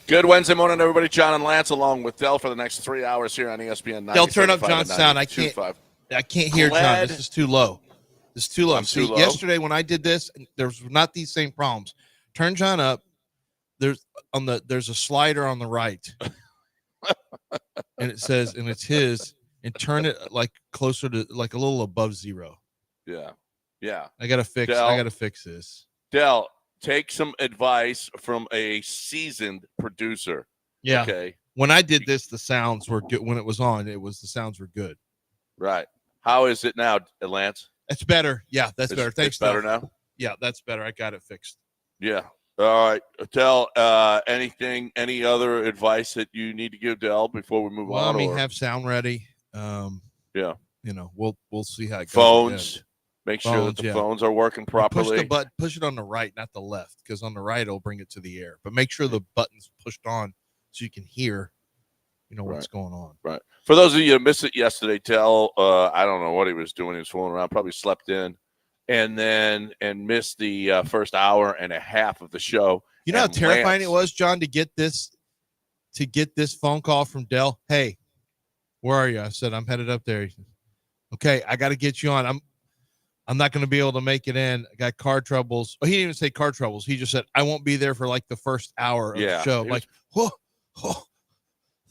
Good Wednesday morning, everybody. John and Lance along with Dell for the next 3 hours here on ESPN. Dell, turn up John's sound. I can't hear John. This is too low. This is too low. Too low? Yesterday when I did this, there's not these same problems. Turn John up. There's a slider on the right, and it says, and it's his, and turn it like closer to like a little above zero. Yeah. I gotta fix this. Dell, take some advice from a seasoned producer. Yeah. Okay. When I did this, the sounds were good. When it was on, the sounds were good. Right. How is it now, Lance? That's better. Yeah, that's better. Thanks. It's better now? Yeah, that's better. I got it fixed. Yeah. All right. Dell, any other advice that you need to give Dell before we move on? Have sound ready. Yeah. We'll see how it goes. Phones. Make sure that the phones are working properly. Push it on the right, not the left, because on the right it'll bring it to the air. But make sure the button's pushed on so you can hear, what's going on. Right. For those of you who missed it yesterday, Dell, I don't know what he was doing. He was fooling around, probably slept in, and missed the first hour and a half of the show. You know how terrifying it was, John, to get this phone call from Dell. Hey, where are you? I said, I'm headed up there. He said, okay, I got to get you on. I'm not going to be able to make it in. I got car troubles. Oh, he didn't even say car troubles. He just said, I won't be there for like the first hour of the show. Like, you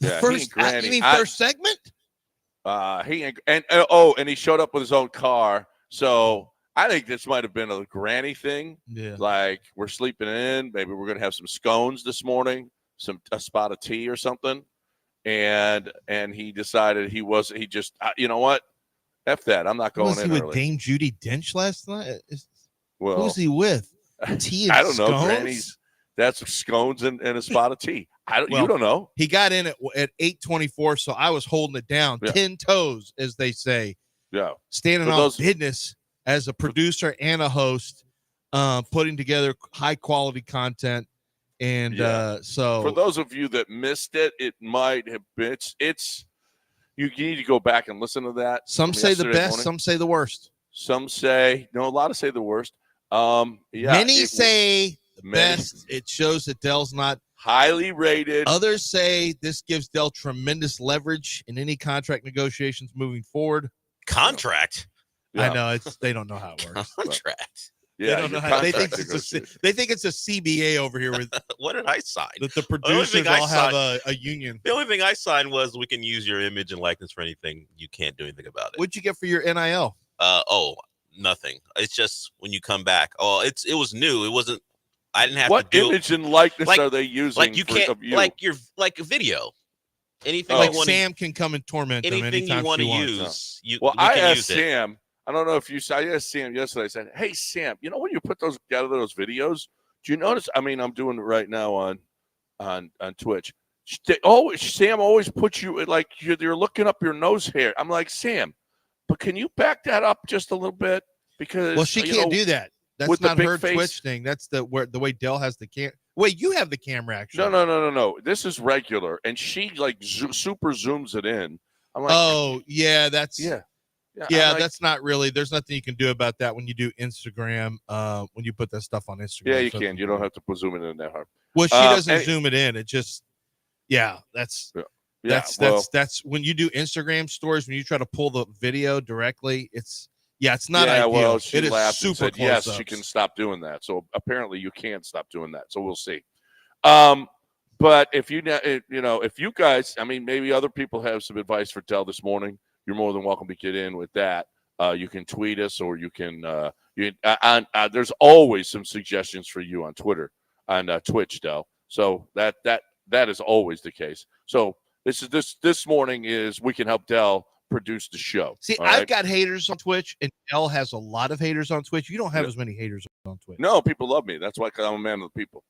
mean first segment? And he showed up with his own car. So I think this might have been a granny thing. Yeah. Like we're sleeping in. Maybe we're going to have some scones this morning, a spot of tea or something. And he decided he just, you know what? F that. I'm not going in early. Was he with Dame Judi Dench last night? Well, who's he with? Tea and I don't scones? know. Granny's. That's scones and a spot of tea. You don't know. He got in at 8:24, so I was holding it down. 10 toes, as they say. Yeah. Standing on business as a producer and a host, putting together high-quality content. And so for those of you that missed it, it might have been it's you need to go back and listen to that. Some say the best, morning. Some say the worst. Some say a lot of say the worst. Many say the best. It shows that Dell's not highly rated. Others say this gives Dell tremendous leverage in any contract negotiations moving forward. Contract? Yeah. I know they don't know how it works. Contract. Yeah, they don't know how. They think it's a CBA over here with. What did I sign? That the producers all have a union. The only thing I signed was we can use your image and likeness for anything. You can't do anything about it. What'd you get for your NIL? Nothing. It's just when you come back. Oh, it was new. It wasn't. I didn't have what to do. What image and likeness are they using? Like you can't. Like a video. Anything. Like Sam can come and torment them anything anytime you want to use. I asked Sam. I don't know if you saw. I asked Sam yesterday. I said, "Hey Sam, when you put those together, those videos, do you notice? I mean, I'm doing it right now on Twitch. Sam always puts you like you're looking up your nose hair. I'm like, Sam, but can you back that up just a little bit? Because she can't do that. That's not her Twitch thing. That's the way Dell has the cam. Wait, you have the camera actually? No. This is regular, and she like super zooms it in. I'm like, oh yeah, that's Yeah, that's not really. There's nothing you can do about that when you do Instagram. When you put that stuff on Instagram. Yeah, you can. You don't have to zoom it in that hard. Well, she doesn't zoom it in. It just, that's when you do Instagram stories. When you try to pull the video directly, it's not ideal. Well, she it is laughed super and said, close. Yes, she can stop doing that. So apparently, you can't stop doing that. So we'll see. But if you guys, I mean, maybe other people have some advice for Dell this morning. You're more than welcome to get in with that. You can tweet us, or you can. There's always some suggestions for you on Twitter, on Twitch, Dell. So that is always the case. So this morning is we can help Dell produce the show. See, I've got haters on Twitch, and Dell has a lot of haters on Twitch. You don't have as many haters on Twitch. No, people love me. That's why I'm a man of the people.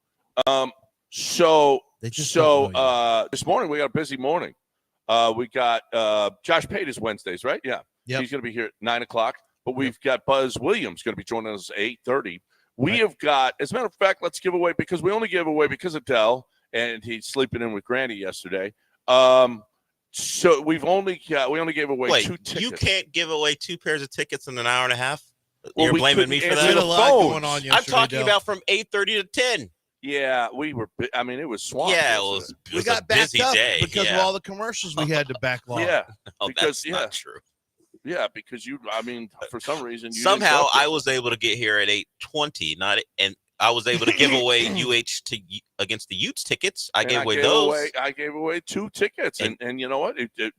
So this morning we got a busy morning. We got Josh Pate is Wednesdays, right? Yeah. Yep. He's going to be here at 9:00. But we've got Buzz Williams going to be joining us at 8:30. We have got, as a matter of fact, let's give away because we only gave away because of Dell and he's sleeping in with Granny yesterday. So we only gave away 2 tickets. You can't give away 2 pairs of tickets in an hour and a half. Well, You're blaming me for that. There's a lot going on yesterday, I'm talking about from 8:30 to 10. Yeah, we were. I mean, it was swamped. Yeah, yesterday. it We was got a backed busy up day. because yeah. of all the commercials we had to backlog. Yeah, Oh, because that's not true. yeah, because you. I mean, for some reason, you didn't Somehow go I yesterday. was able to get here at 8:20, and I was able to give away against the Utes tickets. I And gave away those. I gave away 2 tickets, And- and you know what?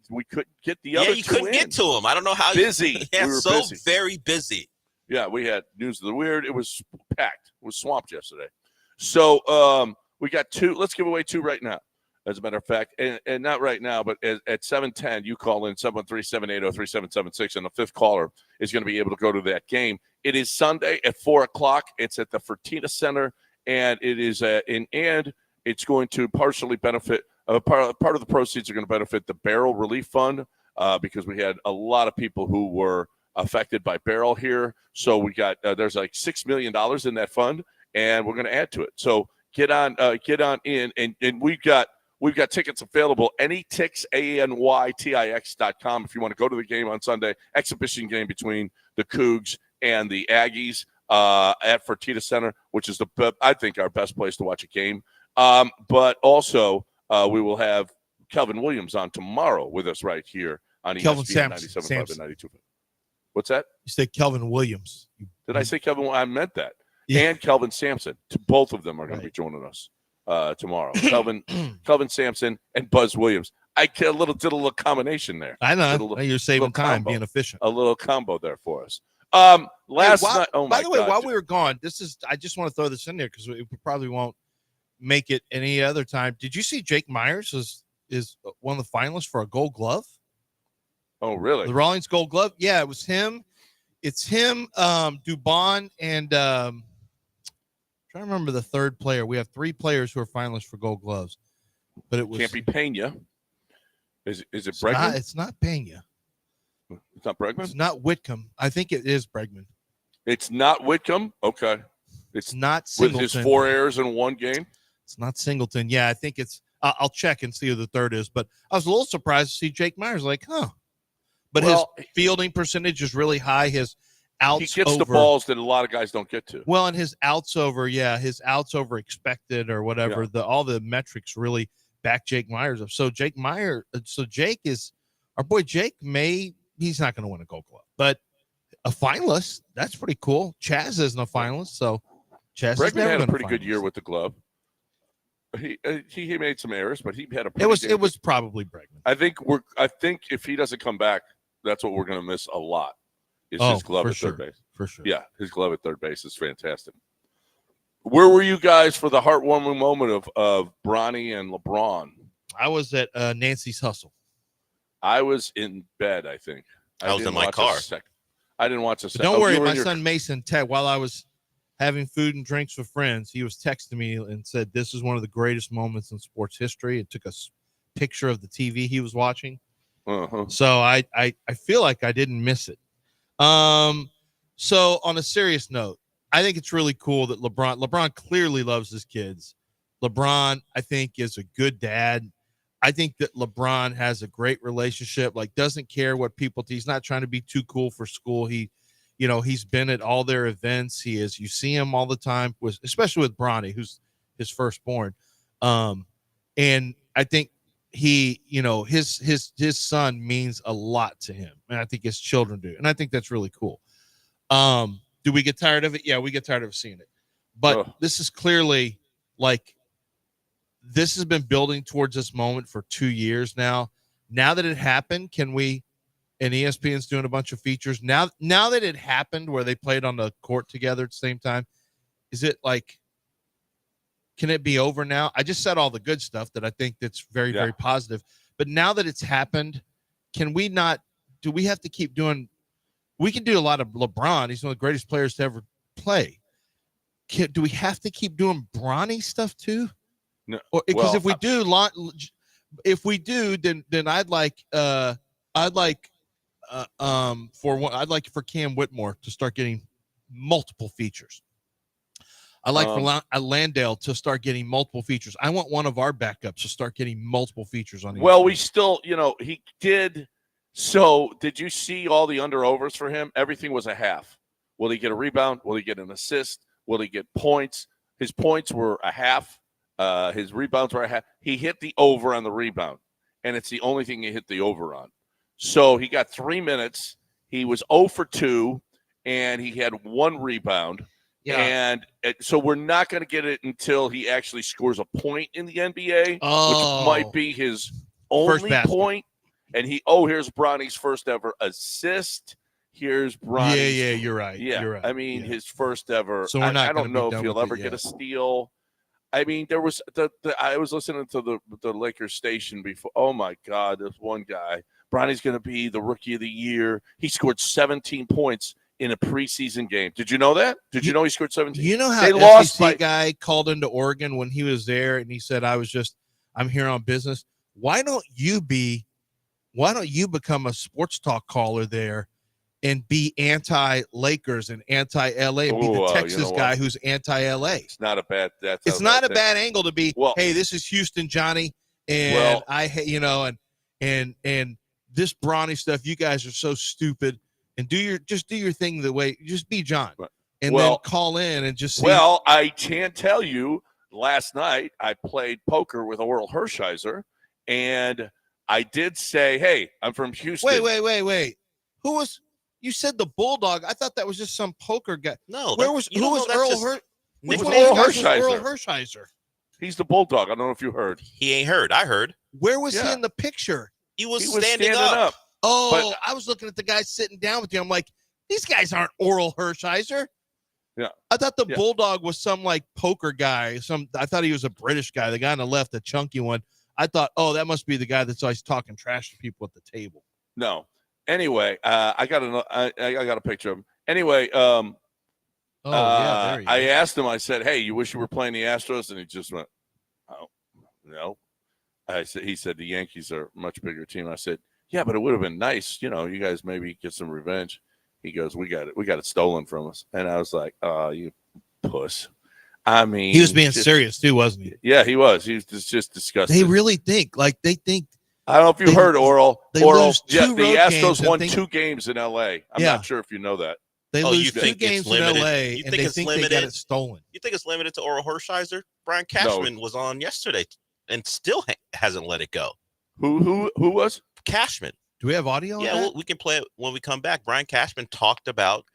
We couldn't get the Yeah, other you 2 couldn't in. get to them. I don't know how. Busy. Yeah, We were so busy. very busy. Yeah, we had News of the Weird. It was packed. It was swamped yesterday. So we got 2. Let's give away 2 right now. As a matter of fact, and not right now, but at 7:10, you call in 713-780-3776, and the 5th caller is going to be able to go to that game. It is Sunday at 4:00. It's at the Fertitta Center, and it is and it's going to partially benefit. Part of the proceeds are going to benefit the Barrel Relief Fund because we had a lot of people who were affected by Barrel here. So we got there's like $6 million in that fund, and we're going to add to it. So get on in, and we've got tickets available. AnyTix, ANYTIX.com. If you want to go to the game on Sunday, exhibition game between the Cougs and the Aggies at Fertitta Center, which is I think our best place to watch a game. But also we will have Kelvin Williams on tomorrow with us right here on Kelvin ESPN Sampson. 97.5 and 92.5. What's that? You say Kelvin Williams. Did I say Kelvin? I meant that. Yeah. And Kelvin Sampson. Both of them are going to be joining us tomorrow. Kelvin Sampson and Buzz Williams. I did a little combination there. I know. You're saving time, combo. being efficient. A little combo there for us. Last night. Oh my by the way, God. while we were gone, I just want to throw this in there because we probably won't make it any other time. Did you see Jake Myers is one of the finalists for a Gold Glove? Oh, really? The Rawlings Gold Glove? Yeah, it was him. It's him, Dubon, and trying to remember the third player. We have 3 players who are finalists for Gold Gloves, but it was Can't be Pena. Is it Bregman? It's not Pena. It's not Bregman. It's not Whitcomb. I think it is Bregman. It's not Whitcomb. Okay. It's not with Singleton. his 4 errors in one game. It's not Singleton. Yeah, I think it's. I'll check and see who the third is. But I was a little surprised to see Jake Myers. Like, huh? But his fielding percentage is really high. His outs. He gets the balls that a lot of guys don't get to. Well, and his outs over expected or whatever. Yeah. All the metrics really back Jake Myers up. So Jake is our boy. Jake he's not going to win a Gold Glove, but a finalist. That's pretty cool. Chaz isn't a finalist, so Chaz Bregman had a pretty finalist. good year with the glove. He made some errors, but he had a. It was probably Bregman. I think if he doesn't come back, that's what we're going to miss a lot. Is his glove at third base. For sure. Yeah, his glove at third base is fantastic. Where were you guys for the heartwarming moment of Bronny and LeBron? I was at Nancy's Hustle. I was in bed, I think. I was in my car. I didn't watch a second. Don't worry, my son Mason, while I was having food and drinks with friends, he was texting me and said, "This is one of the greatest moments in sports history." It took a picture of the TV he was watching. Uh-huh. So I feel like I didn't miss it. So on a serious note, I think it's really cool that LeBron clearly loves his kids. LeBron, I think, is a good dad. I think that LeBron has a great relationship, like doesn't care what people, he's not trying to be too cool for school. He's been at all their events. You see him all the time, especially with Bronny, who's his firstborn. And I think his son means a lot to him. And I think his children do. And I think that's really cool. Do we get tired of it? Yeah, we get tired of seeing it. But This is clearly like, this has been building towards this moment for 2 years now. Now that it happened, and ESPN's doing a bunch of features. Now that it happened where they played on the court together at the same time, is it like, can it be over now? I just said all the good stuff that I think that's very, very positive. But now that it's happened, do we have to keep doing, we can do a lot of LeBron. He's one of the greatest players to ever play. Do we have to keep doing Bronny stuff too? No, because if we do, then I'd like for Cam Whitmore to start getting multiple features. I like for Landale to start getting multiple features. I want one of our backups to start getting multiple features on. Well, we still, he did. So did you see all the under-overs for him? Everything was a half. Will he get a rebound? Will he get an assist? Will he get points? His points were a half. His rebounds were a half. He hit the over on the rebound, and it's the only thing he hit the over on. So he got 3 minutes. He was 0 for 2, and he had 1 rebound. Yeah. And so we're not going to get it until he actually scores a point in the NBA, Oh. which might be his only point. And here's Bronny's first ever assist. Here's Bronny's. Yeah, you're right. Yeah, you're right. I mean, his first ever. So we're not I don't know if he'll ever it get a yet. steal. I mean, there was I was listening to the Lakers station before. Oh my God, there's one guy. Bronny's going to be the rookie of the year. He scored 17 points in a preseason game. Did you know that? Did you know he scored 17? You know how they the lost SEC guy called into Oregon when he was there, and he said, I'm here on business. Why don't you become a sports talk caller there and be anti-Lakers and anti-LA and be the Texas guy who's anti-LA? It's not a bad. It's not a bad angle to be. Well, hey, this is Houston, Johnny, and and this Bronny stuff. You guys are so stupid, and do your thing the way. Just be John, and then call in and just see. Well, I can tell you. Last night I played poker with Oral Hershiser, and I did say, "Hey, I'm from Houston." Wait. Who was? You said the Bulldog. I thought that was just some poker guy. No, who was Earl Hershiser? He's the Bulldog. I don't know if you heard. He ain't heard. I heard. Where was he in the picture? He was standing up. Oh, I was looking at the guy sitting down with you. I'm like, these guys aren't Oral Hershiser. Yeah. I thought the Bulldog was some like poker guy. I thought he was a British guy. The guy on the left, the chunky one. I thought, oh, that must be the guy that's always talking trash to people at the table. No. Anyway, I got a picture of him. Anyway, I asked him. I said, "Hey, you wish you were playing the Astros?" And he just went, "Oh, no." He said the Yankees are a much bigger team. I said, "Yeah, but it would have been nice, you guys maybe get some revenge." He goes, "We got it stolen from us." And I was like, "Oh, you puss." I mean, he was being serious too, wasn't he? Yeah, he was. He was just disgusted. They really think. I don't know if you heard Oral. The Astros won 2 games in L.A. I'm not sure if you know that. They lose 2 games in L.A. and they think they got it stolen. You think it's limited to Oral Hershiser? Brian Cashman was on yesterday and still hasn't let it go. Who was? Cashman. Do we have audio? Yeah, we can play it when we come back. Brian Cashman talked about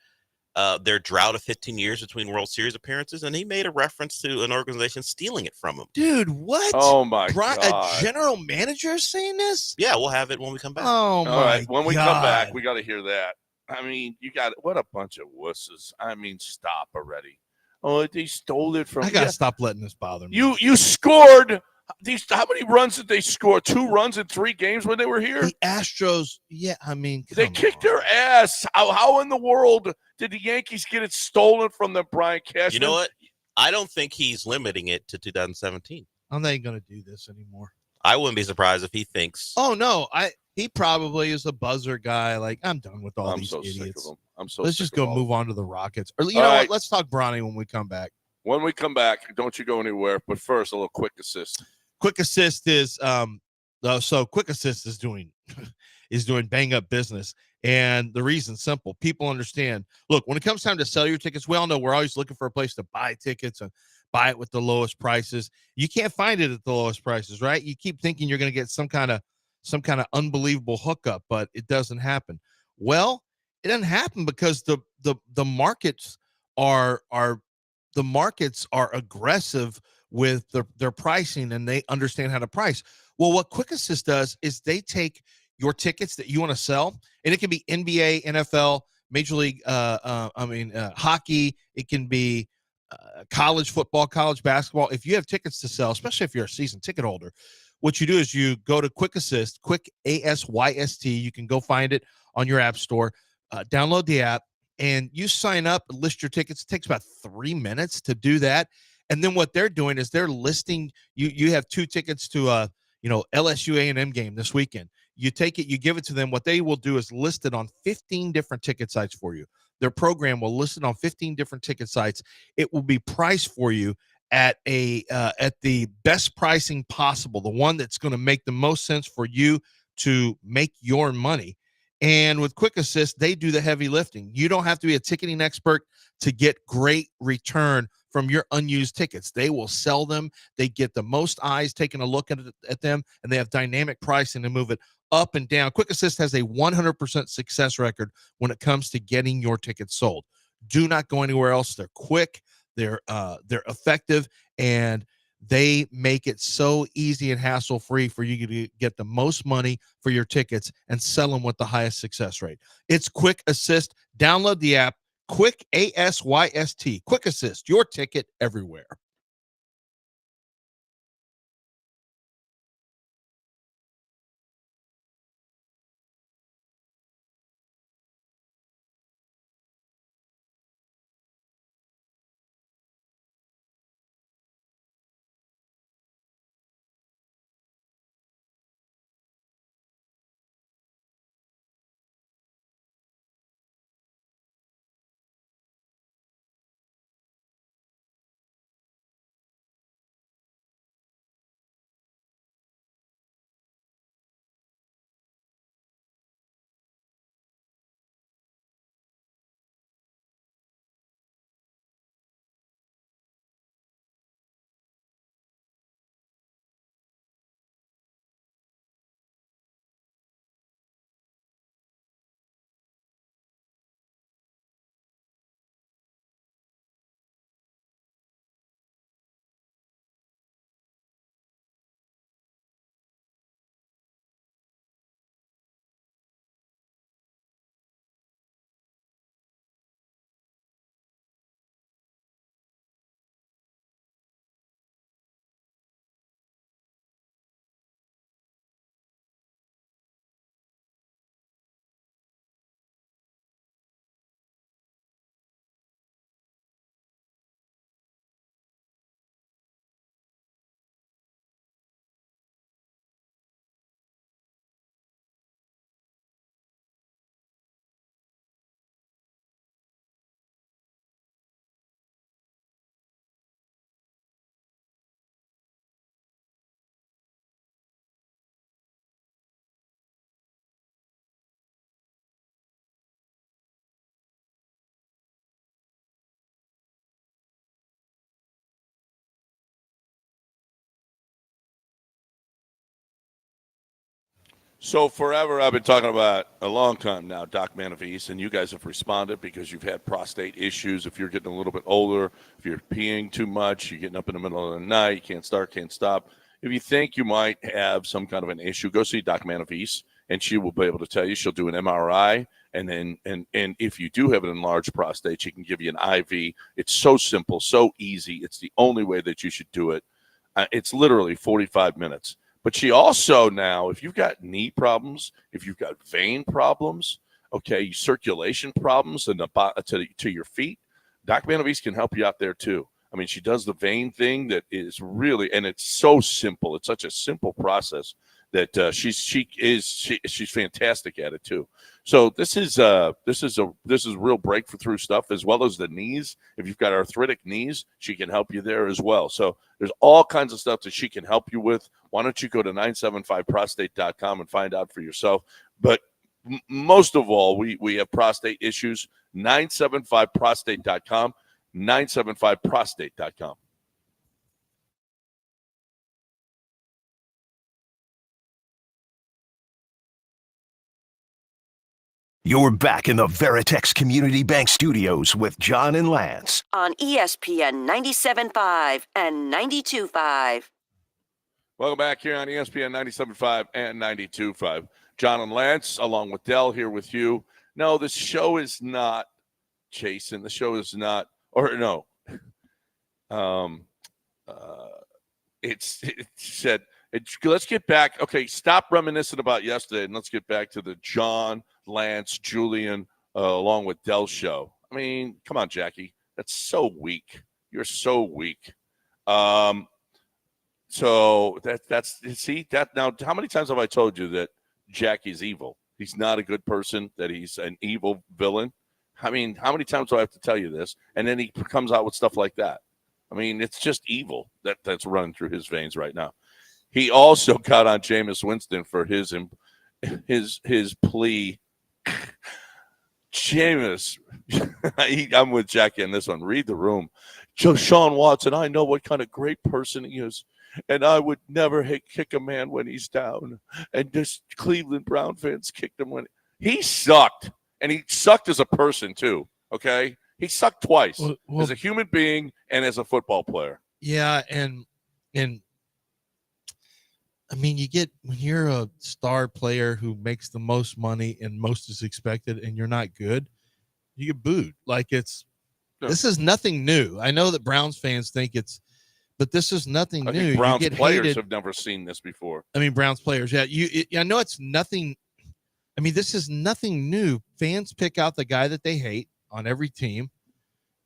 their drought of 15 years between World Series appearances, and he made a reference to an organization stealing it from him. Dude, what? Oh, my God. A general manager saying this? Yeah, we'll have it when we come back. Oh, my God. All right, when we come back, we got to hear that. I mean, what a bunch of wusses. I mean, stop already. Oh, they stole it from. I got to stop letting this bother me. You scored. How many runs did they score? 2 runs in 3 games when they were here? The Astros, I mean, they kicked their ass. How in the world did the Yankees get it stolen from them, Brian Cashman? You know what? I don't think he's limiting it to 2017. I'm not going to do this anymore. I wouldn't be surprised if he thinks. Oh no, he probably is a buzzer guy. Like, I'm done with all these idiots. Sick of them. I'm so. Let's sick just go of move on to the Rockets. Or you know what? Let's talk Bronny when we come back. When we come back, don't you go anywhere. But first, a little quick assist. Quick Assist is Quick Assist is doing bang up business, and the reason's simple. People understand. Look, when it comes time to sell your tickets, we all know we're always looking for a place to buy tickets and buy it with the lowest prices. You can't find it at the lowest prices, right? You keep thinking you're going to get some kind of unbelievable hookup, but it doesn't happen. Well, it doesn't happen because the markets are aggressive with their pricing, and they understand how to price. Well, what Quick Assist does is they take your tickets that you want to sell, and it can be NBA, NFL, Major League, hockey. It can be college football, college basketball. If you have tickets to sell, especially if you're a season ticket holder, what you do is you go to Quick Assist, Quick ASYST. You can go find it on your app store, download the app, and you sign up, list your tickets. It takes about 3 minutes to do that. And then what they're doing is they're listing you have 2 tickets to LSU A&M game this weekend. You take it, you give it to them. What they will do is list it on 15 different ticket sites for you. Their program will list it on 15 different ticket sites. It will be priced for you at the best pricing possible, the one that's going to make the most sense for you to make your money. And with Quick Assist, they do the heavy lifting. You don't have to be a ticketing expert to get great return from your unused tickets. They will sell them. They get the most eyes taking a look at them, and they have dynamic pricing to move it up and down. Quick Assist has a 100% success record when it comes to getting your tickets sold. Do not go anywhere else. They're quick, they're effective, and they make it so easy and hassle-free for you to get the most money for your tickets and sell them with the highest success rate. It's Quick Assist. Download the app, Quick, ASYST. Quick Assist, your ticket everywhere. So forever, I've been talking about a long time now, Doc Manavise, and you guys have responded because you've had prostate issues. If you're getting a little bit older, if you're peeing too much, you're getting up in the middle of the night, you can't start, can't stop. If you think you might have some kind of an issue, go see Doc Manavise, and she will be able to tell you. She'll do an MRI, and then and if you do have an enlarged prostate, she can give you an IV. It's so simple, so easy. It's the only way that you should do it. It's literally 45 minutes. But she also now, if you've got knee problems, if you've got vein problems, okay, circulation problems and to your feet, Doc Manavise can help you out there too. I mean, she does the vein thing that is really, and it's so simple. It's such a simple process that she's fantastic at it too. So this is real breakthrough stuff, as well as the knees. If you've got arthritic knees, she can help you there as well. So there's all kinds of stuff that she can help you with. Why don't you go to 975prostate.com and find out for yourself? But most of all, we have prostate issues. 975prostate.com, 975prostate.com. You're back in the Veritex Community Bank Studios with John and Lance on ESPN 97.5 and 92.5. Welcome back here on ESPN 97.5 and 92.5. John and Lance, along with Dell, here with you. No, the show is not Jason. The show is not, or no. It said, let's get back. Okay, stop reminiscing about yesterday, and let's get back to the John, Lance, Julian, along with Dell show. I mean, come on, Jackie. That's so weak. You're so weak. So that's see that now. How many times have I told you that Jackie's evil? He's not a good person. That he's an evil villain. I mean, how many times do I have to tell you this? And then he comes out with stuff like that. I mean, it's just evil that's running through his veins right now. He also got on Jameis Winston for his plea Jameis, I'm with Jackie on this one. Read the room. Sean Watson, I know what kind of great person he is, and I would never kick a man when he's down. And just Cleveland Brown fans kicked him when he sucked, and he sucked as a person too. Okay, he sucked twice as a human being and as a football player. Yeah, and I mean, when you're a star player who makes the most money and most is expected, and you're not good, you get booed. Like this is nothing new. I know that Browns fans think but this is nothing new. Think Browns players hated. have never seen this before. I mean, Browns players, yeah. I know it's nothing. I mean, this is nothing new. Fans pick out the guy that they hate on every team,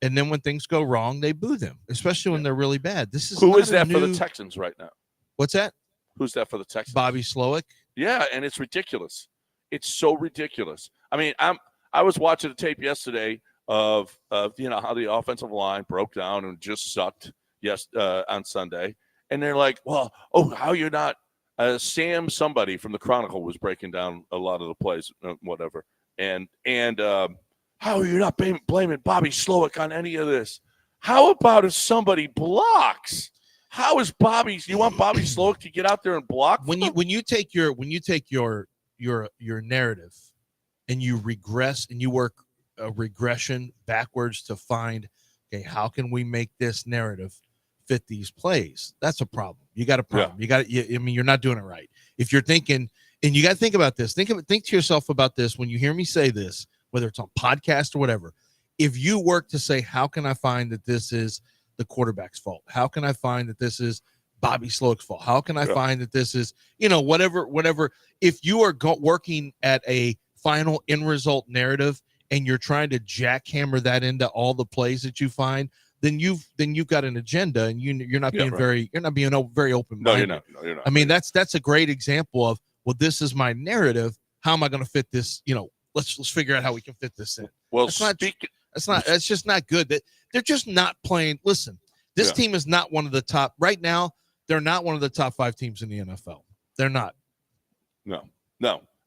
and then when things go wrong, they boo them, especially when they're really bad. Who is that for the Texans right now? What's that? Who's that for the Texans? Bobby Slowick. Yeah, and it's ridiculous. It's so ridiculous. I mean, I was watching the tape yesterday of how the offensive line broke down and just sucked on Sunday, and they're like, well, how you're not Sam somebody from the Chronicle was breaking down a lot of the plays, whatever, and how are you not blaming Bobby Slowick on any of this? How about if somebody blocks? How is you want Bobby Slowick to get out there and block? When you take your narrative and you regress and you work a regression backwards to find, okay, how can we make this narrative fit these plays? That's a problem. You got a problem. Yeah. You're not doing it right. If you're thinking, and you got to think about this, think to yourself about this when you hear me say this, whether it's on podcast or whatever. If you work to say, how can I find that this is the quarterback's fault? How can I find that this is Bobby Slowick's fault? How can I find that this is, whatever. If you are working at a final end result narrative and you're trying to jackhammer that into all the plays that you find, then you've got an agenda, and you're not being very open. No, you're not. I mean, that's a great example of, well, this is my narrative. How am I going to fit this? Let's figure out how we can fit this in. Well, that's just not good. That they're just not playing. Listen, this team is not one of the top right now. They're not one of the top 5 teams in the NFL. They're not. No.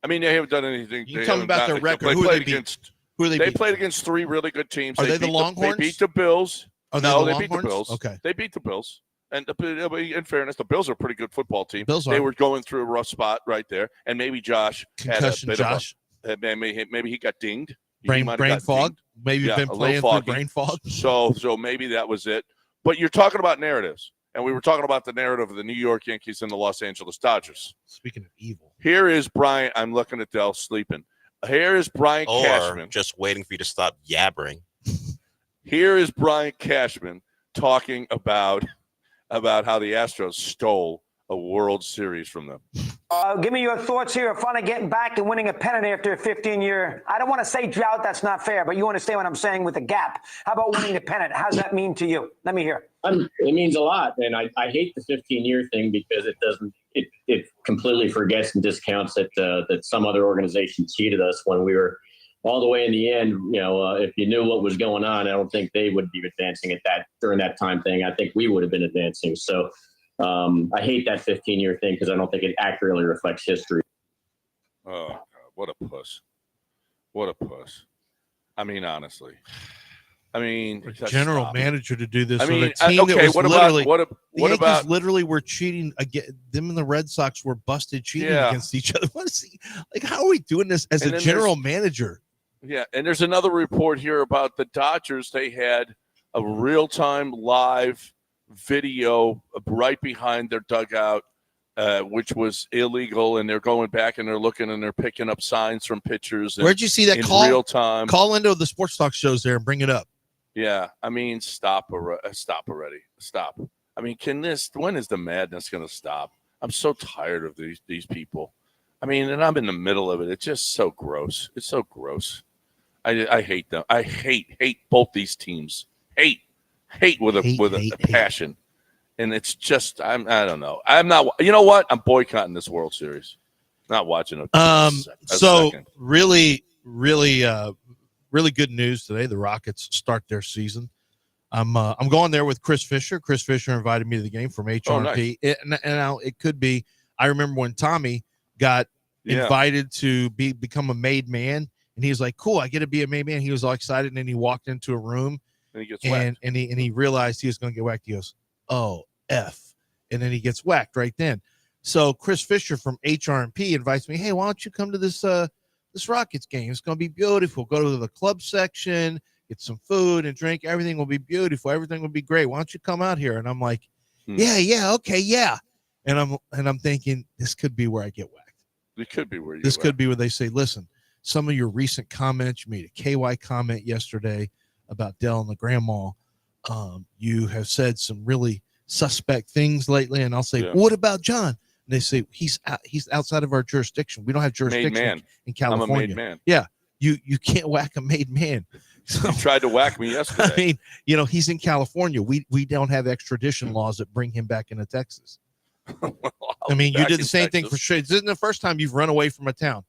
I mean, they haven't done anything. You tell me about their record. Who are they against? Who are they? They played against 3 really good teams. Are they the Longhorns? They beat the Bills. They beat the Bills. Okay, they beat the Bills. And in fairness, the Bills are a pretty good football team. They were going through a rough spot right there, and maybe Josh concussion. Maybe he got dinged. Brain fog. Dinged. Maybe you've been playing through brain fog. So maybe that was it. But you're talking about narratives, and we were talking about the narrative of the New York Yankees and the Los Angeles Dodgers. Speaking of evil, here is Brian. I'm looking at Dell sleeping. Here is Brian Cashman. Just waiting for you to stop yabbering. Here is Brian Cashman talking about how the Astros stole a World Series from them. Give me your thoughts here of finally getting back and winning a pennant after a 15-year. I don't want to say drought. That's not fair, but you understand what I'm saying with the gap. How about winning the pennant? How does that mean to you? Let me hear. It means a lot, and I hate the 15-year thing because it completely forgets and discounts that some other organization cheated us when we were all the way in the end. If you knew what was going on, I don't think they would be advancing during that time thing. I think we would have been advancing. So I hate that 15-year thing because I don't think it accurately reflects history. Oh, God, what a puss. What a puss. I mean, honestly. General manager to do this. I mean, the Yankees literally were cheating again. Them and the Red Sox were busted cheating against each other. How are we doing this as a general manager? Yeah, and there's another report here about the Dodgers. They had a real-time live video right behind their dugout, which was illegal, and they're going back and they're looking and they're picking up signs from pitchers. Where'd you see that? In call real time. Call into the sports talk shows there and bring it up. Yeah, I mean, stop already. Stop. I mean, when is the madness going to stop? I'm so tired of these people. I mean, and I'm in the middle of it. It's just so gross. It's so gross. I hate them. I hate both these teams. Hate with a passion. And it's just, I don't know. I'm not, you know what? I'm boycotting this World Series. Not watching it. Really good news today. The Rockets start their season. I'm going there with Chris Fisher. Chris Fisher invited me to the game from HRP. Oh, nice. And now it could be, I remember when Tommy got invited to become a made man. And he's like, cool, I get to be a made man. He was all excited. And then he walked into a room And he gets whacked. and he realized he was going to get whacked. He goes, oh, F. And then he gets whacked right then. So Chris Fisher from HRMP invites me, hey, why don't you come to this Rockets game? It's going to be beautiful. Go to the club section, get some food and drink. Everything will be beautiful. Everything will be great. Why don't you come out here? And I'm like, yeah, okay, yeah. And I'm thinking, this could be where I get whacked. It could be where you This could be where they say, listen, some of your recent comments, you made a KY comment yesterday about Dell and the grandma. You have said some really suspect things lately. And I'll say, what about John? And they say, he's outside of our jurisdiction. We don't have jurisdiction in California. I'm a made man. Yeah. You can't whack a made man. So, he tried to whack me yesterday. I mean, he's in California. We don't have extradition laws that bring him back into Texas. Well, I mean, you did the same Texas. thing for sure. This isn't the first time you've run away from a town.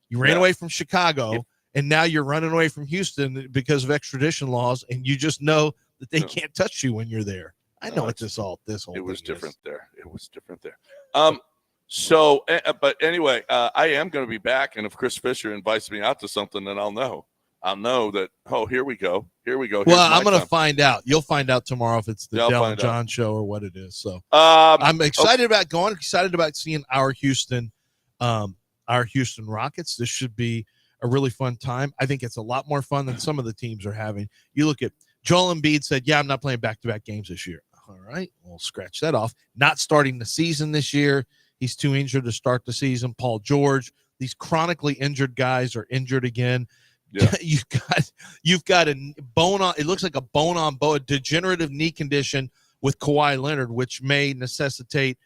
You ran away from Chicago, and now you're running away from Houston because of extradition laws, and you just know that they can't touch you when you're there. I know what this whole it was thing different is. there. It was different there. So, but anyway, I am going to be back, and if Chris Fisher invites me out to something, then I'll know that. Oh, here we go. Well, I'm going to find out. You'll find out tomorrow if it's the Dell and John show or what it is. So I'm excited about going. Excited about seeing our Houston Rockets. This should be a really fun time. I think it's a lot more fun than some of the teams are having. You look at Joel Embiid said, "Yeah, I'm not playing back-to-back games this year." All right, we'll scratch that off. Not starting the season this year. He's too injured to start the season. Paul George, these chronically injured guys are injured again. Yeah. You've got a bone on. It looks like a bone on bone, a degenerative knee condition with Kawhi Leonard, which may necessitate.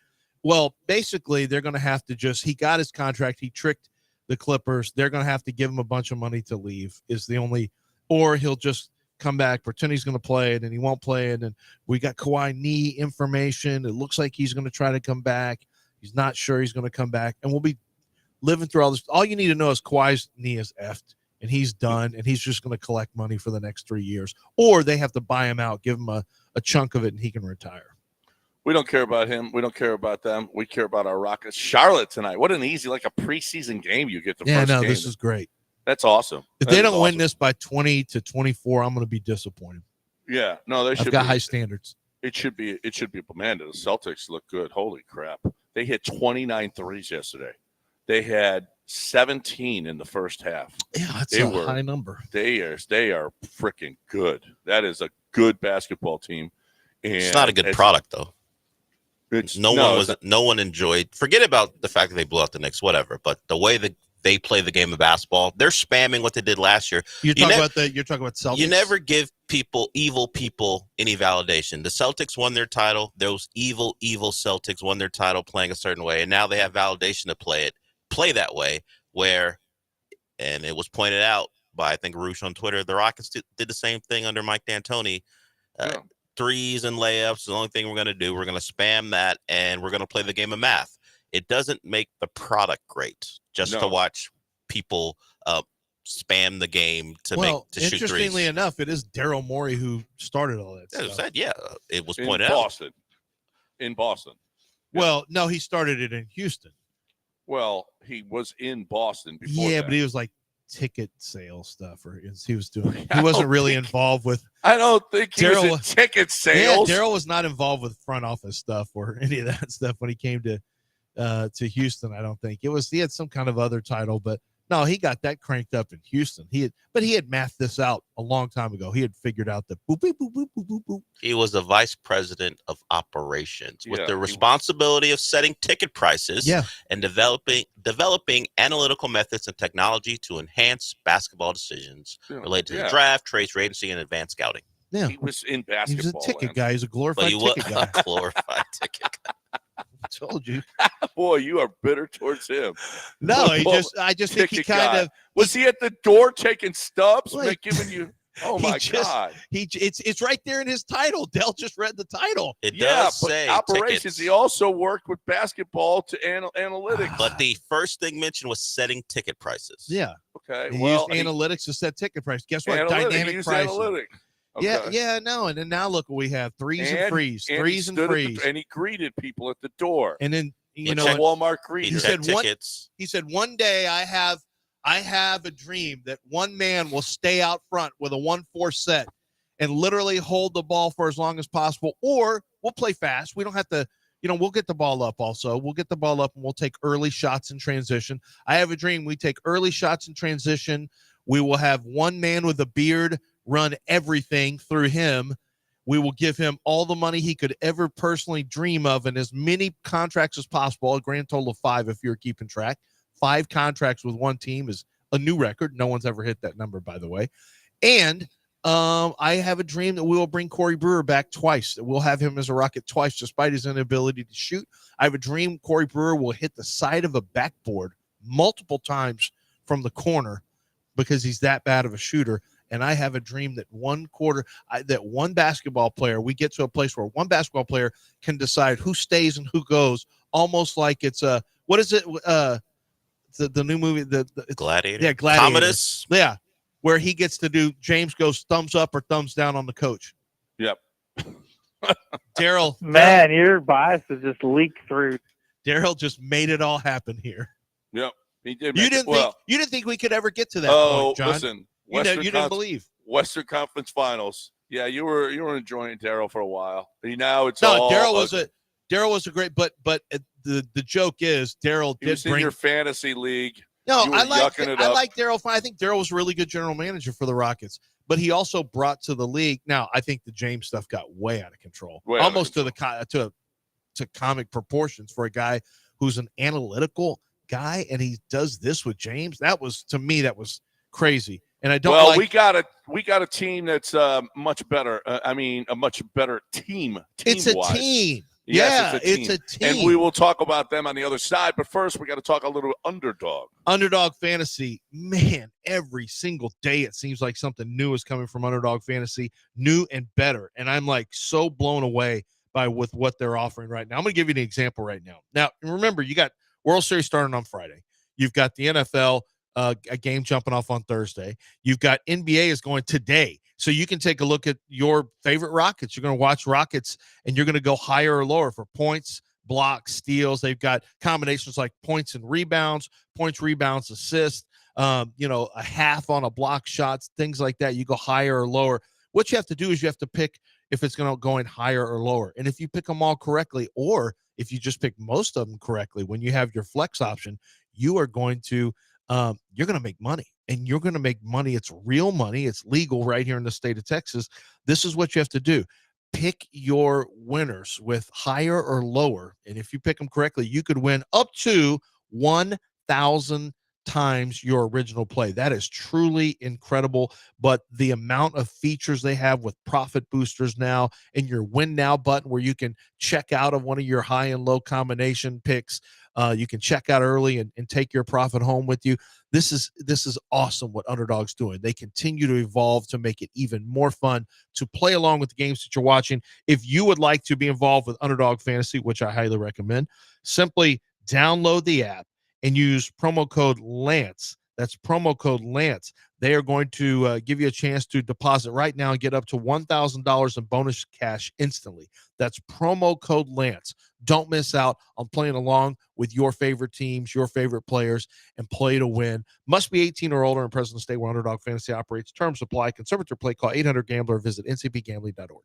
Well, basically, they're going to have to he got his contract. He tricked the Clippers. They're going to have to give him a bunch of money to leave is the only, or he'll just come back, pretend he's going to play it, and he won't play it. And we got Kawhi knee information. It looks like he's going to try to come back. He's not sure he's going to come back. And we'll be living through all this. All you need to know is Kawhi's knee is effed, and he's done, and he's just going to collect money for the next 3 years. Or they have to buy him out, give him a chunk of it, and he can retire. We don't care about him. We don't care about them. We care about our Rockets. Charlotte tonight. What an easy, like a preseason game you get the first game. This is great. That's awesome. If they don't win this by 20-24, I'm going to be disappointed. Yeah. No, they should. I've got high standards. It should be. Man, the Celtics look good. Holy crap. They hit 29 threes yesterday. They had 17 in the first half. Yeah, that's a high number. They are freaking good. That is a good basketball team. And it's not a good product, though. No one enjoyed. Forget about the fact that they blew out the Knicks, whatever. But the way that they play the game of basketball, they're spamming what they did last year. You're talking about Celtics. You never give evil people any validation. The Celtics won their title. Those evil Celtics won their title playing a certain way, and now they have validation to play that way. And it was pointed out by, I think, Roosh on Twitter, the Rockets did the same thing under Mike D'Antoni. Threes and layups is the only thing we're going to do. We're going to spam that, and we're going to play the game of math. It doesn't make the product great to watch people spam the game to shoot threes. Interestingly enough, it is Daryl Morey who started all that stuff. It was pointed out. In Boston. Well, no, he started it in Houston. Well, he was in Boston before. Yeah, but he was like ticket sales stuff, or he was doing. He wasn't really involved with. I don't think he was in ticket sales. Yeah, Daryl was not involved with front office stuff or any of that stuff when he came to Houston. I don't think he had some kind of other title, but no, he got that cranked up in Houston. He had mathed this out a long time ago. He had figured out that boop, boop, boop, boop, boop, boop, boop. He was the vice president of operations with the responsibility of setting ticket prices and developing analytical methods and technology to enhance basketball decisions related to the draft, trade, free agency, and advanced scouting. Yeah, he was in basketball. He was a ticket guy. He's a glorified ticket guy. A glorified ticket guy. I told you. Boy, you are bitter towards him. No, I just think he kind of was he at the door taking stubs, giving you. Oh my God! It's right there in his title. Dell just read the title. It does say operations. Tickets. He also worked with basketball to analytics. But the first thing mentioned was setting ticket prices. Yeah. Okay. He used analytics to set ticket price. Guess what? Dynamic pricing. Analytics. Okay. Yeah, no. And then now look what we have. Threes and frees. And he greeted people at the door. And then Walmart greeted. He said one day I have I have a dream that one man will stay out front with a 1-4 set and literally hold the ball for as long as possible, or we'll play fast. We don't have to, we'll get the ball up also. We'll get the ball up and we'll take early shots in transition. I have a dream we take early shots in transition. We will have one man with a beard run everything through him. We will give him all the money he could ever personally dream of and as many contracts as possible, a grand total of 5 if you're keeping track. 5 contracts with one team is a new record. No one's ever hit that number, by the way. And I have a dream that we will bring Corey Brewer back twice, that we'll have him as a Rocket twice, despite his inability to shoot. I have a dream Corey Brewer will hit the side of a backboard multiple times from the corner because he's that bad of a shooter. And I have a dream that that one basketball player, we get to a place where one basketball player can decide who stays and who goes, almost like it's what is it? The new movie, the Gladiator. Yeah, Gladiator. Commodus. Yeah, where he gets to do. James goes thumbs up or thumbs down on the coach. Yep. Daryl, Man, your bias has just leaked through. Daryl just made it all happen here. Yep. He did. You didn't think we could ever get to that point, John. Listen, you didn't believe Western Conference Finals. Yeah, you were enjoying Daryl for a while. Now it's no. all Daryl was a great, but the joke is Daryl did bring your fantasy league. No, I like Daryl. I think Daryl was a really good general manager for the Rockets, but he also brought to the league. Now, I think the James stuff got way out of control, to comic proportions for a guy who's an analytical guy, and he does this with James. That was, to me, that was crazy. And I don't. Well, we got a team that's much better. A much better team. It's a team. Yes, it's a team. And we will talk about them on the other side. But first, we got to talk a little underdog. Underdog fantasy, man, every single day it seems like something new is coming from Underdog Fantasy, new and better. And I'm like so blown away with what they're offering right now. I'm going to give you an example right now. Now, remember, you got World Series starting on Friday. You've got the NFL, a game jumping off on Thursday. You've got NBA is going today. So you can take a look at your favorite Rockets. You're going to watch Rockets, and you're going to go higher or lower for points, blocks, steals. They've got combinations like points and rebounds, assists, a half on a block shots, things like that. You go higher or lower. What you have to do is you have to pick if it's going to go in higher or lower. And if you pick them all correctly, or if you just pick most of them correctly, when you have your flex option, you are going to you're going to make money, and you're going to make money. It's real money. It's legal right here in the state of Texas. This is what you have to do. Pick your winners with higher or lower. And if you pick them correctly, you could win up to 1,000 times your original play. That is truly incredible. But the amount of features they have with profit boosters now, and your win now button where you can check out of one of your high and low combination picks. You can check out early and take your profit home with you. This is awesome what Underdog's doing. They continue to evolve to make it even more fun to play along with the games that you're watching. If you would like to be involved with Underdog Fantasy, which I highly recommend, simply download the app and use promo code Lance. That's promo code Lance. They are going to give you a chance to deposit right now and get up to $1,000 in bonus cash instantly. That's promo code Lance. Don't miss out on playing along with your favorite teams, your favorite players, and play to win. Must be 18 or older and present in the state where Underdog Fantasy operates. Terms apply. Conservative play. Call 800-GAMBLER. Visit ncpgambling.org.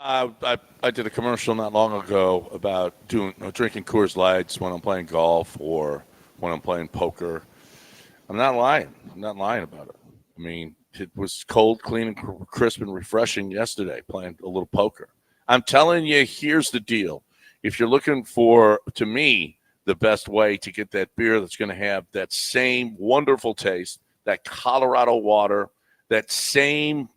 I did a commercial not long ago about drinking Coors Lights when I'm playing golf or when I'm playing poker. I'm not lying. I'm not lying about it. I mean, it was cold, clean, and crisp and refreshing yesterday playing a little poker. I'm telling you, here's the deal. If you're looking for, to me, the best way to get that beer that's going to have that same wonderful taste, that Colorado water, that same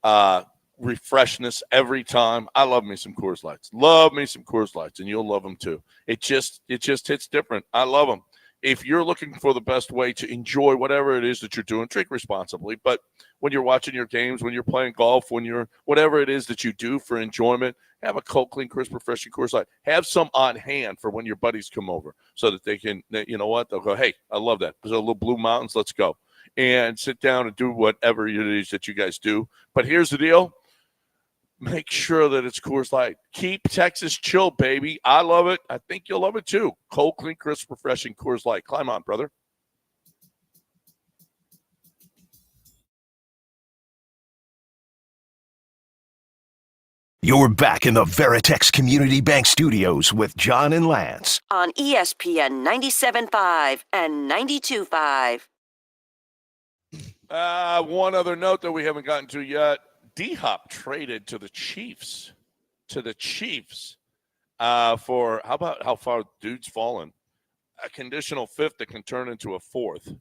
refreshness every time. I love me some Coors Lights. Love me some Coors Lights, and you'll love them too. It just hits different. I love them. If you're looking for the best way to enjoy whatever it is that you're doing, drink responsibly. But when you're watching your games, when you're playing golf, when you're whatever it is that you do for enjoyment, have a cold, clean, crisp, refreshing Coors Light. Have some on hand for when your buddies come over so that they can, you know what, they'll go, hey, I love that. There's a little Blue Mountains, let's go. And sit down and do whatever it is that you guys do. But here's the deal. Make sure that it's Coors Light. Keep Texas chill, baby. I love it. I think you'll love it too. Cold, clean, crisp, refreshing Coors Light. Climb on, brother. You're back in the Veritex Community Bank Studios with John and Lance. On ESPN 97.5 and 92.5. One other note that we haven't gotten to yet. D-Hop traded to the Chiefs. For how far dude's fallen? A conditional fifth that can turn into a fourth.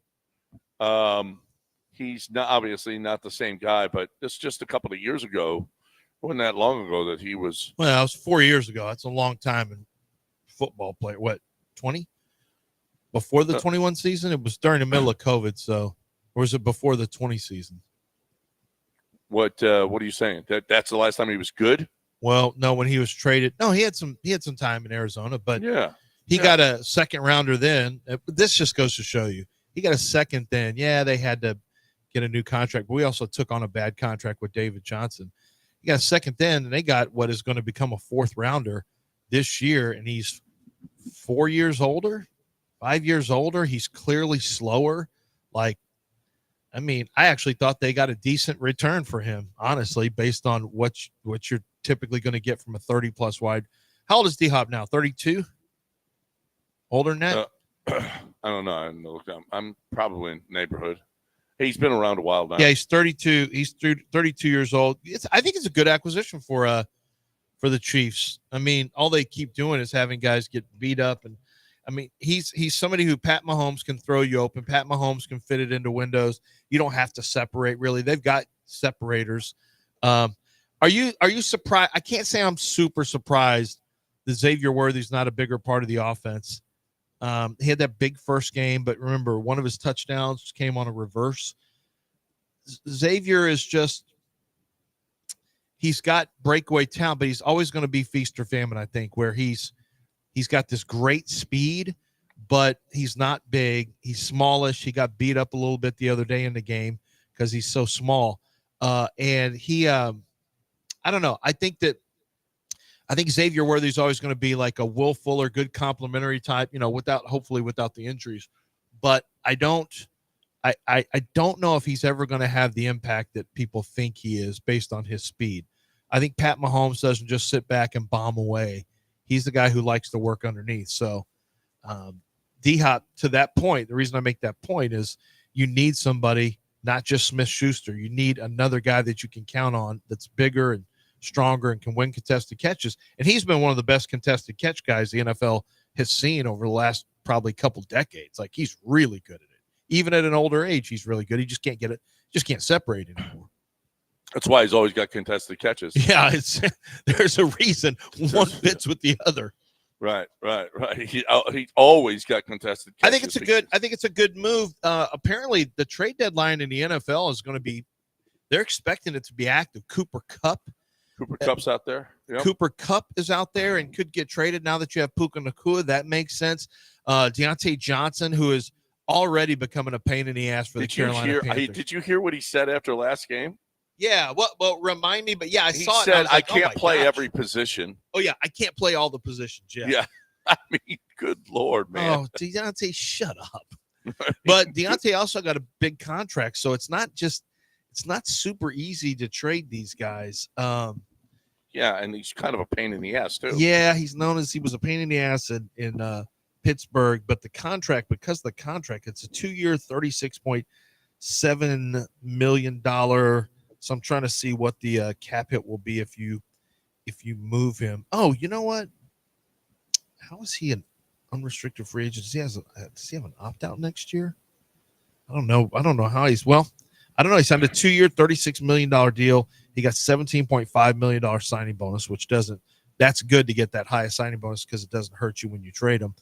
He's not obviously not the same guy, but it's just a couple of years ago. It wasn't that long ago that he was. Well, it was 4 years ago. That's a long time in football play. What, 20? Before the 21 season? It was during the middle of COVID, so or was it before the 20 season? What are you saying? That's the last time he was good? Well, no, when he was traded. No, he had some time in Arizona, but yeah. He got a second rounder then. This just goes to show you. He got a second then. Yeah, they had to get a new contract, but we also took on a bad contract with David Johnson. He got a second then, and they got what is going to become a fourth rounder this year, and he's 4 years older, 5 years older. He's clearly slower. I actually thought they got a decent return for him, honestly, based on what you're typically going to get from a 30-plus wide. How old is D-Hop now, 32? Older than that? I don't know. I'm probably in the neighborhood. He's been around a while now. Yeah, he's 32. He's 32 years old. I think it's a good acquisition for the Chiefs. I mean, all they keep doing is having guys get beat up, and I mean, he's somebody who Pat Mahomes can throw you open. Pat Mahomes can fit it into windows. You don't have to separate really. They've got separators. Are you surprised? I can't say I'm super surprised that Xavier Worthy's not a bigger part of the offense. He had that big first game, but remember, one of his touchdowns came on a reverse. Xavier is he's got breakaway talent, but he's always going to be feast or famine, I think, where he's got this great speed, but he's not big. He's smallish. He got beat up a little bit the other day in the game because he's so small. And he, I don't know. I think Xavier Worthy's always going to be like a Will Fuller, good complementary type, hopefully without the injuries. But I don't know if he's ever going to have the impact that people think he is based on his speed. I think Pat Mahomes doesn't just sit back and bomb away. He's the guy who likes to work underneath. So D-Hop, to that point, the reason I make that point is you need somebody, not just Smith-Schuster. You need another guy that you can count on that's bigger and stronger and can win contested catches. And he's been one of the best contested catch guys the NFL has seen over the last probably couple decades. Like, he's really good at it. Even at an older age, he's really good. He just can't get it, just can't separate anymore. That's why he's always got contested catches. Yeah, there's a reason one fits with the other. Right. He always got contested catches. I think it's a good move. Apparently, the trade deadline in the NFL is going to be. They're expecting it to be active. Cooper Kupp's out there. Yep. Cooper Kupp is out there and could get traded now that you have Puka Nacua. That makes sense. Deontay Johnson, who is already becoming a pain in the ass for the Carolina Panthers. Did you hear what he said after last game? Yeah, well, remind me, but yeah, He saw it. said, I can't play every position. Oh, yeah, I can't play all the positions. Yeah. I mean, good Lord, man. Oh, Deontay, shut up. But Deontay also got a big contract, so it's not super easy to trade these guys. Yeah, Yeah, and he's kind of a pain in the ass too. Yeah, he's known as he was a pain in the ass in Pittsburgh, but the contract, because the contract, it's a 2-year, $36.7 million. So I'm trying to see what the cap hit will be if you move him. Oh, you know what? How is he an unrestricted free agent? Does he have an opt-out next year? I don't know how he's. Well, I don't know. He signed a 2-year, $36 million deal. He got $17.5 million signing bonus, which that's good to get that high signing bonus because it doesn't hurt you when you trade him.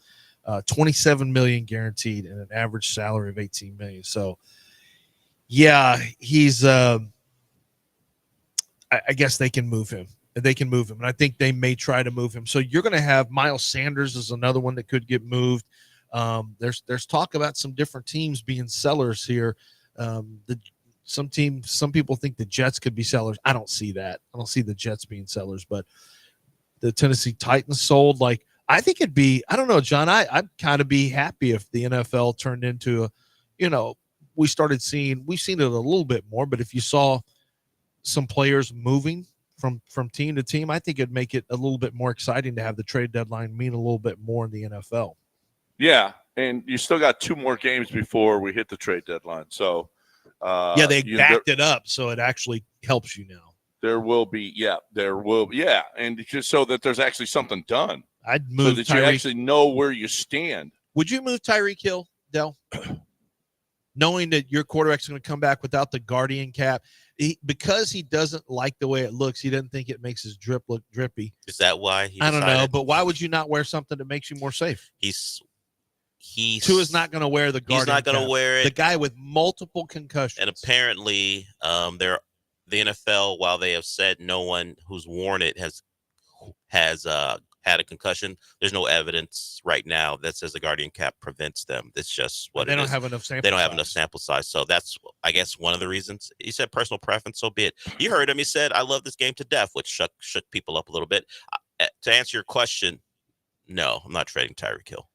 $27 million guaranteed and an average salary of $18 million. So, yeah, he's. I guess they can move him. And I think they may try to move him. So you're going to have Miles Sanders is another one that could get moved. There's talk about some different teams being sellers here. Some people think the Jets could be sellers. I don't see that. I don't see the Jets being sellers, but the Tennessee Titans sold. Like, I think it'd be, I don't know, John, I'd kind of be happy if the NFL turned into we've seen it a little bit more, but if you saw some players moving from team to team, I think it'd make it a little bit more exciting to have the trade deadline mean a little bit more in the NFL. Yeah, and you still got 2 more games before we hit the trade deadline. So, they backed it up, so it actually helps you now. There will be, and just so that there's actually something done. I'd move so that you actually know where you stand. Would you move Tyreek Hill, Del? Knowing that your quarterback's going to come back without the guardian cap, because he doesn't like the way it looks, he doesn't think it makes his drip look drippy. Is that why? I don't know, but why would you not wear something that makes you more safe? Tua's not going to wear the guardian. He's not going to wear it. The guy with multiple concussions. And apparently, the NFL, while they have said no one who's worn it has had a concussion, there's no evidence right now that says the guardian cap prevents them. It's just what they don't have enough sample. They don't have enough sample size, so that's, I guess, one of the reasons. He said personal preference, so be it. You heard him. He said, "I love this game to death," which shook people up a little bit. To answer your question, no, I'm not trading Tyreek Hill.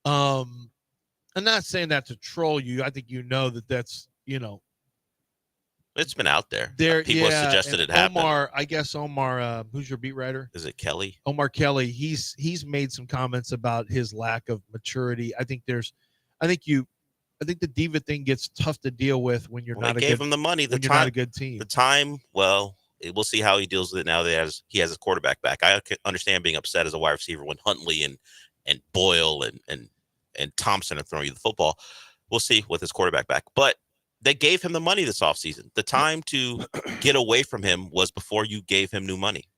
I'm not saying that to troll you. I think that's it's been out there. People have suggested it happen. Omar, who's your beat writer? Is it Kelly? Omar Kelly. He's made some comments about his lack of maturity. I think the diva thing gets tough to deal with when you're not. They gave him the money. You're not a good team. The time. Well, we'll see how he deals with it now that he has his quarterback back. I understand being upset as a wide receiver when Huntley and Boyle and Thompson are throwing you the football. We'll see with his quarterback back, but they gave him the money this offseason. The time to get away from him was before you gave him new money.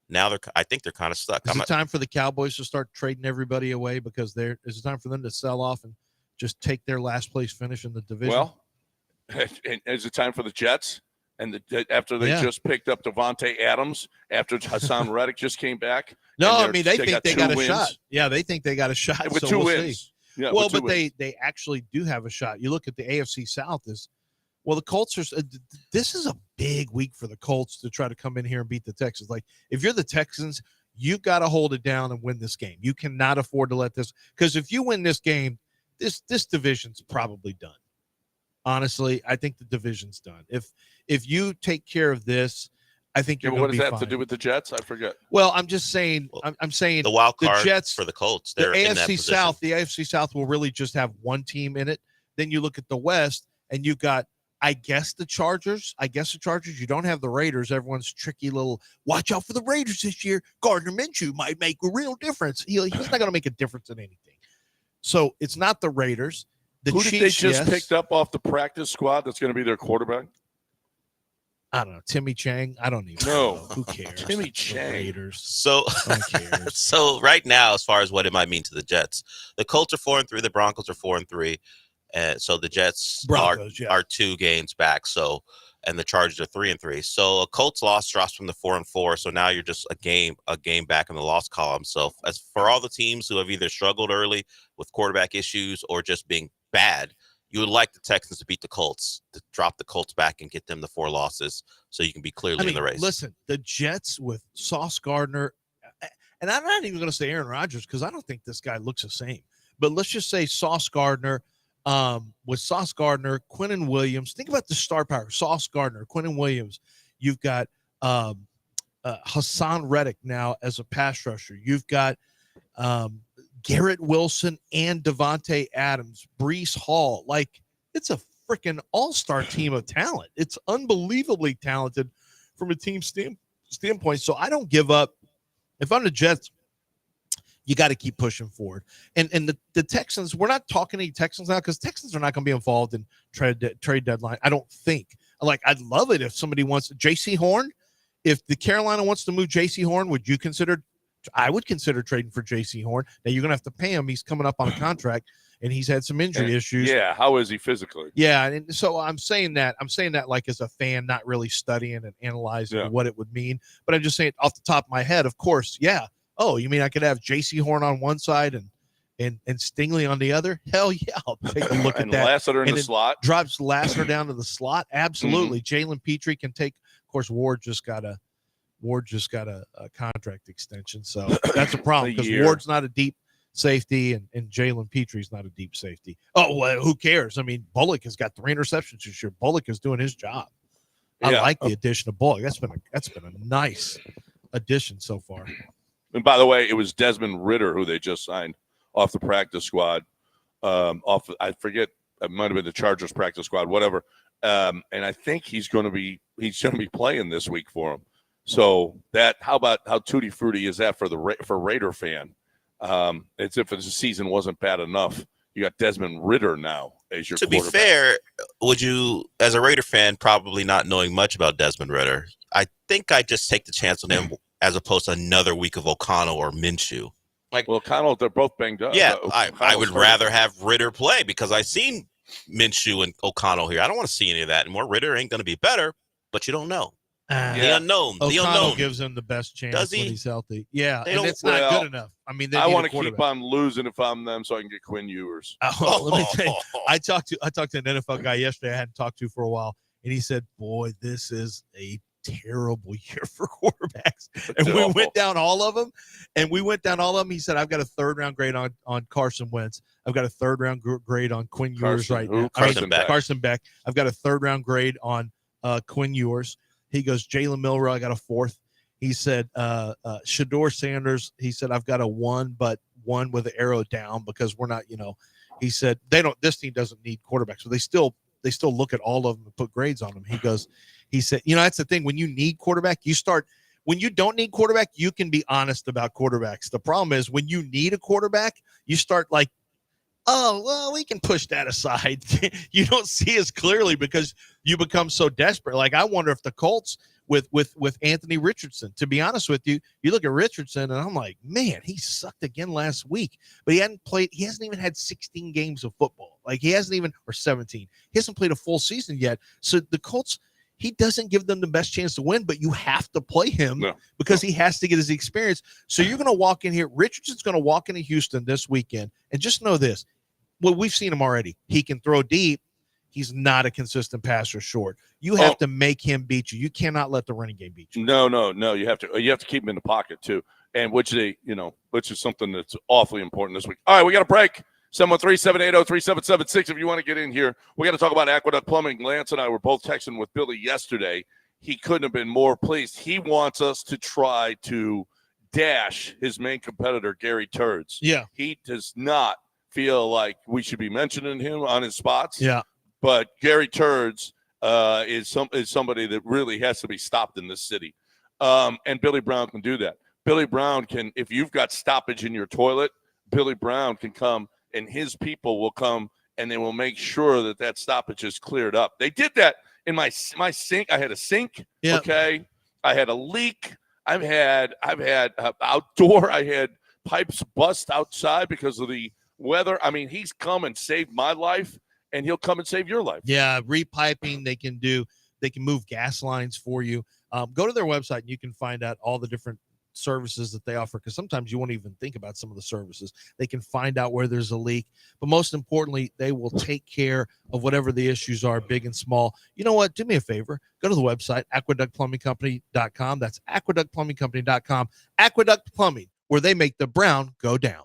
Now I think they're kind of stuck. Is it time for the Cowboys to start trading everybody away because is it time for them to sell off and just take their last place finish in the division? Well, is it time for the Jets? And after they just picked up Devontae Adams, after Hassan Reddick just came back? No, I mean, they think they got a shot. Yeah, they think they got a shot. With 2 wins. Yeah, well, but they actually do have a shot. You look at the AFC South the Colts are. This is a big week for the Colts to try to come in here and beat the Texans. Like, if you're the Texans, you've got to hold it down and win this game. You cannot afford to let this, because if you win this game, this division's probably done. Honestly, I think the division's done. If you take care of this, I think you're going to be fine. What does that have to do with the Jets? I forget. Well, I'm just saying. I'm saying the wild card, the Jets for the Colts. The AFC South. The AFC South will really just have one team in it. Then you look at the West, and you've got, I guess, the Chargers. You don't have the Raiders. Everyone's tricky little. Watch out for the Raiders this year. Gardner Minshew might make a real difference. He's not going to make a difference in anything. So it's not the Raiders. Who did they just picked up off the practice squad that's going to be their quarterback? I don't know. Timmy Chang. I don't even know. Who cares? Timmy Chang. Raiders. So right now, as far as what it might mean to the Jets, the Colts are 4-3. The Broncos are 4-3. And so the Jets are 2 games back. So, and the Chargers are 3-3. So a Colts loss drops from the 4-4. So now you're just a game back in the loss column. So as for all the teams who have either struggled early with quarterback issues or just being bad, you would like the Texans to beat the Colts, to drop the Colts back and get them the 4 losses so you can be clearly in the race. Listen, the Jets with Sauce Gardner, and I'm not even going to say Aaron Rodgers because I don't think this guy looks the same. But let's just say Sauce Gardner, with Sauce Gardner, Quinnen Williams. Think about the star power. Sauce Gardner, Quinnen Williams. You've got Hassan Reddick now as a pass rusher. You've got Garrett Wilson and Devontae Adams, Brees Hall. Like, it's a freaking all-star team of talent. It's unbelievably talented from a team standpoint. So I don't give up. If I'm the Jets, you got to keep pushing forward. And the Texans, we're not talking any Texans now because Texans are not going to be involved in trade deadline, I don't think. Like, I'd love it if somebody wants J.C. Horn. If the Carolina wants to move J.C. Horn, would you consider? I would consider trading for J.C. Horn. Now, you're going to have to pay him. He's coming up on a contract, and he's had some injury issues. Yeah, how is he physically? Yeah, and so I'm saying that like as a fan, not really studying and analyzing what it would mean. But I'm just saying off the top of my head, of course, yeah. Oh, you mean I could have J.C. Horn on one side and Stingley on the other? Hell yeah, I'll take a look at And that. Lassiter in the slot. Drops Lassiter down to the slot. Absolutely. Jalen Petrie can take. Of course, Ward just got a contract extension, so that's a problem because Ward's not a deep safety and Jalen Petrie's not a deep safety. Oh, well, who cares? I mean, Bullock has got 3 interceptions this year. Bullock is doing his job. I like the addition of Bullock. That's been a nice addition so far. And by the way, it was Desmond Ridder who they just signed off the practice squad. I forget, it might have been the Chargers practice squad, whatever. And I think he's going to be playing this week for him. So how tutti frutti is that for Raider fan? It's if the season wasn't bad enough. You got Desmond Ridder now as your quarterback. To be fair, would you, as a Raider fan, probably not knowing much about Desmond Ridder, I think I'd just take the chance on him as opposed to another week of O'Connell or Minshew. Well, O'Connell, they're both banged up. Yeah, I would rather have Ridder play because I've seen Minshew and O'Connell here. I don't want to see any of that anymore. Ridder ain't going to be better, but you don't know. The unknown. O'Connell gives him the best chance when he's healthy. Yeah, and it's not good enough. I mean, I want to keep on losing if I'm them so I can get Quinn Ewers. Let me tell you, I talked to an NFL guy yesterday I hadn't talked to for a while, and he said, boy, this is a terrible year for quarterbacks. And we went down all of them. He said, I've got a 3rd-round grade on Carson Wentz. I've got a 3rd-round grade on Quinn Ewers right now. Carson Beck. I've got a 3rd-round grade on Quinn Ewers. He goes, Jalen Milroe, I got a 4th. He said, Shador Sanders, he said, I've got a 1, but 1 with an arrow down because we're not, he said, this team doesn't need quarterbacks. So they still look at all of them and put grades on them. He said, that's the thing. When you need quarterback, when you don't need quarterback, you can be honest about quarterbacks. The problem is when you need a quarterback, you start like, oh, well, we can push that aside. You don't see as clearly because you become so desperate. Like, I wonder if the Colts with Anthony Richardson, to be honest with you, you look at Richardson and I'm like, man, he sucked again last week, but he hasn't even had 16 games of football. Like or 17. He hasn't played a full season yet. So the Colts, he doesn't give them the best chance to win, but you have to play him because he has to get his experience. So you're going to walk in here. Richardson's going to walk into Houston this weekend and just know this. Well, we've seen him already. He can throw deep. He's not a consistent passer short. You have to make him beat you. You cannot let the running game beat you. No. You have to keep him in the pocket too. And which is something that's awfully important this week. All right, we got a break. 713-780-3776 if you want to get in here. We got to talk about Aqueduct Plumbing. Lance and I were both texting with Billy yesterday. He couldn't have been more pleased. He wants us to try to dash his main competitor, Gary Turds. Yeah. He does not feel like we should be mentioning him on his spots. Yeah. But Gary Turds is somebody that really has to be stopped in this city. And Billy Brown can do that. Billy Brown can, if you've got stoppage in your toilet, Billy Brown can come and his people will come and they will make sure that stoppage is cleared up. They did that in my sink. I had a sink. Yep. Okay. I had a leak. I've had outdoor. I had pipes bust outside because of the weather. I mean, he's come and saved my life and he'll come and save your life. Yeah. Repiping. They can move gas lines for you. Go to their website and you can find out all the different services that they offer, because sometimes you won't even think about some of the services. They can find out where there's a leak, but most importantly, they will take care of whatever the issues are, big and small. You know what? Do me a favor. Go to the website, aqueductplumbingcompany.com. That's aqueductplumbingcompany.com. Aqueduct Plumbing, where they make the brown go down.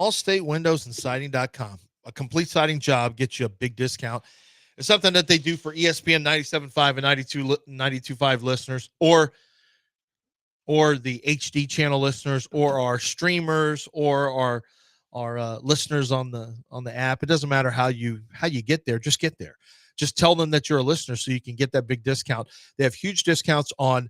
AllStateWindowsAndSiding.com. A complete siding job gets you a big discount. It's something that they do for ESPN 97.5 and 92.5 listeners, or the HD channel listeners, or our streamers, or our listeners on the app. It doesn't matter how you get there. Just get there. Just tell them that you're a listener so you can get that big discount. They have huge discounts on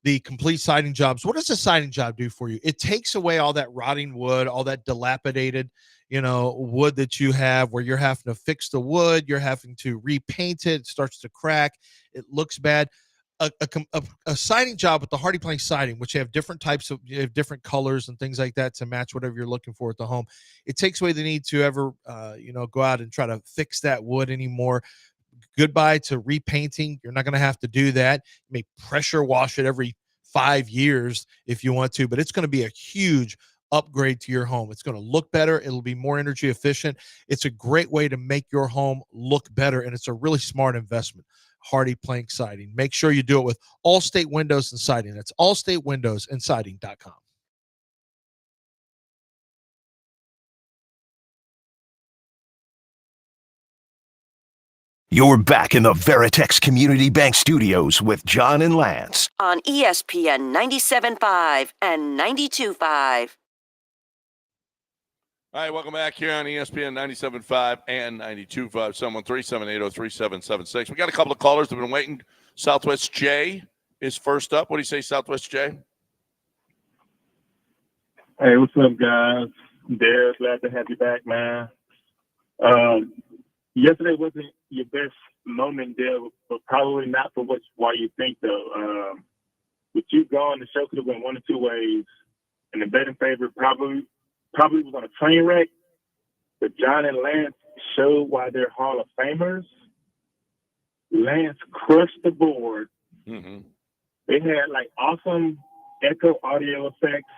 the complete siding jobs. What does a siding job do for you? It takes away all that rotting wood, all that dilapidated, wood that you have, where you're having to fix the wood, you're having to repaint it, it starts to crack, it looks bad. A siding job with the Hardy Plank siding, which have different types of, different colors and things like that to match whatever you're looking for at the home. It takes away the need to ever, go out and try to fix that wood anymore. Goodbye to repainting. You're not going to have to do that. You may pressure wash it every 5 years if you want to, but it's going to be a huge upgrade to your home. It's going to look better. It'll be more energy efficient. It's a great way to make your home look better, and it's a really smart investment. Hardy Plank Siding. Make sure you do it with Allstate Windows and Siding. That's AllStateWindowsAndSiding.com. You're back in the Veritex Community Bank Studios with John and Lance. On ESPN 97.5 and 92.5. All right, welcome back here on ESPN 97.5 and 92.5. Someone 378-03776. We got a couple of callers that have been waiting. Southwest Jay is first up. What do you say, Southwest Jay? Hey, what's up, guys? Dare, glad to have you back, man. Yesterday wasn't your best moment there, but probably not for why you think, though. With you gone, the show could have went one of two ways, and the betting favorite probably was on a train wreck. But John and Lance showed why they're Hall of Famers. Lance crushed the board. Mm-hmm. They had awesome echo audio effects.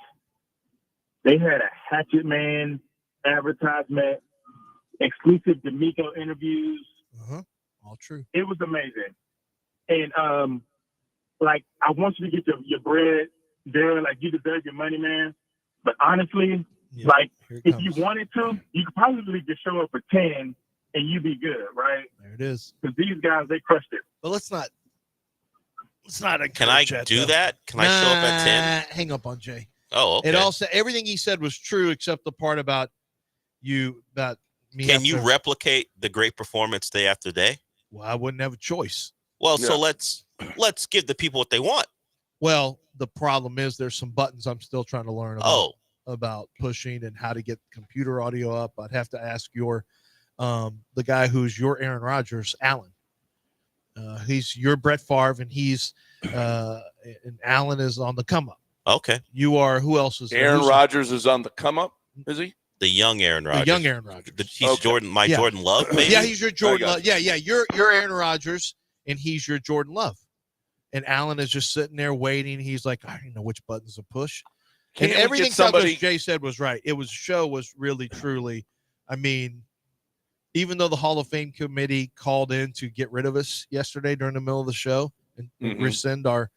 They had a Hatchet Man advertisement, exclusive D'Amico interviews. All true. It was amazing. And I want you to get your bread there. You deserve your money, man. But honestly, if you wanted to, you could probably just show up for 10 and you'd be good, right? There it is. Because these guys, they crushed it. But let's not. Can I do that? Can I show up at 10? Hang up on Jay. Oh, okay. It also, everything he said was true except the part about me. Can you replicate the great performance day after day? Well, I wouldn't have a choice. Well, so let's give the people what they want. Well, the problem is there's some buttons I'm still trying to learn about pushing and how to get computer audio up. I'd have to ask the guy who's your Aaron Rodgers, Alan. He's your Brett Favre, and and Alan is on the come up. Okay. You are, who else is there? Aaron Rodgers is on the come up, is he? The young Aaron Rodgers. The young Aaron Rodgers. He's Jordan Love, maybe? Yeah, he's your Jordan Love. Yeah. You're Aaron Rodgers, and he's your Jordan Love. And Alan is just sitting there waiting. He's like, I don't know which buttons to push. And everything Jay said was right. Show was really, truly, even though the Hall of Fame committee called in to get rid of us yesterday during the middle of the show and rescind our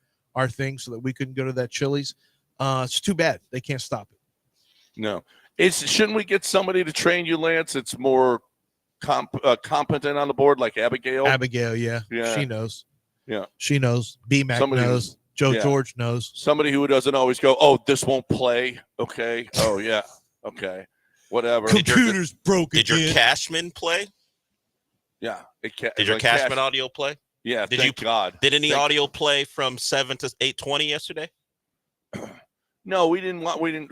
thing so that we couldn't go to that Chili's, it's too bad. They can't stop it. No. Shouldn't we get somebody to train you, Lance? It's more competent on the board, like Abigail. Abigail, yeah. She knows. Yeah. She knows. B-Mac knows. George knows. Somebody who doesn't always go, oh, this won't play. Okay. Oh, yeah. Okay. Whatever. Computer's broken. Did your Cashman play? Yeah. Did your Cashman audio play? Yeah. Did any audio play from 7 to 8:20 yesterday? No, we didn't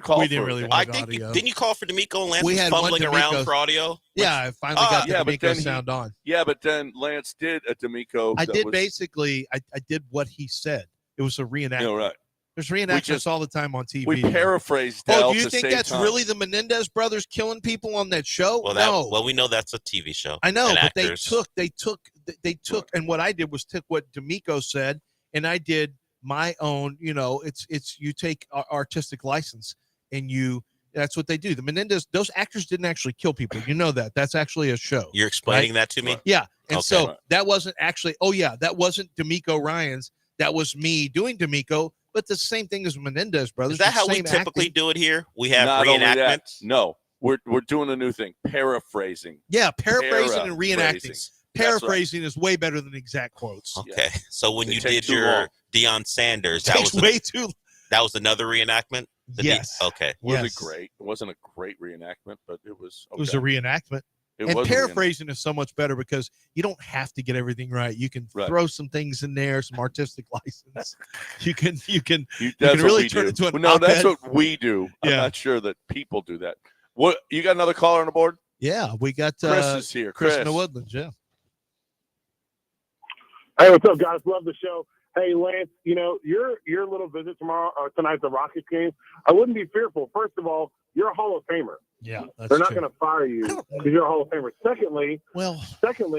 call. We didn't really want audio. Didn't you call for D'Amico and Lance? We had fumbling around for audio. Yeah, I finally got the D'Amico sound on. Yeah, but then Lance did a D'Amico. I did what he said. It was a reenactment. No, right. There's reenactments all the time on TV. We paraphrased Del. Do you think that's really the Menendez brothers killing people on that show? Well, no. Well, we know that's a TV show. I know, but actors. they took, and what I did was took what D'Amico said, and I did my own. It's you take artistic license, and that's what they do. The Menendez, those actors didn't actually kill people. You know that. That's actually a show. You're explaining that to me? Yeah. And so that wasn't actually, that wasn't D'Amico Ryan's. That was me doing D'Amico, but the same thing as Menendez brothers. Is that how we typically do it here? We have reenactments? No. we're doing a new thing, paraphrasing. Yeah, paraphrasing and reenacting. Paraphrasing. Paraphrasing is way better than exact quotes. Okay. So when They you take did too your long. Deion Sanders, It takes way too. that was another reenactment. Yes. Okay. Wasn't Yes. great. It wasn't a great reenactment, but it was. Okay. It was a reenactment. It And was a paraphrasing is so much better because you don't have to get everything right. You can throw some things in there, some artistic license. You can that's really what we turn do. it into an No, that's op-ed. what we do. I'm Yeah. not sure that people do that. What you got? Another caller on the board? Yeah, we got Chris is here. Chris Chris in the Woodlands. Yeah. Hey, what's up, guys? Love the show. Hey, Lance, your little visit tomorrow or tonight at the Rockets game, I wouldn't be fearful. First of all, you're a Hall of Famer. Yeah, they're not going to fire you because you're a Hall of Famer. Secondly,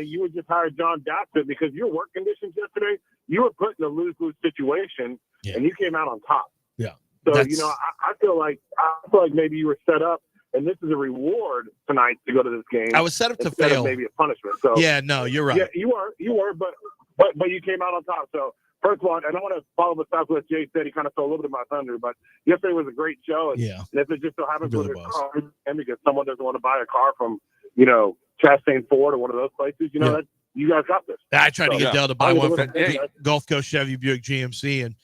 you would just hire John Daspit because your work conditions yesterday, you were put in a lose-lose situation, and you came out on top. Yeah. So I feel like maybe you were set up, and this is a reward tonight to go to this game. I was set up to instead of fail. maybe a punishment. So yeah, no, you're right. Yeah, you were, but you came out on top. So first of all, and I want to follow the stuff what Jay said. He kind of stole a little bit of my thunder, but yesterday was a great show. And, and if it just so happens with your car, and because someone doesn't want to buy a car from, Chastain Ford or one of those places, that you guys got this. I tried to get Dell to buy one from Hey. Gulf Coast Chevy Buick GMC, and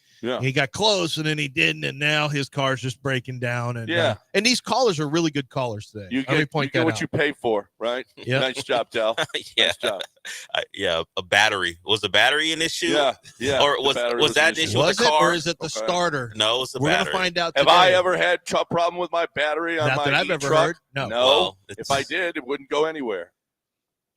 he got close, and then he didn't, and now his car's just breaking down. And and these callers are really good callers today. You get what you pay for, right? Yeah. Nice job, Del. Nice job. A battery. Was the battery an issue? Yeah. Or was that an issue with the car? Or is it the starter? No, it's the We're battery. We're going to find out Have today. I ever had a problem with my battery on Not my that I've ever truck? heard. No. Well, if I did, it wouldn't go anywhere.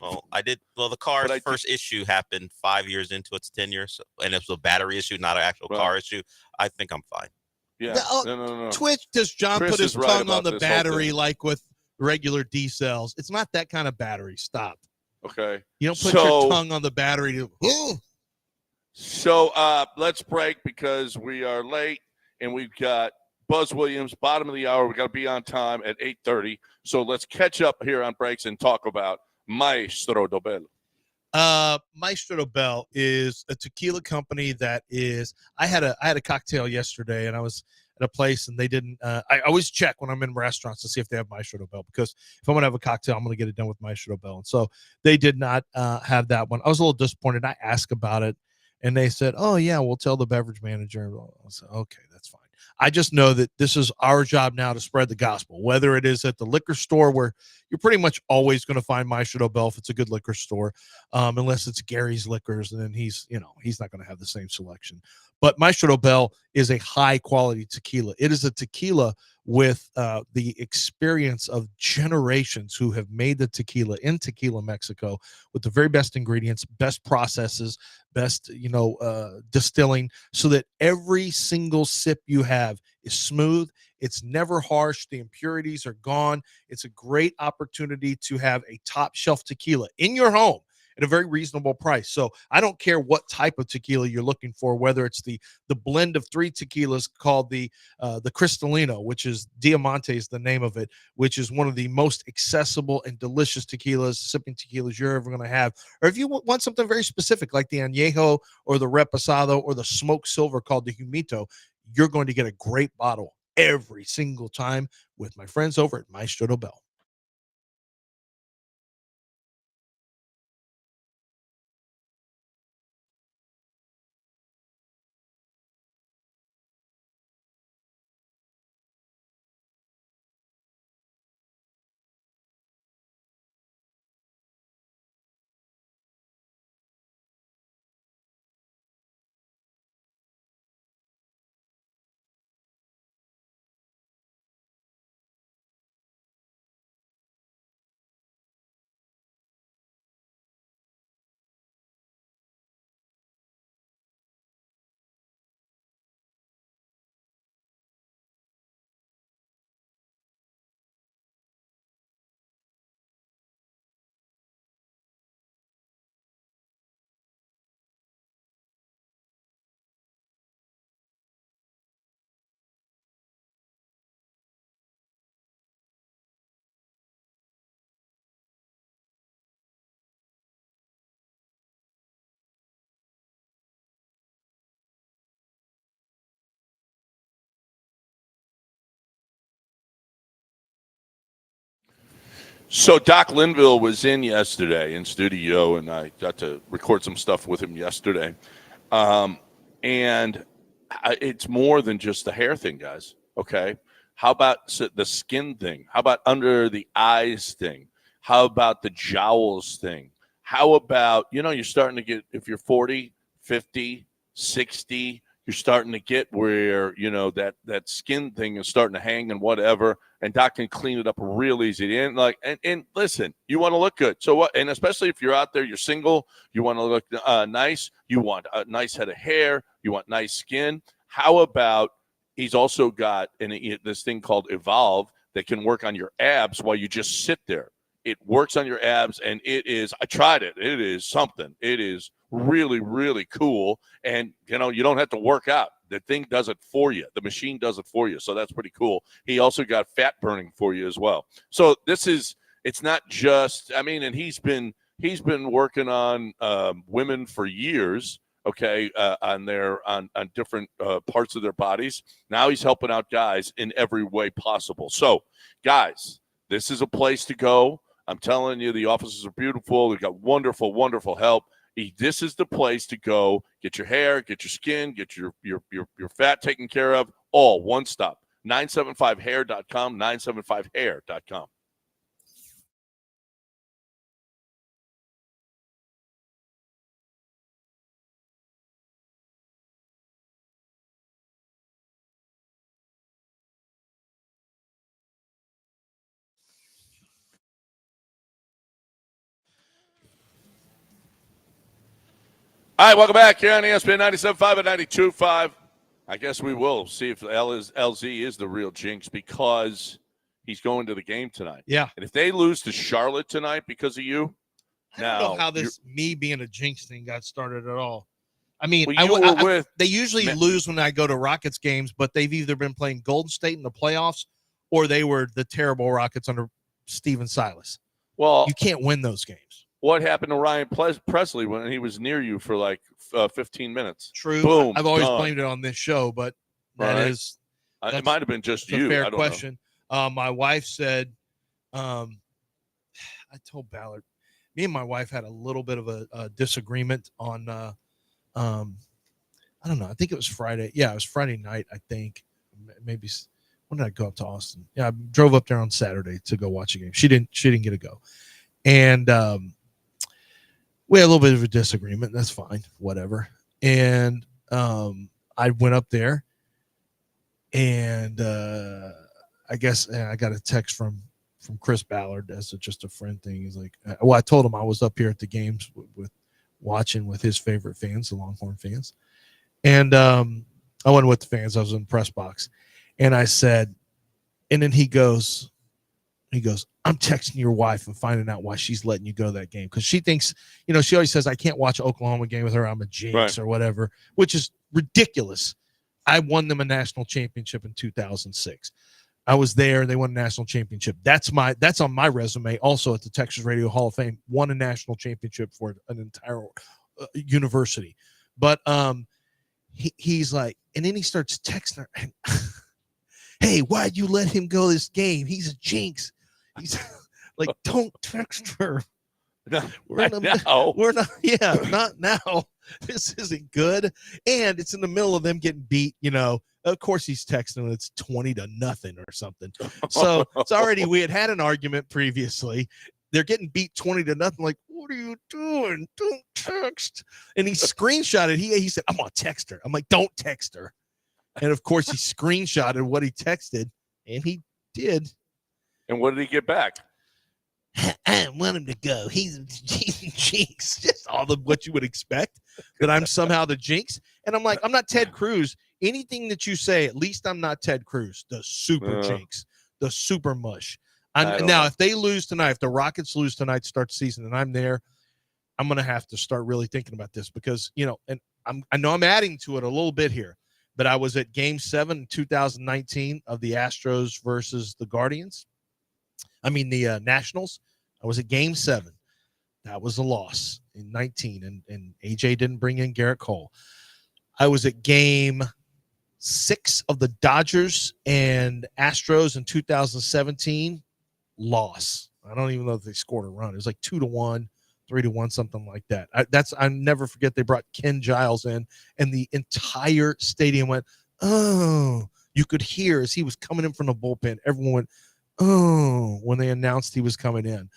Well, I did. Well, the car's first issue happened 5 years into its tenure, and it was a battery issue, not an actual car issue. I think I'm fine. Yeah. No. Twitch, does John Chris put his is right tongue about on the this whole battery thing. like with regular D cells? It's not that kind of battery. Stop. Okay. You don't put your tongue on the battery to. So let's break because we are late, and we've got Buzz Williams, bottom of the hour. We got to be on time at 8:30. So let's catch up here on breaks and talk about Maestro Dobel. Maestro Dobel is a tequila company that is. I had a cocktail yesterday, and I was at a place, and they didn't. I always check when I'm in restaurants to see if they have Maestro Dobel, because if I'm gonna have a cocktail, I'm gonna get it done with Maestro Dobel. And so they did not have that one. I was a little disappointed. I asked about it, and they said, "Oh yeah, we'll tell the beverage manager." I said, "Okay, that's fine." I just know that this is our job now to spread the gospel, whether it is at the liquor store, where you're pretty much always going to find Maestro Dobel if it's a good liquor store, unless it's Gary's Liquors, and then he's not going to have the same selection. But Maestro Dobel is a high quality tequila. It is a tequila with the experience of generations who have made the tequila in Tequila, Mexico, with the very best ingredients, best processes, best distilling, so that every single sip you have is smooth. It's never harsh. The impurities are gone. It's a great opportunity to have a top shelf tequila in your home at a very reasonable price. So I don't care what type of tequila you're looking for, whether it's the blend of 3 tequilas called the Cristalino, which is Diamante is the name of it, which is one of the most accessible and delicious sipping tequilas you're ever going to have. Or if you want something very specific like the Añejo or the Reposado or the smoked silver called the Humito, you're going to get a great bottle every single time with my friends over at Maestro Dobel. So Doc Linville was in yesterday in studio, and I got to record some stuff with him yesterday. And it's more than just the hair thing, guys. Okay. How about the skin thing? How about under the eyes thing? How about the jowls thing? How about, you're starting to get, if you're 40, 50, 60, you're starting to get where, that skin thing is starting to hang and whatever. And Doc can clean it up real easy. And listen, you want to look good. So what? And especially if you're out there, you're single, you want to look nice. You want a nice head of hair. You want nice skin. How about he's also got this thing called Evolve that can work on your abs while you just sit there. It works on your abs, and I tried it. It is something. It is really, really cool. And, you don't have to work out. The thing does it for you. The machine does it for you. So that's pretty cool. He also got fat burning for you as well. So it's not just, and he's been working on women for years. Okay, on different parts of their bodies. Now he's helping out guys in every way possible. So, guys, this is a place to go. I'm telling you, the offices are beautiful. They've got wonderful, wonderful help. This is the place to go. Get your hair, get your skin, get your fat taken care of. All one stop. 975hair.com, 975hair.com. All right, welcome back here on ESPN 97.5 and 92.5. I guess we will see if LZ is the real jinx because he's going to the game tonight. Yeah. And if they lose to Charlotte tonight because of you, I don't know how this me being a jinx thing got started at all. I mean, they usually lose when I go to Rockets games, but they've either been playing Golden State in the playoffs or they were the terrible Rockets under Steven Silas. Well, you can't win those games. What happened to Ryan Presley when he was near you for like 15 minutes? True. Boom. I've always blamed it on this show, but it might have been just you. A fair question. My wife said, I told Ballard, me and my wife had a little bit of a disagreement on, I don't know. I think it was Friday. Yeah, it was Friday night, I think. Maybe when did I go up to Austin? Yeah, I drove up there on Saturday to go watch a game. She didn't get to go. And we had a little bit of a disagreement. That's fine, whatever. And I went up there, and I guess I got a text from Chris Ballard as just a friend thing. He's like, well, I told him I was up here at the games with watching with his favorite fans, the Longhorn fans. And I wasn't with the fans. I was in the press box. And I said, and then he goes, I'm texting your wife and finding out why she's letting you go to that game. Because she thinks, she always says, I can't watch an Oklahoma game with her. I'm a jinx or whatever, which is ridiculous. I won them a national championship in 2006. I was there. They won a national championship. That's on my resume. Also at the Texas Radio Hall of Fame, won a national championship for an entire university. But he's like, and then he starts texting her. Hey, why'd you let him go this game? He's a jinx. He's like, don't text her. We're not. Yeah, not now. This isn't good. And it's in the middle of them getting beat. Of course he's texting. It's 20-0 or something. So it's already, we had an argument previously. They're getting beat 20-0. Like, what are you doing? Don't text. And he screenshotted. He said, I'm gonna text her. I'm like, don't text her. And of course he screenshotted what he texted, and he did. And what did he get back? I don't want him to go. He's a jinx. Just all what you would expect, that I'm somehow the jinx. And I'm like, I'm not Ted Cruz. Anything that you say, at least I'm not Ted Cruz, the super jinx, the super mush. Now, if they lose tonight, if the Rockets lose tonight to start the season, and I'm there, I'm going to have to start really thinking about this because, and I know I'm adding to it a little bit here, but I was at Game 7 in 2019 of the Astros versus the Guardians. The Nationals. I was at Game 7. That was a loss in 19, and AJ didn't bring in Garrett Cole. I was at Game 6 of the Dodgers and Astros in 2017. Loss. I don't even know if they scored a run. It was like 2-1, 3-1, something like that. I never forget they brought Ken Giles in, and the entire stadium went, oh. You could hear as he was coming in from the bullpen, everyone went, oh, when they announced he was coming in.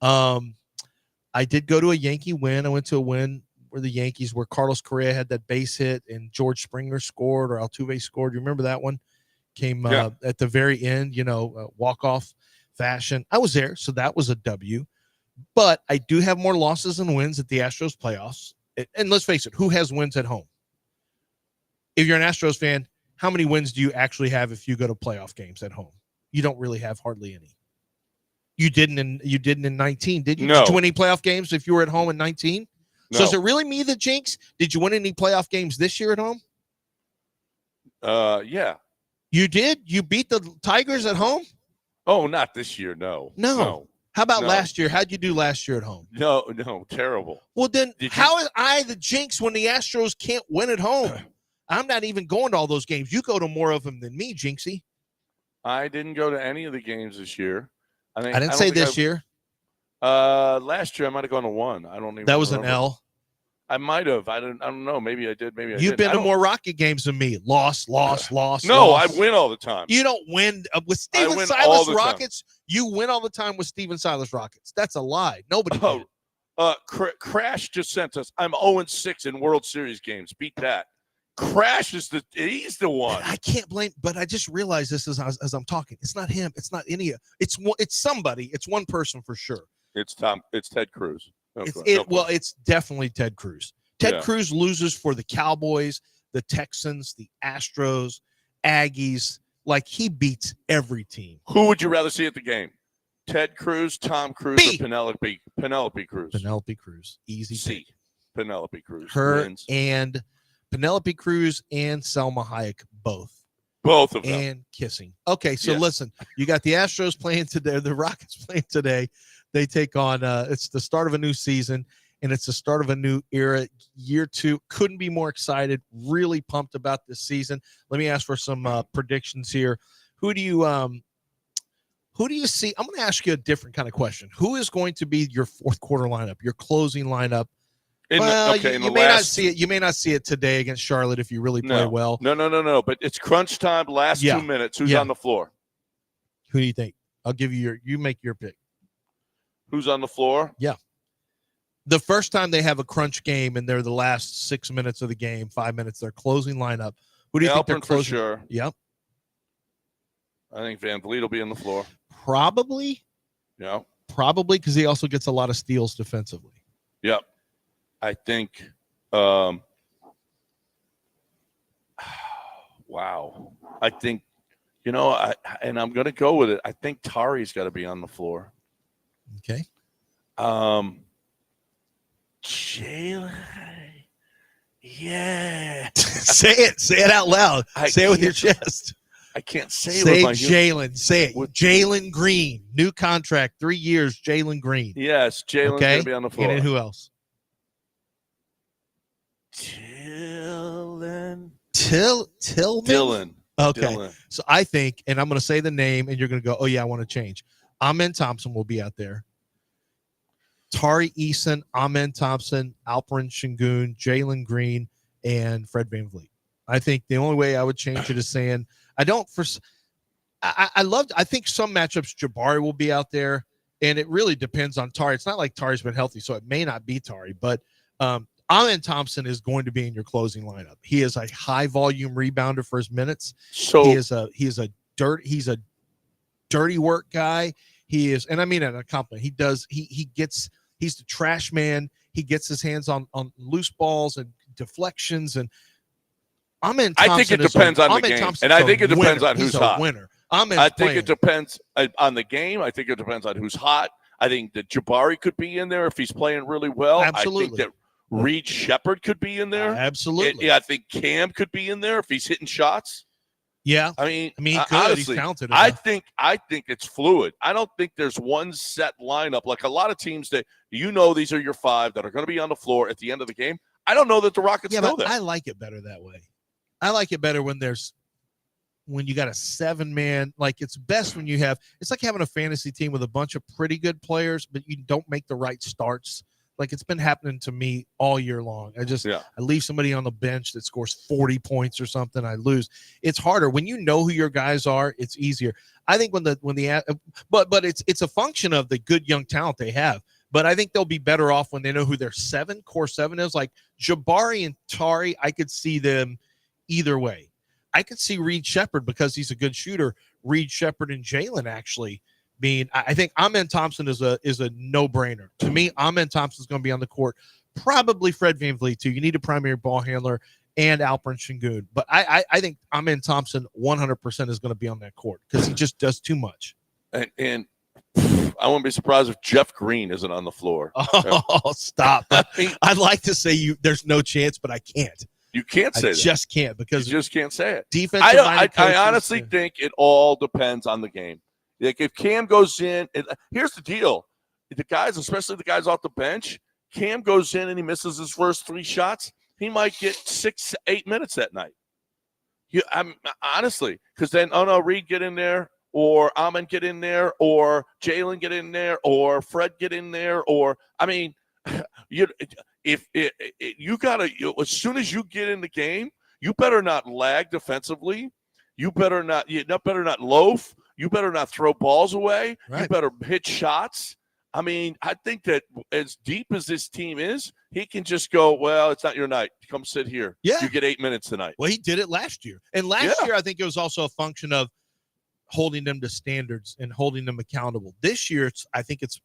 I did go to a Yankee win. I went to a win where the Yankees, where Carlos Correa had that base hit and George Springer scored, or Altuve scored. You remember that one? Came at the very end, walk-off fashion. I was there, so that was a W. But I do have more losses than wins at the Astros playoffs. And let's face it, who has wins at home? If you're an Astros fan, how many wins do you actually have if you go to playoff games at home? You don't really have hardly any. You didn't in 19, did you? No. Did you win any playoff games if you were at home in 19? No. So is it really me, the jinx? Did you win any playoff games this year at home? Yeah. You did? You beat the Tigers at home? Oh, not this year. No. How about No. last year? How'd you do last year at home? No, terrible. Well, then how is I the jinx when the Astros can't win at home? I'm not even going to all those games. You go to more of them than me, Jinxie. I didn't go to any of the games this year. I didn't say this year. Last year I might have gone to one. I don't even. That was remember. an L. I might have. I don't know. Maybe I did. Maybe I You've didn't. been to more Rocket games than me. Loss. No, loss. I win all the time. You don't win with Steven win all Silas the time. Rockets. You win all the time with Steven Silas Rockets. That's a lie. Nobody did. Crash just sent us. I'm 0-6 in World Series games. Beat that. Crash is he's the one. I can't blame, but I just realized this as I'm talking. It's not him. It's not any of. It's somebody. It's one person for sure. It's Ted Cruz. It's definitely Ted Cruz. Ted Yeah. Cruz loses for the Cowboys, the Texans, the Astros, Aggies. Like, he beats every team. Who would you rather see at the game? Ted Cruz, Tom Cruise, or Penelope Cruz? Penelope Cruz. Easy C. pick. Penelope Cruz. Her wins. and Penelope Cruz and Selma Hayek both. Both of them. And kissing. Okay, so Yes. listen, you got the Astros playing today, the Rockets playing today. They take on it's the start of a new season, and it's the start of a new era. Year 2. Couldn't be more excited. Really pumped about this season. Let me ask for some predictions here. Who do you see? I'm going to ask you a different kind of question. Who is going to be your fourth quarter lineup, your closing lineup? You may not see it. You may not see it today against Charlotte if you really play well. No. But it's crunch time. Last 2 minutes. Who's on the floor? Who do you think? I'll give you you make your pick. Who's on the floor? Yeah. The first time they have a crunch game and they're the last 6 minutes of the game, 5 minutes, their closing lineup. Who do you think they're closing? For sure. Yep. I think Van Vliet will be on the floor. Probably. Yeah. Probably because he also gets a lot of steals defensively. Yep. I think wow. I think I'm going to go with it. I think Tari's got to be on the floor. Okay. Jalen. Yeah. Say it out loud. Say it with your chest. I can't say it. Say Jalen. Say it. Jalen Green. New contract, 3 years. Jalen Green. Yes, Jalen's going to be on the floor. And then who else? Tillman. Tillman. Okay. Dylan. So I think, and I'm going to say the name, and you're going to go, oh yeah, I want to change. Amen Thompson will be out there. Tari Eason, Amen Thompson, Alperen Şengün, Jalen Green, and Fred VanVleet. I think the only way I would change it is saying I think some matchups Jabari will be out there, and it really depends on Tari. It's not like Tari's been healthy, so it may not be Tari, but Amen Thompson is going to be in your closing lineup. He is a high volume rebounder for his minutes. So he's a dirty work guy. He is, and I mean it in a compliment. He's the trash man. He gets his hands on loose balls and deflections. And Amen Thompson, I think it depends on the game. And I think it depends on who's hot. I think it depends on the game. I think it depends on who's hot. I think that Jabari could be in there if he's playing really well. Absolutely. I think that Reed Shepherd could be in there. Absolutely. I think Cam could be in there if he's hitting shots. Yeah. I mean, he could. Honestly, he's talented enough. enough. I think it's fluid. I don't think there's one set lineup. Like a lot of teams that these are your 5 that are going to be on the floor at the end of the game. I don't know that the Rockets know that. I like it better that way. I like it better when there's when you got a 7-man, like it's best when you have, it's like having a fantasy team with a bunch of pretty good players, but you don't make the right starts. Like it's been happening to me all year long. I leave somebody on the bench that scores 40 points or something, I lose. It's harder when you know who your guys are. It's easier. I think but it's a function of the good young talent they have. But I think they'll be better off when they know who their core seven is. Like Jabari and Tari, I could see them either way. I could see Reed Shepherd because he's a good shooter. Reed Shepherd and Jalen actually. I think Amen Thompson is a no-brainer. To me, Amen Thompson is going to be on the court. Probably Fred VanVleet, too. You need a primary ball handler and Alperen Sengun. But I think Amen Thompson 100% is going to be on that court because he just does too much. And I wouldn't be surprised if Jeff Green isn't on the floor. Oh, stop. I'd like to say there's no chance, but I can't. You can't say that. I just can't because you just can't say it. Defensive I honestly think it all depends on the game. Like if Cam goes in, here's the deal: the guys, especially the guys off the bench, Cam goes in and he misses his first 3 shots, he might get 6-8 minutes that night. I'm honestly, because then Reed get in there, or Amen get in there, or Jalen get in there, or Fred get in there, or you gotta as soon as you get in the game, you better not lag defensively. You better not loaf. You better not throw balls away. Right. You better hit shots. I mean, I think that as deep as this team is, he can just go, well, it's not your night. Come sit here. Yeah. You get 8 minutes tonight. Well, he did it last year. And last year, I think it was also a function of holding them to standards and holding them accountable. This year, I think it's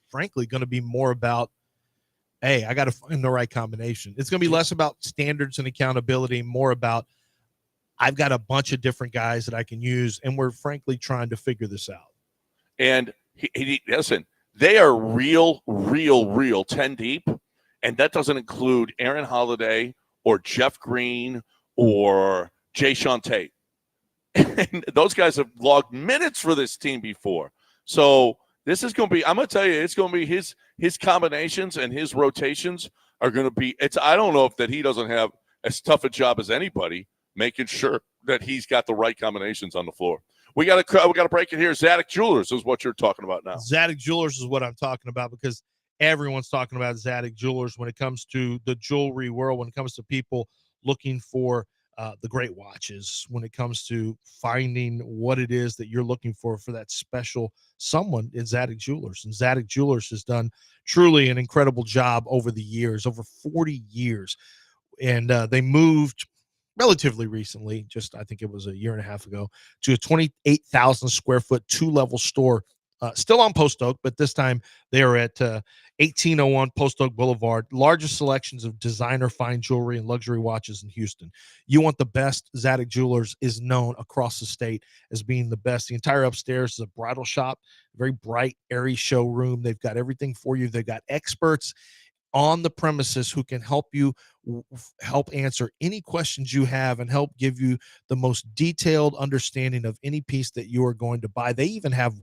frankly going to be more about, hey, I got to find the right combination. It's going to be less about standards and accountability, more about I've got a bunch of different guys that I can use, and we're frankly trying to figure this out. And listen, they are real 10 deep, and that doesn't include Aaron Holiday or Jeff Green or Jayshawn Tate. And those guys have logged minutes for this team before. So this is going to be, I'm going to tell you, it's going to be his combinations and his rotations are going to be, I don't know if that he doesn't have as tough a job as anybody making sure that he's got the right combinations on the floor. We got to break it here. Zadig Jewelers is what you're talking about now. Zadig Jewelers is what I'm talking about because everyone's talking about Zadig Jewelers when it comes to the jewelry world, when it comes to people looking for the great watches, when it comes to finding what it is that you're looking for that special someone in Zadig Jewelers. And Zadig Jewelers has done truly an incredible job over the years, over 40 years. And they moved relatively recently, I think it was a year and a half ago, to a 28,000 square foot 2-level store, still on Post Oak, but this time they are at 1801 Post Oak Boulevard. Largest selections of designer fine jewelry and luxury watches in Houston. You want the best? Zadig Jewelers is known across the state as being the best. The entire upstairs is a bridal shop, very bright, airy showroom. They've got everything for you. They've got experts on the premises who can help answer any questions you have and help give you the most detailed understanding of any piece that you are going to buy. They even have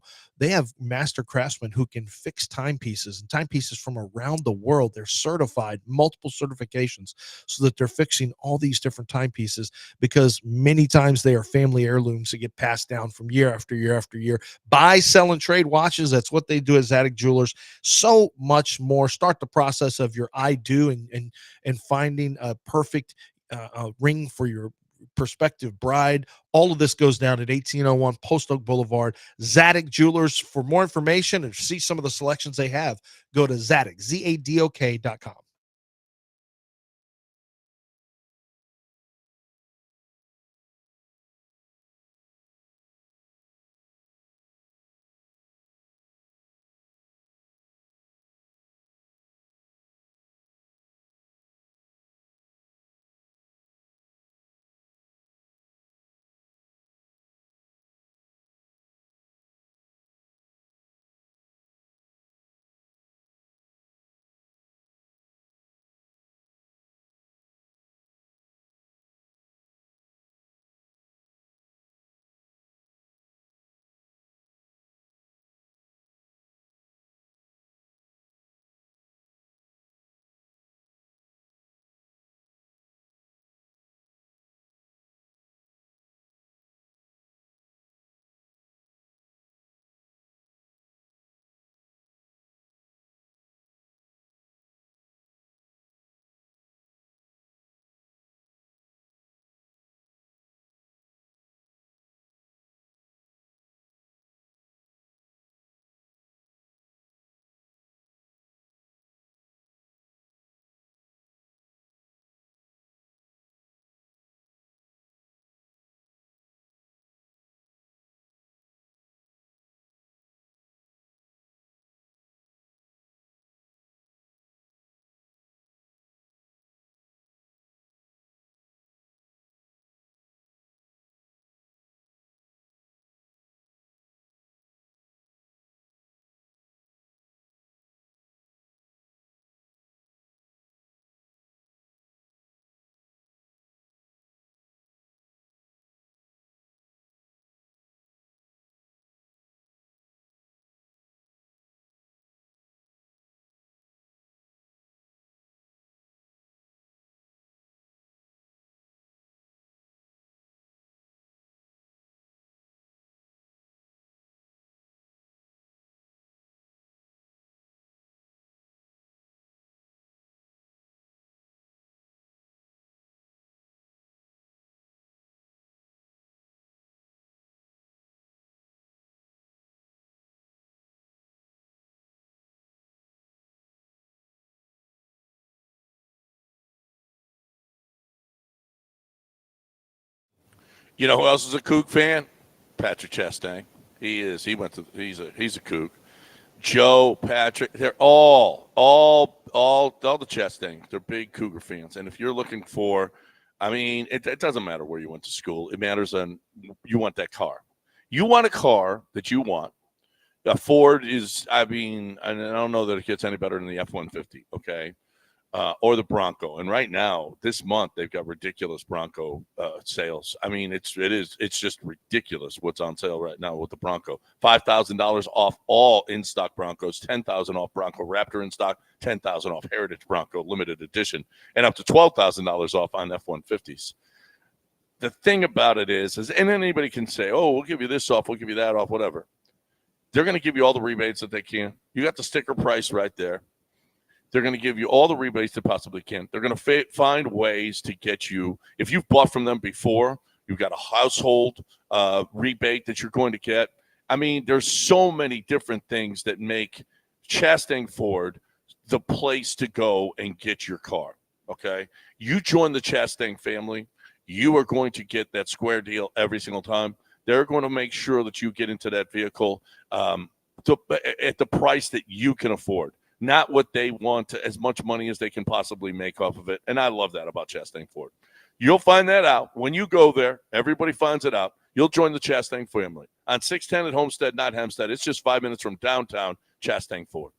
master craftsmen who can fix timepieces and timepieces from around the world. They're certified, multiple certifications, so that they're fixing all these different timepieces because many times they are family heirlooms that get passed down from year after year after year. Buy, sell, and trade watches. That's what they do at Zadig Jewelers. So much more. Start the process of your I do and finding a perfect ring for your prospective bride. All of this goes down at 1801 Post Oak Boulevard. Zadig Jewelers. For more information and see some of the selections they have, go to Zadig, ZADOK.com. You know who else is a Coug fan? Patrick Chastain. He is. He went to. He's a Coug. Joe, Patrick, they're all the Chastain. They're big Cougar fans. And if you're looking for, I mean, it doesn't matter where you went to school. It matters on you want that car. You want a car that you want. A Ford is, I mean, I don't know that it gets any better than the F-150, okay, or the Bronco. And right now, this month, they've got ridiculous Bronco sales. I mean, it's just ridiculous what's on sale right now with the Bronco. $5,000 off all in-stock Broncos, $10,000 off Bronco Raptor in stock, $10,000 off Heritage Bronco limited edition, and up to $12,000 off on F-150s. The thing about it is, and anybody can say, oh, we'll give you this off, we'll give you that off, whatever. They're going to give you all the rebates that they can. You got the sticker price right there. They're going to give you all the rebates they possibly can. They're going to find ways to get you. If you've bought from them before, you've got a household rebate that you're going to get. I mean, there's so many different things that make Chastain Ford the place to go and get your car, okay? You join the Chastain family, you are going to get that square deal every single time. They're going to make sure that you get into that vehicle at the price that you can afford. Not what they want, as much money as they can possibly make off of it. And I love that about Chastain Ford. You'll find that out when you go there. Everybody finds it out. You'll join the Chastain family on 610 at Homestead, not Hempstead. It's just 5 minutes from downtown Chastain Ford.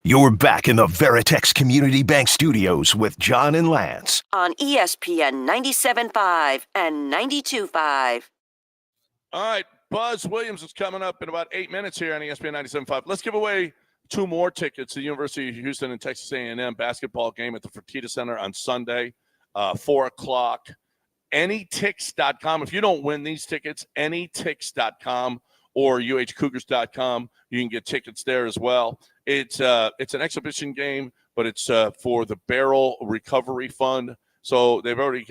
You're back in the Veritex Community Bank Studios with John and Lance. On ESPN 97.5 and 92.5. All right, Buzz Williams is coming up in about 8 minutes here on ESPN 97.5. Let's give away 2 more tickets to the University of Houston and Texas A&M basketball game at the Fertitta Center on Sunday, 4 o'clock. Anytix.com. If you don't win these tickets, anytix.com or uhcougars.com, you can get tickets there as well. It's an exhibition game, but it's for the Barrel Recovery Fund. So they've already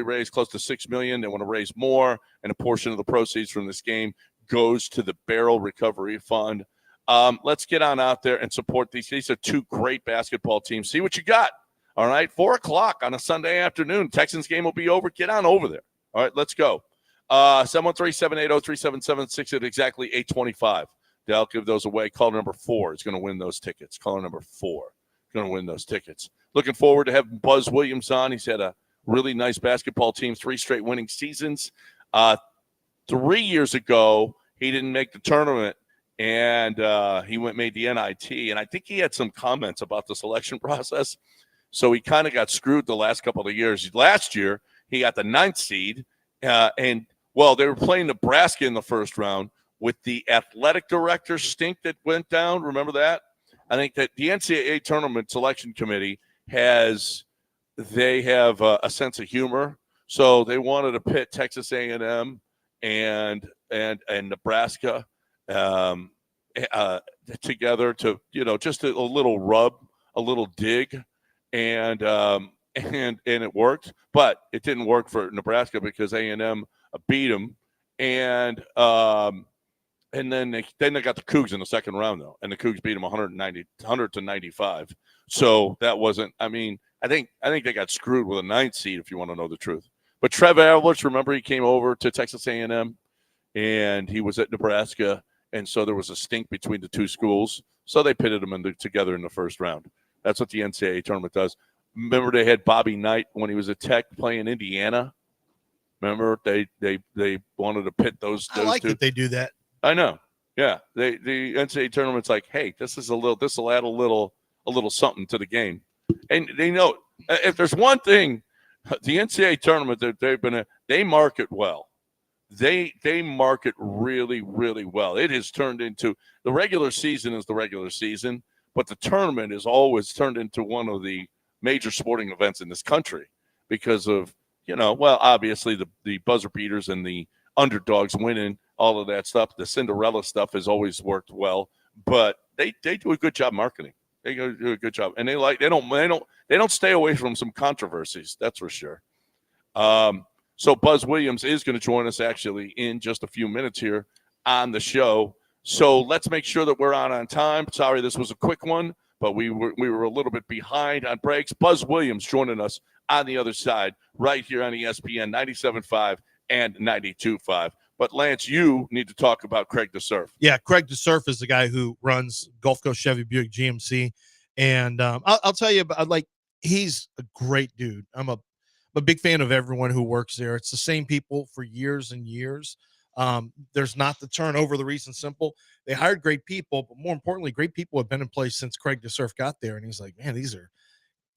raised close to $6 million. They want to raise more, and a portion of the proceeds from this game goes to the Barrel Recovery Fund. Let's get on out there and support these. These are 2 great basketball teams. See what you got. All right, 4 o'clock on a Sunday afternoon. Texans game will be over. Get on over there. All right, let's go. 713-780-3776 at exactly 8:25. They'll give those away. Caller number 4 is going to win those tickets. Caller number 4 is going to win those tickets. Looking forward to having Buzz Williams on. He's had a really nice basketball team, 3 straight winning seasons. 3 years ago, he didn't make the tournament, and he made the NIT. And I think he had some comments about the selection process. So he kind of got screwed the last couple of years. Last year, he got the 9th seed. They were playing Nebraska in the first round with the athletic director stink that went down. Remember that? I think that the NCAA tournament selection committee have a sense of humor. So they wanted to pit Texas A&M and Nebraska together to, just a little rub, a little dig. And it worked, but it didn't work for Nebraska because A&M beat them. And then they got the Cougs in the second round, though, and the Cougs beat them 100-95. So that wasn't. I mean, I think they got screwed with a 9th seed, if you want to know the truth. But Trev Alberts, remember, he came over to Texas A&M, and he was at Nebraska, and so there was a stink between the 2 schools. So they pitted them together in the first round. That's what the NCAA tournament does. Remember, they had Bobby Knight when he was at Tech playing Indiana. Remember, they wanted to pit those. I like 2. that they do that. I know. Yeah, the NCAA tournament's like, hey, this will add a little something to the game, and they know if there's one thing, the NCAA tournament that they market well. They market really, really well. It has turned into the regular season is the regular season, but the tournament is always turned into one of the major sporting events in this country because of obviously the buzzer beaters and the underdogs winning. All of that stuff, the Cinderella stuff has always worked well, but they do a good job marketing. They do a good job, and they don't stay away from some controversies. That's for sure. So Buzz Williams is going to join us actually in just a few minutes here on the show. So let's make sure that we're on time. Sorry, this was a quick one, but we were a little bit behind on breaks. Buzz Williams joining us on the other side right here on ESPN 97.5 and 92.5. But Lance, you need to talk about Craig DeSurf. Yeah, Craig DeSurf is the guy who runs Gulf Coast Chevy Buick GMC, and I'll tell you about, like, he's a great dude. I'm a big fan of everyone who works there. It's the same people for years and years. There's not the turnover. The reason simple, they hired great people, but more importantly, great people have been in place since Craig DeSurf got there. And he's like, man, these are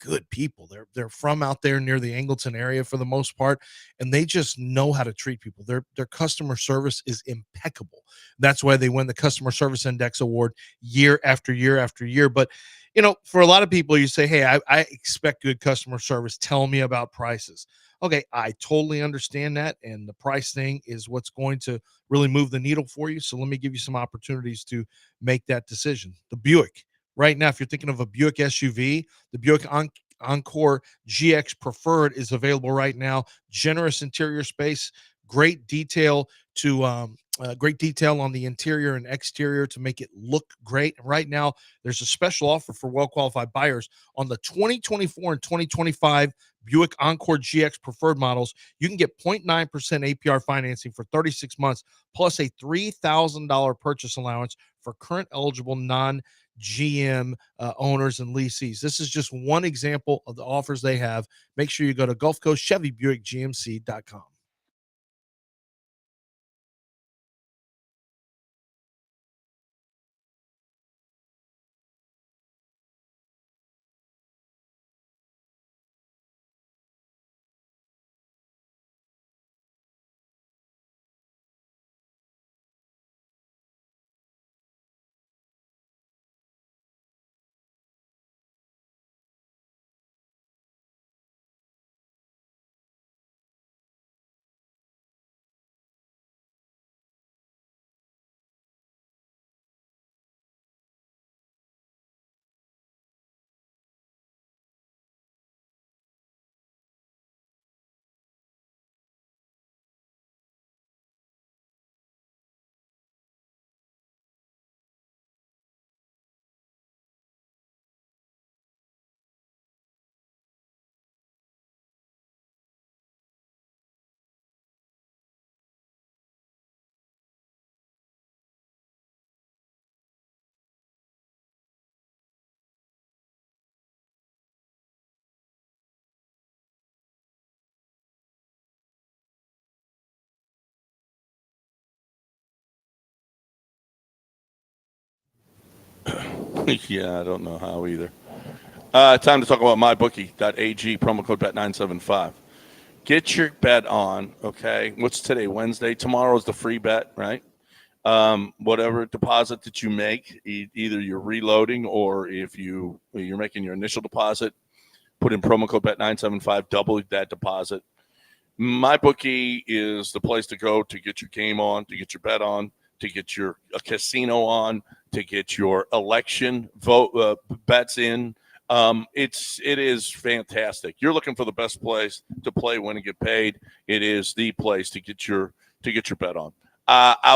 good people. They're from out there near the Angleton area for the most part, and they just know how to treat people. Their customer service is impeccable. That's why they win the Customer Service Index Award year after year after year. But you know, for a lot of people, you say, hey, I expect good customer service. Tell me about prices. Okay, I totally understand that. And the price thing is what's going to really move the needle for you. So let me give you some opportunities to make that decision. The Buick, right now, if you're thinking of a Buick SUV, the Buick Encore GX Preferred is available right now. Generous interior space, great detail great detail on the interior and exterior to make it look great. Right now, there's a special offer for well-qualified buyers on the 2024 and 2025 Buick Encore GX Preferred models. You can get 0.9% APR financing for 36 months, plus a $3,000 purchase allowance for current eligible non-GM owners and lessees. This is just one example of the offers they have. Make sure you go to Gulf Coast Chevy Buick GMC.com. Yeah, I don't know how either. Time to talk about mybookie.ag, promo code bet975. Get your bet on, okay? What's today, Wednesday? Tomorrow's the free bet, right? Whatever deposit that you make, either you're reloading or if you're making your initial deposit, put in promo code bet975, double that deposit. MyBookie is the place to go to get your game on, to get your bet on, to get your casino on, to get your election vote bets in. It is fantastic. You're looking for the best place to play, win, and get paid. It is the place to get your bet on.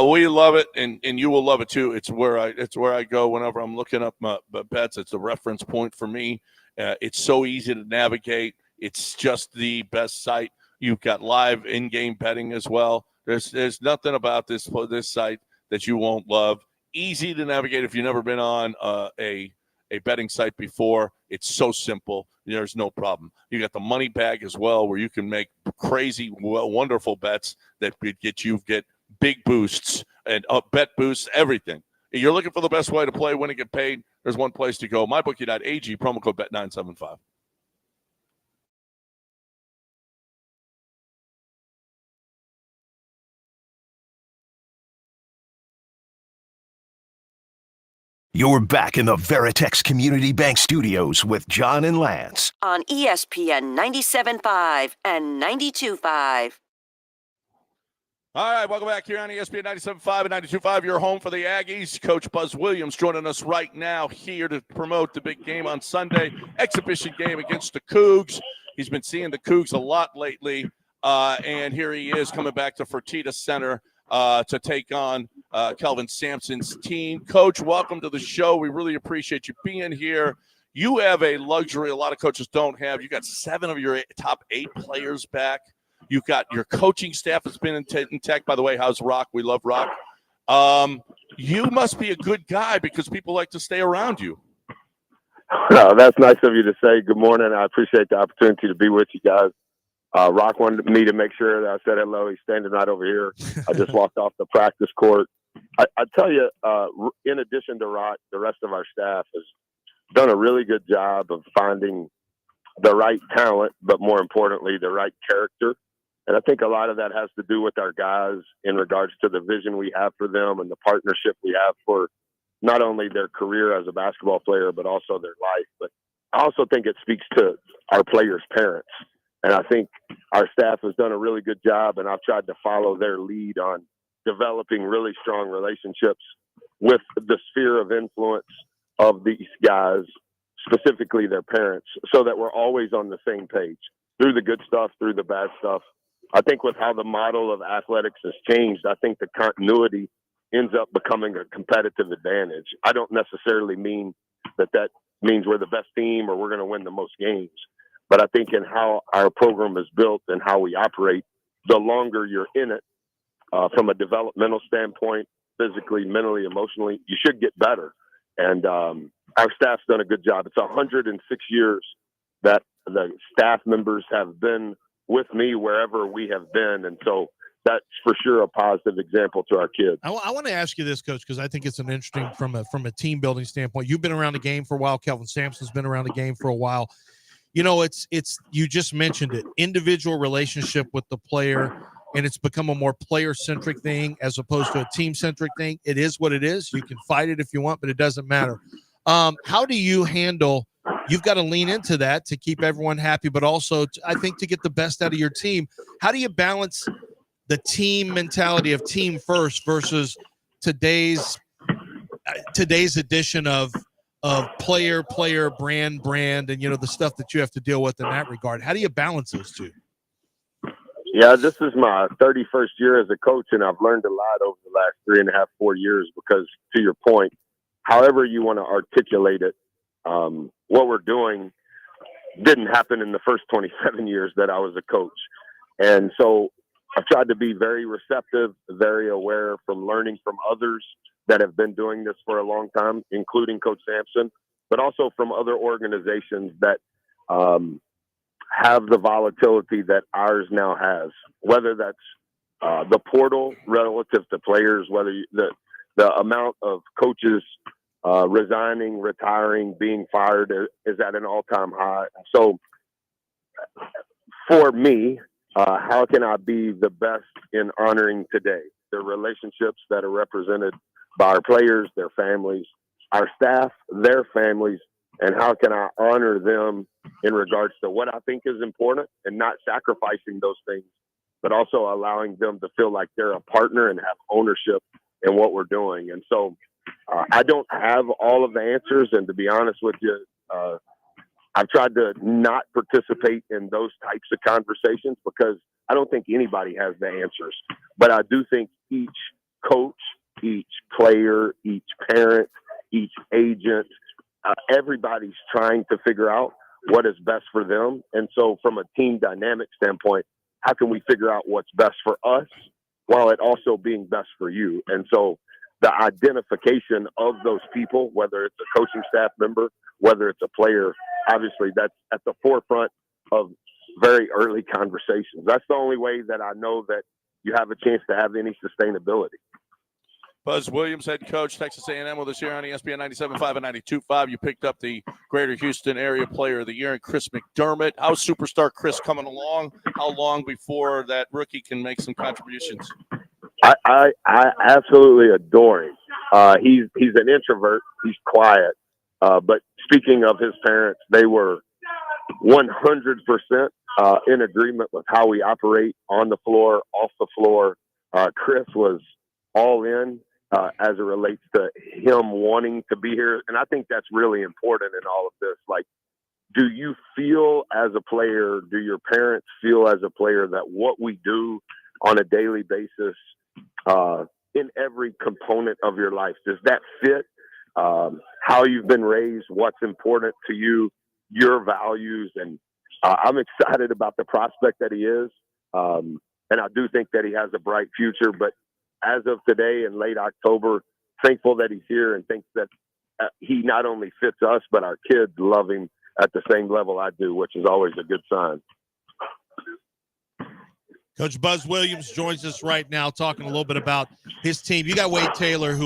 We love it, and you will love it too. It's where I go whenever I'm looking up my bets. It's a reference point for me. It's so easy to navigate. It's just the best site. You've got live in-game betting as well. There's nothing about this site that you won't love. Easy to navigate if you've never been on a betting site before. It's so simple. There's no problem. You got the money bag as well, where you can make crazy, wonderful bets that get big boosts and bet boosts, everything. If you're looking for the best way to play, win, and get paid, there's one place to go. MyBookie.ag, promo code bet975. You're back in the Veritex Community Bank Studios with John and Lance on ESPN 97.5 and 92.5. All right, welcome back here on ESPN 97.5 and 92.5. Your home for the Aggies. Coach Buzz Williams joining us right now here to promote the big game on Sunday, exhibition game against the Cougs. He's been seeing the Cougs a lot lately. And here he is coming back to Fertitta Center to take on Kelvin Sampson's team. Coach, welcome to the show. We really appreciate you being here. You have a luxury a lot of coaches don't have. You got 7 of your top 8 players back. You've got your coaching staff has been in tech. By the way, how's Rock? We love Rock. You must be a good guy because people like to stay around you. No, that's nice of you to say. Good morning. I appreciate the opportunity to be with you guys. Rock wanted me to make sure that I said hello. He's standing right over here. I just walked off the practice court. I tell you, in addition to Rock, the rest of our staff has done a really good job of finding the right talent, but more importantly, the right character. And I think a lot of that has to do with our guys in regards to the vision we have for them and the partnership we have for not only their career as a basketball player, but also their life. But I also think it speaks to our players' parents. And I think our staff has done a really good job, and I've tried to follow their lead on developing really strong relationships with the sphere of influence of these guys, specifically their parents, so that we're always on the same page through the good stuff, through the bad stuff. I think with how the model of athletics has changed, I think the continuity ends up becoming a competitive advantage. I don't necessarily mean that means we're the best team or we're going to win the most games. But I think in how our program is built and how we operate, the longer you're in it, from a developmental standpoint, physically, mentally, emotionally, you should get better. And our staff's done a good job. It's 106 years that the staff members have been with me wherever we have been. And so that's for sure a positive example to our kids. I want to ask you this, Coach, because I think it's an interesting from a team building standpoint. You've been around the game for a while. Kelvin Sampson's been around the game for a while. You know, it's you just mentioned it, individual relationship with the player, and it's become a more player-centric thing as opposed to a team-centric thing. It is what it is. You can fight it if you want, but it doesn't matter. How do you handle – you've got to lean into that to keep everyone happy, but also, I think, to get the best out of your team. How do you balance the team mentality of team first versus today's edition of player, brand, and, you know, the stuff that you have to deal with in that regard? How do you balance those two? Yeah, this is my 31st year as a coach, and I've learned a lot over the last 3.5, 4 years because, to your point, however you want to articulate it, what we're doing didn't happen in the first 27 years that I was a coach. And so I've tried to be very receptive, very aware from learning from others that have been doing this for a long time, including Coach Sampson, but also from other organizations that have the volatility that ours now has, whether that's the portal relative to players, whether the amount of coaches resigning, retiring, being fired is at an all-time high. So for me, how can I be the best in honoring today? The relationships that are represented by our players, their families, our staff, their families, and how can I honor them in regards to what I think is important and not sacrificing those things, but also allowing them to feel like they're a partner and have ownership in what we're doing. And so I don't have all of the answers. And to be honest with you, I've tried to not participate in those types of conversations because I don't think anybody has the answers. But I do think each coach, each player, each parent, each agent, everybody's trying to figure out what is best for them. And so from a team dynamic standpoint, how can we figure out what's best for us while it also being best for you? And so the identification of those people, whether it's a coaching staff member, whether it's a player, obviously that's at the forefront of very early conversations. That's the only way that I know that you have a chance to have any sustainability. Buzz Williams, head coach, Texas A&M, with us here on ESPN 97.5 and 92.5. You picked up the Greater Houston Area Player of the Year, and Chris McDermott. How's superstar Chris coming along? How long before that rookie can make some contributions? I absolutely adore him. He's an introvert. He's quiet. But speaking of his parents, they were 100% in agreement with how we operate on the floor, off the floor. Chris was all in as it relates to him wanting to be here. And I think that's really important in all of this. Like, do you feel as a player, do your parents feel as a player that what we do on a daily basis in every component of your life, does that fit how you've been raised, what's important to you, your values? And I'm excited about the prospect that he is. And I do think that he has a bright future. But as of today in late October, thankful that he's here and think that he not only fits us, but our kids love him at the same level I do, which is always a good sign. Coach Buzz Williams joins us right now, talking a little bit about his team. You got Wade Taylor,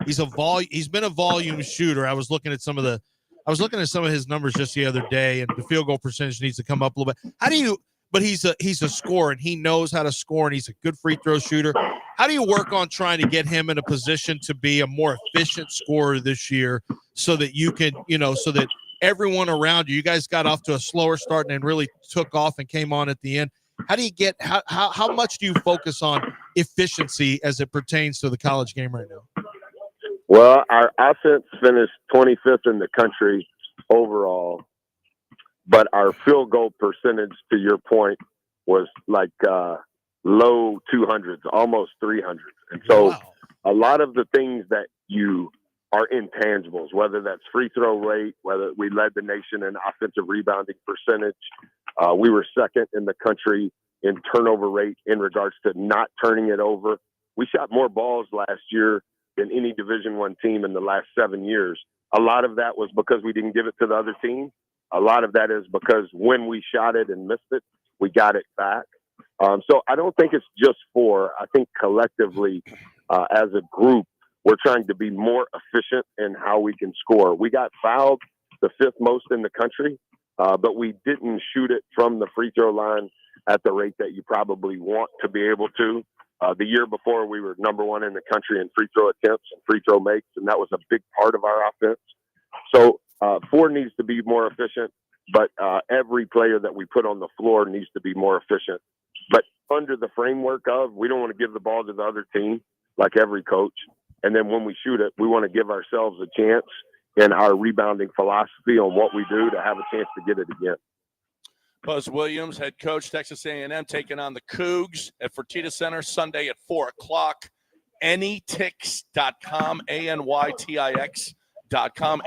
he's been a volume shooter. I was looking at some of his numbers just the other day, and the field goal percentage needs to come up a little bit. But he's a scorer, and he knows how to score, and he's a good free throw shooter. How do you work on trying to get him in a position to be a more efficient scorer this year, so that you can, so that everyone around you guys got off to a slower start and then really took off and came on at the end? How much do you focus on efficiency as it pertains to the college game right now? Well, our offense finished 25th in the country overall, but our field goal percentage, to your point, was like low 200s, almost 300s. And so a lot of the things that you are intangibles, whether that's free throw rate, whether we led the nation in offensive rebounding percentage. We were second in the country in turnover rate in regards to not turning it over. We shot more balls last year than any Division I team in the last 7 years. A lot of that was because we didn't give it to the other team. A lot of that is because when we shot it and missed it, we got it back. So I don't think it's just I think collectively as a group, we're trying to be more efficient in how we can score. We got fouled the fifth most in the country, but we didn't shoot it from the free throw line at the rate that you probably want to be able to. The year before, we were number one in the country in free throw attempts and free throw makes, and that was a big part of our offense. So Ford needs to be more efficient, but every player that we put on the floor needs to be more efficient. But under the framework of, we don't want to give the ball to the other team, like every coach. And then when we shoot it, we want to give ourselves a chance in our rebounding philosophy on what we do to have a chance to get it again. Buzz Williams, head coach, Texas A&M, taking on the Cougs at Fertitta Center Sunday at 4 o'clock. Anytix.com, ANYTIX.com,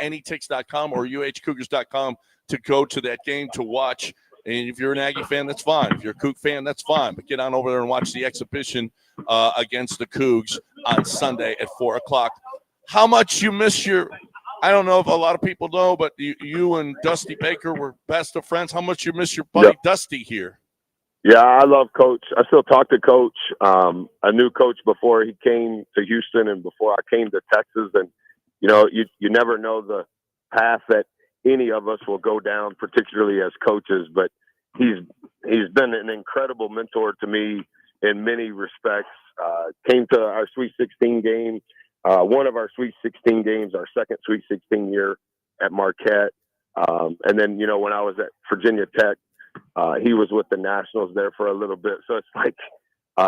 anytix.com, or uhcougars.com to go to that game to watch. And if you're an Aggie fan, that's fine. If you're a Coug fan, that's fine. But get on over there and watch the exhibition against the Cougs on Sunday at 4 o'clock. How much you miss I don't know if a lot of people know, but you and Dusty Baker were best of friends. How much you miss your buddy Dusty here? Yeah, I love Coach. I still talk to Coach. I knew Coach before he came to Houston and before I came to Texas. And, you never know the path that any of us will go down, particularly as coaches. But he's been an incredible mentor to me in many respects. Came to our Sweet 16 game. One of our Sweet 16 games, our second Sweet 16 year at Marquette. And then, when I was at Virginia Tech, he was with the Nationals there for a little bit. So it's like,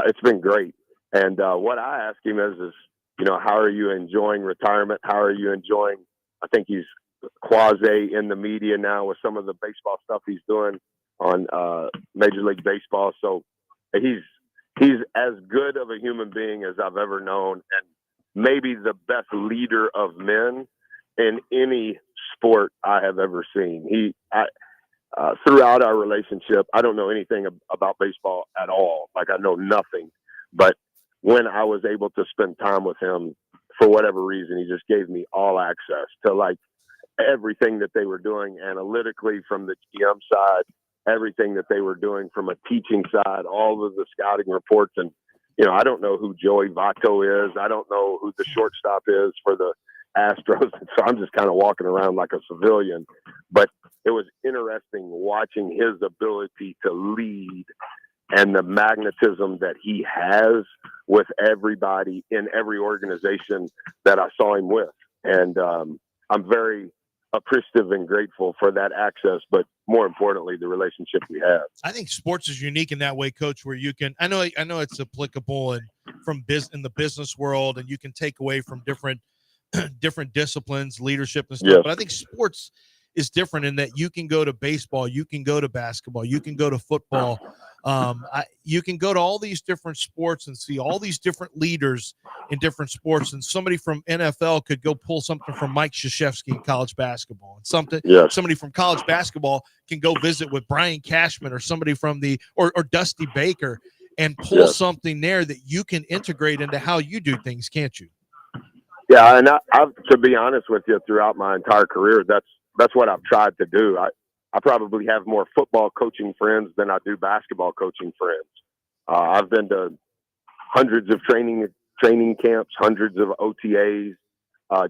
it's been great. And what I ask him is, how are you enjoying retirement? How are you enjoying, I think he's quasi in the media now with some of the baseball stuff he's doing on Major League Baseball. So he's as good of a human being as I've ever known, and maybe the best leader of men in any sport I have ever seen. Throughout our relationship, I don't know anything about baseball at all. Like, I know nothing. But when I was able to spend time with him, for whatever reason, he just gave me all access to like everything that they were doing analytically from the GM side, everything that they were doing from a teaching side, all of the scouting reports. And, I don't know who Joey Votto is. I don't know who the shortstop is for the Astros. So I'm just kind of walking around like a civilian. But it was interesting watching his ability to lead and the magnetism that he has with everybody in every organization that I saw him with. And I'm very appreciative and grateful for that access, but more importantly, the relationship we have. I think sports is unique in that way, Coach, where you can, I know it's applicable in the business world, and you can take away from different disciplines, leadership and stuff. Yes. But I think sports is different in that you can go to baseball, you can go to basketball, you can go to football. You can go to all these different sports and see all these different leaders in different sports. And somebody from NFL could go pull something from Mike Krzyzewski in college basketball, and somebody from college basketball can go visit with Brian Cashman or somebody from or Dusty Baker and pull something there that you can integrate into how you do things, can't you? Yeah, and I've, to be honest with you, throughout my entire career, that's what I've tried to do. I probably have more football coaching friends than I do basketball coaching friends. I've been to hundreds of training camps, hundreds of OTAs,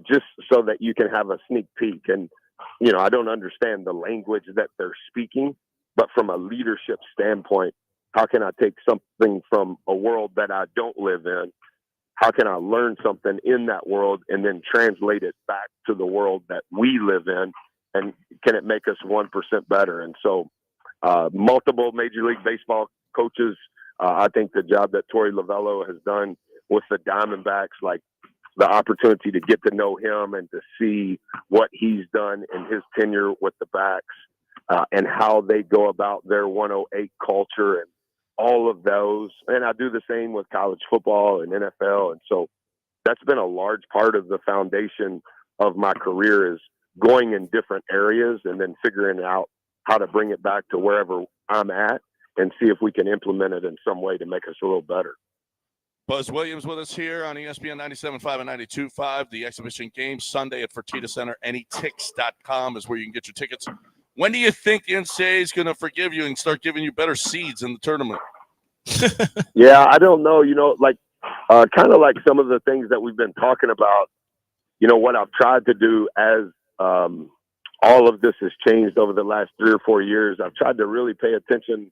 just so that you can have a sneak peek. And, you know, I don't understand the language that they're speaking, but from a leadership standpoint, how can I take something from a world that I don't live in? How can I learn something in that world and then translate it back to the world that we live in? And can it make us 1% better? And so multiple Major League Baseball coaches, I think the job that Torey Lovello has done with the Diamondbacks, like the opportunity to get to know him and to see what he's done in his tenure with the Backs and how they go about their 108 culture and all of those. And I do the same with college football and NFL. And so that's been a large part of the foundation of my career, is going in different areas and then figuring out how to bring it back to wherever I'm at and see if we can implement it in some way to make us a little better. Buzz Williams with us here on ESPN 97.5 and 92.5. The exhibition game Sunday at Fertitta Center. Anytix.com is where you can get your tickets. When do you think the NCAA is going to forgive you and start giving you better seeds in the tournament? Yeah, I don't know. You know, like kind of like some of the things that we've been talking about, you know, what I've tried to do as all of this has changed over the last 3 or 4 years. I've tried to really pay attention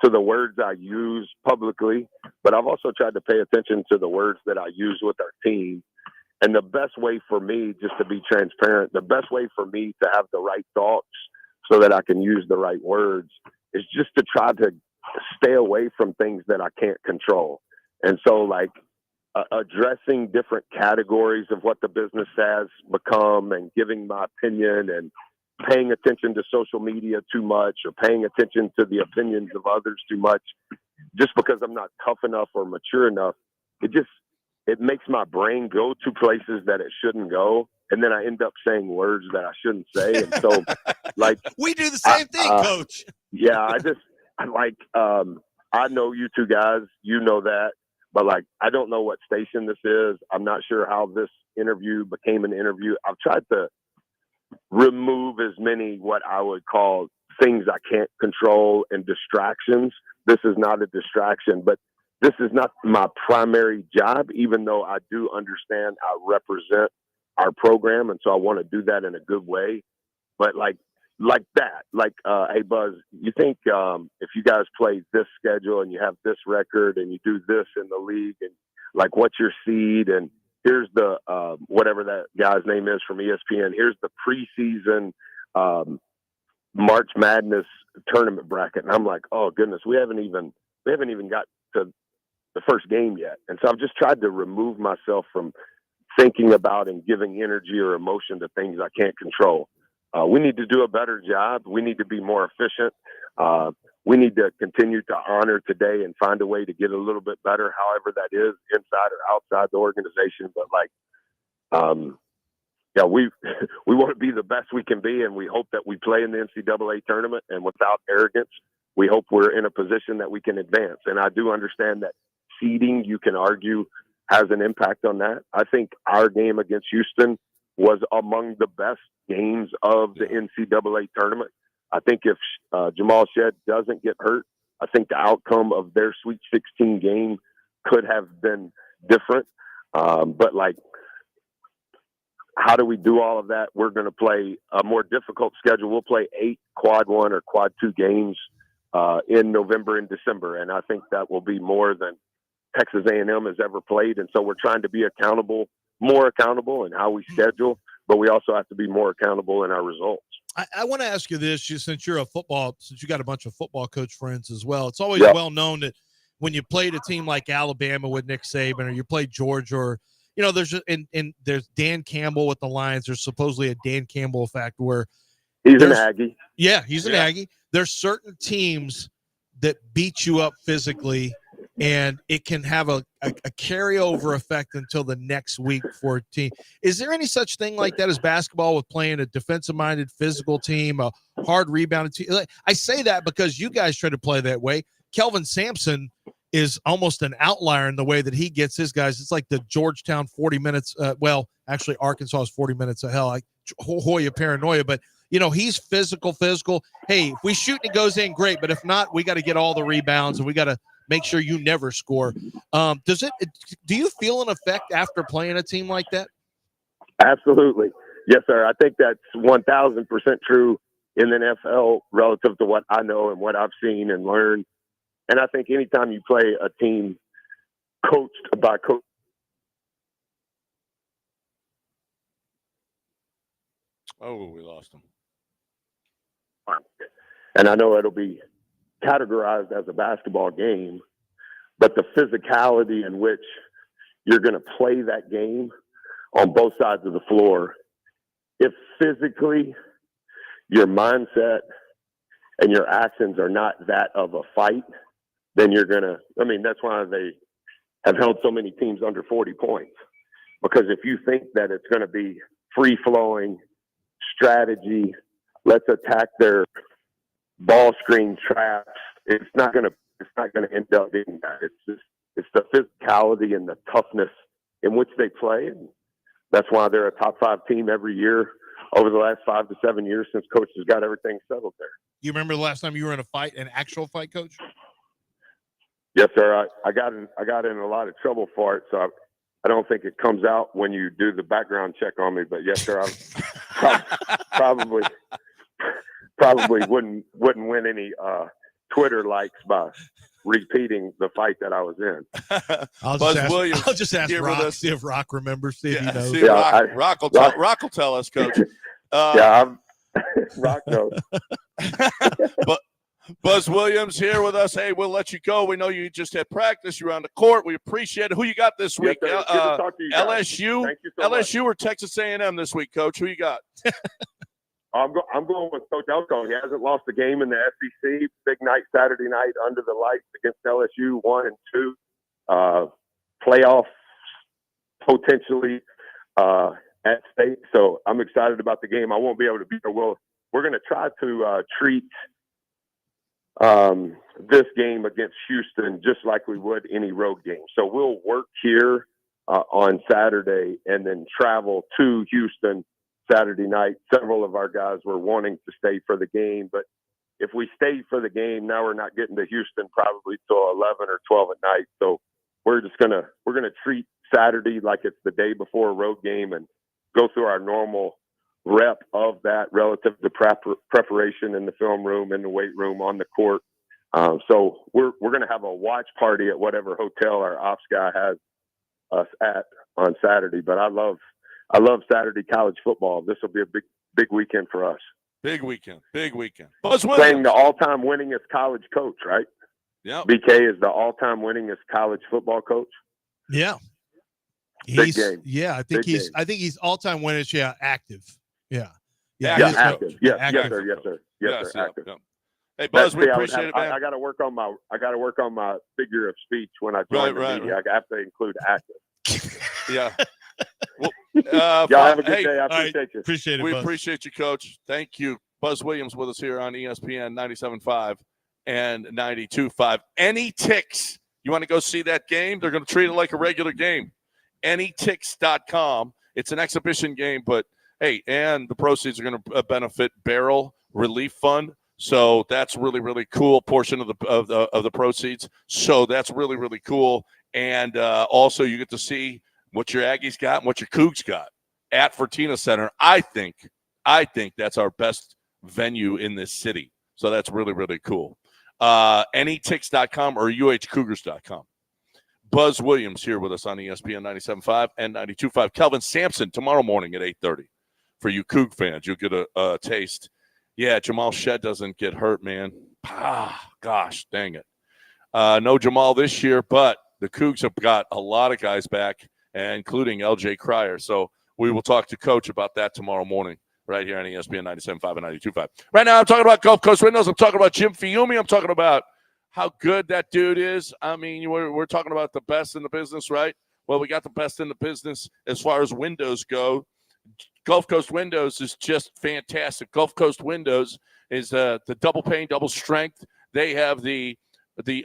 to the words I use publicly, but I've also tried to pay attention to the words that I use with our team. And the best way for me, just to be transparent, the best way for me to have the right thoughts so that I can use the right words is just to try to stay away from things that I can't control. And so, like, addressing different categories of what the business has become and giving my opinion and paying attention to social media too much or paying attention to the opinions of others too much, just because I'm not tough enough or mature enough, it makes my brain go to places that it shouldn't go. And then I end up saying words that I shouldn't say. And so, like, we do the same thing, Coach. Yeah, I know you two guys, you know that. But, like, I don't know what station this is. I'm not sure how this interview became an interview. I've tried to remove as many what I would call things I can't control and distractions. This is not a distraction, but this is not my primary job, even though I do understand I represent our program, and so I want to do that in a good way. But, like that, hey, Buzz, you think if you guys play this schedule and you have this record and you do this in the league and, like, what's your seed? And here's the whatever that guy's name is from ESPN. Here's the preseason March Madness tournament bracket. And I'm like, oh, goodness, we haven't even got to the first game yet. And so I've just tried to remove myself from thinking about and giving energy or emotion to things I can't control. We need to do a better job. We need to be more efficient. We need to continue to honor today and find a way to get a little bit better, however that is, inside or outside the organization. But, like, we want to be the best we can be, and we hope that we play in the NCAA tournament. And without arrogance, we hope we're in a position that we can advance. And I do understand that seeding, you can argue, has an impact on that. I think our game against Houston was among the best games of the NCAA tournament. I think if Jamal Shedd doesn't get hurt, I think the outcome of their Sweet 16 game could have been different. But, like, how do we do all of that? We're going to play a more difficult schedule. We'll play 8 quad 1 or quad 2 games in November and December. And I think that will be more than Texas A&M has ever played. And so we're trying to be more accountable in how we schedule, but we also have to be more accountable in our results. I want to ask you this, since you got a bunch of football coach friends as well. It's always well known that when you played a team like Alabama with Nick Saban, or you played Georgia, or, you know, there's Dan Campbell with the Lions. There's supposedly a Dan Campbell effect where He's an Aggie. Yeah, he's an Aggie. There's certain teams that beat you up physically, and it can have a carryover effect until the next week for a team. Is there any such thing like that as basketball with playing a defensive-minded physical team, a hard rebounded team? I say that because you guys try to play that way. Kelvin Sampson is almost an outlier in the way that he gets his guys. It's like the Georgetown 40 minutes. Well, actually, Arkansas is 40 minutes of hell. Hoya paranoia, but he's physical. Hey, if we shoot and it goes in, great. But if not, we got to get all the rebounds and we got to make sure you never score. Do you feel an effect after playing a team like that? Absolutely. Yes, sir. I think that's 1,000% true in the NFL relative to what I know and what I've seen and learned. And I think anytime you play a team coached by coach. Oh, we lost him. And I know it'll be categorized as a basketball game, but the physicality in which you're going to play that game on both sides of the floor, if physically your mindset and your actions are not that of a fight, then you're going to, that's why they have held so many teams under 40 points. Because if you think that it's going to be free-flowing strategy, let's attack their ball screen traps, it's not going to end up being that. It's the physicality and the toughness in which they play. And that's why they're a top 5 team every year over the last 5 to 7 years since Coach has got everything settled there. You remember the last time you were in a fight, an actual fight, Coach? Yes, sir. I got in a lot of trouble for it, so I don't think it comes out when you do the background check on me. But yes, sir, I probably wouldn't win any Twitter likes by repeating the fight that I was in. I'll just ask Rock, see if Rock remembers, see if he knows. Rock will tell us, Coach. Rock knows. But Buzz Williams here with us. Hey, we'll let you go. We know you just had practice. You're on the court. We appreciate it. Who you got this week? Yes, good to talk to you guys. LSU? Thank you so LSU much. or Texas A&M this week, Coach? Who you got? I'm going with Coach Elko. He hasn't lost a game in the SEC. Big night Saturday night under the lights against LSU, 1 and 2. Playoffs potentially at stake. So I'm excited about the game. I won't be able to be there. We're going to try to treat this game against Houston just like we would any road game. So we'll work here on Saturday and then travel to Houston Saturday night. Several of our guys were wanting to stay for the game, but if we stayed for the game, now we're not getting to Houston probably till 11 or 12 at night. So we're gonna treat Saturday like it's the day before a road game and go through our normal rep of that relative to preparation in the film room, in the weight room, on the court. So we're going to have a watch party at whatever hotel our ops guy has us at on Saturday. But I love Saturday college football. This will be a big weekend for us. Big weekend. Buzz Williams. Playing the all-time winningest college coach, right? Yeah. BK is the all-time winningest college football coach. Yeah. Big game. Yeah, I think he's all-time winners. Yeah, active. Yeah. Active. Yes, active. Yes, sir. Active. Yeah. Hey, Buzz, we appreciate it, man. I got to work on my figure of speech when I join the media. I have to include active. Yeah. Well, y'all have a good day. I appreciate you. Appreciate it. We Buzz. appreciate you, Coach. Thank you. Buzz Williams with us here on ESPN 97.5 and 92.5. Any ticks? You want to go see that game? They're going to treat it like a regular game. Anyticks.com. It's an exhibition game, but hey, and the proceeds are going to benefit Barrel Relief Fund. So that's really, really cool portion of the proceeds. So that's really, really cool. And also you get to see what your Aggies got and what your Cougs got at Fertitta Center. I think that's our best venue in this city. So that's really, really cool. Anyticks.com or uhcougars.com. Buzz Williams here with us on ESPN 97.5 and 92.5. Kelvin Sampson tomorrow morning at 8:30. For you Coug fans, you'll get a taste. Yeah, Jamal Shedd doesn't get hurt, man. Gosh, dang it. No Jamal this year, but the Cougs have got a lot of guys back, including LJ Cryer. So we will talk to Coach about that tomorrow morning right here on ESPN 97.5 and 92.5. Right now, I'm talking about Gulf Coast Windows. I'm talking about Jim Fiume. I'm talking about how good that dude is. I mean, we're talking about the best in the business, right? Well, we got the best in the business as far as windows go. Gulf Coast Windows is just fantastic. Gulf Coast Windows is the double pane, double strength. They have the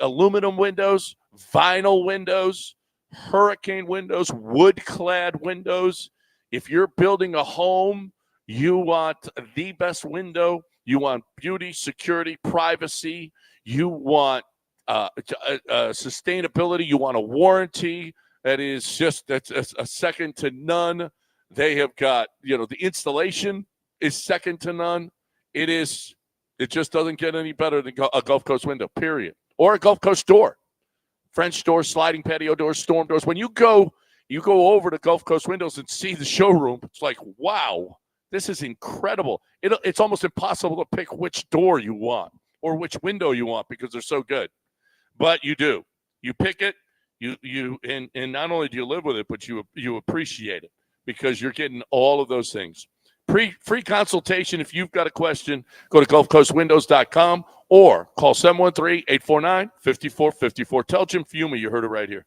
aluminum windows, vinyl windows, hurricane windows, wood-clad windows. If you're building a home, you want the best window. You want beauty, security, privacy. You want sustainability. You want a warranty that's a second to none. They have got, the installation is second to none. It just doesn't get any better than a Gulf Coast window, period. Or a Gulf Coast door, French doors, sliding patio doors, storm doors. When you go over to Gulf Coast Windows and see the showroom, it's like, wow, this is incredible. It's almost impossible to pick which door you want or which window you want because they're so good. But you do. You pick it, and not only do you live with it, but you appreciate it because you're getting all of those things. Free consultation. If you've got a question, go to GulfCoastWindows.com or call 713-849-5454. Tell Jim Fiume you heard it right here.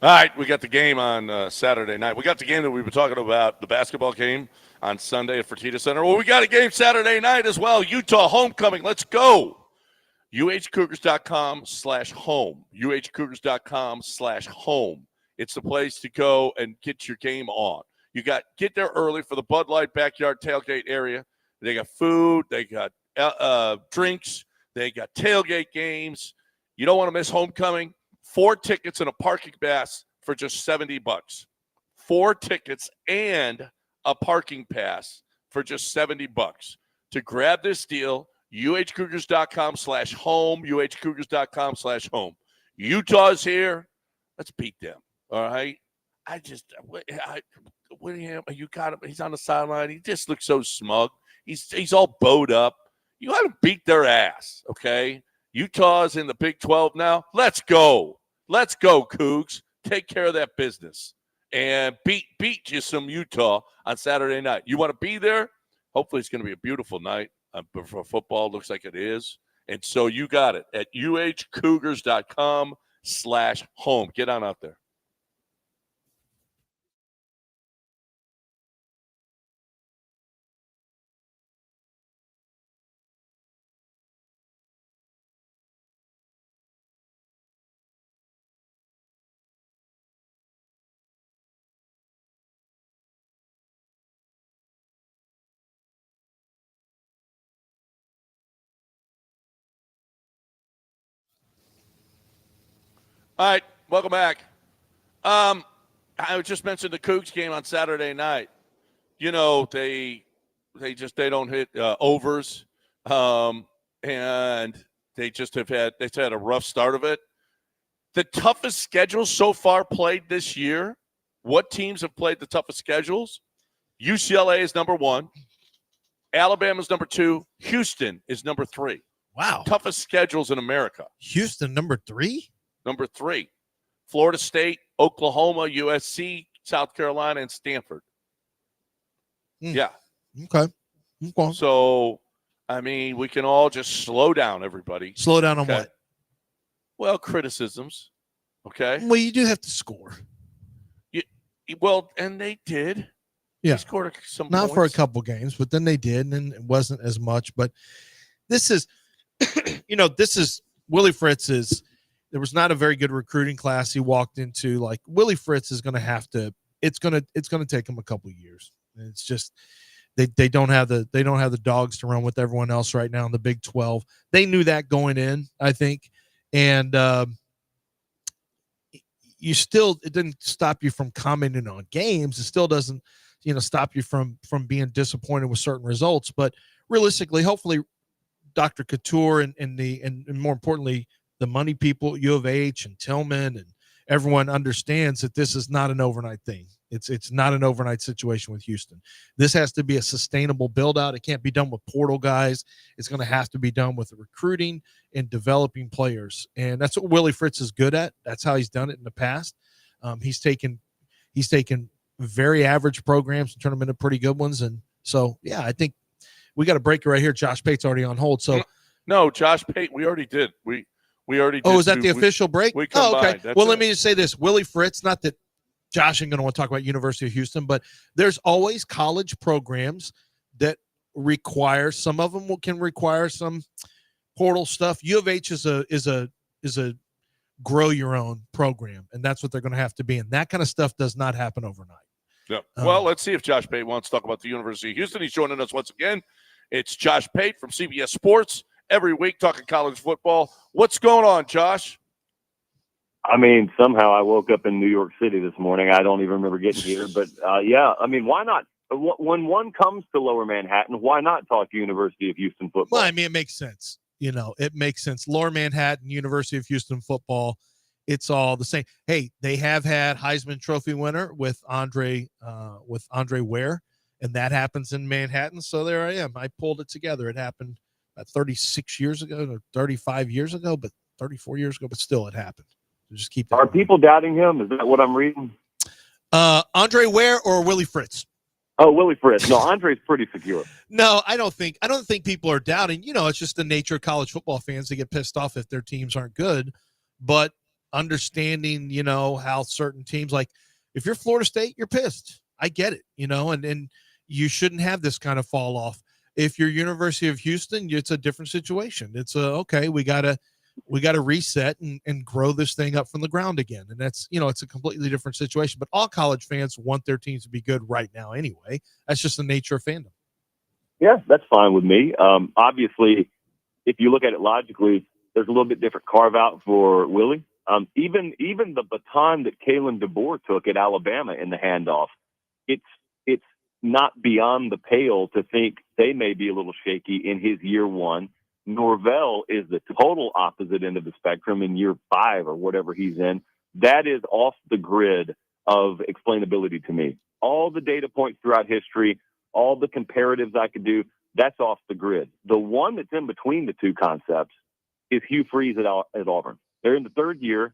All right, we got the game on Saturday night. We got the game that we've been talking about, the basketball game on Sunday at Fertitta Center. Well, we got a game Saturday night as well. Utah homecoming. Let's go. UHCougars.com/home. UHCougars.com/home. It's the place to go and get your game on. Get there early for the Bud Light backyard tailgate area. They got food. They got drinks. They got tailgate games. You don't want to miss homecoming. 4 tickets and a parking pass for just $70. 4 tickets and a parking pass for just $70. To grab this deal, UHCougars.com/home. UHCougars.com/home. Utah's here. Let's beat them. All right. William, you got him. He's on the sideline. He just looks so smug. He's all bowed up. You got to beat their ass. Okay. Utah's in the Big 12 now. Let's go. Let's go, Cougs. Take care of that business and beat you some Utah on Saturday night. You want to be there? Hopefully it's going to be a beautiful night. For football, looks like it is. And so you got it at UHCougars.com/home. Get on out there. All right, welcome back. I just mentioned the Cougs game on Saturday night. You know, they don't hit overs, and they've had a rough start of it. The toughest schedule so far played this year. What teams have played the toughest schedules? UCLA is number 1. Alabama's number 2. Houston is number 3. Wow. Toughest schedules in America. Houston, number 3? Number 3, Florida State, Oklahoma, USC, South Carolina, and Stanford. Yeah. Okay. So, I mean, we can all just slow down, everybody. Slow down on what? Well, criticisms. Okay. Well, you do have to score. Well, and they did. Yeah. They scored some Not points. for a couple games, but then they did, and it wasn't as much. But this is, this is Willie Fritz's. There was not a very good recruiting class he walked into. Like Willie Fritz is going to have to. It's going to take him a couple of years. It's just they don't have the dogs to run with everyone else right now in the Big 12. They knew that going in, I think, and it didn't stop you from commenting on games. It still doesn't stop you from being disappointed with certain results. But realistically, hopefully, Dr. Couture and more importantly, the money people at U of H and Tillman and everyone understands that this is not an overnight thing. It's not an overnight situation with Houston. This has to be a sustainable build out. It can't be done with portal guys. It's going to have to be done with recruiting and developing players. And that's what Willie Fritz is good at. That's how he's done it in the past. He's taken very average programs and turned them into pretty good ones. And so, yeah, I think we got a breaker right here. Josh Pate's already on hold. So no, Josh Pate, we already did. We already did. Oh, is that the official break? We combined. Okay. Well, let me just say this. Willie Fritz, not that Josh ain't going to want to talk about University of Houston, but there's always college programs that require, some of them can require some portal stuff. U of H is a grow your own program, and that's what they're going to have to be. And that kind of stuff does not happen overnight. Yeah. Well, let's see if Josh Pate wants to talk about the University of Houston. He's joining us once again. It's Josh Pate from CBS Sports. Every week talking college football. What's going on, Josh? I mean, somehow I woke up in New York City this morning. I don't even remember getting here. But, yeah, I mean, why not? When one comes to Lower Manhattan, why not talk University of Houston football? Well, I mean, it makes sense. It makes sense. Lower Manhattan, University of Houston football, it's all the same. Hey, they have had Heisman Trophy winner with Andre Ware, and that happens in Manhattan. So there I am. I pulled it together. It happened 36 years ago or 35 years ago, but 34 years ago, but still it happened. So just keep that. Are people doubting him? Is that what I'm reading? Andre Ware or Willie Fritz? Oh, Willie Fritz. No, Andre's pretty secure. No, I don't think people are doubting. It's just the nature of college football fans to get pissed off if their teams aren't good. But understanding, how certain teams, like if you're Florida State, you're pissed. I get it, and you shouldn't have this kind of fall off. If you're University of Houston, it's a different situation. It's okay, we got to reset and grow this thing up from the ground again. And that's, it's a completely different situation, but all college fans want their teams to be good right now anyway. That's just the nature of fandom. Yeah, that's fine with me. Obviously, if you look at it logically, there's a little bit different carve out for Willie. Even the baton that Kalen DeBoer took at Alabama in the handoff, it's not beyond the pale to think they may be a little shaky in his year one. Norvell is the total opposite end of the spectrum in year 5 or whatever he's in. That is off the grid of explainability to me. All the data points throughout history, all the comparatives I could do, that's off the grid. The one that's in between the two concepts is Hugh Freeze at Auburn. They're in the 3rd year.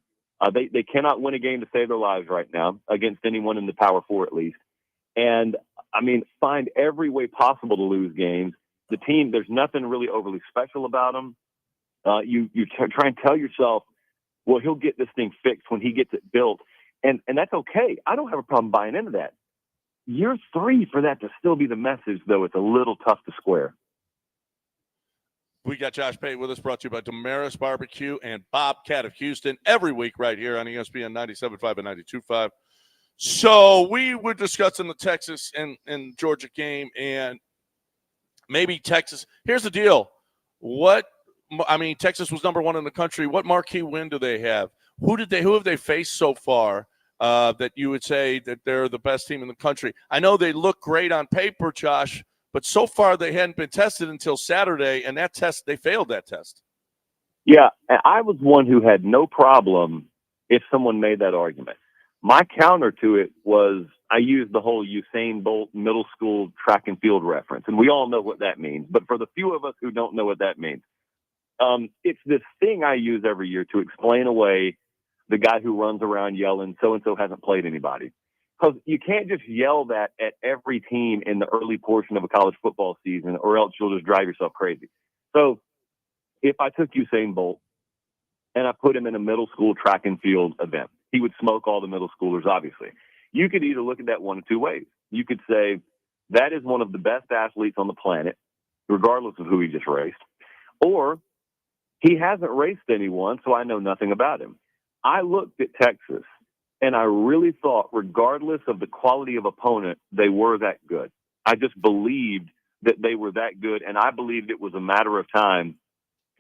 They cannot win a game to save their lives right now against anyone in the Power 4 at least. And, find every way possible to lose games. The team, there's nothing really overly special about them. You try and tell yourself, well, he'll get this thing fixed when he gets it built. And that's okay. I don't have a problem buying into that. Year 3 for that to still be the message, though, it's a little tough to square. We got Josh Pate with us, brought to you by Damaris Barbecue and Bobcat of Houston every week right here on ESPN 97.5 and 92.5. So we were discussing the Texas and Georgia game, and maybe Texas. Here's the deal. Texas was number 1 in the country. What marquee win do they have? Who have they faced so far that you would say that they're the best team in the country? I know they look great on paper, Josh, but so far they hadn't been tested until Saturday, and they failed that test. Yeah, I was one who had no problem if someone made that argument. My counter to it was I used the whole Usain Bolt middle school track and field reference, and we all know what that means. But for the few of us who don't know what that means, it's this thing I use every year to explain away the guy who runs around yelling, so-and-so hasn't played anybody. Because you can't just yell that at every team in the early portion of a college football season, or else you'll just drive yourself crazy. So if I took Usain Bolt and I put him in a middle school track and field event, he would smoke all the middle schoolers, obviously. You could either look at that one of two ways. You could say that is one of the best athletes on the planet, regardless of who he just raced. Or he hasn't raced anyone, so I know nothing about him. I looked at Texas, and I really thought, regardless of the quality of opponent, they were that good. I just believed that they were that good, and I believed it was a matter of time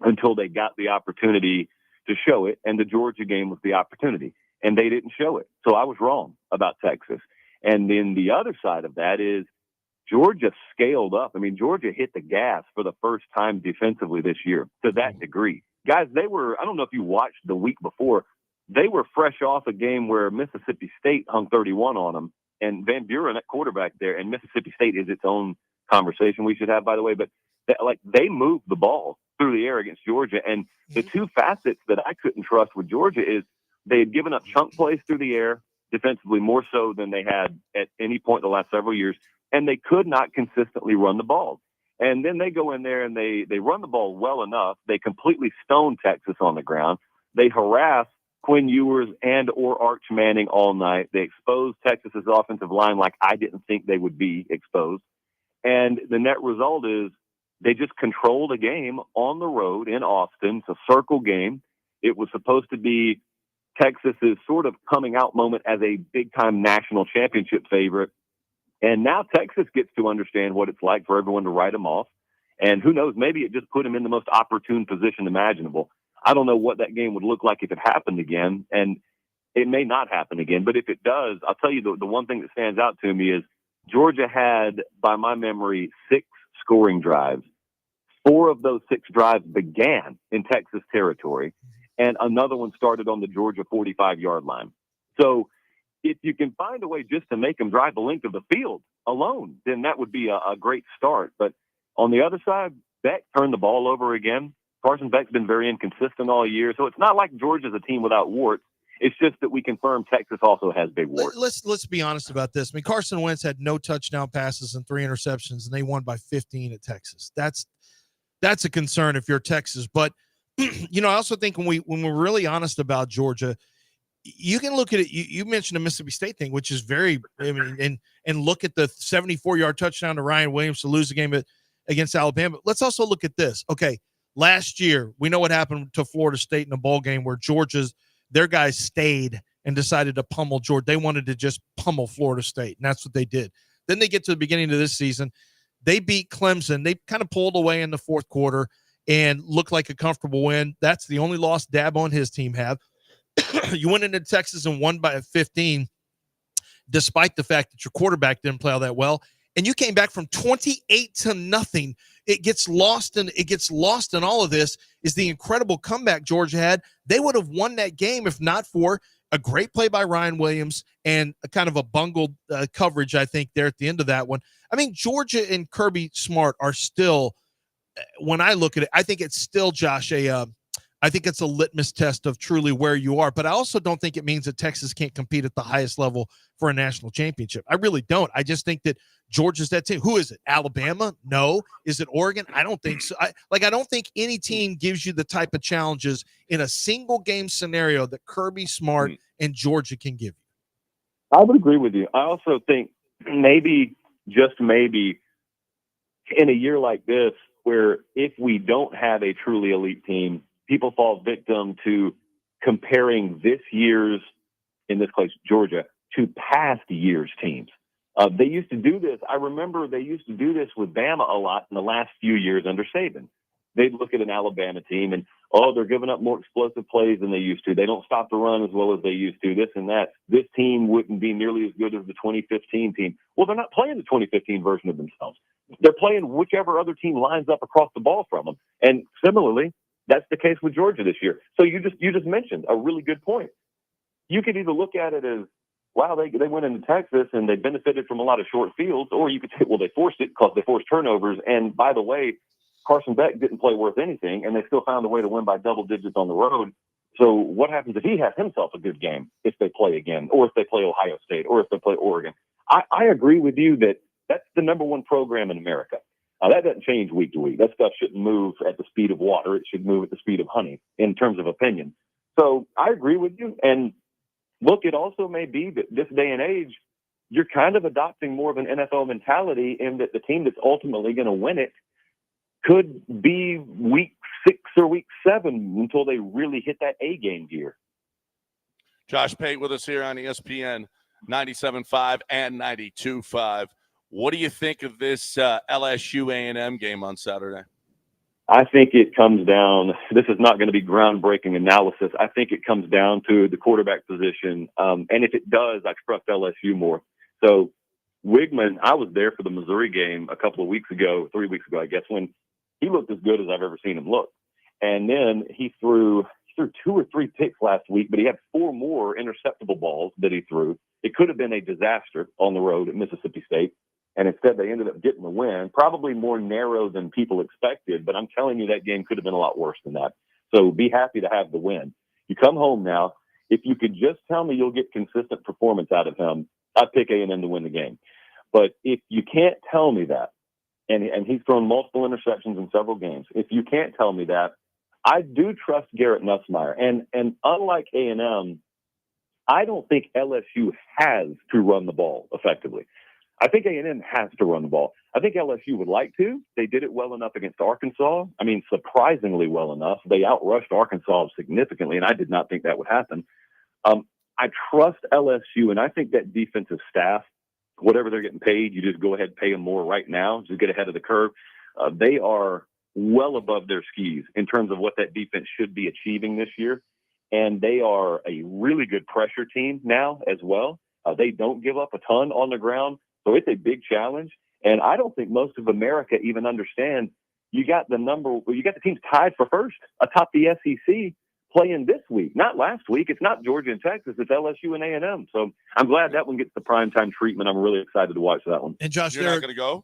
until they got the opportunity to show it, and the Georgia game was the opportunity. And they didn't show it. So I was wrong about Texas. And then the other side of that is Georgia scaled up. Georgia hit the gas for the first time defensively this year to that degree. Guys, I don't know if you watched the week before, they were fresh off a game where Mississippi State hung 31 on them. And Van Buren, that quarterback there, and Mississippi State is its own conversation we should have, by the way. But they moved the ball through the air against Georgia. And the two facets that I couldn't trust with Georgia is they had given up chunk plays through the air defensively, more so than they had at any point in the last several years, and they could not consistently run the ball. And then they go in there and they run the ball well enough. They completely stone Texas on the ground. They harass Quinn Ewers and or Arch Manning all night. They expose Texas's offensive line like I didn't think they would be exposed. And the net result is they just controlled a game on the road in Austin. It's a circle game. It was supposed to be Texas's sort of coming out moment as a big-time national championship favorite. And now Texas gets to understand what it's like for everyone to write them off. And who knows, maybe it just put them in the most opportune position imaginable. I don't know what that game would look like if it happened again, and it may not happen again. But if it does, I'll tell you the one thing that stands out to me is Georgia had, by my memory, 6 scoring drives. 4 of those 6 drives began in Texas territory, and another one started on the Georgia 45-yard line. So if you can find a way just to make them drive the length of the field alone, then that would be a great start. But on the other side, Beck turned the ball over again. Carson Beck's been very inconsistent all year. So it's not like Georgia's a team without warts. It's just that we confirm Texas also has big warts. Let's be honest about this. Carson Wentz had no touchdown passes and 3 interceptions, and they won by 15 at Texas. That's a concern if you're Texas. But I also think when we're really honest about Georgia, you can look at it. You mentioned the Mississippi State thing, which is very, and look at the 74-yard touchdown to Ryan Williams to lose the game against Alabama. Let's also look at this. Okay, last year we know what happened to Florida State in a bowl game where their guys stayed and decided to pummel Georgia. They wanted to just pummel Florida State, and that's what they did. Then they get to the beginning of this season. They beat Clemson. They kind of pulled away in the fourth quarter and looked like a comfortable win. That's the only loss Dabo and his team have. You went into Texas and won by 15, despite the fact that your quarterback didn't play all that well. And you came back from 28-0. It gets lost in all of this is the incredible comeback Georgia had. They would have won that game if not for a great play by Ryan Williams and a kind of a bungled coverage, I think, there at the end of that one. I mean, Georgia and Kirby Smart are still, when I look at it, I think it's still, Josh, I think it's a litmus test of truly where you are. But I also don't think it means that Texas can't compete at the highest level for a national championship. I really don't. I just think that Georgia's that team. Who is it? Alabama? No. Is it Oregon? I don't think so. I don't think any team gives you the type of challenges in a single game scenario that Kirby Smart and Georgia can give you. I would agree with you. I also think maybe, just maybe, in a year like this, where if we don't have a truly elite team, people fall victim to comparing this year's, in this case, Georgia, to past year's teams. They used to do this. I remember they used to do this with Bama a lot in the last few years under Saban. They'd look at an Alabama team and, they're giving up more explosive plays than they used to. They don't stop the run as well as they used to, this and that. This team wouldn't be nearly as good as the 2015 team. Well, they're not playing the 2015 version of themselves. They're playing whichever other team lines up across the ball from them. And similarly, that's the case with Georgia this year. So you just mentioned a really good point. You could either look at it as, wow, they went into Texas and they benefited from a lot of short fields, or you could say, well, they forced it because they forced turnovers. And by the way, Carson Beck didn't play worth anything, and they still found a way to win by double digits on the road. So what happens if he has himself a good game if they play again, or if they play Ohio State, or if they play Oregon? I agree with you that that's the number one program in America. That doesn't change week to week. That stuff shouldn't move at the speed of water. It should move at the speed of honey in terms of opinion. So I agree with you. And look, it also may be that this day and age, you're kind of adopting more of an NFL mentality in that the team that's ultimately going to win it could be week 6 or week 7 until they really hit that A-game gear. Josh Pate with us here on ESPN 97.5 and 92.5. What do you think of this LSU A&M game on Saturday? I think it comes down, this is not going to be groundbreaking analysis. I think it comes down to the quarterback position. And if it does, I trust LSU more. So Wigman, I was there for the Missouri game a couple of weeks ago, 3 weeks ago, I guess, when he looked as good as I've ever seen him look. And then he threw 2 or 3 picks last week, but he had 4 more interceptable balls that he threw. It could have been a disaster on the road at Mississippi State. And instead, they ended up getting the win, probably more narrow than people expected. But I'm telling you, that game could have been a lot worse than that. So be happy to have the win. You come home now. If you could just tell me you'll get consistent performance out of him, I'd pick A&M to win the game. But if you can't tell me that, and he's thrown multiple interceptions in several games, if you can't tell me that, I do trust Garrett Nussmeier. And unlike A&M, I don't think LSU has to run the ball effectively. I think A&M has to run the ball. I think LSU would like to. They did it well enough against Arkansas. I mean, surprisingly well enough. They outrushed Arkansas significantly, and I did not think that would happen. I trust LSU, and I think that defensive staff, whatever they're getting paid, you just go ahead and pay them more right now. Just get ahead of the curve. They are well above their skis in terms of what that defense should be achieving this year. And they are a really good pressure team now as well. They don't give up a ton on the ground. So it's a big challenge. And I don't think most of America even understands you got the teams tied for first atop the SEC playing this week, not last week. It's not Georgia and Texas. It's LSU and A&M. So I'm glad that one gets the primetime treatment. I'm really excited to watch that one. And Josh, you're not going to go?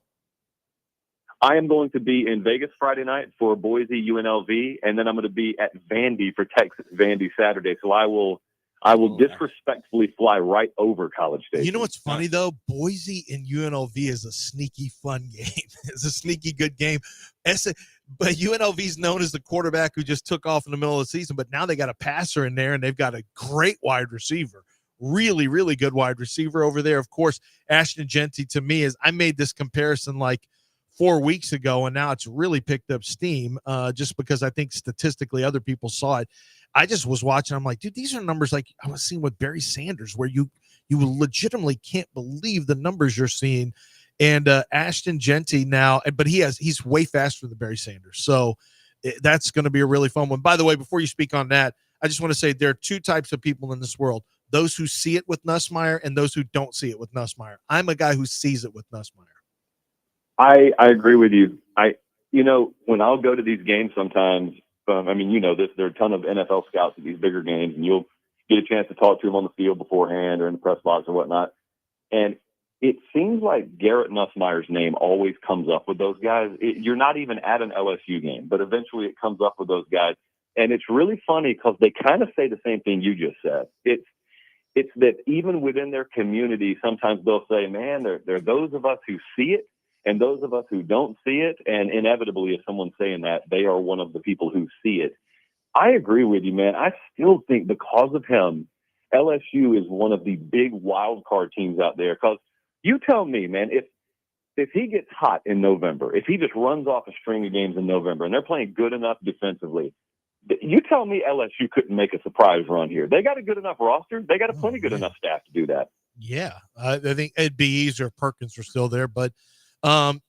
I am going to be in Vegas Friday night for Boise UNLV, and then I'm going to be at Vandy for Texas Vandy Saturday. So I will disrespectfully fly right over College Station. You know what's funny, though? Boise and UNLV is a sneaky fun game. It's a sneaky good game. But UNLV is known as the quarterback who just took off in the middle of the season, but now they got a passer in there, and they've got a great wide receiver. Really, really good wide receiver over there. Of course, Ashton Genty, to me, is I made this comparison like 4 weeks ago, and now it's really picked up steam just because I think statistically other people saw it. I just was watching. I'm like, dude, these are numbers like I was seeing with Barry Sanders, where you legitimately can't believe the numbers you're seeing. And Ashton Genty now, but he's way faster than Barry Sanders. So that's going to be a really fun one. By the way, before you speak on that, I just want to say there are two types of people in this world: those who see it with Nussmeier and those who don't see it with Nussmeier. I'm a guy who sees it with Nussmeier. I agree with you. When I'll go to these games sometimes, there are a ton of NFL scouts at these bigger games, and you'll get a chance to talk to them on the field beforehand or in the press box or whatnot. And it seems like Garrett Nussmeier's name always comes up with those guys. You're not even at an LSU game, but eventually it comes up with those guys. And it's really funny because they kind of say the same thing you just said. It's that even within their community, sometimes they'll say, man, there are those of us who see it and those of us who don't see it. And inevitably, if someone's saying that, they are one of the people who see it. I agree with you, man. I still think because of him, LSU is one of the big wild card teams out there. Because you tell me, man, if he gets hot in November, if he just runs off a string of games in November and they're playing good enough defensively, you tell me LSU couldn't make a surprise run here. They got a good enough roster. They got a plenty good enough staff to do that. Yeah, I think it'd be easier if Perkins were still there. But, I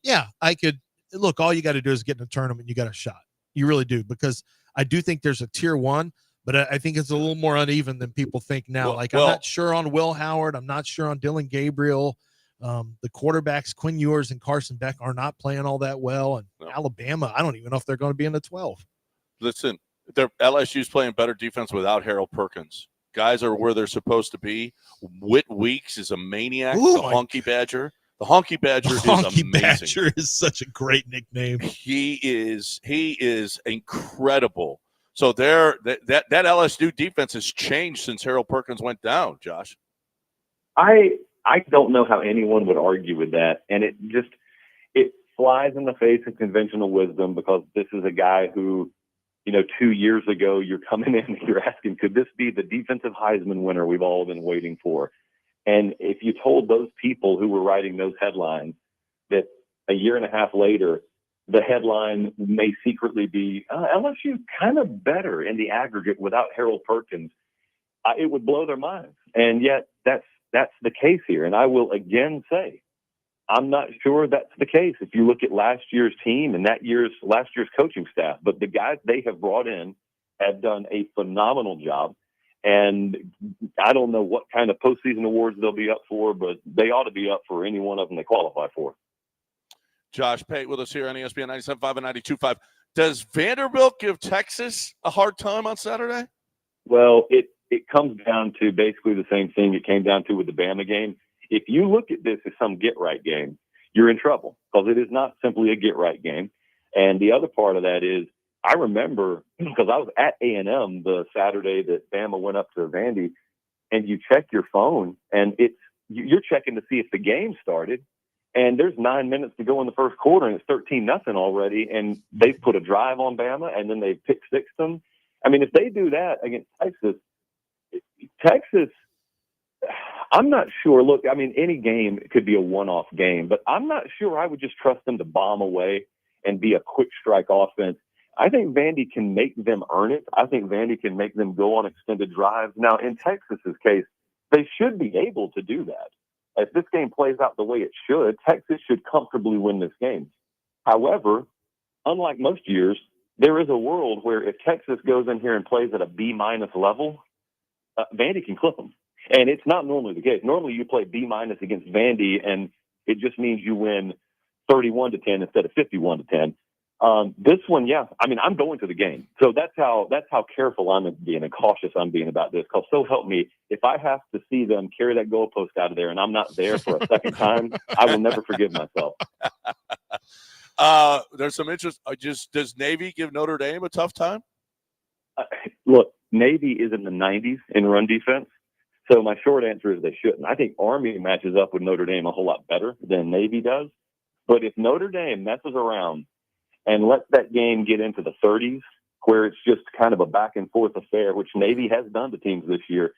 could – look, all you got to do is get in a tournament. You got a shot. You really do, because I do think there's a tier one, but I think it's a little more uneven than people think now. I'm not sure on Will Howard. I'm not sure on Dylan Gabriel. The quarterbacks, Quinn Ewers and Carson Beck, are not playing all that well. And Alabama, I don't even know if they're going to be in the 12. Listen, LSU's playing better defense without Harold Perkins. Guys are where they're supposed to be. Whit Weeks is a maniac. The Honky Badger. The Honky Badger is amazing. Badger is such a great nickname. He is incredible. So that LSU defense has changed since Harold Perkins went down, Josh. I don't know how anyone would argue with that. And it flies in the face of conventional wisdom, because this is a guy who, 2 years ago, you're coming in and you're asking, could this be the defensive Heisman winner we've all been waiting for? And if you told those people who were writing those headlines that a year and a half later, the headline may secretly be LSU kind of better in the aggregate without Harold Perkins, it would blow their minds. And yet that's the case here. And I will again say, I'm not sure that's the case if you look at last year's team and last year's coaching staff. But the guys they have brought in have done a phenomenal job. And I don't know what kind of postseason awards they'll be up for, but they ought to be up for any one of them they qualify for. Josh Pate with us here on ESPN 97.5 and 92.5. Does Vanderbilt give Texas a hard time on Saturday? Well, it comes down to basically the same thing it came down to with the Bama game. If you look at this as some get-right game, you're in trouble, because it is not simply a get-right game. And the other part of that is, I remember, because I was at A&M the Saturday that Bama went up to Vandy, and you check your phone, and you're checking to see if the game started, and there's 9 minutes to go in the first quarter, and it's 13-0 already, and they've put a drive on Bama, and then they pick-sixed them. I mean, if they do that against Texas, I'm not sure. Look, I mean, any game could be a one-off game, but I'm not sure I would just trust them to bomb away and be a quick strike offense. I think Vandy can make them earn it. I think Vandy can make them go on extended drives. Now, in Texas's case, they should be able to do that. If this game plays out the way it should, Texas should comfortably win this game. However, unlike most years, there is a world where if Texas goes in here and plays at a B- level, Vandy can clip them. And it's not normally the case. Normally you play B- against Vandy, and it just means you win 31-10 instead of 51-10. This one, yeah. I mean, I'm going to the game. So that's how careful I'm being and cautious I'm being about this. Because so help me, if I have to see them carry that goalpost out of there and I'm not there for a second time, I will never forgive myself. There's some interest. Does Navy give Notre Dame a tough time? Look, Navy is in the 90s in run defense. So my short answer is they shouldn't. I think Army matches up with Notre Dame a whole lot better than Navy does. But if Notre Dame messes around and let that game get into the 30s, where it's just kind of a back and forth affair, which Navy has done to teams this year,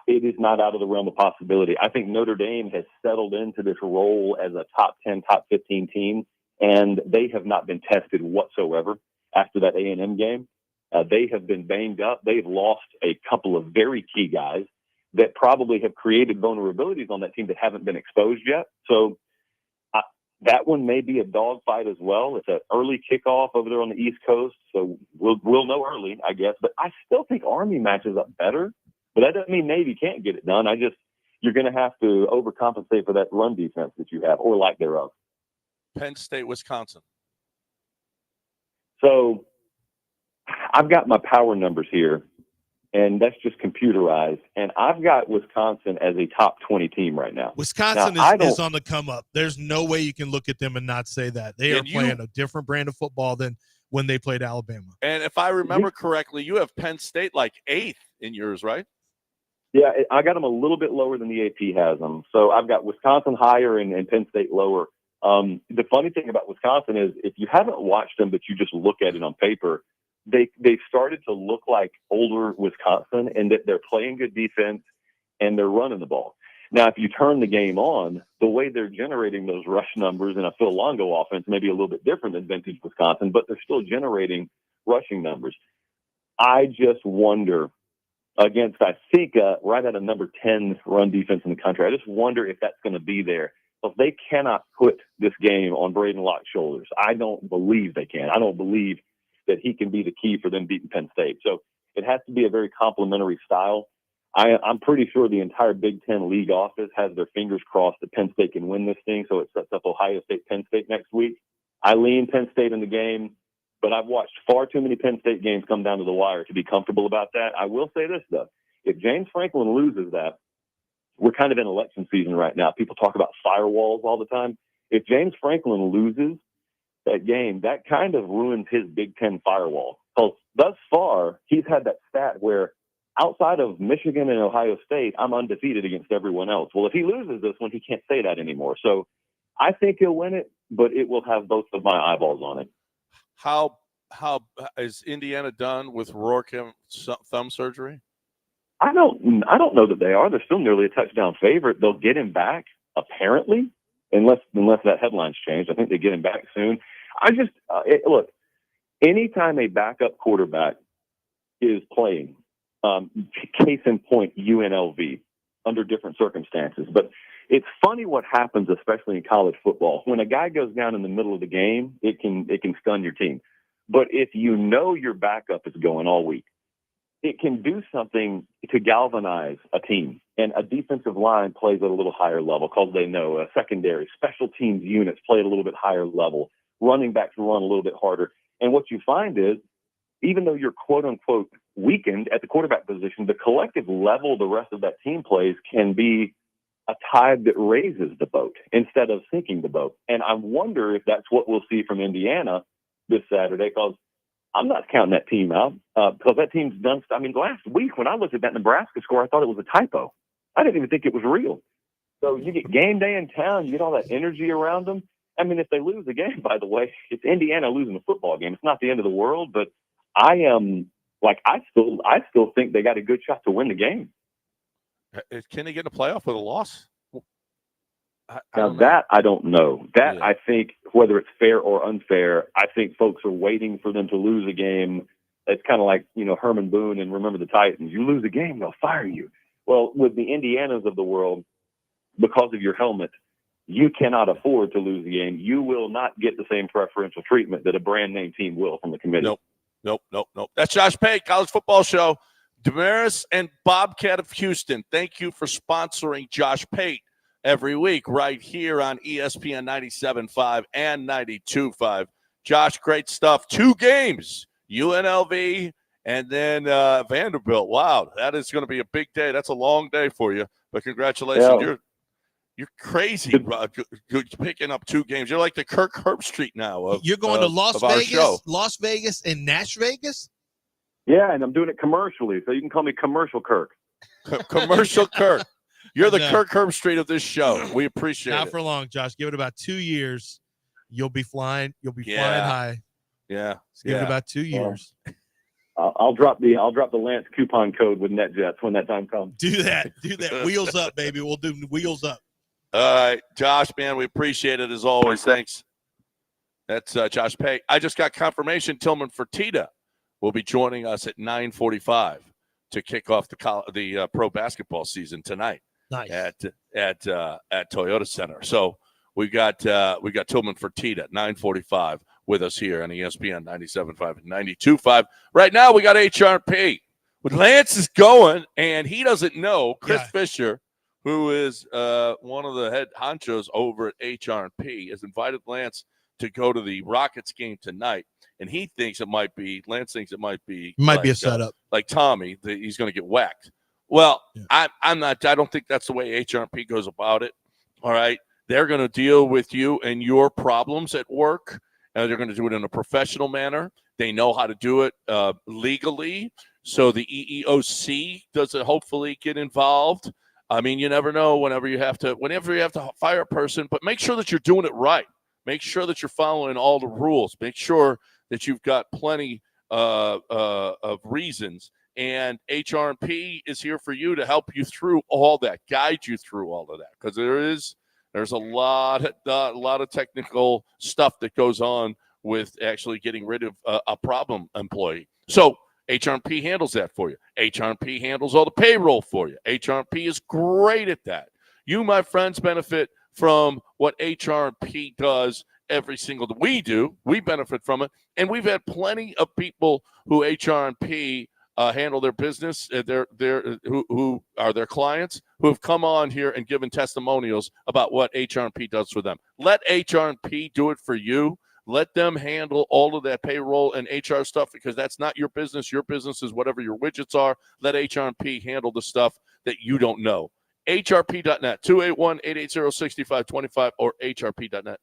it is not out of the realm of possibility. I think Notre Dame has settled into this role as a top 10, top 15 team, and they have not been tested whatsoever after that A&M game. They have been banged up. They've lost a couple of very key guys that probably have created vulnerabilities on that team that haven't been exposed yet. So that one may be a dogfight as well. It's an early kickoff over there on the East Coast, so we'll know early, I guess. But I still think Army matches up better. But that doesn't mean Navy can't get it done. You're going to have to overcompensate for that run defense that you have, or lack thereof. Penn State, Wisconsin. So I've got my power numbers here, and that's just computerized. And I've got Wisconsin as a top 20 team right now. Wisconsin is on the come up. There's no way you can look at them and not say that. They are playing a different brand of football than when they played Alabama. And if I remember correctly, you have Penn State like 8th in yours, right? Yeah, I got them a little bit lower than the AP has them. So I've got Wisconsin higher and Penn State lower. The funny thing about Wisconsin is if you haven't watched them, but you just look at it on paper, they've started to look like older Wisconsin, and that they're playing good defense and they're running the ball. Now, if you turn the game on, the way they're generating those rush numbers in a Phil Longo offense may be a little bit different than vintage Wisconsin, but they're still generating rushing numbers. I just wonder against, I think, right at a number 10 run defense in the country, I just wonder if that's going to be there. If they cannot put this game on Braden Locke's shoulders, I don't believe they can. I don't believe that he can be the key for them beating Penn State. So it has to be a very complementary style. I'm pretty sure the entire Big Ten league office has their fingers crossed that Penn State can win this thing, so it sets up Ohio State, Penn State next week. I lean Penn State in the game, but I've watched far too many Penn State games come down to the wire to be comfortable about that. I will say this, though. If James Franklin loses that, we're kind of in election season right now. People talk about firewalls all the time. If James Franklin loses that game, that kind of ruins his Big Ten firewall. Because thus far, he's had that stat where outside of Michigan and Ohio State, I'm undefeated against everyone else. Well, if he loses this one, he can't say that anymore. So I think he'll win it, but it will have both of my eyeballs on it. How is Indiana done with Rourke thumb surgery? I don't know that they are. They're still nearly a touchdown favorite. They'll get him back, apparently, unless that headline's changed. I think they get him back soon. Look, anytime a backup quarterback is playing, case in point, UNLV, under different circumstances. But it's funny what happens, especially in college football. When a guy goes down in the middle of the game, it can stun your team. But if you know your backup is going all week, it can do something to galvanize a team. And a defensive line plays at a little higher level because they know a secondary, special teams units play at a little bit higher level. Running backs run a little bit harder. And what you find is, even though you're quote unquote weakened at the quarterback position, the collective level the rest of that team plays can be a tide that raises the boat instead of sinking the boat. And I wonder if that's what we'll see from Indiana this Saturday, because I'm not counting that team out because that team's done. I mean, last week when I looked at that Nebraska score, I thought it was a typo. I didn't even think it was real. So you get game day in town, you get all that energy around them. I mean, if they lose the game, by the way, it's Indiana losing the football game. It's not the end of the world, but I still think they got a good shot to win the game. Can they get in a playoff with a loss? I don't know. I think whether it's fair or unfair, I think folks are waiting for them to lose a game. It's kind of like, Herman Boone and Remember the Titans. You lose a game, they'll fire you. Well, with the Indianas of the world, because of your helmet, you cannot afford to lose the game. You will not get the same preferential treatment that a brand name team will from the committee. Nope. That's Josh Pate, College Football Show. Damaris and Bobcat of Houston, thank you for sponsoring Josh Pate every week right here on ESPN 97.5 and 92.5. Josh, great stuff. 2 games, UNLV and then Vanderbilt. Wow, that is going to be a big day. That's a long day for you, but congratulations. Yeah. You're crazy, bro. You're picking up 2 games. You're like the Kirk Herbstreit now. You're going to Las Vegas, and Nash Vegas? Yeah, and I'm doing it commercially, so you can call me Commercial Kirk. Commercial Kirk. You're the Kirk Herbstreit of this show. We appreciate it. Not for long, Josh. Give it about 2 years. you'll be flying Yeah. high. Yeah. Let's give it about 2 years. I'll drop the Lance coupon code with NetJets when that time comes. Do that. Wheels up, baby. We'll do wheels up. All right, Josh, man, we appreciate it as always. Thanks. That's Josh Pay. I just got confirmation Tillman Fertitta will be joining us at 9:45 to kick off the pro basketball season tonight. Nice. At Toyota Center. So we got Tillman Fertitta at 9:45 with us here on ESPN 97.5 and 92.5. Right now we got HRP. When Lance is going, and he doesn't know, Chris Fisher, who is one of the head honchos over at HRP, has invited Lance to go to the Rockets game tonight. And Lance thinks it might be a setup. Like Tommy, he's going to get whacked. Well, I don't think that's the way HRP goes about it. All right. They're going to deal with you and your problems at work, and they're going to do it in a professional manner. They know how to do it legally. So the EEOC doesn't hopefully get involved. I mean, you never know whenever you have to fire a person, but make sure that you're doing it right. Make sure that you're following all the rules. Make sure that you've got plenty of reasons. And HRP is here for you to help you through all that, guide you through all of that, because there's a lot of technical stuff that goes on with actually getting rid of a problem employee. So HRP handles that for you. HRP handles all the payroll for you. HRP is great at that. You, my friends, benefit from what HRP does every single day. We do. We benefit from it. And we've had plenty of people who HRP handle their business, who are their clients, who have come on here and given testimonials about what HRP does for them. Let HRP do it for you. Let them handle all of that payroll and HR stuff, because that's not your business. Your business is whatever your widgets are. Let HRP handle the stuff that you don't know. HRP.net, 281-880-6525 or HRP.net.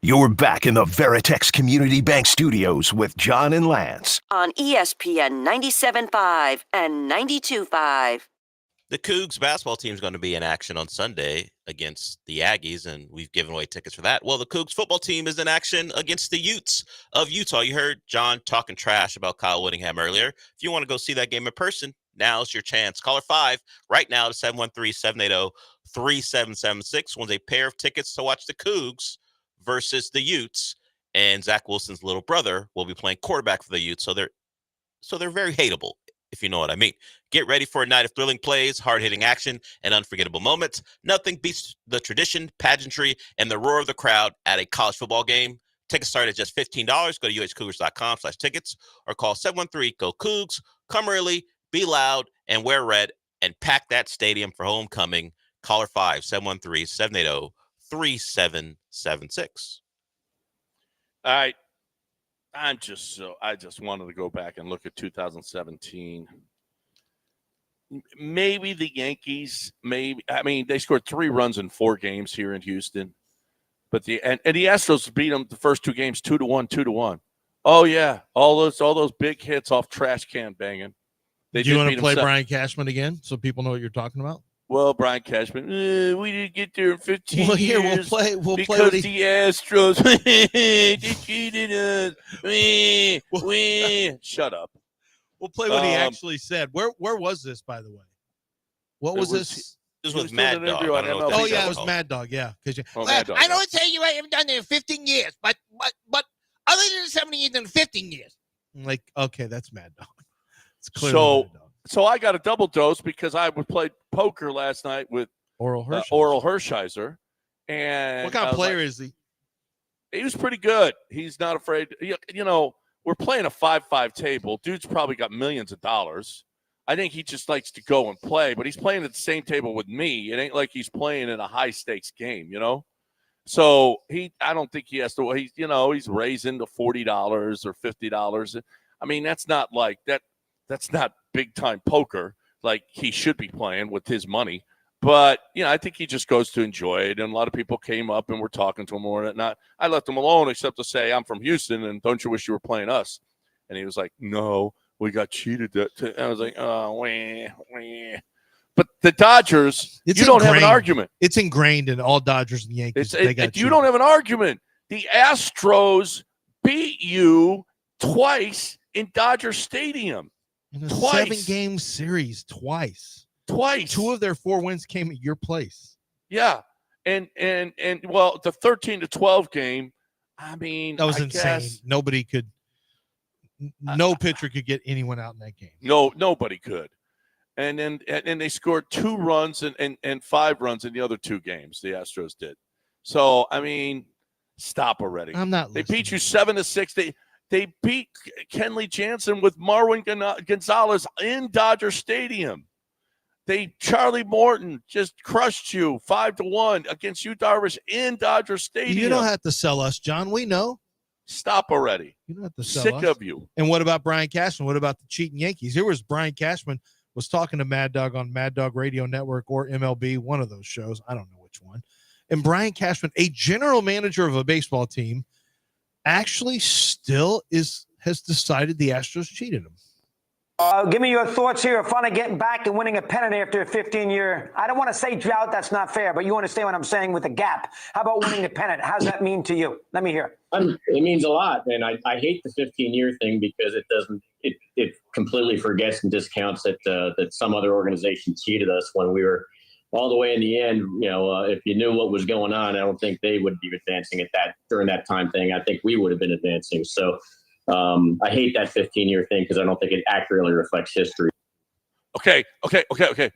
You're back in the Veritex Community Bank Studios with John and Lance. On ESPN 97.5 and 92.5. The Cougs basketball team is going to be in action on Sunday against the Aggies, and we've given away tickets for that. Well, the Cougs football team is in action against the Utes of Utah. You heard John talking trash about Kyle Whittingham earlier. If you want to go see that game in person, now's your chance. Caller 5 right now to 713-780-3776 wins a pair of tickets to watch the Cougs versus the Utes, and Zach Wilson's little brother will be playing quarterback for the Utes, so they're very hateable, if you know what I mean. Get ready for a night of thrilling plays, hard-hitting action, and unforgettable moments. Nothing beats the tradition, pageantry, and the roar of the crowd at a college football game. Tickets start at just $15. Go to uhcougars.com/tickets or call 713-GO-COUGS. Come early, be loud, and wear red, and pack that stadium for homecoming. Caller 5, 713-780-3776. All right. I just wanted to go back and look at 2017. Maybe the Yankees, they scored 3 runs in 4 games here in Houston, but the Astros beat them the first 2 games 2-1, 2-1. Oh yeah, all those big hits off trash can banging. Do you want to play Brian Cashman again so people know what you're talking about? Well, Brian Cashman, we didn't get there in 15 well, here, years. We'll because play the Astros, they cheated us. Shut up. We'll play what he actually said. Where was this, by the way? What was this? This was Mad Dog. Oh, yeah, it was Mad Dog, yeah. I don't tell you I haven't done it in 15 years, but other than 70 years in 15 years. Like, okay, that's Mad Dog. It's clearly Mad Dog. So I got a double dose because I played poker last night with Oral Hershiser. And what kind of player is he? He was pretty good. He's not afraid. You know, we're playing a 5-5 table. Dude's probably got millions of dollars. I think he just likes to go and play, but he's playing at the same table with me. It ain't like he's playing in a high-stakes game, you know? So I don't think he has to. He's raising to $40 or $50. I mean, that's not like that. That's not big-time poker like he should be playing with his money. But, I think he just goes to enjoy it. And a lot of people came up and were talking to him more than not. I left him alone except to say, I'm from Houston, and don't you wish you were playing us? And he was like, no, we got cheated. I was like, oh, wah. But the Dodgers, you don't have an argument. It's ingrained in all Dodgers and Yankees. You don't have an argument. The Astros beat you twice in Dodger Stadium. In a 7-game series, twice. 2 of their 4 wins came at your place. Yeah. And well, the 13-12 game, I mean, that was insane. Nobody could no pitcher could get anyone out in that game. No, nobody could. And then they scored 2 runs and 5 runs in the other 2 games. The Astros did. So I mean, stop already. I'm not. They beat you 7-6. They beat Kenley Jansen with Marwin Gonzalez in Dodger Stadium. Charlie Morton just crushed you 5-1 against Yu Darvish in Dodger Stadium. You don't have to sell us, John. We know. Stop already. You don't have to sell Sick us. of you. And what about Brian Cashman? What about the cheating Yankees? Here was Brian Cashman was talking to Mad Dog on Mad Dog Radio Network or MLB, one of those shows. I don't know which one. And Brian Cashman, a general manager of a baseball team, actually still has decided the Astros cheated him. Give me your thoughts here. Fun of getting back and winning a pennant after a 15-year. I don't want to say drought. That's not fair, but you understand what I'm saying with the gap. How about winning a pennant? How's that mean to you? Let me hear. It means a lot, and I hate the 15-year thing because it completely forgets and discounts that some other organization cheated us when we were all the way in the end. If you knew what was going on, I don't think they would be advancing at that during that time thing. I think we would have been advancing. So. I hate that 15-year thing because I don't think it accurately reflects history. Okay.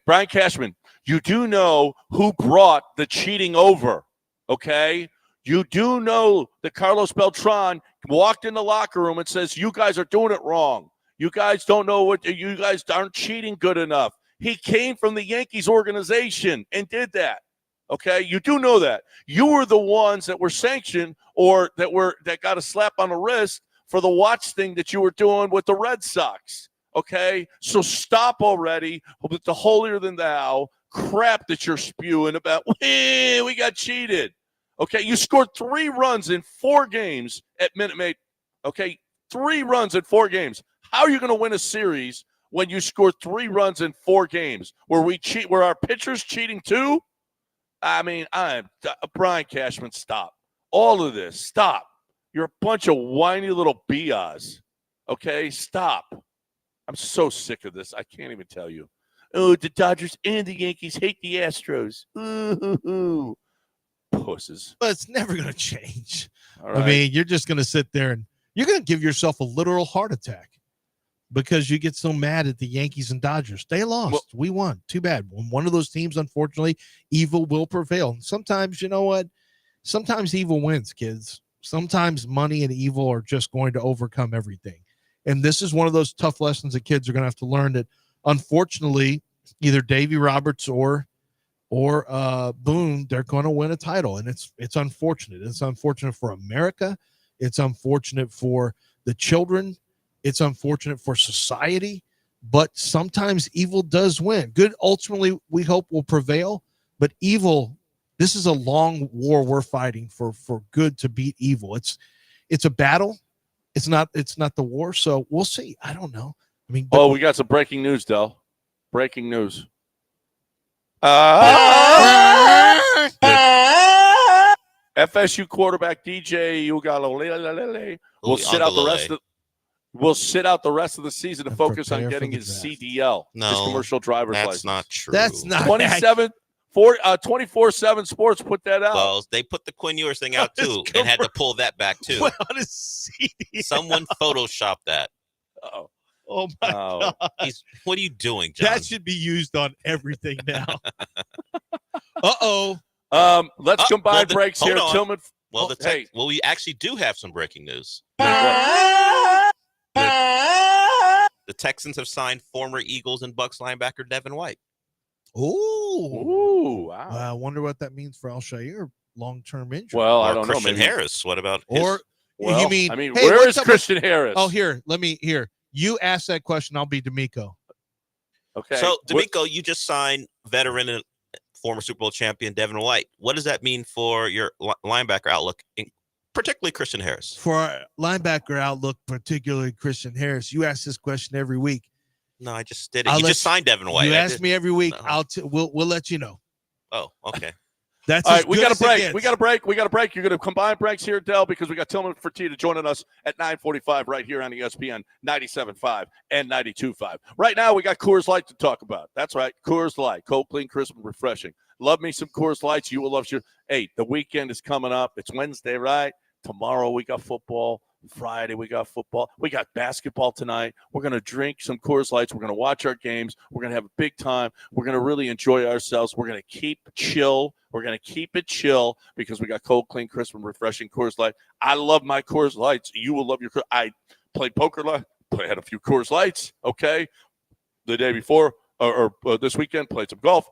Brian Cashman, you do know who brought the cheating over, okay? You do know that Carlos Beltran walked in the locker room and says, you guys are doing it wrong. You guys don't know you guys aren't cheating good enough. He came from the Yankees organization and did that, okay? You do know that. You were the ones that were sanctioned or that got a slap on the wrist for the watch thing that you were doing with the Red Sox, okay? So stop already with the holier-than-thou crap that you're spewing about, we got cheated, Okay, you scored 3 runs in 4 games at Minute Maid. Okay, 3 runs in 4 games. How are you going to win a series when you score 3 runs in 4 games? Were our pitchers cheating too? I mean, Brian Cashman, stop. All of this, stop. You're a bunch of whiny little biatch. Okay, stop. I'm so sick of this. I can't even tell you. Oh, the Dodgers and the Yankees hate the Astros. Ooh. Pusses. But it's never going to change. All right. I mean, you're just going to sit there and you're going to give yourself a literal heart attack because you get so mad at the Yankees and Dodgers. They lost. Well, we won. Too bad. When one of those teams, unfortunately, evil will prevail. Sometimes, you know what? Sometimes evil wins, kids. Sometimes money and evil are just going to overcome everything. And this is one of those tough lessons that kids are going to have to learn that, unfortunately, either Davey Roberts or Boone, they're going to win a title. And it's unfortunate. It's unfortunate for America. It's unfortunate for the children. It's unfortunate for society. But sometimes evil does win. Good, ultimately, we hope will prevail. But evil, this is a long war we're fighting for good to beat evil. It's a battle. It's not the war. So we'll see. I don't know. I mean, we got some breaking news, Del. Breaking news. FSU quarterback DJ Ugalele will sit out the rest of the season to focus on getting his CDL, his commercial driver's license. That's not true. That's not 24/7 Sports put that out. Well, they put the Quinn Ewers thing out too, and had to pull that back too. On his CDL. Someone photoshopped that. Oh my God! What are you doing, John? That should be used on everything now. Let's combine breaks here. Tillman. Well, we actually do have some breaking news. The Texans have signed former Eagles and Bucks linebacker Devin White. Ooh, wow! I wonder what that means for Alshire long-term injury. Well, I don't know. Christian Harris. What about or his? you mean? Hey, where is Christian Harris? Oh, here. You ask that question. I'll be D'Amico. Okay. So, D'Amico, you just signed veteran and former Super Bowl champion Devin White. What does that mean for your linebacker outlook, particularly Christian Harris? For our linebacker outlook, particularly Christian Harris, you ask this question every week. No, I just did it. You just signed Devin White. You ask me every week. No. We'll let you know. Oh, okay. That's all right. We got a break. We got a break. You're going to combine breaks here, Dell, because we got Tillman Fertitta joining us at 9:45 right here on ESPN 97.5 and 92.5. Right now, we got Coors Light to talk about. That's right, Coors Light, cold, clean, crisp, and refreshing. Love me some Coors Lights. You will love your. Hey, the weekend is coming up. It's Wednesday, right? Tomorrow we got football. Friday we got football. We got basketball tonight. We're going to drink some Coors Lights. We're going to watch our games. We're going to have a big time. We're going to really enjoy ourselves. We're going to keep chill. We're going to keep it chill because we got cold, clean, crisp, and refreshing Coors Light. I love my Coors Lights. You will love your. I played poker. Had a few Coors Lights. Okay, the day before or this weekend played some golf.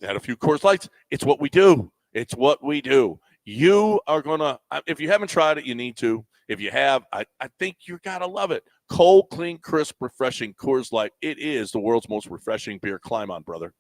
Had a few Coors Lights. It's what we do. It's what we do. You are going to, if you haven't tried it, you need to. If you have, I think you got to love it. Cold, clean, crisp, refreshing Coors Light. It is the world's most refreshing beer. Climb on, brother.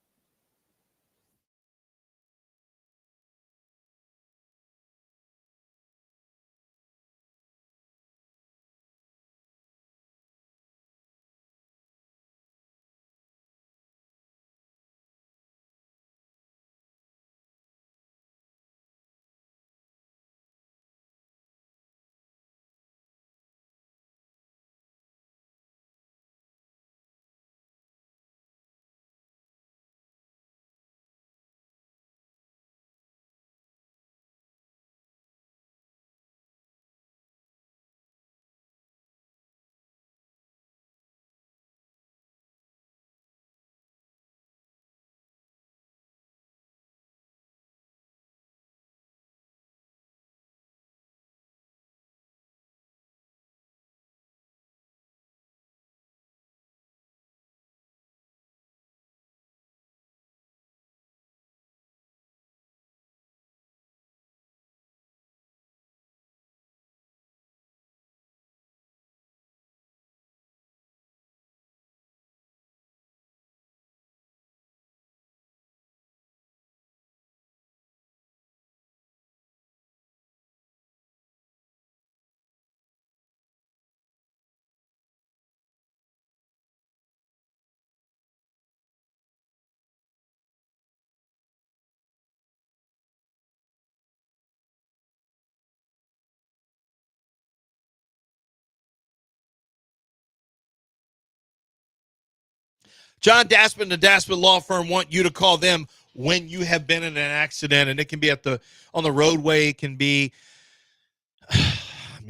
John Daspit and the Daspit Law Firm want you to call them when you have been in an accident, and it can be on the roadway. It can be,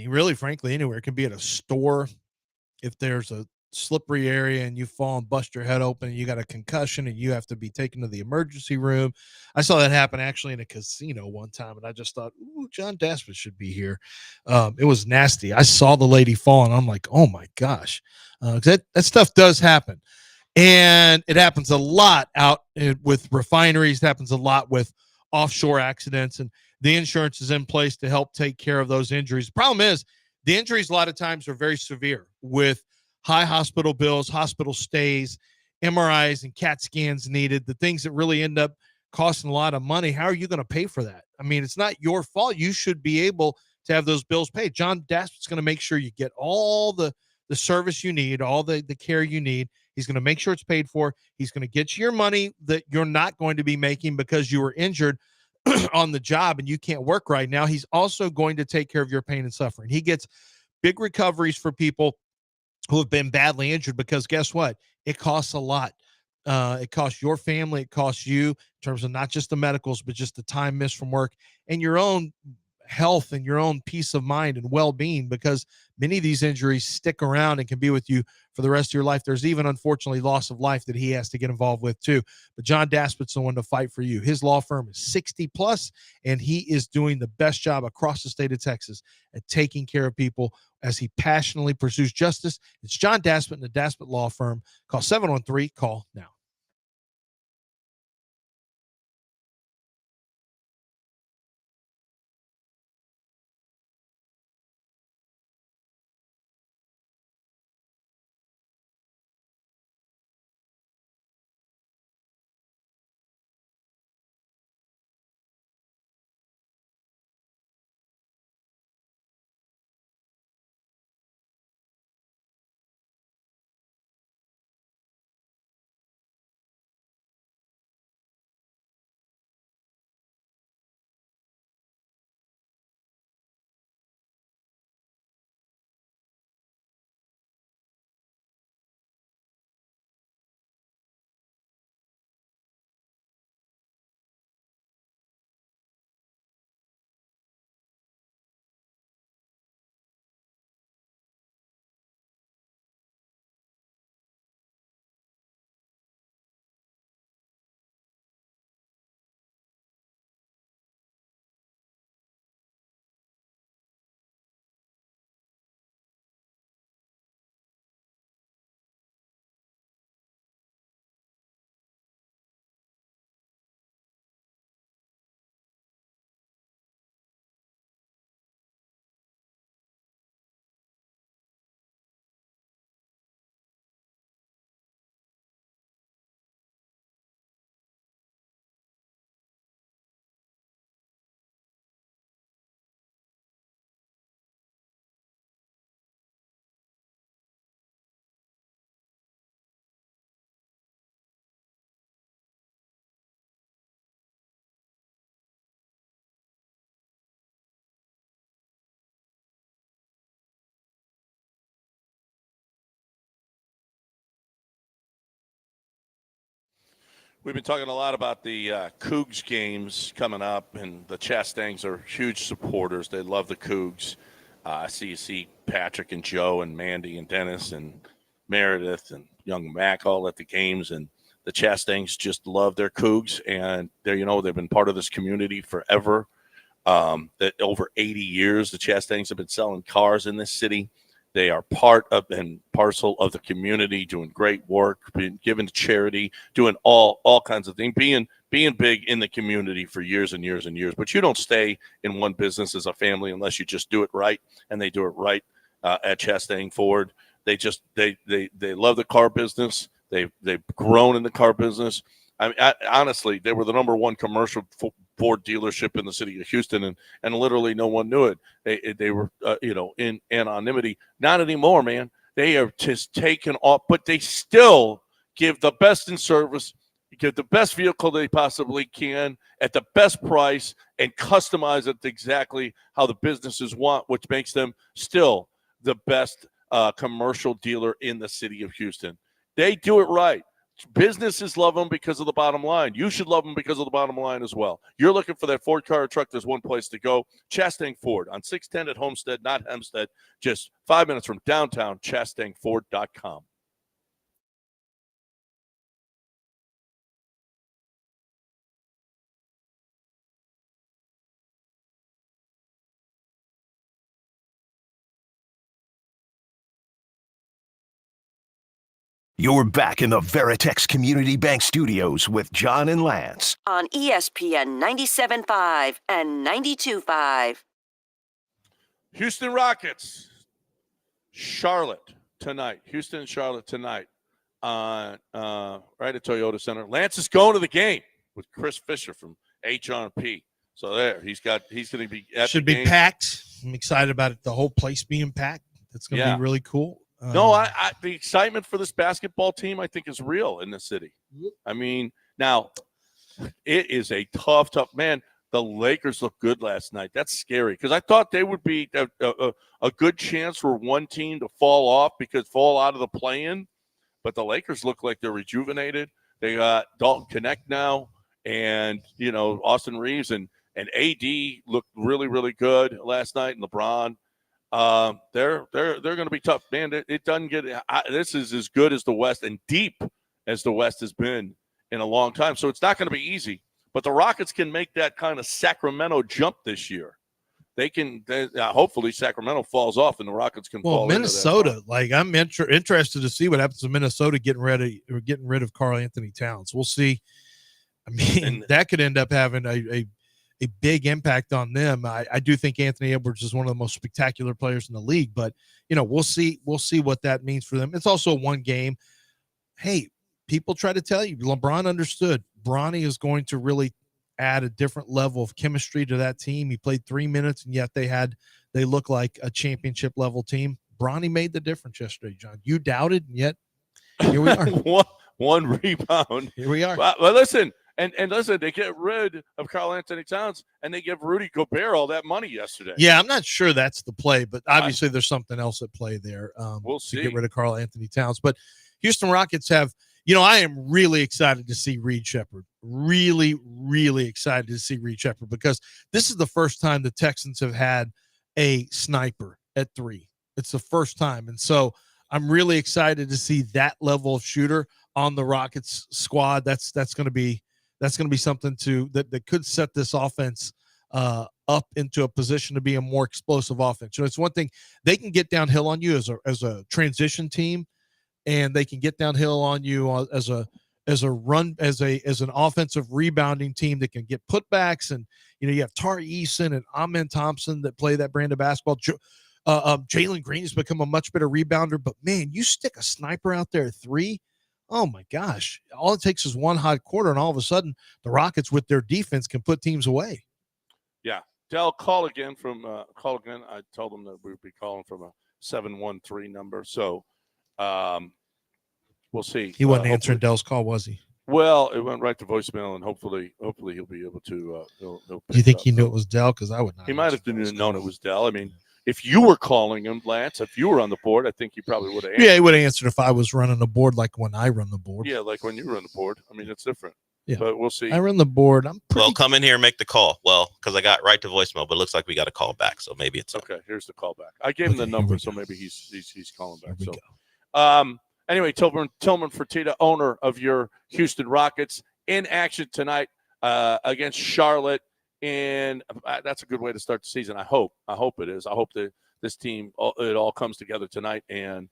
really, frankly, anywhere. It can be at a store. If there's a slippery area and you fall and bust your head open and you got a concussion and you have to be taken to the emergency room. I saw that happen actually in a casino one time, and I just thought, ooh, John Daspit should be here. It was nasty. I saw the lady fall, and I'm like, oh my gosh. That stuff does happen. And it happens a lot out with refineries. It happens a lot with offshore accidents, and the insurance is in place to help take care of those injuries. The problem is the injuries a lot of times are very severe with high hospital bills, hospital stays, MRIs and CAT scans needed, the things that really end up costing a lot of money. How are you going to pay for that? I mean, it's not your fault. You should be able to have those bills paid. John Daspit's going to make sure you get all the service you need, all the care you need. He's going to make sure it's paid for. He's going to get you your money that you're not going to be making because you were injured on the job and you can't work right now. He's also going to take care of your pain and suffering. He gets big recoveries for people who have been badly injured because guess what? It costs a lot. It costs your family. It costs you in terms of not just the medicals, but just the time missed from work and your own health and your own peace of mind and well-being, because many of these injuries stick around and can be with you for the rest of your life. There's even, unfortunately, loss of life that he has to get involved with too. But John Daspit's the one to fight for you. His law firm is 60 plus, and he is doing the best job across the state of Texas at taking care of people as he passionately pursues justice. It's John Daspit and the Daspit Law Firm. Call 713, call now. We've been talking a lot about the Cougs games coming up, and the Chastangs are huge supporters. They love the Cougs. I see Patrick and Joe and Mandy and Dennis and Meredith and young Mac all at the games, and the Chastangs just love their Cougs, and they've been part of this community forever. That over 80 years, the Chastangs have been selling cars in this city. They are part of and parcel of the community, doing great work, being given to charity, doing all kinds of things, being big in the community for years and years and years. But you don't stay in one business as a family unless you just do it right, and they do it right at Chastang Ford. They love the car business. They've grown in the car business. I mean, honestly, they were the number one commercial Ford dealership in the city of Houston, and literally no one knew it. They were, in anonymity. Not anymore, man. They are just taken off, but they still give the best in service, give the best vehicle they possibly can at the best price, and customize it exactly how the businesses want, which makes them still the best commercial dealer in the city of Houston. They do it right. Businesses love them because of the bottom line. You should love them because of the bottom line as well. You're looking for that Ford car or truck, there's one place to go. Chastang Ford on 610 at Homestead, not Hempstead, just 5 minutes from downtown, chastangford.com. You're back in the Veritex Community Bank Studios with John and Lance. On ESPN 97.5 and 92.5. Houston Rockets, Charlotte tonight. Houston and Charlotte tonight on right at Toyota Center. Lance is going to the game with Chris Fisher from HRP. So there, he's going to be at Should the be game. packed. I'm excited about it. The whole place being packed. That's going to be really cool. No, the excitement for this basketball team, I think, is real in the city. I mean, now it is a tough man. The Lakers looked good last night. That's scary because I thought they would be a good chance for one team to fall out of the play-in. But the Lakers look like they're rejuvenated. They got Dalton Connect now, and Austin Reeves and AD looked really, really good last night. And LeBron. They're going to be tough, man. It doesn't get. This is as good as the West and deep as the West has been in a long time. So it's not going to be easy. But the Rockets can make that kind of Sacramento jump this year. They can. Hopefully, Sacramento falls off and the Rockets can. Well, fall Minnesota. Like I'm interested to see what happens to Minnesota getting rid of Karl Anthony Towns. We'll see. I mean, that could end up having a big impact on them. I do think Anthony Edwards is one of the most spectacular players in the league, but we'll see what that means for them. It's also one game. Hey, people try to tell you LeBron understood. Bronny is going to really add a different level of chemistry to that team. He played 3 minutes and yet they look like a championship level team. Bronny made the difference yesterday, John. You doubted, and yet here we are. one rebound. Here we are. Well, listen. And listen, they get rid of Karl Anthony Towns, and they give Rudy Gobert all that money yesterday. Yeah, I'm not sure that's the play, but obviously there's something else at play there. We'll see. To get rid of Karl Anthony Towns. But Houston Rockets have, I am really excited to see Reed Shepherd. Really, really excited to see Reed Shepherd because this is the first time the Texans have had a sniper at 3. It's the first time. And so I'm really excited to see that level of shooter on the Rockets squad. That's going to be something that could set this offense up into a position to be a more explosive offense. It's one thing they can get downhill on you as a transition team, and they can get downhill on you as an offensive rebounding team that can get putbacks. And you have Tari Eason and Amen Thompson that play that brand of basketball. Jalen Green has become a much better rebounder, but man, you stick a sniper out there at 3. Oh my gosh. All it takes is one hot quarter, and all of a sudden the Rockets with their defense can put teams away. Yeah. Dell, call again. I told them that we would be calling from a 713 number. So we'll see. He wasn't answering Dell's call, was he? Well, it went right to voicemail, and hopefully he'll be able to. He'll do you think he knew it was Dell? Because I would not. He might have known it was Dell. I mean, if you were calling him, Lance, if you were on the board, I think he probably would have answered. Yeah, he would have answered if I was running the board like when I run the board. Yeah, like when you run the board. I mean, it's different. Yeah. But we'll see. I run the board. Well, come in here and make the call. Well, because I got right to voicemail, but it looks like we got a call back, so maybe it's okay. Here's the call back. I gave him the number, so maybe he's calling back. Here we go. Anyway, Tillman Fertitta, owner of your Houston Rockets, in action tonight against Charlotte, and that's a good way to start the season. I hope it is. I hope that this team, it all comes together tonight, and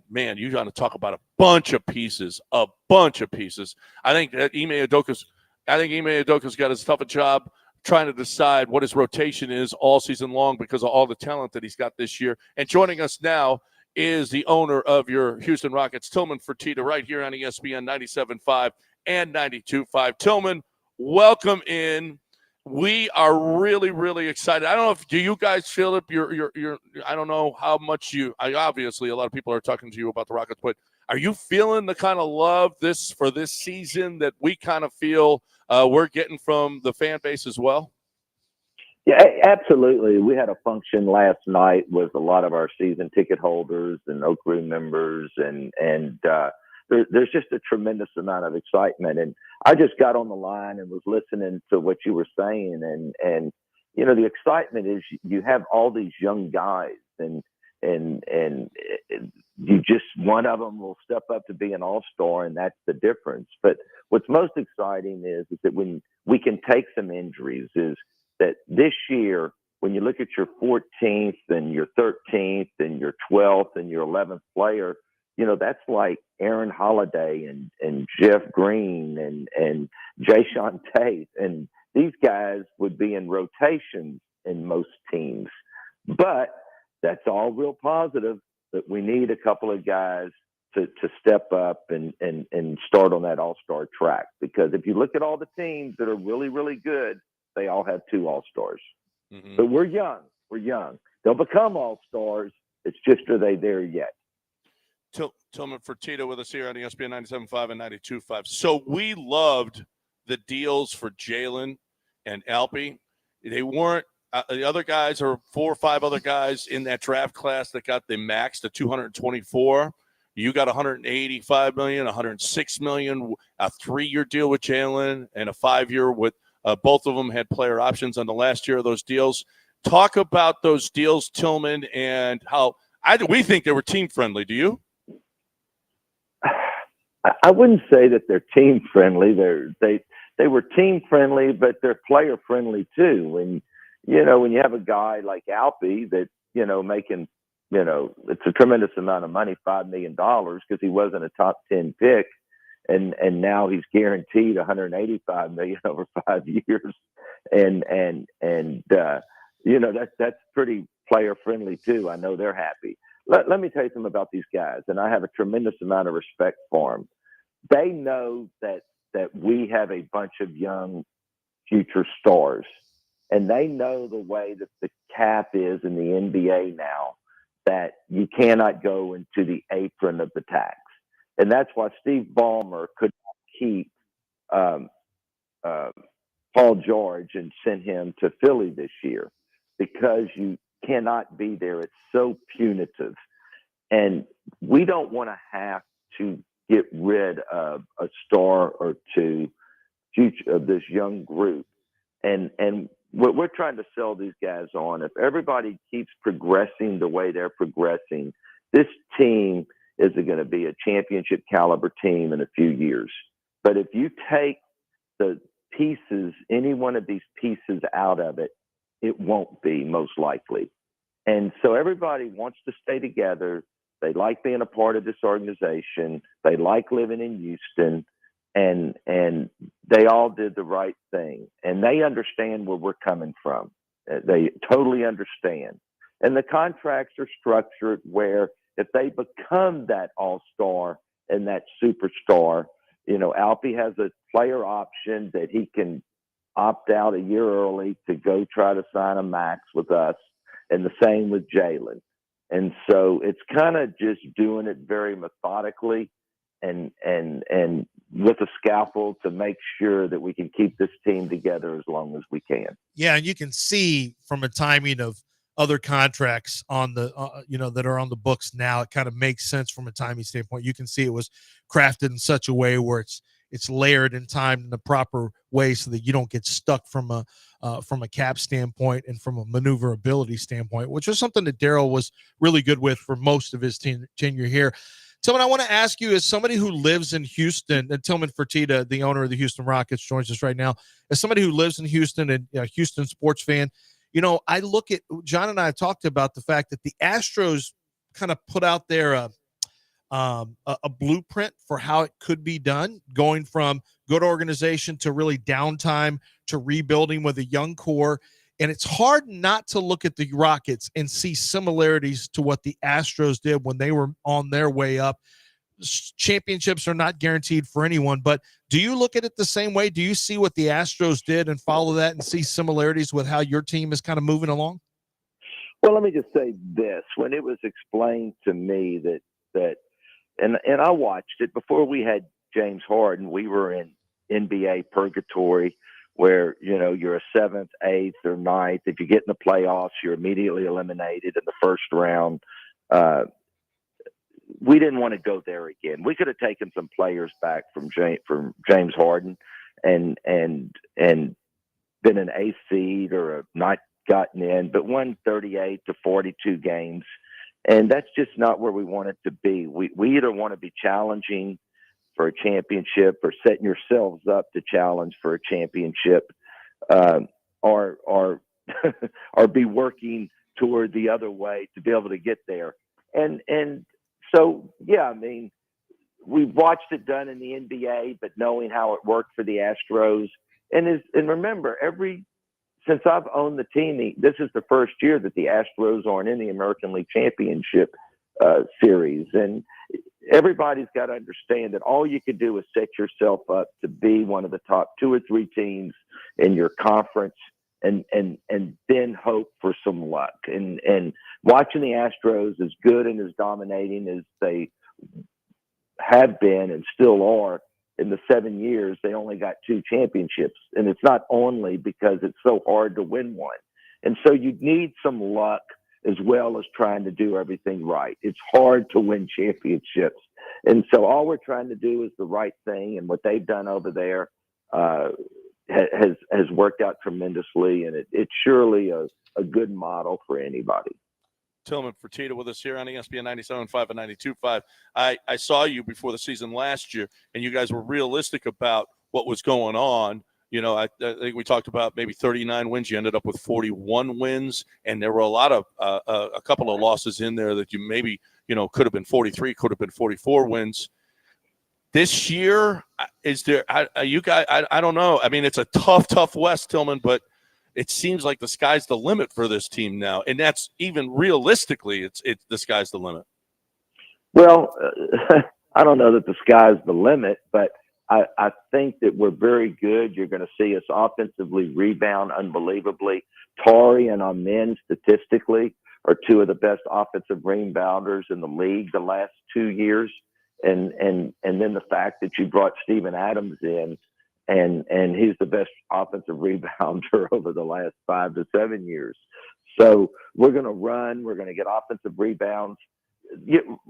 man, you got to talk about a bunch of pieces. I think that Ime Udoka's got as tough a job trying to decide what his rotation is all season long because of all the talent that he's got this year. And joining us now is the owner of your Houston Rockets, Tillman Fertitta, right here on ESPN 97.5 and 92.5. Tillman, welcome in. We are really, really excited. I don't know do you guys feel it? You're I don't know how much obviously a lot of people are talking to you about the Rockets, but are you feeling the kind of love for this season that we kind of feel we're getting from the fan base as well? Yeah, absolutely. We had a function last night with a lot of our season ticket holders and Oak Room members, and there's just a tremendous amount of excitement. And I just got on the line and was listening to what you were saying. And you know, the excitement is you have all these young guys, and you just, one of them will step up to be an all-star, and that's the difference. But what's most exciting is that when we can take some injuries, is that this year, when you look at your 14th and your 13th and your 12th and your 11th player, you know, that's like Aaron Holiday and Jeff Green and Jayshawn Tate. And these guys would be in rotations in most teams. But that's all real positive, but we need a couple of guys to step up and start on that all-star track. Because if you look at all the teams that are really, really good, they all have 2 all-stars. Mm-hmm. But we're young. They'll become all-stars. It's just, are they there yet? Tillman Fertitta with us here on ESPN 97.5 and 92.5. So we loved the deals for Jalen and Alpy. They weren't the other guys, are 4 or 5 other guys in that draft class that got the max to 224. You got 185 million, 106 million, a 3-year deal with Jalen and a 5-year with both of them had player options on the last year of those deals. Talk about those deals, Tillman, and how we think they were team friendly. Do you? I wouldn't say that they're team friendly. They were team friendly, but they're player friendly too. When you have a guy like Alpy that, making, it's a tremendous amount of money, $5 million, because he wasn't a top 10 pick. And now he's guaranteed $185 million over 5 years. That's pretty player friendly too. I know they're happy. Let me tell you something about these guys, and I have a tremendous amount of respect for them. They know that we have a bunch of young future stars, and they know the way that the cap is in the NBA now, that you cannot go into the apron of the tax. And that's why Steve Ballmer could keep Paul George and send him to Philly this year, because you cannot be there. It's so punitive. And we don't want to have to get rid of a star or two of this young group. And what we're trying to sell these guys on, if everybody keeps progressing the way they're progressing, this team is going to be a championship caliber team in a few years. But if you take the pieces, any one of these pieces out of it, it won't be, most likely. And so everybody wants to stay together. They like being a part of this organization. They like living in Houston, and they all did the right thing. And they understand where we're coming from. They totally understand. And the contracts are structured where if they become that all-star and that superstar, Alpy has a player option that he can opt out a year early to go try to sign a max with us, and the same with Jalen. And so it's kind of just doing it very methodically and with a scalpel to make sure that we can keep this team together as long as we can. Yeah, and you can see from a timing of other contracts on the that are on the books now, it kind of makes sense from a timing standpoint. You can see it was crafted in such a way where it's layered and timed in the proper way so that you don't get stuck from a cap standpoint and from a maneuverability standpoint, which was something that Daryl was really good with for most of his tenure here. Tillman, I want to ask you, as somebody who lives in Houston, and Tillman Fertitta, the owner of the Houston Rockets, joins us right now. As somebody who lives in Houston and a Houston sports fan, I look at, John and I have talked about the fact that the Astros kind of put out there a blueprint for how it could be done, going from good organization to really downtime to rebuilding with a young core. And it's hard not to look at the Rockets and see similarities to what the Astros did when they were on their way up. Championships are not guaranteed for anyone, but do you look at it the same way? Do you see what the Astros did and follow that and see similarities with how your team is kind of moving along? Well, let me just say this. When it was explained to me that and I watched it before we had James Harden, we were in NBA purgatory where, you're a 7th, 8th, or 9th. If you get in the playoffs, you're immediately eliminated in the first round. we didn't want to go there again. We could have taken some players back from James Harden and been an A seed or not gotten in, but won 38 to 42 games. And that's just not where we want it to be. We either want to be challenging for a championship or setting yourselves up to challenge for a championship, or be working toward the other way to be able to get there. And so, yeah, I mean, we've watched it done in the NBA, but knowing how it worked for the Astros. And remember, since I've owned the team, this is the first year that the Astros aren't in the American League Championship series. And everybody's got to understand that all you can do is set yourself up to be one of the top 2 or 3 teams in your conference and then hope for some luck. And watching the Astros, as good and as dominating as they have been and still are, in the 7 years, they only got 2 championships. And it's not only because it's so hard to win one. And so you need some luck as well as trying to do everything right. It's hard to win championships. And so all we're trying to do is the right thing. And what they've done over there has worked out tremendously. And it's surely a good model for anybody. Tillman Fertitta with us here on ESPN 97.5 and 92.5. I saw you before the season last year, and you guys were realistic about what was going on. You know, I think we talked about maybe 39 wins. You ended up with 41 wins, and there were a couple of losses in there that you maybe, could have been 43, could have been 44 wins. This year, is there you guys? I don't know. I mean, it's a tough West, Tillman, but it seems like the sky's the limit for this team now, and that's even realistically, it's the sky's the limit. Well, I don't know that the sky's the limit, but I think that we're very good. You're going to see us offensively rebound unbelievably. Tari and Amen statistically are 2 of the best offensive rebounders in the league the last 2 years, and then the fact that you brought Steven Adams in. And he's the best offensive rebounder over the last 5 to 7 years. So we're going to run. We're going to get offensive rebounds.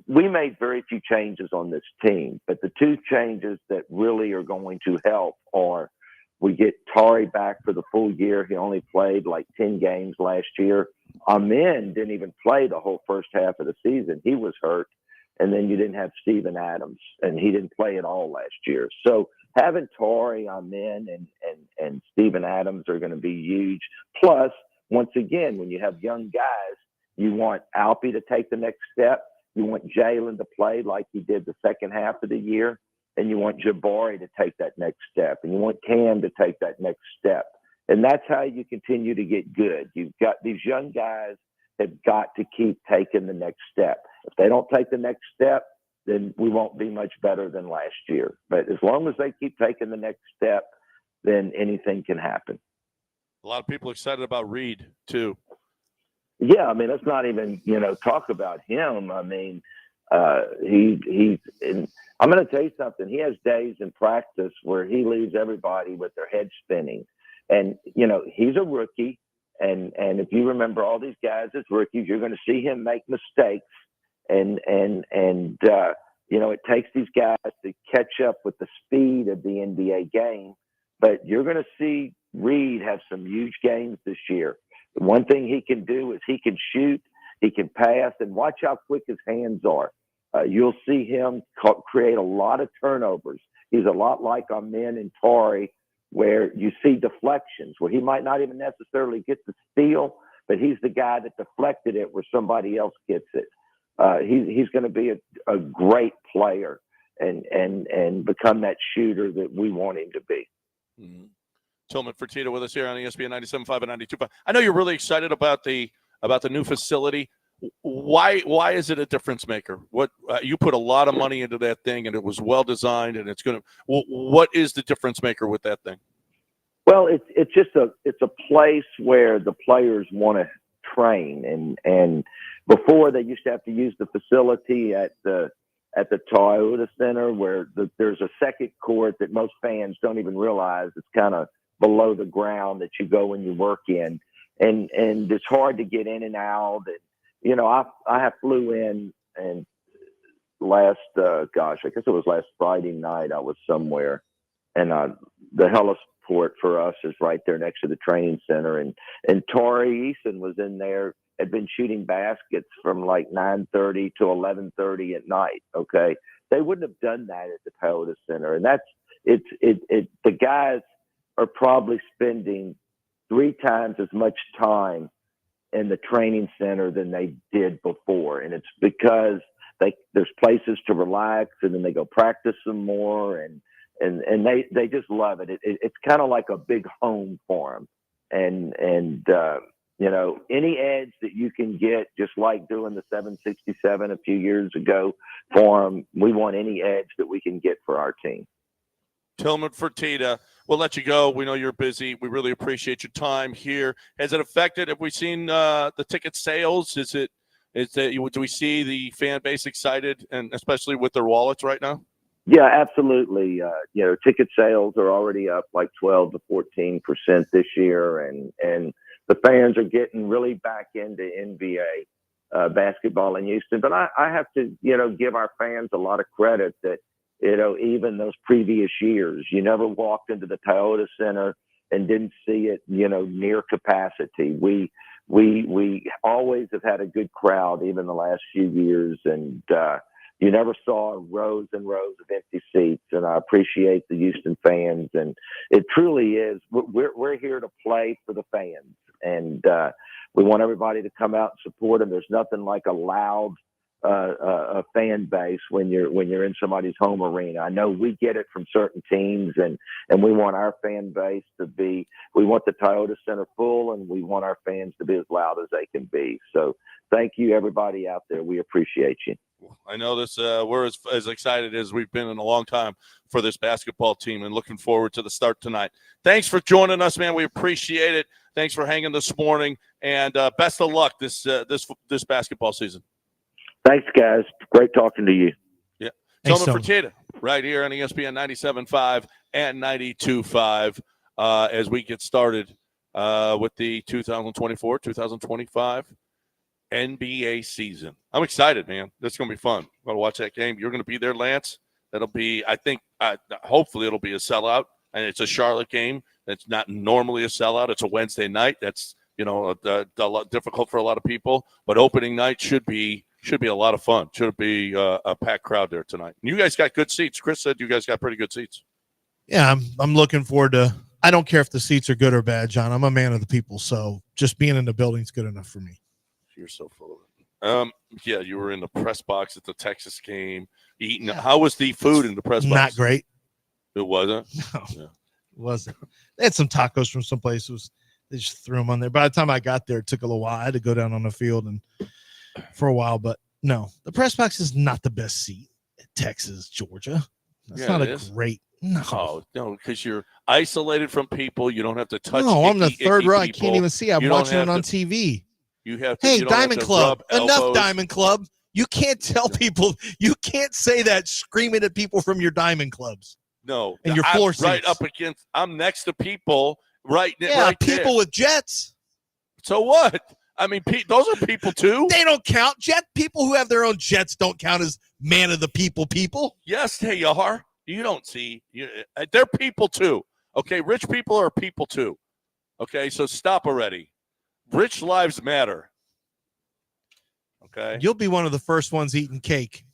We made very few changes on this team, but the 2 changes that really are going to help are we get Tari back for the full year. He only played like 10 games last year. Amen didn't even play the whole first half of the season. He was hurt. And then you didn't have Steven Adams, and he didn't play at all last year. So having Tari, Amen, and Steven Adams are going to be huge. Plus, once again, when you have young guys, you want Alpy to take the next step. You want Jalen to play like he did the second half of the year. And you want Jabari to take that next step. And you want Cam to take that next step. And that's how you continue to get good. You've got these young guys have got to keep taking the next step. If they don't take the next step, then we won't be much better than last year. But as long as they keep taking the next step, then anything can happen. A lot of people excited about Reed, too. Yeah, I mean, let's not even, talk about him. I mean, I'm going to tell you something. He has days in practice where he leaves everybody with their head spinning. And, he's a rookie. And if you remember all these guys as rookies, you're going to see him make mistakes. And it takes these guys to catch up with the speed of the NBA game. But you're going to see Reed have some huge games this year. The one thing he can do is he can shoot, he can pass, and watch how quick his hands are. You'll see him create a lot of turnovers. He's a lot like Amen and Tari, where you see deflections, where he might not even necessarily get the steal, but he's the guy that deflected it where somebody else gets it. He's going to be a great player and become that shooter that we want him to be. Mm-hmm. Tillman Fertitta with us here on ESPN 97.5 and 92.5. I know you're really excited about the new facility. Why is it a difference maker? What you put a lot of money into that thing, and it was well designed, and it's going to. What is the difference maker with that thing? Well, it's just a place where the players want to train, and before they used to have to use the facility at the Toyota Center, where there's a second court that most fans don't even realize it's kind of below the ground that you go and you work in, and it's hard to get in and out. And I flew in and I guess it was last Friday night. I was somewhere, and the heliport for us is right there next to the training center, and Tori Eason was in there, had been shooting baskets from like 9:30 to 11:30 at night. Okay, they wouldn't have done that at the Toyota Center, and the guys are probably spending 3 times as much time in the training center than they did before, and it's because there's places to relax, and then they go practice some more, and they just love it. It's kind of like a big home for them, and any edge that you can get, just like doing the 767 a few years ago for them, we want any edge that we can get for our team. Tillman Fertitta, we'll let you go. We know you're busy. We really appreciate your time here. Has it affected? Have we seen the ticket sales? Do we see the fan base excited, and especially with their wallets right now? Yeah, absolutely. Ticket sales are already up like 12 to 14% this year, and the fans are getting really back into NBA basketball in Houston. But I have to, give our fans a lot of credit that, even those previous years, you never walked into the Toyota Center and didn't see it, near capacity. We always have had a good crowd, even the last few years, and you never saw rows and rows of empty seats. And I appreciate the Houston fans, and it truly is. We're here to play for the fans, and we want everybody to come out and support them. There's nothing like a loud a fan base when you're in somebody's home arena. I know we get it from certain teams, and we want our fan base to be. We want the Toyota Center full, and we want our fans to be as loud as they can be. So thank you, everybody out there. We appreciate you. I know this. We're as excited as we've been in a long time for this basketball team, and looking forward to the start tonight. Thanks for joining us, man. We appreciate it. Thanks for hanging this morning, and best of luck this basketball season. Thanks, guys. Great talking to you. Yeah. Tillman Fertitta right here on ESPN 97.5 and 92.5 as we get started with the 2024-2025 NBA season. I'm excited, man. That's going to be fun. I'm going to watch that game. You're going to be there, Lance. That'll be, I think, hopefully it'll be a sellout. And it's a Charlotte game. It's not normally a sellout. It's a Wednesday night. That's, difficult for a lot of people. But opening night should be a lot of fun. Should be a packed crowd there tonight. And you guys got good seats. Chris said you guys got pretty good seats. Yeah, I'm looking forward to. I don't care if the seats are good or bad, John. I'm a man of the people, so just being in the building's good enough for me. You're so full of it. Yeah, you were in the press box at the Texas game eating. Yeah. How was the food in the press box? Not great. It wasn't? No, yeah. It wasn't. They had some tacos from some places. They just threw them on there. By the time I got there, it took a little while. I had to go down on the field and for a while, but no, the press box is not the best seat at Texas, Georgia. That's not a great. No, because you're isolated from people. You don't have to touch. No, I'm the third row. I can't even see. I'm watching it on TV. You have to. Hey, Diamond Club, enough, Diamond Club. You can't tell people. You can't say that screaming at people from your Diamond Clubs. No, and your floor seats. Right up against. I'm next to people. Right. Yeah, right people there. with jets. So what? I mean, those are people too. They don't count. People who have their own jets don't count as man of the people. Yes, they are. You don't see. They're people too. Okay, rich people are people too. Okay, so stop already. Rich lives matter. Okay. You'll be one of the first ones eating cake.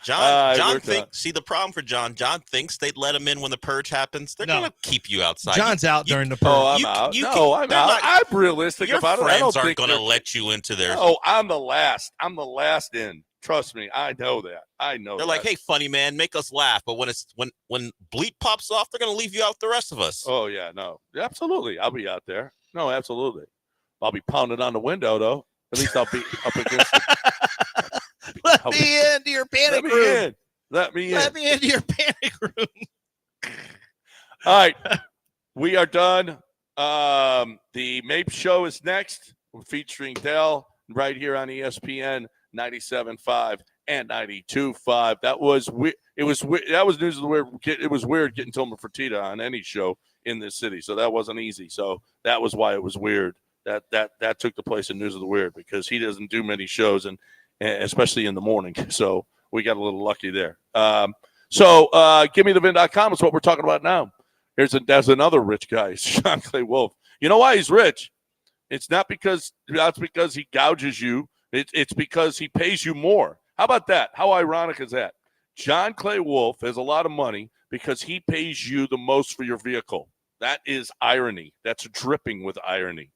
John thinks. See, the problem for John thinks they'd let him in when the purge happens. They're going to keep you outside. John's out during the purge. Oh, I'm out. I'm out. I'm realistic about it. Your friends aren't going to let you into their. Oh, I'm the last. I'm the last in. Trust me, I know that. They're like, hey, funny man, make us laugh. But when bleep pops off, they're going to leave you out with the rest of us. Oh yeah, no, absolutely. I'll be out there. No, absolutely. I'll be pounding on the window though. At least I'll be up against it. Let me into your panic room. Let me in. Let me into your panic room. All right. We are done. The MAPE show is next. We're featuring Dell right here on ESPN 97.5 and 92.5. That was that was news of the weird. It was weird getting Tillman Fertitta on any show in this city. So that wasn't easy. So that was why it was weird. That took the place in News of the Weird because he doesn't do many shows, and especially in the morning. So we got a little lucky there. GiveMeTheVin.com is what we're talking about now. There's another rich guy, Sean Clay Wolf. You know why he's rich? It's not because he gouges you. It's because he pays you more. How about that? How ironic is that? John Clay Wolf has a lot of money because he pays you the most for your vehicle. That is irony. That's dripping with irony.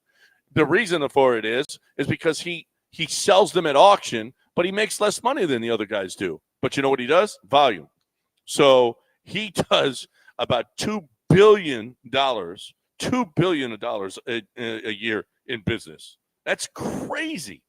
The reason for it is because he sells them at auction, but he makes less money than the other guys do. But you know what he does? Volume. So he does about $2 billion a year in business. That's crazy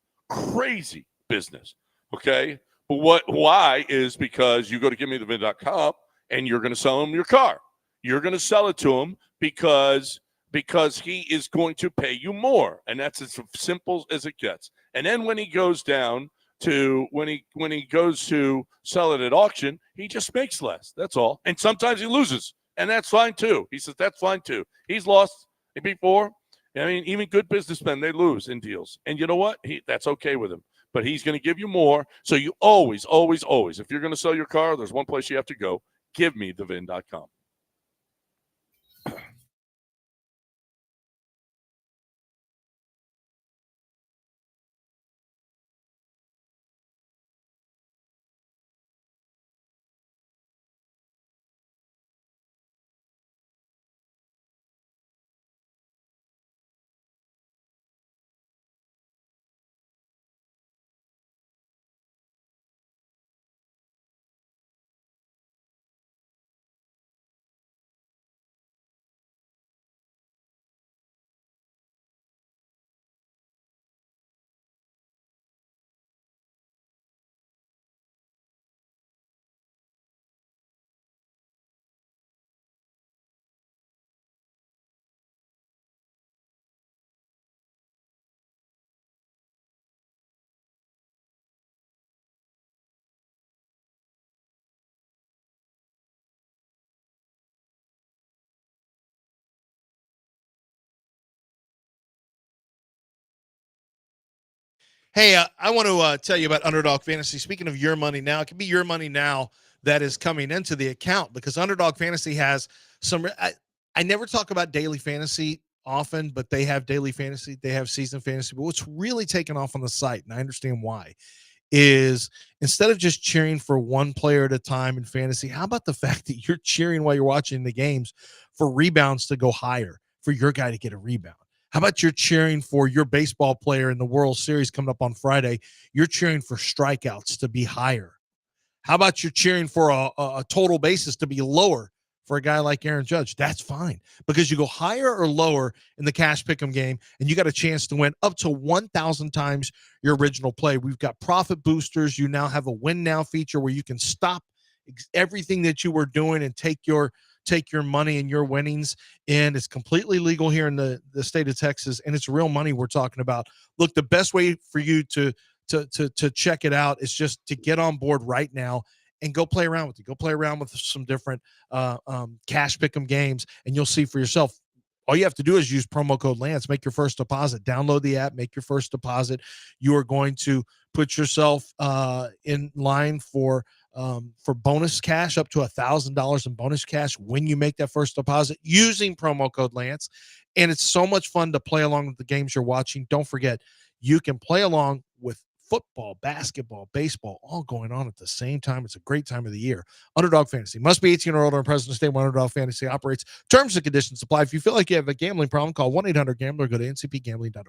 business. Okay. But why is because you go to GiveMeTheVin.com and you're going to sell him your car. You're going to sell it to him because he is going to pay you more. And that's as simple as it gets. And then when he goes down to when he goes to sell it at auction, he just makes less. That's all. And sometimes he loses. And that's fine too. He says that's fine too. He's lost before. I mean, even good businessmen, they lose in deals. And you know what? That's okay with him. But he's going to give you more. So you always, if you're going to sell your car, there's one place you have to go. GiveMeTheVin.com. Hey, I want to tell you about Underdog Fantasy. Speaking of your money now, it can be your money now that is coming into the account because Underdog Fantasy has some. I never talk about daily fantasy often, but they have daily fantasy. They have season fantasy. But what's really taken off on the site, and I understand why, is instead of just cheering for one player at a time in fantasy, how about the fact that you're cheering while you're watching the games for rebounds to go higher, for your guy to get a rebound? How about you're cheering for your baseball player in the World Series coming up on Friday? You're cheering for strikeouts to be higher. How about you're cheering for a total basis to be lower for a guy like Aaron Judge? That's fine because you go higher or lower in the cash pick'em game and you got a chance to win up to 1,000 times your original play. We've got profit boosters. You now have a win now feature where you can stop everything that you were doing and take your money and your winnings. And it's completely legal here in the state of Texas, and it's real money we're talking about. Look, the best way for you to check it out is just to get on board right now and go play around with it. Go play around with some different cash pick'em games, and you'll see for yourself. All you have to do is use promo code Lance, make your first deposit, download the app, make your first deposit. You are going to put yourself in line for bonus cash up to $1,000 in bonus cash when you make that first deposit using promo code Lance. And it's so much fun to play along with the games you're watching. Don't forget, you can play along with football, basketball, baseball, all going on at the same time. It's a great time of the year. Underdog Fantasy must be 18 or older and present to state where Underdog Fantasy operates. Terms and conditions apply. If you feel like you have a gambling problem, call 1-800-GAMBLER. Go to ncpgambling.org.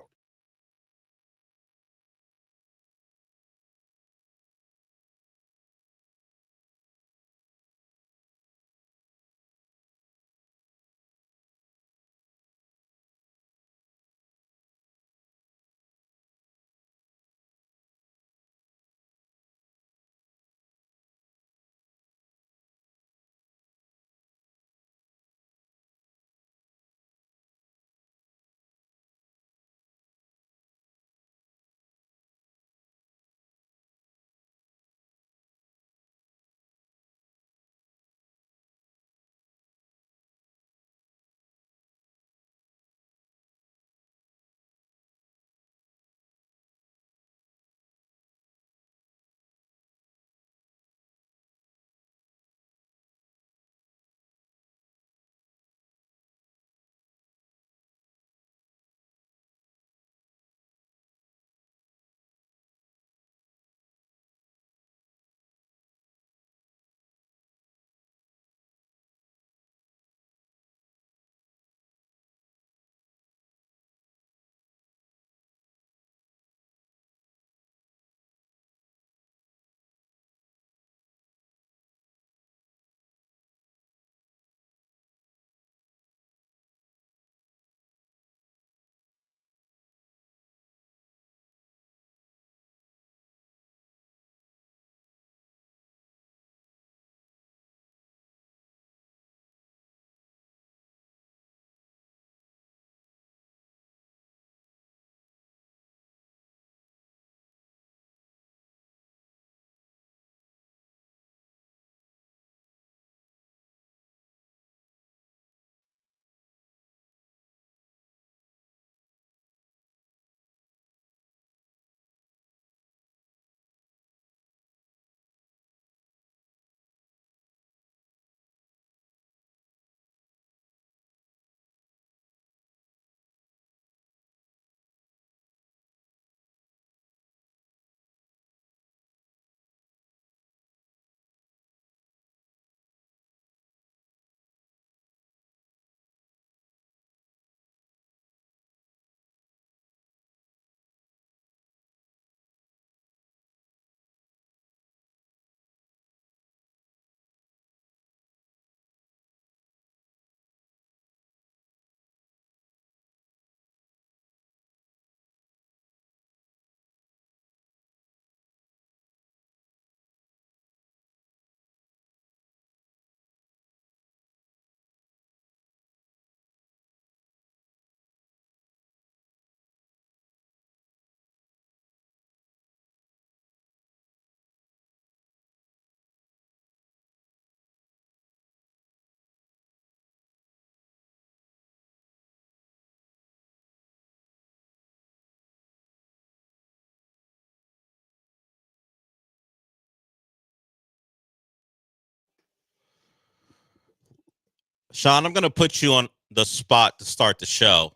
Sean, I'm going to put you on the spot to start the show,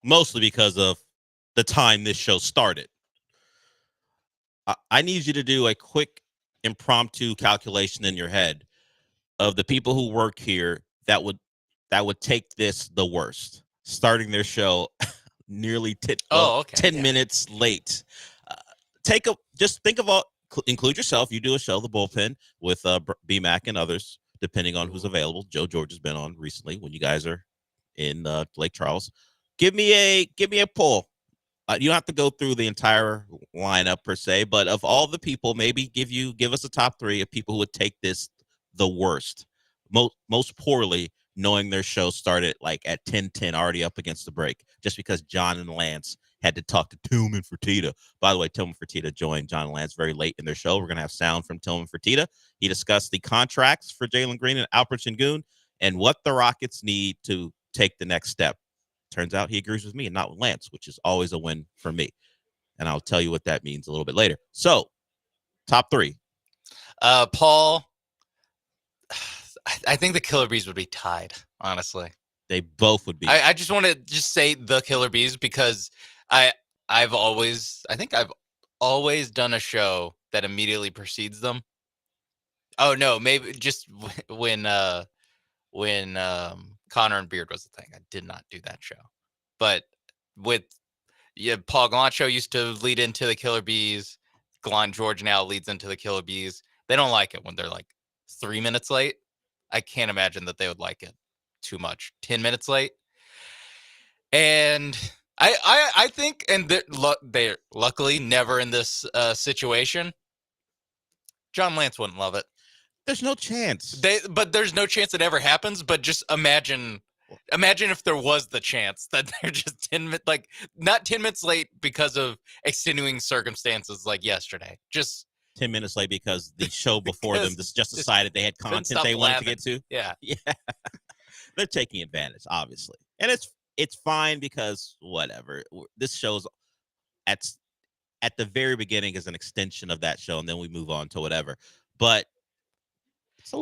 mostly because of the time this show started. I need you to do a quick impromptu calculation in your head of the people who work here that would take this the worst, starting their show nearly 10 minutes late. Just think of include yourself. You do a show, The Bullpen, with B-Mac and others, depending on who's available. Joe George has been on recently when you guys are in Lake Charles. Give me a poll. You don't have to go through the entire lineup per se, but of all the people, maybe give us a top 3 of people who would take this the worst, most poorly, knowing their show started like at 10:10, already up against the break, just because John and Lance had to talk to Tillman Fertitta. By the way, Tillman Fertitta joined John and Lance very late in their show. We're going to have sound from Tillman Fertitta. He discussed the contracts for Jalen Green and Alpert Sengun and what the Rockets need to take the next step. Turns out he agrees with me and not with Lance, which is always a win for me. And I'll tell you what that means a little bit later. So, top 3. Paul, I think the Killer Bees would be tied, honestly. They both would be. I just want to say the Killer Bees because I've always done a show that immediately precedes them. Oh no, maybe just when Connor and Beard was the thing. I did not do that show. But Paul Gallant Show used to lead into the Killer Bees. Gallant George now leads into the Killer Bees. They don't like it when they're like 3 minutes late. I can't imagine that they would like it too much. 10 minutes late. And I think, and they're luckily never in this situation. John Lance wouldn't love it. There's no chance. But there's no chance it ever happens. But just imagine if there was the chance that they're just not 10 minutes late because of extenuating circumstances like yesterday. Just 10 minutes late because the show before them just decided they had content they wanted to get to. Yeah. They're taking advantage, obviously. And it's fine because whatever. This show's at the very beginning is an extension of that show, and then we move on to whatever. But it's a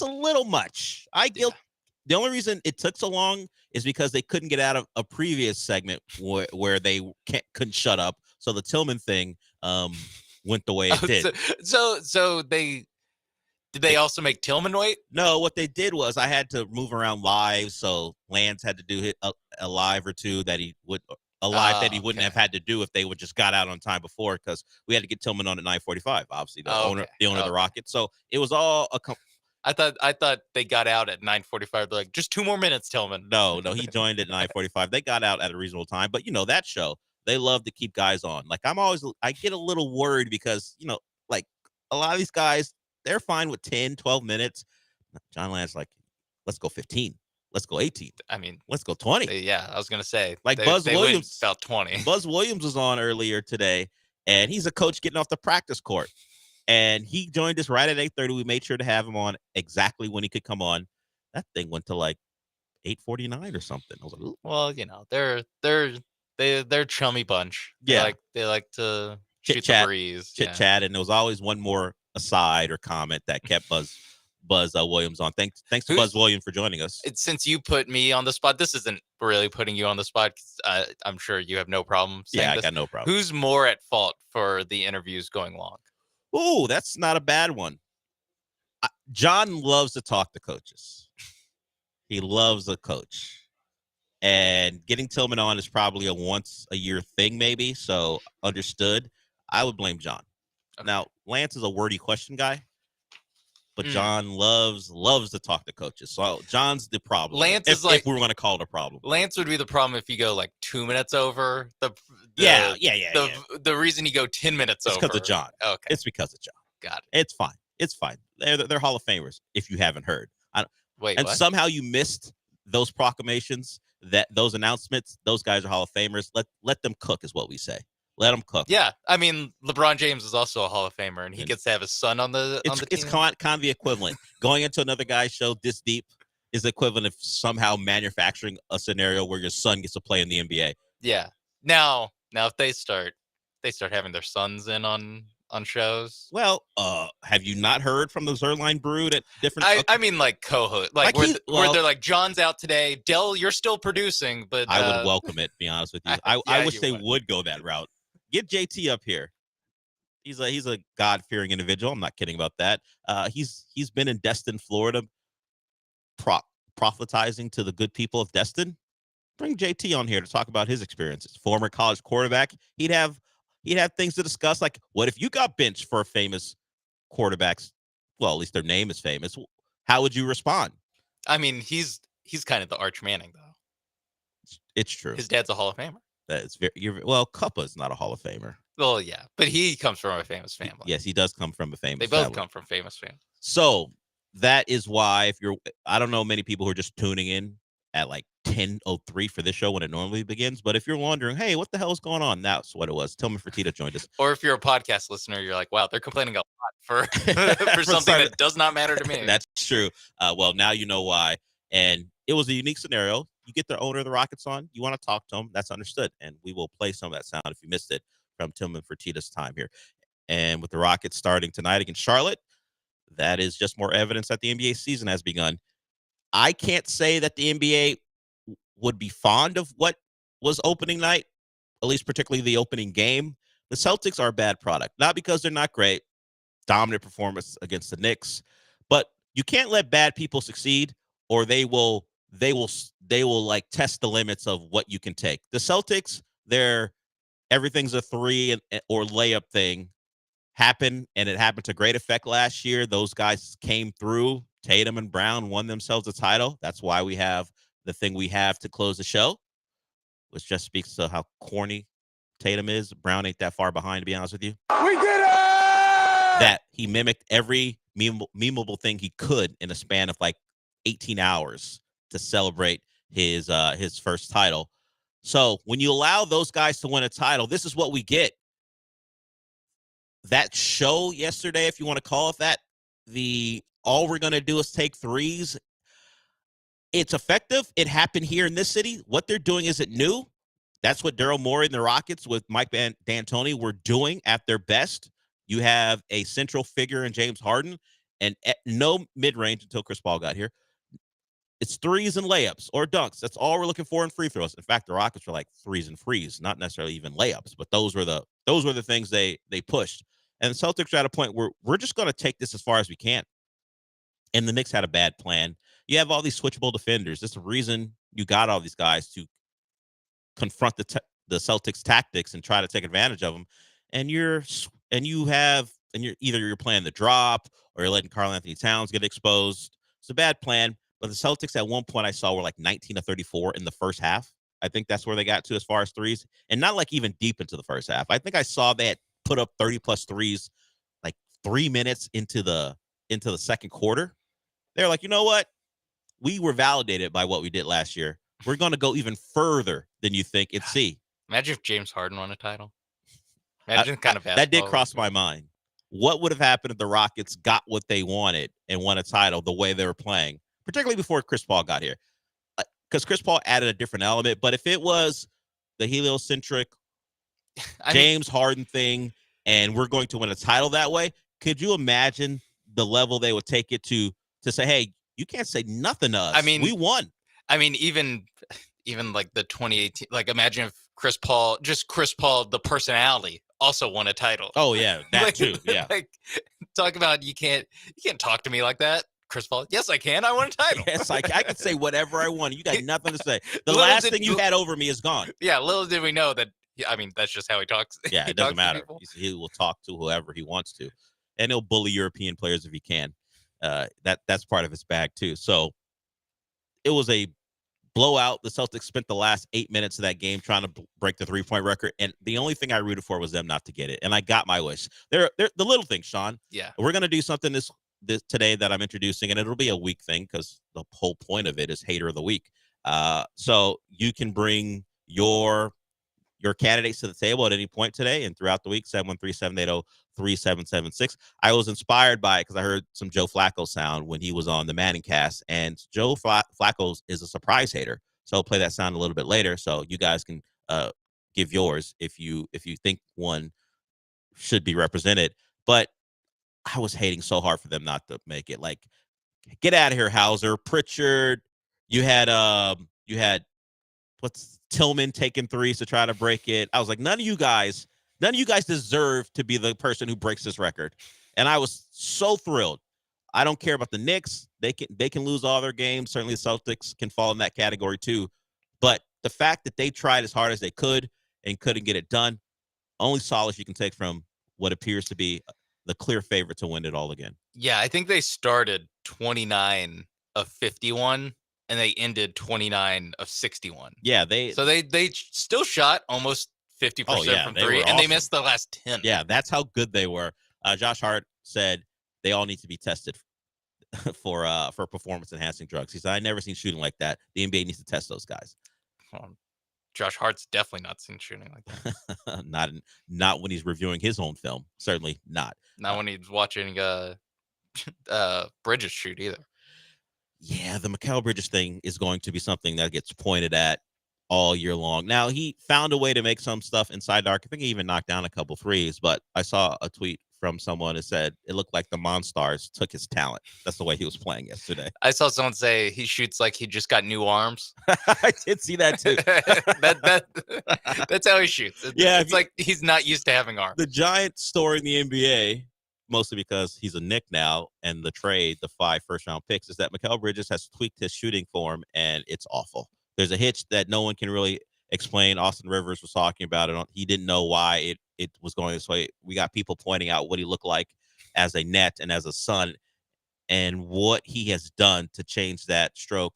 little much. The only reason it took so long is because they couldn't get out of a previous segment where they couldn't shut up. So the Tillman thing went the way it did. So did they also make Tillman wait? No, what they did was I had to move around live, so Lance had to do a live or two that he wouldn't have had to do if they would just got out on time before, because we had to get Tillman on at 9:45. Obviously, the owner of the Rockets. So it was all I thought they got out at 9:45. They're like, just 2 more minutes, Tillman. No, he joined at 9:45. They got out at a reasonable time, but that show, they love to keep guys on. Like I get a little worried because like a lot of these guys, they're fine with 10, 12 minutes. John Lance like, let's go 15. Let's go 18. I mean, let's go 20. Yeah, I was going to say. Like Buzz Williams. About 20. Buzz Williams was on earlier today, and he's a coach getting off the practice court. And he joined us right at 8:30. We made sure to have him on exactly when he could come on. That thing went to like 8:49 or something. I was like, ooh. Well, they're a chummy bunch. Yeah. They like to chit chat, and there was always one more aside or comment that kept Buzz Williams on. Thanks to Buzz Williams for joining us. Since you put me on the spot, this isn't really putting you on the spot. I'm sure you have no problem saying I this. got no problem. Who's more at fault for the interviews going long? Ooh, that's not a bad one. John loves to talk to coaches. He loves a coach. And getting Tillman on is probably a once-a-year thing, maybe, so understood. I would blame John. Okay. Now, Lance is a wordy question guy, but John loves to talk to coaches. So John's the problem. Lance if we were going to call it a problem. Lance would be the problem if you go like 2 minutes over. The reason you go 10 minutes over. It's because of John. Okay. It's because of John. Got it. It's fine. It's fine. They're Hall of Famers, if you haven't heard. Wait, what? Somehow you missed those proclamations, those announcements. Those guys are Hall of Famers. Let them cook is what we say. Let them cook. Yeah, I mean, LeBron James is also a Hall of Famer, and he gets to have his son on the team. It's kind of the equivalent. Going into another guy's show this deep is the equivalent of somehow manufacturing a scenario where your son gets to play in the NBA. Yeah. Now if they start having their sons in on on shows. Well, have you not heard from the Zerline Brood at different? I mean, like co-host, like where they're like, John's out today. Dell, you're still producing, but I would welcome it. To be honest with you, I wish they would go that route. Get JT up here. He's a God-fearing individual. I'm not kidding about that. He's been in Destin, Florida, prophetizing to the good people of Destin. Bring JT on here to talk about his experiences. Former college quarterback. He'd have things to discuss, like, what if you got benched for a famous quarterbacks? Well, at least their name is famous. How would you respond? I mean, he's kind of the Arch Manning, though. It's true. His dad's a Hall of Famer. That's Kuppa's not a Hall of Famer. Well, yeah, but he comes from a famous family. Yes, he does come from a famous. They both family. come from famous families. So that is why, I don't know many people who are just tuning in at like 10:03 for this show when it normally begins. But if you're wondering, hey, what the hell is going on? That's what it was. Tillman Fertitta joined us. Or if you're a podcast listener, you're like, wow, they're complaining a lot for for something that does not matter to me. That's true. Well, now you know why. And it was a unique scenario. You get the owner of the Rockets on. You want to talk to him. That's understood. And we will play some of that sound if you missed it from Tillman Fertitta's time here. And with the Rockets starting tonight against Charlotte, that is just more evidence that the NBA season has begun. I can't say that the NBA would be fond of what was opening night, at least particularly the opening game. The Celtics are a bad product, not because they're not great, dominant performance against the Knicks, but you can't let bad people succeed, or they will like test the limits of what you can take. The Celtics, everything's a three or layup thing. Happened, and it happened to great effect last year. Those guys came through. Tatum and Brown won themselves a title. That's why we have the thing we have to close the show, which just speaks to how corny Tatum is. Brown ain't that far behind, to be honest with you. We did it! That he mimicked every memeable thing he could in a span of like 18 hours to celebrate his first title. So when you allow those guys to win a title, this is what we get. That show yesterday, if you want to call it that, all we're going to do is take threes. It's effective. It happened here in this city. What they're doing isn't new. That's what Daryl Morey and the Rockets with Mike D'Antoni were doing at their best. You have a central figure in James Harden, and no mid-range until Chris Paul got here. It's threes and layups or dunks. That's all we're looking for in free throws. In fact, the Rockets were like threes and frees, not necessarily even layups, but those were the things they pushed. And the Celtics are at a point where we're just going to take this as far as we can. And the Knicks had a bad plan. You have all these switchable defenders. That's the reason you got all these guys to confront the Celtics tactics and try to take advantage of them. And you're playing the drop, or you're letting Karl Anthony Towns get exposed. It's a bad plan. But the Celtics at one point I saw were like 19 of 34 in the first half. I think that's where they got to as far as threes, and not like even deep into the first half. I think I saw they had put up 30+ threes like 3 minutes into the second quarter. They're like, you know what? We were validated by what we did last year. We're going to go even further than you think and see. Imagine if James Harden won a title. Imagine kind of that did cross my mind. What would have happened if the Rockets got what they wanted and won a title the way they were playing, particularly before Chris Paul got here? Because Chris Paul added a different element. But if it was the heliocentric James Harden thing and we're going to win a title that way, could you imagine the level they would take it to say, hey, you can't say nothing to us. I mean, we won. I mean, even like the 2018, like imagine if Chris Paul, the personality, also won a title. Oh yeah, that like, too. Yeah. Like, talk about you can't talk to me like that, Chris Paul. Yes, I can. I won a title. Yes, I can say whatever I want. You got nothing to say. The last thing you had over me is gone. Yeah, little did we know that. I mean, that's just how he talks. Yeah, it doesn't matter. He will talk to whoever he wants to, and he'll bully European players if he can. That's part of his bag too. So it was a blowout. The Celtics spent the last 8 minutes of that game trying to break the 3-point record, and the only thing I rooted for was them not to get it, and I got my wish. They're the little things, Sean. Yeah, we're gonna do something this today that I'm introducing, and it'll be a week thing because the whole point of it is Hater of the Week. So you can bring your candidates to the table at any point today and throughout the week. 713-780-3776. I was inspired by it because I heard some Joe Flacco sound when he was on the Manning cast, and Joe Flacco is a surprise hater. So I'll play that sound a little bit later, so you guys can give yours if you think one should be represented. But I was hating so hard for them not to make it. Like, get out of here, Hauser, Pritchard. You had what's Tillman taking threes to try to break it. I was like, none of you guys deserve to be the person who breaks this record. And I was so thrilled. I don't care about the Knicks. They can lose all their games. Certainly the Celtics can fall in that category too. But the fact that they tried as hard as they could and couldn't get it done, only solace you can take from what appears to be the clear favorite to win it all again. Yeah, I think they started 29 of 51 and they ended 29 of 61. Yeah, they still shot almost 50% from three, and they missed the last 10. Yeah, that's how good they were. Josh Hart said they all need to be tested for performance-enhancing drugs. He said, "I never seen shooting like that. The NBA needs to test those guys." Josh Hart's definitely not seen shooting like that. not when he's reviewing his own film. Certainly not. Not when he's watching Bridges shoot either. Yeah, the Mikal Bridges thing is going to be something that gets pointed at all year long. Now, he found a way to make some stuff inside the arc. I think he even knocked down a couple threes, but I saw a tweet from someone that said it looked like the Monstars took his talent. That's the way he was playing yesterday. I saw someone say he shoots like he just got new arms. I did see that too. That's how he shoots. It's like he's not used to having arms. The giant story in the NBA, mostly because he's a Knick now, and the trade, the 5 first-round picks, is that Mikal Bridges has tweaked his shooting form, and it's awful. There's a hitch that no one can really explain. Austin Rivers was talking about it. He didn't know why it was going this way. We got people pointing out what he looked like as a net and as a Sun, and what he has done to change that stroke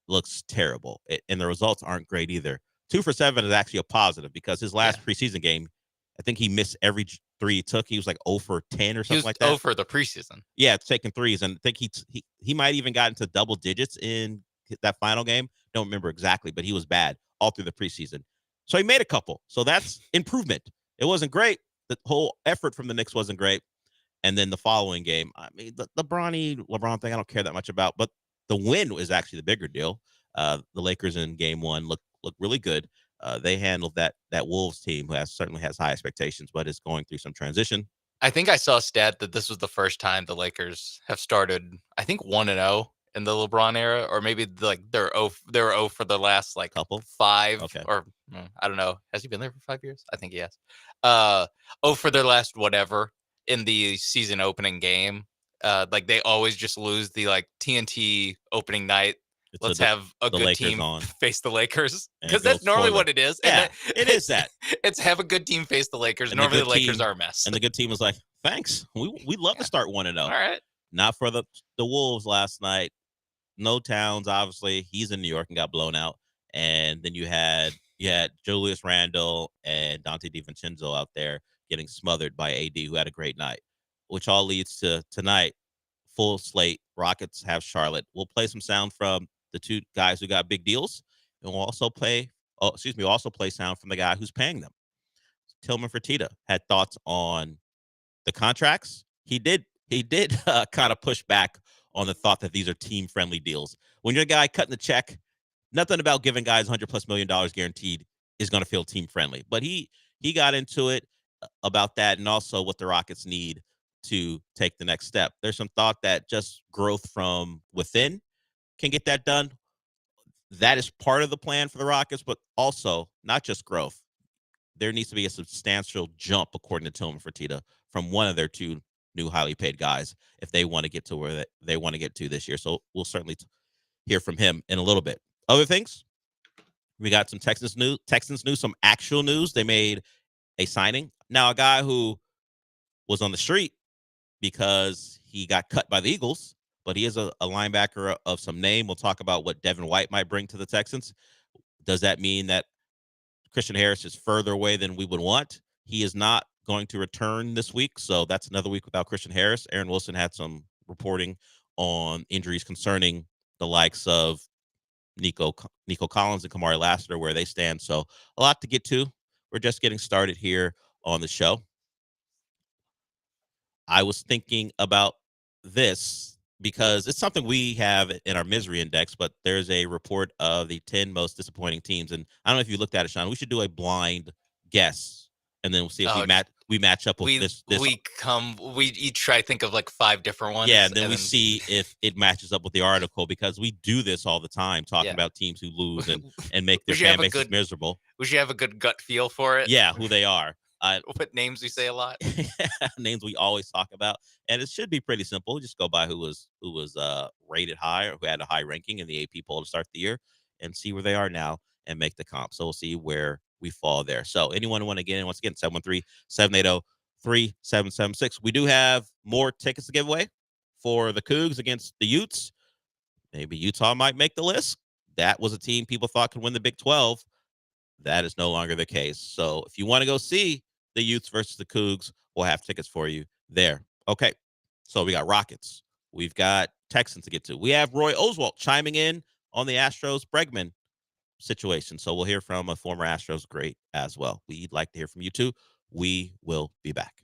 looks terrible. And the results aren't great either. 2 for 7 is actually a positive because his last preseason game, I think he missed every 3 he took. He was like 0 for 10 or something like that. 0 for the preseason. Yeah, taking threes. And I think he might even got into double digits in that final game. Don't remember exactly, but he was bad all through the preseason. So he made a couple. So that's improvement. It wasn't great. The whole effort from the Knicks wasn't great. And then the following game, I mean, the LeBron thing I don't care that much about, but the win was actually the bigger deal. The Lakers in game 1 look really good. They handled that Wolves team, who certainly has high expectations, but is going through some transition. I think I saw a stat that this was the first time the Lakers have started, I think 1-0 in the LeBron era, or maybe they're 0 for the last couple 5, or I don't know. Has he been there for 5 years? I think he has. 0 for their last whatever in the season opening game. They always just lose the TNT opening night. Let's have a good Lakers team on. face the Lakers, because that's normally what it is. Yeah, it is that. It's have a good team face the Lakers. And Normally the Lakers are a mess. And the good team was like, thanks. We'd love to start 1-0. All right. Not for the Wolves last night. No Towns, obviously. He's in New York and got blown out. And then you had Julius Randle and Dante DiVincenzo out there getting smothered by AD, who had a great night, which all leads to tonight, full slate. Rockets have Charlotte. We'll play some sound from the 2 guys who got big deals, and we'll also play sound from the guy who's paying them. Tillman Fertitta had thoughts on the contracts. He did kind of push back on the thought that these are team-friendly deals. When you're a guy cutting the check, nothing about giving guys $100+ million guaranteed is going to feel team-friendly. But he got into it about that, and also what the Rockets need to take the next step. There's some thought that just growth from within can get that done. That is part of the plan for the Rockets, but also not just growth. There needs to be a substantial jump, according to Tillman Fertitta, from one of their 2 new highly paid guys if they want to get to where they want to get to this year. So we'll certainly hear from him in a little bit. Other things, we got some Texans news, some actual news. They made a signing. Now, a guy who was on the street because he got cut by the Eagles, but he is a linebacker of some name. We'll talk about what Devin White might bring to the Texans. Does that mean that Christian Harris is further away than we would want? He is not going to return this week, so that's another week without Christian Harris. Aaron Wilson had some reporting on injuries concerning the likes of Nico Collins and Kamari Lassiter, where they stand. So a lot to get to. We're just getting started here on the show. I was thinking about this because it's something we have in our misery index, but there's a report of the 10 most disappointing teams. And I don't know if you looked at it, Sean. We should do a blind guess and then we'll see if Oh, we match up with this. We each try to think of like 5 different ones. Yeah, and then we see if it matches up with the article, because we do this all the time, talking about teams who lose and make their fan bases miserable. We should have a good gut feel for it. Yeah, who they are. What names we say a lot. Names we always talk about, and it should be pretty simple. Just go by who was rated high or who had a high ranking in the AP poll to start the year, and see where they are now and make the comp. So we'll see where we fall there. So anyone want to get in? Once again, 713-780-3776. We do have more tickets to give away for the Cougs against the Utes. Maybe Utah might make the list. That was a team people thought could win the Big 12. That is no longer the case. So if you want to go see the Utes versus the Cougs, we'll have tickets for you there. Okay, so we got Rockets. We've got Texans to get to. We have Roy Oswalt chiming in on the Astros Bregman situation. So we'll hear from a former Astros great as well. We'd like to hear from you too. We will be back.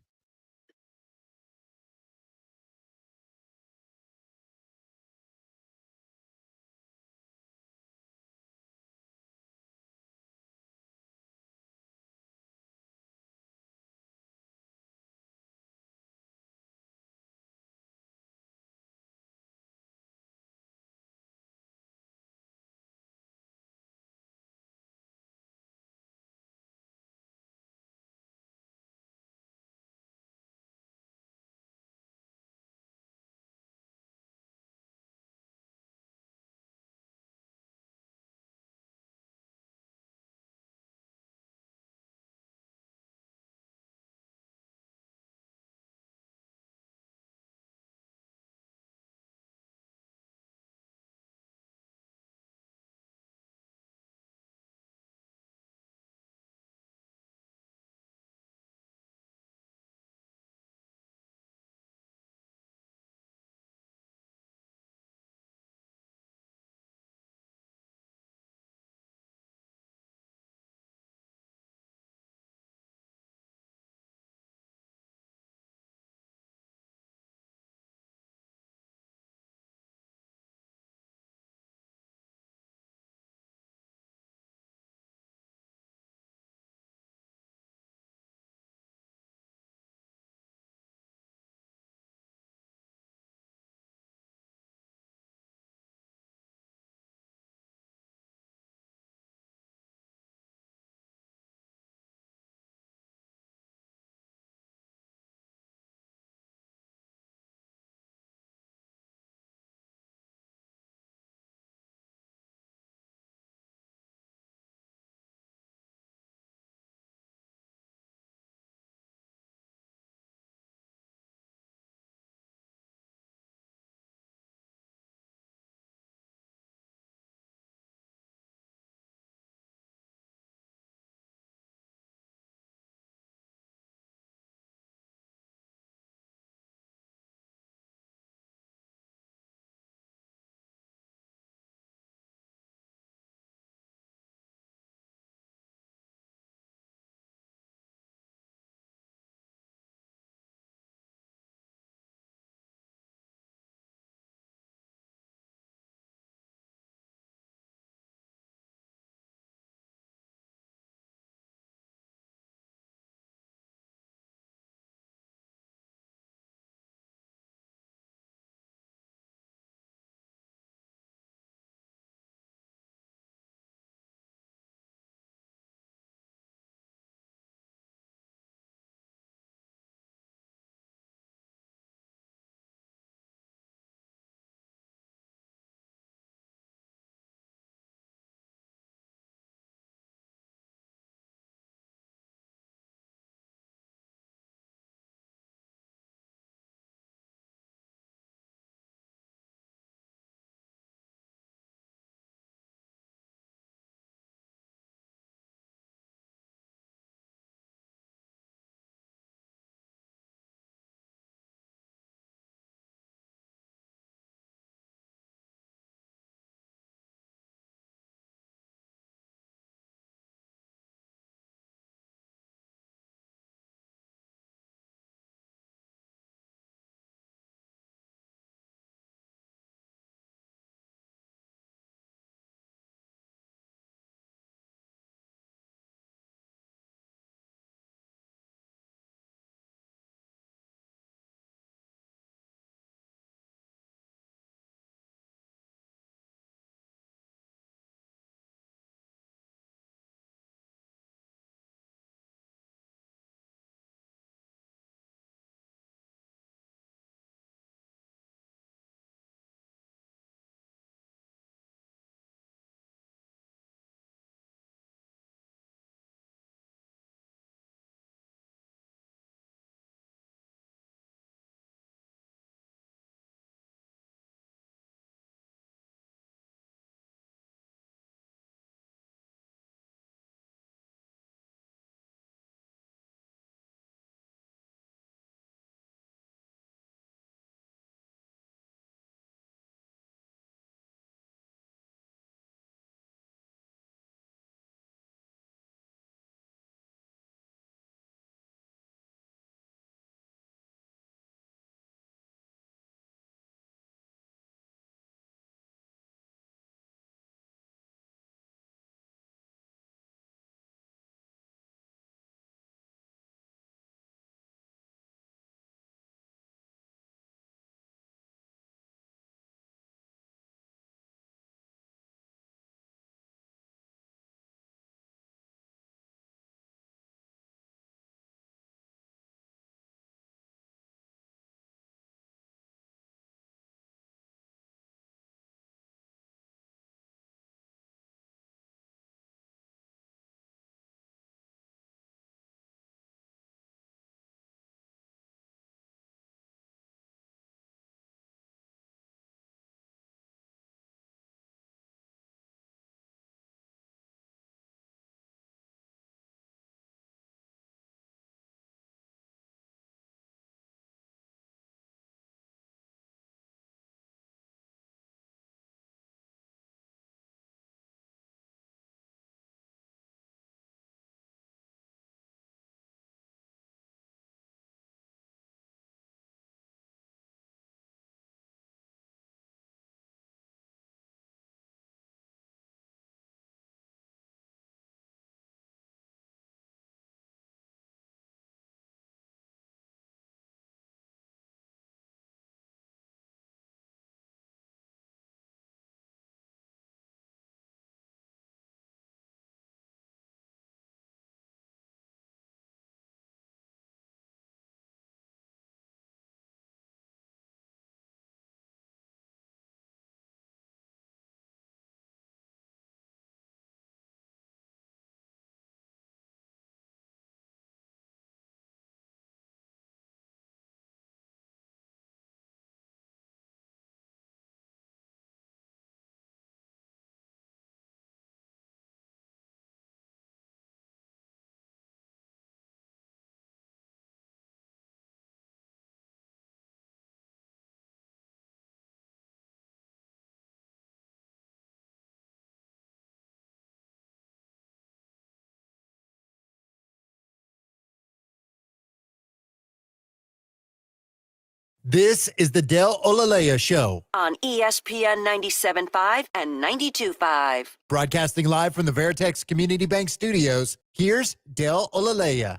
This is the Del Olaleye Show, on ESPN 97.5 and 92.5. broadcasting live from the Veritex Community Bank Studios. Here's Del Olaleye.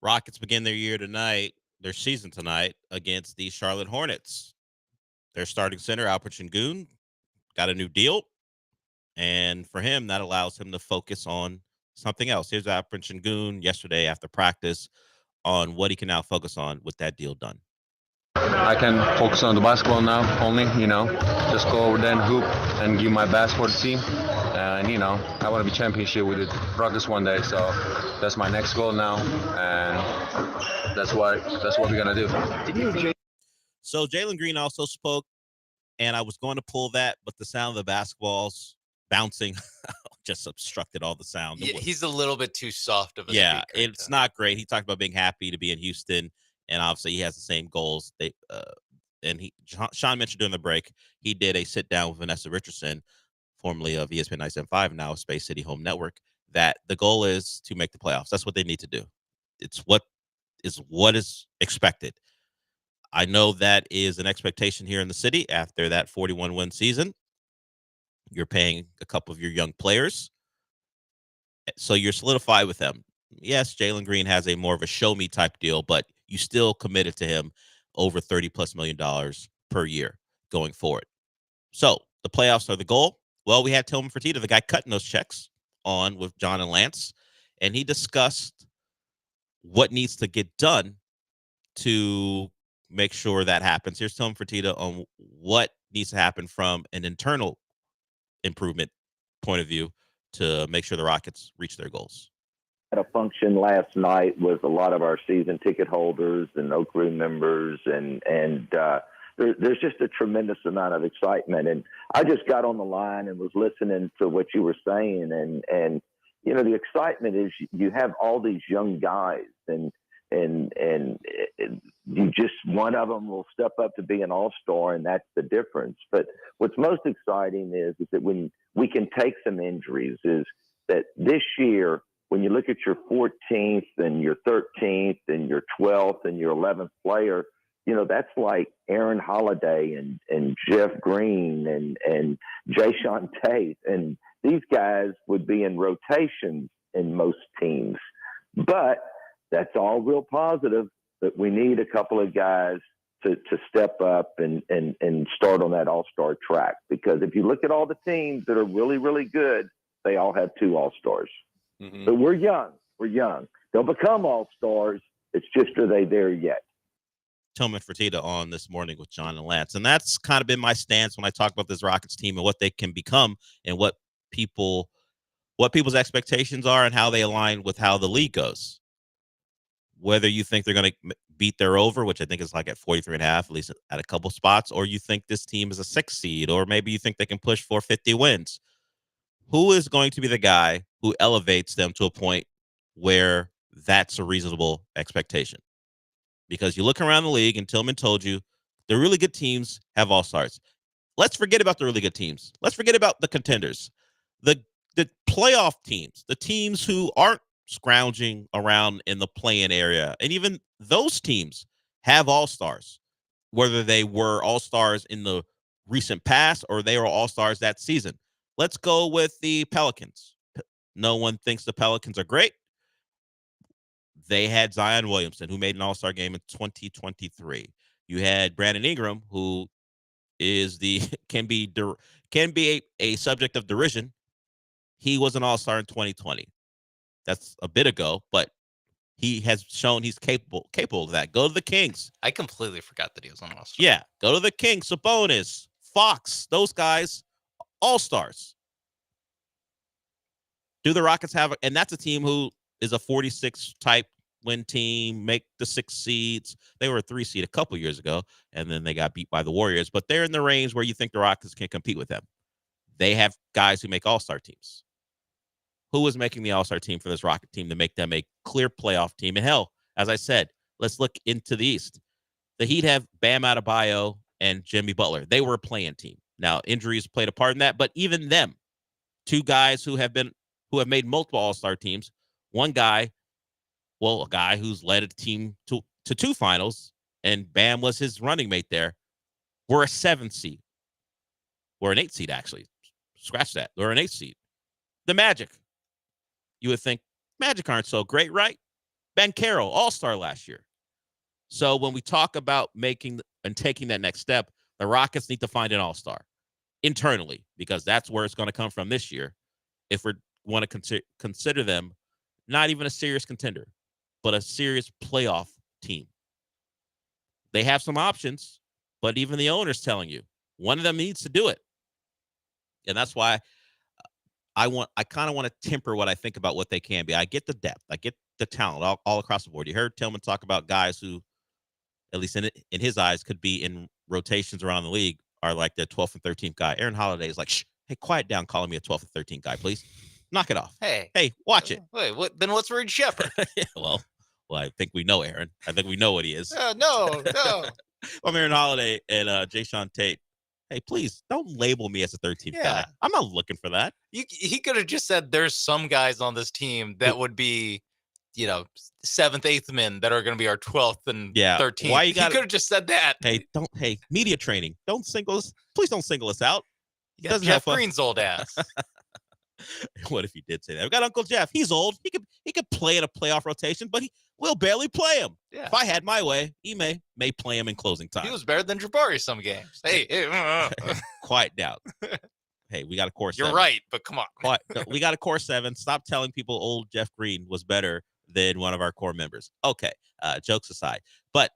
Rockets begin their season tonight against the Charlotte Hornets. Their starting center, Alperen Sengun, got a new deal. And for him, that allows him to focus on something else. Here's Alperen Sengun yesterday after practice on what he can now focus on with that deal done. I can focus on the basketball now only, just go over there and hoop and give my best for the team. And, I want to be championship with the Rockets one day. So that's my next goal now. And that's what we're going to do. So Jalen Green also spoke, and I was going to pull that, but the sound of the basketballs bouncing just obstructed all the sound. Yeah, he's a little bit too soft of a speaker. It's not great. He talked about being happy to be in Houston, and obviously he has the same goals. Sean mentioned during the break, he did a sit down with Vanessa Richardson, formerly of ESPN 97.5, now Space City Home Network, that the goal is to make the playoffs. That's what they need to do. It's what is expected. I know that is an expectation here in the city after that 41-win season. You're paying a couple of your young players, so you're solidified with them. Yes, Jalen Green has a more of a show-me type deal, but you still committed to him over $30+ million per year going forward. So the playoffs are the goal. Well, we had Tillman Fertitta, the guy cutting those checks, on with John and Lance, and he discussed what needs to get done to make sure that happens. Here's Tillman Fertitta on what needs to happen from an internal improvement point of view to make sure the Rockets reach their goals. At a function last night with a lot of our season ticket holders and Oak Room members, and there's just a tremendous amount of excitement. And I just got on the line and was listening to what you were saying, and the excitement is you have all these young guys, and you just, one of them will step up to be an all-star, and that's the difference. But what's most exciting is that when we can take some injuries, is that this year, when you look at your 14th and your 13th and your 12th and your 11th player, that's like Aaron Holiday and Jeff Green and Jayshawn Tate. And these guys would be in rotations in most teams. But that's all real positive, but we need a couple of guys to step up and start on that all-star track. Because if you look at all the teams that are really, really good, they all have 2 all-stars. Mm-hmm. But we're young. They'll become all-stars. It's just, are they there yet? Tillman Fertitta on this morning with John and Lance. And that's kind of been my stance when I talk about this Rockets team and what they can become and what people's expectations are and how they align with how the league goes. Whether you think they're going to beat their over, which I think is like at 43.5, at least at a couple spots, or you think this team is a 6 seed, or maybe you think they can push for 50 wins. Who is going to be the guy who elevates them to a point where that's a reasonable expectation? Because you look around the league, and Tillman told you, the really good teams have all-stars. Let's forget about the really good teams. Let's forget about the contenders. The playoff teams, the teams who aren't scrounging around in the play-in area, and even those teams have all-stars, whether they were all-stars in the recent past or they were all-stars that season. Let's go with the Pelicans. No one thinks the Pelicans are great. They had Zion Williamson, who made an all-star game in 2023. You had Brandon Ingram, who is can be a subject of derision. He was an all-star in 2020. That's a bit ago, but he has shown he's capable of that. Go to the Kings. I completely forgot that he was on all-star. Yeah, go to the Kings. Sabonis, Fox, those guys, all-stars. Do the Rockets have, and that's a team who is a 46 type win team, make the 6 seeds. They were a 3 seed a couple years ago, and then they got beat by the Warriors, but they're in the range where you think the Rockets can compete with them. They have guys who make all-star teams. Who is making the all-star team for this Rocket team to make them a clear playoff team? And hell, as I said, let's look into the East. The Heat have Bam Adebayo and Jimmy Butler. They were a play-in team. Now, injuries played a part in that, but even them, 2 guys who have made multiple all-star teams. One guy Well, a guy who's led a team to 2 finals, and Bam was his running mate there. We're a 7th seed. We're an 8th seed, actually. Scratch that. We're an 8th seed. The Magic. You would think Magic aren't so great, right? Ben Carroll, all-star last year. So when we talk about making and taking that next step, the Rockets need to find an all-star internally, because that's where it's going to come from this year. If we want to consider them not even a serious contender, but a serious playoff team. They have some options, but even the owner's telling you one of them needs to do it. And that's why I kind of want to temper what I think about what they can be. I get the depth. I get the talent all across the board. You heard Tillman talk about guys who, at least in his eyes, could be in rotations around the league, are like the 12th and 13th guy. Aaron Holiday is like, shh, hey, quiet down calling me a 12th and 13th guy, please. Knock it off. Hey, watch it. Wait, then what's Reed Shepard? Well, I think we know Aaron. I think we know what he is. No. I'm Aaron Holiday and Jayshawn Tate. Hey, please don't label me as a 13th guy. I'm not looking for that. He could have just said there's some guys on this team that would be, 7th, 8th men that are going to be our 12th and 13th. Why he could have just said that. Hey, media training. Please don't single us out. You got Jeff Green's old ass. What if he did say that? We got Uncle Jeff. He's old. He could play in a playoff rotation, but we'll barely play him. Yeah. If I had my way, he may play him in closing time. He was better than Jabari some games. Hey. Quiet down. Hey, we got a core 7. You're right, but come on. Quiet. We got a core 7. Stop telling people old Jeff Green was better than one of our core members. Okay, jokes aside. But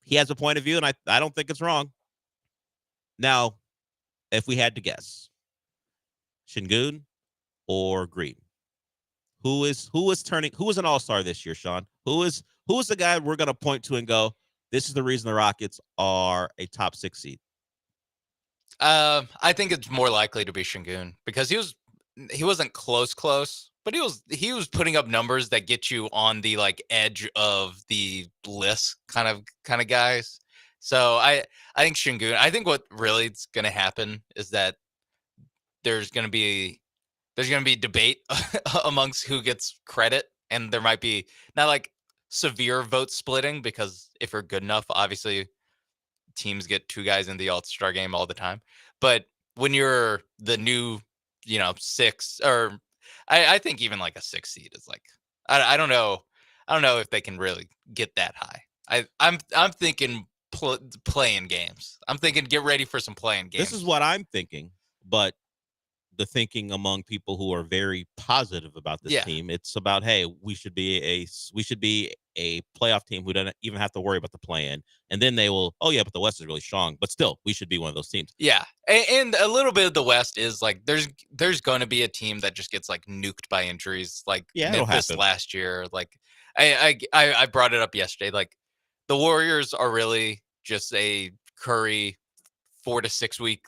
he has a point of view, and I don't think it's wrong. Now, if we had to guess, Şengün or Green, who is an all-star this year, Sean? Who is the guy we're going to point to and go, this is the reason the Rockets are a top 6 seed? I think it's more likely to be Şengün, because he wasn't close, but he was putting up numbers that get you on the edge of the list kind of guys. So I think Şengün. I think what really is going to happen is that there's going to be debate amongst who gets credit, and there might be not severe vote splitting, because if you're good enough, obviously teams get 2 guys in the All-Star game all the time. But when you're the new, 6, or I think even a 6 seed is I don't know if they can really get that high. I'm thinking playing games. I'm thinking get ready for some playing games. This is what I'm thinking, but the thinking among people who are very positive about this team, it's about, hey, we should be a playoff team who doesn't even have to worry about the play-in, and then they will, oh yeah, but the West is really strong, but still we should be one of those teams. Yeah, and a little bit of the West is there's going to be a team that just gets nuked by injuries, Memphis last year. I brought it up yesterday. The Warriors are really just a Curry 4 to 6 week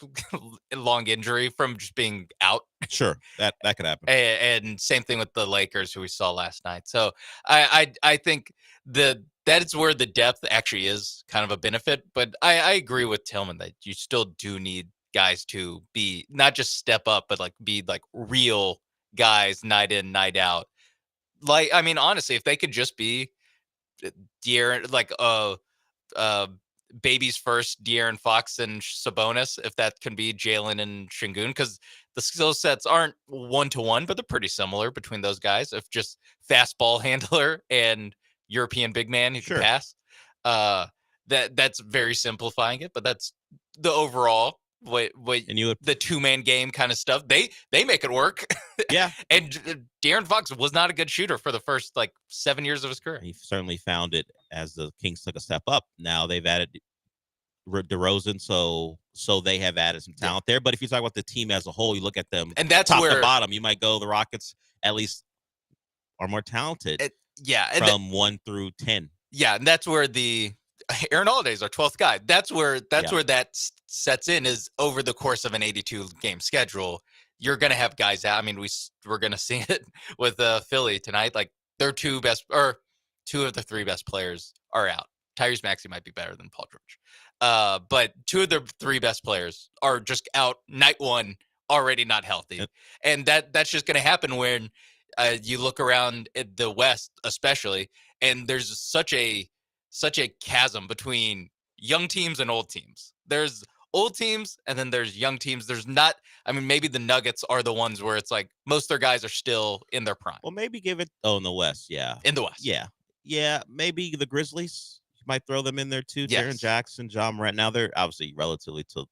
long injury from just being out. Sure, that could happen. And same thing with the Lakers, who we saw last night. So I think that is where the depth actually is kind of a benefit. But I agree with Tillman that you still do need guys to be not just step up, but be real guys night in, night out. Honestly, if they could just be baby's first De'Aaron Fox and Sabonis, if that can be Jalen and Şengün, because the skill sets aren't 1-to-1, but they're pretty similar between those guys. If just fast ball handler and European big man who can pass, that's very simplifying it, but that's the overall the 2-man game kind of stuff. They make it work. Yeah. And De'Aaron Fox was not a good shooter for the first 7 years of his career. He certainly found it as the Kings took a step up. Now they've added DeRozan, so they have added some talent there. But if you talk about the team as a whole, you look at them, and that's top where to bottom, you might go the Rockets at least are more talented. From 1 through 10. Yeah, and that's where the Aaron Holiday's our 12th guy. That's where that sets in, is over the course of an 82 game schedule. You're going to have guys out. We're going to see it with Philly tonight. Their 2 of the 3 best players are out. Tyrese Maxey might be better than Paul George. But 2 of the 3 best players are just out night 1, already not healthy. Yep. And that's just going to happen when You look around at the West, especially, and there's such a chasm between young teams and old teams. There's old teams, and then there's young teams. There's not. I mean, maybe the Nuggets are the ones where it's like most of their guys are still in their prime. Well, maybe give it. Oh, in the West, yeah. In the West, yeah. Maybe the Grizzlies. You might throw them in there too. Yes. Jaren Jackson, John Morant. Now they're obviously relatively to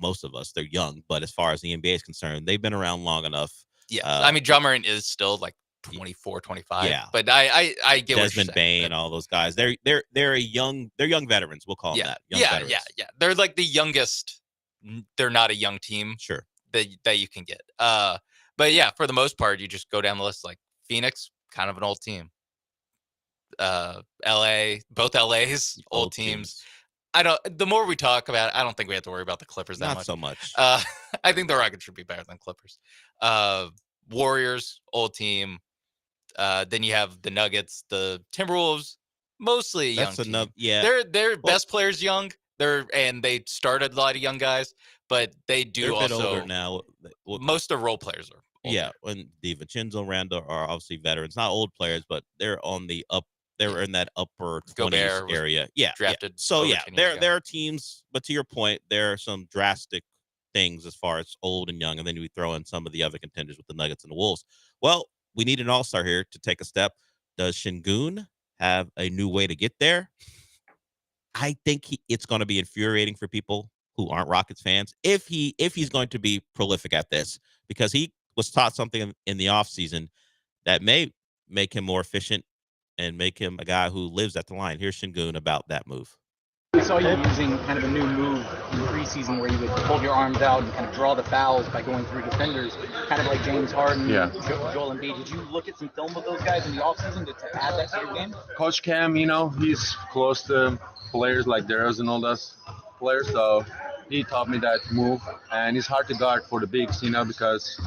most of us. They're young, but as far as the NBA is concerned, they've been around long enough. Yeah, I mean, John Morant is still like 24, 25. Yeah, but I get what you're Desmond saying. Bain, all those guys. They're young veterans. We'll call them that. Young veterans. Yeah. They're like the youngest. They're not a young team. Sure. That you can get. But yeah, for the most part, you just go down the list. Like Phoenix, kind of an old team. LA, both LA's old teams. The more we talk about it, I don't think we have to worry about the Clippers that Not much. so much. I think the Rockets should be better than Clippers. Warriors, old team. Then you have the Nuggets, the Timberwolves, mostly a young That's team. enough. Yeah. Their best players young. And they started a lot of young guys, but they do They're a bit also older now. Most of the role players are older. Yeah, and DiVincenzo, Randall are obviously veterans, not old players, but they're on the up. They're in that upper 20s Gobert was area. Yeah, drafted So over yeah, 10 years ago. there are teams, but to your point, there are some drastic things as far as old and young, and then we throw in some of the other contenders with the Nuggets and the Wolves. Well, we need an all-star here to take a step. Does Şengün have a new way to get there? I think it's going to be infuriating for people who aren't Rockets fans if he's going to be prolific at this, because he was taught something in the offseason that may make him more efficient and make him a guy who lives at the line. Here's Şengün about that move. We saw you using kind of a new move in preseason where you would hold your arms out and kind of draw the fouls by going through defenders, kind of like James Harden, Joel Embiid. Did you look at some film of those guys in the offseason to add that to your game? Coach Cam, he's close to players like Darius and all those players, so he taught me that move, and it's hard to guard for the bigs, because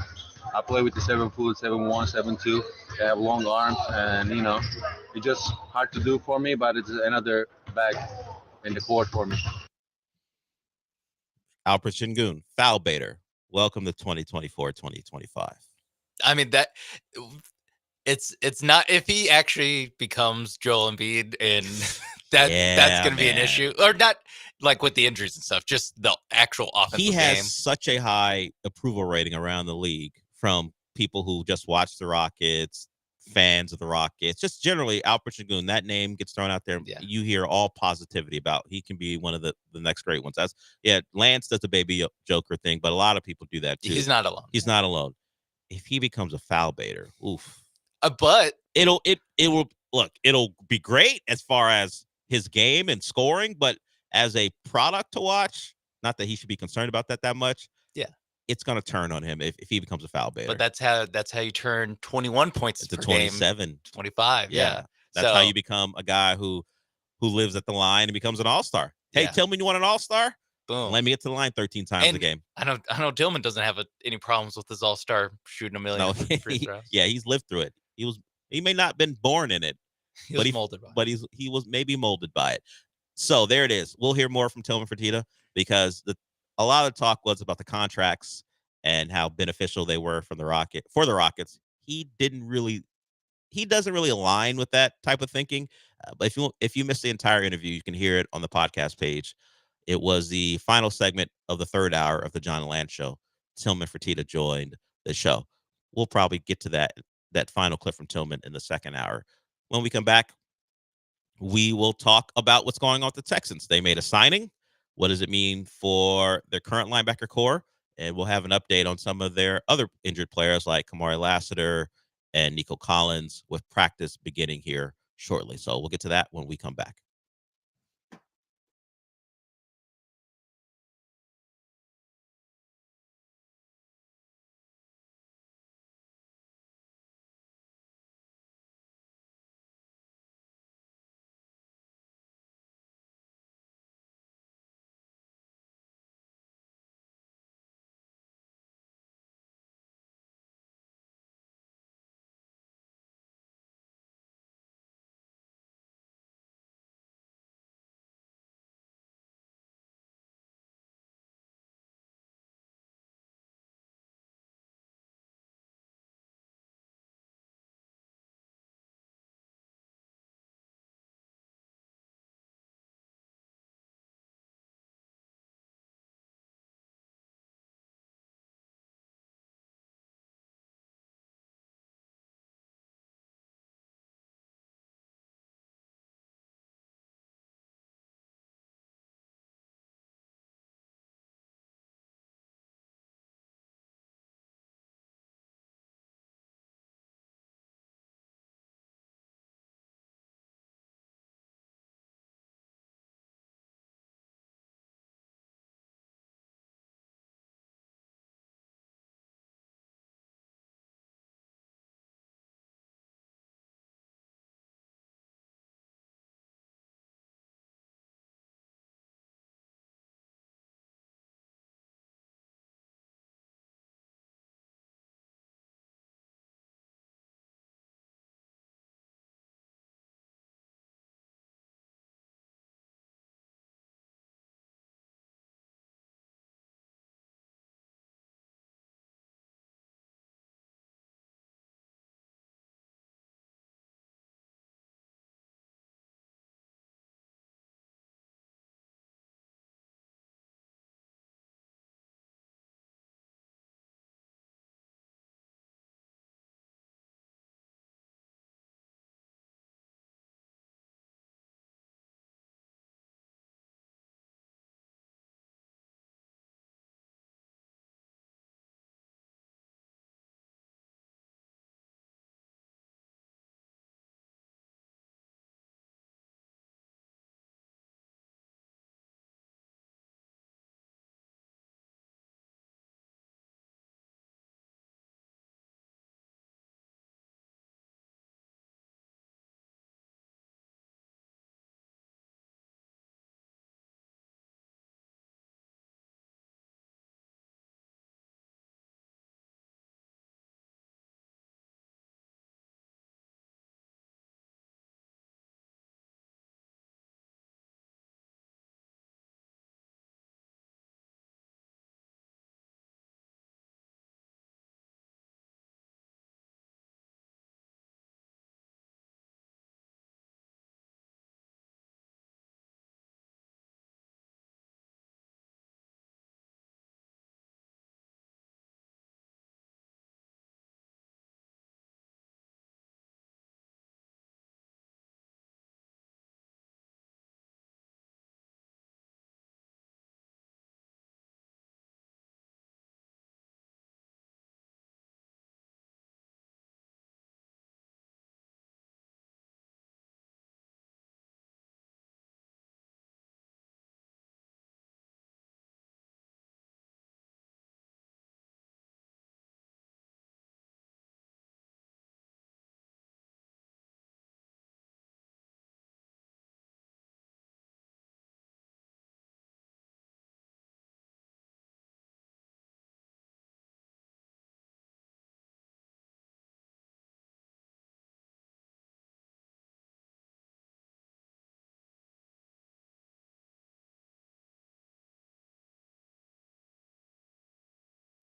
I play with the 7', 7'1", 7'2". They have long arms, and it's just hard to do for me, but it's another bag in the court for me. Alperen Şengün, foul baiter. Welcome to 2024-2025. I mean, that it's not, if he actually becomes Joel Embiid, and that's going to be an issue, or not like with the injuries and stuff, just the actual offensive He has game. such a high approval rating around the league from people who just watch the Rockets, fans of the Rockets, just generally Alperen Şengün. That name gets thrown out there. Yeah. You hear all positivity about he can be one of the next great ones. Lance does the baby Joker thing, but a lot of people do that too. He's not alone. He's not alone. If he becomes a foul baiter, oof. But it'll be great as far as his game and scoring, but as a product to watch, not that he should be concerned about that much. Yeah. It's going to turn on him if he becomes a foul baiter. But that's how you turn 21 points to per 27, game, 25. Yeah. That's how you become a guy who lives at the line and becomes an all-star. Hey, Tillman, you want an all-star? Boom. Let me get to the line 13 times a game. I know Tillman doesn't have any problems with his all-star shooting a million free throws. Yeah, he's lived through it. He may not have been born in it, but he was maybe molded by it. So there it is. We'll hear more from Tillman Fertitta, because a lot of talk was about the contracts and how beneficial they were for the Rockets. He doesn't really align with that type of thinking. But if you missed the entire interview, you can hear it on the podcast page. It was the final segment of the third hour of the John and Lance Show. Tillman Fertitta joined the show. We'll probably get to that final clip from Tillman in the second hour. When we come back, we will talk about what's going on with the Texans. They made a signing. What does it mean for their current linebacker core? And we'll have an update on some of their other injured players like Kamari Lassiter and Nico Collins, with practice beginning here shortly. So we'll get to that when we come back.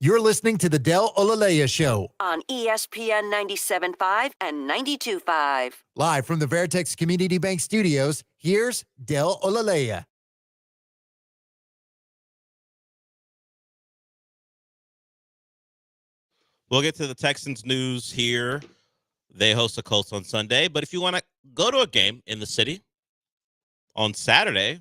You're listening to the Del Olaleye Show. On ESPN 97.5 and 92.5. Live from the Veritex Community Bank Studios, here's Del Olaleye. We'll get to the Texans news here. They host the Colts on Sunday. But if you want to go to a game in the city on Saturday,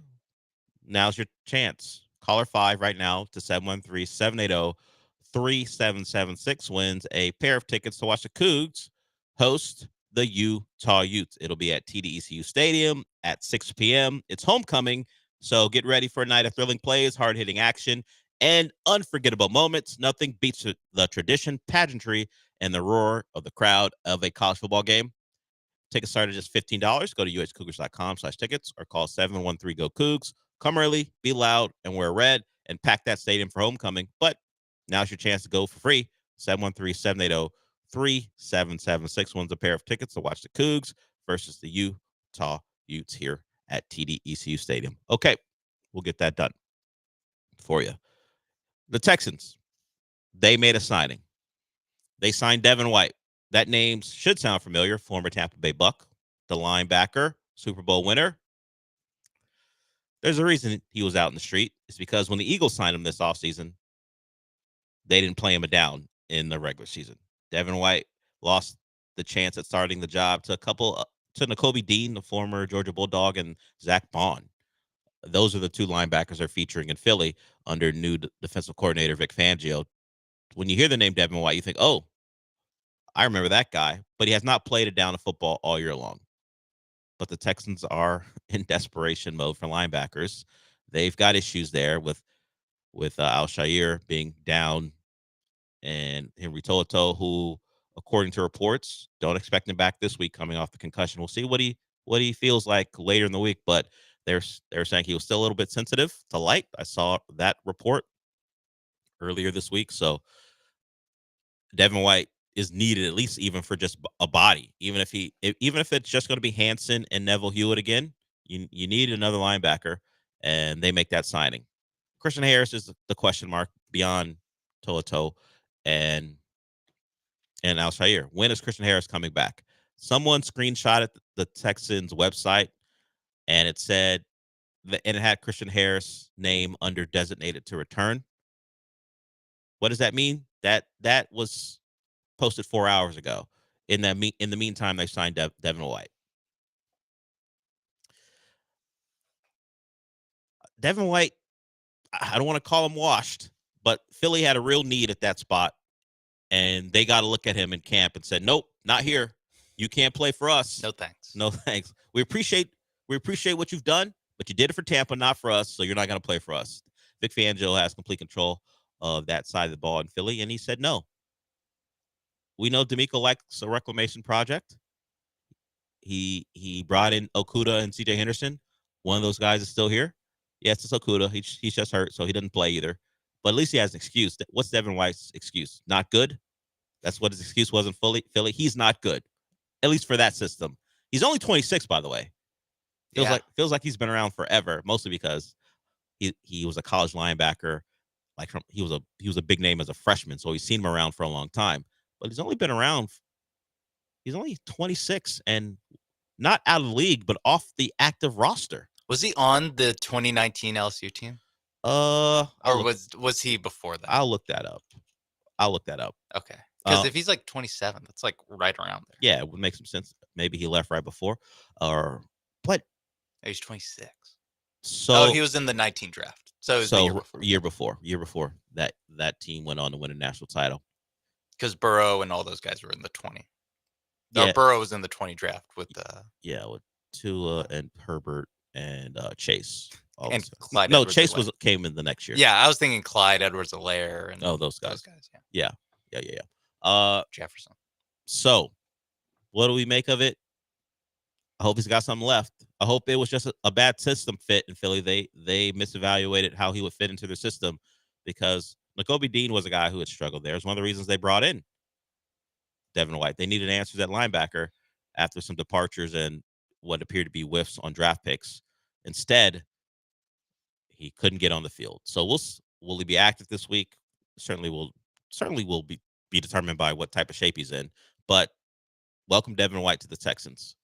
now's your chance. Caller 5 right now to 713-780-3776 wins a pair of tickets to watch the Cougs host the Utah Utes. It'll be at TDECU Stadium at 6 p.m. It's homecoming, so get ready for a night of thrilling plays, hard-hitting action, and unforgettable moments. Nothing beats the tradition, pageantry, and the roar of the crowd of a college football game. Tickets start at just $15. Go to uscougars.com/tickets or call 713-GO-COUGS. Come early, be loud, and wear red, and pack that stadium for homecoming. But now's your chance to go for free. 713-780-3776 wins a pair of tickets to watch the Cougs versus the Utah Utes here at TDECU Stadium. Okay, we'll get that done for you. The Texans, they made a signing. They signed Devin White. That name should sound familiar. Former Tampa Bay Buck, the linebacker, Super Bowl winner. There's a reason he was out in the street. It's because when the Eagles signed him this offseason, they didn't play him down in the regular season. Devin White lost the chance at starting the job to Nakobe Dean, the former Georgia Bulldog, and Zach Bond. Those are the two linebackers they're featuring in Philly under new defensive coordinator Vic Fangio. When you hear the name Devin White, you think, oh, I remember that guy, but he has not played it down to football all year long. But the Texans are in desperation mode for linebackers. They've got issues there with Al-Shaair being down and Henry To'oTo'o, who, according to reports, don't expect him back this week coming off the concussion. We'll see what he feels like later in the week, but they're saying he was still a little bit sensitive to light. I saw that report earlier this week. So Devin White is needed at least even for just a body. Even if it's just going to be Hanson and Neville Hewitt again, you need another linebacker, and they make that signing. Christian Harris is the question mark beyond To'oTo'o and Al-Shaair. When is Christian Harris coming back? Someone screenshotted the Texans website, and it said and it had Christian Harris' name under designated to return. What does that mean? That was posted 4 hours ago. In the meantime, they signed Devin White. Devin White, I don't want to call him washed, but Philly had a real need at that spot, and they got to look at him in camp and said, nope, not here. You can't play for us. No thanks. No thanks. We appreciate what you've done, but you did it for Tampa, not for us, so you're not going to play for us. Vic Fangio has complete control of that side of the ball in Philly, and he said no. We know D'Amico likes a reclamation project. He brought in Okudah and C.J. Henderson. One of those guys is still here. Yes, it's Okudah. He's just hurt, so he didn't play either. But at least he has an excuse. What's Devin White's excuse? Not good? That's what his excuse was in Philly. He's not good, at least for that system. He's only 26, by the way. Feels like he's been around forever, mostly because he was a college linebacker. He was a big name as a freshman, so he's seen him around for a long time. But he's only been around. He's only 26 and not out of the league, but off the active roster. Was he on the 2019 LSU team? Was he before that? I'll look that up. Okay. Because if he's like 27, that's like right around there. Yeah, it would make some sense. Maybe he left right before. But he's 26. So he was in the 19 draft. So it was the year before that team went on to win a national title. Because Burrow and all those guys were in the 20. Yeah. No, Burrow was in the 20 draft with with Tua and Herbert and Chase. And Clyde. No, Edwards Chase came in the next year. Yeah, I was thinking Clyde Edwards-Helaire and those guys. Yeah. Jefferson. So, what do we make of it? I hope he's got something left. I hope it was just a bad system fit in Philly. They misevaluated how he would fit into their system because Nakobe Dean was a guy who had struggled there. It's one of the reasons they brought in Devin White. They needed answers at linebacker after some departures and what appeared to be whiffs on draft picks. Instead, he couldn't get on the field. So will he be active this week? Certainly we'll certainly will be determined by what type of shape he's in. But welcome Devin White to the Texans.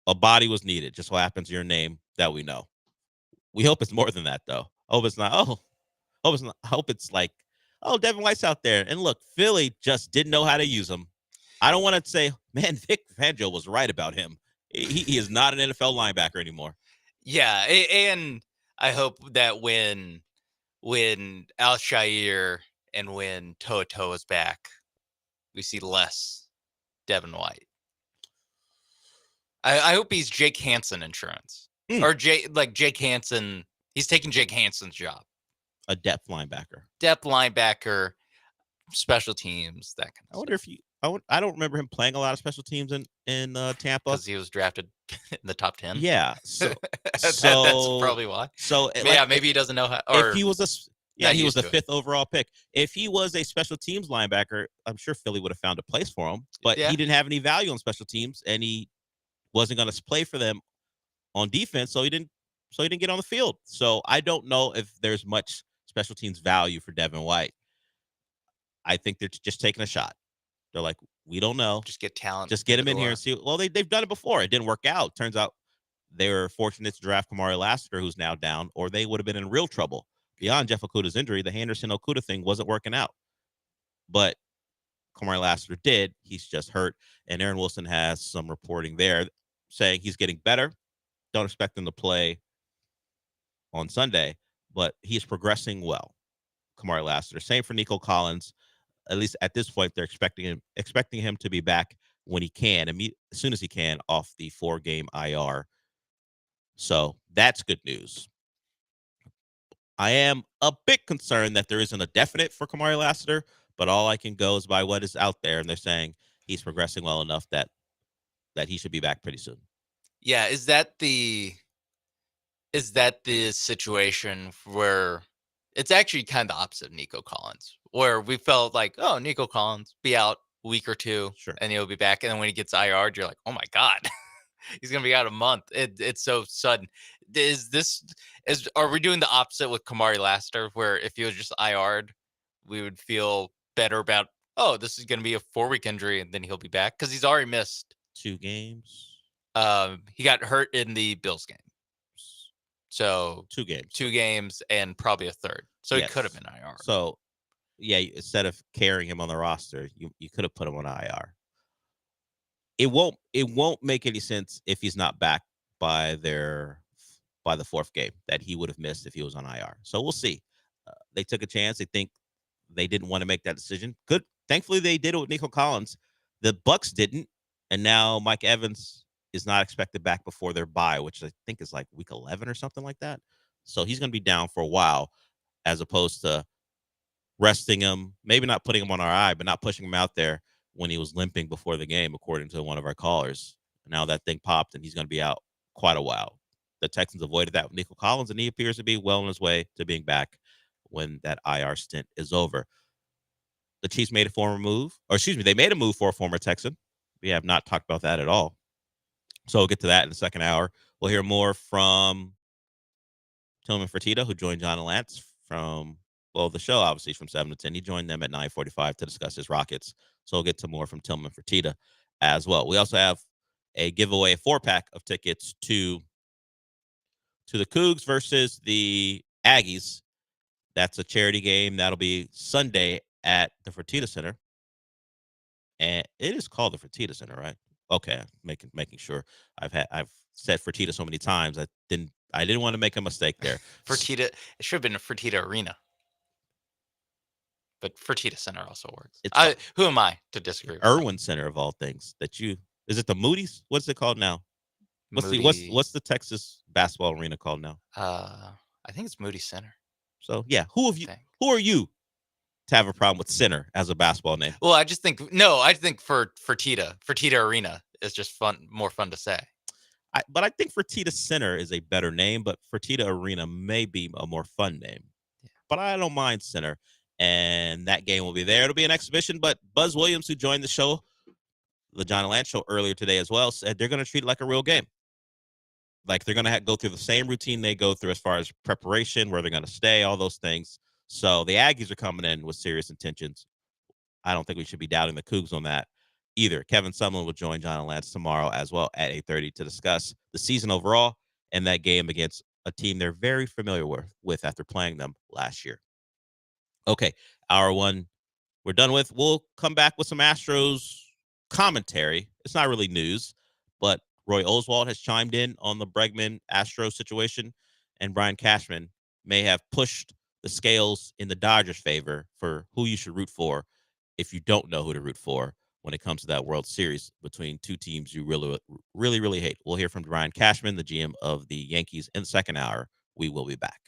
A body was needed. Just so happens your name that we know. We hope it's more than that, though. Hope it's not. Hope it's like, oh, Devin White's out there. And look, Philly just didn't know how to use him. I don't want to say, man, Vic Fangio was right about him. He is not an NFL linebacker anymore. Yeah, and I hope that when Al-Shaair and when Toto is back, we see less Devin White. I hope he's Jake Hansen insurance. Or Jake Hansen. He's taking Jake Hansen's job. A depth linebacker. Depth linebacker, special teams, that kind of I wonder if I don't remember him playing a lot of special teams in Tampa. Because he was drafted in the top 10. Yeah. So, that's probably why. So maybe he doesn't know how. Or if he was he was the 5th it. overall pick. If he was a special teams linebacker, I'm sure Philly would have found a place for him. But he didn't have any value on special teams, and he wasn't going to play for them on defense, so he didn't get on the field. So I don't know if there's much special teams value for Devin White. I think they're just taking a shot. They're like, we don't know. Just get talent. Just get him in here and see. Well, they've done it before. It didn't work out. Turns out they were fortunate to draft Kamari Lassiter, who's now down, or they would have been in real trouble. Beyond Jeff Okudah's injury, the Henderson-Okudah thing wasn't working out. But Kamari Lassiter did. He's just hurt. And Aaron Wilson has some reporting there saying he's getting better. Don't expect him to play on Sunday, but he's progressing well. Kamari Lassiter. Same for Nico Collins. At least at this point, they're expecting him to be back when he can, as soon as he can, off the 4-game IR. So that's good news. I am a bit concerned that there isn't a definite for Kamari Lassiter, but all I can go is by what is out there, and they're saying he's progressing well enough that he should be back pretty soon. Yeah, is that the situation where it's actually kind of the opposite of Nico Collins, where we felt like, oh, Nico Collins be out a week or two, and he'll be back, and then when he gets IR'd, you're like, oh my God, he's gonna be out a month. It's so sudden. Are we doing the opposite with Kamari Lassiter, where if he was just IR'd, we would feel better about, oh, this is gonna be a 4-week injury, and then he'll be back because he's already missed 2 games. He got hurt in the Bills game. So 2 games. 2 games and probably a third. So he could have been IR. So yeah, instead of carrying him on the roster, you could have put him on IR. It won't make any sense if he's not back by the 4th game that he would have missed if he was on IR. So we'll see. They took a chance. They think they didn't want to make that decision. Good. Thankfully, they did it with Nico Collins. The Bucs didn't, and now Mike Evans is not expected back before their bye, which I think is like week 11 or something like that. So he's going to be down for a while, as opposed to resting him, maybe not putting him on RI, but not pushing him out there when he was limping before the game, according to one of our callers. Now that thing popped, and he's going to be out quite a while. The Texans avoided that with Nico Collins, and he appears to be well on his way to being back when that IR stint is over. The Chiefs made they made a move for a former Texan. We have not talked about that at all. So we'll get to that in the second hour. We'll hear more from Tillman Fertitta, who joined John and Lance from, the show, obviously, from 7 to 10. He joined them at 9:45 to discuss his Rockets. So we'll get to more from Tillman Fertitta as well. We also have a giveaway, a 4-pack of tickets to the Cougs versus the Aggies. That's a charity game. That'll be Sunday at the Fertitta Center. And it is called the Fertitta Center, right? Okay, making sure. I've said Fertitta so many times. I didn't want to make a mistake there. Fertitta, it should have been a Fertitta Arena, but Fertitta Center also works. Who am I to disagree? Irwin Center of all things. Is it the Moody's? What's it called now? What's the Texas basketball arena called now? I think it's Moody Center. So yeah, who are you to have a problem with Center as a basketball name? Well, I think for Fertitta Arena is just more fun to say. But I think Fertitta Center is a better name, but Fertitta Arena may be a more fun name. Yeah. But I don't mind Center, and that game will be there. It'll be an exhibition, but Buzz Williams, who joined the show, the John and Lance show earlier today as well, said they're going to treat it like a real game. Like they're going to go through the same routine they go through as far as preparation, where they're going to stay, all those things. So the Aggies are coming in with serious intentions. I don't think we should be doubting the Cougs on that either. Kevin Sumlin will join John and Lance tomorrow as well at 8:30 to discuss the season overall and that game against a team they're very familiar with after playing them last year. Okay, hour one, we're done with. We'll come back with some Astros commentary. It's not really news, but Roy Oswald has chimed in on the Bregman Astros situation, and Brian Cashman may have pushed the scales in the Dodgers' favor for who you should root for if you don't know who to root for when it comes to that World Series between two teams you really hate. We'll hear from Brian Cashman, the GM of the Yankees, in the second hour. We will be back.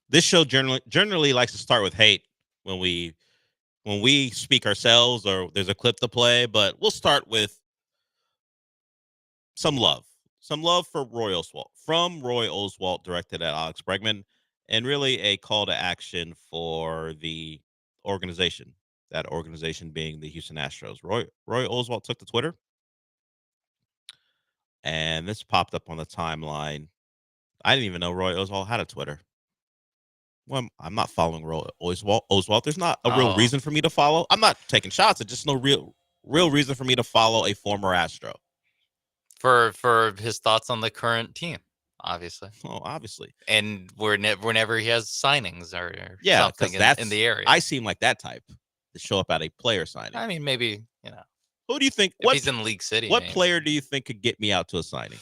This show generally likes to start with hate when we speak ourselves or there's a clip to play, but we'll start with some love. some love for Roy Oswalt from Roy Oswalt, directed at Alex Bregman, and really a call to action for the organization. That organization being the Houston Astros. Roy Oswalt took to Twitter, and this popped up on the timeline. I didn't even know Roy Oswalt had a Twitter. Well, I'm not following Roy Oswalt. There's not a real reason for me to follow. I'm not taking shots. It's just no real reason for me to follow a former Astro. For his thoughts on the current team, obviously. Oh, obviously. And whenever he has signings or Yeah, something that's in the area. I seem like that type to show up at a player signing. I mean, maybe, Who do you think? if he's in League City. What maybe. player do you think could get me out to a signing?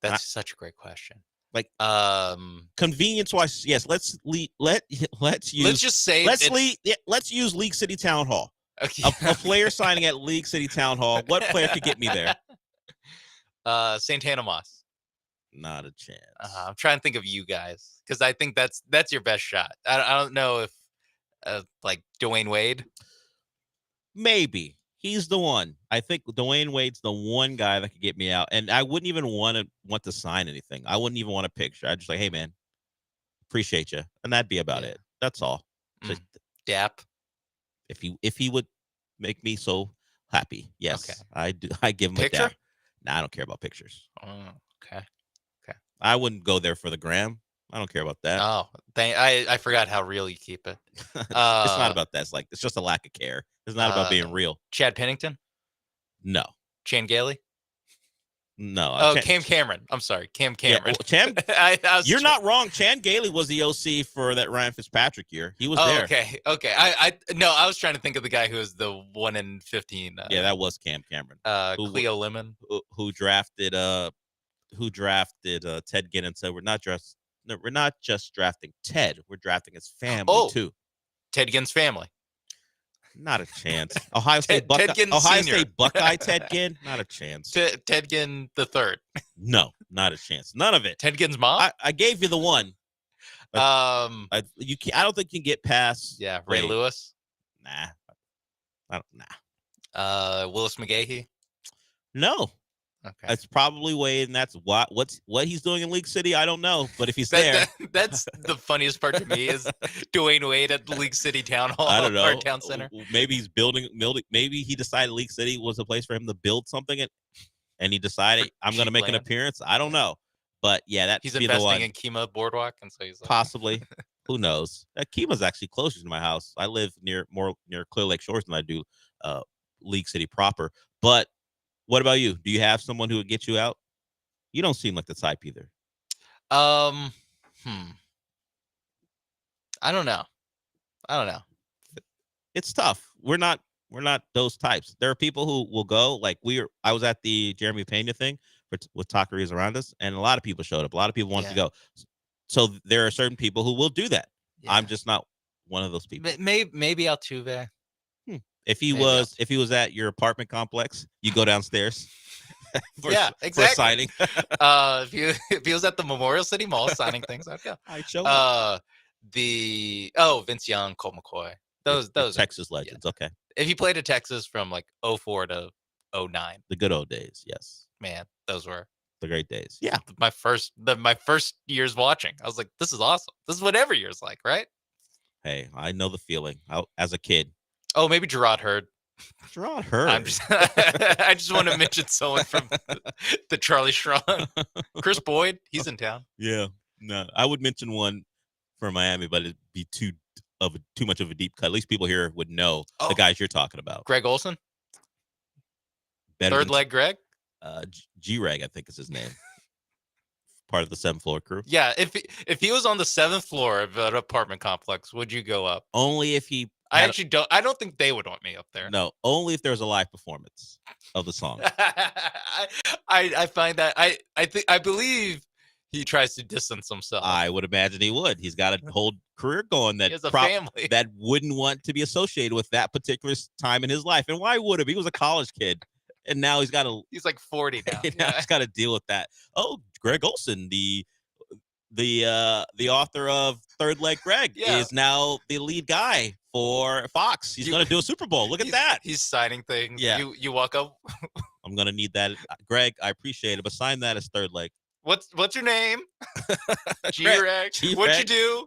That's such a great question. Like convenience wise, yes. Let's use League City Town Hall. Okay. A player signing at League City Town Hall. What player could get me there? Santana Moss. Not a chance. I'm trying to think of you guys because I think that's your best shot. I don't know if like Dwayne Wade. Maybe he's the one. I think Dwayne Wade's the one guy that could get me out, and I wouldn't even want to sign anything. I wouldn't even want a picture. I'd just like, hey man, appreciate you, and that'd be about it. That's all. Just, Dap. If he would make me so happy, yes, Okay. I do. I give him Picture? a dap. Nah, I don't care about pictures. Oh, okay. I wouldn't go there for the gram. I don't care about that. Oh, I forgot how real you keep it. It's not about that. It's just a lack of care. It's not about being real. Chad Pennington. No. Chan Gailey. No. Oh, Cam Cameron. I'm sorry, Cam Cameron. Chan, I was you're not wrong. Chan Gailey was the OC for that Ryan Fitzpatrick year. He was there. Okay. I was trying to think of the guy who was the 1 in 15. Yeah, that was Cam Cameron. Cleo Lemon, who drafted Ted Ginn and said we're not just drafting Ted. We're drafting his family too. Ted Ginn's family. Not a chance. Ohio State Buckeye Ted Ginn. Not a chance. Ted Ginn the third. No, not a chance. None of it. Ted Ginn's mom. I gave you the one. I don't think you can get past. Yeah, Ray Lewis. Nah. Willis McGahee. No. Okay. It's probably Wade, and that's what he's doing in League City. I don't know, but if he's there, that's the funniest part to me is Dwayne Wade at League City Town Hall. I don't know. Or Town Center. Maybe he's building. Maybe he decided League City was a place for him to build something, and he decided I'm going to make an appearance. I don't know, but yeah, he's be the one. investing in Kemah Boardwalk, and so he's like, Possibly. Who knows? Kema's actually closer to my house. I live more near Clear Lake Shores than I do League City proper, but. What about you? Do you have someone who would get you out? You don't seem like the type either. I don't know. It's tough. We're not those types. There are people who will go. Like I was at the Jeremy Pena thing with Taquerias around us, and a lot of people showed up. A lot of people wanted to go. So there are certain people who will do that. Yeah. I'm just not one of those people. Maybe Altuve. If he was at your apartment complex, you go downstairs. For a signing. If he was at the Memorial City Mall signing things, I'd go. I'd show up. Vince Young, Colt McCoy. Those Texas legends. Yeah. Okay. If he played at Texas from like 04 to 09. The good old days, yes. Man, those were the great days. Yeah. My first years watching. I was like, this is awesome. This is what every year's like, right? Hey, I know the feeling. As a kid. Oh, maybe Gerard Hurd. Gerard Hurd. I just want to mention someone from the Charlie Strong. Chris Boyd, he's in town. Yeah. No, I would mention one for Miami, but it'd be too much of a deep cut. At least people here would know the guys you're talking about. Greg Olson. Third leg Greg. G-Reg, I think is his name. Part of the 7th floor crew. Yeah, if he was on the 7th floor of an apartment complex, would you go up? Only if he. I don't think they would want me up there. No, only if there's a live performance of the song. I find that I believe he tries to distance himself. I would imagine he would. He's got a whole career going that he has a family that wouldn't want to be associated with that particular time in his life. And why would he? He was a college kid, and now he's like 40 now. Now he's got to deal with that. Oh, Greg Olson, the author of Third Leg Greg, is now the lead guy for Fox. He's going to do a Super Bowl. Look at that. He's signing things. Yeah. You walk up. I'm gonna need that. Greg, I appreciate it, but sign that as third leg. What's your name? G-Reg. What you do?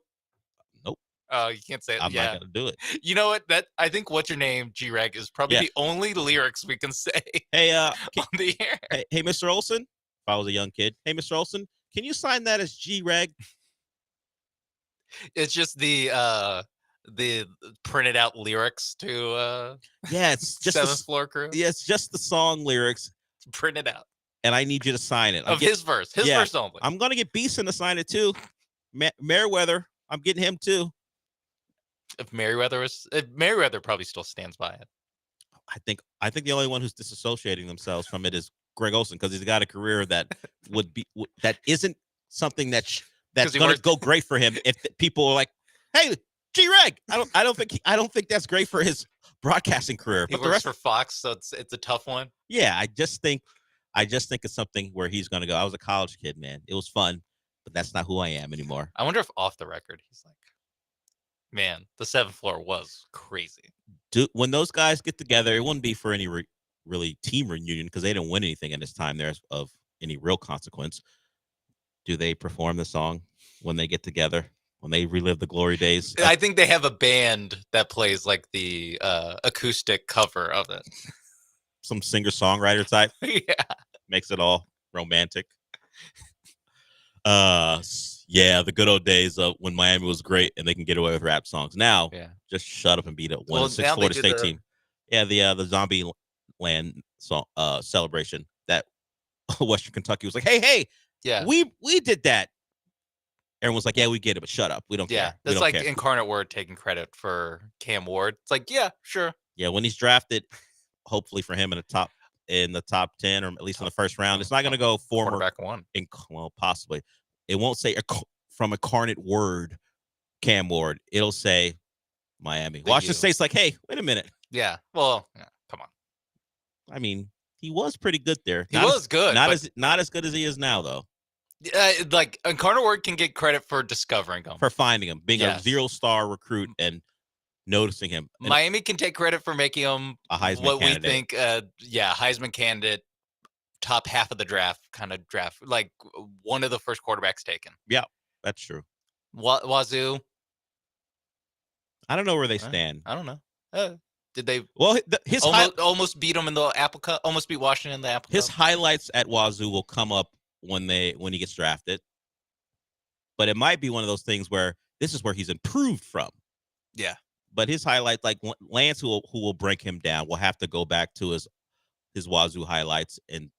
Nope. Oh, you can't say it. I'm yeah. not gonna do it. You know what? I think what's your name, G-Reg, is probably the only lyrics we can say Hey, on the air. Hey, Mr. Olson. If I was a young kid, hey, Mr. Olson, can you sign that as G-Reg? It's just the printed out lyrics to it's just Seventh Floor Crew. Yeah, it's just the song lyrics printed out. And I need you to sign it. His verse only. I'm gonna get Beeson to sign it too. Merriweather, I'm getting him too. If Merriweather probably still stands by it. I think the only one who's disassociating themselves from it is Greg Olson, because he's got a career that that isn't something that's going to go great for him. If people are like, "Hey, G-Reg," I don't think that's great for his broadcasting career. He works for Fox, so it's a tough one. Yeah, I just think it's something where he's going to go. I was a college kid, man. It was fun, but that's not who I am anymore. I wonder if off the record he's like, man, the Seventh Floor was crazy. When those guys get together, it wouldn't be for any really team reunion because they didn't win anything in this time there of any real consequence. Do they perform the song when they get together, when they relive the glory days? I think they have a band that plays like the acoustic cover of it. Some singer-songwriter type. Yeah. Makes it all romantic. The good old days of when Miami was great and they can get away with rap songs. Now, just shut up and beat it. 1-6 Florida State team. Yeah, the Zombie Land song, celebration that Western Kentucky was like, hey, yeah, we did that. Everyone's like, yeah, we get it, but shut up. We don't care. Yeah, that's like Incarnate Word taking credit for Cam Ward. It's like, yeah, sure. Yeah, when he's drafted, hopefully for him in the top 10 or at least in the first round, it's not going to go former quarterback one. Well, possibly. It won't say from Incarnate Word Cam Ward. It'll say Miami. Washington State's like, hey, wait a minute. Yeah. Well, come on. I mean, he was pretty good there. He was good. Not as good as he is now, though. Like Incarnate Word can get credit for discovering him, for finding him, being a 0-star recruit and noticing him. And Miami can take credit for making him a Heisman what candidate. We think, Heisman candidate, top half of the draft kind of draft, like one of the first quarterbacks taken. Yeah, that's true. Wazoo. I don't know where they stand. I don't know. Did they? Well, his almost beat them in the Apple Cup. Almost beat Washington in the Apple Cup. His highlights at Wazoo will come up when he gets drafted. But it might be one of those things where this is where he's improved from. Yeah. But his highlights, like Lance, who will break him down, will have to go back to his Wazoo highlights and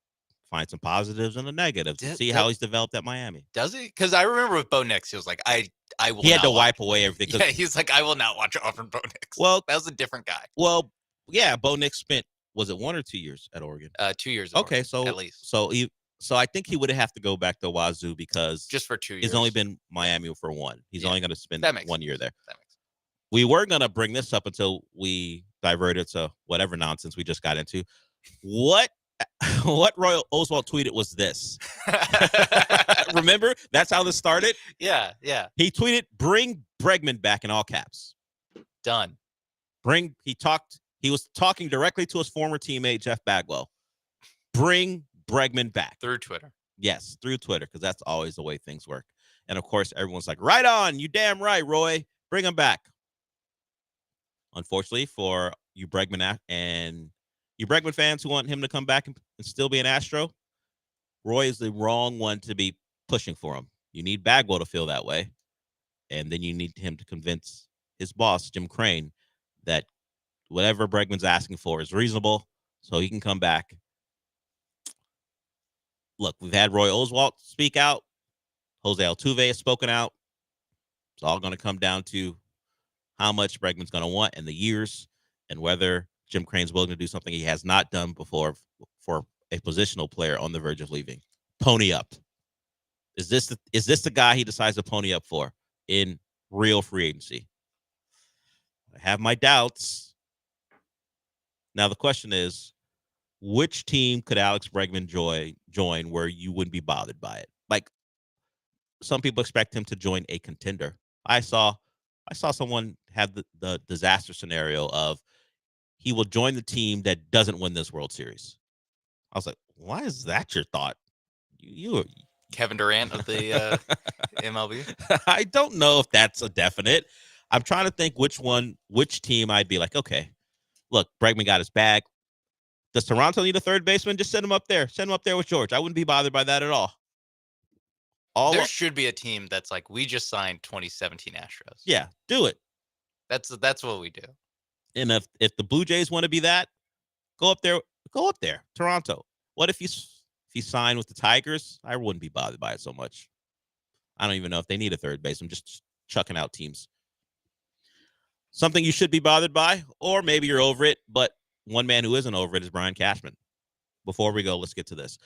find some positives and a negative to see how he's developed at Miami. Does he? Because I remember with Bo Nix, he was like, I will. He had to wipe away everything. Yeah, he's like, I will not watch Auburn Bo Nix. Well, that was a different guy. Well, yeah, Bo Nix spent, was it 1 or 2 years at Oregon? 2 years. Okay, so at least. So I think he would have to go back to Wazoo because just for 2 years. He's only been Miami for 1. He's only going to spend 1 year there. That makes sense. We were going to bring this up until we diverted to whatever nonsense we just got into. What Roy Oswalt tweeted was this. Remember? That's how this started? Yeah. He tweeted, "Bring Bregman back," in all caps. Done. He was talking directly to his former teammate, Jeff Bagwell. Bring Bregman back. Through Twitter. Yes, through Twitter, because that's always the way things work. And of course, everyone's like, right on, you damn right, Roy. Bring him back. Unfortunately for you Bregman and you Bregman fans who want him to come back and still be an Astro, Roy is the wrong one to be pushing for him. You need Bagwell to feel that way. And then you need him to convince his boss, Jim Crane, that whatever Bregman's asking for is reasonable so he can come back. Look, we've had Roy Oswalt speak out. Jose Altuve has spoken out. It's all going to come down to how much Bregman's going to want and the years and whether Jim Crane's willing to do something he has not done before for a positional player on the verge of leaving. Pony up. Is this the guy he decides to pony up for in real free agency? I have my doubts. Now, the question is, which team could Alex Bregman join where you wouldn't be bothered by it? Like, some people expect him to join a contender. I saw someone have the disaster scenario of he will join the team that doesn't win this World Series. I was like, why is that your thought? You Kevin Durant of the MLB. I don't know if that's a definite. I'm trying to think which team I'd be like, okay, look, Bregman got his bag. Does Toronto need a third baseman? Just send him up there. Send him up there with George. I wouldn't be bothered by that at all. There should be a team that's like, we just signed 2017 Astros. Yeah, do it. That's what we do. And if the Blue Jays want to be that, go up there. Toronto. What if you sign with the Tigers? I wouldn't be bothered by it so much. I don't even know if they need a third base. I'm just chucking out teams. Something you should be bothered by, or maybe you're over it, but one man who isn't over it is Brian Cashman. Before we go, let's get to this.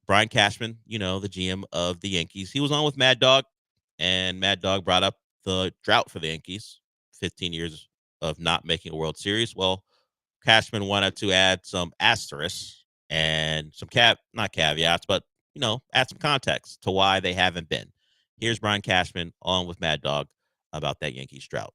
Brian Cashman, the GM of the Yankees, he was on with Mad Dog, and Mad Dog brought up the drought for the Yankees, 15 years of not making a World Series. Well, Cashman wanted to add some asterisks and some not caveats, but, add some context to why they haven't been. Here's Brian Cashman on with Mad Dog about that Yankees drought.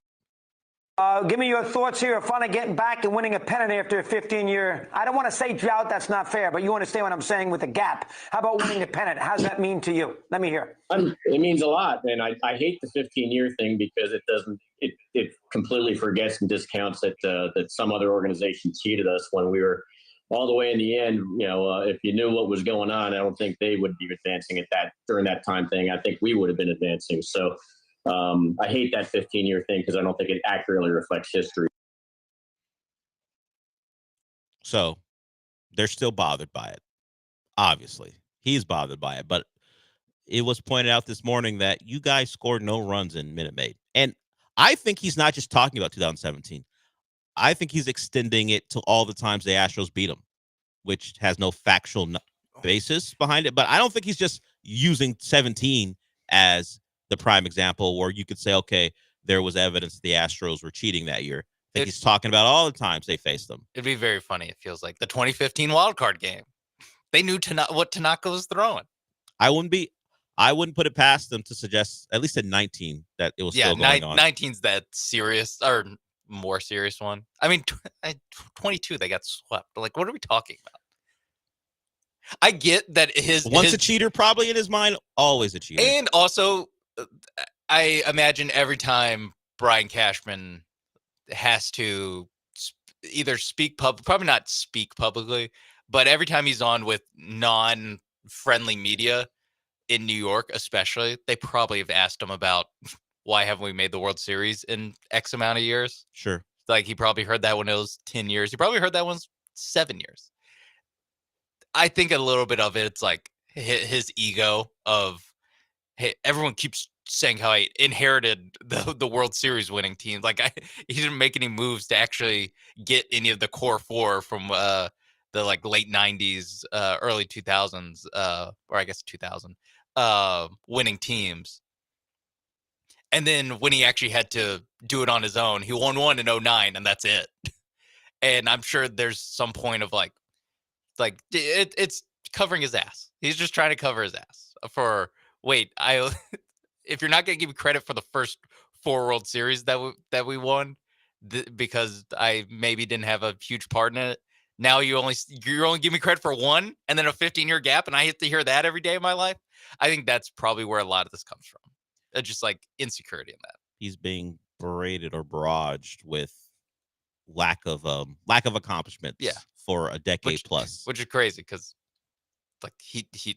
Give me your thoughts here of finally getting back and winning a pennant after a 15-year. I don't want to say drought. That's not fair, but you understand what I'm saying with the gap. How about winning a pennant? How does that mean to you? Let me hear. It means a lot, and I hate the 15-year thing because it completely forgets and discounts that some other organization cheated us when we were all the way in the end. If you knew what was going on, I don't think they would be advancing at that during that time thing. I think we would have been advancing. So. I hate that 15-year thing because I don't think it accurately reflects history. So they're still bothered by it. Obviously, he's bothered by it. But it was pointed out this morning that you guys scored no runs in Minute Maid. And I think he's not just talking about 2017. I think he's extending it to all the times the Astros beat him, which has no factual basis behind it. But I don't think he's just using 17 as the prime example where you could say, okay, there was evidence the Astros were cheating that year. I think he's talking about all the times they faced them. It'd be very funny. It feels like the 2015 wild card game. They knew what Tanaka was throwing. I wouldn't put it past them to suggest, at least at 19, that it was still going on. 19's that serious or more serious one. I mean, 22, they got swept. Like, what are we talking about? I get that a cheater, probably in his mind, always a cheater. And also, I imagine every time Brian Cashman has to either probably not speak publicly, but every time he's on with non-friendly media in New York, especially, they probably have asked him about why haven't we made the World Series in X amount of years? Sure. Like, he probably heard that when it was 10 years. He probably heard that when it was 7 years. I think a little bit of it's like his ego of, hey, everyone keeps saying how I inherited the World Series winning team. Like, he didn't make any moves to actually get any of the core four from the like late 90s, early 2000s, or I guess 2000 winning teams. And then when he actually had to do it on his own, he won one in 2009, and that's it. And I'm sure there's some point of like it's covering his ass. He's just trying to cover his ass for. Wait, if you're not going to give me credit for the first 4 World Series that we won, because I maybe didn't have a huge part in it, now you're only giving me credit for 1 and then a 15-year gap, and I have to hear that every day of my life. I think that's probably where a lot of this comes from. Just like insecurity in that. He's being berated or barraged with lack of accomplishments. Yeah. For a decade plus, which is crazy because. Like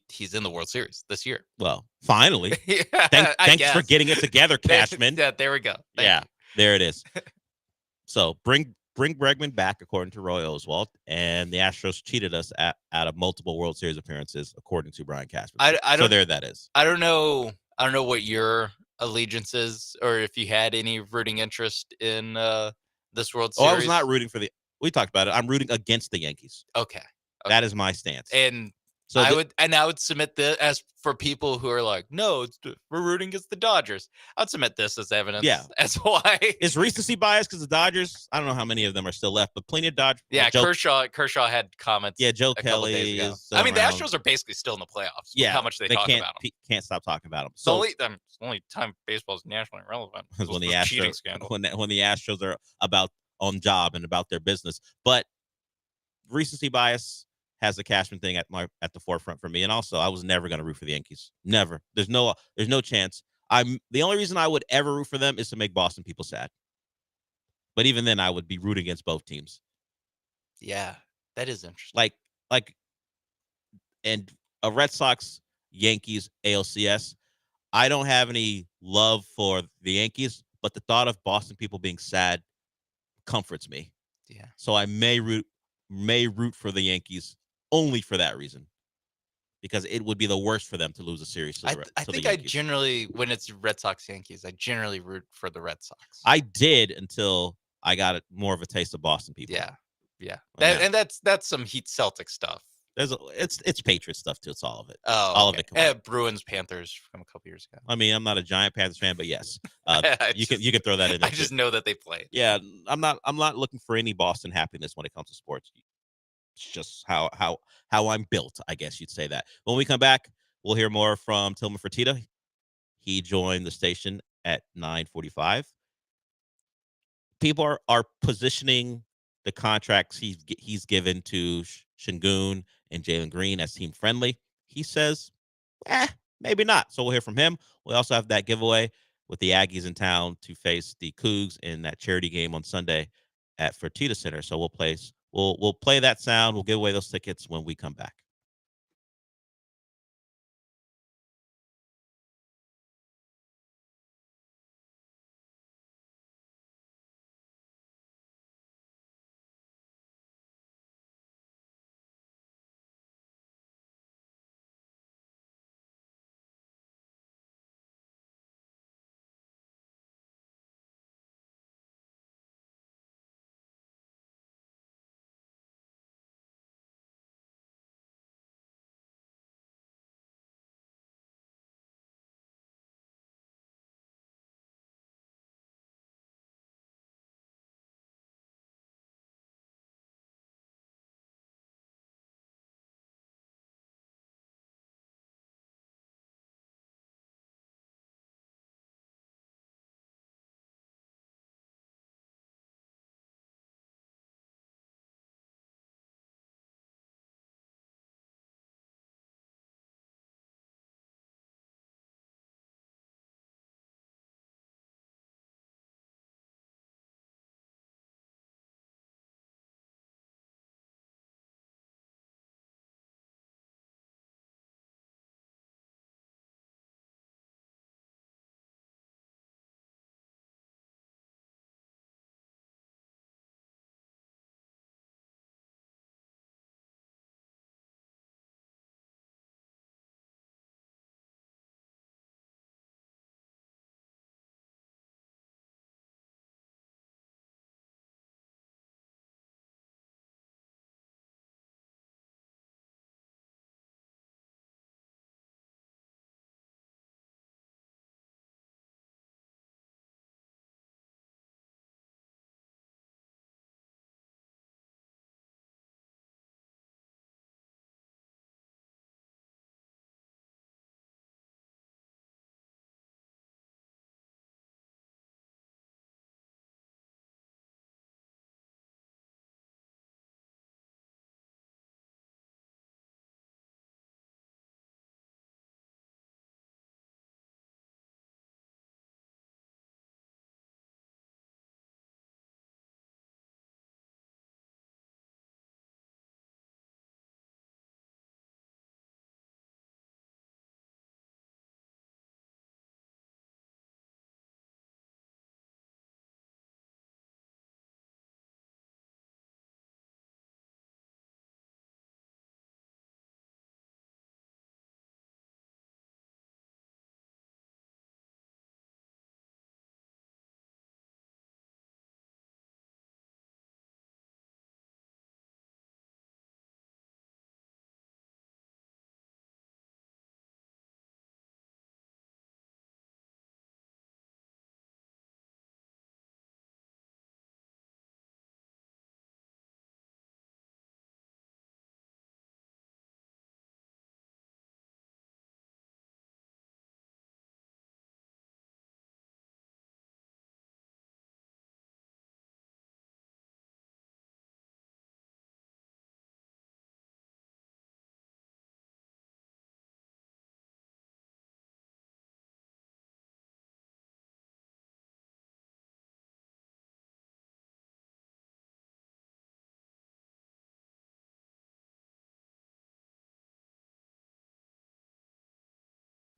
he's in the World Series this year. Well, finally. Yeah, thanks for getting it together, Cashman. Yeah, there we go. Thank you. There it is. So bring Bregman back, according to Roy Oswalt, and the Astros cheated us out of multiple World Series appearances, according to Brian Cashman. So there that is. I don't know what your allegiance is, or if you had any rooting interest in this World Series. I was not rooting for we talked about it. I'm rooting against the Yankees. Okay. That is my stance. And so I would submit this as for people who are like, no, we're rooting against the Dodgers. I'd submit this as evidence. Yeah. As why. Is recency bias because the Dodgers, I don't know how many of them are still left, but plenty of Dodgers. Yeah, Kershaw had comments. Yeah, Joe Kelly is I mean, the Astros are basically still in the playoffs. Yeah. How much they talk about them. Can't stop talking about them. So the only time baseball is nationally relevant was when the cheating Astros scandal. when the Astros are on job and about their business. But recency bias has the Cashman thing at the forefront for me. And also, I was never going to root for the Yankees. Never. There's no chance. The only reason I would ever root for them is to make Boston people sad. But even then, I would be rooting against both teams. Yeah, that is interesting. And a Red Sox Yankees ALCS. I don't have any love for the Yankees, but the thought of Boston people being sad comforts me. Yeah. So I may root for the Yankees only for that reason, because it would be the worst for them to lose a series. I think I generally, when it's Red Sox Yankees, I generally root for the Red Sox. I did until I got more of a taste of Boston people. Yeah. That's some Heat Celtic stuff. It's Patriot stuff too. It's all of it. Oh, all of it. Bruins Panthers from a couple years ago. I mean, I'm not a giant Panthers fan, but yes, you can throw that in there. I just know that they played. Yeah, I'm not looking for any Boston happiness when it comes to sports. It's just how I'm built, I guess you'd say that. When we come back, we'll hear more from Tillman Fertitta. He joined the station at 9:45. People are positioning the contracts he's given to Şengün and Jalen Green as team friendly. He says, maybe not. So we'll hear from him. We also have that giveaway with the Aggies in town to face the Cougs in that charity game on Sunday at Fertitta Center. So we'll play that sound. We'll give away those tickets when we come back.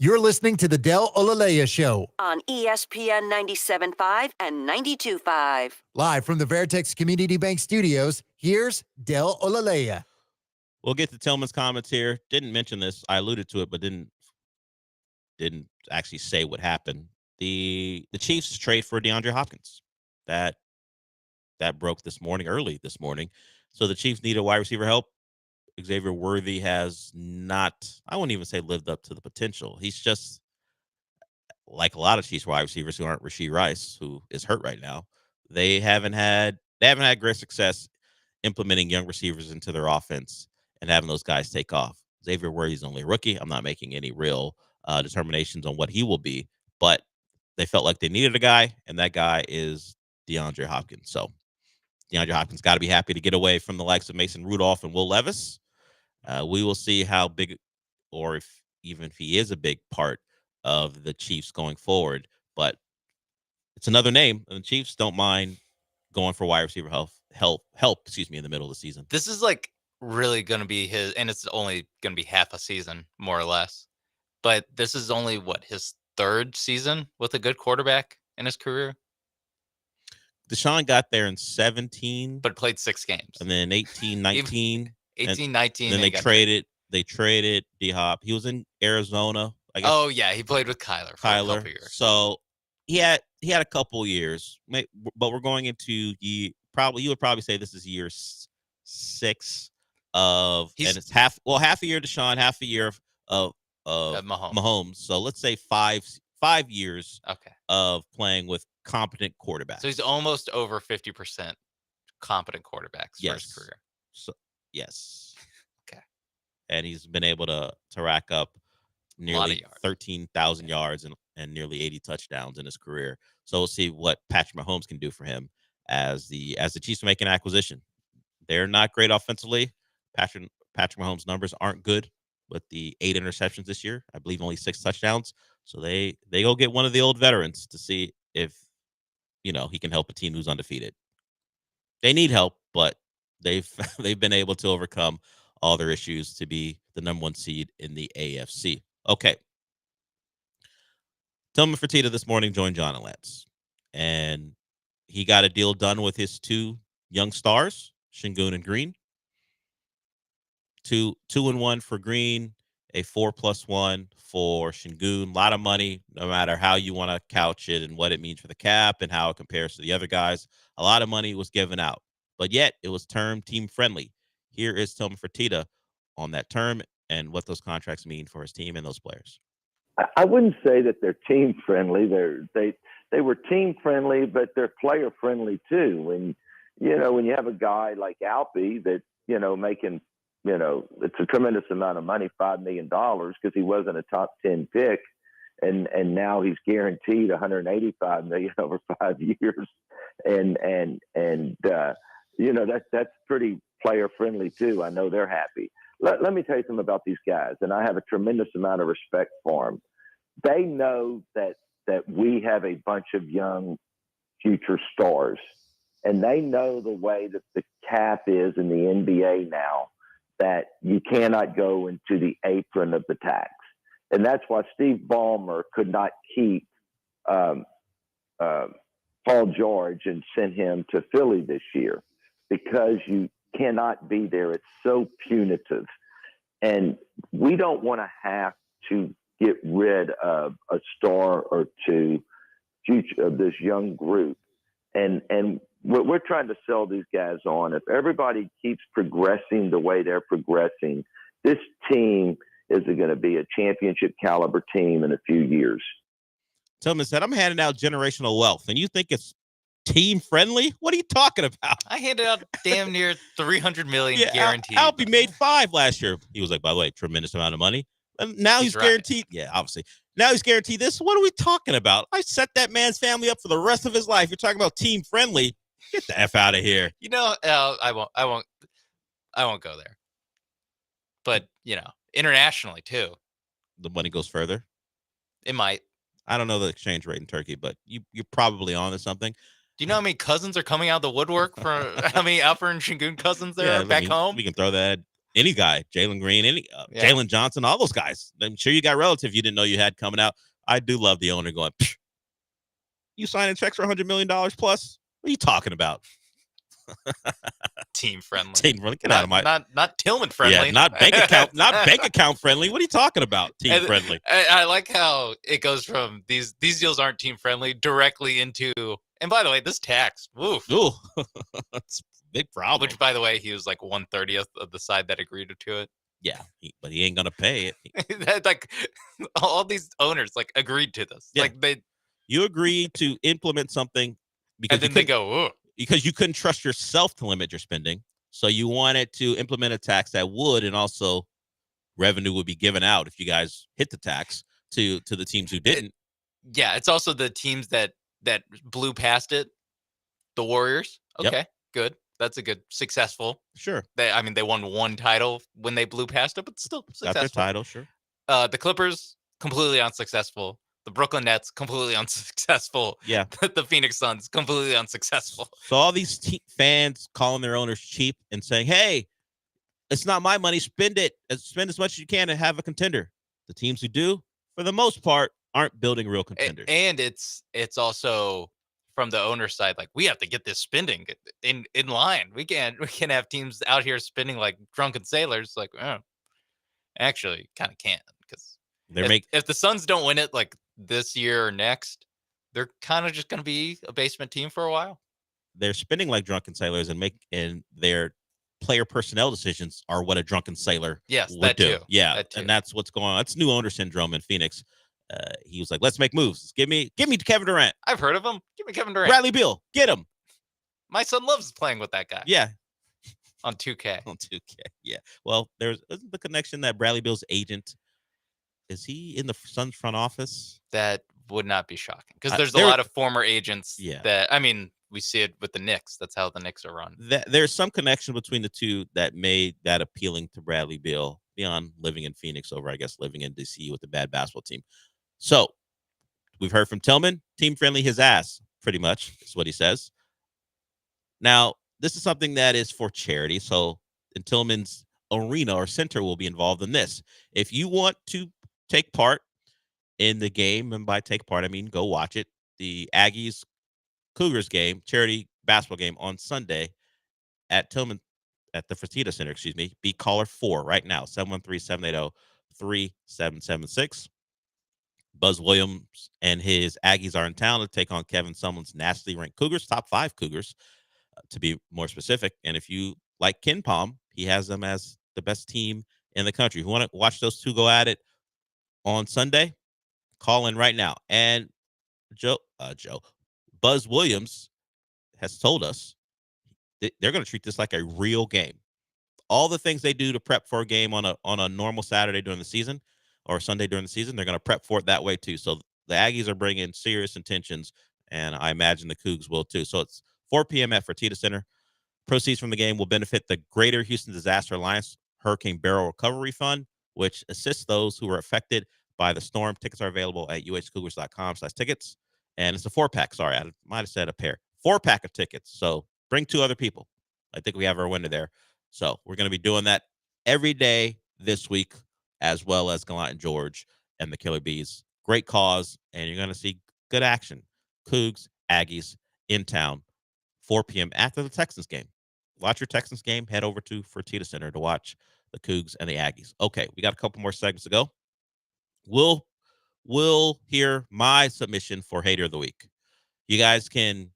You're listening to the Del Olaleye Show, on ESPN 97.5 and 92.5. live from the Veritex Community Bank Studios. Here's Del Olaleye. We'll get to Tillman's comments here. Didn't mention this. I alluded to it, but didn't actually say what happened. The Chiefs trade for DeAndre Hopkins. That broke early this morning. So the Chiefs need a wide receiver help. Xavier Worthy has not, I wouldn't even say lived up to the potential. He's just like a lot of Chiefs wide receivers who aren't Rashee Rice, who is hurt right now. They haven't had great success implementing young receivers into their offense and having those guys take off. Xavier Worthy's only a rookie. I'm not making any real determinations on what he will be, but they felt like they needed a guy, and that guy is DeAndre Hopkins. So DeAndre Hopkins got to be happy to get away from the likes of Mason Rudolph and Will Levis. We will see how big, or if he is a big part of the Chiefs going forward. But it's another name, and the Chiefs don't mind going for wide receiver help, in the middle of the season. This is like really going to be his, and it's only going to be half a season, more or less. But this is only his third season with a good quarterback in his career. Deshaun got there in 17, but played 6 games, and then 18, 19. 18, 19. Then they traded D-Hop. He was in Arizona, I guess. Oh yeah, he played with Kyler for a couple years. So he had a couple years, but we're going into you would probably say this is year 6 of, and it's half a year Deshaun, half a year of Mahomes. So let's say 5 years of playing with competent quarterbacks. So he's almost over 50% competent quarterbacks for his career. So yes. Okay. And he's been able to rack up nearly 13,000 yards and nearly 80 touchdowns in his career. So we'll see what Patrick Mahomes can do for him as the Chiefs make an acquisition. They're not great offensively. Patrick Mahomes' numbers aren't good with the 8 interceptions this year. I believe only 6 touchdowns. So they go get one of the old veterans to see if he can help a team who's undefeated. They need help, but they've been able to overcome all their issues to be the number 1 seed in the AFC. Okay. Tillman Fertitta this morning joined John and Lance, and he got a deal done with his 2 young stars, Şengün and Green. 2-1 for Green, a 4+1 for Şengün. A lot of money, no matter how you want to couch it and what it means for the cap and how it compares to the other guys. A lot of money was given out, but yet it was term team friendly. Here is Tillman Fertitta on that term and what those contracts mean for his team and those players. I wouldn't say that they're team friendly. They were team friendly, but they're player friendly too. When you have a guy like Alpy that making it's a tremendous amount of money, $5 million, because he wasn't a top 10 pick, and now he's guaranteed $185 million over 5 years, and that's pretty player friendly too. I know they're happy. Let me tell you something about these guys, and I have a tremendous amount of respect for them. They know that we have a bunch of young future stars, and they know the way that the cap is in the NBA now, that you cannot go into the apron of the tax. And that's why Steve Ballmer could not keep Paul George and send him to Philly this year, because you cannot be there. It's so punitive. And we don't want to have to get rid of a star or two of this young group. And we're trying to sell these guys on. If everybody keeps progressing the way they're progressing, this team is going to be a championship caliber team in a few years. Tillman said, I'm handing out generational wealth, and you think it's team friendly? What are you talking about? I handed out damn near $300 million guaranteed. Alpy made 5 last year. He was like, by the way, tremendous amount of money. And now he's guaranteed. Yeah, obviously. Now he's guaranteed this. What are we talking about? I set that man's family up for the rest of his life. You're talking about team friendly. Get the F out of here. I won't go there. But, internationally too. The money goes further? It might. I don't know the exchange rate in Turkey, but you're probably on to something. Do you know how many cousins are coming out of the woodwork for how many Alfred and Şengün cousins there back home? We can throw that any guy, Jalen Green, Yeah. Jalen Johnson, all those guys. I'm sure you got relatives you didn't know you had coming out. I do love the owner going, you signing checks for $100 million plus? What are you talking about? Team friendly. Team friendly. Get out of my not Tillman friendly. Yeah, not bank account friendly. What are you talking about? Team friendly. I like how it goes from these deals aren't team friendly directly into. And by the way, this tax, woof. Ooh, that's a big problem. Which, by the way, he was like 1/30th of the side that agreed to it. Yeah, but he ain't gonna pay it. Like all these owners like agreed to this. Yeah. Like you agreed to implement something because and then they go, "Ugh." Because you couldn't trust yourself to limit your spending. So you wanted to implement a tax that would, and also revenue would be given out if you guys hit the tax to the teams who didn't. Yeah, it's also the teams that blew past it. The Warriors. Okay, Yep. good. That's a good successful. Sure. They won one title when they blew past it, but still successful. Got their title, sure. The Clippers completely unsuccessful. The Brooklyn Nets completely unsuccessful. Yeah. The Phoenix Suns completely unsuccessful. So all these fans calling their owners cheap and saying, "Hey, it's not my money. Spend it. Spend as much as you can and have a contender." The teams who do, for the most part, aren't building real contenders. And it's also from the owner side, like we have to get this spending in line. We can't have teams out here spending like drunken sailors. Like, oh, actually, kind of can't because if the Suns don't win it like this year or next, they're kind of just going to be a basement team for a while. They're spending like drunken sailors and their player personnel decisions are what a drunken sailor would do. Too. Yeah, that too. And that's what's going on. That's new owner syndrome in Phoenix. He was like, "Let's make moves. Give me Kevin Durant. I've heard of him. Give me Kevin Durant. Bradley Beal. Get him." My son loves playing with that guy. Yeah. On 2K. On 2K. Yeah. Well, isn't the connection that Bradley Beal's agent, is he in the Suns front office? That would not be shocking because there's a lot of former agents. Yeah. That we see it with the Knicks. That's how the Knicks are run. There's some connection between the two that made that appealing to Bradley Beal beyond living in Phoenix over, I guess, living in DC with a bad basketball team. So we've heard from Tillman, team friendly, his ass, pretty much is what he says. Now, this is something that is for charity. So in Tillman's arena or center will be involved in this. If you want to take part in the game, and by take part, I mean go watch it, the Aggies Cougars game, charity basketball game on Sunday at Tillman, at the Fertitta Center, be caller 4 right now, 713-780-3776. Buzz Williams and his Aggies are in town to take on Kevin Sumlin's nationally ranked Cougars, top 5 Cougars, to be more specific. And if you like Ken Palm, he has them as the best team in the country. If you want to watch those two go at it on Sunday, call in right now. And Buzz Williams has told us they're going to treat this like a real game. All the things they do to prep for a game on a normal Saturday during the season or Sunday during the season, they're going to prep for it that way too. So the Aggies are bringing serious intentions, and I imagine the Cougs will too. So it's 4 p.m. at Fertitta Center. Proceeds from the game will benefit the Greater Houston Disaster Alliance Hurricane Barrel Recovery Fund, which assists those who were affected by the storm. Tickets are available at uhcougars.com/tickets. And it's a 4-pack. Sorry, I might have said a pair. 4-pack of tickets. So bring 2 other people. I think we have our winner there. So we're going to be doing that every day this week, as well as Gallant George and the Killer Bees. Great cause, and you're going to see good action. Cougs, Aggies in town, 4 p.m. after the Texans game. Watch your Texans game. Head over to Fertitta Center to watch the Cougs and the Aggies. Okay, we got a couple more segments to go. We'll hear my submission for Hater of the Week. You guys can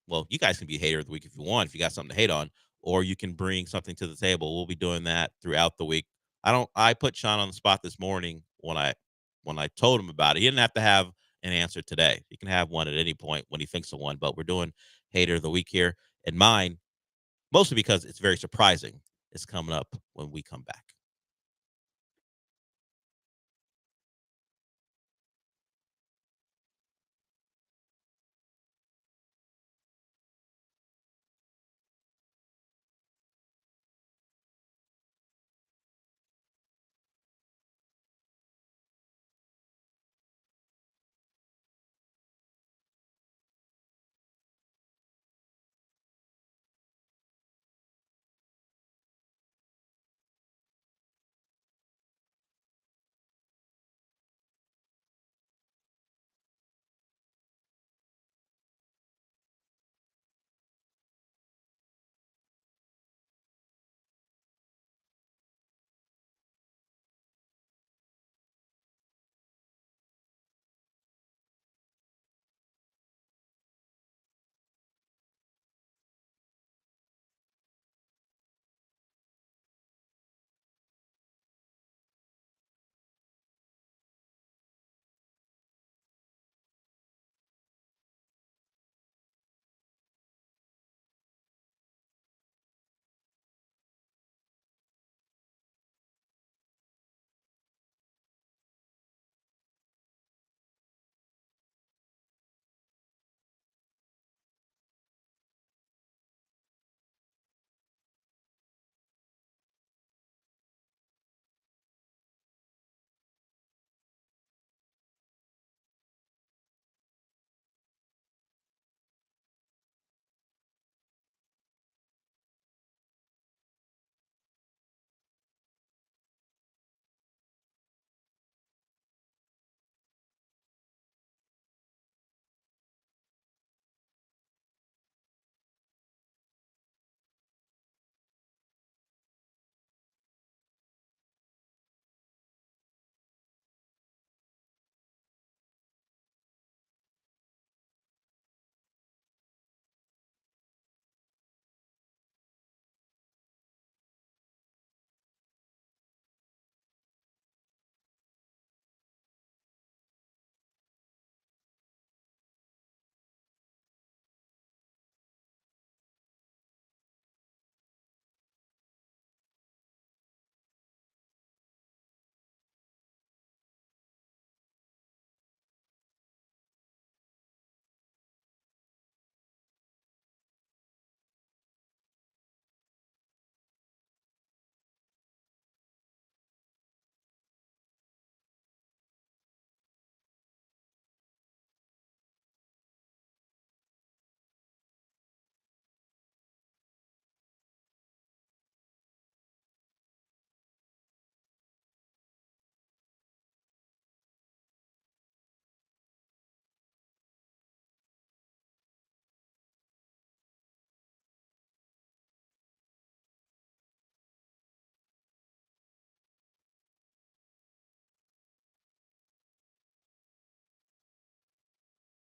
be Hater of the Week if you want, if you got something to hate on, or you can bring something to the table. We'll be doing that throughout the week. I put Sean on the spot this morning when I told him about it. He didn't have to have an answer today. He can have one at any point when he thinks of one, but we're doing Hater of the Week here. And mine, mostly because it's very surprising, is coming up when we come back.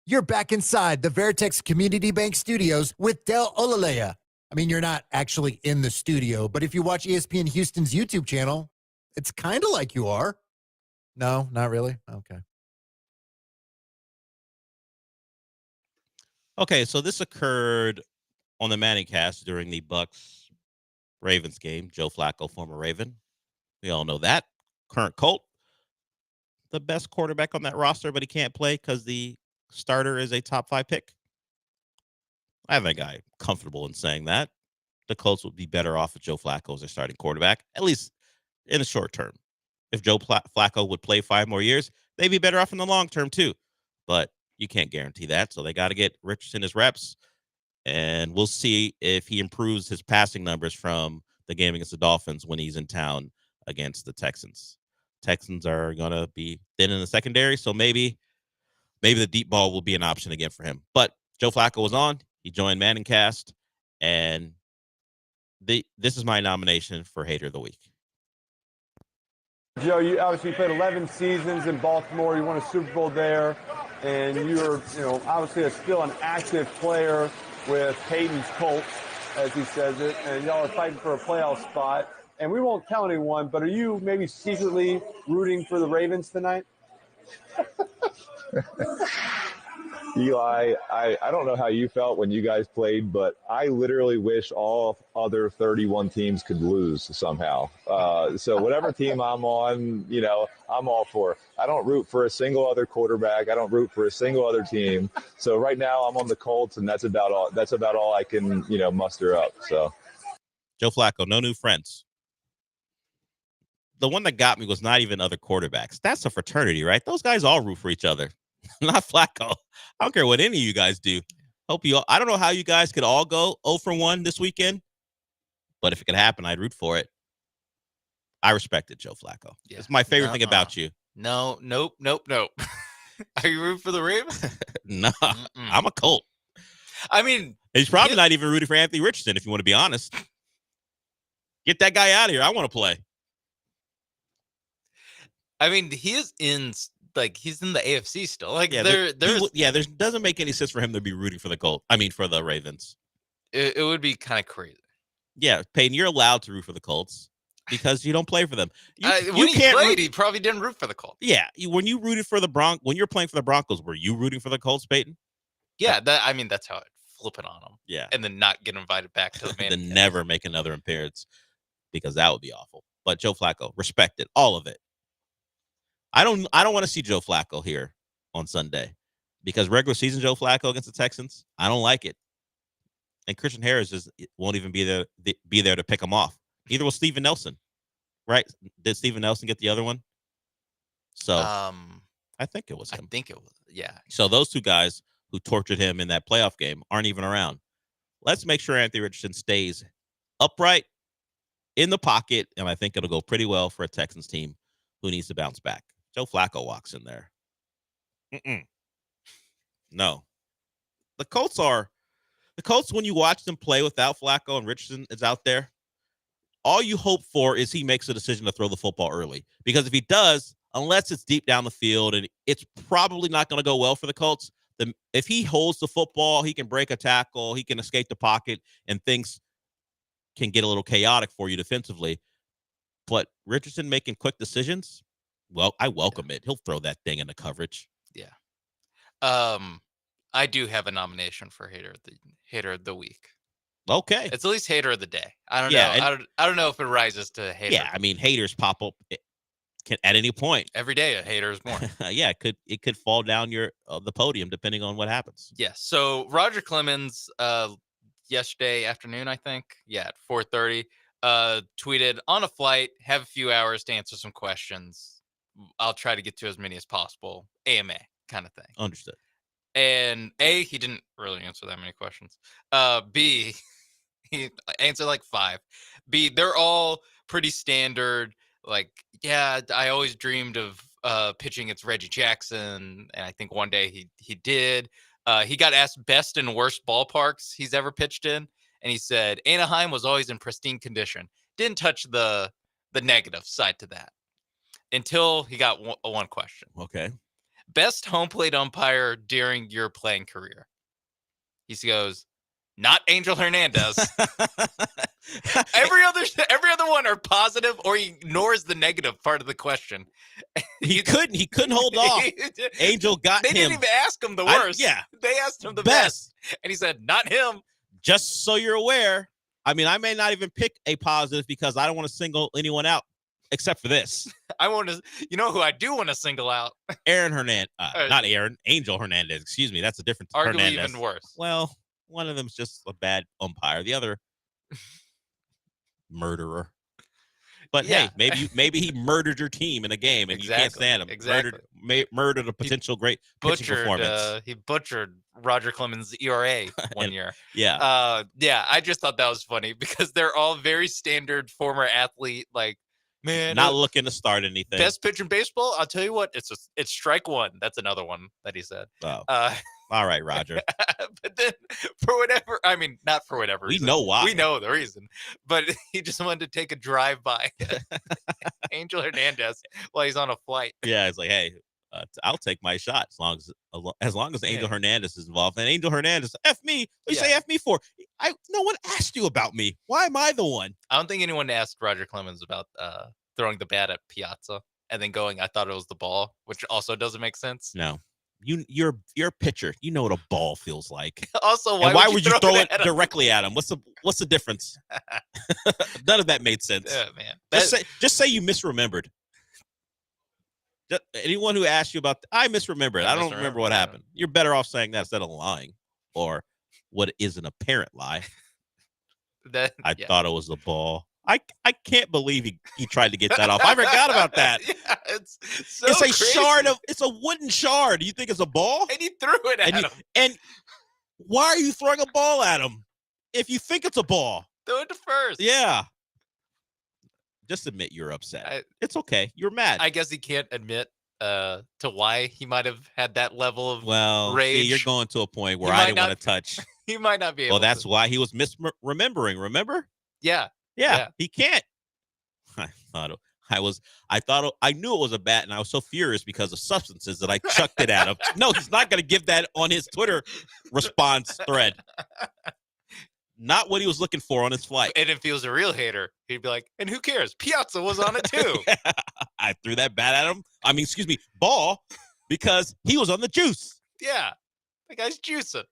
You're back inside the Veritex Community Bank Studios with Del Olaleye. I mean, you're not actually in the studio, but if you watch ESPN Houston's YouTube channel, it's kind of like you are. No, not really? Okay. Okay, so this occurred on the Manning cast during the Bucks Ravens game. Joe Flacco, former Raven. We all know that. Current Colt. The best quarterback on that roster, but he can't play because the starter is a top 5 pick. I think I'm comfortable in saying that. The Colts would be better off with Joe Flacco as their starting quarterback, at least in the short term. If Joe Flacco would play 5 more years, they'd be better off in the long term too. But you can't guarantee that, so they got to get Richardson his reps, and we'll see if he improves his passing numbers from the game against the Dolphins when he's in town against the Texans. Texans are going to be thin in the secondary, so maybe the deep ball will be an option again for him. But Joe Flacco was on. He joined Manning Cast, and this is my nomination for Hater of the Week. Joe, you obviously played 11 seasons in Baltimore. You won a Super Bowl there, and you're, obviously still an active player with Peyton's Colts, as he says it, and y'all are fighting for a playoff spot. And we won't tell anyone, but are you maybe secretly rooting for the Ravens tonight? Eli, I don't know how you felt when you guys played, but I literally wish all other 31 teams could lose somehow. So whatever team I'm on, I'm all for. I don't root for a single other quarterback. I don't root for a single other team. So right now I'm on the Colts, and that's about all I can, muster up. So Joe Flacco, no new friends. The one that got me was not even other quarterbacks. That's a fraternity, right? Those guys all root for each other. Not Flacco. I don't care what any of you guys do. I don't know how you guys could all go 0 for 1 this weekend, but if it could happen, I'd root for it. I respected Joe Flacco. Yeah. It's my favorite thing about you. Nope. Are you rooting for the Ravens? No, I'm a Colt. I mean, he's probably not even rooting for Anthony Richardson, if you want to be honest. Get that guy out of here. I want to play. I mean, he's in the AFC still. Like, there doesn't make any sense for him to be rooting for the Ravens. It would be kind of crazy. Yeah, Peyton, you're allowed to root for the Colts because you don't play for them. When he played, he probably didn't root for the Colts. Yeah, when you rooted for when you're playing for the Broncos, were you rooting for the Colts, Peyton? Yeah, that's how it flip it on them. Yeah, and then not get invited back to the man. Then never make another appearance because that would be awful. But Joe Flacco, respected all of it. I don't want to see Joe Flacco here on Sunday because regular season Joe Flacco against the Texans, I don't like it. And Christian Harris just won't even be there to pick him off. Neither will Steven Nelson, right? Did Steven Nelson get the other one? So I think it was him. I think it was, yeah. So those two guys who tortured him in that playoff game aren't even around. Let's make sure Anthony Richardson stays upright in the pocket, and I think it'll go pretty well for a Texans team who needs to bounce back. Joe Flacco walks in there. No. The Colts, when you watch them play without Flacco and Richardson is out there, all you hope for is he makes a decision to throw the football early. Because if he does, unless it's deep down the field, and it's probably not going to go well for the Colts, if he holds the football, he can break a tackle, he can escape the pocket, and things can get a little chaotic for you defensively. But Richardson making quick decisions, well, I welcome it. He'll throw that thing into coverage. Yeah. I do have a nomination for hater of the week. Okay. It's at least hater of the day. I don't know. I don't know if it rises to hater. Yeah, I mean, haters pop up at any point. Every day a hater is born. Yeah, it could fall down the podium depending on what happens. Yes. So Roger Clemens yesterday afternoon, I think, at 4:30, tweeted, on a flight, have a few hours to answer some questions. I'll try to get to as many as possible. AMA kind of thing. Understood. And A, he didn't really answer that many questions. B, he answered like 5. B, they're all pretty standard. Like, yeah, I always dreamed of pitching against Reggie Jackson, and I think one day he did. He got asked best and worst ballparks he's ever pitched in, and he said Anaheim was always in pristine condition. Didn't touch the negative side to that until he got one question. Okay. Best home plate umpire during your playing career. He goes, not Angel Hernandez. every other one are positive, or he ignores the negative part of the question. He couldn't hold off. Angel got They him. didn't even ask him the worst. They asked him the best, and he said, not him. Just so you're aware, I mean, I may not even pick a positive because I don't want to single anyone out except for this. I want to, you know who I do want to single out? Aaron Hernandez. Not Aaron, Angel Hernandez. Excuse me. That's a different Arguably Hernandez. even worse. Well, one of them's just a bad umpire. The other, murderer. But hey, maybe he murdered your team in a game and you can't stand him. Exactly. Murdered a potential great pitching performance. He butchered Roger Clemens' ERA one year. Yeah. I just thought that was funny because they're all very standard former athlete, like, man, not looking to start anything. Best pitch in baseball. I'll tell you what, it's strike one. That's another one that he said. Oh. All right, Roger. But then not for whatever reason. We know why. We know the reason. But he just wanted to take a drive by Angel Hernandez while he's on a flight. Yeah, it's like, hey, I'll take my shot as long as Angel Hernandez is involved. And Angel Hernandez, F me. What do you say F me for? No one asked you about me. Why am I the one? I don't think anyone asked Roger Clemens about throwing the bat at Piazza and then going, I thought it was the ball, which also doesn't make sense. No. You're a pitcher. You know what a ball feels like. Also, why would you throw it directly at him? What's the difference? None of that made sense. Yeah, man. Just say you misremembered. Anyone who asks you about, I misremembered. I don't remember what happened. You're better off saying that instead of lying, or what is an apparent lie. I thought it was the ball. I can't believe he tried to get that off. I forgot about that. Yeah, it's a crazy. shard it's a wooden shard. You think it's a ball? And he threw it at him. And why are you throwing a ball at him if you think it's a ball? Throw it to first. Yeah. Just admit you're upset. It's okay. You're mad. I guess he can't admit to why he might have had that level of rage. See, you're going to a point where I didn't want to touch. He might not be able Well, that's why he was misremembering. Remember? Yeah. Yeah, he can't. I knew it was a bat, and I was so furious because of substances that I chucked it at him. No, he's not going to give that on his Twitter response thread. Not what he was looking for on his flight. And if he was a real hater, he'd be like, and who cares? Piazza was on it too. Yeah, I threw that bat at him. Ball, because he was on the juice. Yeah, the guy's juicing.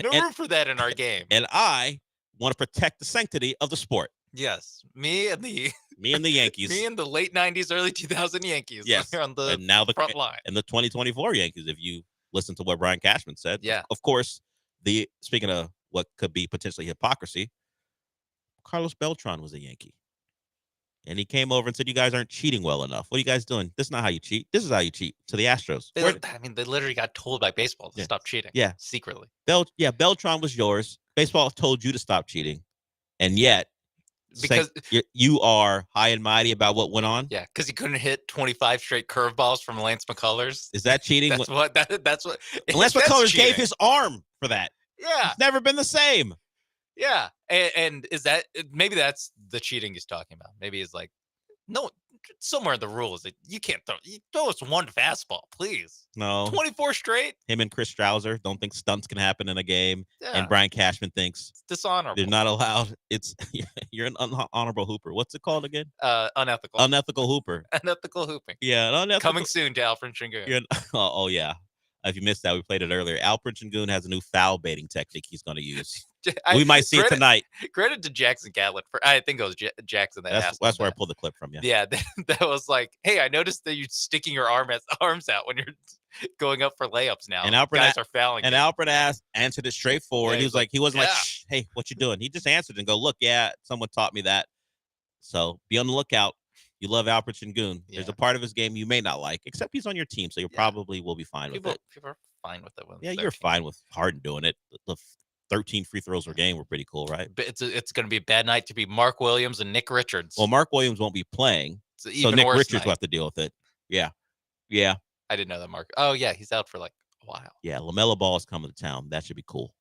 No room for that in our game. And I want to protect the sanctity of the sport. Yes, me and the Yankees. Me and the late 90s, early 2000 Yankees. Yes, on the and now the front line. And the 2024 Yankees, if you listen to what Brian Cashman said. Yeah. Of course, speaking of what could be potentially hypocrisy, Carlos Beltran was a Yankee. And he came over and said, you guys aren't cheating well enough. What are you guys doing? This is not how you cheat. This is how you cheat to the Astros. They literally got told by baseball to stop cheating. Yeah. Secretly. Beltran was yours. Baseball told you to stop cheating. And yet, because you are high and mighty about what went on. Yeah, because he couldn't hit 25 straight curveballs from Lance McCullers. Is that cheating? That's what. Lance McCullers gave his arm for that. Yeah, it's never been the same. Yeah, and is that maybe that's the cheating he's talking about? Maybe it's like no, somewhere in the rules that you can't throw us one fastball, please. No, 24 straight. Him and Chris Strouser don't think stunts can happen in a game, Yeah. and Brian Cashman thinks It's dishonorable. they're not allowed. It's you're an honorable hooper. What's it called again? Unethical. Unethical hooper. Unethical hooping. Yeah, unethical. Coming soon to Alfred Shingun. Oh yeah. If you missed that, we played it earlier. Alfred Shingun has a new foul baiting technique he's going to use. We might see it tonight. Credit to Jackson Gatlett for I think it was Jackson that That's where I pulled the clip from. Yeah. Yeah, that was like, hey, I noticed that you're sticking your arms out when you're going up for layups now. And Alfred guys are fouling. And Alfred answered it straightforward. Yeah, he was like, he wasn't yeah. like, Shh, hey, what you doing? He just answered and go, look, yeah, someone taught me that. So be on the lookout. You love Alfred Shingun. There's a part of his game you may not like, except he's on your team, so you probably will be fine with it. People are fine with it. Yeah, you're fine with Harden doing it. The 13 free throws per game were pretty cool, right? But it's going to be a bad night to be Mark Williams and Nick Richards. Well, Mark Williams won't be playing, so Nick Richards will have to deal with it. Yeah. Yeah. I didn't know that, Mark. Oh, yeah, he's out for like a while. Yeah, LaMelo Ball is coming to town. That should be cool.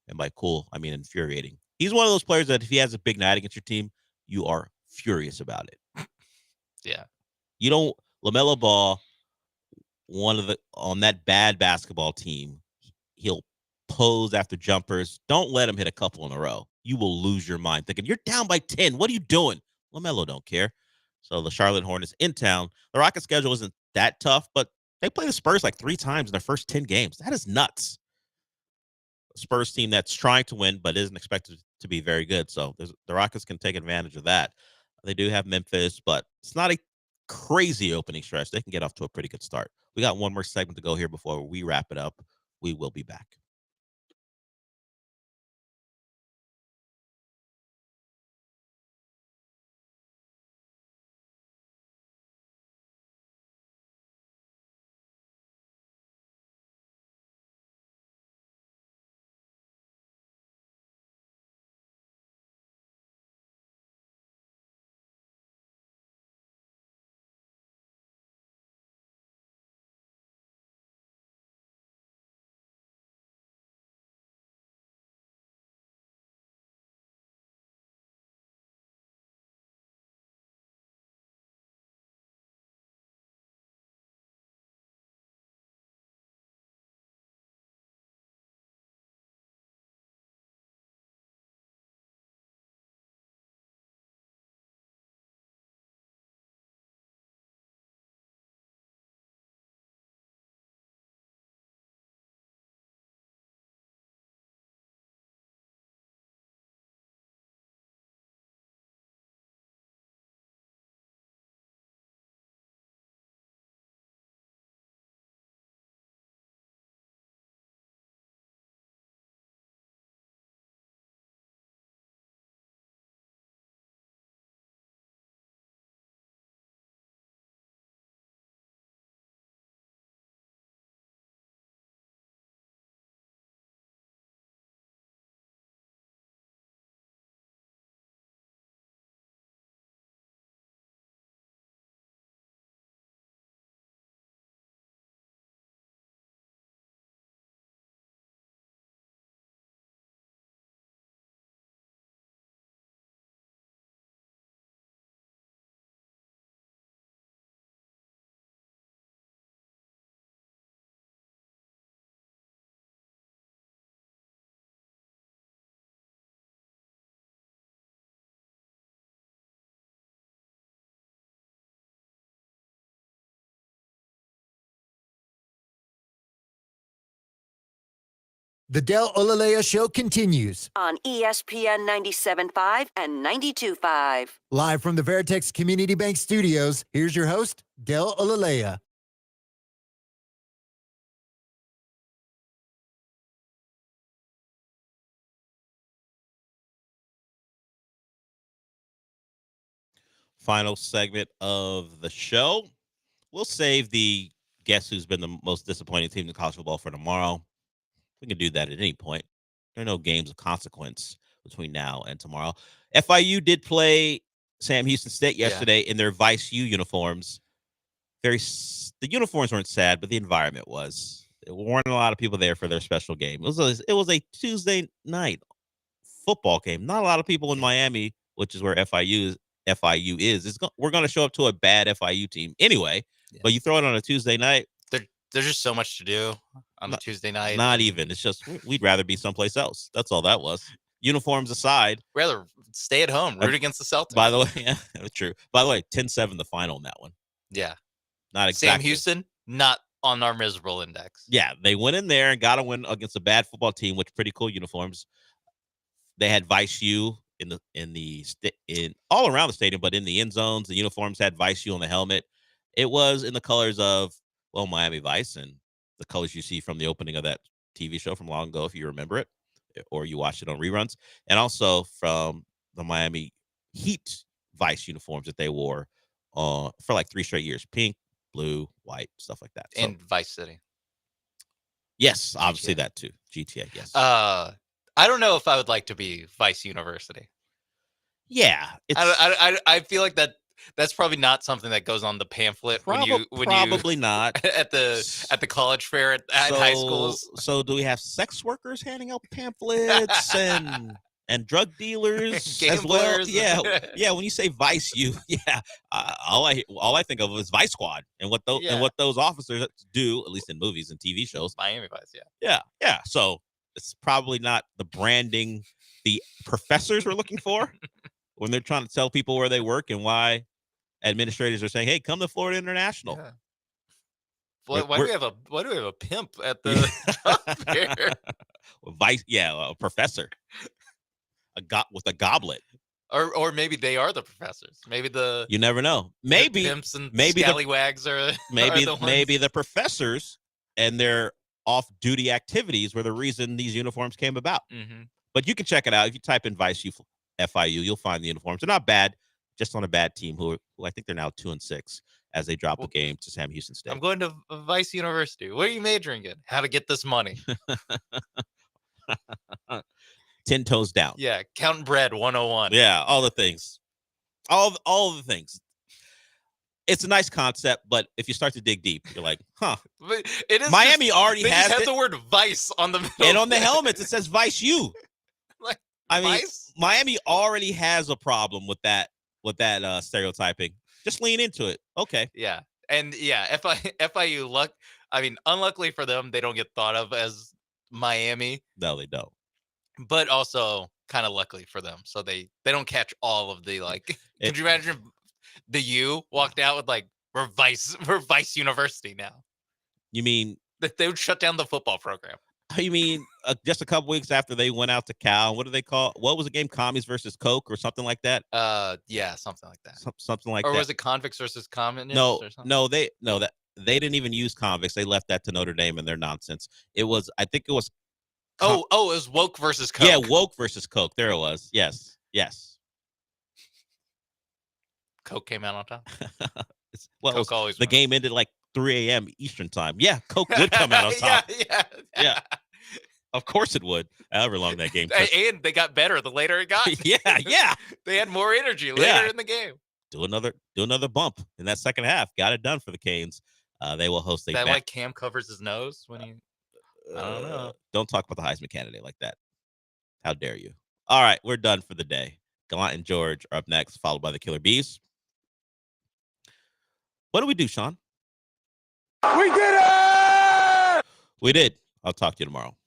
And by cool, I mean infuriating. He's one of those players that if he has a big night against your team, you are furious about it. Yeah. You don't LaMelo Ball on that bad basketball team, he'll pose after jumpers. Don't let him hit a couple in a row. You will lose your mind thinking, you're down by 10. What are you doing? LaMelo don't care. So the Charlotte Hornets in town. The Rockets' schedule isn't that tough, but they play the Spurs like 3 times in their first 10 games. That is nuts. A Spurs team that's trying to win but isn't expected to be very good. So the Rockets can take advantage of that. They do have Memphis, but it's not a crazy opening stretch. They can get off to a pretty good start. We got one more segment to go here before we wrap it up. We will be back. The Del Olaleye Show continues. On ESPN 97.5 and 92.5. Live from the Veritex Community Bank Studios, here's your host, Del Olaleye. Final segment of the show. We'll save the guess who's been the most disappointing team in college football for tomorrow. We can do that at any point. There are no games of consequence between now and tomorrow. FIU did play Sam Houston State yesterday in their Vice U uniforms. The uniforms weren't sad, but the environment was. There weren't a lot of people there for their special game. It was a Tuesday night football game. Not a lot of people in Miami, which is where FIU is. We're going to show up to a bad FIU team anyway. But you throw it on a Tuesday night. There's just so much to do on a Tuesday night. Not even. It's just we'd rather be someplace else. That's all that was. Uniforms aside. Rather stay at home, root against the Celtics. By the way, yeah, true. By the way, 10-7 the final in that one. Yeah. Not exactly. Sam Houston, not on our miserable index. Yeah, they went in there and got a win against a bad football team with pretty cool uniforms. They had Vice U in all around the stadium, but in the end zones, the uniforms had Vice U on the helmet. It was in the colors of Miami Vice and the colors you see from the opening of that TV show from long ago, if you remember it, or you watched it on reruns, and also from the Miami Heat Vice uniforms that they wore for like 3 straight years: pink, blue, white, stuff like that. So, in Vice City. Yes, obviously that too. GTA, yes. I don't know if I would like to be Vice University. Yeah, I feel like that's probably not something that goes on the pamphlet probably not at the college fair at high schools. So do we have sex workers handing out pamphlets and and drug dealers as well. Gamblers. Yeah. When you say Vice, all I think of is Vice Squad and what those officers do, at least in movies and TV shows. Miami Vice, yeah. Yeah. So it's probably not the branding the professors were looking for when they're trying to tell people where they work and why administrators are saying, "Hey, come to Florida International." Yeah. Why do we have a pimp at the job here? Vice, a professor, with a goblet, or maybe they are the professors. Maybe you never know. Maybe pimps and scallywags are the ones. Maybe the professors and their off-duty activities were the reason these uniforms came about. Mm-hmm. But you can check it out if you type in Vice FIU. You'll find the uniforms. They're not bad, just on a bad team who I think they're now 2-6 as they drop a game to Sam Houston State. I'm going to Vice University. What are you majoring in? How to get this money. 10 toes down. Yeah, counting bread 101. Yeah, all the things. All the things. It's a nice concept, but if you start to dig deep, you're like, huh. But it is Miami already they has just have it. the word Vice on the middle. And on the helmets, it says Vice U. Vice? Miami already has a problem with that stereotyping. Just lean into it. Okay. Yeah. And FIU unluckily for them, they don't get thought of as Miami. No, they don't. But also kind of luckily for them. So they don't catch all of the could you imagine if the U walked out with we're Vice University now? You mean that they would shut down the football program? You mean just a couple weeks after they went out to Cal? What do they call? What was the game? Commies versus Coke or something like that? Yeah, something like that. Something like that. Or was it convicts versus communists? No, they didn't even use convicts. They left that to Notre Dame and their nonsense. It was it was. It was woke versus Coke. Yeah, woke versus Coke. There it was. Yes. Coke came out on top. Coke always. The game ended 3 a.m. Eastern time. Yeah, Coke would come out on top. Yeah. Of course it would. However long that game took. And they got better the later it got. Yeah. They had more energy later in the game. Do another bump in that second half. Got it done for the Canes. They will host a. That Cam covers his nose when he. I don't know. Don't talk about the Heisman candidate like that. How dare you? All right, we're done for the day. Gallant and George are up next, followed by the Killer Bees. What do we do, Sean? We did it! We did. I'll talk to you tomorrow.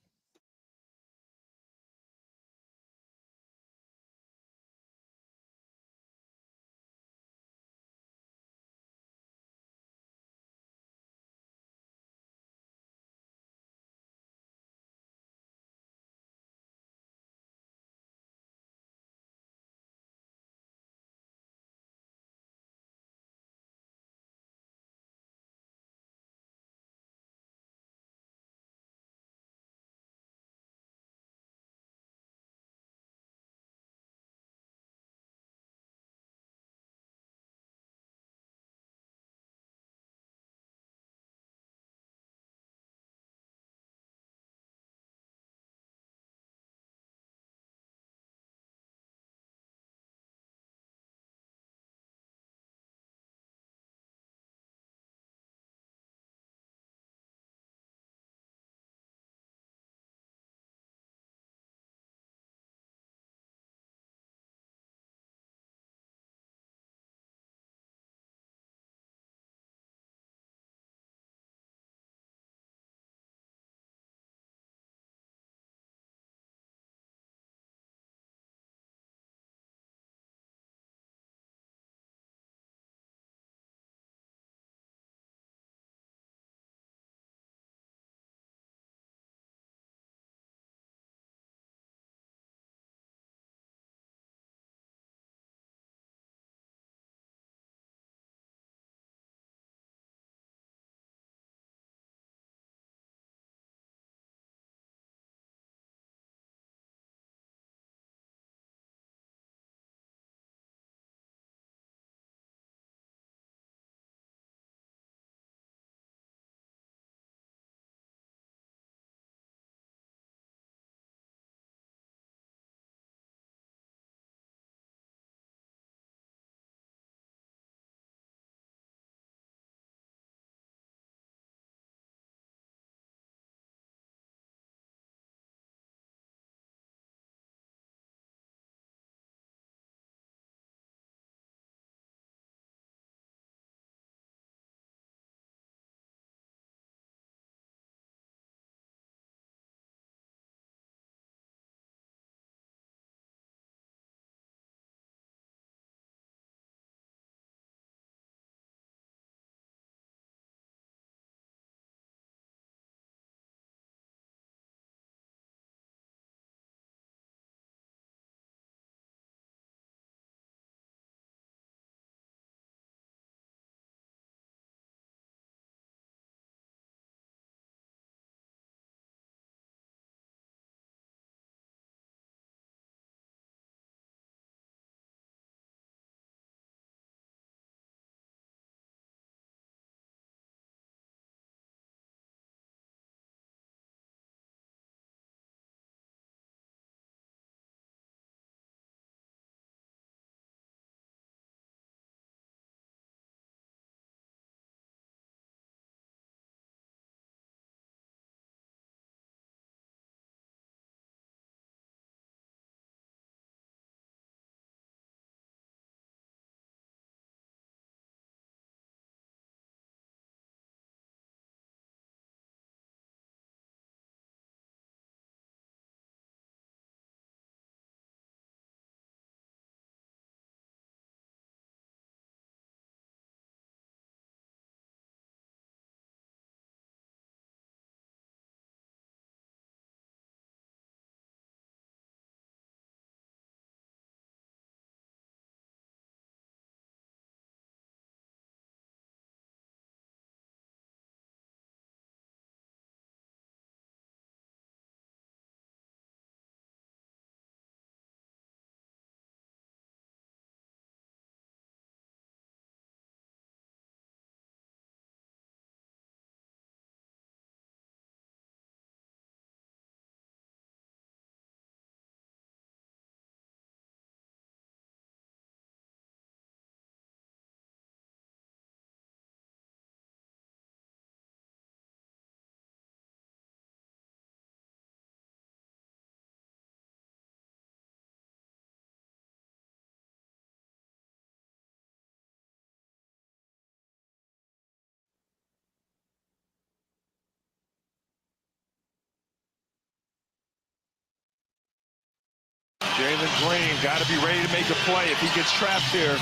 Jalen Green got to be ready to make a play if he gets trapped here.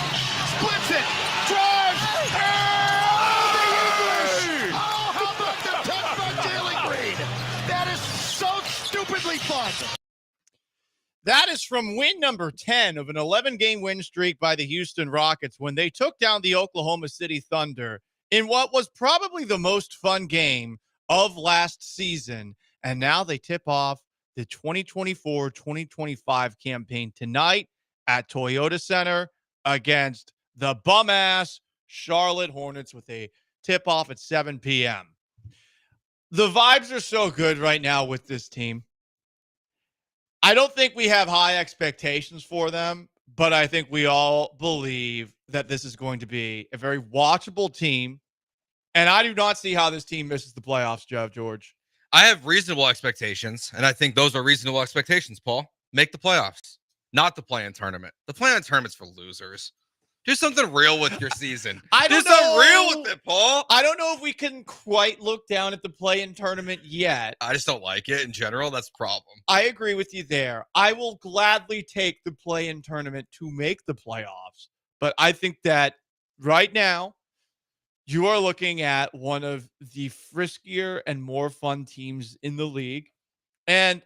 Splits it. Drives. Oh, the English. Oh, how about the touch by Jalen Green? That is so stupidly fun. That is from win number 10 of an 11-game win streak by the Houston Rockets when they took down the Oklahoma City Thunder in what was probably the most fun game of last season. And now they tip off the 2024-2025 campaign tonight at Toyota Center against the bum-ass Charlotte Hornets with a tip-off at 7 p.m. The vibes are so good right now with this team. I don't think we have high expectations for them, but I think we all believe that this is going to be a very watchable team. And I do not see how this team misses the playoffs, George. I have reasonable expectations, and I think those are reasonable expectations, Paul. Make the playoffs, not the play-in tournament. The play-in tournament's for losers. Do something real with your season. Do something real with it, Paul. I don't know if we can quite look down at the play-in tournament yet. I just don't like it in general. That's a problem. I agree with you there. I will gladly take the play-in tournament to make the playoffs. But I think that right now, you are looking at one of the friskier and more fun teams in the league. And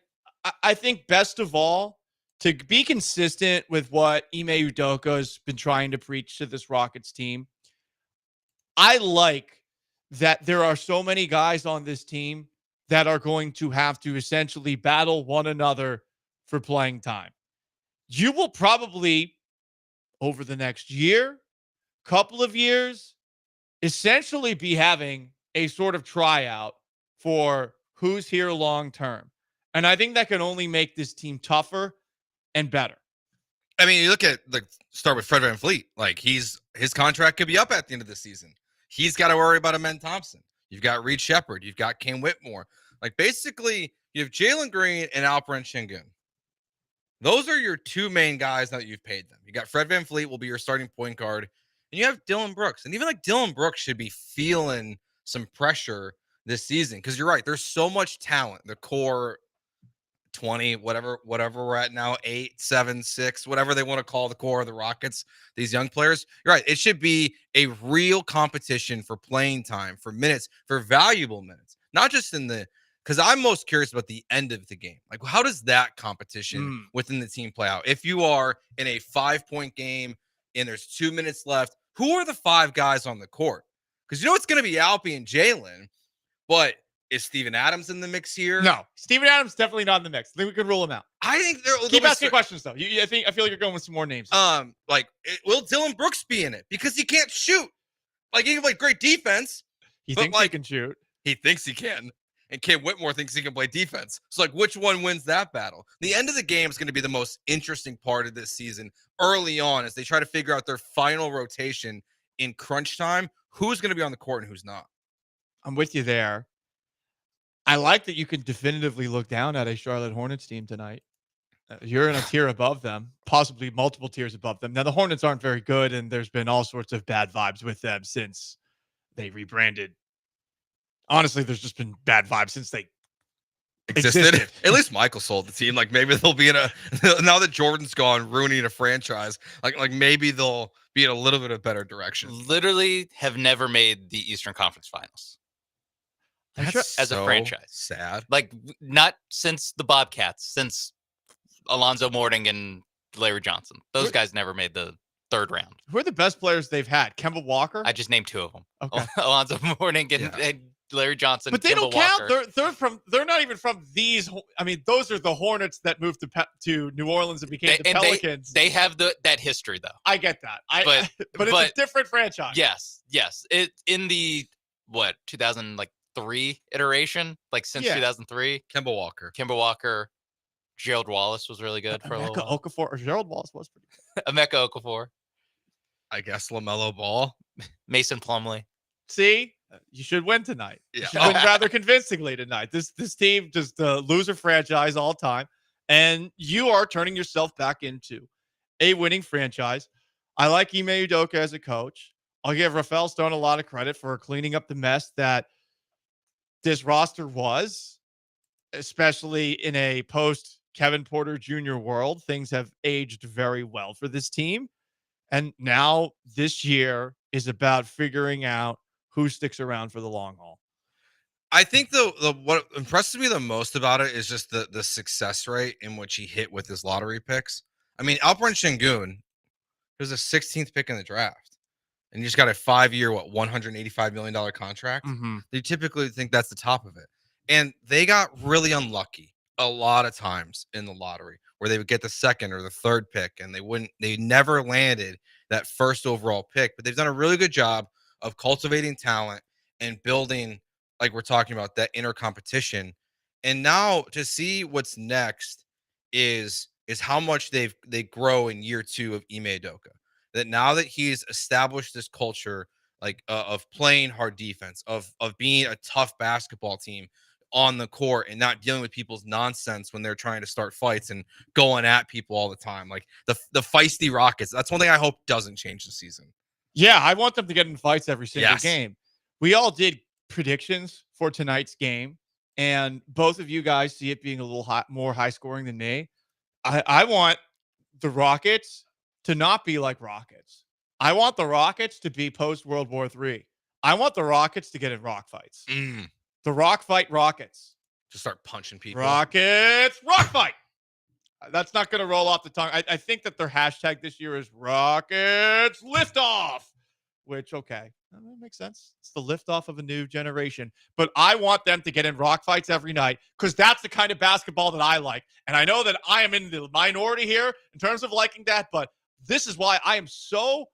I think best of all, to be consistent with what Ime Udoka has been trying to preach to this Rockets team, I like that there are so many guys on this team that are going to have to essentially battle one another for playing time. You will probably, over the next year, couple of years, essentially be having a sort of tryout for who's here long term. And I think that can only make this team tougher and better. I mean, you look at start with Fred VanVleet. Like his contract could be up at the end of the season. He's got to worry about Amen Thompson. You've got Reed Shepard. You've got Cam Whitmore. Like basically, you have Jalen Green and Alperen Şengün. Those are your two main guys now that you've paid them. You got Fred VanVleet will be your starting point guard. And you have Dylan Brooks. And even like Dylan Brooks should be feeling some pressure this season. Because you're right. There's so much talent. The core 20, whatever we're at now, 8, 7, 6, whatever they want to call the core of the Rockets, these young players. You're right. It should be a real competition for playing time, for minutes, for valuable minutes. Not just because I'm most curious about the end of the game. Like, how does that competition within the team play out? If you are in a 5-point game and there's 2 minutes left, who are the 5 guys on the court? Because you know it's going to be Alpi and Jalen, but is Steven Adams in the mix here? No, Steven Adams definitely not in the mix. I think we could rule him out. I think keep asking questions though. I feel like you're going with some more names. Will Dylan Brooks be in it? Because he can't shoot. Like he can play great defense. He thinks he can shoot. He thinks he can. And Cam Whitmore thinks he can play defense. So, like, which one wins that battle? The end of the game is going to be the most interesting part of this season early on as they try to figure out their final rotation in crunch time. Who's going to be on the court and who's not? I'm with you there. I like that you can definitively look down at a Charlotte Hornets team tonight. You're in a tier above them, possibly multiple tiers above them. Now, the Hornets aren't very good, and there's been all sorts of bad vibes with them since they rebranded. Honestly, there's just been bad vibes since they existed. At least Michael sold the team. Like maybe they'll be in a now that Jordan's gone, ruining a franchise. Like maybe they'll be in a little bit of better direction. Literally have never made the Eastern Conference Finals. As a franchise. Sad. Like not since the Bobcats, since Alonzo Mourning and Larry Johnson. Those guys never made the third round. Who are the best players they've had? Kemba Walker? I just named 2 of them. Okay. Alonzo Mourning and Larry Johnson. But they Kemba don't count. Walker. They're not even from these. I mean, those are the Hornets that moved to New Orleans and became the Pelicans. They have that history though. I get that. But it's a different franchise. Yes. It in the 2003 iteration, like since 2003. Kemba Walker. Gerald Wallace was really good for a little while. Okafor or Gerald Wallace was pretty good. Emeka Okafor. I guess LaMelo Ball. Mason Plumlee. See, you should win tonight. Yeah. You should win rather convincingly tonight. This team just loser franchise all time, and you are turning yourself back into a winning franchise. I like Ime Udoka as a coach. I'll give Rafael Stone a lot of credit for cleaning up the mess that this roster was, especially in a post Kevin Porter Jr. world, things have aged very well for this team. And now this year is about figuring out who sticks around for the long haul. I think the what impresses me the most about it is just the success rate in which he hit with his lottery picks. I mean, Alperen Şengün, he was the 16th pick in the draft, and you just got a 5-year, $185 million contract. Mm-hmm. You typically think that's the top of it, and they got really unlucky a lot of times in the lottery where they would get the second or the third pick, and they never landed that first overall pick. But they've done a really good job of cultivating talent and building, like we're talking about, that inner competition. And now to see what's next is how much they grow in year 2 of Ime Udoka. That now that he's established this culture of playing hard defense, of being a tough basketball team on the court and not dealing with people's nonsense when they're trying to start fights and going at people all the time, like the feisty Rockets. That's one thing I hope doesn't change this season. Yeah, I want them to get in fights every single Yes. game. We all did predictions for tonight's game, and both of you guys see it being a little more high scoring than me. I want the Rockets to not be like Rockets. I want the Rockets to be post World War III. I want the Rockets to get in rock fights. The rock fight Rockets. Just start punching people. Rockets rock fight. That's not going to roll off the tongue. I think that their hashtag this year is Rockets Liftoff, which, okay, that makes sense. It's the liftoff of a new generation. But I want them to get in rock fights every night because that's the kind of basketball that I like. And I know that I am in the minority here in terms of liking that, but this is why I am so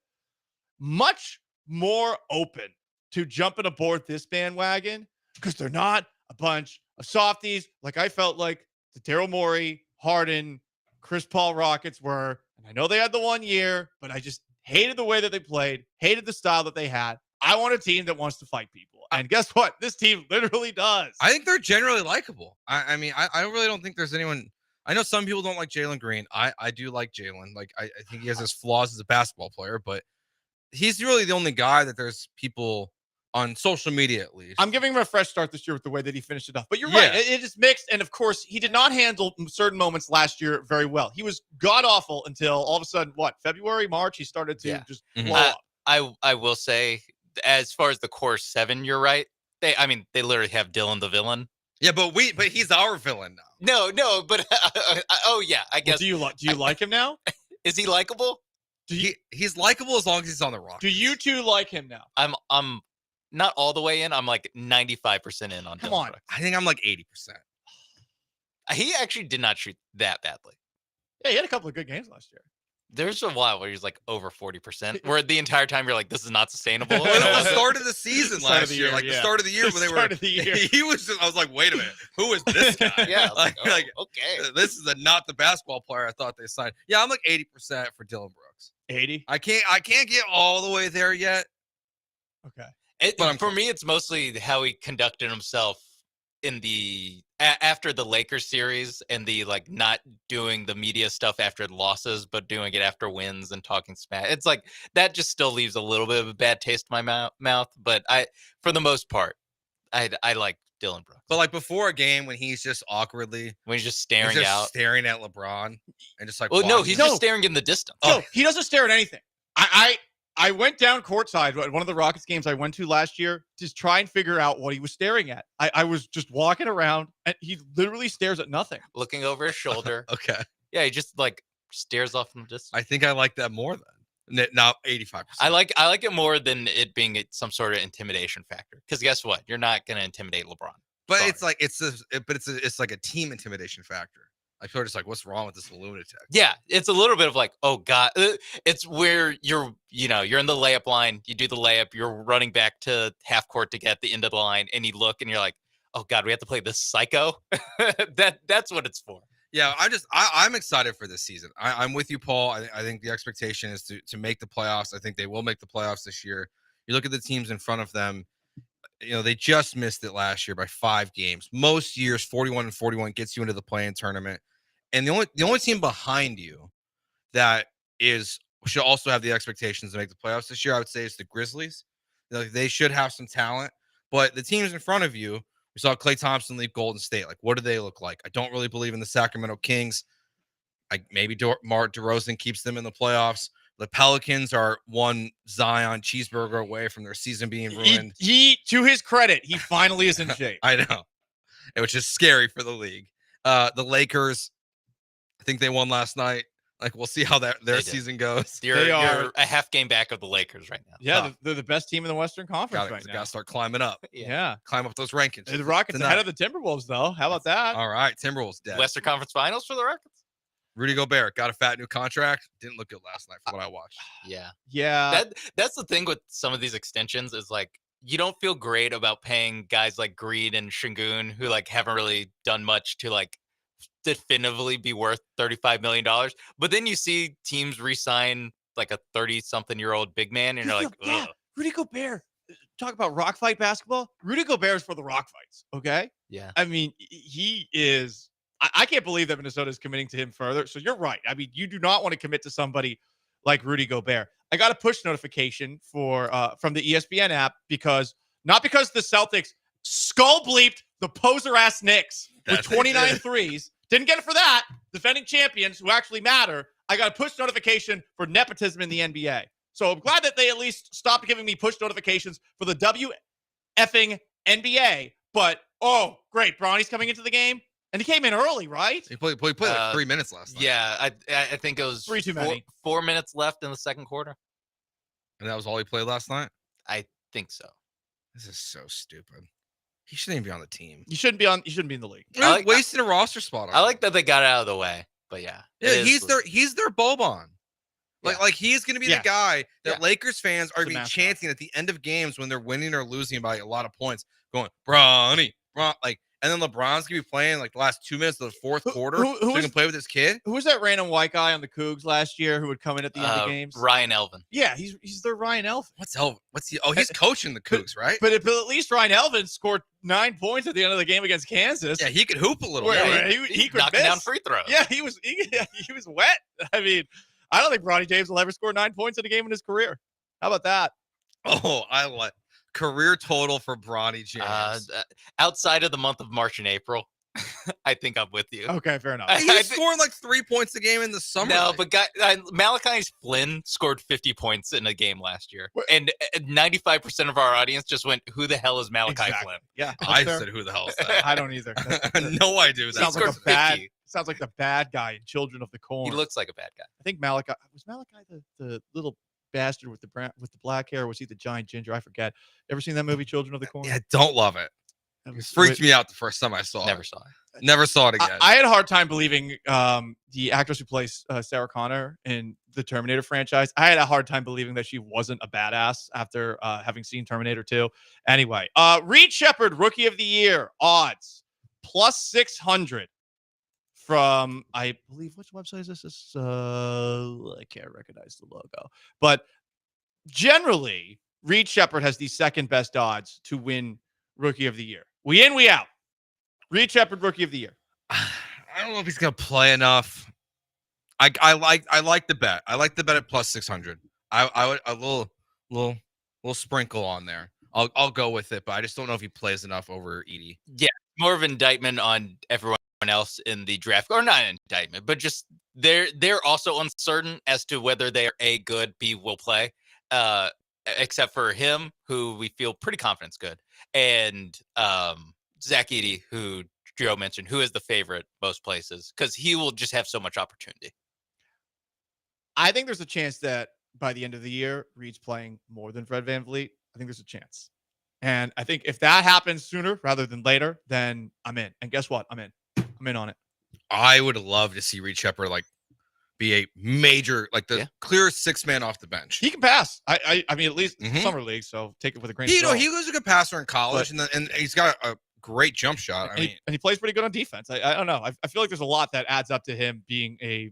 much more open to jumping aboard this bandwagon, because they're not a bunch of softies like I felt like the Daryl Morey, Harden, Chris Paul Rockets were. And I know they had the 1 year, but I just hated the way that they played, hated the style that they had. I want a team that wants to fight people. And guess what? This team literally does. I think they're generally likable. I mean, I really don't think there's anyone. I know some people don't like Jalen Green. I do like Jalen. Like, I think he has his flaws as a basketball player, but he's really the only guy that there's people on social media, at least. I'm giving him a fresh start this year with the way that he finished it off. But you're right. It is mixed. And of course, he did not handle certain moments last year very well. He was god-awful until all of a sudden, February, March, he started to just blow up. I will say, as far as the core 7, you're right. They literally have Dylan the villain. Yeah, but he's our villain No, now. but I guess. Well, do you like him now? Is he likable? He's likable as long as he's on the Rockets. Do you two like him now? I'm not all the way in. I'm like 95% in on. Come Dylan on. Brooks. I think I'm like 80%. He actually did not shoot that badly. Yeah, he had a couple of good games last year. There's a while where he's like over 40%, where the entire time you're like, this is not sustainable. Well, the start of the season last year, the start of the year when they were. He was. I was like, wait a minute, who is this guy? Yeah, like, okay. This is not the basketball player I thought they signed. Yeah, I'm like 80% for Dylan Brooks. 80. I can't get all the way there yet. Okay. For me, it's mostly how he conducted himself in the after the Lakers series and the not doing the media stuff after losses, but doing it after wins and talking smack. It's like that just still leaves a little bit of a bad taste in my mouth. But for the most part, I like Dylan Brooks. But before a game, when he's just awkwardly, when he's just staring out, staring at LeBron, and just well, no, he's just staring in the distance. No, he doesn't stare at anything. I went down courtside at one of the Rockets games I went to last year to try and figure out what he was staring at. I was just walking around, and he literally stares at nothing. Looking over his shoulder. Okay. Yeah, he just stares off in the distance. I think I like that more than now 85%. I like it more than it being some sort of intimidation factor. Because guess what? You're not going to intimidate LeBron. But Sorry. it's like a team intimidation factor. Like people are just like, what's wrong with this lunatic? Yeah, it's a little bit of like, oh god, it's where you're in the layup line, you do the layup, you're running back to half court to get the end of the line, and you look and you're like, oh god, we have to play this psycho. That's what it's for. Yeah, I'm excited for this season. I'm with you, Paul. I think the expectation is to make the playoffs. I think they will make the playoffs this year. You look at the teams in front of them. They just missed it last year by 5 games. Most years, 41-41 gets you into the play-in tournament. And the only team behind you that should also have the expectations to make the playoffs this year, I would say, is the Grizzlies. They should have some talent, but the teams in front of you, We saw Klay Thompson leave Golden State. Like, what do they look like? I don't really believe in the Sacramento Kings. Maybe Mar DeRozan keeps them in the playoffs. The Pelicans are one Zion cheeseburger away from their season being ruined. He to his credit, he finally is in shape. I know, which is scary for the league. The Lakers, I think they won last night. Like, we'll see how their season goes. You're a half game back of the Lakers right now. Yeah, they're the best team in the Western Conference right now. Got to start climbing up. Yeah. Climb up those rankings. The Rockets ahead of the Timberwolves, though. How about that? All right, Timberwolves dead. Western Conference Finals for the Rockets. Rudy Gobert got a fat new contract. Didn't look good last night from what I watched. Yeah. That's the thing with some of these extensions is like you don't feel great about paying guys like Greed and Şengün who like haven't really done much to like definitively be worth $35 million. But then you see teams re-sign like a 30-something-year-old big man, and you're like, ugh. Rudy Gobert. Talk about rock fight basketball. Rudy Gobert is for the rock fights. Okay. Yeah. I mean, he is. I can't believe that Minnesota is committing to him further. So you're right. I mean, you do not want to commit to somebody like Rudy Gobert. I got a push notification from the ESPN app not because the Celtics skull bleeped the poser ass Knicks with 29 threes. Didn't get it for that. Defending champions who actually matter. I got a push notification for nepotism in the NBA. So I'm glad that they at least stopped giving me push notifications for the WFing NBA. But, oh, great. Bronny's coming into the game. And he came in early, right? He played like 3 minutes last night. Yeah, I think it was 3 too many. 4 minutes left in the second quarter. And that was all he played last night? I think so. This is so stupid. He shouldn't even be on the team. You shouldn't be in the league. Wasting a roster spot. I like that they got it out of the way, but yeah. He's their Boban. Like he's going to be the guy that Lakers fans are going to be chanting at the end of games when they're winning or losing by a lot of points, going, Bronny, like. And then LeBron's going to be playing like the last 2 minutes of the fourth quarter so he can play with his kid. Who was that random white guy on the Cougs last year who would come in at the end of games? Ryan Elvin. Yeah, he's their Ryan Elvin. What's Elvin? He's coaching the Cougs, right? But at least Ryan Elvin scored 9 points at the end of the game against Kansas. Yeah, he could hoop a little bit. He could knocking down free throws. Yeah, he was wet. I mean, I don't think Bronny James will ever score 9 points in a game in his career. How about that? Oh, I like career total for Bronny James. Outside of the month of March and April, I think I'm with you. Okay, fair enough. He's scoring like 3 points a game in the summer. No, but Malachi Flynn scored 50 points in a game last year. And 95% of our audience just went, who the hell is Malachi Flynn? Yeah. I said, who the hell is that? I don't either. No idea. Sounds like the bad guy in Children of the Corn. He looks like a bad guy. I think Malachi the little bastard with the black hair, or was he the giant ginger? I forget. Ever seen that movie Children of the Corn? Yeah, don't love it. It freaked me out the first time I saw it. Never saw it again. I had a hard time believing the actress who plays Sarah Connor in the Terminator franchise. I had a hard time believing that she wasn't a badass after having seen Terminator 2. Anyway, Reed Shepherd, Rookie of the Year, odds, plus 600 from, I believe, which website is this? I can't recognize the logo. But generally, Reed Shepherd has the second best odds to win Rookie of the Year. We in, we out. Reed Shepherd, Rookie of the Year. I don't know if he's gonna play enough. I like the bet. I like the bet at plus 600. I would a little sprinkle on there. I'll go with it, but I just don't know if he plays enough over Edie. Yeah, more of an indictment on everyone else in the draft, or not an indictment, but just they're also uncertain as to whether they are A, good, B, will play. Except for him, who we feel pretty confident's good, and Zach Edey, who Joe mentioned, who is the favorite most places because he will just have so much opportunity. I think there's a chance that by the end of the year, Reed's playing more than Fred VanVleet. I think there's a chance, and I think if that happens sooner rather than later, then I'm in. And guess what? I'm in on it. I would love to see Reed Shepherd be a major, the clear 6-man off the bench. He can pass. I mean, at least summer league. So take it with a grain of salt. He was a good passer in college, and he's got a great jump shot. And he plays pretty good on defense. I don't know. I feel like there's a lot that adds up to him being a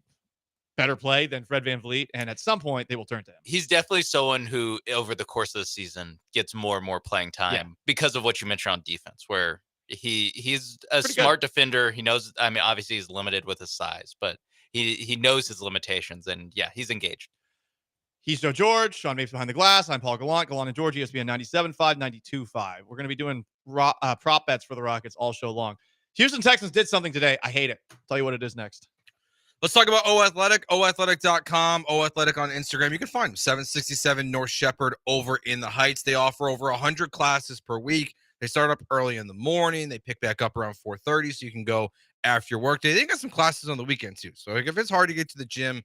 better play than Fred VanVleet, and at some point they will turn to him. He's definitely someone who, over the course of the season, gets more and more playing time because of what you mentioned on defense, where he's a smart defender. He knows. I mean, obviously he's limited with his size, but he knows his limitations, and he's engaged. He's Joe George. Sean Mapes behind the glass. I'm Paul Gallant. Gallant and George, ESPN 97.5, 92.5. We're going to be doing prop bets for the Rockets all show long. Houston Texans did something today. I hate it. I'll tell you what it is next. Let's talk about O Athletic, oathletic.com, O Athletic on Instagram. You can find them, 767 North Shepherd over in the Heights. They offer over 100 classes per week. They start up early in the morning. They pick back up around 4:30, so you can go after your workday. They got some classes on the weekend, too. So if it's hard to get to the gym,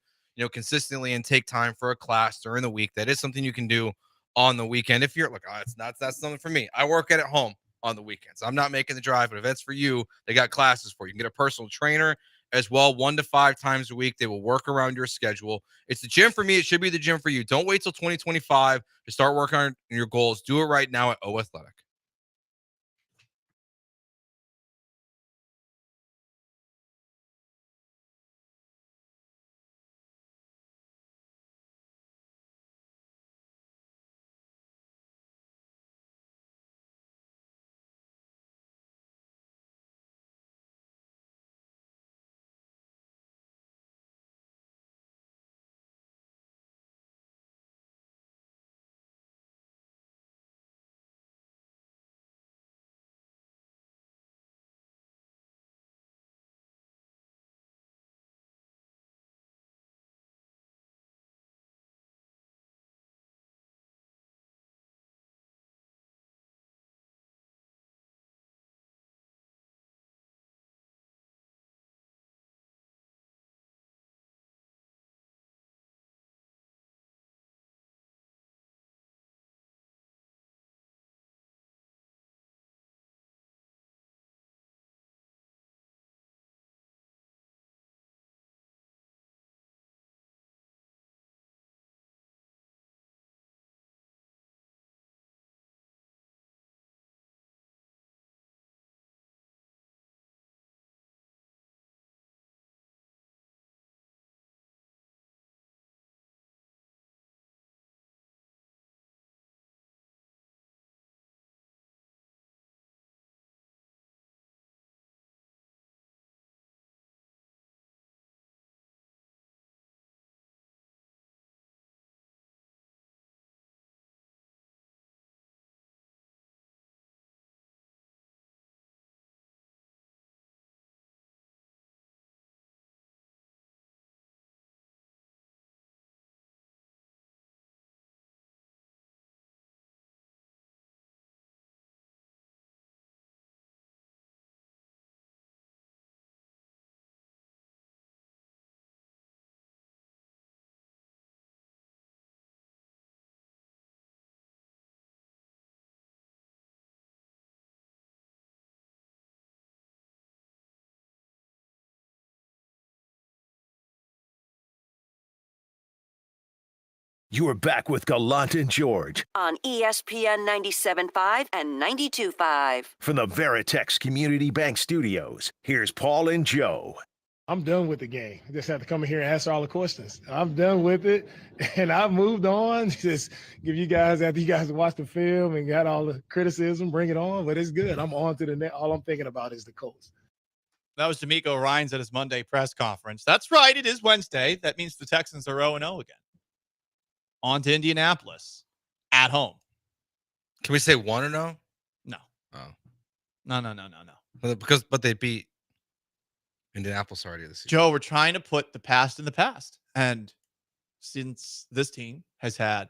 consistently and take time for a class during the week, that is something you can do on the weekend. If you're like, that's something for me. I work at home on the weekends. I'm not making the drive, but if that's for you, they got classes for you. You can get a personal trainer as well, 1 to 5 times a week. They will work around your schedule. It's the gym for me. It should be the gym for you. Don't wait till 2025 to start working on your goals. Do it right now at O Athletic. You are back with Gallant and George On ESPN 97.5 and 92.5. from the Veritex Community Bank Studios. Here's Paul and Joe. I'm done with the game. I just have to come in here and answer all the questions. I'm done with it, and I've moved on. Just give you guys, after you guys watch the film and got all the criticism, bring it on. But it's good. I'm on to the next. All I'm thinking about is the Colts. That was D'Amico Ryans at his Monday press conference. That's right. It is Wednesday. That means the Texans are 0-0 again. On to Indianapolis at home. Can we say 1-0? No. Oh. No. But they beat Indianapolis already this season. Joe, we're trying to put the past in the past. And since this team has had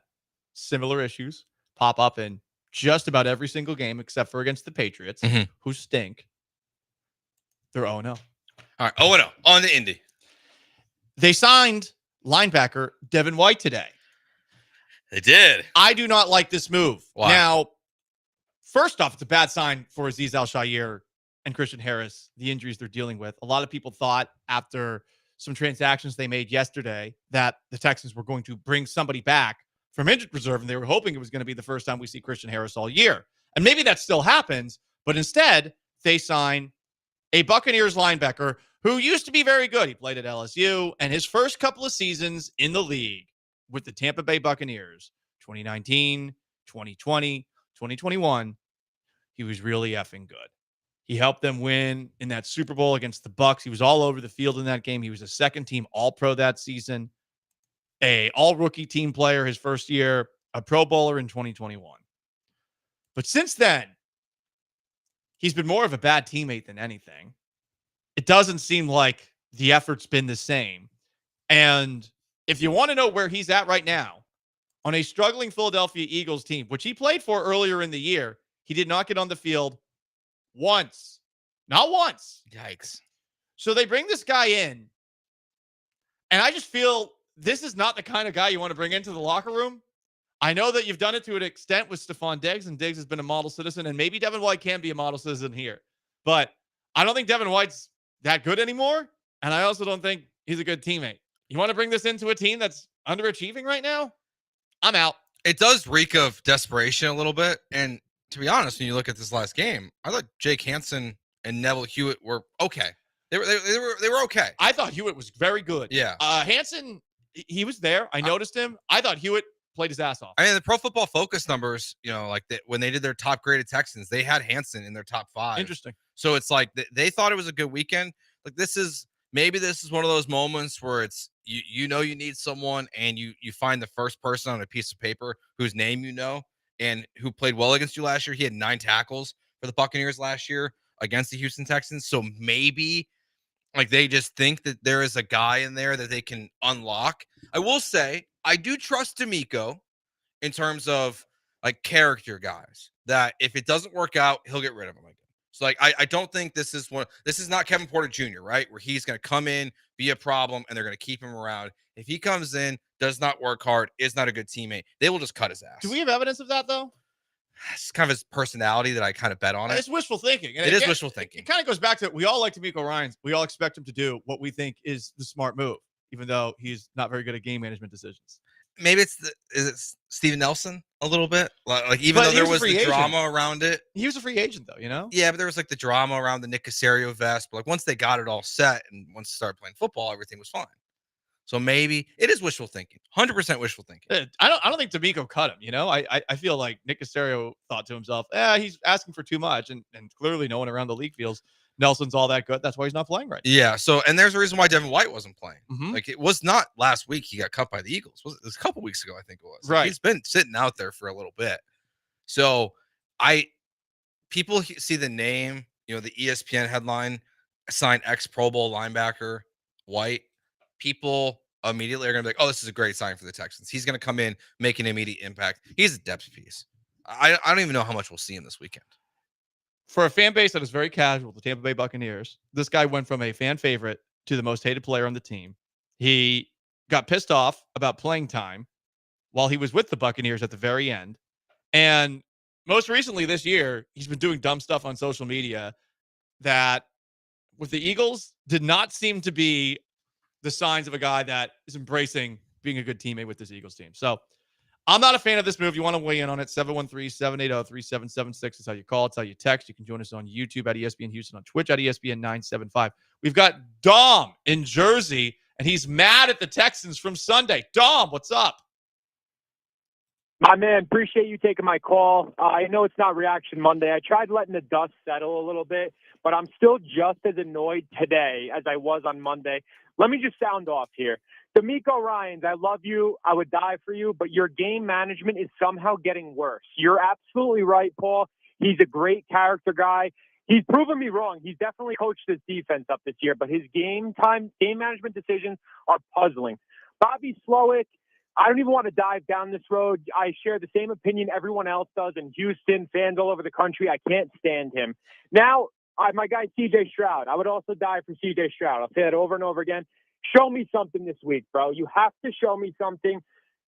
similar issues pop up in just about every single game except for against the Patriots, who stink, they're 0-0. All right, 0-0 on the Indy. They signed linebacker Devin White today. They did. I do not like this move. Why? Now, first off, it's a bad sign for Azeez Al-Shaair and Christian Harris, the injuries they're dealing with. A lot of people thought after some transactions they made yesterday that the Texans were going to bring somebody back from injured reserve, and they were hoping it was going to be the first time we see Christian Harris all year. And maybe that still happens, but instead, they sign a Buccaneers linebacker who used to be very good. He played at LSU, and his first couple of seasons in the league with the Tampa Bay Buccaneers, 2019, 2020, 2021, he was really effing good. He helped them win in that Super Bowl against the Bucs. He was all over the field in that game. He was a second-team All-Pro that season, a All-Rookie team player his first year, a Pro Bowler in 2021. But since then, he's been more of a bad teammate than anything. It doesn't seem like the effort's been the same. And if you want to know where he's at right now, on a struggling Philadelphia Eagles team, which he played for earlier in the year, he did not get on the field once. Not once. Yikes. So they bring this guy in, and I just feel this is not the kind of guy you want to bring into the locker room. I know that you've done it to an extent with Stephon Diggs, and Diggs has been a model citizen, and maybe Devin White can be a model citizen here. But I don't think Devin White's that good anymore, and I also don't think he's a good teammate. You want to bring this into a team that's underachieving right now? I'm out. It does reek of desperation a little bit. And to be honest, when you look at this last game, I thought Jake Hansen and Neville Hewitt were okay. They were okay. I thought Hewitt was very good. Yeah. Hansen, he was there. I noticed him. I thought Hewitt played his ass off. I mean, the Pro Football Focus numbers, like when they did their top graded Texans, they had Hansen in their top 5. Interesting. So it's like they thought it was a good weekend. Like maybe this is one of those moments where it's you need someone, and you find the first person on a piece of paper whose name and who played well against you last year. He had 9 tackles for the Buccaneers last year against the Houston Texans. So maybe like they just think that there is a guy in there that they can unlock. I will say I do trust D'Amico in terms of like character guys, that if it doesn't work out, he'll get rid of him again. So like I don't think this is not Kevin Porter Jr., right? Where he's going to come in, be a problem, and they're going to keep him around. If he comes in, does not work hard, is not a good teammate, they will just cut his ass. Do we have evidence of that, though? It's kind of his personality that I kind of bet on it. It's wishful thinking. And it is wishful thinking. It kind of goes back to, we all like D'Amico Ryans. We all expect him to do what we think is the smart move, even though he's not very good at game management decisions. Maybe is it Steven Nelson a little bit? Like even though there was the drama around it. He was a free agent, though, Yeah, but there was like the drama around the Nick Caserio vest. But like once they got it all set and once they started playing football, everything was fine. So maybe it is wishful thinking. 100% wishful thinking. I don't think D'Amico cut him. I feel like Nick Caserio thought to himself, he's asking for too much, and clearly no one around the league feels Nelson's all that good. That's why he's not playing right now. Yeah. So, and there's a reason why Devin White wasn't playing. Mm-hmm. Like it was not last week he got cut by the Eagles. It was a couple weeks ago, I think it was. Right. He's been sitting out there for a little bit. So people see the name, the ESPN headline, sign ex Pro Bowl linebacker White. People immediately are going to be like, oh, this is a great sign for the Texans. He's going to come in, make an immediate impact. He's a depth piece. I don't even know how much we'll see him this weekend. For a fan base that is very casual, the Tampa Bay Buccaneers, this guy went from a fan favorite to the most hated player on the team. He got pissed off about playing time while he was with the Buccaneers at the very end. And most recently this year, he's been doing dumb stuff on social media that with the Eagles did not seem to be the signs of a guy that is embracing being a good teammate with this Eagles team. So I'm not a fan of this move. You want to weigh in on it? 713-780-3776 is how you call. It's how you text. You can join us on YouTube at ESPN Houston, on Twitch at ESPN 975. We've got Dom in Jersey, and he's mad at the Texans from Sunday. Dom, what's up? My man, appreciate you taking my call. I know it's not Reaction Monday. I tried letting the dust settle a little bit, but I'm still just as annoyed today as I was on Monday. Let me just sound off here. D'Amico Ryans, I love you. I would die for you, but your game management is somehow getting worse. You're absolutely right, Paul. He's a great character guy. He's proven me wrong. He's definitely coached this defense up this year, but his game management decisions are puzzling. Bobby Slowick, I don't even want to dive down this road. I share the same opinion everyone else does in Houston, fans all over the country. I can't stand him. Now, my guy C.J. Stroud. I would also die for C.J. Stroud. I'll say that over and over again. Show me something this week, bro. You have to show me something.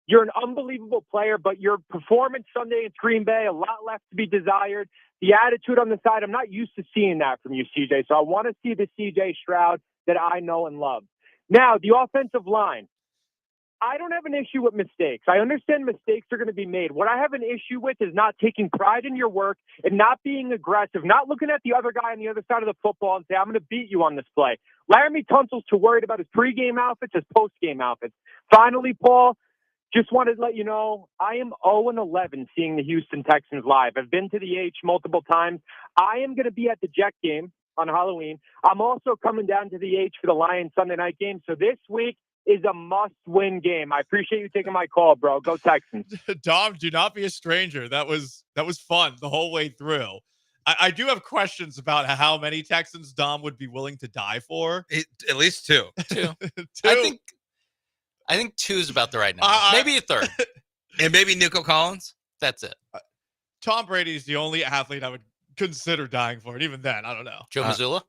You're an unbelievable player, but your performance Sunday in Green Bay, a lot left to be desired. The attitude on the side, I'm not used to seeing that from you, CJ. So I want to see the CJ Stroud that I know and love. Now, the offensive line. I don't have an issue with mistakes. I understand mistakes are going to be made. What I have an issue with is not taking pride in your work and not being aggressive, not looking at the other guy on the other side of the football and say, I'm going to beat you on this play. Laramie Tunsil's too worried about his pregame outfits, his postgame outfits. Finally, Paul, just wanted to let you know, I am 0-11 seeing the Houston Texans live. I've been to the H multiple times. I am going to be at the Jet game on Halloween. I'm also coming down to the H for the Lions Sunday night game. So this week is a must-win game. I appreciate you taking my call, bro. Go Texans. Dom, do not be a stranger. That was fun the whole way through. I do have questions about how many Texans Dom would be willing to die for. At least 2. 2. Two. I think 2 is about the right number. Maybe a third. And maybe Nico Collins. That's it. Tom Brady is the only athlete I would consider dying for, and even then, I don't know. Joe Mazzulla?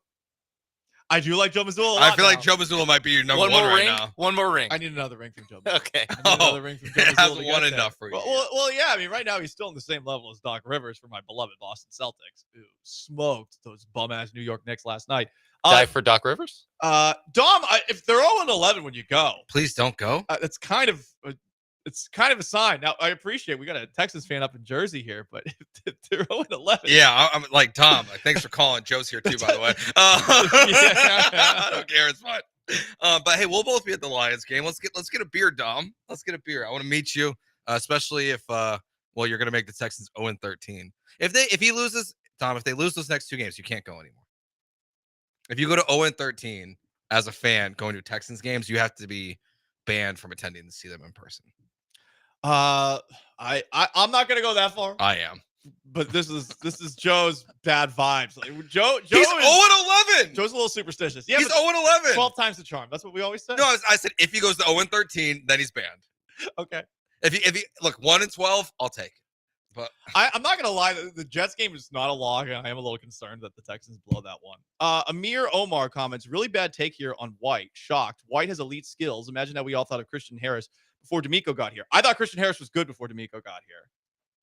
I do like Joe Mazzulla a lot I feel now. like Joe Mazzulla might be your number one more right ring? now. One more ring. I need another ring from Joe Mazzulla. Okay. I need another ring from Joe It Mazzulla hasn't to won get there. enough for you. Well, yeah. I mean, right now he's still on the same level as Doc Rivers for my beloved Boston Celtics, who smoked those bum-ass New York Knicks last night. Die for Doc Rivers? Dom, if they're 0-11 when you go, Please don't go. it's kind of a sign. Now, I appreciate we got a Texans fan up in Jersey here, but if they're 0-11. Yeah, I'm like Tom. Thanks for calling. Joe's here too, by the way. I don't care. It's fine. But hey, we'll both be at the Lions game. Let's get a beer, Dom. Let's get a beer. I want to meet you, especially if you're gonna make the Texans 0-13. If he loses, Tom, if they lose those next 2 games, you can't go anymore. If you go to 0-13 as a fan going to Texans games, you have to be banned from attending to see them in person. I'm not gonna go that far. I am. But this is Joe's bad vibes. Like Joe He's is 0-11. Joe's a little superstitious. Yeah, He's but 0-11. 12 times the charm. That's what we always say. No, I said if he goes to 0-13, then he's banned. Okay. If he look 1-12, I'll take it. But I'm not gonna lie. The Jets game is not a log, and I am a little concerned that the Texans blow that one. Amir Omar comments, really bad take here on White. Shocked. White has elite skills. Imagine that we all thought of Christian Harris before D'Amico got here. I thought Christian Harris was good before D'Amico got here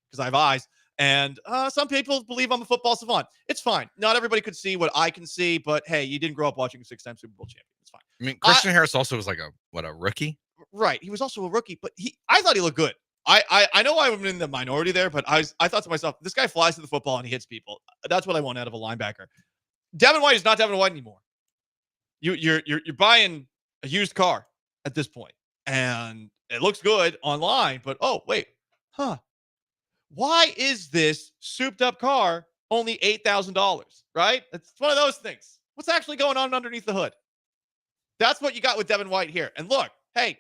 because I have eyes. And some people believe I'm a football savant. It's fine. Not everybody could see what I can see, but hey, you didn't grow up watching a 6-time Super Bowl champion. It's fine. I mean, Christian Harris also was like a rookie? Right. He was also a rookie, but I thought he looked good. I know I'm in the minority there, but I thought to myself, this guy flies to the football and he hits people. That's what I want out of a linebacker. Devin White is not Devin White anymore. You're buying a used car at this point, and it looks good online, but why is this souped up car only $8,000? Right? It's one of those things. What's actually going on underneath the hood? That's what you got with Devin White here. And look, hey,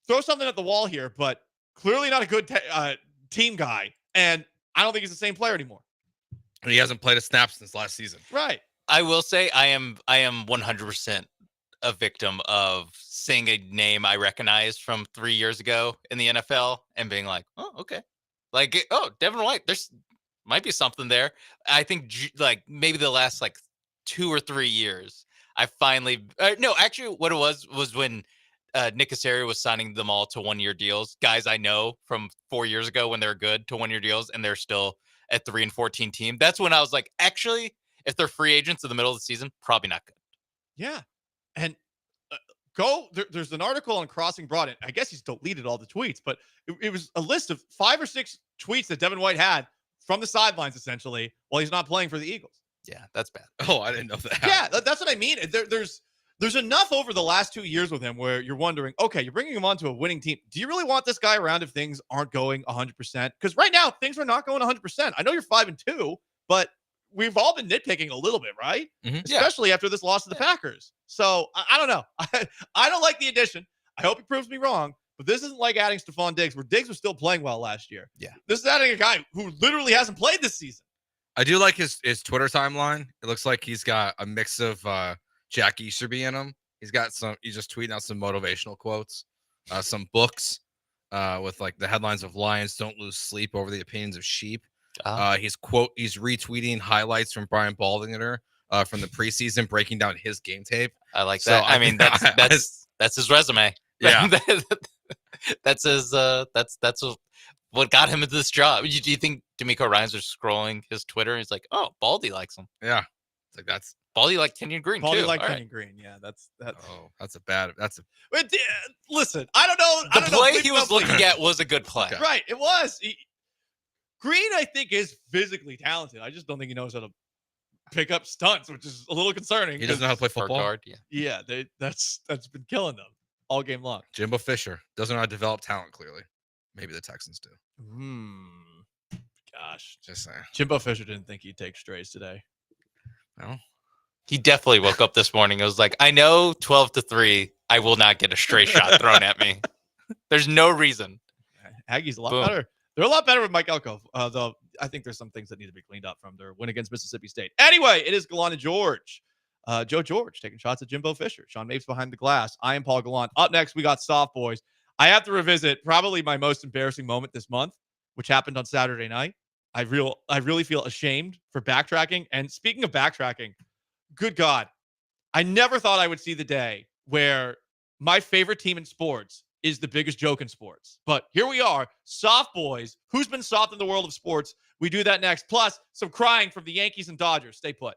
throw something at the wall here, but clearly not a good team guy. And I don't think he's the same player anymore. And he hasn't played a snap since last season. Right. I will say I am 100% a victim of seeing a name I recognized from 3 years ago in the NFL and being like, oh, okay. Like, oh, Devin White, there's might be something there. I think like maybe the last like 2 or 3 years, I finally no, actually what it was when Nick Caserio was signing them all to 1-year deals. Guys I know from 4 years ago when they're good to 1-year deals and they're still at 3-14 team. That's when I was like, actually, if they're free agents in the middle of the season, probably not good. Yeah. And there's an article on Crossing Broad, and I guess he's deleted all the tweets, but it was a list of 5 or 6 tweets that Devin White had from the sidelines, essentially, while he's not playing for the Eagles. Yeah, that's bad. Oh, I didn't know that. Yeah, that's what I mean. There's enough over the last 2 years with him where you're wondering, okay, you're bringing him onto a winning team. Do you really want this guy around if things aren't going 100%? Because right now, things are not going 100%. I know you're 5-2, but we've all been nitpicking a little bit, right? Mm-hmm. Especially after this loss to the Packers. So I don't know. I don't like the addition. I hope he proves me wrong, but this isn't like adding Stephon Diggs, where Diggs was still playing well last year. Yeah. This is adding a guy who literally hasn't played this season. I do like his Twitter timeline. It looks like he's got a mix of Jack Easterby in him. He's just tweeting out some motivational quotes, some books with like the headlines of Lions don't lose sleep over the opinions of sheep. He's retweeting highlights from Brian Baldinger from the preseason, breaking down his game tape. I like that. I mean, that's his resume. Yeah. That's what got him into this job. Do you think D'Amico Ryans is scrolling his Twitter? And he's like, oh, Baldy likes him. Yeah. It's like that's Baldy like Kenyon Green Baldy too. like All Kenyon Green. Yeah, that's. Oh, that's a bad. But listen, I don't know. The play he was looking at was a good play. Right, it was. Green, I think, is physically talented. I just don't think he knows how to pick up stunts, which is a little concerning. He doesn't know how to play football. Guard, Yeah, that's been killing them all game long. Jimbo Fisher doesn't know how to develop talent. Clearly, maybe the Texans do. Gosh, just saying. Jimbo Fisher didn't think he'd take strays today. No, he definitely woke up this morning. It was like, I know 12-3, I will not get a stray shot thrown at me. There's no reason. Aggies a lot better. They're a lot better with Mike Elko. The I think there's some things that need to be cleaned up from their win against Mississippi State. Anyway, it is Gallant George. Joe George taking shots at Jimbo Fisher. Sean Mapes behind the glass. I am Paul Gallant. Up next, we got Soft Boys. I have to revisit probably my most embarrassing moment this month, which happened on Saturday night. I really feel ashamed for backtracking. And speaking of backtracking, good God, I never thought I would see the day where my favorite team in sports is the biggest joke in sports. But here we are, Soft Boys. Who's been soft in the world of sports? We do that next. Plus, some crying from the Yankees and Dodgers. Stay put.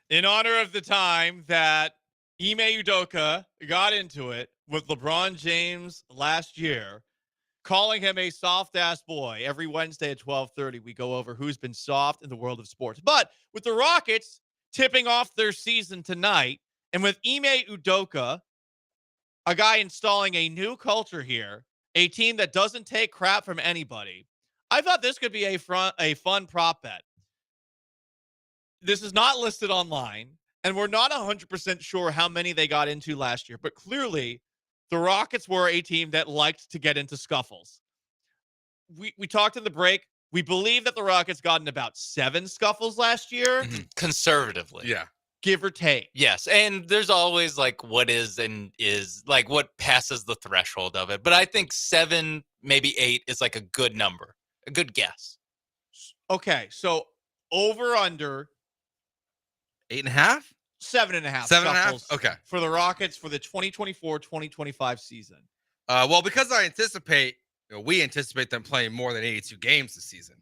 In honor of the time that Ime Udoka got into it with LeBron James last year, calling him a soft-ass boy. Every Wednesday at 12:30, we go over who's been soft in the world of sports. But with the Rockets tipping off their season tonight, and with Ime Udoka, a guy installing a new culture here, a team that doesn't take crap from anybody, I thought this could be a fun prop bet. This is not listed online, and we're not 100% sure how many they got into last year, but clearly the Rockets were a team that liked to get into scuffles. We talked in the break. We believe that the Rockets got in about 7 scuffles last year. Conservatively. Yeah. Give or take. Yes. And there's always like what is and is like what passes the threshold of it. But I think 7, maybe 8 is like a good number, a good guess. Okay. So over under 8.5? 7.5. 7.5? shuffles Okay. For the Rockets for the 2024-2025 season. Well, because we anticipate them playing more than 82 games this season.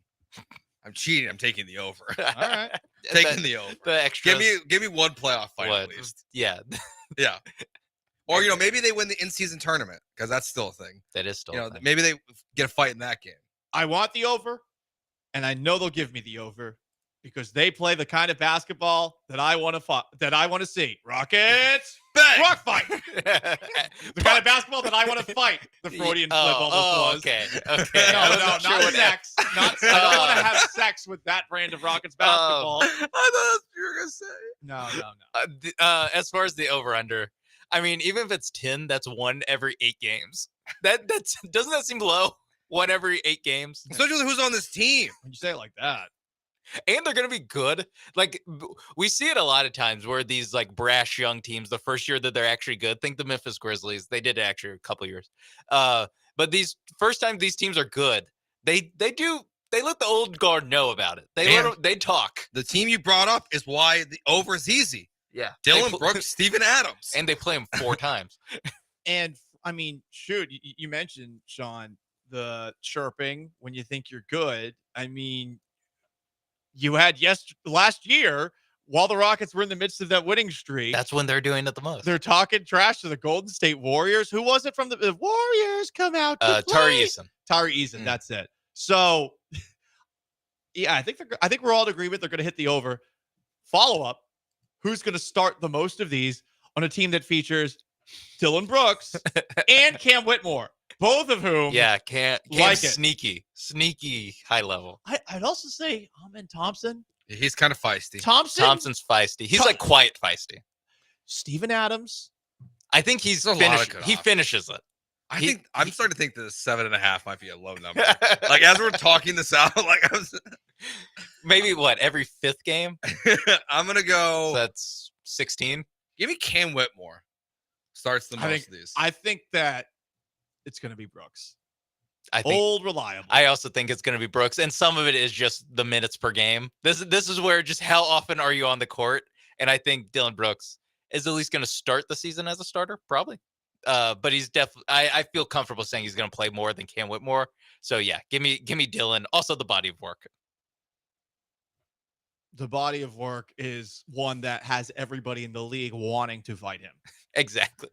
I'm cheating. I'm taking the over. All right. Taking the over. The extras. Give me one playoff fight at least. Yeah. Yeah. Or maybe they win the in-season tournament because that's still a thing. That is still a thing. Maybe they get a fight in that game. I want the over, and I know they'll give me the over because they play the kind of basketball that I want to see. Rockets, bang, rock fight. The kind of basketball that I want to fight. The Freudian slip almost was. Okay. No, not sex. I don't want to have sex with that brand of Rockets basketball. I thought that's what you were gonna say. No. As far as the over/under, I mean, even if it's 10, that's 1 every 8 games. That's doesn't that seem low? 1 every 8 games. Especially who's on this team. When you say it like that. And they're going to be good. Like, we see it a lot of times where these, like, brash young teams, the first year that they're actually good, think the Memphis Grizzlies. They did it actually a couple years. But these first time these teams are good, they let the old guard know about it. They talk. The team you brought up is why the over is easy. Yeah. Dylan Brooks, Steven Adams. And they play him 4 times. And, I mean, shoot, you mentioned, Sean, the chirping when you think you're good. I mean, you had last year while the Rockets were in the midst of that winning streak. That's when they're doing it the most. They're talking trash to the Golden State Warriors. Who was it from the Warriors come out to play? Tari Eason. That's it. So, yeah, I think we're all in agreement they're going to hit the over. Follow up. Who's going to start the most of these on a team that features Dylan Brooks and Cam Whitmore? Both of whom, Cam like sneaky high level. I'd also say Amen Thompson. He's kind of feisty. Thompson's feisty. He's like quiet feisty. Steven Adams. I think he finishes it. I'm starting to think that 7.5 might be a low number. Like as we're talking this out, maybe every 5th game. I'm gonna go. So that's 16. Give me Cam Whitmore. Starts the most of these. I think that it's going to be Brooks. Old reliable. I also think it's going to be Brooks, and some of it is just the minutes per game. This is where just how often are you on the court, and I think Dylan Brooks is at least going to start the season as a starter, probably. But he's definitely. I feel comfortable saying he's going to play more than Cam Whitmore. So yeah, give me Dylan. Also, the body of work. The body of work is one that has everybody in the league wanting to fight him. Exactly.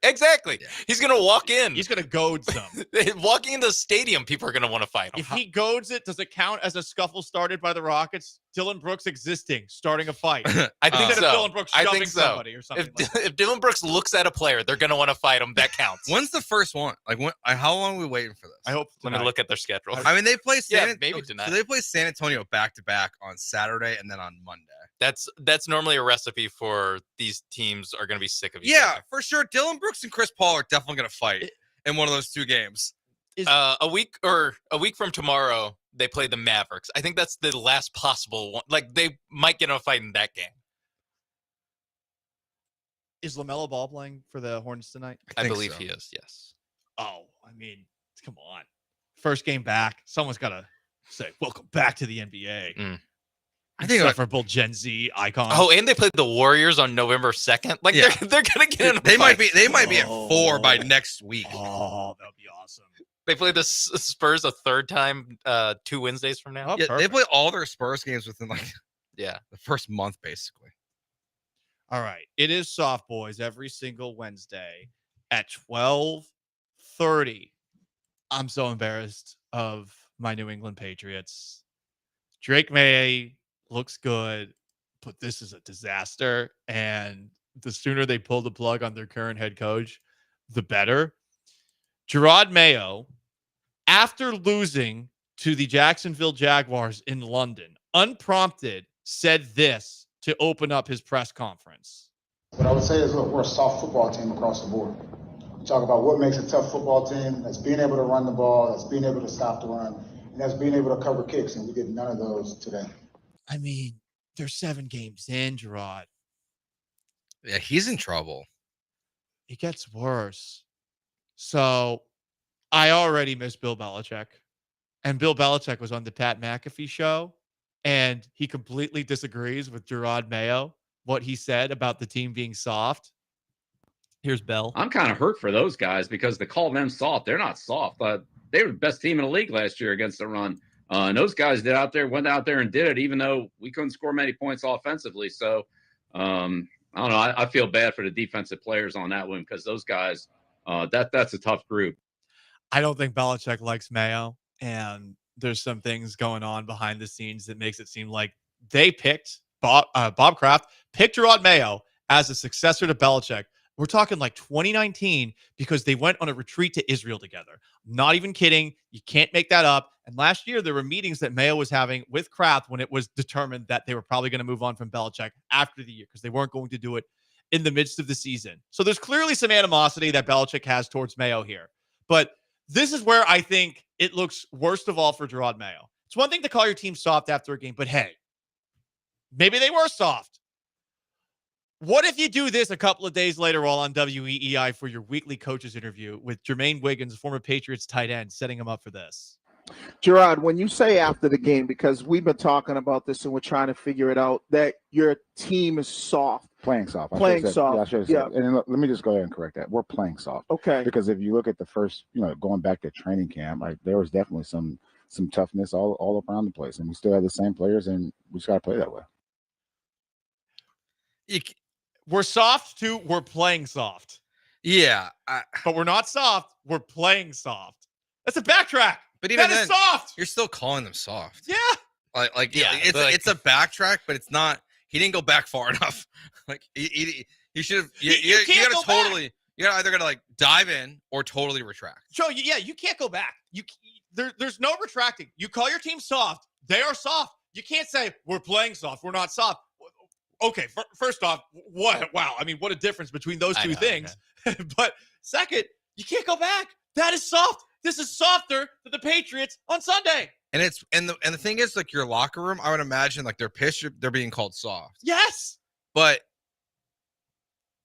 Yeah. He's going to walk in. He's going to goad some. Walking into the stadium, people are going to want to fight him. If he goads it, does it count as a scuffle started by the Rockets? Dylan Brooks starting a fight. I think so. Dylan Brooks shoving somebody or something. If Dylan Brooks looks at a player, they're going to want to fight him. That counts. When's the first one? How long are we waiting for this? I hope. Let me look at their schedule. I mean, they play maybe tonight. So they play San Antonio back to back on Saturday and then on Monday. That's normally a recipe for these teams are going to be sick of each other. other. For sure. Dylan Brooks and Chris Paul are definitely going to fight in one of those 2 games. A week from tomorrow, they play the Mavericks. I think that's the last possible one. Like they might get in a fight in that game. Is LaMelo Ball playing for the Hornets tonight? I believe he is. Yes. Oh, I mean, come on. First game back. Someone's got to say, "Welcome back to the NBA." I think for both Gen Z icons. Oh, and they played the Warriors on November 2nd. Like they're gonna get in a fight. They might be at 4 by next week. Oh, that would be awesome. They play the Spurs a 3rd time 2 Wednesdays from now. Yeah, they play all their Spurs games within the first month basically. All right, it is Soft Boys every single Wednesday at 12:30. I'm so embarrassed of my New England Patriots. Drake May looks good, but this is a disaster. And the sooner they pull the plug on their current head coach, the better. Gerard Mayo, after losing to the Jacksonville Jaguars in London, unprompted, said this to open up his press conference. What I would say is, look, we're a soft football team across the board. We talk about what makes a tough football team. That's being able to run the ball, that's being able to stop the run, and that's being able to cover kicks, and we did none of those today. I mean, they're 7 games in, Gerard. Yeah, he's in trouble. It gets worse. So I already miss Bill Belichick. And Bill Belichick was on the Pat McAfee show, and he completely disagrees with Gerard Mayo. what he said about the team being soft. Here's Bell. I'm kind of hurt for those guys because to call them soft, they're not soft. They were the best team in the league last year against the run. And those guys went out there and did it, even though we couldn't score many points offensively. So I don't know. I feel bad for the defensive players on that one because those guys, that's a tough group. I don't think Belichick likes Mayo, and there's some things going on behind the scenes that makes it seem like they picked Bob Kraft picked Gerard Mayo as a successor to Belichick. We're talking like 2019 because they went on a retreat to Israel together. Not even kidding. You can't make that up. And last year, there were meetings that Mayo was having with Kraft when it was determined that they were probably going to move on from Belichick after the year because they weren't going to do it in the midst of the season. So there's clearly some animosity that Belichick has towards Mayo here. But this is where I think it looks worst of all for Gerard Mayo. It's one thing to call your team soft after a game, but hey, maybe they were soft. What if you do this a couple of days later while on WEEI for your weekly coaches interview with Jermaine Wiggins, former Patriots tight end, setting him up for this? Gerard, when you say after the game, because we've been talking about this and we're trying to figure it out, that your team is soft. Playing soft. Playing soft. Yeah, I should have said. And let me just go ahead and correct that. We're playing soft. Okay. Because if you look at the first, going back to training camp, like there was definitely some toughness all around the place, and we still have the same players, and we just got to play that way. We're soft too. We're playing soft. Yeah, but we're not soft. We're playing soft. That's a backtrack. But even that then, is soft. You're still calling them soft. Yeah. It's a backtrack, but it's not. He didn't go back far enough. Like he should have. You gotta totally. You're either gonna like dive in or totally retract. Joe, you can't go back. There's no retracting. You call your team soft. They are soft. You can't say we're playing soft. We're not soft. Okay, first off, what? Wow, I mean, what a difference between those two things. But second, you can't go back. That is soft. This is softer than the Patriots on Sunday. And the thing is, like your locker room, I would imagine like they're pissed they're being called soft. Yes, but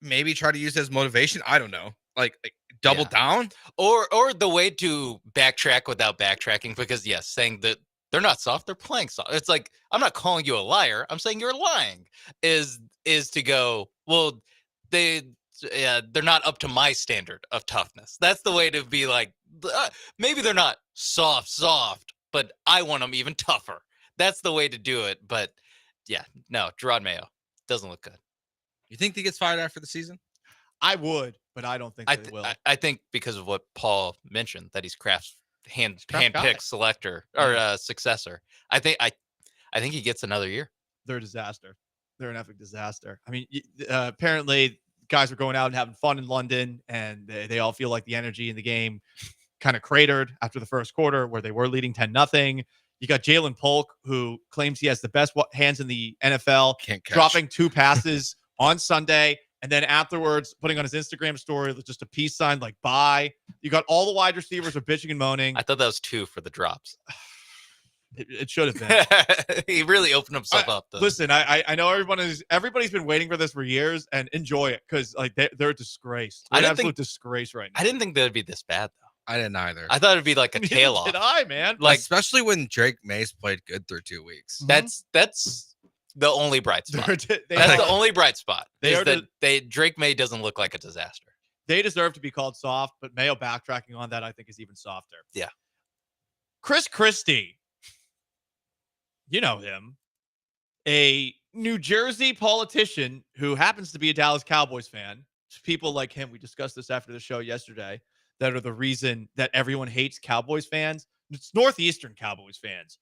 maybe try to use it as motivation. I don't know, like double down, or the way to backtrack without backtracking. Because yes, saying that they're not soft, they're playing soft. It's like, I'm not calling you a liar. I'm saying you're lying. Is to go, well, they're not up to my standard of toughness. That's the way to be like, maybe they're not soft, but I want them even tougher. That's the way to do it. But yeah, no, Gerard Mayo doesn't look good. You think he gets fired after the season? I would, but I don't think they will. I think because of what Paul mentioned, that he's Kraft's hand-picked selector or successor. I think he gets another year. They're a disaster. They're an epic disaster. I mean, apparently guys are going out and having fun in London, and they all feel like the energy in the game kind of cratered after the first quarter where they were leading 10-0. You got Jalen Polk, who claims he has the best hands in the NFL, dropping 2 passes on Sunday, and then afterwards putting on his Instagram story with just a peace sign like bye. You got all the wide receivers are bitching and moaning. I thought that was 2 for the drops. It should have been. He really opened himself up, though. Listen, I know everybody's been waiting for this for years, and enjoy it because like they're a disgrace. They're an absolute disgrace right now. I didn't think that'd be this bad, though. I didn't either. I thought it'd be like a tail off. Did I, man? Like, especially when Drake Mays played good through 2 weeks. That's the only bright spot. That's the only bright spot. Drake May doesn't look like a disaster. They deserve to be called soft, but Mayo backtracking on that, I think, is even softer. Yeah. Chris Christie, you know him, a New Jersey politician who happens to be a Dallas Cowboys fan. People like him, we discussed this after the show yesterday, that are the reason that everyone hates Cowboys fans. It's Northeastern Cowboys fans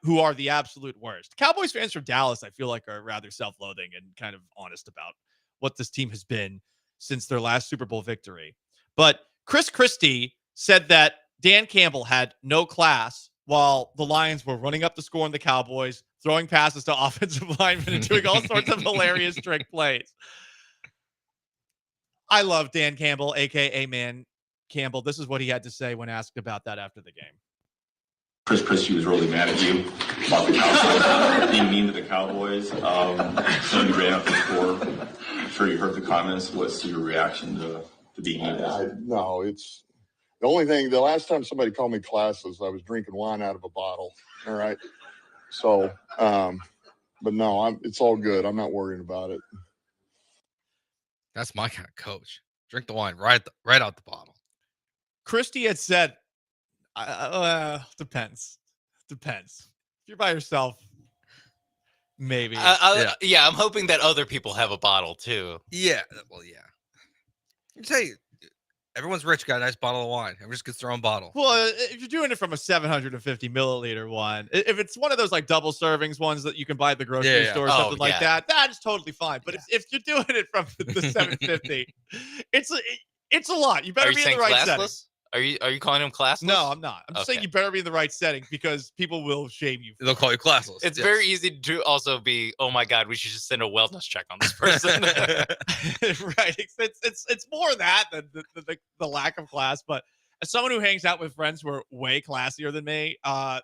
who are the absolute worst. Cowboys fans from Dallas, I feel like, are rather self-loathing and kind of honest about what this team has been since their last Super Bowl victory. But Chris Christie said that Dan Campbell had no class while the Lions were running up the score on the Cowboys, throwing passes to offensive linemen and doing all sorts of hilarious trick plays. I love Dan Campbell, a.k.a. Man Campbell. This is what he had to say when asked about that after the game. Chris Christie was really mad at you about the Cowboys, being mean to the Cowboys. So you ran up the score. I'm sure you heard the comments. What's your reaction to being mean? No, it's the only thing. The last time somebody called me classless, I was drinking wine out of a bottle. All right. So but no, it's all good. I'm not worried about it. That's my kind of coach. Drink the wine right out the bottle. Christie had said, depends. If you're by yourself, maybe. Yeah, I'm hoping that other people have a bottle too. Yeah. Well, yeah. You say everyone's rich, got a nice bottle of wine. Everyone just gets their own bottle. Well, if you're doing it from a 750 milliliter one, if it's one of those like double servings ones that you can buy at the grocery store or something like that, that is totally fine. But if you're doing it from the 750, it's a lot. You better be in the right setting. Are you calling him classless? No, I'm not. I'm just saying you better be in the right setting because people will shame you. They'll call you classless. It's very easy to also be, oh my God, we should just send a wellness check on this person. Right. It's more that than the lack of class. But as someone who hangs out with friends who are way classier than me, I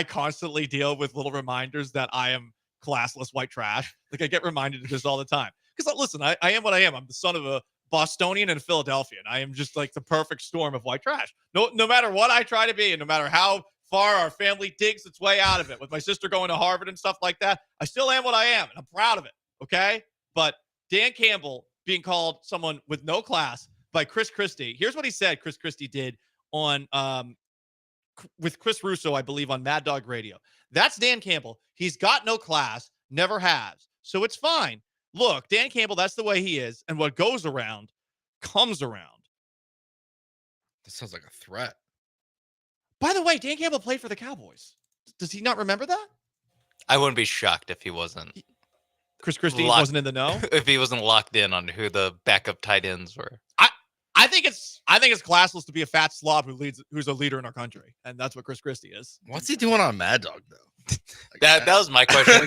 constantly deal with little reminders that I am classless white trash. Like I get reminded of this all the time. Because listen, I am what I am. I'm the son of a Bostonian and Philadelphian. I am just like the perfect storm of white trash. No matter what I try to be, and no matter how far our family digs its way out of it, with my sister going to Harvard and stuff like that, I still am what I am, and I'm proud of it. Okay, but Dan Campbell being called someone with no class by Chris Christie. Here's what he said. Chris Christie did on with Chris Russo, I believe, on Mad Dog Radio. That's Dan Campbell. He's got no class, never has, so it's fine. Look, Dan Campbell, that's the way he is. And what goes around comes around. That sounds like a threat. By the way, Dan Campbell played for the Cowboys. Does he not remember that? I wouldn't be shocked if he wasn't. Chris Christie wasn't in the know? If he wasn't locked in on who the backup tight ends were. I think it's classless to be a fat slob who's a leader in our country. And that's what Chris Christie is. What's he doing on Mad Dog, though? That was my question.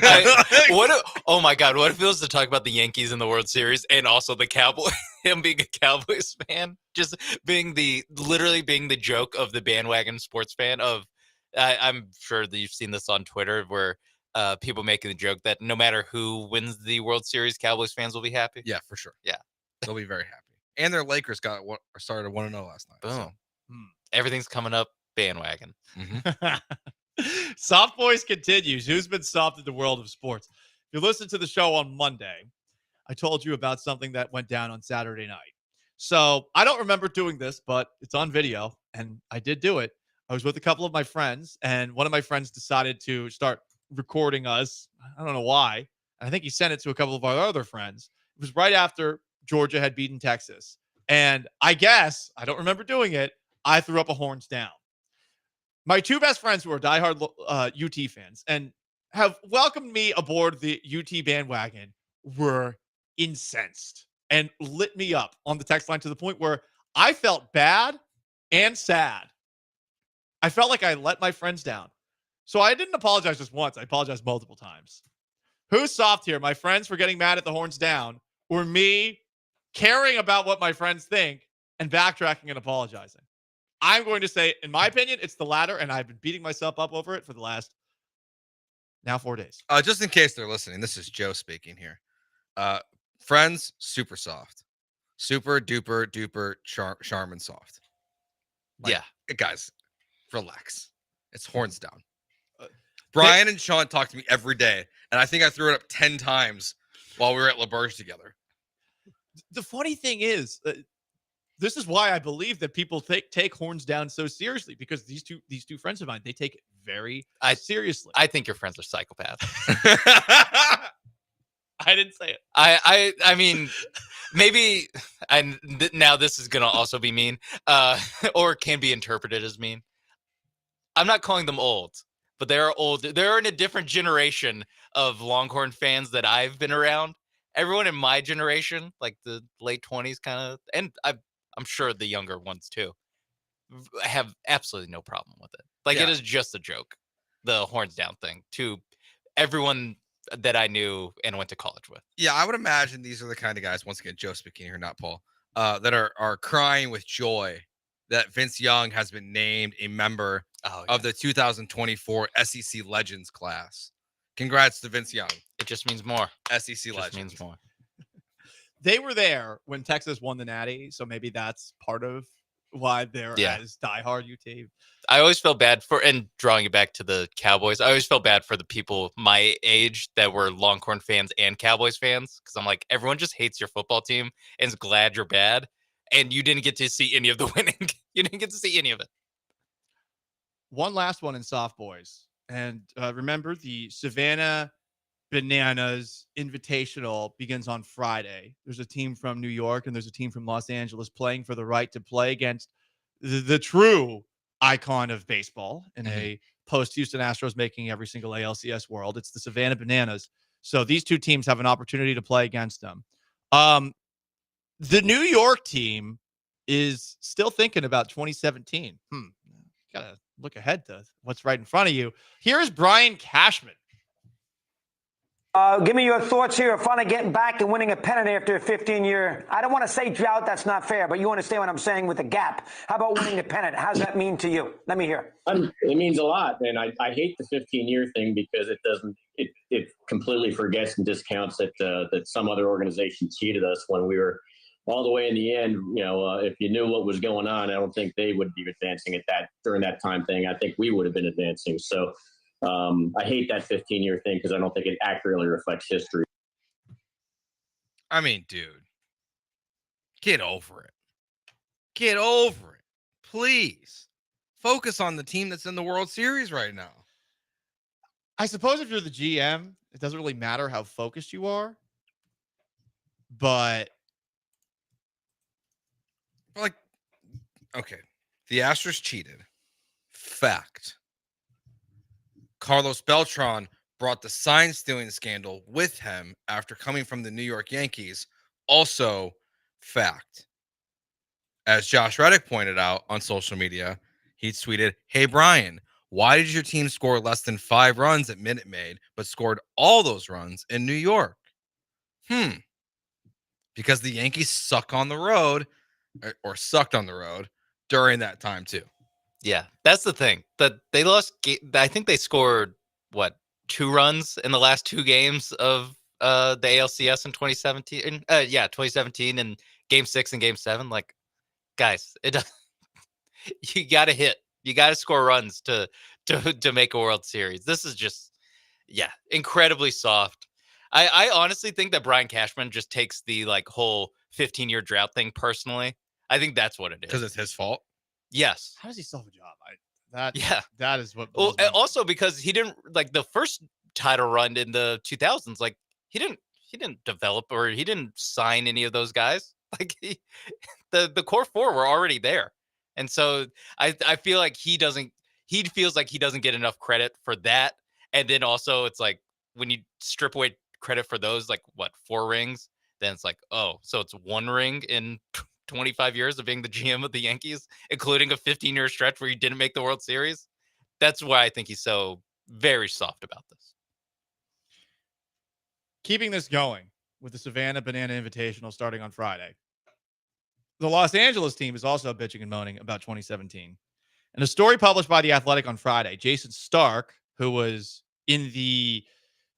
Oh my God, what if it was to talk about the Yankees in the World Series and also the Cowboys, him being a Cowboys fan, just literally being the joke of the bandwagon sports fan of, I'm sure that you've seen this on Twitter where people making the joke that no matter who wins the World Series, Cowboys fans will be happy. Yeah, for sure. Yeah. They'll be very happy. And their Lakers started 1-0 last night. Boom. So. Everything's coming up bandwagon. Mm-hmm. Soft Boys continues. Who's been soft in the world of sports? If you listen to the show on Monday, I told you about something that went down on Saturday night. So I don't remember doing this, but it's on video, and I did do it. I was with a couple of my friends, and one of my friends decided to start recording us. I don't know why. I think he sent it to a couple of our other friends. It was right after Georgia had beaten Texas. And I guess, I don't remember doing it, I threw up a horns down. My two best friends who are diehard UT fans and have welcomed me aboard the UT bandwagon were incensed and lit me up on the text line to the point where I felt bad and sad. I felt like I let my friends down. So I didn't apologize just once. I apologized multiple times. Who's soft here? My friends for getting mad at the horns down, or me caring about what my friends think and backtracking and apologizing? I'm going to say, in my opinion, it's the latter, and I've been beating myself up over it for the last now 4 days. Just in case they're listening, this is Joe speaking here. Friends, super soft. Super duper duper Charmin soft. Yeah. Guys, relax. It's horns down. Brian and Sean talk to me every day, and I think I threw it up 10 times while we were at LaBerge together. The funny thing is, this is why I believe that people take horns down so seriously, because these two friends of mine, they take it very seriously. I think your friends are psychopaths. I didn't say it. I mean, maybe now this is gonna also be mean, or can be interpreted as mean. I'm not calling them old, but they are old. They're in a different generation of Longhorn fans that I've been around. Everyone in my generation, like the late 20s kind of, and I'm sure the younger ones too, have absolutely no problem with it. Like, it is just a joke, the horns down thing, to everyone that I knew and went to college with. Yeah, I would imagine these are the kind of guys, once again, Joe speaking here, not Paul, that are crying with joy that Vince Young has been named a member of the 2024 SEC Legends class. Congrats to Vince Young. It just means more. SEC Legends. Means more. They were there when Texas won the Natty, so maybe that's part of why they're Yeah. as diehard UT. I always felt bad for, and drawing it back to the Cowboys, I always felt bad for the people my age that were Longhorn fans and Cowboys fans. Cause I'm like, everyone just hates your football team and is glad you're bad. And you didn't get to see any of the winning. You didn't get to see any of it. One last one in soft boys. And remember, the Savannah Bananas Invitational begins on Friday. There's a team from New York and there's a team from Los Angeles playing for the right to play against the true icon of baseball in a post-Houston Astros making every single ALCS world. It's the Savannah Bananas. So these two teams have an opportunity to play against them. The New York team is still thinking about 2017. Gotta look ahead to what's right in front of you. Here's Brian Cashman. Give me your thoughts here of finally getting back and winning a pennant after a 15-year, I don't want to say drought, that's not fair, but you understand what I'm saying with the gap. How about winning a pennant? How does that mean to you? Let me hear. It means a lot, and I hate the 15-year thing because it completely forgets and discounts that some other organization cheated us when we were all the way in the end. If you knew what was going on, I don't think they would be advancing at that during that time thing. I think we would have been advancing. So I hate that 15-year thing because I don't think it accurately reflects history. I mean, dude, get over it. Get over it. Please. Focus on the team that's in the World Series right now. I suppose if you're the GM, it doesn't really matter how focused you are. But like, okay, the Astros cheated. Fact. Carlos Beltran brought the sign stealing scandal with him after coming from the New York Yankees. Also, fact. As Josh Reddick pointed out on social media, he tweeted, "Hey, Brian, why did your team score less than 5 runs at Minute Maid, but scored all those runs in New York?" Because the Yankees suck on the road, or sucked on the road during that time too. Yeah, that's the thing. That they lost. I think they scored 2 runs in the last 2 games of the ALCS in 2017. 2017 in Game 6 and Game 7. Like, guys, you got to hit. You got to score runs to make a World Series. This is just, incredibly soft. I honestly think that Brian Cashman just takes the whole 15-year drought thing personally. I think that's what it is. Because it's his fault. Yes. How does he still have a job? That is what. Well, also because he didn't the first title run in the 2000s. He didn't develop or he didn't sign any of those guys. The core 4 were already there, and so I feel like he feels like he doesn't get enough credit for that. And then also it's like when you strip away credit for those 4 rings, then it's so it's 1 ring in 25 years of being the GM of the Yankees, including a 15-year stretch where you didn't make the World Series. That's why I think he's so very soft about this. Keeping this going with the Savannah Banana Invitational starting on Friday. The Los Angeles team is also bitching and moaning about 2017. In a story published by The Athletic on Friday, Jason Stark, who was in the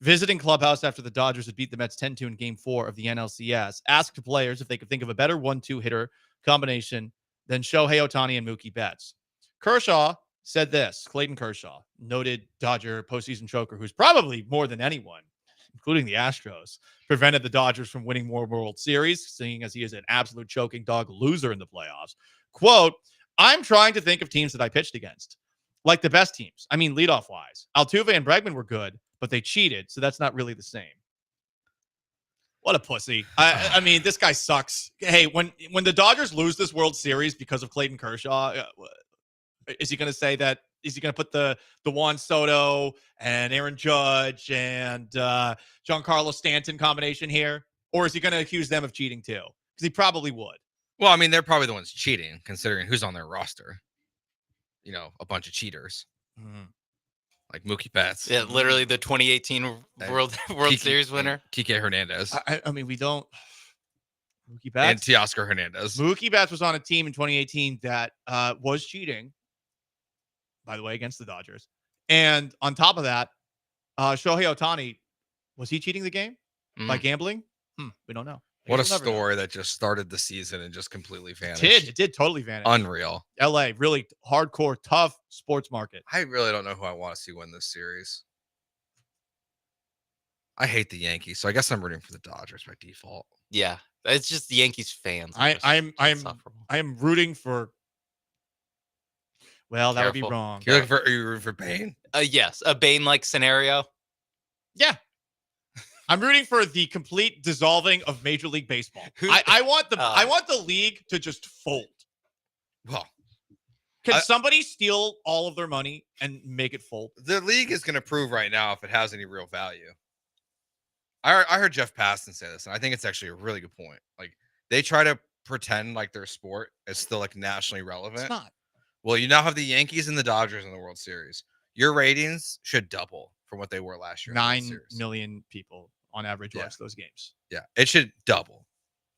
visiting clubhouse after the Dodgers had beat the Mets 10-2 in Game 4 of the NLCS, asked the players if they could think of a better 1-2 hitter combination than Shohei Ohtani and Mookie Betts. Kershaw said this, Clayton Kershaw, noted Dodger postseason choker, who's probably more than anyone, including the Astros, prevented the Dodgers from winning more World Series, seeing as he is an absolute choking dog loser in the playoffs. Quote, "I'm trying to think of teams that I pitched against. Like the best teams. I mean, leadoff-wise. Altuve and Bregman were good, but they cheated, so that's not really the same." What a pussy. I mean, this guy sucks. Hey, when the Dodgers lose this World Series because of Clayton Kershaw, is he going to say that? Is he going to put the Juan Soto and Aaron Judge and Giancarlo Stanton combination here? Or is he going to accuse them of cheating too? Because he probably would. Well, I mean, they're probably the ones cheating, considering who's on their roster. A bunch of cheaters. Like Mookie Betts. Yeah, literally the 2018 World Series winner. Kike Hernandez. I mean, we don't. Mookie Betts. And Teoscar Hernandez. Mookie Betts was on a team in 2018 that was cheating, by the way, against the Dodgers. And on top of that, Shohei Ohtani, was he cheating the game by gambling? We don't know. What a You'll never know. story that just started the season and just completely vanished. It did totally vanish. Unreal. LA, really hardcore, tough sports market. I really don't know who I want to see win this series. I hate the Yankees, so I guess I'm rooting for the Dodgers by default. Yeah, it's just the Yankees fans. I'm rooting for. Well, that would be Careful. wrong. Are you rooting for Bane? Yes, a Bane-like scenario. Yeah. I'm rooting for the complete dissolving of Major League Baseball. I want the league to just fold. Well, can somebody steal all of their money and make it fold? The league is going to prove right now if it has any real value. I heard Jeff Passan say this, and I think it's actually a really good point. Like, they try to pretend like their sport is still like nationally relevant. It's not. Well, you now have the Yankees and the Dodgers in the World Series. Your ratings should double from what they were last year. 9 million people on average watch those games. Yeah, it should double.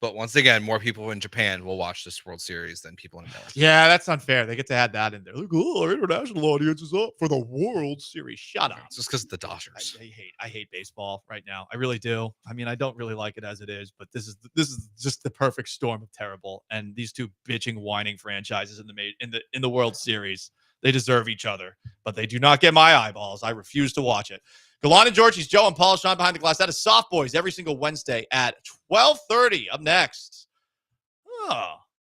But once again, more people in Japan will watch this World Series than people in America. Yeah, that's unfair. They get to add that in there. Like, oh, our international audience is up for the World Series. Shut up. It's just because of the Dodgers. I hate baseball right now. I really do. I mean, I don't really like it as it is, but this is just the perfect storm of terrible. And these two bitching, whining franchises in the World Series, they deserve each other, but they do not get my eyeballs. I refuse to watch it. Gallant George, he's Joe and Paul, Sean behind the glass. That is Soft Boys every single Wednesday at 12:30. Up next,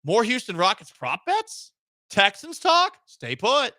more Houston Rockets prop bets? Texans talk? Stay put.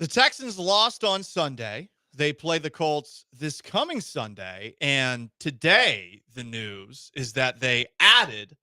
The Texans lost on Sunday. They play the Colts this coming Sunday. And today, the news is that they added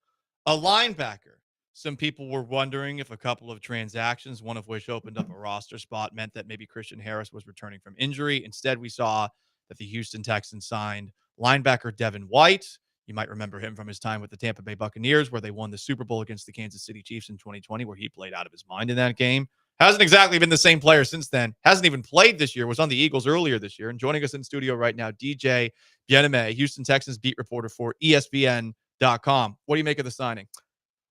a linebacker. Some people were wondering if a couple of transactions, one of which opened up a roster spot, meant that maybe Christian Harris was returning from injury. Instead, we saw that the Houston Texans signed linebacker Devin White. You might remember him from his time with the Tampa Bay Buccaneers, where they won the Super Bowl against the Kansas City Chiefs in 2020, where he played out of his mind in that game. Hasn't exactly been the same player since then. Hasn't even played this year. Was on the Eagles earlier this year. And joining us in studio right now, DJ Bieneme, Houston Texans beat reporter for ESPN.com. What do you make of the signing?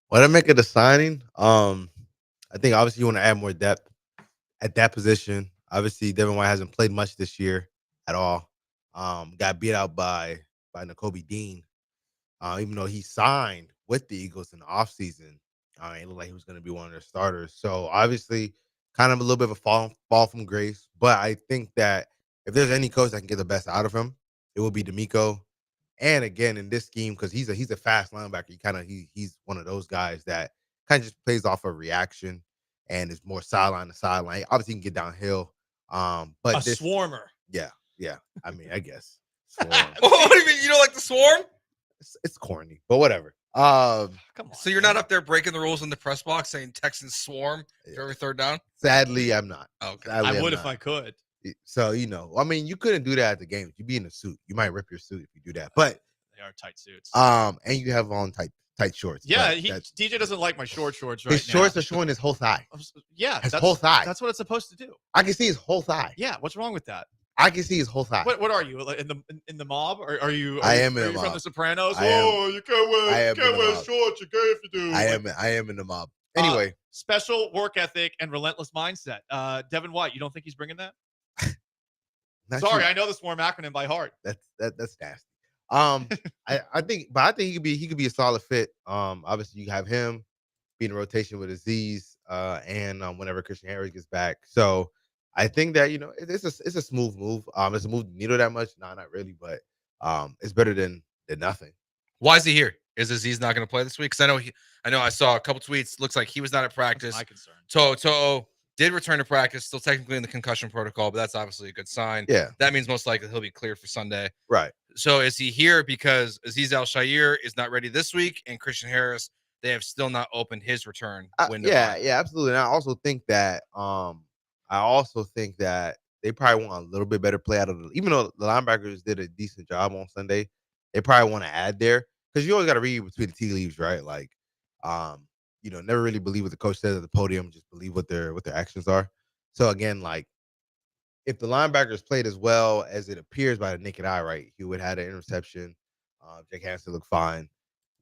What I make of the signing, I think obviously you want to add more depth at that position. Obviously, Devin White hasn't played much this year at all. Got beat out by Nakobe Dean, even though he signed with the Eagles in the offseason. It looked like he was going to be one of their starters. So obviously, kind of a little bit of a fall from grace. But I think that if there's any coach that can get the best out of him, it will be D'Amico. And again, in this scheme, because he's a fast linebacker, he's one of those guys that kind of just plays off a reaction and is more sideline to sideline. Obviously, he can get downhill. But a swarmer. Yeah. I mean, I guess. What do you mean? You don't like the swarm? It's corny, but whatever. Come on. So you're not up there breaking the rules in the press box saying Texans swarm for every third down? Sadly, I'm not. Okay. I would if I could. So, I mean, you couldn't do that at the game. You'd be in a suit. You might rip your suit if you do that. But they are tight suits. And you have on tight shorts. Yeah, DJ doesn't like my shorts right now. His shorts are showing his whole thigh. Yeah, his whole thigh. That's what it's supposed to do. I can see his whole thigh. Yeah, what's wrong with that? I can see his whole thigh. What are you in the mob? Are you? I am in the mob. From The Sopranos? You can't wear shorts. You're gay if you do. I am in the mob. Anyway, special work ethic and relentless mindset. Devin White, you don't think he's bringing that? Sorry, I know the swarm acronym by heart. That's nasty. I think he could be a solid fit. Obviously you have him being in rotation with Aziz, and whenever Christian Harris gets back. So I think that it's a smooth move. It's a move needle that much. No, not really, but it's better than nothing. Why is he here? Is Aziz not going to play this week? Because I know I saw a couple tweets. Looks like he was not at practice. That's my concern. To'o did return to practice, still technically in the concussion protocol, but that's obviously a good sign. Yeah. That means most likely he'll be cleared for Sunday. Right. So is he here because Aziz Al-Shaair is not ready this week, and Christian Harris, they have still not opened his return window? Yeah, absolutely. And I also think that they probably want a little bit better play out of it. Even though the linebackers did a decent job on Sunday, they probably want to add there, because you always got to read between the tea leaves, right? Like, never really believe what the coach says at the podium, just believe what their actions are. So again, like, if the linebackers played as well as it appears by the naked eye, right, he would have had an interception. Jake Hansen looked fine.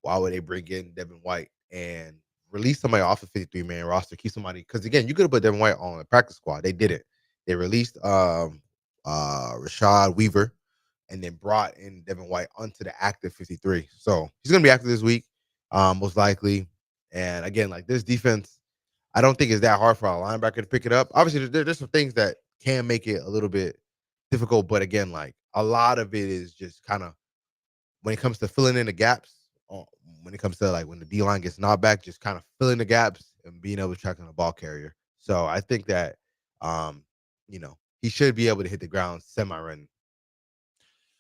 Why would they bring in Devin White and release somebody off a 53-man roster, keep somebody? Because again, you could have put Devin White on the practice squad. They didn't. They released Rashad Weaver and then brought in Devin White onto the active 53. So he's gonna be active this week, most likely. And again, like, this defense, I don't think it's that hard for a linebacker to pick it up. Obviously, there's some things that can make it a little bit difficult, but again, like, a lot of it is just kind of when it comes to filling in the gaps. When it comes to, like, when the D-line gets knocked back, just kind of filling the gaps and being able to track on the ball carrier. So I think that he should be able to hit the ground semi-running.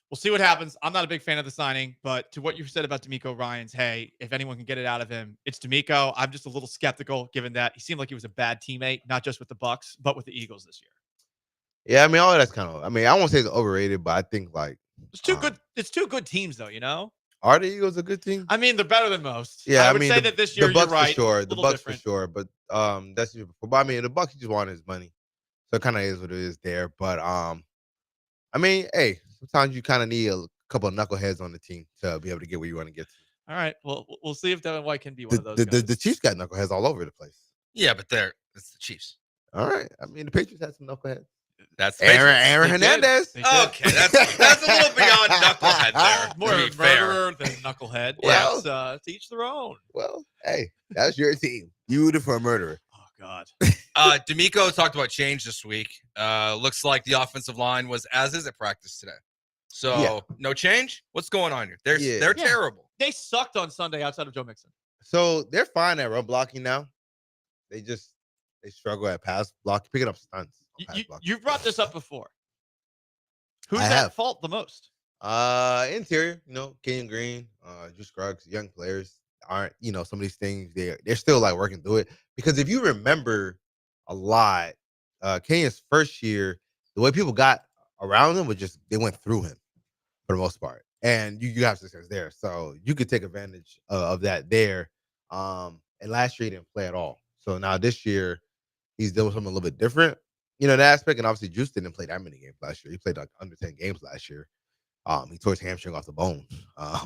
We'll see what happens. I'm not a big fan of the signing, but to what you said about D'Amico Ryans, hey, if anyone can get it out of him, it's D'Amico. I'm just a little skeptical, given that he seemed like he was a bad teammate, not just with the Bucs, but with the Eagles this year. Yeah, I mean, all that's kind of, I won't say it's overrated, but I think, like, it's two good teams, though, Are the Eagles a good team? I mean, they're better than most. Yeah, I would say that this year, the Bucs you're right. for sure. The Bucs different. for sure, but that's year before. But I mean, the Bucs just wanted his money, so it kind of is what it is there. But I mean, hey, sometimes you kind of need a couple of knuckleheads on the team to be able to get where you want to get to. All right, well, we'll see if Devin White can be one of those guys. The Chiefs got knuckleheads all over the place. Yeah, but it's the Chiefs. All right, I mean, the Patriots had some knuckleheads. That's Aaron Hernandez. Okay, that's a little beyond knucklehead there. More of a murderer than knucklehead. Well, to each their own. Well, hey, that's your team. You rooted for a murderer. Oh God. D'Amico talked about change this week. Looks like the offensive line was as is at practice today. So no change. What's going on here? They're terrible. They sucked on Sunday outside of Joe Mixon. So they're fine at run blocking now. They just they struggle at pass block, picking up stunts. On pass block. You've brought this up before. Who's I at have. fault the most? Interior, Kenyon Green, Drew Scruggs, young players aren't, some of these things they're still like working through it. Because if you remember a lot, Kenyon's first year, the way people got around him was just they went through him for the most part, and you have success there, so you could take advantage of that there. And last year he didn't play at all, so now this year he's doing something a little bit different, that aspect. And obviously, Juice didn't play that many games last year. He played like under 10 games last year. He tore his hamstring off the bone,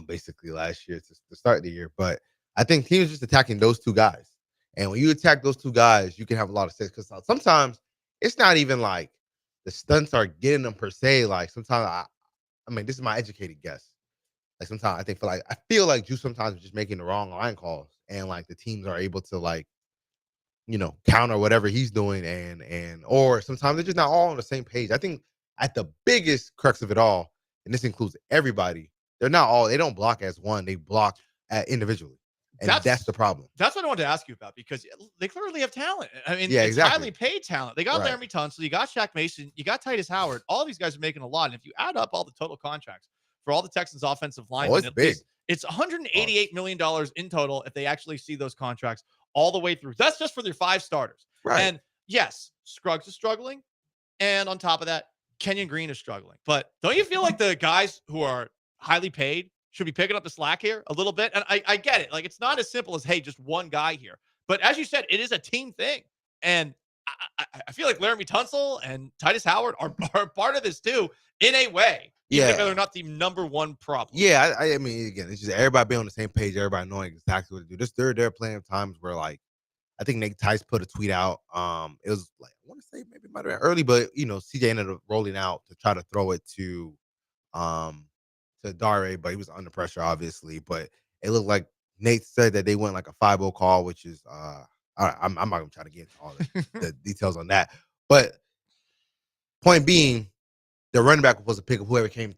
basically last year to start the year. But I think teams just attacking those two guys. And when you attack those two guys, you can have a lot of success. Because sometimes it's not even like the stunts are getting them per se. Like sometimes, I mean, this is my educated guess. Like sometimes I feel like Juice sometimes is just making the wrong line calls, and like the teams are able to like, counter whatever he's doing, or sometimes they're just not all on the same page. I think at the biggest crux of it all, and this includes everybody, they don't block as one, they block individually. And that's the problem. That's what I wanted to ask you about, because they clearly have talent. I mean, Yeah, it's exactly. highly paid talent. They got Right. Laramie Tunsil, you got Shaq Mason, you got Titus Howard. All these guys are making a lot. And if you add up all the total contracts for all the Texans offensive linemen, it's big. It's $188 million in total if they actually see those contracts all the way through. That's just for their 5 starters. Right. And yes, Scruggs is struggling. And on top of that, Kenyon Green is struggling. But don't you feel like the guys who are highly paid should be picking up the slack here a little bit? And I get it. Like, it's not as simple as, hey, just one guy here. But as you said, it is a team thing. And I feel like Laramie Tunsil and Titus Howard are part of this too, in a way. Even if they're not the number one problem. Yeah, I mean, again, it's just everybody being on the same page, everybody knowing exactly what to do. There are plenty of times where, like, I think Nate Tice put a tweet out. It was like, I want to say maybe it might have been early, but CJ ended up rolling out to try to throw it to Dare, but he was under pressure, obviously. But it looked like Nate said that they went like a 5-0 call, which is I'm not gonna try to get into all the details on that. But point being, the running back was supposed to pick up whoever came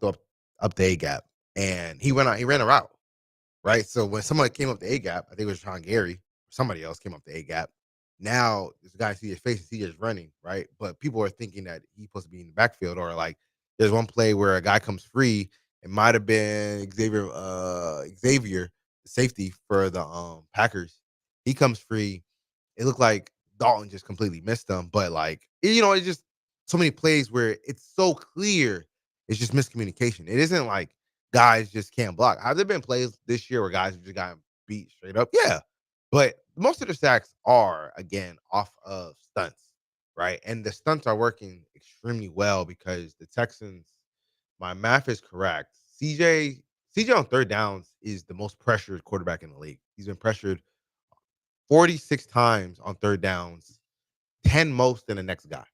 up the A gap, and he ran a route, right? So when somebody came up the A gap, I think it was Sean Gary, somebody else came up the A gap. Now this guy sees his face and CJ's running, right? But people are thinking that he's supposed to be in the backfield, or like there's one play where a guy comes free. It might have been Xavier, the safety for the Packers. He comes free. It looked like Dalton just completely missed him, but like it's just so many plays where it's so clear it's just miscommunication. It isn't like guys just can't block. Have there been plays this year where guys have just gotten beat straight up? Yeah. But most of the sacks are, again, off of stunts, right? And the stunts are working extremely well because the Texans, my math is correct. CJ on third downs is the most pressured quarterback in the league. He's been pressured 46 times on third downs, 10 most than the next guy.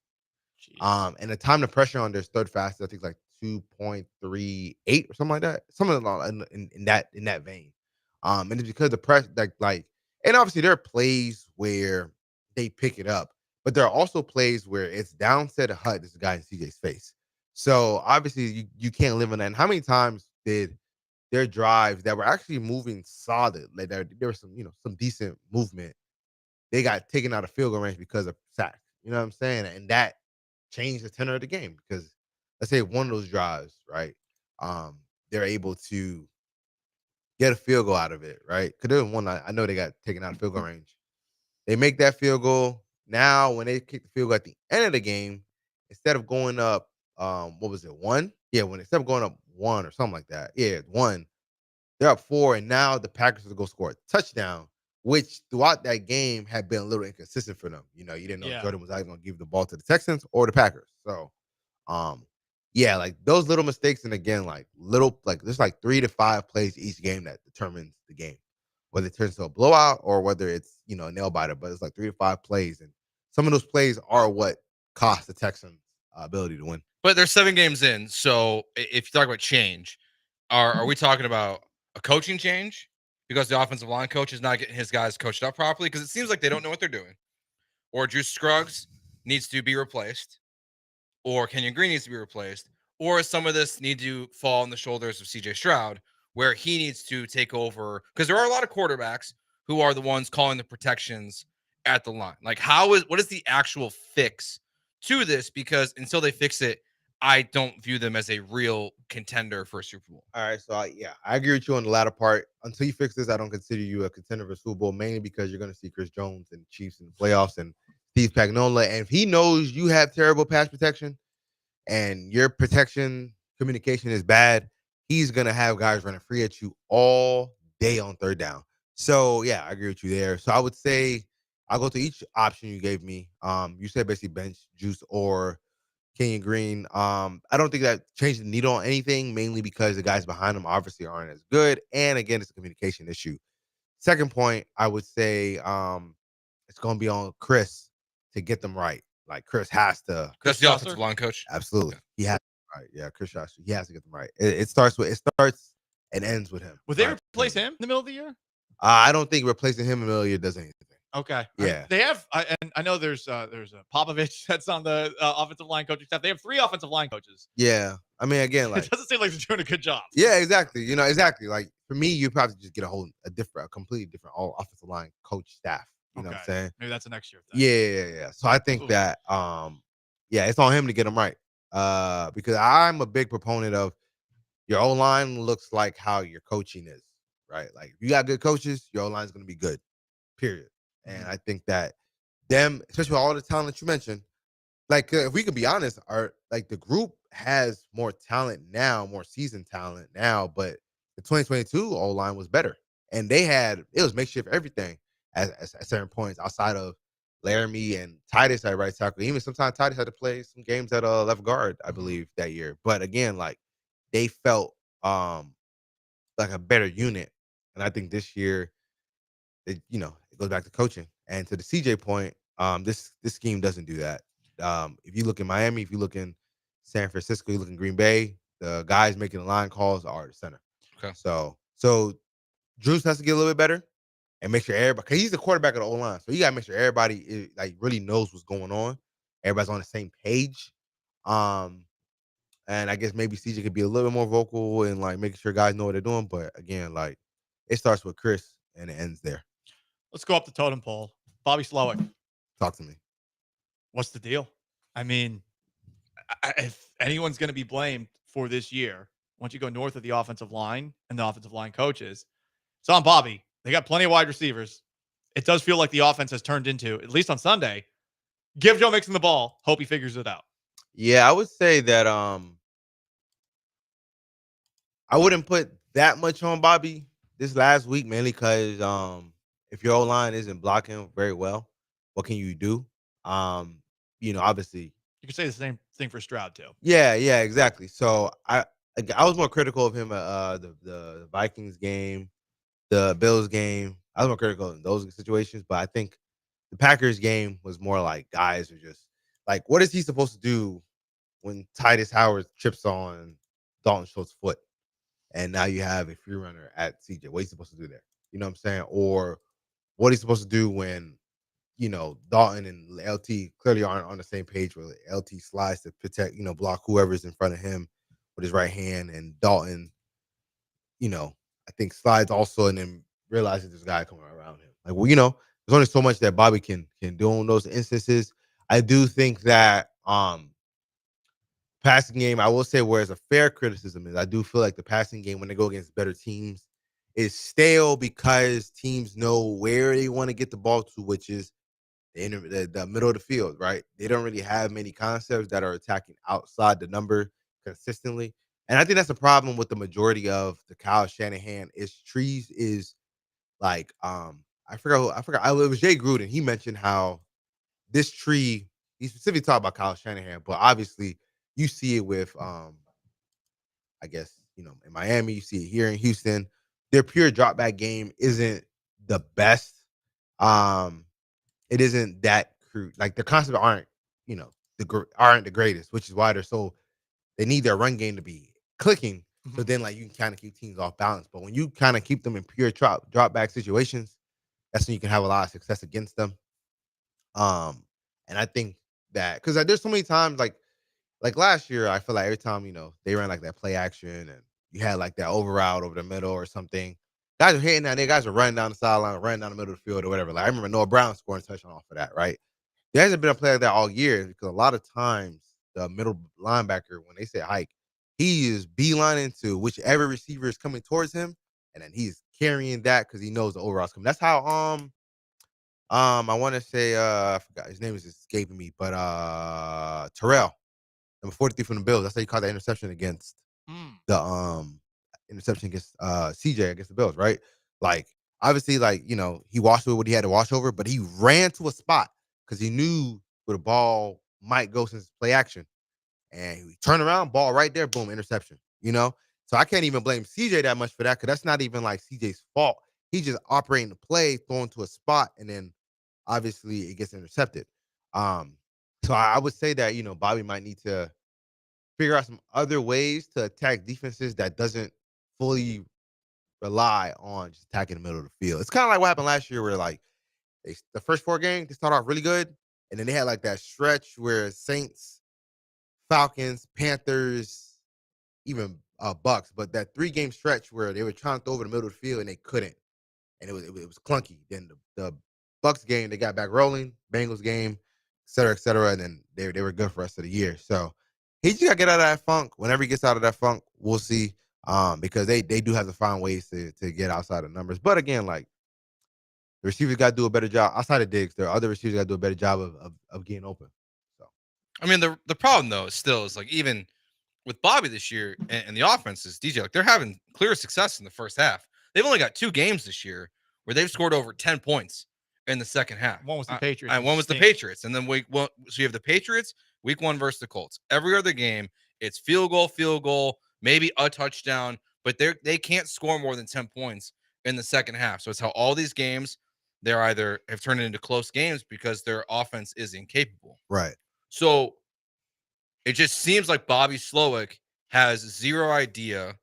And the time to pressure on their third fastest, I think like 2.38 or something like that. Something along in that vein. And it's because the press like and obviously there are plays where they pick it up, but there are also plays where it's downset a hut, this guy in CJ's face. So obviously you can't live on that. And how many times did their drives that were actually moving solid, like there was some decent movement, they got taken out of field goal range because of sacks. You know what I'm saying? And that changed the tenor of the game because let's say one of those drives, right? They're able to get a field goal out of it, right? Because there was one I know they got taken out of field goal range. They make that field goal. Now, when they kick the field goal at the end of the game, instead of going up, what was it, 1? Yeah, instead of going up 1 or something like that, 1, they're up 4, and now the Packers will go score a touchdown, which throughout that game had been a little inconsistent for them. You didn't know if Jordan was either going to give the ball to the Texans or the Packers. So, like those little mistakes, and again, there's like 3 to 5 plays each game that determines the game, whether it turns to a blowout or whether it's a nail biter. But it's like 3 to 5 plays, and some of those plays are what cost the Texans ability to win. But they're 7 games in, so if you talk about change, are we talking about a coaching change because the offensive line coach is not getting his guys coached up properly? Because it seems like they don't know what they're doing, or Drew Scruggs needs to be replaced, or Kenyon Green needs to be replaced, or some of this need to fall on the shoulders of CJ Stroud, where he needs to take over, because there are a lot of quarterbacks who are the ones calling the protections at the line? Like, what is the actual fix to this? Because until they fix it, I don't view them as a real contender for a Super Bowl. All right, so I agree with you on the latter part. Until you fix this, I don't consider you a contender for Super Bowl, mainly because you're going to see Chris Jones and Chiefs in the playoffs and Steve Spagnuolo. And if he knows you have terrible pass protection and your protection communication is bad, he's going to have guys running free at you all day on third down. So, yeah, I agree with you there. So I would say I'll go to each option you gave me. You said basically bench, Juice, or Kenyon Green. I don't think that changed the needle on anything, mainly because the guys behind him obviously aren't as good. And again, it's a communication issue. Second point, I would say it's going to be on Chris to get them right. Like Chris has to. That's the offensive line coach. Absolutely, he has. Right, yeah, Chris Shasher. He has to get them right. It starts and ends with him. Would they replace him in the middle of the year? I don't think replacing him in the middle of the year does anything. Okay. Yeah. They have, and I know there's a Popovich that's on the offensive line coaching staff. They have 3 offensive line coaches. Yeah. I mean, again, like it doesn't seem like they're doing a good job. Yeah, exactly. Exactly. Like for me, you probably just get a completely different all offensive line coach staff. You know what I'm saying? Maybe that's a next year thing. Yeah. So I think that it's on him to get them right. Because I'm a big proponent of your O-line looks like how your coaching is, right? Like if you got good coaches, your O-line is going to be good, period. And I think that them, especially with all the talent that you mentioned, like if we could be honest, the group has more talent now, more seasoned talent now, but the 2022 O-line was better. And it was makeshift everything at certain points outside of Laramie and Titus at right tackle. Even sometimes Titus had to play some games at left guard, I believe, that year. But again, like they felt like a better unit. And I think this year, it goes back to coaching. And to the CJ point, this scheme doesn't do that. If you look in Miami, if you look in San Francisco, you look in Green Bay, the guys making the line calls are the center. Okay. So Drews has to get a little bit better and make sure everybody, because he's the quarterback of the O-line. So you got to make sure everybody really knows what's going on. Everybody's on the same page. And I guess maybe CJ could be a little bit more vocal and like making sure guys know what they're doing. But again, like it starts with Chris and it ends there. Let's go up the totem pole. Bobby Slowick. Talk to me. What's the deal? I mean, if anyone's going to be blamed for this year, once you go north of the offensive line and the offensive line coaches, it's on Bobby. They got plenty of wide receivers. It does feel like the offense has turned into, at least on Sunday, give Joe Mixon the ball, hope he figures it out. Yeah, I would say that I wouldn't put that much on Bobby this last week, mainly because if your O-line isn't blocking very well, what can you do? Obviously you could say the same thing for Stroud too. Yeah, exactly. So I was more critical of him at the Vikings game, the Bills game. I was more critical in those situations, but I think the Packers game was more like guys are just like, what is he supposed to do when Titus Howard trips on Dalton Schultz's foot? And now you have a free runner at CJ. What are you supposed to do there? You know what I'm saying? Or what are you supposed to do when, Dalton and LT clearly aren't on the same page where LT slides to protect, block whoever's in front of him with his right hand. And Dalton, I think slides also and then realizes there's a guy coming around him. Like, well, there's only so much that Bobby can do in those instances. I do think that passing game, I will say, whereas a fair criticism is I do feel like the passing game when they go against better teams is stale because teams know where they want to get the ball to, which is the middle of the field, right? They don't really have many concepts that are attacking outside the number consistently. And I think that's a problem with the majority of the Kyle Shanahan trees is like, I forgot. It was Jay Gruden. He mentioned how this tree, he specifically talked about Kyle Shanahan, but obviously you see it with, I guess, in Miami, you see it here in Houston. Their pure drop back game isn't the best. It isn't that crude. Like the concepts aren't the greatest, which is why they need their run game to be clicking. So then like you can kind of keep teams off balance. But when you kind of keep them in pure drop back situations, that's when you can have a lot of success against them. And I think that because there's so many times like last year, I feel like every time they ran like that play action and you had like that over route over the middle or something, Guys are hitting that. They guys are running down the sideline, running down the middle of the field or whatever. Like I remember Noah Brown scoring a touchdown off of that, right? There hasn't been a play like that all year because a lot of times the middle linebacker, when they say hike, he is beelining to whichever receiver is coming towards him, and then he's carrying that because he knows the overall's coming. That's how I want to say I forgot his name is escaping me, but Terrell, number 43 from the Bills. That's how he caught that interception against the interception against CJ against the Bills, right? Like obviously, like he washed over what he had to wash over, but he ran to a spot because he knew where the ball might go since play action, and he turned around, ball right there, boom, interception. So I can't even blame CJ that much for that because that's not even like CJ's fault. He's just operating the play, throwing to a spot, and then obviously it gets intercepted. So I would say that Bobby might need to figure out some other ways to attack defenses that doesn't fully rely on just attacking the middle of the field. It's kind of like what happened last year where like the first 4 games, they start off really good. And then they had like that stretch where Saints, Falcons, Panthers, even Bucks, but that 3-game stretch where they were trying to throw over the middle of the field and they couldn't. And it was clunky. Then the Bucks game, they got back rolling, Bengals game, et cetera, and then they were good for the rest of the year. So he just got to get out of that funk. Whenever he gets out of that funk, we'll see. Because they do have to find ways to get outside of numbers. But again, like the receivers got to do a better job outside of Diggs. There are other receivers got to do a better job of getting open. So I mean, the problem though is like even with Bobby this year and the offenses, DJ, like they're having clear success in the first half. They've only got 2 games this year where they've scored over 10 points in the second half. One was the Patriots. And one was the Patriots. And then so you have the Patriots, week 1 versus the Colts. Every other game, it's field goal, maybe a touchdown, but they can't score more than 10 points in the second half. So it's how all these games, they're either have turned into close games because their offense is incapable. Right. So it just seems like Bobby Slowick has zero idea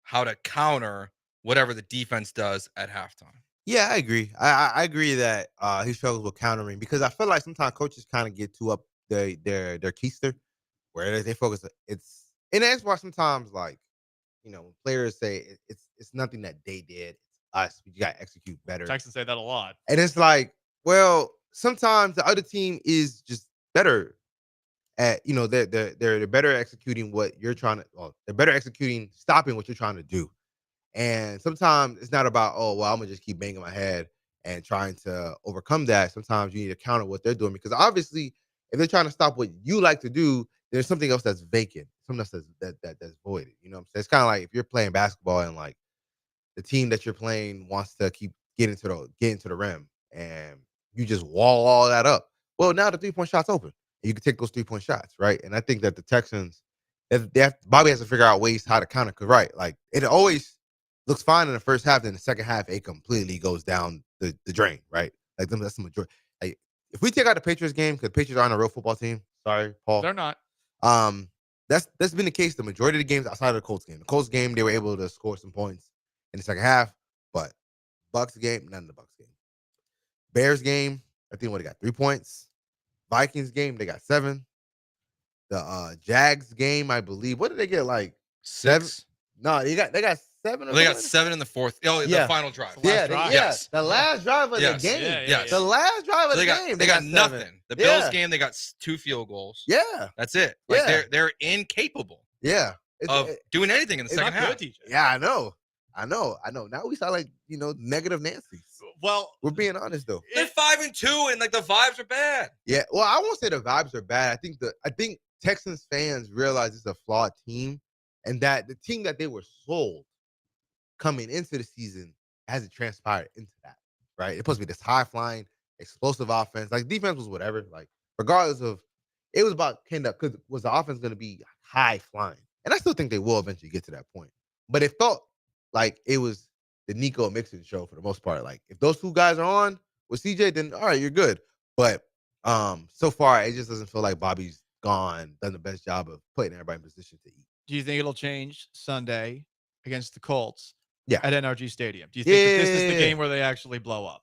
how to counter whatever the defense does at halftime. Yeah, I agree. I agree that he struggles with countering because I feel like sometimes coaches kind of get too up their keister where they focus. And that's why sometimes like when players say it's nothing that they did, it's us. We got to execute better. Texans say that a lot. And it's like, well, sometimes the other team is just better at they're better at executing what you're trying to. Well, they're better executing stopping what you're trying to do. And sometimes it's not about, oh, well, I'm going to just keep banging my head and trying to overcome that. Sometimes you need to counter what they're doing because obviously if they're trying to stop what you like to do, there's something else that's vacant, something else that's voided. You know what I'm saying? It's kind of like if you're playing basketball and like the team that you're playing wants to keep getting to the rim and you just wall all that up. Well, now the 3-point shot's open. And you can take those 3-point shots, right? And I think that the Texans, Bobby has to figure out ways how to counter. Because, right, like it always looks fine in the first half, then the second half, it completely goes down the drain, right? Like that's the majority. Like, if we take out the Patriots game, because the Patriots aren't a real football team. Sorry, Paul. They're not. That's been the case the majority of the games outside of the Colts game. The Colts game, they were able to score some points in the second half, but Bucks game, none of the Bucks game. Bears game, I think they got 3 points. Vikings game, they got 7. The Jags game, I believe. What did they get? Like 6? No, they got 7. Well, they got 7 in the fourth. Oh, the final drive. Yes. The last drive of the game. Yes. The last drive of the game. They got nothing. The Bills game, they got 2 field goals. Yeah. That's it. Like they're incapable. Yeah. Of doing anything in the second half. Yeah, I know. Now we sound like negative Nancy. Well, we're being honest though. They're 5-2, and like the vibes are bad. Yeah. Well, I won't say the vibes are bad. I think Texans fans realize it's a flawed team, and that the team that they were sold coming into the season hasn't transpired into that. Right? It's supposed to be this high flying, explosive offense. Like defense was whatever. Like regardless of, it was about because was the offense going to be high flying, and I still think they will eventually get to that point. But it felt like it was the Nico Mixon show for the most part. Like if those 2 guys are on with CJ, then all right, you're good. But so far it just doesn't feel like Bobby's done the best job of putting everybody in position to eat. Do you think it'll change Sunday against the Colts? Yeah. At NRG Stadium. Do you think that this is the game where they actually blow up?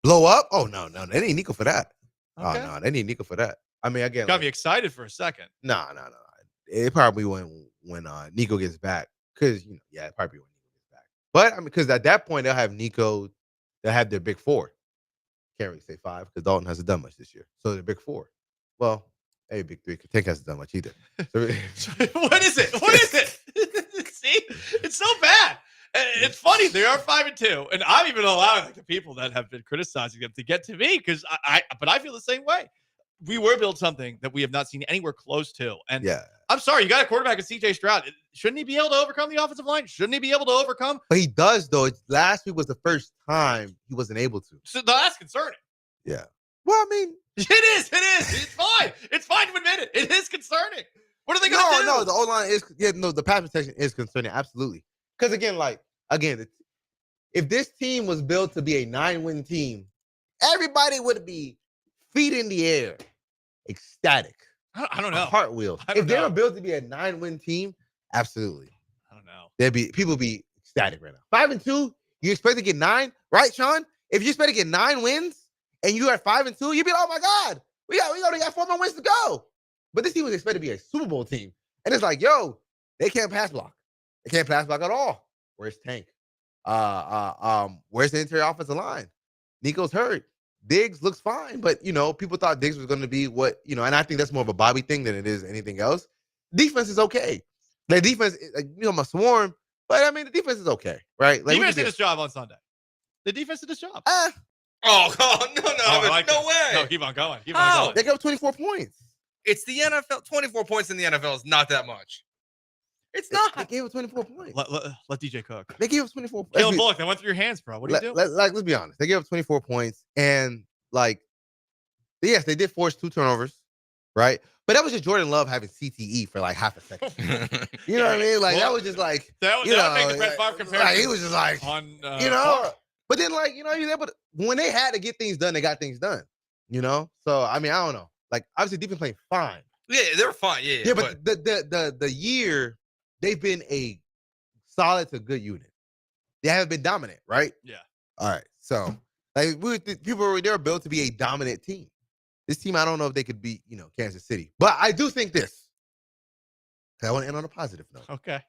Blow up? Oh no, they need Nico for that. Okay. Oh no, they need Nico for that. I mean, again, got me excited for a second. No. It probably when Nico gets back, because it probably when Nico gets back. But I mean, because at that point they'll have Nico, they'll have their big four. Can't really say five because Dalton hasn't done much this year. So they're big four. Well, hey, big three. Because Tank hasn't done much either. So, What is it? What is it? See, it's so bad. It's funny. They are 5-2, and I'm even allowing the people that have been criticizing them to get to me because but I feel the same way. We were built something that we have not seen anywhere close to, and yeah. I'm sorry, you got a quarterback in C.J. Stroud. Shouldn't he be able to overcome the offensive line? Shouldn't he be able to overcome? But he does though. Last week was the first time he wasn't able to. So that's concerning. Yeah. Well, I mean, it is. It's fine. It's fine to admit it. It is concerning. What are they going to do? No, the O-line is, the pass protection is concerning, absolutely. Because again, if this team was built to be a 9-win team, everybody would be feet in the air, ecstatic. I don't know. Cartwheels. If they were built to be a 9-win team, absolutely. I don't know. People be ecstatic right now. 5-2, you expect to get 9, right, Sean? If you expect to get 9 wins and you are 5-2, you'd be like, oh my God, we only got 4 more wins to go. But this team was expected to be a Super Bowl team. And it's like, yo, they can't pass block. They can't pass block at all. Where's Tank? Where's the interior offensive line? Nico's hurt. Diggs looks fine, but people thought Diggs was going to be what, and I think that's more of a Bobby thing than it is anything else. Defense is okay. The defense, I'm a swarm, but I mean, the defense is okay, right? Like, defense did his job on Sunday. The defense did his job. Oh, no way. No, keep on going. Keep on going. They gave up 24 points. It's the NFL. 24 points in the NFL is not that much. It's not. They gave up 24 points. Let DJ cook. They gave up 24 points. Caleb Bullock, they went through your hands, bro. What are you doing? Let's be honest. They gave up 24 points. And, yes, they did force 2 turnovers, right? But that was just Jordan Love having CTE for half a second. You know what I mean? That was just that would make the Brett Favre comparison. He was just But then, he was able to, when they had to get things done, they got things done. So I mean, I don't know. Obviously, defense playing fine. Yeah, they were fine. Yeah, but the year they've been a solid to good unit. They haven't been dominant, right? Yeah. All right. So they were built to be a dominant team. This team, I don't know if they could beat Kansas City, but I do think this. I want to end on a positive note. Okay. I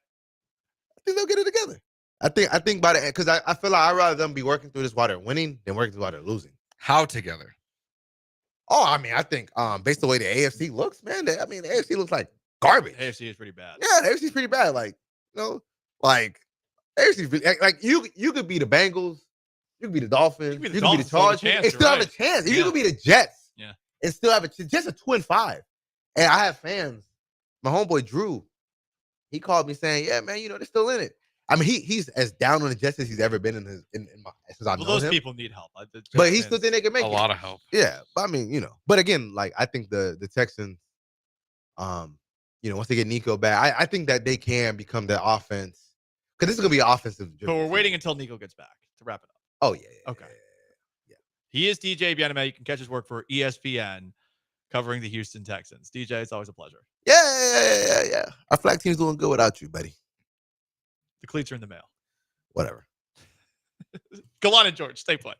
think they'll get it together. I think by the end, because I feel like I'd rather them be working through this while they're winning than working through while they're losing. How together? Oh, I mean, I think based on the way the AFC looks, man, the AFC looks like garbage. The AFC is pretty bad. Yeah, the AFC is pretty bad. AFC, you could be the Bengals, you could be the Dolphins, you could be the Chargers, and still have a chance. You could be the Jets, and still have just a 2-5. And I have fans. My homeboy Drew, he called me saying, "Yeah, man, they're still in it." I mean, he's as since he's ever been since I know those him. people need help, but he still think they can make a lot of help. Yeah, but I mean, But again, I think the Texans, once they get Nico back, I think that they can become the offense because this is gonna be an offensive. But we're waiting until Nico gets back to wrap it up. Oh yeah. Okay. Yeah. He is DJ Bieneme. You can catch his work for ESPN covering the Houston Texans. DJ, it's always a pleasure. Yeah. Our flag team's doing good without you, buddy. The cleats are in the mail. Whatever. Gallant George, stay put.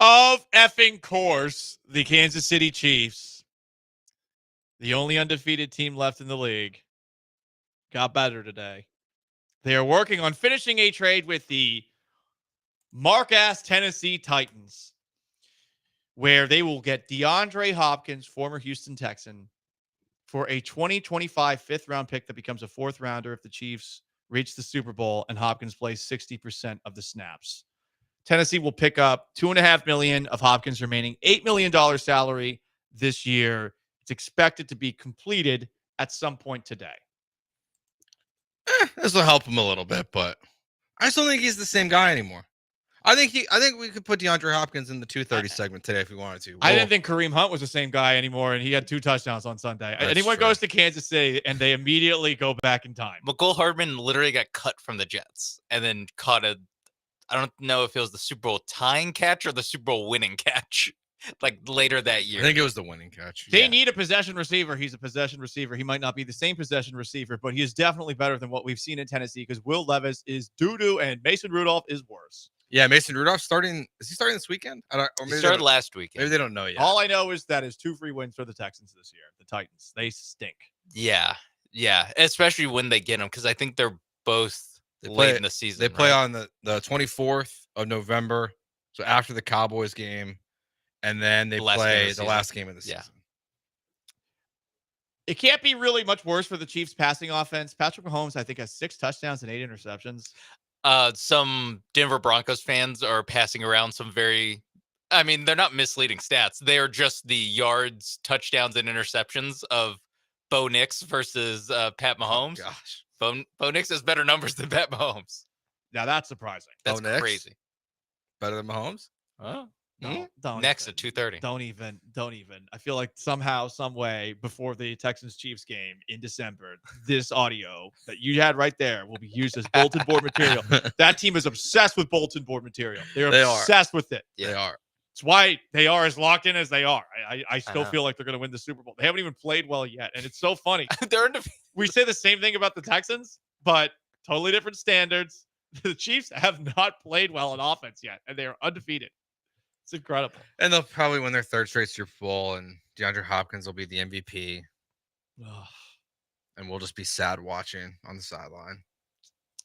Of effing course, the Kansas City Chiefs, the only undefeated team left in the league, got better today. They are working on finishing a trade with the Mark-ass Tennessee Titans, where they will get DeAndre Hopkins, former Houston Texan, for a 2025 fifth-round pick that becomes a fourth-rounder if the Chiefs reach the Super Bowl and Hopkins plays 60% of the snaps. Tennessee will pick up $2.5 million of Hopkins' remaining $8 million salary this year. It's expected to be completed at some point today. This will help him a little bit, but I just don't think he's the same guy anymore. I think we could put DeAndre Hopkins in the 2:30 segment today if we wanted to. I didn't think Kareem Hunt was the same guy anymore, and he had 2 touchdowns on Sunday. Anyone goes to Kansas City, and they immediately go back in time. McCole Hardman literally got cut from the Jets and then caught I don't know if it was the Super Bowl tying catch or the Super Bowl winning catch, like later that year. I think it was the winning catch. They need a possession receiver. He's a possession receiver. He might not be the same possession receiver, but he is definitely better than what we've seen in Tennessee because Will Levis is doo-doo and Mason Rudolph is worse. Yeah, Mason Rudolph starting. Is he starting this weekend? He started last weekend. Maybe they don't know yet. All I know is that is 2 free wins for the Texans this year. The Titans, they stink. Yeah, especially when they get them because I think they're both late in the season. They play on the 24th of November, so after the Cowboys game, and then they play the last game of the season. It can't be really much worse for the Chiefs passing offense. Patrick Mahomes, I think, has 6 touchdowns and 8 interceptions. Some Denver Broncos fans are passing around some they're not misleading stats. They're just the yards, touchdowns, and interceptions of Bo Nix versus Pat Mahomes. Oh, gosh. Bo Nix has better numbers than Pat Mahomes. Now that's surprising. That's crazy. Better than Mahomes? Oh. No, Next at 2:30. Don't even. I feel like somehow, some way, before the Texans-Chiefs game in December, this audio that you had right there will be used as bulletin board material. That team is obsessed with bulletin board material. They're obsessed with it. Yeah. They are. It's why they are as locked in as they are. I still feel like they're going to win the Super Bowl. They haven't even played well yet, and it's so funny. We say the same thing about the Texans, but totally different standards. The Chiefs have not played well on offense yet, and they are undefeated. It's incredible. And they'll probably win their 3rd straight Super Bowl, and DeAndre Hopkins will be the MVP. And we'll just be sad watching on the sideline.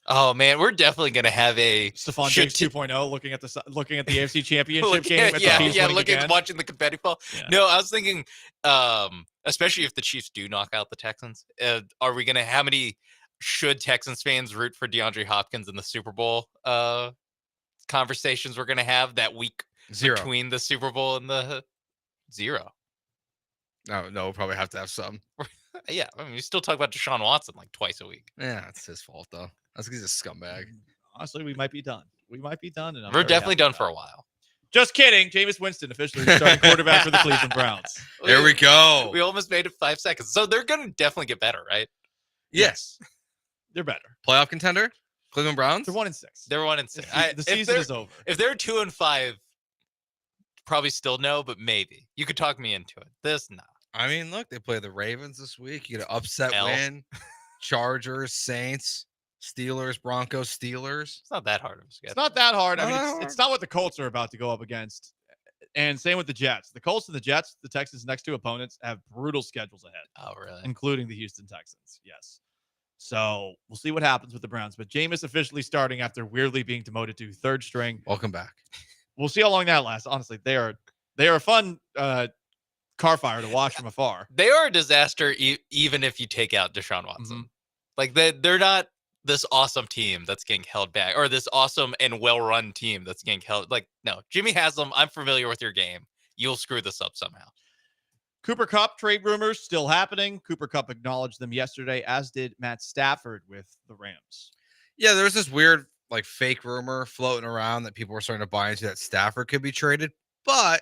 Oh man, we're definitely gonna have a Stephon Diggs 2.0 looking at the AFC Championship game. Watching the confetti fall. Yeah. No, I was thinking, especially if the Chiefs do knock out the Texans, are we gonna? How many should Texans fans root for DeAndre Hopkins in the Super Bowl? Conversations we're gonna have that week 0 between the Super Bowl and the 0. No, we'll probably have to have some. Yeah, we still talk about Deshaun Watson like twice a week. Yeah, it's his fault though. I think he's a scumbag. Honestly, we might be done. And we're definitely done for a while. Just kidding. Jameis Winston officially starting quarterback for the Cleveland Browns. There we go. We almost made it 5 seconds. So they're going to definitely get better, right? Yes. They're better. Playoff contender? Cleveland Browns? They're 1-6. They're 1-6. The season is over. If they're 2-5, probably still no, but maybe. You could talk me into it. No. I mean, look, they play the Ravens this week. You get an upset win. Chargers, Saints, Steelers, Broncos, Steelers. It's not that hard of a schedule. It's not that hard. It's not what the Colts are about to go up against. And same with the Jets. The Colts and the Jets, the Texans' next 2 opponents, have brutal schedules ahead. Oh, really? Including the Houston Texans. Yes. So we'll see what happens with the Browns. But Jameis officially starting after weirdly being demoted to 3rd string. Welcome back. We'll see how long that lasts. Honestly, they are a fun car fire to watch from afar. They are a disaster even if you take out Deshaun Watson. Mm-hmm. Like they're not this awesome team that's getting held back, or this awesome and well-run team that's getting held. Like, no, Jimmy Haslam, I'm familiar with your game. You'll screw this up somehow. Cooper Kupp trade rumors still happening. Cooper Kupp acknowledged them yesterday, as did Matt Stafford with the Rams. Yeah, there was this weird, like, fake rumor floating around that people were starting to buy into that Stafford could be traded. But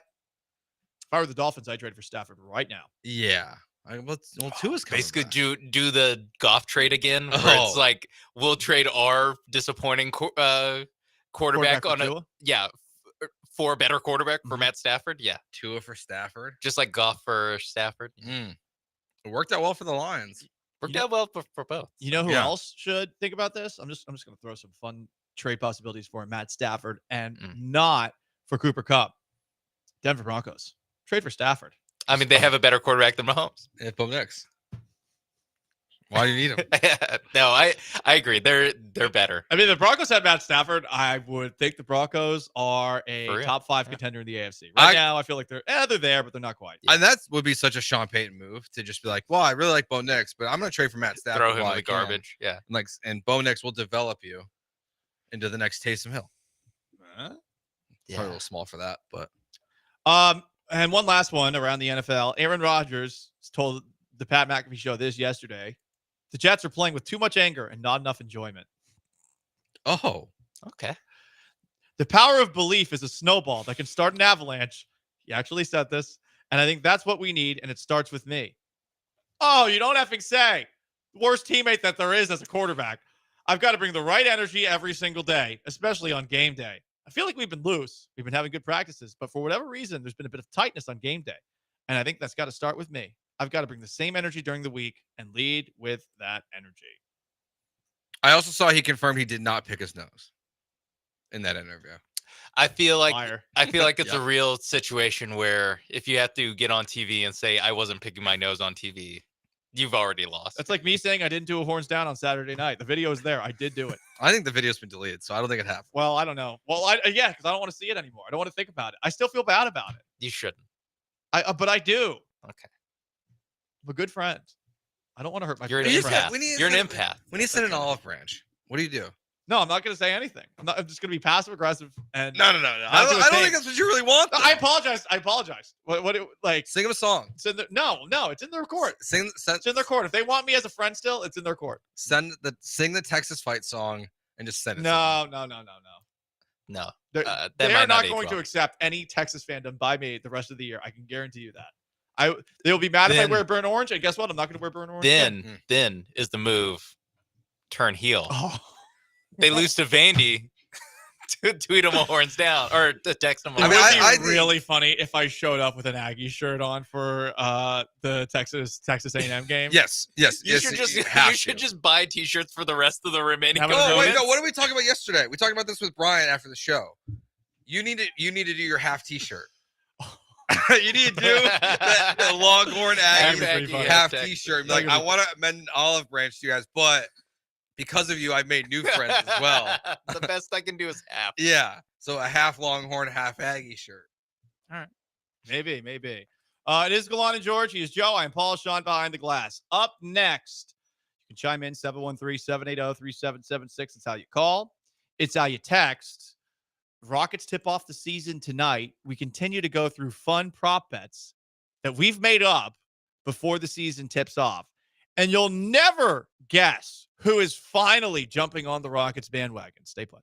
if I were the Dolphins, I'd trade for Stafford right now. Yeah. Tua's coming basically back. do the Goff trade again, where it's like we'll trade our disappointing quarterback on for a better quarterback for Matt Stafford. Yeah, Tua for Stafford, just like Goff for Stafford. It worked out well for the Lions. Worked out well for both. You know who else should think about this? I'm just going to throw some fun trade possibilities for Matt Stafford and not for Cooper Kupp. Denver Broncos. Trade for Stafford. I mean, they have a better quarterback than Mahomes. Yeah, Bo Nix. Why do you need him? No, I agree. They're better. I mean, the Broncos had Matt Stafford. I would think the Broncos are For a real. top 5 contender in the AFC. Right now, I feel like they're there, but they're not quite. And that would be such a Sean Payton move to just be like, well, I really like Bo Nix, but I'm going to trade for Matt Stafford. Throw him while in I the can. garbage. Yeah. And Bo Nix will develop you into the next Taysom Hill. Probably a little small for that, but. And one last one around the NFL. Aaron Rodgers told the Pat McAfee show this yesterday. The Jets are playing with too much anger and not enough enjoyment. Oh. Okay. The power of belief is a snowball that can start an avalanche. He actually said this. And I think that's what we need, and it starts with me. Oh, you don't effing say. Worst teammate that there is as a quarterback. I've got to bring the right energy every single day, especially on game day. I feel like we've been loose. We've been having good practices, but for whatever reason, there's been a bit of tightness on game day. And I think that's got to start with me. I've got to bring the same energy during the week and lead with that energy. I also saw he confirmed he did not pick his nose in that interview. I feel like it's Yeah. a real situation where if you have to get on TV and say I wasn't picking my nose on TV, you've already lost. That's like me saying I didn't do a horns down on Saturday night. The video is there. I did do it. I think the video's been deleted, so I don't think it happened. Well, I don't know. Well, yeah, because I don't want to see it anymore. I don't want to think about it. I still feel bad about it. You shouldn't. But I do. Okay. I'm a good friend. I don't want to hurt my You're an friend. empath. You're an empath. When you send an olive branch, what do you do? No, I'm not going to say anything. I'm just going to be passive aggressive and No. I don't think that's what you really want. No, I apologize. Like sing them a song. It's in no, it's in their court. It's in their court. If they want me as a friend still, it's in their court. Sing the Texas fight song and just send it. No. No. They That are might not age going to well. accept any Texas fandom by me the rest of the year. I can guarantee you that. They'll be mad if I Then- wear burnt orange, and guess what? I'm not going to wear burnt orange. Then is the move. Turn heel. Oh. They lose to Vandy. To tweet them a horns down or to text them. It would be really funny if I showed up with an Aggie shirt on for the Texas A&M game. Yes. You should just buy T-shirts for the rest of the remaining. Oh wait, no. What did we talk about yesterday? We talked about this with Brian after the show. You need to do your half T-shirt. You need to do the Longhorn Aggie half T-shirt. Like, I want to amend an olive branch to you guys, but because of you, I've made new friends as well. The best I can do is half. Yeah. So a half Longhorn, half Aggie shirt. All right. Maybe. It is Gallant George. He is Joe. I'm Paul. Sean behind the glass. Up next, you can chime in 713-780-3776. It's how you call. It's how you text. Rockets tip off the season tonight. We continue to go through fun prop bets that we've made up before the season tips off. And you'll never guess who is finally jumping on the Rockets bandwagon. Stay put.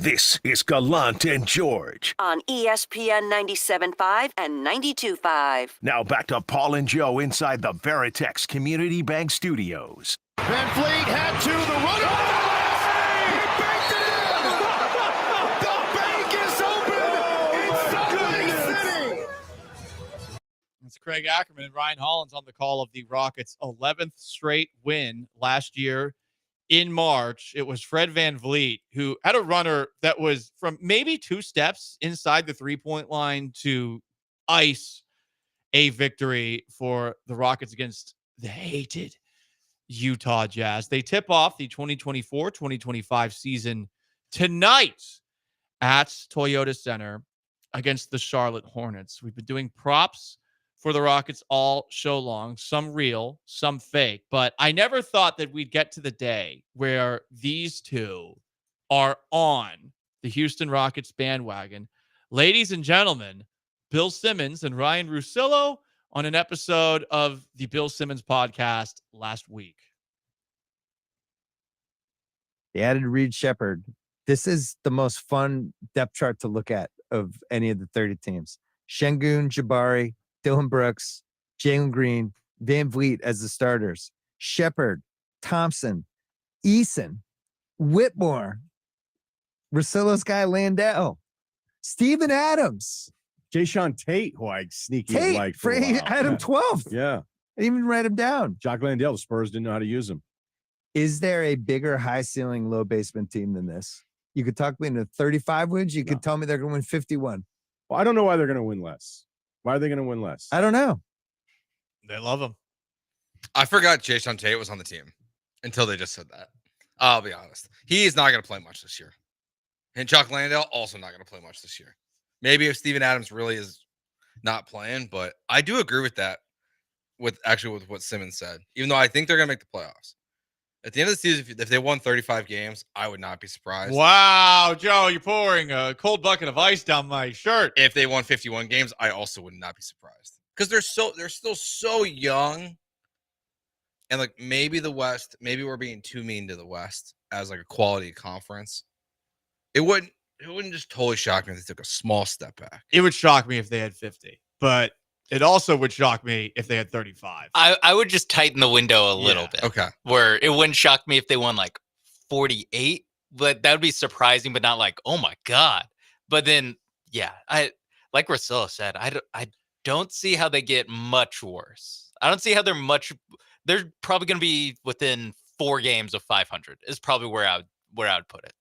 This is Gallant and George. On ESPN 97.5 and 92.5. Now back to Paul and Joe inside the Veritex Community Bank Studios. Van Fleet had to the runner. He banked it in. The bank is open in Salt Lake City. It's Craig Ackerman and Ryan Hollins on the call of the Rockets' 11th straight win last year. In March, it was Fred VanVleet who had a runner that was from maybe 2 steps inside the three-point line to ice a victory for the Rockets against the hated Utah Jazz. They tip off the 2024-2025 season tonight at Toyota Center against the Charlotte Hornets. We've been doing props for the Rockets all show long, some real, some fake. But I never thought that we'd get to the day where these two are on the Houston Rockets bandwagon. Ladies and gentlemen, Bill Simmons and Ryan Russillo on an episode of the Bill Simmons podcast last week. They added Reed Shepherd. This is the most fun depth chart to look at of any of the 30 teams. Şengün, Jabari, Dylan Brooks, Jalen Green, Van Vliet as the starters, Shepherd, Thompson, Eason, Whitmore, Russillo's guy Landell, Steven Adams, Jayshawn Tate, who I sneaky Tate, like for a Frey while. had him 12th. Yeah. I didn't even write him down. Jock Landale, the Spurs didn't know how to use him. Is there a bigger high ceiling, low basement team than this? You could talk me into 35 wins. You could tell me they're going to win 51. Well, I don't know why they're going to win less. Why are they going to win less? I don't know. They love him. I forgot Jayshawn Tate was on the team until they just said that. I'll be honest. He's not going to play much this year. And Chuck Landale also not going to play much this year. Maybe if Steven Adams really is not playing, but I do agree with that with what Simmons said, even though I think they're going to make the playoffs. At the end of the season, if they won 35 games, I would not be surprised. Wow, Joe, you're pouring a cold bucket of ice down my shirt. If they won 51 games, I also would not be surprised. Because they're still so young. And like maybe the West, maybe we're being too mean to the West as like a quality conference. It wouldn't just totally shock me if they took a small step back. It would shock me if they had 50, but it also would shock me if they had 35. I would just tighten the window a little bit. Okay. Where it wouldn't shock me if they won like 48, but that would be surprising, but not like, oh my God. But then, yeah, I like Russillo said, I don't see how they get much worse. I don't see how they're probably going to be within 4 games of 500 is probably where I would put it.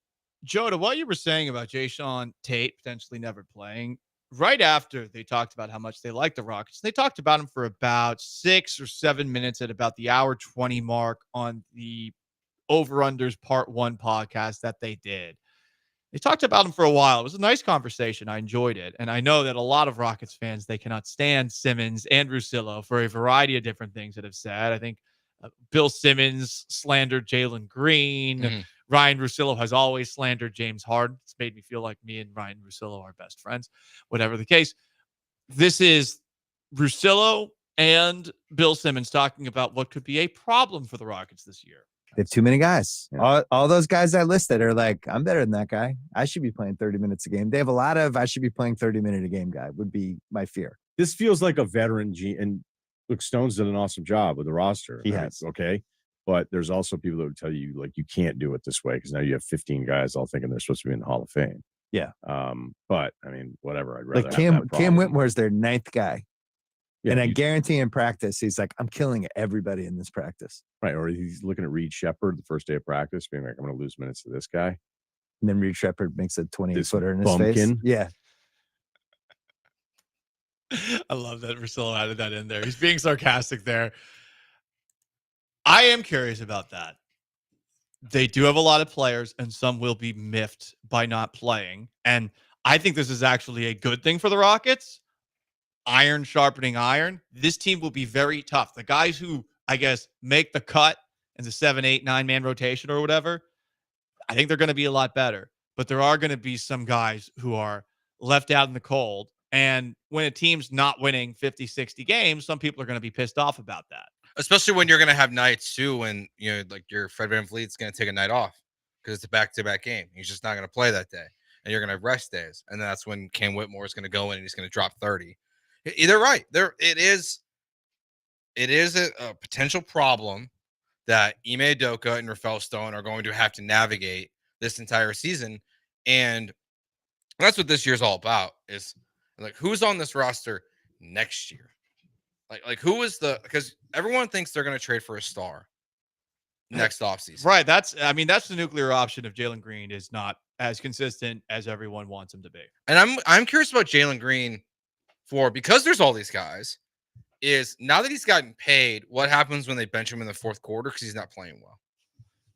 Joe, to what you were saying about Jayshawn Tate potentially never playing, right after they talked about how much they like the Rockets, they talked about him for about 6 or 7 minutes at about the hour 20 mark on the Over-Unders Part 1 podcast that they did. They talked about him for a while. It was a nice conversation. I enjoyed it. And I know that a lot of Rockets fans, they cannot stand Simmons and Russillo for a variety of different things that have said. I think Bill Simmons slandered Jalen Green. Mm-hmm. Ryan Russillo has always slandered James Harden. It's made me feel like me and Ryan Russillo are best friends. Whatever the case, this is Russillo and Bill Simmons talking about what could be a problem for the Rockets this year. They have too many guys. Yeah. All those guys I listed are like, I'm better than that guy. I should be playing 30 minutes a game. They have a lot of I should be playing 30-minute a game guy would be my fear. This feels like a veteran and look, Stone's did an awesome job with the roster. He has. Okay. But there's also people that would tell you, like, you can't do it this way because now you have 15 guys all thinking they're supposed to be in the Hall of Fame. Yeah. But, I mean, whatever. I'd rather like have Cam Whitmore's their 9th guy. Yeah, and I guarantee in practice, he's like, I'm killing everybody in this practice. Right. Or he's looking at Reed Shepherd the first day of practice, being like, I'm going to lose minutes to this guy. And then Reed Shepherd makes a 28-footer in his bumpkin. face. Yeah. I love that Russillo added that in there. He's being sarcastic there. I am curious about that. They do have a lot of players, and some will be miffed by not playing. And I think this is actually a good thing for the Rockets. Iron sharpening iron. This team will be very tough. The guys who, I guess, make the cut in the 7, 8, 9-man rotation or whatever, I think they're going to be a lot better. But there are going to be some guys who are left out in the cold. And when a team's not winning 50, 60 games, some people are going to be pissed off about that. Especially when you're going to have nights too when, like your Fred VanVleet's going to take a night off because it's a back-to-back game. He's just not going to play that day, and you're going to have rest days, and that's when Cam Whitmore is going to go in and he's going to drop 30. They're right. It is a potential problem that Ime Udoka and Rafael Stone are going to have to navigate this entire season, and that's what this year's all about. Is like who's on this roster next year. Like who is because everyone thinks they're going to trade for a star next offseason. Right. That's the nuclear option if Jalen Green is not as consistent as everyone wants him to be. And I'm curious about Jalen Green because there's all these guys, is now that he's gotten paid, what happens when they bench him in the fourth quarter because he's not playing well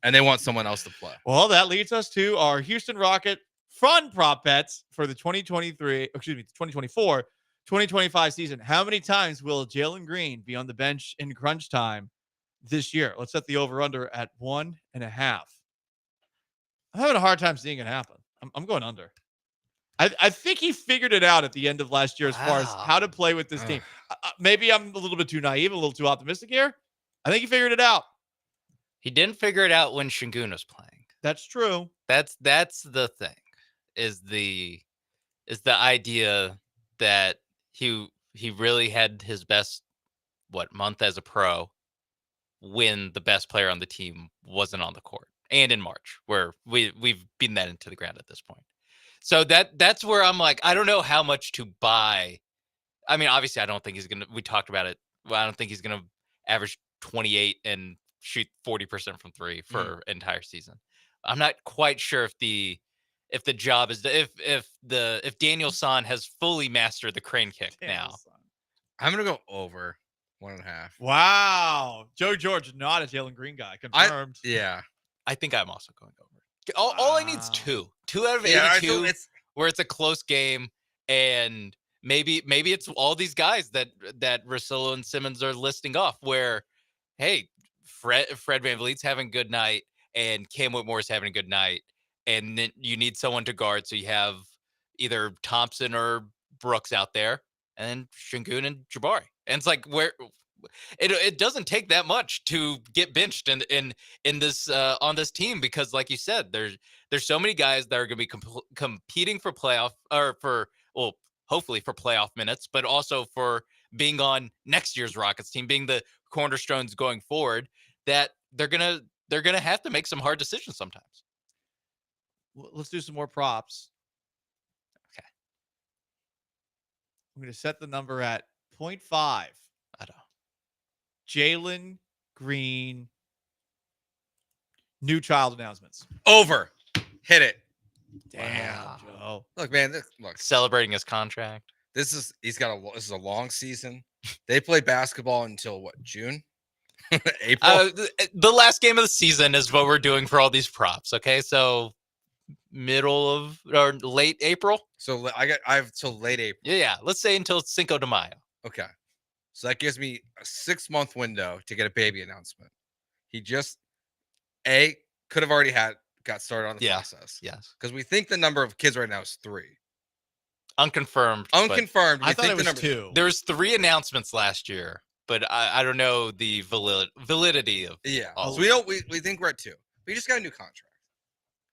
and they want someone else to play? Well, that leads us to our Houston Rocket fun prop bets for the 2024-2025 season. How many times will Jalen Green be on the bench in crunch time this year? Let's set the over-under at 1.5. I'm having a hard time seeing it happen. I'm going under. I think he figured it out at the end of last year as far as how to play with this team. Maybe I'm a little bit too naive, a little too optimistic here. I think he figured it out. He didn't figure it out when Şengün was playing. That's true. That's the thing. Is the idea that he really had his best month as a pro when the best player on the team wasn't on the court, and in March where we've beaten that into the ground at this point. So that's where I'm like, I don't know how much to buy. I mean, obviously I don't think he's gonna, we talked about it, I don't think he's gonna average 28 and shoot 40% from three for an entire season. I'm not quite sure if the job is if Daniel San has fully mastered the crane kick now. I'm gonna go over 1.5. Wow. Joe George, not a Jalen Green guy. Confirmed. I think I'm also going over. All I need is 2 out of 82 where it's a close game, and maybe it's all these guys that Russillo and Simmons are listing off where, hey, Fred VanVleet's having a good night and Cam Whitmore's having a good night, and then you need someone to guard, so you have either Thompson or Brooks out there, and then Şengün and Jabari. And it's like where it doesn't take that much to get benched in this on this team, because like you said, there's so many guys that are going to be competing for playoff hopefully for playoff minutes, but also for being on next year's Rockets team, being the cornerstones going forward, that they're gonna have to make some hard decisions sometimes. Let's do some more props. Okay. I'm going to set the number at 0.5. I don't. Jalen Green new child announcements. Over. Hit it. Damn, Joe. Look, man. Look, celebrating his contract. This is a long season. They play basketball until what, June? April? The last game of the season is what we're doing for all these props. Okay, so middle of or late April. So I have till late April. Yeah. Let's say until Cinco de Mayo. Okay. So that gives me a 6-month window to get a baby announcement. He just could have already got started on the process. Yes. Because we think the number of kids right now is 3. Unconfirmed. I thought it was 2. There's 3 announcements last year, but I don't know the validity of. So we think we're at 2. We just got a new contract.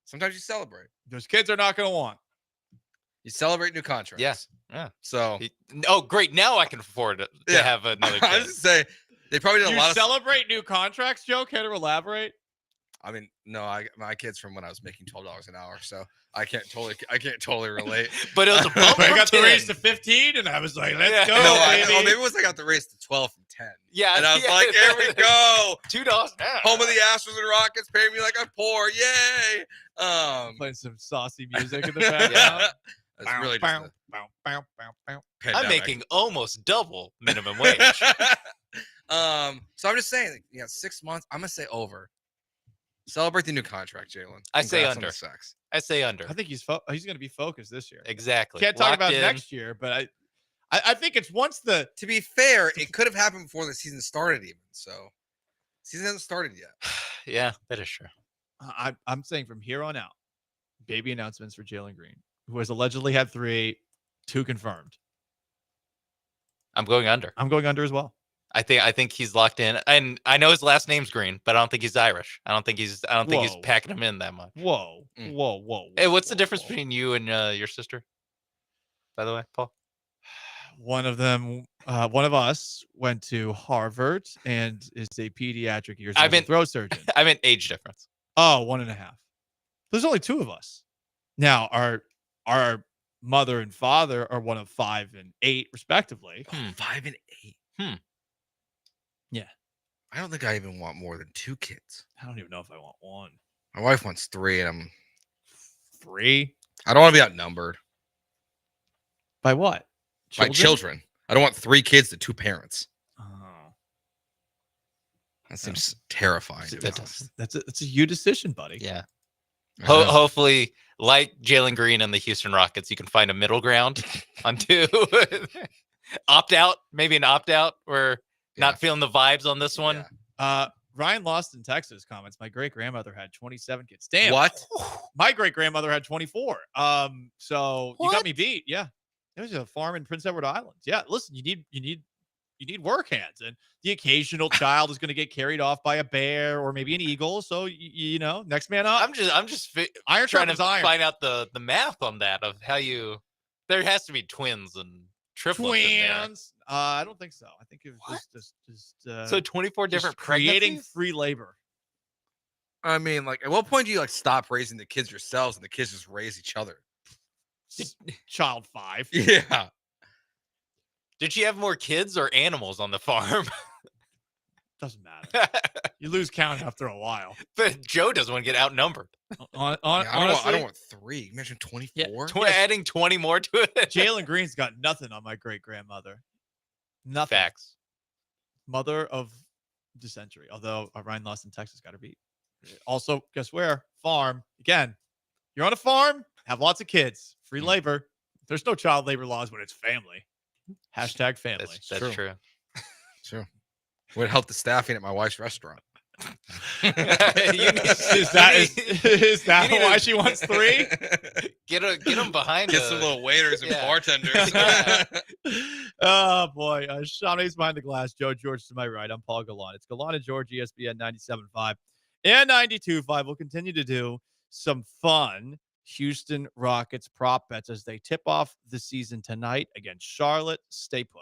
Sometimes you celebrate. Those kids are not going to want. You celebrate new contracts. Yes. Yeah. So. Great. Now I can afford to have another kid. I was just saying, they probably did a lot of. Celebrate new contracts, Joe? Care to elaborate? I mean, no, my kid's from when I was making $12 an hour, so I can't totally relate. But it was a bump. I got the raise to 15, and I was like, let's go, baby. Maybe it was I got the raise to 12 from 10. Yeah, and I was like, here we go. $2 an hour. Home of the Astros and Rockets, pay me like I'm poor, yay! Playing some saucy music in the background. That's really just I'm making almost double minimum wage. So I'm just saying, 6 months. I'm gonna say over. Celebrate the new contract, Jalen. I say Congrats on under. the sex. I say under. I think he's going to be focused this year. Exactly. Can't talk Locked about in. next year, but I think it's once the. To be fair, it could have happened before the season started, even. So, season hasn't started yet. Yeah, that is true. I'm saying from here on out, baby announcements for Jalen Green, who has allegedly had 3, 2 confirmed. I'm going under. I'm going under as well. I think he's locked in, and I know his last name's Green, but I don't think he's Irish. I don't think he's Whoa. packing him in that much. Whoa. Hey, what's the difference between you and your sister? By the way, Paul. One of them, one of us went to Harvard and is a pediatric ears, nose, and throat surgeon. I meant age difference. Oh, 1.5. There's only 2 of us. Now, our mother and father are one of 5 and 8, respectively. 5 and 8. Yeah. I don't think I even want more than 2 kids. I don't even know if I want 1. My wife wants 3, and I'm 3. I don't want to be outnumbered. By what? By children. I don't want 3 kids to 2 parents. Oh. That seems terrifying. To be honest. That's a you decision, buddy. Yeah. Hopefully, like Jalen Green and the Houston Rockets, you can find a middle ground on 2. Opt out, maybe an opt out, or not feeling the vibes on this one. Ryan Lost in Texas comments, my great grandmother had 27 kids. Damn. What? My great grandmother had 24. So you got me beat. Yeah. It was a farm in Prince Edward Island. Yeah. Listen, you need work hands, and the occasional child is going to get carried off by a bear or maybe an eagle. So you know, next man up. I'm just iron trying to sharpens iron. find out the math on that of how you. There has to be twins and triplets in there. Twins. I don't think so. I think it was just So 24 different creating pregnancies? free labor. I mean, like, at what point do you like stop raising the kids yourselves and the kids just raise each other? Child 5. Yeah. Did she have more kids or animals on the farm? Doesn't matter. You lose count after a while. But Joe doesn't want to get outnumbered. Honestly, I don't want 3. Imagine 24. Adding 20 more to it. Jalen Green's got nothing on my great grandmother. Nothing. Facts. Mother of the century. Although Ryan Lost in Texas got her beat. Also, guess where? Farm. Again, you're on a farm, have lots of kids, free labor. There's no child labor laws when it's family. Hashtag family. That's true. Sure. Would help the staffing at my wife's restaurant. Is that why she wants 3? Get them behind. Get some little waiters and bartenders. Oh boy, Sean Hayes behind the glass. Joe George to my right. I'm Paul Gallant. It's Gallant and George, ESPN 97.5 and 92.5. We'll continue to do some fun Houston Rockets prop bets as they tip off the season tonight against Charlotte. Stay put.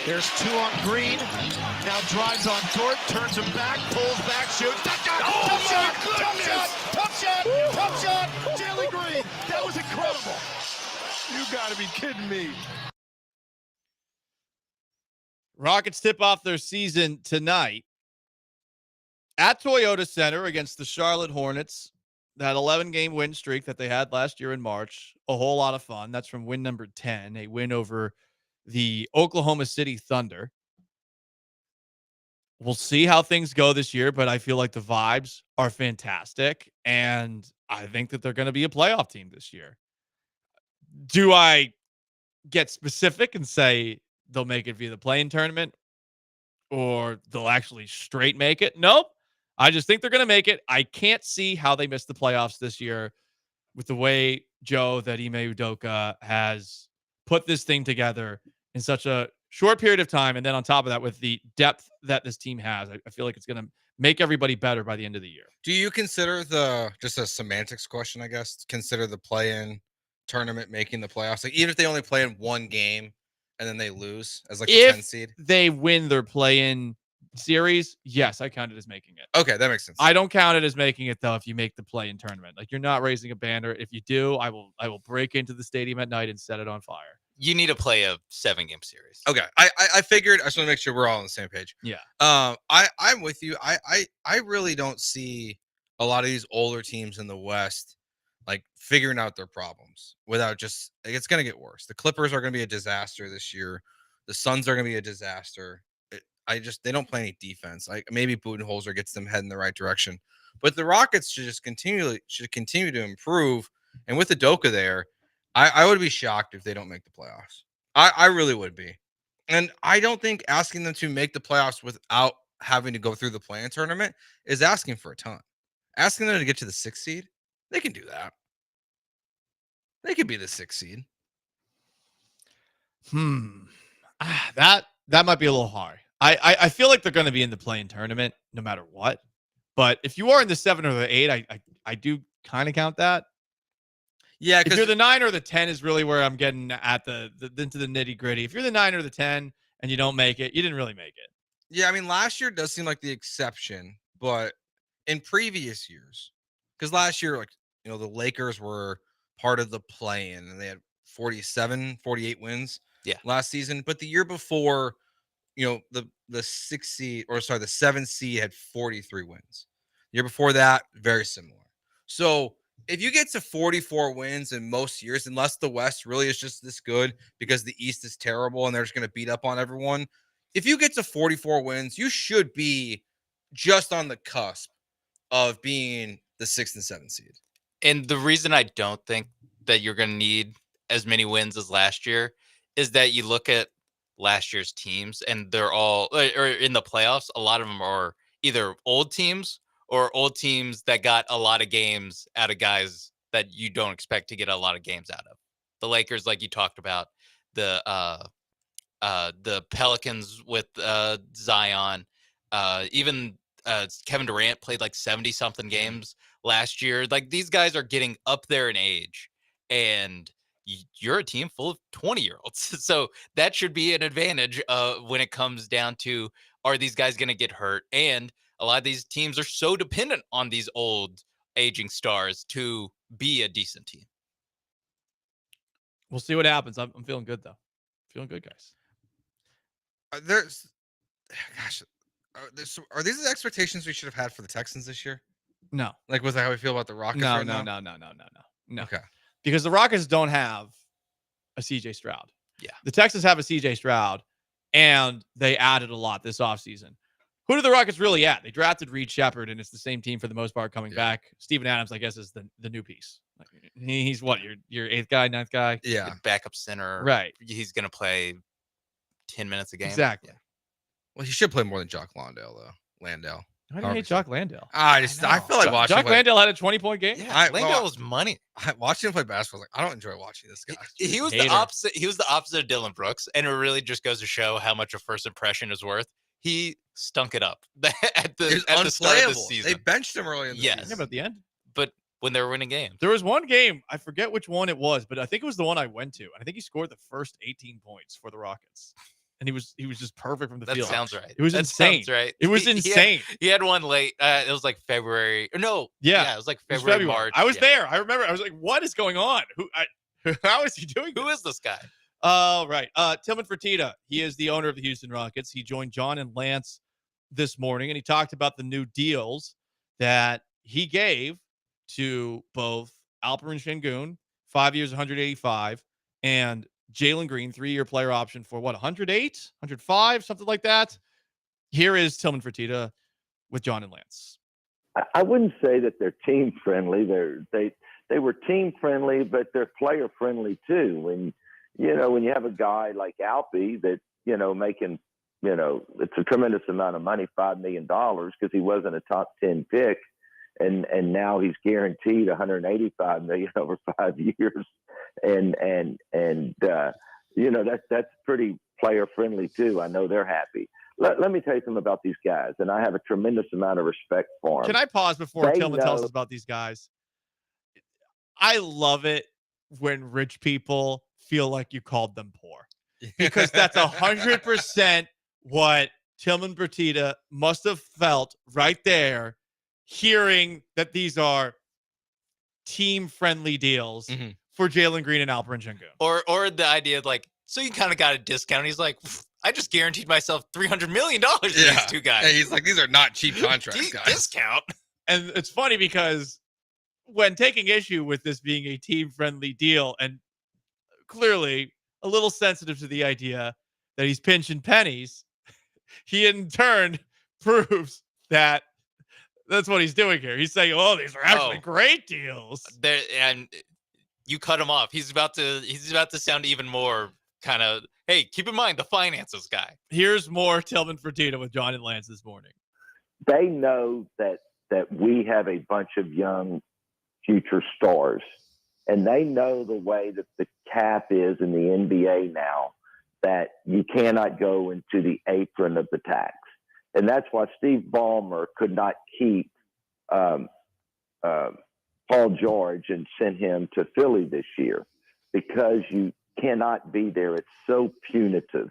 There's 2 on Green. Now drives on Dort, turns him back, pulls back, shoots. Tough shot! Oh, tough my shot! goodness! Tough shot! Tough shot! Tough shot! Jalen Green. That was incredible. You got to be kidding me. Rockets tip off their season tonight at Toyota Center against the Charlotte Hornets. That 11-game win streak that they had last year in March. A whole lot of fun. That's from win number 10, a win over the Oklahoma City Thunder. We'll see how things go this year, but I feel like the vibes are fantastic, and I think that they're going to be a playoff team this year. Do I get specific and say they'll make it via the play-in tournament or they'll actually straight make it? Nope. I just think they're going to make it. I can't see how they miss the playoffs this year with the way that Ime Udoka has put this thing together in such a short period of time. And then on top of that, with the depth that this team has, I feel like it's going to make everybody better by the end of the year. Do you consider just a semantics question, I guess, consider the play-in tournament making the playoffs? Like, even if they only play in one game and then they lose as like a 10 seed? They win their play-in series, yes, I count it as making it. Okay, that makes sense. I don't count it as making it, though, if you make the play-in tournament. Like, you're not raising a banner. If you do, I will break into the stadium at night and set it on fire. You need to play a 7-game series. Okay, I figured. I just want to make sure we're all on the same page. Yeah. I'm with you. I really don't see a lot of these older teams in the West like figuring out their problems without just like, it's going to get worse. The Clippers are going to be a disaster this year. The Suns are going to be a disaster. They don't play any defense. Like, maybe Budenholzer gets them heading in the right direction, but the Rockets should continue to improve. And with Udoka there, I would be shocked if they don't make the playoffs. I really would be. And I don't think asking them to make the playoffs without having to go through the play-in tournament is asking for a ton. Asking them to get to the 6th seed, they can do that. They could be the 6th seed. That might be a little hard. I feel like they're going to be in the play-in tournament no matter what. But if you are in the 7 or the 8, I do kind of count that. Yeah, if you're the 9 or the 10 is really where I'm getting at into the nitty-gritty. If you're the 9 or the 10 and you don't make it, you didn't really make it. Yeah, I mean, last year does seem like the exception, but in previous years, because last year, like, the Lakers were part of the play-in and they had 48 wins last season. But the year before, the 6 seed, or sorry, the 7 seed had 43 wins. The year before that, very similar. So if you get to 44 wins in most years, unless the West really is just this good because the East is terrible and they're just going to beat up on everyone, if you get to 44 wins, you should be just on the cusp of being the 6th and 7th seed. And the reason I don't think that you're going to need as many wins as last year is that you look at last year's teams and they're all, or in the playoffs, a lot of them are either old teams or old teams that got a lot of games out of guys that you don't expect to get a lot of games out of. The Lakers, like you talked about, the Pelicans with Zion, even Kevin Durant played like 70-something games last year. Like, these guys are getting up there in age, and you're a team full of 20-year-olds. So that should be an advantage when it comes down to, are these guys going to get hurt? And a lot of these teams are so dependent on these old aging stars to be a decent team. We'll see what happens. I'm feeling good, though. Feeling good, guys. Are these the expectations we should have had for the Texans this year? No. Like, with how we feel about the Rockets right now? No. Okay. Because the Rockets don't have a CJ Stroud. Yeah. The Texans have a CJ Stroud, and they added a lot this offseason. Who do the Rockets really at? They drafted Reed Shepard, and it's the same team for the most part coming back. Steven Adams, I guess, is the new piece. Like, he's what, your 8th guy, 9th guy? Yeah. The backup center. Right. He's going to play 10 minutes a game. Exactly. Yeah. Well, he should play more than Jock Landale, though. How do you hate Jock Landale? I feel like watching Jock Landale had a 20-point game. Yeah, Landale was money. Watching him play basketball, like, I don't enjoy watching this guy. He was the opposite. He was the opposite of Dylan Brooks, and it really just goes to show how much a first impression is worth. He stunk it up at the start of the season. They benched him early in the season. Yeah, but at the end. But when they were winning games. There was one game, I forget which one it was, but I think it was the one I went to. And I think he scored the first 18 points for the Rockets. and he was just perfect from the That field. sounds right. It was That insane. sounds right. It was insane. He had one late. It was like February. Or no. Yeah. It was like It was February, March. I was yeah. there. I remember. I was like, "What is going on? How is he doing this? Who is this guy?" Oh, right. Tillman Fertitta. He is the owner of the Houston Rockets. He joined John and Lance this morning, and he talked about the new deals that he gave to both Alperen Şengün, 5 years, 185, and Jalen Green, 3-year player option for what, 108, 105, something like that. Here is Tillman Fertitta with John and Lance. I wouldn't say that they're team friendly. They were team friendly, but they're player friendly too. When you have a guy like Alpy that, making, it's a tremendous amount of money, $5 million, because he wasn't a top 10 pick. And now he's guaranteed $185 million over 5 years. That's pretty player friendly too. I know they're happy. Let me tell you something about these guys, and I have a tremendous amount of respect for them. Can I pause before Tillman tells us about these guys? I love it when rich people feel like you called them poor, because that's 100% what Tillman Fertitta must have felt right there, hearing that these are team-friendly deals for Jalen Green and Alperen Şengün. Or the idea of like, so you kind of got a discount. He's like, I just guaranteed myself $300 million for these two guys. Yeah, he's like, these are not cheap contracts, guys. Discount. And it's funny because when taking issue with this being a team-friendly deal, and clearly a little sensitive to the idea that he's pinching pennies, he in turn proves that that's what he's doing here. He's saying, "Oh, these are actually great deals." And you cut him off. He's about to sound even more kind of, hey, keep in mind the finances guy. Here's more Tillman Fertitta with John and Lance this morning. They know that we have a bunch of young future stars, and they know the way that the cap is in the NBA now, that you cannot go into the apron of the tax. And that's why Steve Ballmer could not keep Paul George and send him to Philly this year, because you cannot be there. It's so punitive.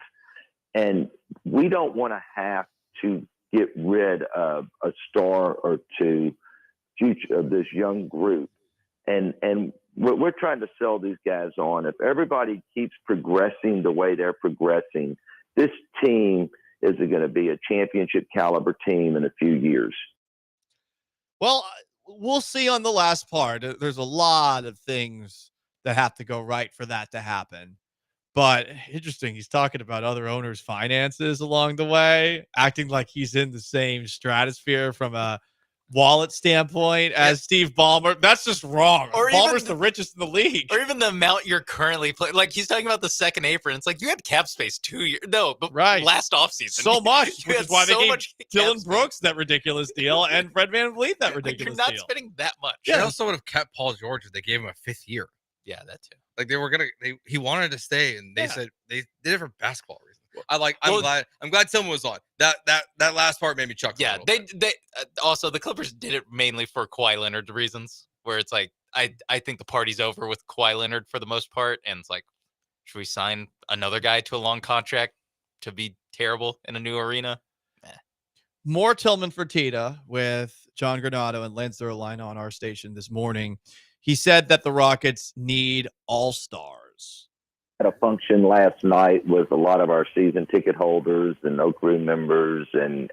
And we don't want to have to get rid of a star or two future of this young group. And we're trying to sell these guys on. If everybody keeps progressing the way they're progressing, this team is going to be a championship caliber team in a few years. Well, we'll see on the last part. There's a lot of things that have to go right for that to happen. But interesting, he's talking about other owners' finances along the way, acting like he's in the same stratosphere from a wallet standpoint as Steve Ballmer. That's just wrong. Or Ballmer's the richest in the league. Or even the amount you're currently playing. Like, he's talking about the second apron. It's like, you had cap space 2 years. No, but last offseason. So much, which is why they gave Dylan space. Brooks that ridiculous deal and Fred VanVleet that ridiculous You're not deal. spending that much. They also would have kept Paul George if they gave him a 5th year. Yeah, that too. Like he wanted to stay, and they said they did it for basketball reasons. I'm glad Tillman was on. That last part made me chuckle. Yeah, they also the Clippers did it mainly for Kawhi Leonard reasons, where it's like I think the party's over with Kawhi Leonard for the most part, and it's like, should we sign another guy to a long contract to be terrible in a new arena? More Tillman Fertitta with John Granado and Lance Zerline on our station this morning. He said that the Rockets need all-stars. At a function last night with a lot of our season ticket holders and Oak Room members, and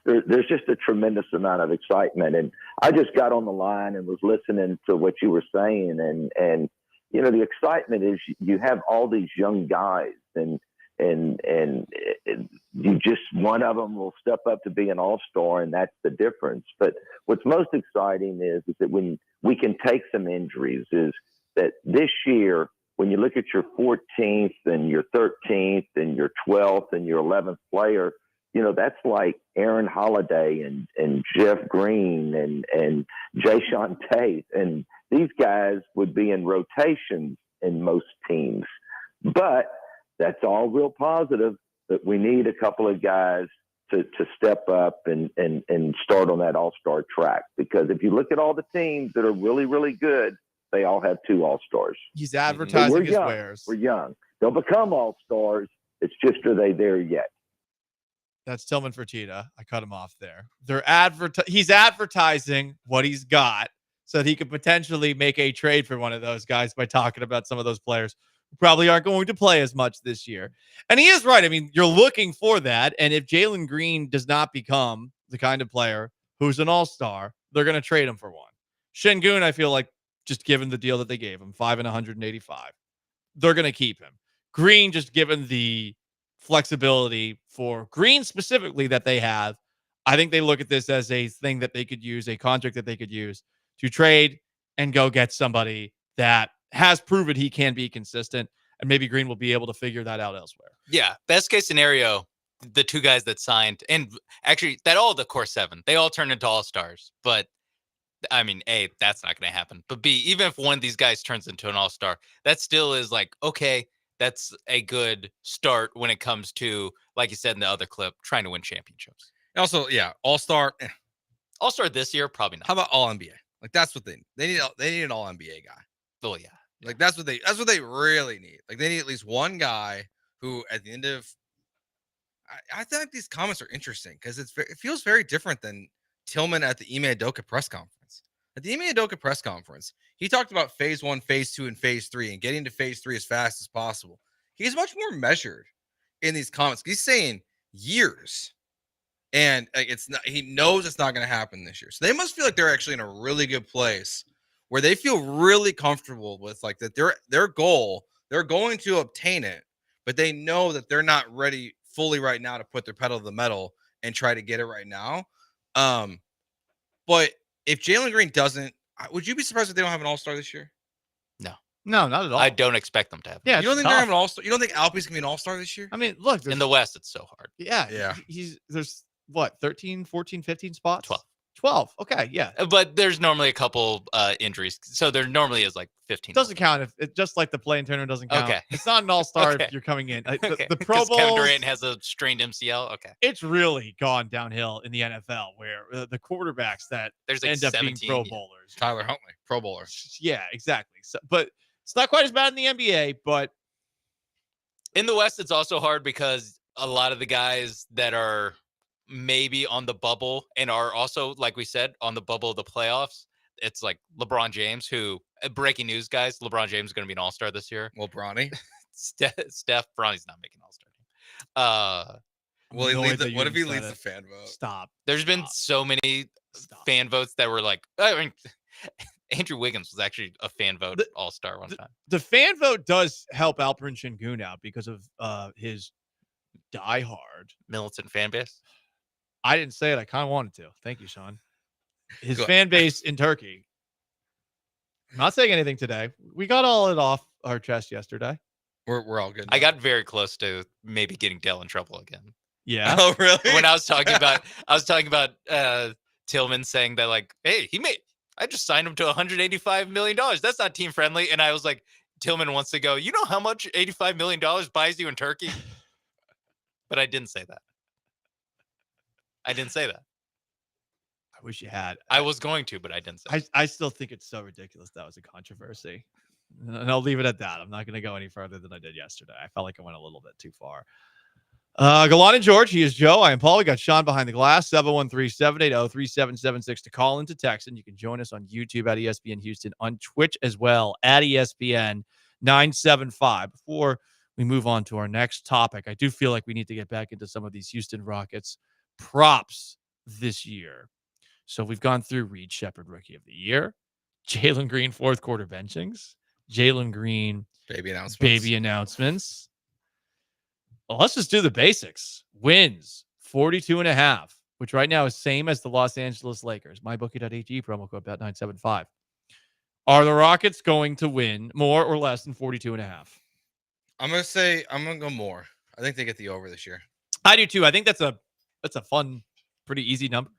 there's just a tremendous amount of excitement. And I just got on the line and was listening to what you were saying, and the excitement is you have all these young guys, and you just, one of them will step up to be an all-star, and that's the difference. But what's most exciting is that when we can take some injuries, is that this year, when you look at your 14th and your 13th and your 12th and your 11th player, that's like Aaron Holiday and Jeff Green and Jayshawn Tate. And these guys would be in rotations in most teams. But that's all real positive, but we need a couple of guys to step up and start on that all-star track. Because if you look at all the teams that are really, really good, they all have 2 all-stars. He's advertising his young. wares. We're young. They'll become all-stars, It's just, are they there yet? That's Tillman Fertitta. I cut him off there. He's advertising what he's got so that he could potentially make a trade for one of those guys by talking about some of those players who probably aren't going to play as much this year. And he is right. I mean, you're looking for that. And if Jalen Green does not become the kind of player who's an all-star, they're going to trade him for one. Şengün, I feel like, just given the deal that they gave him, 5 and 185, they're going to keep him. Green, just given the flexibility for Green specifically that they have, I think they look at this as a thing that they could use, a contract that they could use to trade and go get somebody that has proven he can be consistent, and maybe Green will be able to figure that out elsewhere. Yeah, best case scenario, the two guys that signed, and actually the core 7, they all turned into all-stars. But I mean, A, that's not going to happen. But B, even if one of these guys turns into an all-star, that still is like, okay, that's a good start when it comes to, like you said in the other clip, trying to win championships. Also, yeah, all-star. All-star this year, probably not. How about all-NBA? Like, that's what they need. They need an all-NBA guy. Oh, yeah. Like, that's what they really need. Like, they need at least one guy who, at the end of, I think these comments are interesting because it feels very different than Tillman at the Ime Udoka press conference. At the Ime Udoka press conference, he talked about phase 1, phase 2, and phase 3 and getting to phase 3 as fast as possible. He's much more measured in these comments. He's saying years, and it's not. He knows it's not going to happen this year. So they must feel like they're actually in a really good place where they feel really comfortable with like that their goal. They're going to obtain it, but they know that they're not ready fully right now to put their pedal to the metal and try to get it right now. But if Jalen Green doesn't, would you be surprised if they don't have an all-star this year? No, not at all. I don't expect them to have. Yeah, you don't think they're having an all-star? You don't think Alpe's gonna be an all-star this year? I mean, look, in the West, it's so hard. Yeah. There's what, 13, 14, 15 spots? 12. Okay, yeah. But there's normally a couple injuries. So there normally is like 15. It doesn't count if it just like the play-in tournament doesn't count. Okay. It's not an all-star Okay. if you're coming in. Okay. The Pro 'Cause Kevin Bowl Durant has a strained MCL. Okay. It's really gone downhill in the NFL where the quarterbacks that There's like end up being 17, Pro yeah. Bowlers. Tyler Huntley, Pro Bowler. Yeah, exactly. So, but it's not quite as bad in the NBA, but In the West, it's also hard because a lot of the guys that are maybe on the bubble and are also, like we said, on the bubble of the playoffs, it's like LeBron James, who, breaking news, guys, LeBron James is going to be an all-star this year. Well, Bronny. Steph, Bronny's not making all-star team. Will he lead what if he leads the fan vote? Stop. There's been so many fan votes that were like, I mean, Andrew Wiggins was actually a fan vote all-star one time. the fan vote does help Alperen Şengün out because of his diehard militant fan base. I didn't say it. I kind of wanted to. Thank you, Sean. His Go fan base in Turkey. I'm not saying anything today. We got all it off our chest yesterday. We're all good. I got very close to maybe getting Dell in trouble again. Yeah. Oh, really? When I was talking about Tillman saying that, like, hey, I just signed him to $185 million. That's not team friendly. And I was like, Tillman wants to go, you know how much $85 million buys you in Turkey? But I didn't say that. I wish you had. I was going to, but I didn't say I still think it's so ridiculous that was a controversy. And I'll leave it at that. I'm not going to go any further than I did yesterday. I felt like I went a little bit too far. Gallant George, he is Joe. I am Paul. We got Sean behind the glass, 713-780-3776 to call into text. And you can join us on YouTube at ESPN Houston, on Twitch as well at ESPN 975. Before we move on to our next topic, I do feel like we need to get back into some of these Houston Rockets props this year. So we've gone through Reed Shepherd, Rookie of the Year, Jalen Green, fourth quarter benchings, Jalen Green, baby announcements. Well, let's just do the basics. Wins, 42.5, which right now is same as the Los Angeles Lakers. MyBookie.ag, promo code BET975. Are the Rockets going to win more or less than 42.5? I'm going to go more. I think they get the over this year. I do too. I think that's a fun, pretty easy number.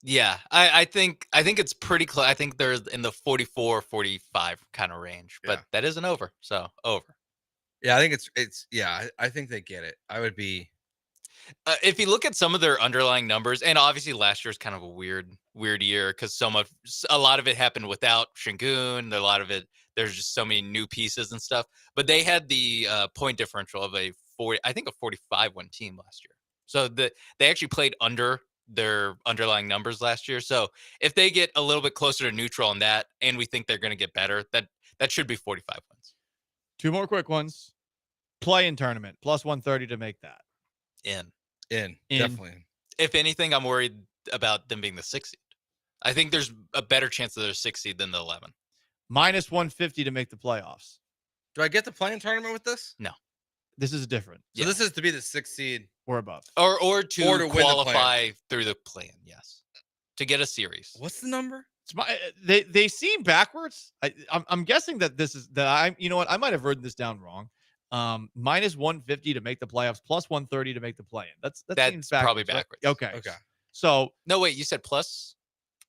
Yeah, I think it's pretty close. I think they're in the 44, 45 kind of range, but that is an over. So over. Yeah, I think it's I think they get it. I would be. If you look at some of their underlying numbers, and obviously last year's kind of a weird year because a lot of it happened without Şengün. A lot of it, there's just so many new pieces and stuff. But they had the point differential of a I think a 45 win team last year. So they actually played under their underlying numbers last year. So if they get a little bit closer to neutral on that, and we think they're going to get better, that should be 45 wins. 2 more quick ones. Play-in tournament, plus 130 to make that. In. Definitely. If anything, I'm worried about them being the 6th seed. I think there's a better chance that they're 6th seed than the 11. Minus 150 to make the playoffs. Do I get the play-in tournament with this? No. This is different. So this is to be the 6th seed or above. Or to win qualify through the play-in, yes. To get a series. What's the number? They seem backwards. I'm guessing that this is that you know what, I might have written this down wrong. Minus 150 to make the playoffs, plus 130 to make the play-in. That seems backwards, probably backwards. Right? Okay. So no, wait, you said plus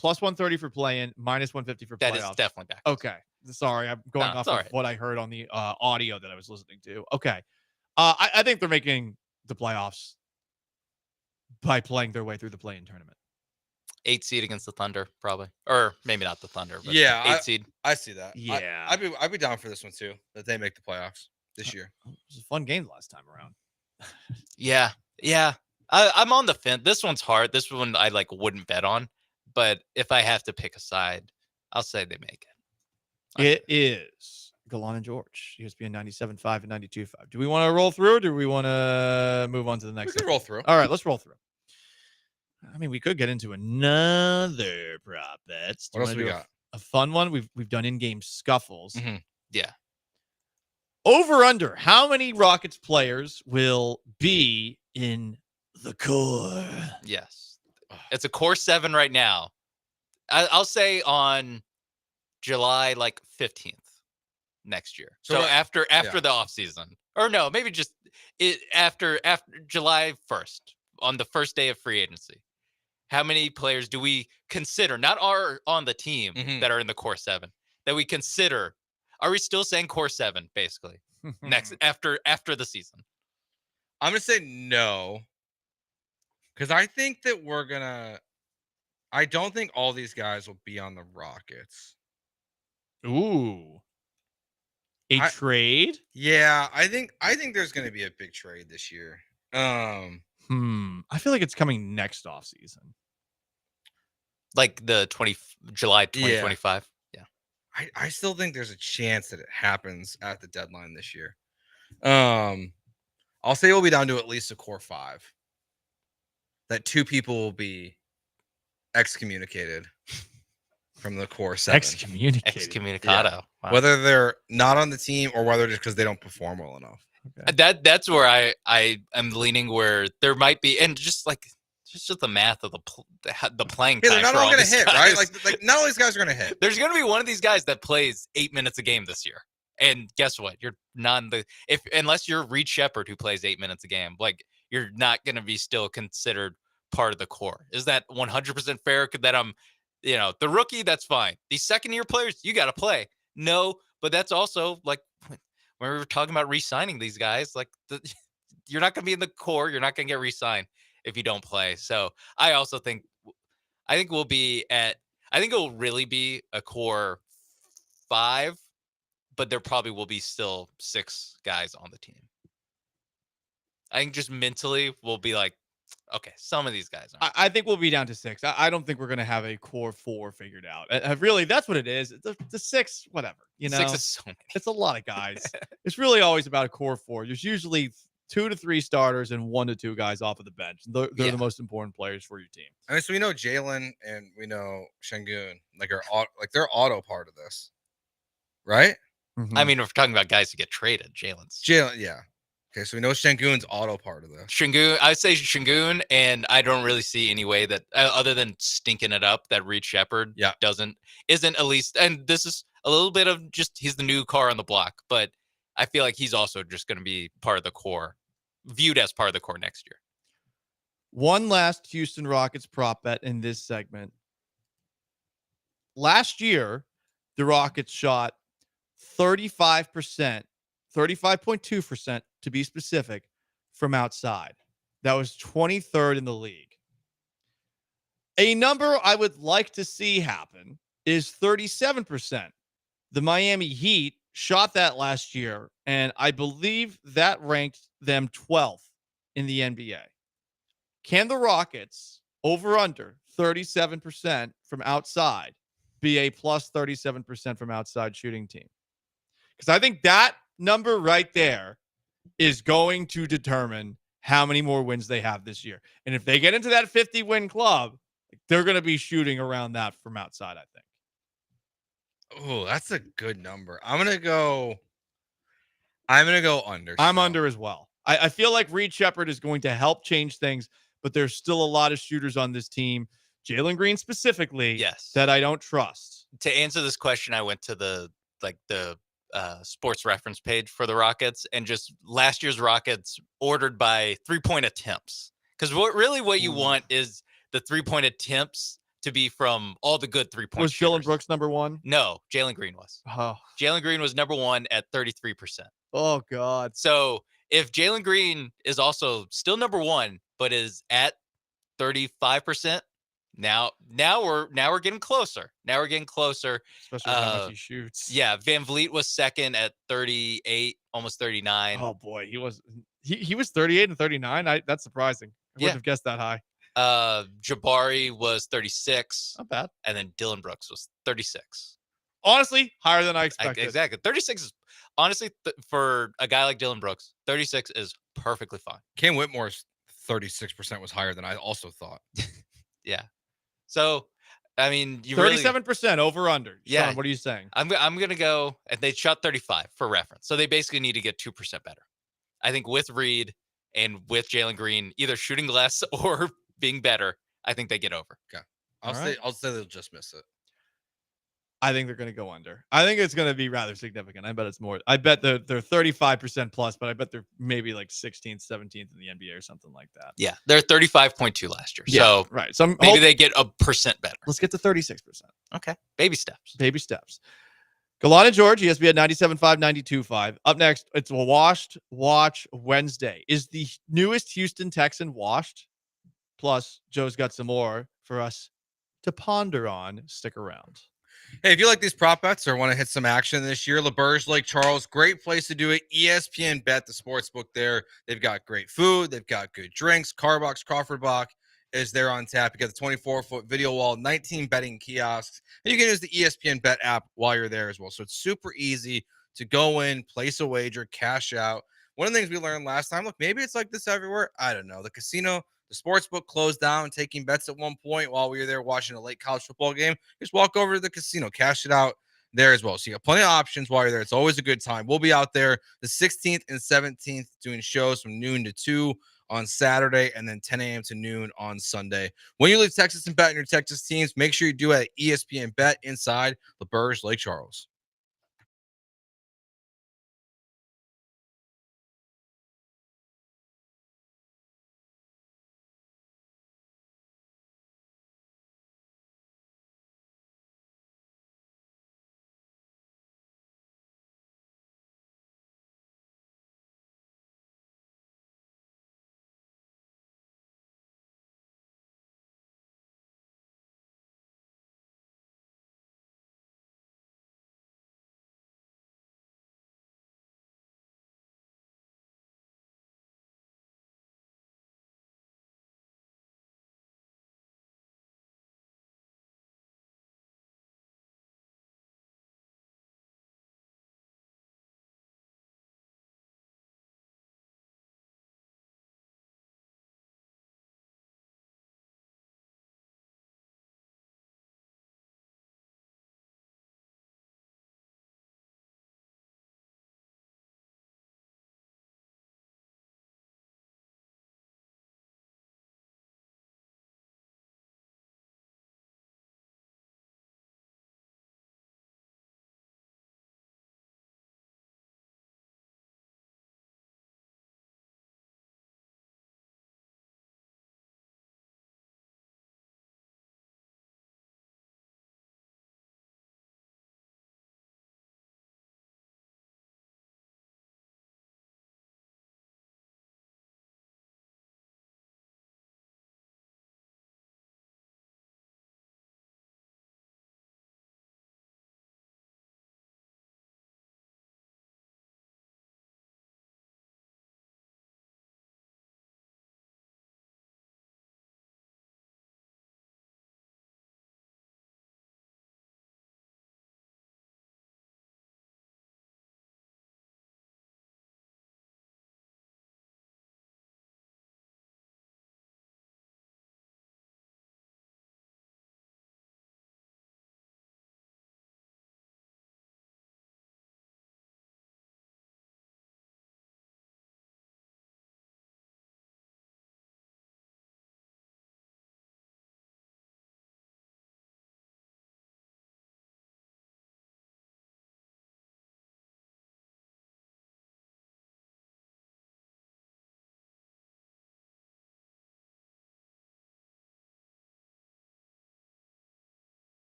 130 for play-in, minus 150 for playoffs. That is definitely backwards. Okay. Sorry, I'm going off of what I heard on the audio that I was listening to. Okay. I think they're making the playoffs by playing their way through the play-in tournament. 8th seed against the Thunder, probably. Or maybe not the Thunder, but yeah, 8th seed. I see that. Yeah. I'd be down for this one too, that they make the playoffs this year. It was a fun game last time around. Yeah. I'm on the fence. This one's hard. This one I wouldn't bet on. But if I have to pick a side, I'll say they make it. It is Gallant and George, ESPN 97.5 and 92.5. Do we want to roll through, or do we want to move on to the next? We can roll through. All right, let's roll through. I mean, we could get into another prop bets. What else we got? A fun one. We've done in-game scuffles. Mm-hmm. Yeah. Over under. How many Rockets players will be in the core? Yes. It's a core 7 right now. I'll say on July 15th next year. So after the offseason. Or no, maybe just after July 1st, on the first day of free agency. How many players do we consider, not are on the team that are in the core 7, that we consider? Are we still saying core 7 basically next after the season? I'm gonna say no, because I think that I don't think all these guys will be on the Rockets. Ooh, trade? Yeah, I think there's gonna be a big trade this year. I feel like it's coming next off season. Like the July 2025. Yeah. I still think there's a chance that it happens at the deadline this year. I'll say we'll be down to at least a core 5. That 2 people will be excommunicated from the core 7. Excommunicado. Wow. Whether they're not on the team or whether just because they don't perform well enough. Okay. That's where I am leaning, where there might be, and just the math of the playing time. They're not for all all going to these hit, guys. right? Like not all these guys are going to hit. There's going to be one of these guys that plays 8 minutes a game this year, and guess what? You're not unless you're Reed Shepherd, who plays 8 minutes a game. You're not going to be still considered part of the core. Is that 100% fair? That I'm, the rookie, that's fine. These second-year players, you got to play. No, but that's also when we were talking about re-signing these guys, you're not going to be in the core. You're not going to get re-signed if you don't play. So I also think we'll be I think it will really be a core 5, but there probably will be still 6 guys on the team. I think just mentally we'll be okay, some of these guys aren't. I think we'll be down to 6. I don't think we're going to have a core 4 figured out. Really, that's what it is. The 6, whatever. 6 is so many. It's a lot of guys. It's really always about a core 4. There's usually 2 to 3 starters and 1 to 2 guys off of the bench. They're the most important players for your team. I mean, so we know Jalen and we know Şengün, they're auto part of this, right? I mean, if we're talking about guys who get traded, Jalen, yeah. Okay, so we know Şengün's auto part of this. Şengün, I say Şengün, and I don't really see any way that other than stinking it up that Reed Shepherd isn't at least, and this is a little bit of just he's the new car on the block, but I feel like he's also just going to be part of the core, viewed as part of the core next year. One last Houston Rockets prop bet in this segment. Last year, the Rockets shot 35%, 35.2% to be specific, from outside. That was 23rd in the league. A number I would like to see happen is 37%. The Miami Heat shot that last year, and I believe that ranked them 12th in the NBA. Can the Rockets, over under 37% from outside, be a plus 37% from outside shooting team? Because I think that number right there is going to determine how many more wins they have this year. And if they get into that 50-win club, they're going to be shooting around that from outside, I think. Oh, that's a good number. I'm gonna go under. I'm so. under as well. I feel like Reed Shepherd is going to help change things, but there's still a lot of shooters on this team, Jalen Green specifically, Yes. that I don't trust. To answer this question, I went to the sports reference page for the Rockets, and just last year's Rockets ordered by 3-point attempts. Because what you want is the 3-point attempts to be from all the good 3-point Was shooters. Dillon Brooks number one? No, Jalen Green was. Oh. Jalen Green was number one at 33%. Oh, God. So if Jalen Green is also still number one, but is at 35%, now we're getting closer. Now we're getting closer. Especially with how much he shoots. Yeah, Van Vliet was second at 38, almost 39. Oh boy, he was 38 and 39. That's surprising. I wouldn't have guessed that high. Jabari was 36. Not bad. And then Dillon Brooks was 36. Honestly, higher than I expected. Exactly. 36 is honestly for a guy like Dillon Brooks, 36 is perfectly fine. Cam Whitmore's 36% was higher than I also thought. Yeah. So, I mean, 37% over under. Yeah. Sean, what are you saying? I'm going to go, and they shot 35 for reference. So they basically need to get 2% better. I think with Reed and with Jalen Green, either shooting less or being better, I think they get over. Okay. I'll say they'll just miss it. I think they're going to go under. I think it's going to be rather significant. I bet it's more. I bet they're 35% plus, but I bet they're maybe like 16th, 17th in the NBA or something like that. Yeah, they're 35.2 last year. Yeah, so right. So maybe they get 1% better. Let's get to 36%. Okay. Baby steps. Baby steps. Gallant George, ESPN 97.5, 92.5. Up next, it's a Washed Watch Wednesday. Is the newest Houston Texan washed? Plus, Joe's got some more for us to ponder on. Stick around. Hey, if you like these prop bets or want to hit some action this year, LeBurge Lake Charles, great place to do it. ESPN Bet, the sports book there. They've got great food. They've got good drinks. Carbox, Crawford Bach is there on tap. You got the 24-foot video wall, 19 betting kiosks. And you can use the ESPN Bet app while you're there as well. So it's super easy to go in, place a wager, cash out. One of the things we learned last time, look, maybe it's like this everywhere. I don't know. The casino, the sports book closed down, taking bets at one point while we were there watching a late college football game. Just walk over to the casino, cash it out there as well. So you got plenty of options while you're there. It's always a good time. We'll be out there the 16th and 17th doing shows from noon to 2 on Saturday and then 10 a.m. to noon on Sunday. When you leave Texas and bet on your Texas teams, make sure you do it at ESPN Bet inside LeBurge Lake Charles.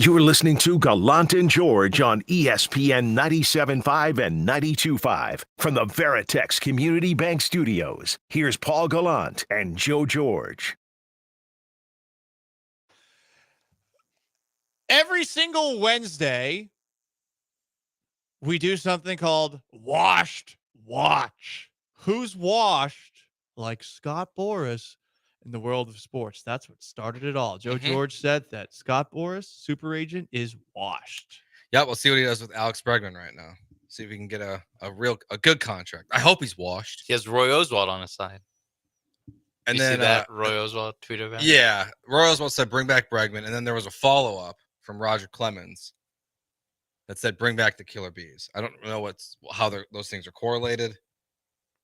You're listening to Gallant and George on ESPN 97.5 and 92.5 from the Veritex Community Bank Studios. Here's Paul Gallant and Joe George. Every single Wednesday, we do something called Washed Watch. Who's washed like Scott Boras in the world of sports? That's what started it all. Joe George said that Scott Boras, super agent, is washed. Yeah, we'll see what he does with Alex Bregman right now. See if we can get a good contract. I hope he's washed. He has Roy Oswald on his side. And you then see that Roy Oswald tweeted about? Yeah, Roy Oswald said bring back Bregman, and then there was a follow-up from Roger Clemens that said bring back the Killer Bees. I don't know how those things are correlated.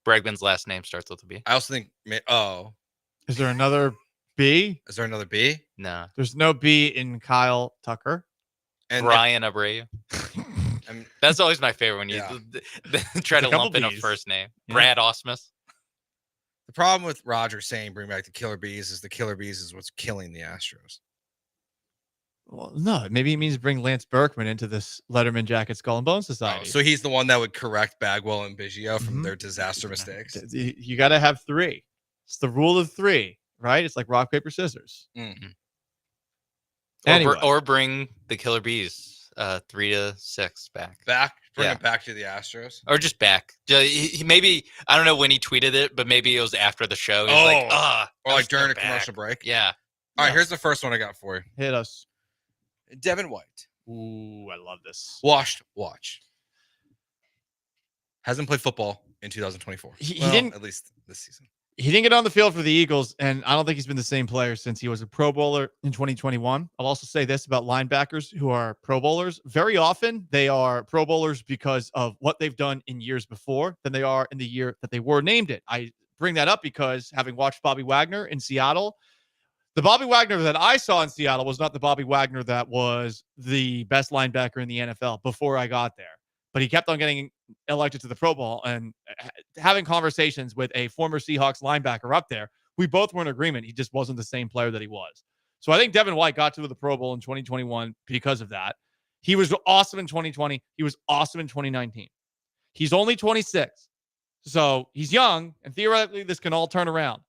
Bregman's last name starts with a B. I also think Is there another B? Is there another B? No. There's no B in Kyle Tucker. And Brian Abreu. That's always my favorite when you try to lump in a first name. Yeah. Brad Osmus. The problem with Roger saying bring back the Killer Bees is the Killer Bees is what's killing the Astros. Well, no, maybe it means bring Lance Berkman into this Letterman Jacket Skull and Bone Society. So he's the one that would correct Bagwell and Biggio from their disaster mistakes. You got to have three. It's the rule of three, right? It's like rock, paper, scissors. Mm-hmm. Anyway. Or bring the Killer Bees 3 to 6 back. Bring it back to the Astros. Or just back. He maybe, I don't know when he tweeted it, but maybe it was after the show. He's like, or like during a commercial break. Yeah. All right, here's the first one I got for you. Hit us. Devin White. Ooh, I love this. Washed watch. Hasn't played football in 2024. He didn't, at least this season. He didn't get on the field for the Eagles, and I don't think he's been the same player since he was a Pro Bowler in 2021. I'll also say this about linebackers who are Pro Bowlers. Very often, they are Pro Bowlers because of what they've done in years before than they are in the year that they were named it. I bring that up because having watched Bobby Wagner in Seattle, the Bobby Wagner that I saw in Seattle was not the Bobby Wagner that was the best linebacker in the NFL before I got there. But he kept on getting elected to the Pro Bowl and having conversations with a former Seahawks linebacker up there. We both were in agreement. He just wasn't the same player that he was. So I think Devin White got to the Pro Bowl in 2021 because of that. He was awesome in 2020. He was awesome in 2019. He's only 26. So he's young, and theoretically this can all turn around.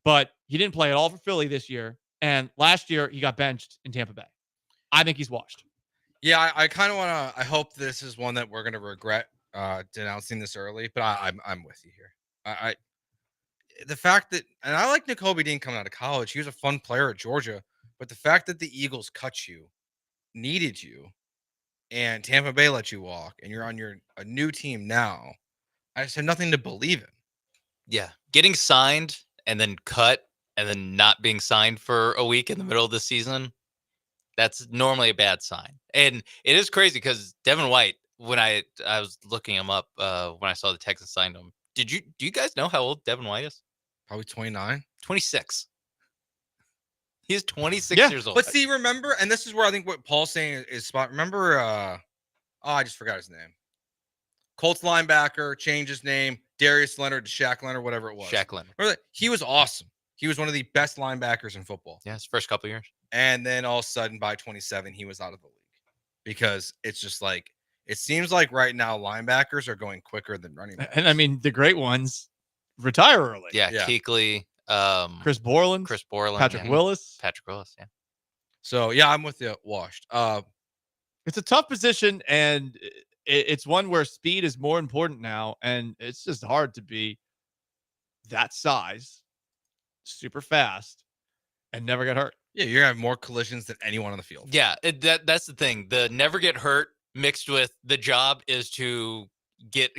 But he didn't play at all for Philly this year. And last year, he got benched in Tampa Bay. I think he's washed. Yeah, I kind of want to. I hope this is one that we're going to regret denouncing this early. But I'm with you here. The fact that, and I like Nakobe Dean coming out of college. He was a fun player at Georgia. But the fact that the Eagles cut you, needed you, and Tampa Bay let you walk, and you're on a new team now, I just have nothing to believe in. Yeah, getting signed and then cut and then not being signed for a week in the middle of the season, that's normally a bad sign. And it is crazy because Devin White, when I was looking him up when I saw the Texans signed him, do you guys know how old Devin White is? Probably 29. 26. He's 26 years old. But see, remember, and this is where I think what Paul's saying is spot. Remember, I just forgot his name. Colts linebacker, changed his name, Darius Leonard to Shaq Leonard, whatever it was. Shaq Leonard. Remember that? He was awesome. He was one of the best linebackers in football. Yeah, his first couple of years. And then all of a sudden, by 27, he was out of the league because it's just like, it seems like right now linebackers are going quicker than running backs. And I mean, the great ones retire early. Yeah. Kuechly, Chris Borland, Patrick Willis. Yeah. So yeah, I'm with you. Washed. It's a tough position, and it's one where speed is more important now, and it's just hard to be that size, super fast, and never get hurt. Yeah, you're gonna have more collisions than anyone on the field. Yeah, that's the thing. The never get hurt mixed with the job is to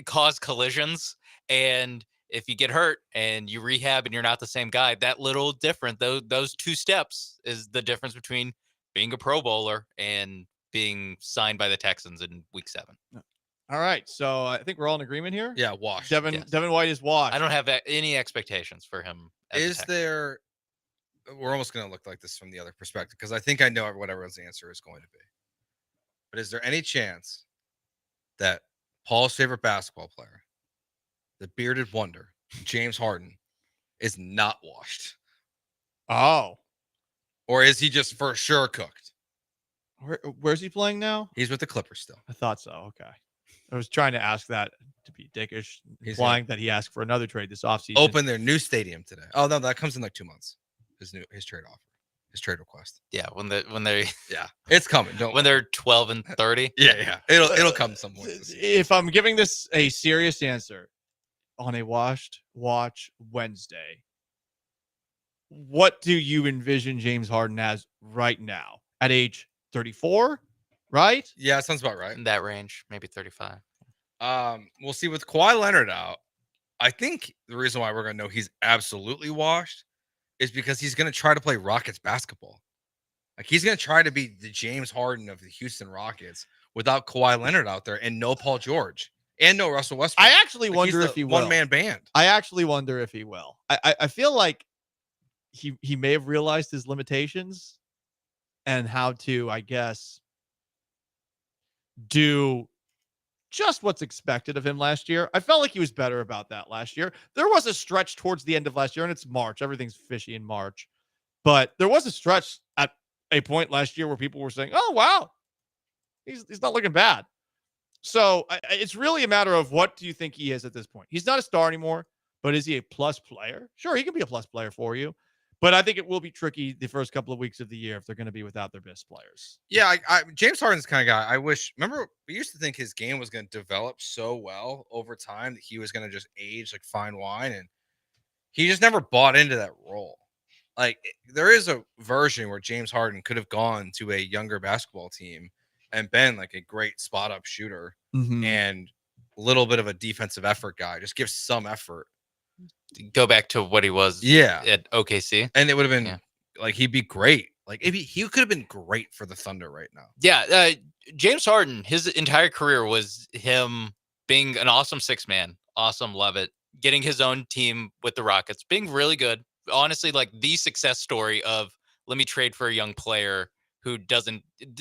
cause collisions, and if you get hurt and you rehab and you're not the same guy, that little different, those two steps is the difference between being a Pro Bowler and being signed by the Texans in week 7. All right. So I think we're all in agreement here. Yeah. Washed. Devin White is washed. I don't have any expectations for him. We're almost going to look like this from the other perspective because I think I know what everyone's answer is going to be. But is there any chance that Paul's favorite basketball player, the bearded wonder, James Harden, is not washed? Oh. Or is he just for sure cooked? Where's he playing now? He's with the Clippers still. I thought so. Okay. I was trying to ask that to be dickish, He's implying that he asked for another trade this offseason. Open their new stadium today. Oh no, that comes in like 2 months. His trade offer, his trade request. Yeah, when they yeah, it's coming. Don't when they're 12 and 30. Yeah, it'll come some point. If I'm giving this a serious answer on a watch Wednesday, what do you envision James Harden as right now at age 34? Right? Yeah, sounds about right. In that range, maybe 35. We'll see with Kawhi Leonard out. I think the reason why we're gonna know he's absolutely washed is because he's gonna try to play Rockets basketball. Like he's gonna try to be the James Harden of the Houston Rockets without Kawhi Leonard out there and no Paul George and no Russell Westbrook. I actually wonder if he will. One-man band. I actually wonder if he will. I feel like he may have realized his limitations and how to, I guess, do just what's expected of him last year. I felt like he was better about that last year. There was a stretch towards the end of last year, and it's March. Everything's fishy in March. But there was a stretch at a point last year where people were saying, oh, wow, he's not looking bad. So it's really a matter of what do you think he is at this point? He's not a star anymore, but is he a plus player? Sure, he can be a plus player for you. But I think it will be tricky the first couple of weeks of the year if they're going to be without their best players. Yeah, James Harden's the kind of guy. Remember, we used to think his game was going to develop so well over time that he was going to just age like fine wine, and he just never bought into that role. Like, there is a version where James Harden could have gone to a younger basketball team and been like a great spot up shooter and a little bit of a defensive effort guy. Just give some effort. Go back to what he was at OKC. And it would have been like he'd be great. Like he could have been great for the Thunder right now. Yeah, James Harden, his entire career was him being an awesome six man. Awesome, love it. Getting his own team with the Rockets, being really good. Honestly, like the success story of let me trade for a young player who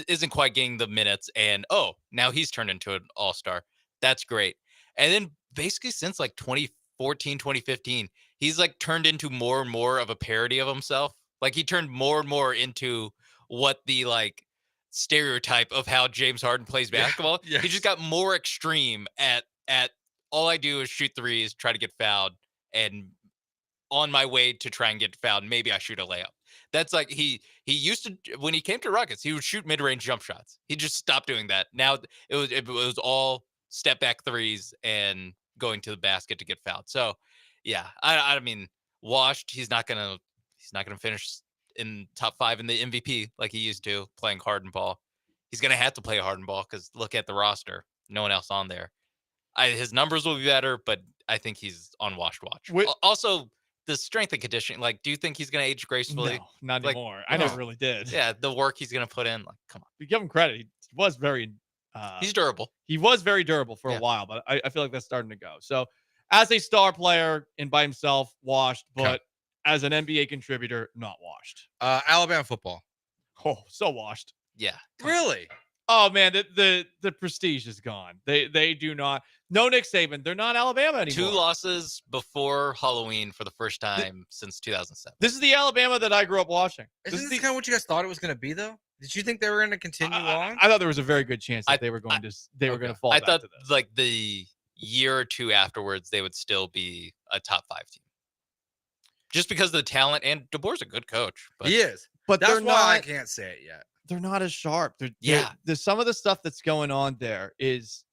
isn't quite getting the minutes, and now he's turned into an all-star. That's great. And then basically since like 2014, 2015, he's like turned into more and more of a parody of himself. Like he turned more and more into what the like stereotype of how James Harden plays basketball. Yes. He just got more extreme at all I do is shoot threes, try to get fouled, and on my way to try and get fouled, maybe I shoot a layup. That's like he used to, when he came to Rockets, he would shoot mid-range jump shots. He just stopped doing that. Now it was all step back threes and going to the basket to get fouled. So yeah, I mean, washed. He's not gonna finish in top 5 in the MVP like he used to playing Harden ball. He's gonna have to play Harden ball because look at the roster, no one else on there. His numbers will be better, but I think he's on washed watch. Also, the strength and conditioning. Like, do you think he's gonna age gracefully? No, not like, anymore. I never really did. Yeah, the work he's gonna put in. Like, come on. We give him credit. He was very. He's durable. He was very durable for a while, but I feel like that's starting to go. So, as a star player and by himself, washed, but as an NBA contributor, not washed. Alabama football. Oh, so washed. Yeah. Really? Oh man, the prestige is gone. They do not. No Nick Saban. They're not Alabama anymore. 2 losses before Halloween for the first time since 2007. This is the Alabama that I grew up watching. Isn't this kind of what you guys thought it was going to be, though? Did you think they were going to continue on? I thought there was a very good chance that they were going to fall. I back thought to this. like the year or two afterwards, they would still be a top 5 team. Just because of the talent, and DeBoer's a good coach. But He is. But that's they're why not. I can't say it yet. They're not as sharp. Yeah. There's some of the stuff that's going on there it's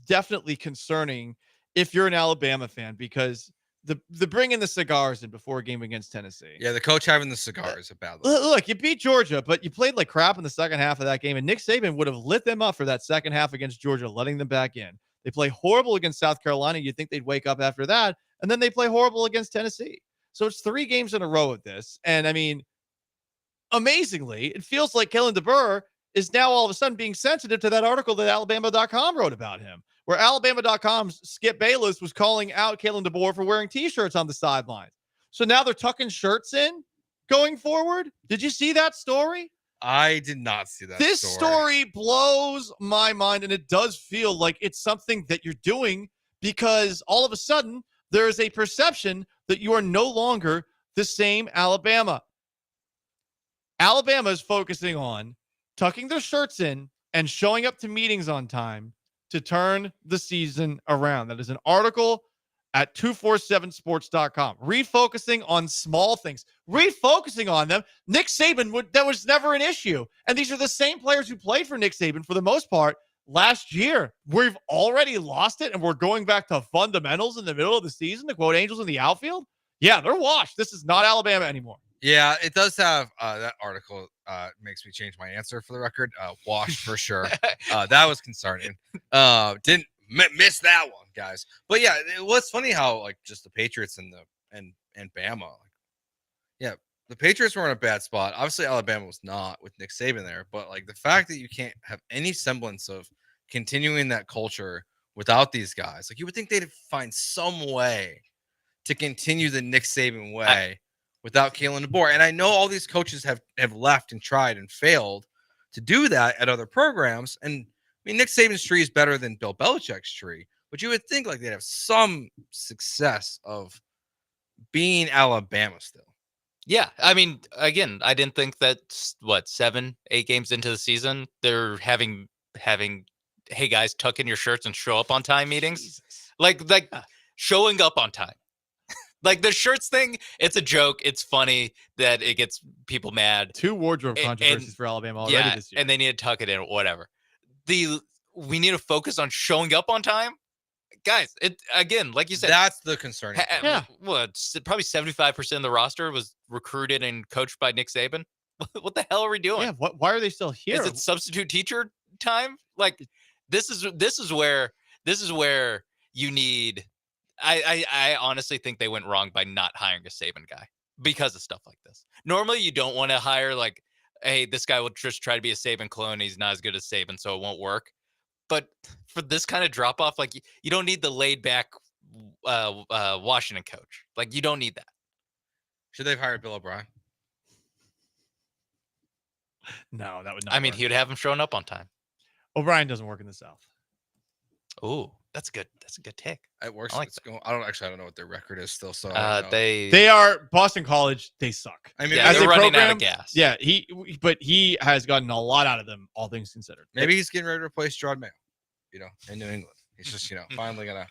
definitely concerning if you're an Alabama fan, because the bringing the cigars in before a game against Tennessee. Yeah, the coach having the cigar is a bad look. Look, you beat Georgia, but you played like crap in the second half of that game, and Nick Saban would have lit them up for that second half against Georgia, letting them back in. They play horrible against South Carolina. You'd think they'd wake up after that, and then they play horrible against Tennessee. So it's 3 games in a row of this, and I mean, amazingly, it feels like Kalen DeBoer is now all of a sudden being sensitive to that article that Alabama.com wrote about him, where Alabama.com's Skip Bayless was calling out Kalen DeBoer for wearing T-shirts on the sidelines. So now they're tucking shirts in going forward. Did you see that story? I did not see that. This story blows my mind, and it does feel like it's something that you're doing because all of a sudden there is a perception that you are no longer the same Alabama. Alabama is focusing on tucking their shirts in and showing up to meetings on time to turn the season around. That is an article at 247sports.com. Refocusing on small things. Refocusing on them. Nick Saban, that was never an issue. And these are the same players who played for Nick Saban for the most part last year. We've already lost it, and we're going back to fundamentals in the middle of the season, to quote Angels in the outfield. Yeah, they're washed. This is not Alabama anymore. Yeah, it does have that article makes me change my answer for the record. Washed for sure. That was concerning. Didn't miss that one, guys. But yeah, it was funny how like just the Patriots and Bama. Yeah, the Patriots were in a bad spot. Obviously, Alabama was not with Nick Saban there. But like the fact that you can't have any semblance of continuing that culture without these guys, like you would think they'd find some way to continue the Nick Saban way without Kalen DeBoer. And I know all these coaches have left and tried and failed to do that at other programs. And I mean, Nick Saban's tree is better than Bill Belichick's tree, but you would think like they'd have some success of being Alabama still. Yeah, I mean, again, I didn't think that 7-8 games into the season they're having hey guys, tuck in your shirts and show up on time meetings. Jesus. Like showing up on time. Like the shirts thing, it's a joke. It's funny that it gets people mad. 2 wardrobe controversies for Alabama already this year. And they need to tuck it in, whatever. We need to focus on showing up on time. Guys, it again, like you said, that's the concern. Yeah. Probably 75% of the roster was recruited and coached by Nick Saban. What the hell are we doing? Yeah, why are they still here? Is it substitute teacher time? Like this is where you need. I honestly think they went wrong by not hiring a Saban guy because of stuff like this. Normally, you don't want to hire like, hey, this guy will just try to be a Saban clone. He's not as good as Saban, so it won't work. But for this kind of drop off, like you don't need the laid back Washington coach. Like you don't need that. Should they have hired Bill O'Brien? No, that would not. I mean, work. he would have him showing up on time. O'Brien doesn't work in the South. Oh, that's good. That's a good take. It works. I don't know what their record is still. So they are Boston College. They suck. I mean, they're running out of gas. Yeah, he has gotten a lot out of them, all things considered. Maybe he's getting ready to replace Gerard Mayo, in New England. He's just, finally gonna.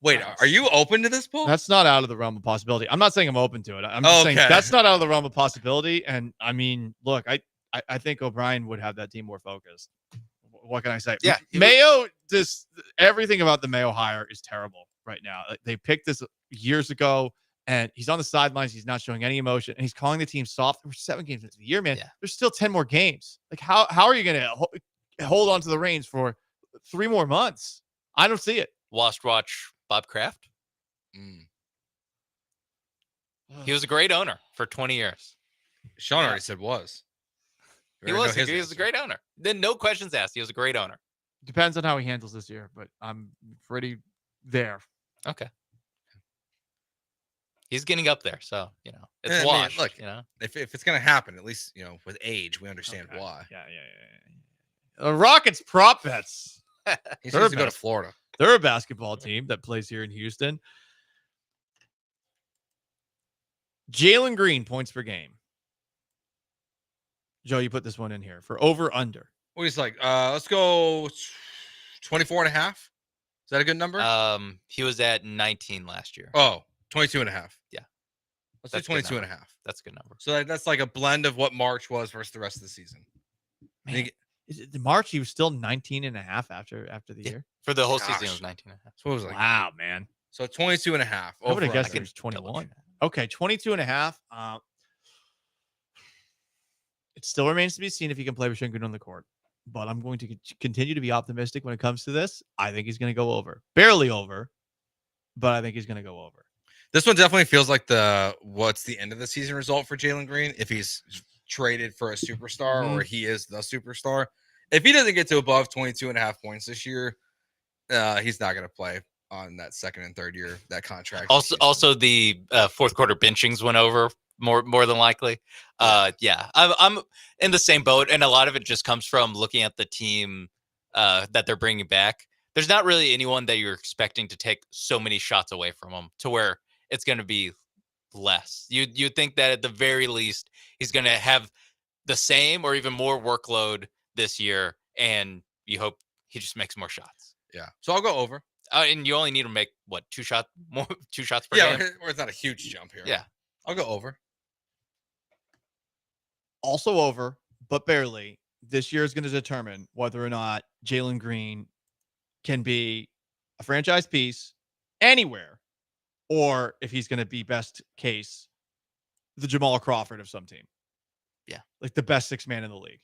Wait, are you open to this, Paul? That's not out of the realm of possibility. I'm not saying I'm open to it. I'm just saying that's not out of the realm of possibility. And I mean, look, I think O'Brien would have that team more focused. What can I say? Yeah, Mayo, everything about the Mayo hire is terrible right now. They picked this years ago, and he's on the sidelines. He's not showing any emotion, and he's calling the team soft. We're 7 games into the year, man. Yeah. There's still 10 more games. Like, how are you going to hold on to the reins for 3 more months? I don't see it. Watch Bob Kraft. He was a great owner for 20 years. Sean already said was. He was a great owner. Then no questions asked. He was a great owner. Depends on how he handles this year, but I'm pretty there. Okay. He's getting up there, so it's washed. Look, if it's gonna happen, at least with age, we understand why. Yeah. The Rockets prop bets. He's supposed to go to Florida. They're a basketball team that plays here in Houston. Jalen Green points per game. Joe, you put this one in here for over under. Well, he's like, let's go 24.5. Is that a good number? He was at 19 last year. Oh, 22.5. Yeah. Let's do 22.5. That's a good number. So that's like a blend of what March was versus the rest of the season. Man, March, he was still 19.5 after the year. For the whole season, it was 19.5. So it was like, wow, man. So 22.5. I would have guessed it was 21. Okay, 22.5. It still remains to be seen if he can play with Şengün on the court. But I'm going to continue to be optimistic when it comes to this. I think he's going to go over. Barely over, but I think he's going to go over. This one definitely feels like what's the end of the season result for Jalen Green if he's traded for a superstar or he is the superstar. If he doesn't get to above 22.5 points this year, he's not going to play on that second and third year, that contract. Also the fourth quarter benchings went over. More than likely. I'm in the same boat, and a lot of it just comes from looking at the team that they're bringing back. There's not really anyone that you're expecting to take so many shots away from them to where it's going to be less. You'd think that at the very least he's going to have the same or even more workload this year, and you hope he just makes more shots. Yeah. So I'll go over. And you only need to make what, two shots per game? Or it's not a huge jump here. Yeah. I'll go over. Also over, but barely. This year is going to determine whether or not Jalen Green can be a franchise piece anywhere, or if he's going to be best case the Jamal Crawford of some team. Yeah. Like the best six man in the league.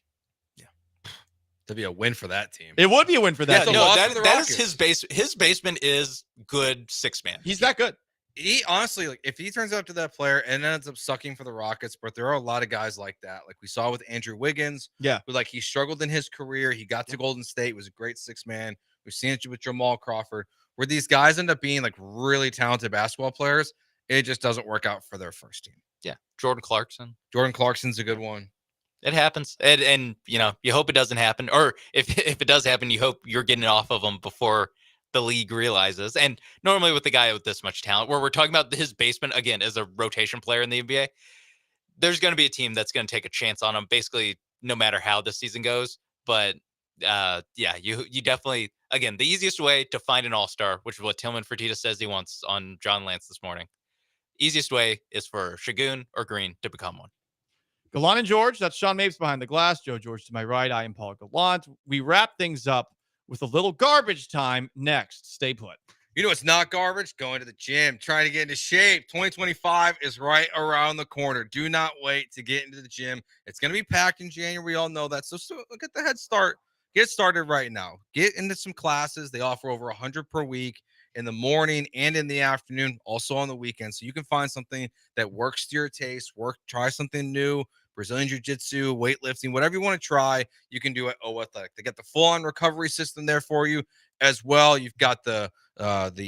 To be a win for that team. It would be a win for that Yeah, team. no, that is his base. His basement is good six man. He's that good. He honestly, like, if he turns out to that player and ends up sucking for the Rockets, but there are a lot of guys like that. Like we saw with Andrew Wiggins. Yeah. Who, like, he struggled in his career. He got to Golden State, was a great six man. We've seen it with Jamal Crawford, where these guys end up being like really talented basketball players. It just doesn't work out for their first team. Yeah. Jordan Clarkson. Jordan Clarkson's a good one. It happens. And you hope it doesn't happen. Or if it does happen, you hope you're getting off of him before the league realizes. And normally with the guy with this much talent, where we're talking about his basement, again, as a rotation player in the NBA, there's going to be a team that's going to take a chance on him, basically, no matter how this season goes. But you definitely, again, the easiest way to find an all-star, which is what Tillman Fertitta says he wants on John Lance this morning. Easiest way is for Şengün or Green to become one. Gallant and George, that's Sean Mapes behind the glass. Joe George to my right. I am Paul Gallant. We wrap things up with a little garbage time next. Stay put. You know, it's not garbage. Going to the gym, trying to get into shape. 2025 is right around the corner. Do not wait to get into the gym. It's going to be packed in January. We all know that. So get the head start. Get started right now. Get into some classes. They offer over 100 per week in the morning and in the afternoon, also on the weekend. So you can find something that works to your taste. Try something new. Brazilian Jiu-Jitsu, weightlifting, whatever you want to try, you can do at O Athletic. They got the full-on recovery system there for you as well. You've got the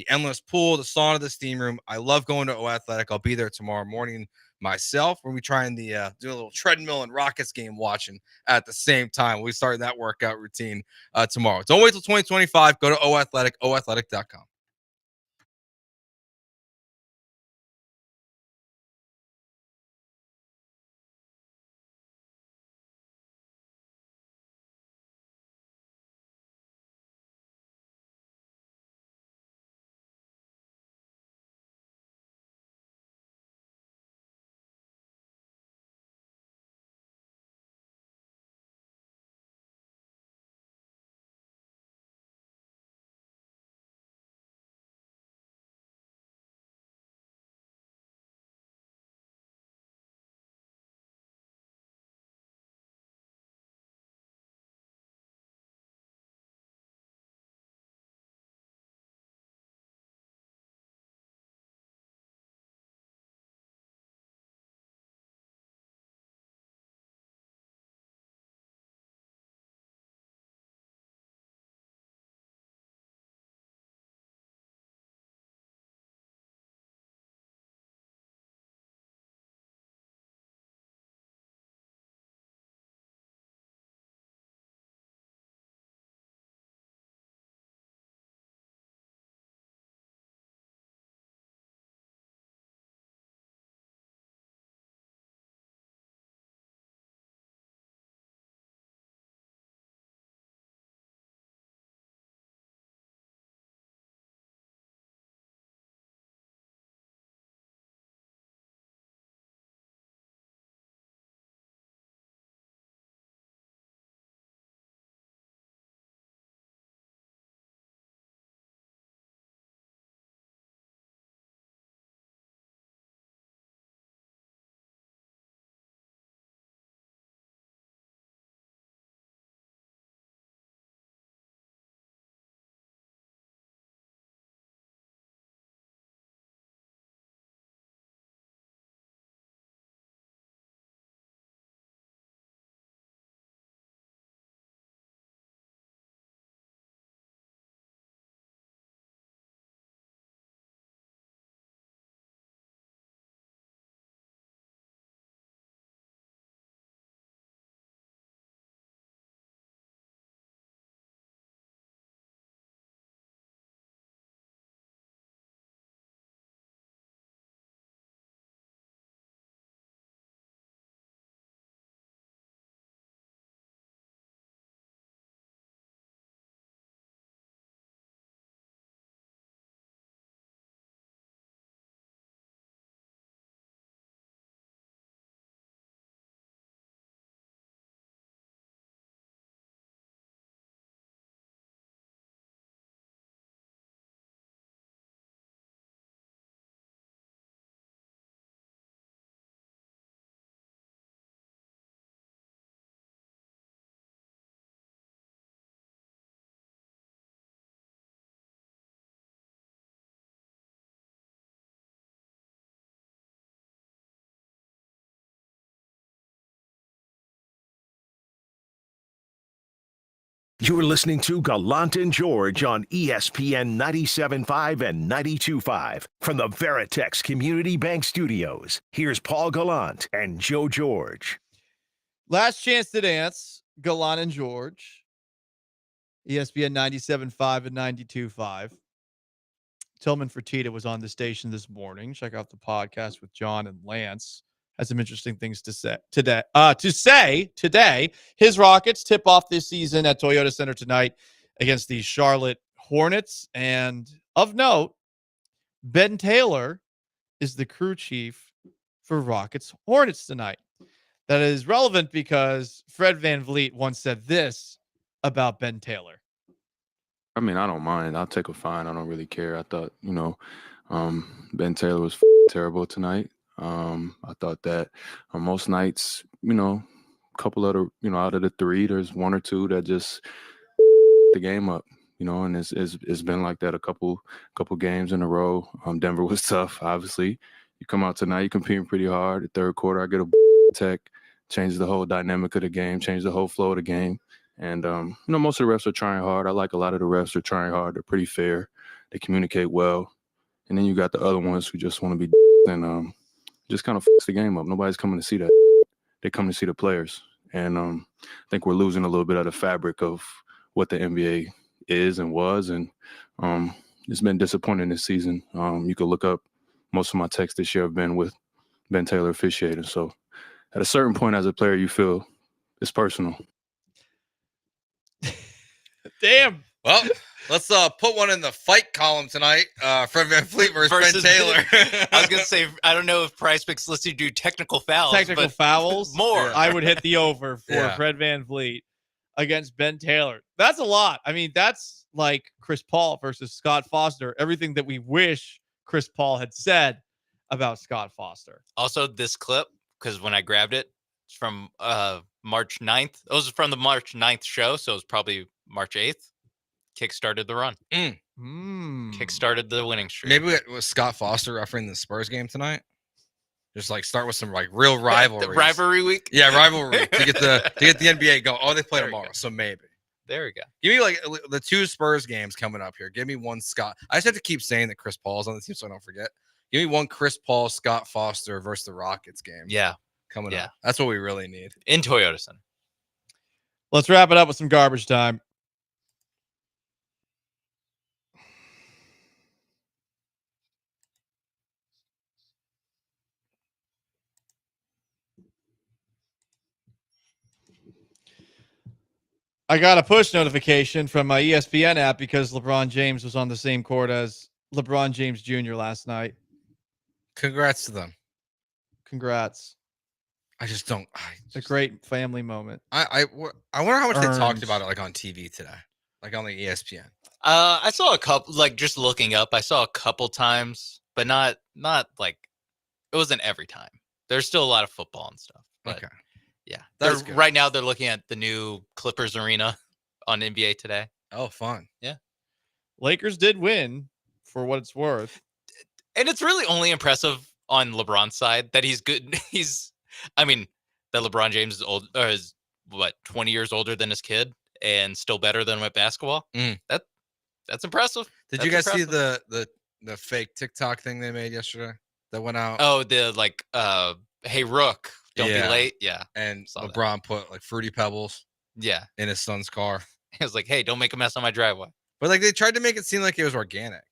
endless pool, the sauna, the steam room. I love going to O Athletic. I'll be there tomorrow morning myself. We'll be trying do a little treadmill and Rockets game watching at the same time. We'll be starting that workout routine tomorrow. Don't wait till 2025. Go to O Athletic, oathletic.com. You're listening to Gallant and George on ESPN 97.5 and 92.5 from the Veritex Community Bank Studios. Here's Paul Gallant and Joe George. Last chance to dance, Gallant and George. ESPN 97.5 and 92.5. Tillman Fertitta was on the station this morning. Check out the podcast with John and Lance. Has some interesting things to say today. His Rockets tip off this season at Toyota Center tonight against the Charlotte Hornets. And of note, Ben Taylor is the crew chief for Rockets Hornets tonight. That is relevant because Fred VanVleet once said this about Ben Taylor. I mean, I don't mind. I'll take a fine. I don't really care. I thought, Ben Taylor was terrible tonight. I thought that on most nights, a couple of the, out of the three, there's one or two that just the game up, and it's been like that a couple games in a row. Denver was tough, obviously. You come out tonight, you're competing pretty hard. The third quarter, I get a tech, changes the whole dynamic of the game, changes the whole flow of the game. And, most of the refs are trying hard. I like a lot of the refs are trying hard. They're pretty fair. They communicate well. And then you got the other ones who just want to be and just kind of fucks the game up. Nobody's coming to see that. They come to see the players. And I think we're losing a little bit of the fabric of what the NBA is and was. And it's been disappointing this season. You could look up most of my texts this year have been with Ben Taylor officiating. So at a certain point as a player, you feel it's personal. Damn. Well, let's put one in the fight column tonight. Fred VanVleet versus Ben Taylor. I was gonna say I don't know if Prize Picks lets you do technical fouls. Technical fouls. More. I would hit the over for Fred VanVleet against Ben Taylor. That's a lot. I mean, that's like Chris Paul versus Scott Foster. Everything that we wish Chris Paul had said about Scott Foster. Also, this clip, because when I grabbed it, it's from March 9th. It was from the March 9th show, so it was probably March 8th. Kickstarted the run. Kickstarted the winning streak. Maybe it was Scott Foster refereeing the Spurs game tonight. Just like start with some like real rivalry. Rivalry week. Yeah, rivalry week to get the NBA going. Oh, they play tomorrow, so maybe. There we go. Give me like the two Spurs games coming up here. Give me one Scott. I just have to keep saying that Chris Paul's on the team so I don't forget. Give me one Chris Paul, Scott Foster versus the Rockets game. Yeah. Coming up. That's what we really need. In Toyota Center. Let's wrap it up with some garbage time. I got a push notification from my ESPN app because LeBron James was on the same court as LeBron James Jr. last night. Congrats to them. Congrats. I just don't. It's a great family moment. I wonder how much they talked about it like on TV today, like on the ESPN. I saw a couple, like just looking up, I saw a couple times, but not like it wasn't every time. There's still a lot of football and stuff. But okay. Yeah. That's good. Right now they're looking at the new Clippers arena on NBA Today. Oh, fun. Yeah. Lakers did win for what it's worth. And it's really only impressive on LeBron's side that he's good. That LeBron James is old, or is 20 years older than his kid and still better than him at basketball. That's impressive. Did you guys see the fake TikTok thing they made yesterday that went out? Oh, the like, hey Rook, don't be late. Yeah. And LeBron put like Fruity Pebbles. Yeah. In his son's car. He was like, hey, don't make a mess on my driveway. But like they tried to make it seem like it was organic.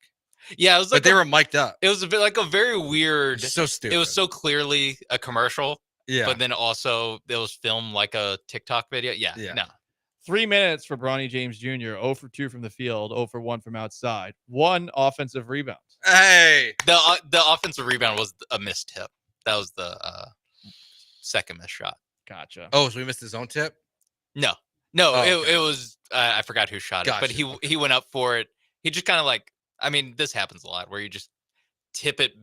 Yeah, it was like but they were mic'd up. It was a bit like a very weird. So stupid. It was so clearly a commercial. Yeah. But then also it was filmed like a TikTok video. Yeah. No. 3 minutes for Bronny James Jr. 0 for 2 from the field, 0 for 1 from outside. 1 offensive rebound. Hey. The offensive rebound was a missed tip. That was the second missed shot. Gotcha. Oh, so we missed his own tip? No. It was I forgot who shot it, but he went up for it. He just kind of like, this happens a lot where you just tip it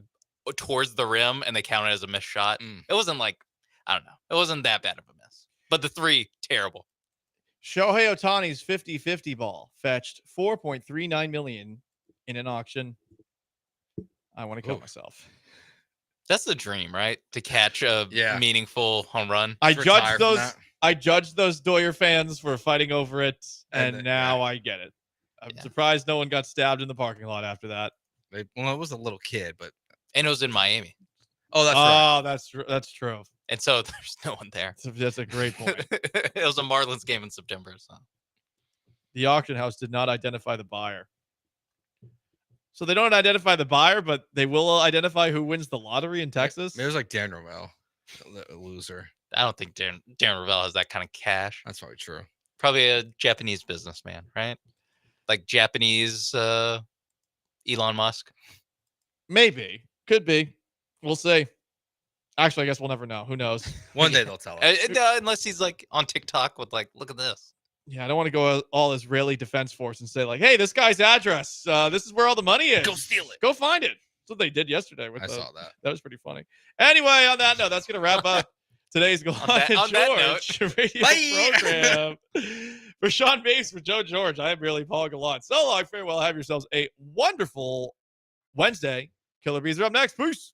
towards the rim and they count it as a missed shot. It wasn't like, I don't know. It wasn't that bad of a miss. But the 3, terrible. Shohei Ohtani's 50-50 ball fetched $4.39 million in an auction. I want to kill myself. That's the dream, right? To catch a meaningful home run. I judged I judged those Doyer fans for fighting over it, and now I get it. I'm surprised no one got stabbed in the parking lot after that. Well, it was a little kid, but And it was in Miami. oh, that's right. Oh, that's true. And so there's no one there. That's a great point. It was a Marlins game in September. So The auction house did not identify the buyer. So they don't identify the buyer, but they will identify who wins the lottery in Texas. It was like Dan Rovell, a loser. I don't think Darren Rovell has that kind of cash. That's probably true. Probably a Japanese businessman, right? Like Japanese Elon Musk. Maybe. Could be. We'll see. Actually, I guess we'll never know. Who knows? One day they'll tell us. Unless he's like on TikTok with like, look at this. Yeah, I don't want to go all Israeli Defense Force and say like, hey, this guy's address. This is where all the money is. Go steal it. Go find it. That's what they did yesterday. I saw that. That was pretty funny. Anyway, on that note, that's going to wrap up today's Gallant George radio program. For Sean Bates, for Joe George, I am really Paul Gallant. So long, farewell. Have yourselves a wonderful Wednesday. Killer Bees are up next. Peace.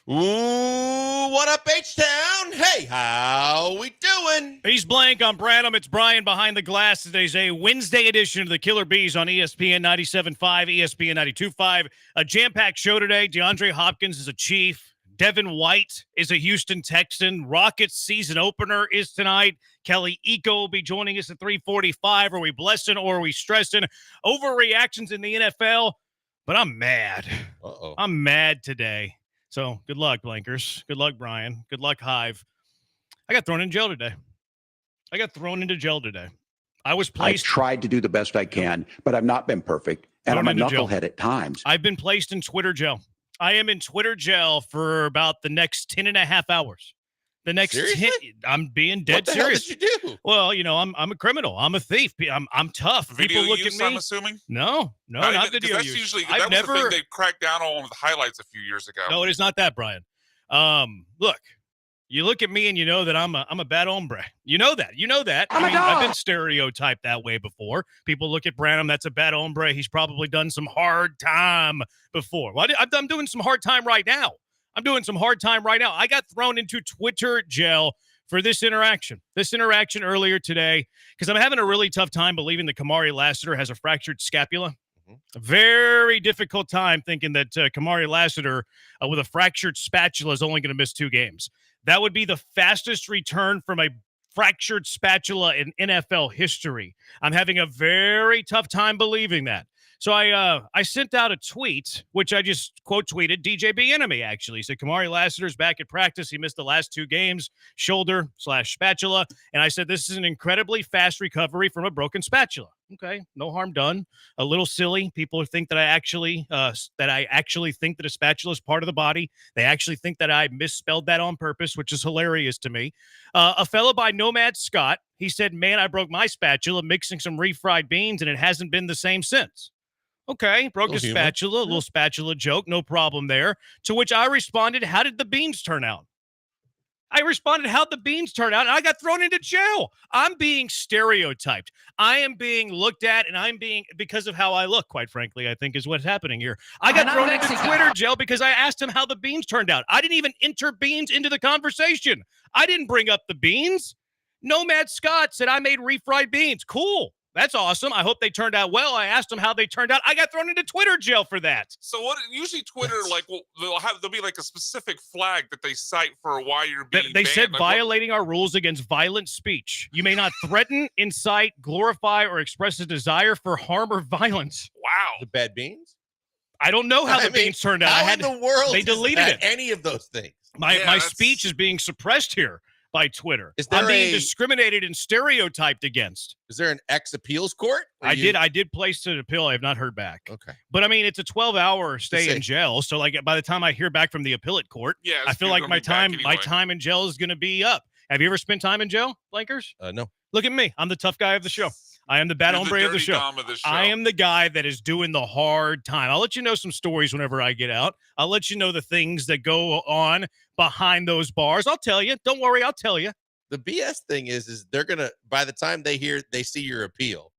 Ooh, what up, H-Town? Hey, how we doing? He's Blank. I'm Branham. It's Brian behind the glass. Today's a Wednesday edition of the Killer Bees on ESPN 97.5, ESPN 92.5. A jam-packed show today. DeAndre Hopkins is a Chief. Devin White is a Houston Texan. Rockets season opener is tonight. Kelly Eco will be joining us at 3:45. Are we blessing or are we stressing? Overreactions in the NFL, but I'm mad. I'm mad today. So good luck, Blankers. Good luck, Brian. Good luck, Hive. I got thrown in jail today. I was placed. I tried to do the best I can, but I've not been perfect, and I'm a knucklehead at times. I've been placed in Twitter jail. I am in Twitter jail for about the next 10 and a half hours. The next 10, I'm being dead What the serious. hell did you do? Well, you know, I'm a criminal. I'm a thief. I'm tough. Video People look use, at me. I'm assuming? No, Not not even- 'cause video that's use. usually, I've that was the never. thing they cracked down on with the highlights a few years ago. No, it is not that, Brian. Look, you look at me and you know that I'm a bad hombre. You know that. I've been stereotyped that way before. People look at Branham, that's a bad hombre. He's probably done some hard time before. Well, I'm doing some hard time right now. I got thrown into Twitter jail for this interaction earlier today because I'm having a really tough time believing that Kamari Lassiter has a fractured scapula. A very difficult time thinking that Kamari Lassiter with a fractured spatula is only going to miss 2 games. That would be the fastest return from a fractured spatula in NFL history. I'm having a very tough time believing that. So I sent out a tweet, which I just quote tweeted DJ Bieniemy, actually. He said, Kamari Lassiter's back at practice. He missed the last 2 games, shoulder/spatula. And I said, this is an incredibly fast recovery from a broken spatula. Okay, no harm done. A little silly. People think that I actually think that a spatula is part of the body. They actually think that I misspelled that on purpose, which is hilarious to me. A fellow by Nomad Scott, he said, man, I broke my spatula mixing some refried beans, and it hasn't been the same since. Okay, broke a spatula, a little spatula joke, no problem there. To which I responded, how did the beans turn out? And I got thrown into jail. I'm being stereotyped. I am being looked at, and I'm being, because of how I look, quite frankly, I think is what's happening here. I got thrown into Twitter jail because I asked him how the beans turned out. I didn't even enter beans into the conversation. I didn't bring up the beans. Nomad Scott said I made refried beans. Cool. That's awesome. I hope they turned out well. I asked them how they turned out. I got thrown into Twitter jail for that. So what? Usually Twitter, there'll be like a specific flag that they cite for why you're being They banned. said Like, violating our rules against violent speech. You may not threaten, incite, glorify, or express a desire for harm or violence. Wow. The bad beans? I don't know how the beans turned out. How in the world they deleted it. any of those things? My speech is being suppressed here by Twitter. Is there I'm being discriminated and stereotyped against. Is there an ex-appeals court? I did place an appeal. I have not heard back. Okay. But I mean, it's a 12-hour stay in jail. So like by the time I hear back from the appellate court, I feel like my time in jail is going to be up. Have you ever spent time in jail, Blankers? No. Look at me. I'm the tough guy of the show. I am the bad hombre of the show. I am the guy that is doing the hard time. I'll let you know some stories whenever I get out. I'll let you know the things that go on behind those bars. I'll tell you. Don't worry. I'll tell you. The BS thing is they're gonna, by the time they see your appeal,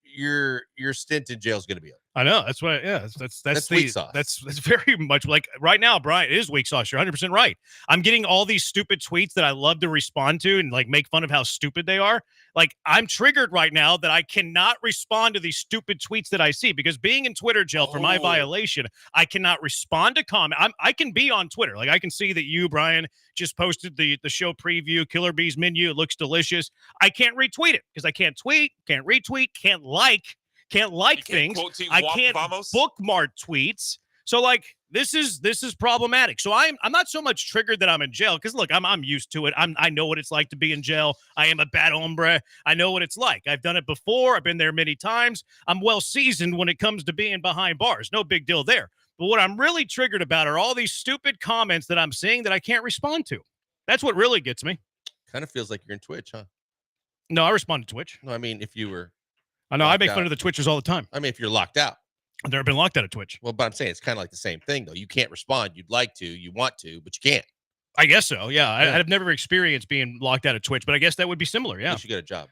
your stint in jail is gonna be up. I know. That's what. Yeah. That's weak sauce. That's very much like right now, Brian. It is weak sauce. You're 100% right. I'm getting all these stupid tweets that I love to respond to and like make fun of how stupid they are. Like I'm triggered right now that I cannot respond to these stupid tweets that I see because being in Twitter jail for my violation, I cannot respond to comment. I can be on Twitter. Like I can see that you, Brian, just posted the show preview, Killer Bees menu. It looks delicious. I can't retweet it because I can't tweet, can't retweet, can't like things. I can't bookmark tweets. So like this is problematic. So I'm not so much triggered that I'm in jail because look, I'm used to it. I know what it's like to be in jail. I am a bad hombre. I know what it's like. I've done it before. I've been there many times. I'm well seasoned when it comes to being behind bars. No big deal there. But what I'm really triggered about are all these stupid comments that I'm seeing that I can't respond to. That's what really gets me. Kind of feels like you're in Twitch, huh? No, I respond to Twitch. No, I mean if you were. I know I make fun of the Twitchers all the time. I mean, if you're locked out. I've never been locked out of Twitch. Well, but I'm saying it's kind of like the same thing, though. You can't respond. You'd like to, you want to, but you can't. I guess so. Yeah. I've never experienced being locked out of Twitch, but I guess that would be similar. Yeah. You should get a job.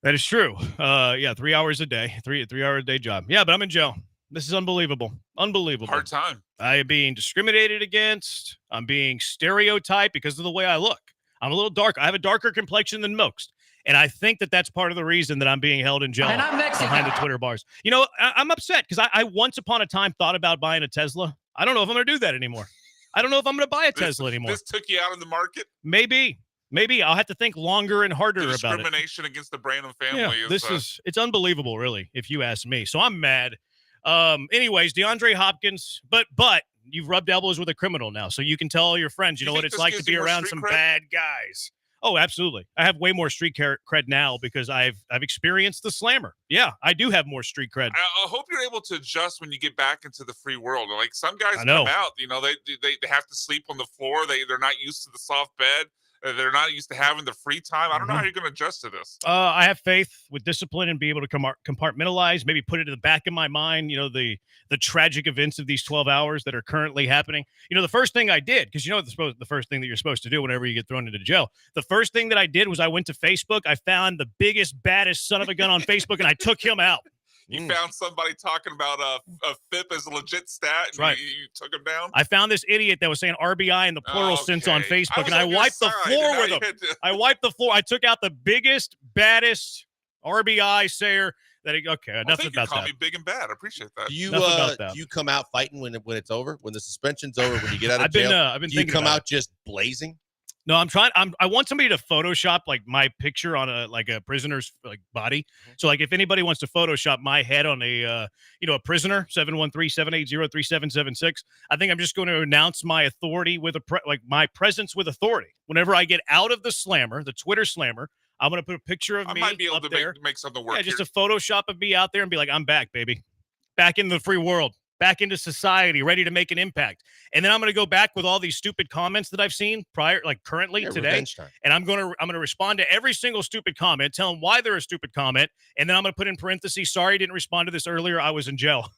That is true. 3 hours a day, three hour a day job. Yeah, but I'm in jail. This is unbelievable. Unbelievable. Hard time. I am being discriminated against. I'm being stereotyped because of the way I look. I'm a little dark. I have a darker complexion than most. And I think that that's part of the reason that I'm being held in jail behind the Twitter bars. You know, I'm upset because I once upon a time thought about buying a Tesla. I don't know if I'm going to do that anymore. I don't know if I'm going to buy a Tesla anymore. This took you out of the market? Maybe I'll have to think longer and harder about it. Discrimination against the Branham family. Yeah, it's unbelievable, really, if you ask me. So I'm mad. Anyways, DeAndre Hopkins, but you've rubbed elbows with a criminal now, so you can tell all your friends, you know what it's like to be around some bad guys. Oh, absolutely. I have way more street cred now because I've experienced the slammer. Yeah, I do have more street cred. I hope you're able to adjust when you get back into the free world. Like some guys come know. out, you know, they have to sleep on the floor. They're not used to the soft bed. They're not used to having the free time. I don't know how you're going to adjust to this. I have faith with discipline and be able to compartmentalize, maybe put it in the back of my mind, you know, the tragic events of these 12 hours that are currently happening. You know, the first thing I did, because you know the first thing that you're supposed to do whenever you get thrown into jail, the first thing that I did was I went to Facebook. I found the biggest, baddest son of a gun on Facebook, and I took him out. You found somebody talking about a FIP as a legit stat, and right. you took him down? I found this idiot that was saying RBI in the plural sense on Facebook, and I wiped the floor with him. I wiped the floor. I took out the biggest, baddest RBI sayer. Enough about call that. Me big and bad. I appreciate that. Do you come out fighting when it's over, when the suspension's over, when you get out of jail? I've been do you thinking come about out just blazing? No, I want somebody to Photoshop like my picture on a prisoner's like body. So like if anybody wants to Photoshop my head on a prisoner, 713-780-3776, I think I'm just going to announce my authority with my presence with authority. Whenever I get out of the slammer, the Twitter slammer, I'm going to put a picture of me might be able up to there. make something work. Yeah, just a Photoshop of me out there and be like, I'm back, baby. Back in the free world. Back into society, ready to make an impact. And then I'm going to go back with all these stupid comments that I've seen currently today. And I'm going to respond to every single stupid comment, tell them why they're a stupid comment. And then I'm going to put in parentheses, sorry, didn't respond to this earlier. I was in jail.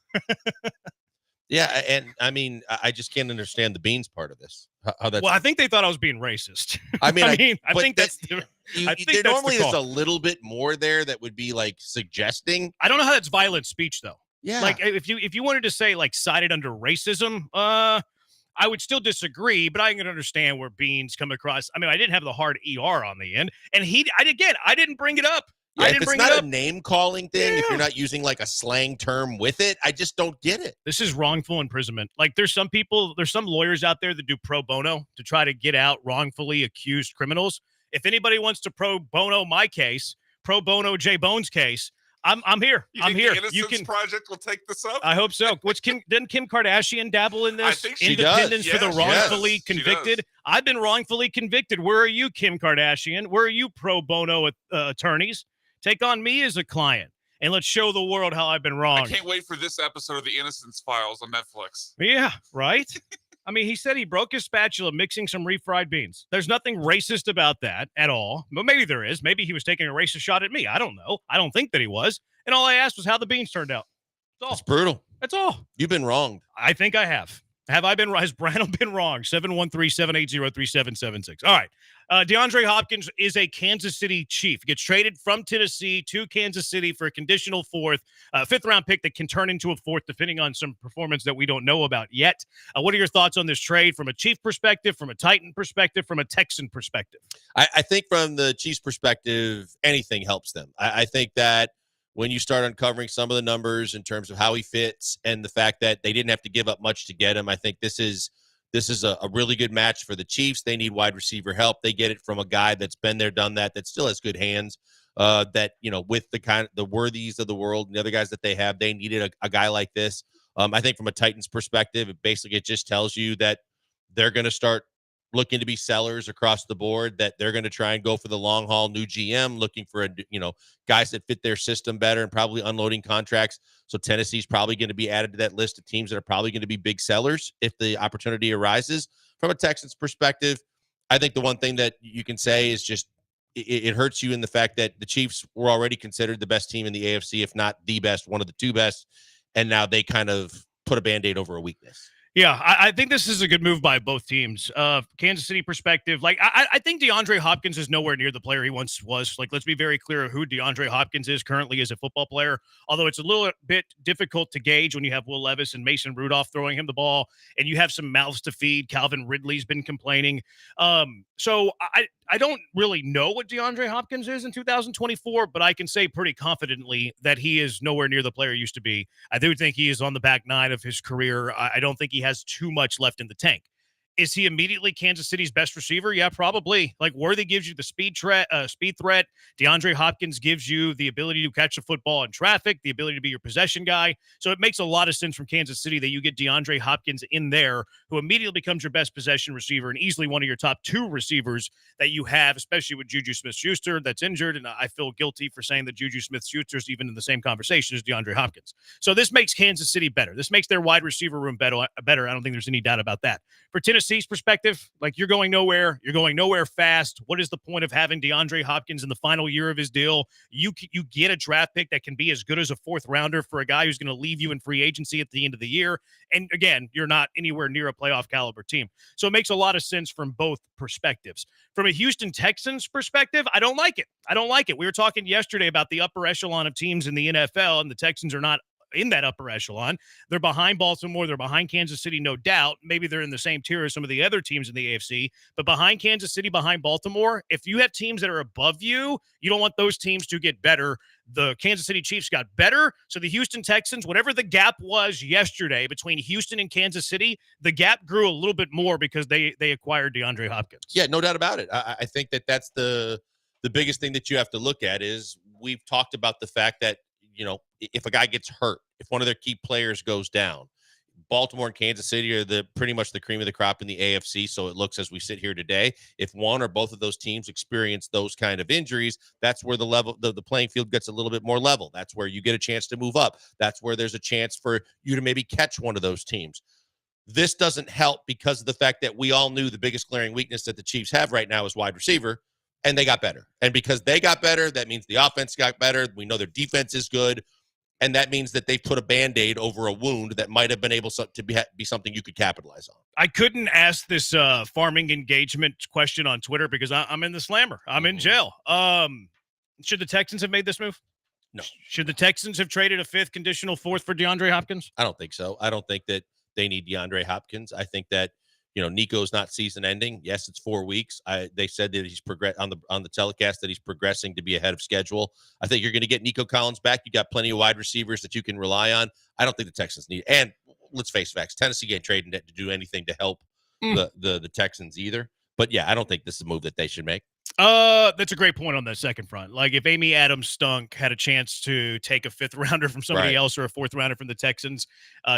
Yeah. And I mean, I just can't understand the beans part of this. How that's. Well, I think they thought I was being racist. I mean, I think that's there normally is a little bit more there that would be like suggesting. I don't know how that's violent speech though. Yeah. Like if you wanted to say like sided under racism, I would still disagree, but I can understand where Beans come across. I mean, I didn't have the hard ER on the end, and I didn't bring it up. Yeah, I didn't bring it up. It's not a name calling thing. If you're not using like a slang term with it, I just don't get it. This is wrongful imprisonment. Like there's some lawyers out there that do pro bono to try to get out wrongfully accused criminals. If anybody wants to pro bono my case, pro bono Jay Bones case, I'm here. I'm here. The Innocence Project will take this up. I hope so. Didn't Kim Kardashian dabble in this? I think she Independence does. for the wrongfully convicted. She does. I've been wrongfully convicted. Where are you, Kim Kardashian? Where are you, pro bono attorneys? Take on me as a client, and let's show the world how I've been wrong. I can't wait for this episode of The Innocence Files on Netflix. Yeah, right? I mean, he said he broke his spatula mixing some refried beans. There's nothing racist about that at all. But maybe there is. Maybe he was taking a racist shot at me. I don't know. I don't think that he was. And all I asked was how the beans turned out. That's all. It's brutal. That's all. You've been wronged. I think I have. Have I been wrong? Has Branham been wrong? 713-780-3776. All right. DeAndre Hopkins is a Kansas City Chief. Gets traded from Tennessee to Kansas City for a conditional fifth-round pick that can turn into a fourth, depending on some performance that we don't know about yet. What are your thoughts on this trade from a Chief perspective, from a Titan perspective, from a Texan perspective? I think from the Chiefs' perspective, anything helps them. I think that when you start uncovering some of the numbers in terms of how he fits and the fact that they didn't have to give up much to get him, I think this is a really good match for the Chiefs. They need wide receiver help. They get it from a guy that's been there, done that still has good hands, that, you know, with the Worthies of the world and the other guys that they have, they needed a guy like this. I think from a Titans perspective, it just tells you that they're going to start looking to be sellers across the board, that they're going to try and go for the long haul, new GM, looking for, guys that fit their system better and probably unloading contracts. So Tennessee's probably going to be added to that list of teams that are probably going to be big sellers if the opportunity arises. From a Texans perspective, I think the one thing that you can say is just it hurts you in the fact that the Chiefs were already considered the best team in the AFC, if not the best, one of the two best, and now they kind of put a Band-Aid over a weakness. Yeah, I think this is a good move by both teams. Kansas City perspective, like I think DeAndre Hopkins is nowhere near the player he once was. Like, let's be very clear who DeAndre Hopkins is currently as a football player. Although it's a little bit difficult to gauge when you have Will Levis and Mason Rudolph throwing him the ball, and you have some mouths to feed. Calvin Ridley's been complaining. So I don't really know what DeAndre Hopkins is in 2024, but I can say pretty confidently that he is nowhere near the player he used to be. I do think he is on the back nine of his career. I don't think he has too much left in the tank. Is he immediately Kansas City's best receiver? Yeah, probably. Like, Worthy gives you the speed threat. DeAndre Hopkins gives you the ability to catch the football in traffic, the ability to be your possession guy. So it makes a lot of sense from Kansas City that you get DeAndre Hopkins in there, who immediately becomes your best possession receiver and easily one of your top two receivers that you have, especially with Juju Smith-Schuster that's injured. And I feel guilty for saying that Juju Smith-Schuster is even in the same conversation as DeAndre Hopkins. So this makes Kansas City better. This makes their wide receiver room better. I don't think there's any doubt about that. For Tennessee's perspective, like, you're going nowhere. You're going nowhere fast. What is the point of having DeAndre Hopkins in the final year of his deal? You get a draft pick that can be as good as a fourth rounder for a guy who's going to leave you in free agency at the end of the year. And again, you're not anywhere near a playoff caliber team. So it makes a lot of sense from both perspectives. From a Houston Texans perspective, I don't like it. I don't like it. We were talking yesterday about the upper echelon of teams in the NFL, and the Texans are not in that upper echelon. They're behind Baltimore. They're behind Kansas City, no doubt. Maybe they're in the same tier as some of the other teams in the AFC, but behind Kansas City, behind Baltimore, if you have teams that are above you, you don't want those teams to get better. The Kansas City Chiefs got better. So the Houston Texans, whatever the gap was yesterday between Houston and Kansas City, the gap grew a little bit more because they acquired DeAndre Hopkins. Yeah, no doubt about it. I think that's the biggest thing that you have to look at is we've talked about the fact that, if a guy gets hurt, if one of their key players goes down, Baltimore and Kansas City are pretty much the cream of the crop in the AFC. So it looks, as we sit here today, if one or both of those teams experience those kind of injuries, that's where the playing field gets a little bit more level. That's where you get a chance to move up. That's where there's a chance for you to maybe catch one of those teams. This doesn't help because of the fact that we all knew the biggest glaring weakness that the Chiefs have right now is wide receiver, and they got better. And because they got better, that means the offense got better. We know their defense is good. And that means that they've put a Band-Aid over a wound that might have been able to be something you could capitalize on. I couldn't ask this farming engagement question on Twitter because I'm in the slammer. I'm in jail. Should the Texans have made this move? No. Should the Texans have traded a fifth conditional fourth for DeAndre Hopkins? I don't think so. I don't think that they need DeAndre Hopkins. I think that, Nico's not season ending. Yes, it's 4 weeks. They said that he's on the telecast that he's progressing to be ahead of schedule. I think you're going to get Nico Collins back. You got plenty of wide receivers that you can rely on. I don't think the Texans need. And let's face facts, Tennessee ain't trading to do anything to help the Texans either. But yeah, I don't think this is a move that they should make. That's a great point on the second front. Like, if Amy Adams Stunk had a chance to take a fifth rounder from somebody else or a fourth rounder from the Texans,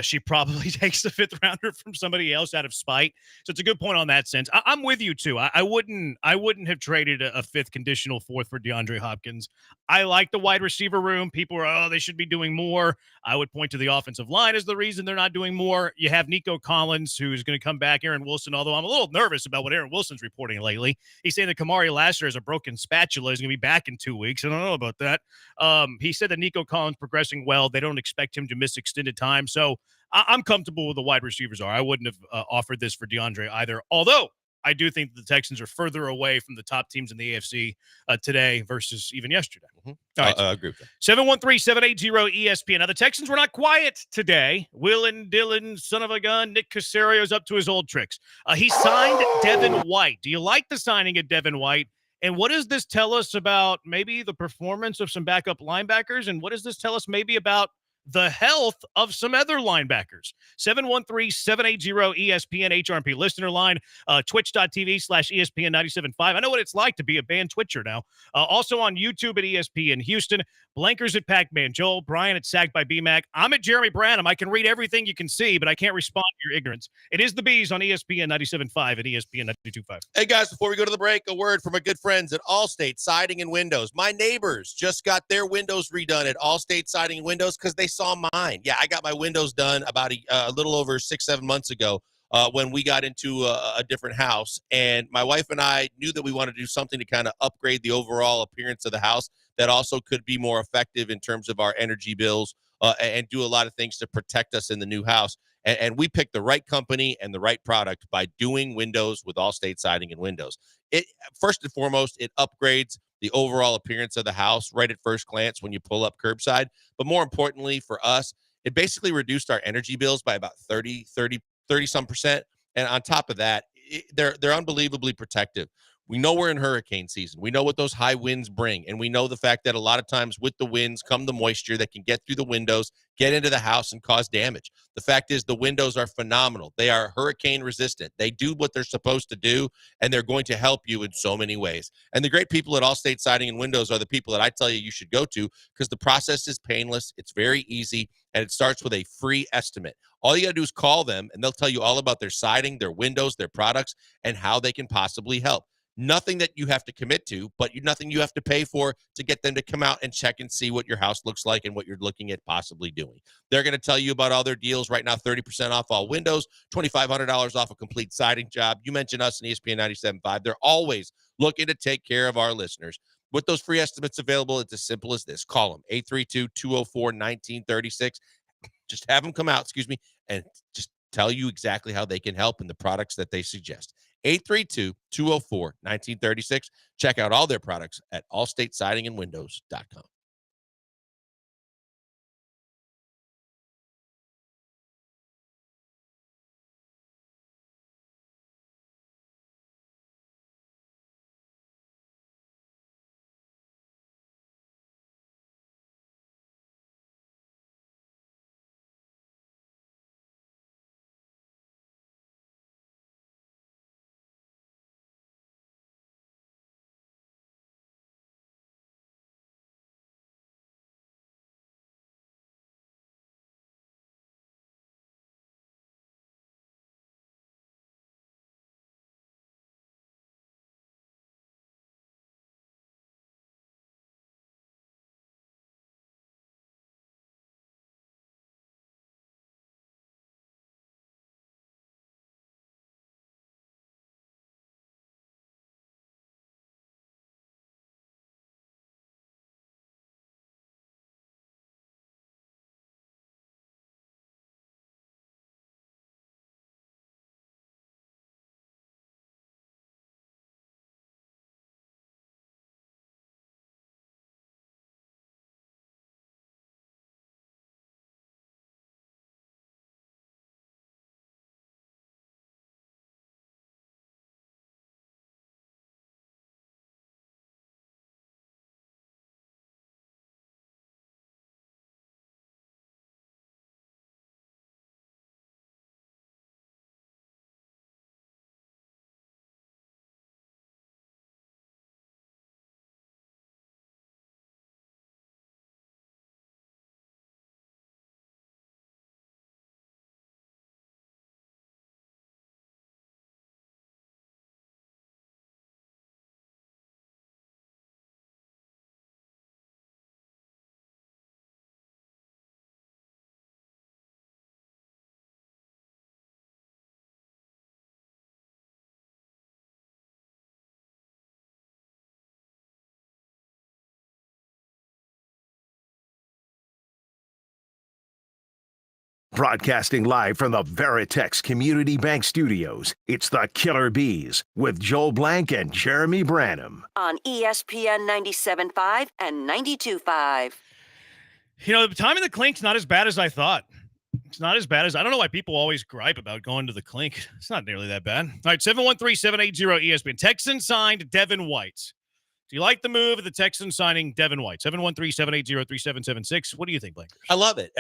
she probably takes the fifth rounder from somebody else out of spite. So it's a good point on that sense. I'm with you too. I wouldn't have traded a fifth conditional fourth for DeAndre Hopkins. I like the wide receiver room. People are, they should be doing more. I would point to the offensive line as the reason they're not doing more. You have Nico Collins, who's going to come back. Aaron Wilson, although I'm a little nervous about what Aaron Wilson's reporting lately. He's saying that Kamari Lassiter has a broken spatula. He's going to be back in 2 weeks. I don't know about that. He said that Nico Collins progressing well. They don't expect him to miss extended time. So I'm comfortable with the wide receivers are. I wouldn't have offered this for DeAndre either. Although I do think that the Texans are further away from the top teams in the AFC today versus even yesterday. Mm-hmm. All right. I agree with that. 713-780-ESPN. Now, the Texans were not quiet today. Will and Dylan, son of a gun, Nick Caserio's up to his old tricks. He signed Devin White. Do you like the signing of Devin White? And what does this tell us about maybe the performance of some backup linebackers? And what does this tell us maybe about the health of some other linebackers? 713-780-ESPN HRP listener line, twitch.tv/ESPN975. I know what it's like to be a banned Twitcher now. Also on YouTube at ESPN Houston, Blankers at Pac-Man Joel, Brian at Sacked by BMAC. I'm at Jeremy Branham. I can read everything you can see, but I can't respond to your ignorance. It is the Bees on ESPN 97.5 and ESPN 92.5. Hey, guys, before we go to the break, a word from our good friends at Allstate Siding and Windows. My neighbors just got their windows redone at Allstate Siding and Windows because they saw mine. Yeah, I got my windows done about a little over 6-7 months ago when we got into a different house. And my wife and I knew that we wanted to do something to kind of upgrade the overall appearance of the house that also could be more effective in terms of our energy bills and do a lot of things to protect us in the new house. And we picked the right company and the right product by doing windows with Allstate Siding and Windows. It first and foremost, it upgrades the overall appearance of the house right at first glance when you pull up curbside. But more importantly for us, it basically reduced our energy bills by about 30 some percent. And on top of that, they're unbelievably protective. We know we're in hurricane season. We know what those high winds bring. And we know the fact that a lot of times with the winds come the moisture that can get through the windows, get into the house, and cause damage. The fact is the windows are phenomenal. They are hurricane resistant. They do what they're supposed to do, and they're going to help you in so many ways. And the great people at Allstate Siding and Windows are the people that I tell you should go to, because the process is painless. It's very easy, and it starts with a free estimate. All you got to do is call them, and they'll tell you all about their siding, their windows, their products, and how they can possibly help. Nothing that you have to commit to, but nothing you have to pay for to get them to come out and check and see what your house looks like and what you're looking at possibly doing. They're going to tell you about all their deals right now, 30% off all windows, $2,500 off a complete siding job. You mentioned us in ESPN 97.5. They're always looking to take care of our listeners. With those free estimates available, it's as simple as this. Call them, 832-204-1936. Just have them come out, and just tell you exactly how they can help and the products that they suggest. 832-204-1936. Check out all their products at allstatesidingandwindows.com. Broadcasting live from the Veritex Community Bank Studios, it's the Killer Bees with Joel Blank and Jeremy Branham. On ESPN 97.5 and 92.5. The time in the Clink's not as bad as I thought. It's not as bad as, I don't know why people always gripe about going to the Clink. It's not nearly that bad. All right, 713-780-ESPN. Texans signed Devin White. Do you like the move of the Texans signing Devin White? 713-780-3776. What do you think, Blake? I love it.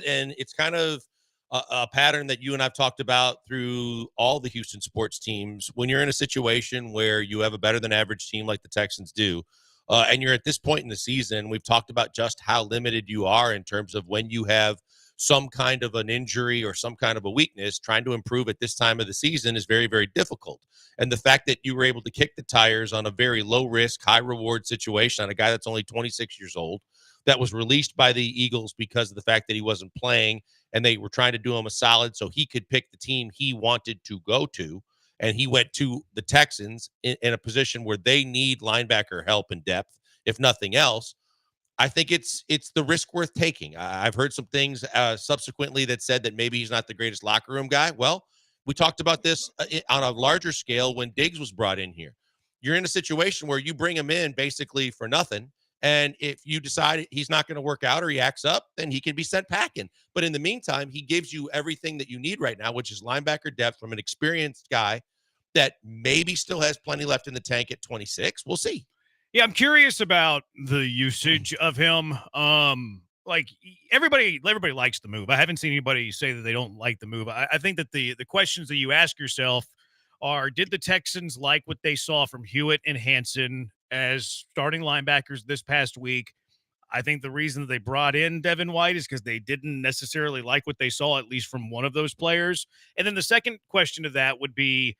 And it's kind of a pattern that you and I've talked about through all the Houston sports teams. When you're in a situation where you have a better than average team like the Texans do, and you're at this point in the season, we've talked about just how limited you are in terms of when you have some kind of an injury or some kind of a weakness. Trying to improve at this time of the season is very, very difficult. And the fact that you were able to kick the tires on a very low risk, high reward situation on a guy that's only 26 years old, that was released by the Eagles because of the fact that he wasn't playing, and they were trying to do him a solid so he could pick the team he wanted to go to. And he went to the Texans in a position where they need linebacker help and depth, if nothing else. I think it's the risk worth taking. I've heard some things subsequently that said that maybe he's not the greatest locker room guy. Well, we talked about this on a larger scale when Diggs was brought in here. You're in a situation where you bring him in basically for nothing. And if you decide he's not going to work out or he acts up, then he can be sent packing. But in the meantime, he gives you everything that you need right now, which is linebacker depth from an experienced guy that maybe still has plenty left in the tank at 26. We'll see. Yeah, I'm curious about the usage of him. Like everybody likes the move. I haven't seen anybody say that they don't like the move. I think that the questions that you ask yourself are, did the Texans like what they saw from Hewitt and Hansen as starting linebackers this past week? I think the reason that they brought in Devin White is because they didn't necessarily like what they saw, at least from one of those players. And then the second question to that would be,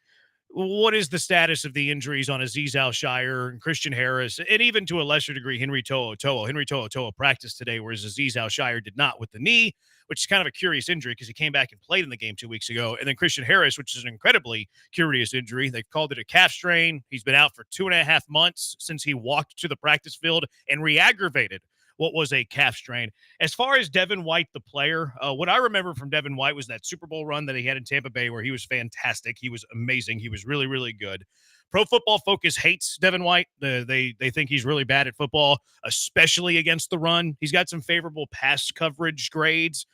what is the status of the injuries on Azeez Al-Shire and Christian Harris, and even to a lesser degree, Henry To'oTo'o? Henry To'oTo'o practiced today, whereas Azeez Al-Shire did not with the knee, which is kind of a curious injury because he came back and played in the game 2 weeks ago. And then Christian Harris, which is an incredibly curious injury. They've called it a calf strain. He's been out for 2.5 months since he walked to the practice field and re-aggravated what was a calf strain. As far as Devin White, the player, what I remember from Devin White was that Super Bowl run that he had in Tampa Bay where he was fantastic. He was amazing. He was really, really good. Pro Football Focus hates Devin White. They think he's really bad at football, especially against the run. He's got some favorable pass coverage grades.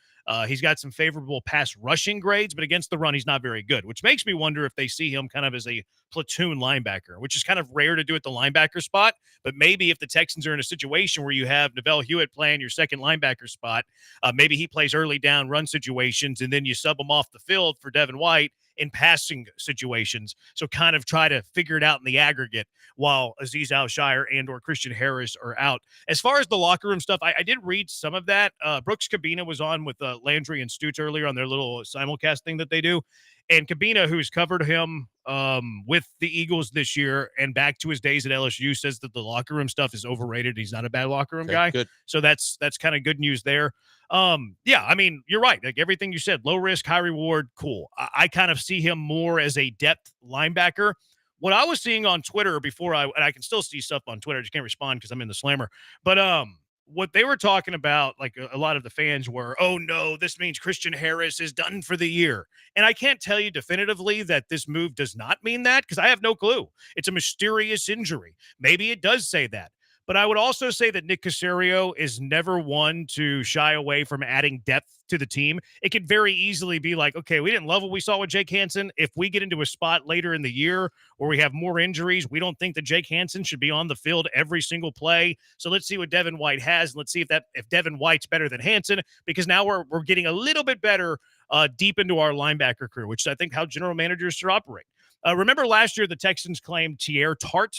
He's got some favorable pass rushing grades, but against the run, he's not very good, which makes me wonder if they see him kind of as a platoon linebacker, which is kind of rare to do at the linebacker spot. But maybe if the Texans are in a situation where you have Neville Hewitt playing your second linebacker spot, maybe he plays early down run situations, and then you sub him off the field for Devin White in passing situations. So kind of try to figure it out in the aggregate while Azeez Al-Shire and or Christian Harris are out. As far as the locker room stuff, I did read some of that. Brooks Cabina was on with Landry and Stutz earlier on their little simulcast thing that they do. And Cabina, who's covered him with the Eagles this year and back to his days at LSU, says that the locker room stuff is overrated. He's not a bad locker room guy. Good. So that's kind of good news there. Yeah, I mean, you're right. Like everything you said, low risk, high reward, cool. I kind of see him more as a depth linebacker. What I was seeing on Twitter before and I can still see stuff on Twitter, I just can't respond because I'm in the slammer. But what they were talking about, like a lot of the fans were, oh no, this means Christian Harris is done for the year. And I can't tell you definitively that this move does not mean that because I have no clue. It's a mysterious injury. Maybe it does say that. But I would also say that Nick Caserio is never one to shy away from adding depth to the team. It could very easily be like, okay, we didn't love what we saw with Jake Hansen. If we get into a spot later in the year where we have more injuries, we don't think that Jake Hansen should be on the field every single play. So let's see what Devin White has. And let's see if Devin White's better than Hansen, because now we're getting a little bit better deep into our linebacker career, which is, I think, how general managers should operate. Remember last year, the Texans claimed Tier Tart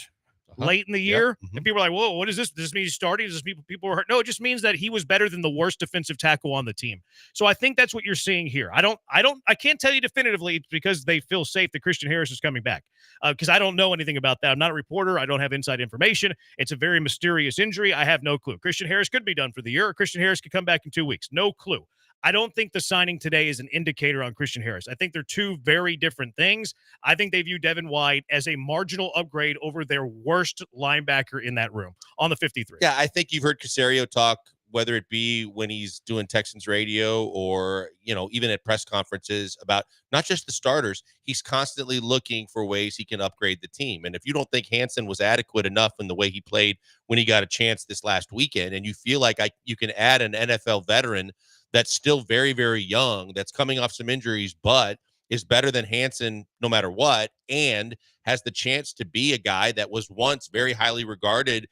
late in the year. Yep. Mm-hmm. And people were like, whoa, what is this? Does this mean he's starting? Does this mean people were hurt? No, it just means that he was better than the worst defensive tackle on the team. So I think that's what you're seeing here. I can't tell you definitively it's because they feel safe that Christian Harris is coming back. Because I don't know anything about that. I'm not a reporter. I don't have inside information. It's a very mysterious injury. I have no clue. Christian Harris could be done for the year, or Christian Harris could come back in 2 weeks. No clue. I don't think the signing today is an indicator on Christian Harris. I think they're two very different things. I think they view Devin White as a marginal upgrade over their worst linebacker in that room on the 53. Yeah, I think you've heard Caserio talk, whether it be when he's doing Texans radio or, even at press conferences, about not just the starters. He's constantly looking for ways he can upgrade the team. And if you don't think Hansen was adequate enough in the way he played when he got a chance this last weekend, and you feel like you can add an NFL veteran that's still very, very young, that's coming off some injuries, but is better than Hansen no matter what, and has the chance to be a guy that was once very highly regarded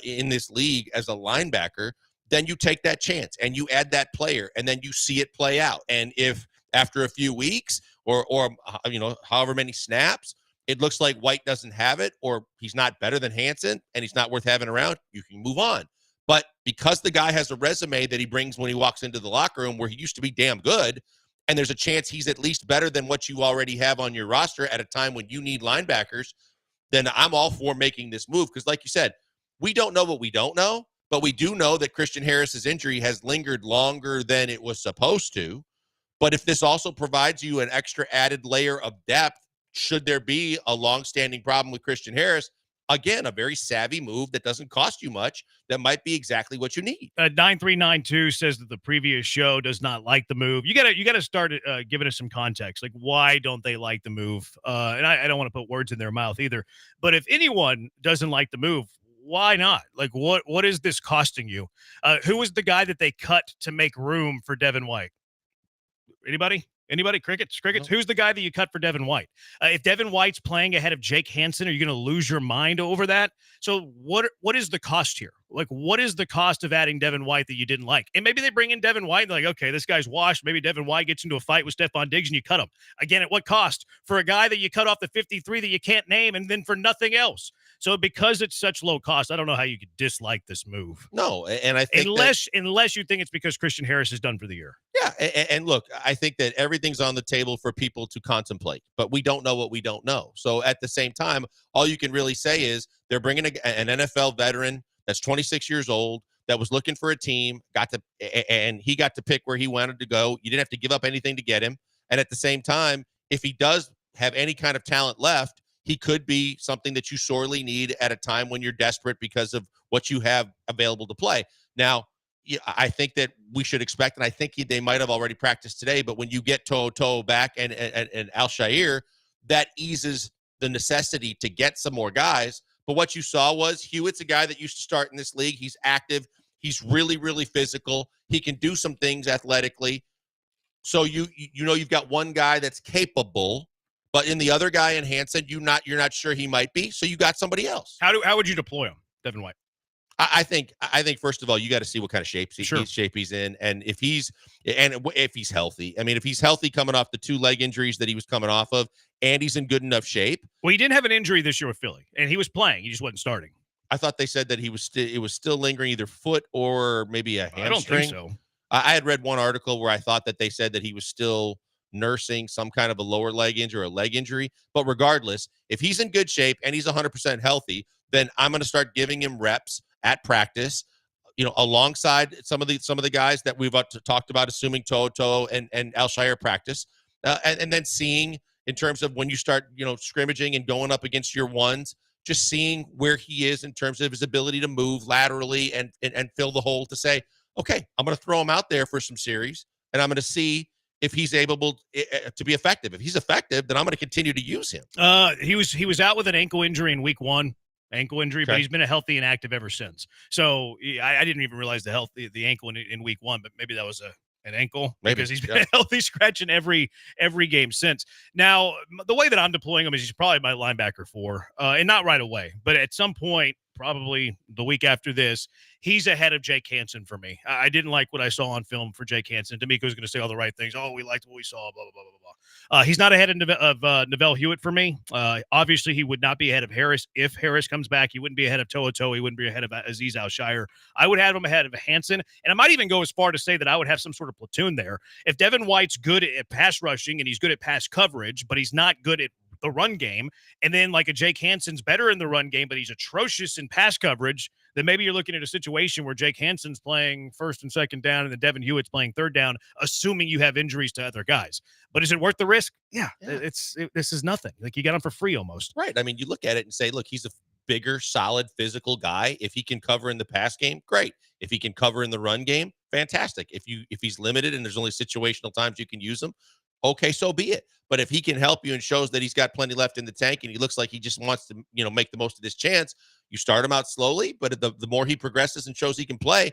in this league as a linebacker, then you take that chance and you add that player, and then you see it play out. And if after a few weeks or however many snaps, it looks like White doesn't have it, or he's not better than Hansen and he's not worth having around, you can move on. But because the guy has a resume that he brings when he walks into the locker room where he used to be damn good, and there's a chance he's at least better than what you already have on your roster at a time when you need linebackers, then I'm all for making this move. Because like you said, we don't know what we don't know, but we do know that Christian Harris's injury has lingered longer than it was supposed to. But if this also provides you an extra added layer of depth, should there be a longstanding problem with Christian Harris, again, a very savvy move that doesn't cost you much, that might be exactly what you need. 9392 says that the previous show does not like the move. You gotta start giving us some context. Like, why don't they like the move? And I don't want to put words in their mouth either. But if anyone doesn't like the move, why not? Like, what is this costing you? Who was the guy that they cut to make room for Devin White? Anybody? Crickets? No. Who's the guy that you cut for Devin White? If Devin White's playing ahead of Jake Hansen, are you going to lose your mind over that? So what is the cost here? Like, what is the cost of adding Devin White that you didn't like? And maybe they bring in Devin White and they're like, okay, this guy's washed. Maybe Devin White gets into a fight with Stephon Diggs and you cut him. Again, at what cost? For a guy that you cut off the 53 that you can't name and then for nothing else. So because it's such low cost, I don't know how you could dislike this move. No, and I think unless you think it's because Christian Harris is done for the year. Yeah, and look, I think that everything's on the table for people to contemplate, but we don't know what we don't know. So at the same time, all you can really say is they're bringing an NFL veteran that's 26 years old that was looking for a team, and he got to pick where he wanted to go. You didn't have to give up anything to get him. And at the same time, if he does have any kind of talent left, he could be something that you sorely need at a time when you're desperate because of what you have available to play. Now, I think that we should expect, and I think they might have already practiced today, but when you get Toto back and Al-Shaair, that eases the necessity to get some more guys. But what you saw was Hewitt's a guy that used to start in this league. He's active. He's really, really physical. He can do some things athletically. So you've got one guy that's capable, but in the other guy in Hansen, you're not sure he might be. So you got somebody else. How would you deploy him, Devin White? I think first of all, you got to see what kind of shape he's in, and if he's healthy. I mean, if he's healthy coming off the 2 leg injuries that he was coming off of, and he's in good enough shape. Well, he didn't have an injury this year with Philly, and he was playing. He just wasn't starting. I thought they said that it was still lingering, either foot or maybe a hamstring. I don't think so. I had read one article where I thought that they said that he was still nursing some kind of a lower leg injury or a leg injury. But regardless, if he's in good shape and he's 100% healthy, then I'm going to start giving him reps at practice, alongside some of the guys that we've talked about, assuming Toto and Al-Shaair practice, and then seeing in terms of when you start, scrimmaging and going up against your ones, just seeing where he is in terms of his ability to move laterally and fill the hole to say, okay, I'm going to throw him out there for some series, and I'm going to see if he's able to be effective. If he's effective, then I'm going to continue to use him. He was out with an ankle injury in week 1. Ankle injury, okay. But he's been healthy and active ever since. So I didn't even realize the ankle in week 1, but maybe that was an ankle, because he's been a healthy scratch in every game since. Now, the way that I'm deploying him is he's probably my linebacker 4, and not right away, but at some point, probably the week after this, he's ahead of Jake Hansen for me. I didn't like what I saw on film for Jake Hansen. D'Amico was going to say all the right things. Oh, we liked what we saw, blah, blah, blah, blah, blah. He's not ahead of Neville Hewitt for me. Obviously, he would not be ahead of Harris. If Harris comes back, he wouldn't be ahead of To'o. He wouldn't be ahead of Azeez Al-Shaair. I would have him ahead of Hansen, and I might even go as far to say that I would have some sort of platoon there. If Devin White's good at pass rushing and he's good at pass coverage, but he's not good at the run game, and then like a Jake Hansen's better in the run game, but he's atrocious in pass coverage, then maybe you're looking at a situation where Jake Hansen's playing first and second down and then Devin Hewitt's playing third down, assuming you have injuries to other guys. But is it worth the risk? Yeah. This is nothing. Like, you got him for free almost. Right. I mean, you look at it and say, look, he's a bigger, solid, physical guy. If he can cover in the pass game, great. If he can cover in the run game, fantastic. If he's limited and there's only situational times you can use him, okay, so be it. But if he can help you and shows that he's got plenty left in the tank and he looks like he just wants to, make the most of this chance, you start him out slowly, but the more he progresses and shows he can play,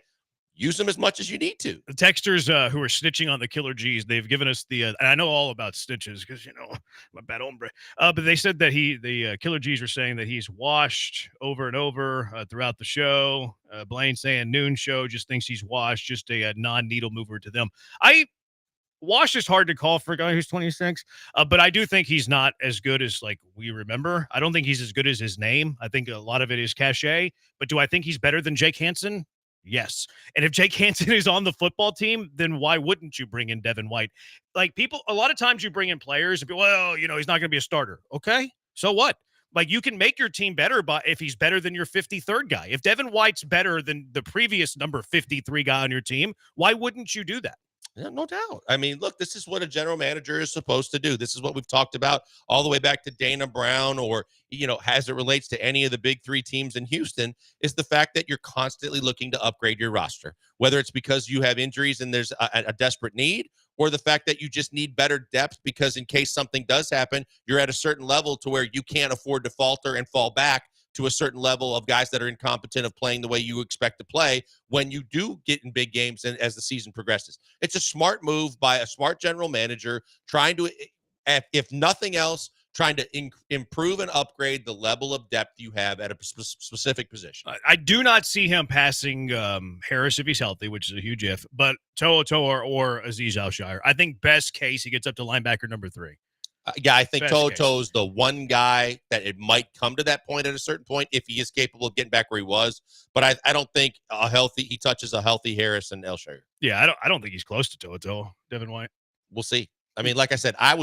use him as much as you need to. The texters who are snitching on the Killer G's, they've given us and I know all about snitches because, I'm a bad hombre. But they said that the Killer G's are saying that he's washed over and over throughout the show. Blaine saying noon show just thinks he's washed, just a non-needle mover to them. Wash is hard to call for a guy who's 26, but I do think he's not as good as we remember. I don't think he's as good as his name. I think a lot of it is cachet, but do I think he's better than Jake Hansen? Yes. And if Jake Hansen is on the football team, then why wouldn't you bring in Devin White? A lot of times you bring in players and people, he's not going to be a starter. Okay. So what? You can make your team better if he's better than your 53rd guy. If Devin White's better than the previous number 53 guy on your team, why wouldn't you do that? Yeah, no doubt. I mean, look, this is what a general manager is supposed to do. This is what we've talked about all the way back to Dana Brown, or, as it relates to any of the big three teams in Houston, is the fact that you're constantly looking to upgrade your roster, whether it's because you have injuries and there's a desperate need, or the fact that you just need better depth because in case something does happen, you're at a certain level to where you can't afford to falter and fall back to a certain level of guys that are incompetent of playing the way you expect to play when you do get in big games and as the season progresses. It's a smart move by a smart general manager trying to, if nothing else, trying to improve and upgrade the level of depth you have at a specific position. I do not see him passing Harris if he's healthy, which is a huge if, but To'o or Aziz Al-Shire. I think best case he gets up to linebacker number 3. Yeah, I think Best Toto's the one guy that it might come to that point at a certain point if he is capable of getting back where he was. But I don't think he touches a healthy Harris and Elshire. Yeah, I don't think he's close to To'o, Devin White. We'll see. I mean, like I said, I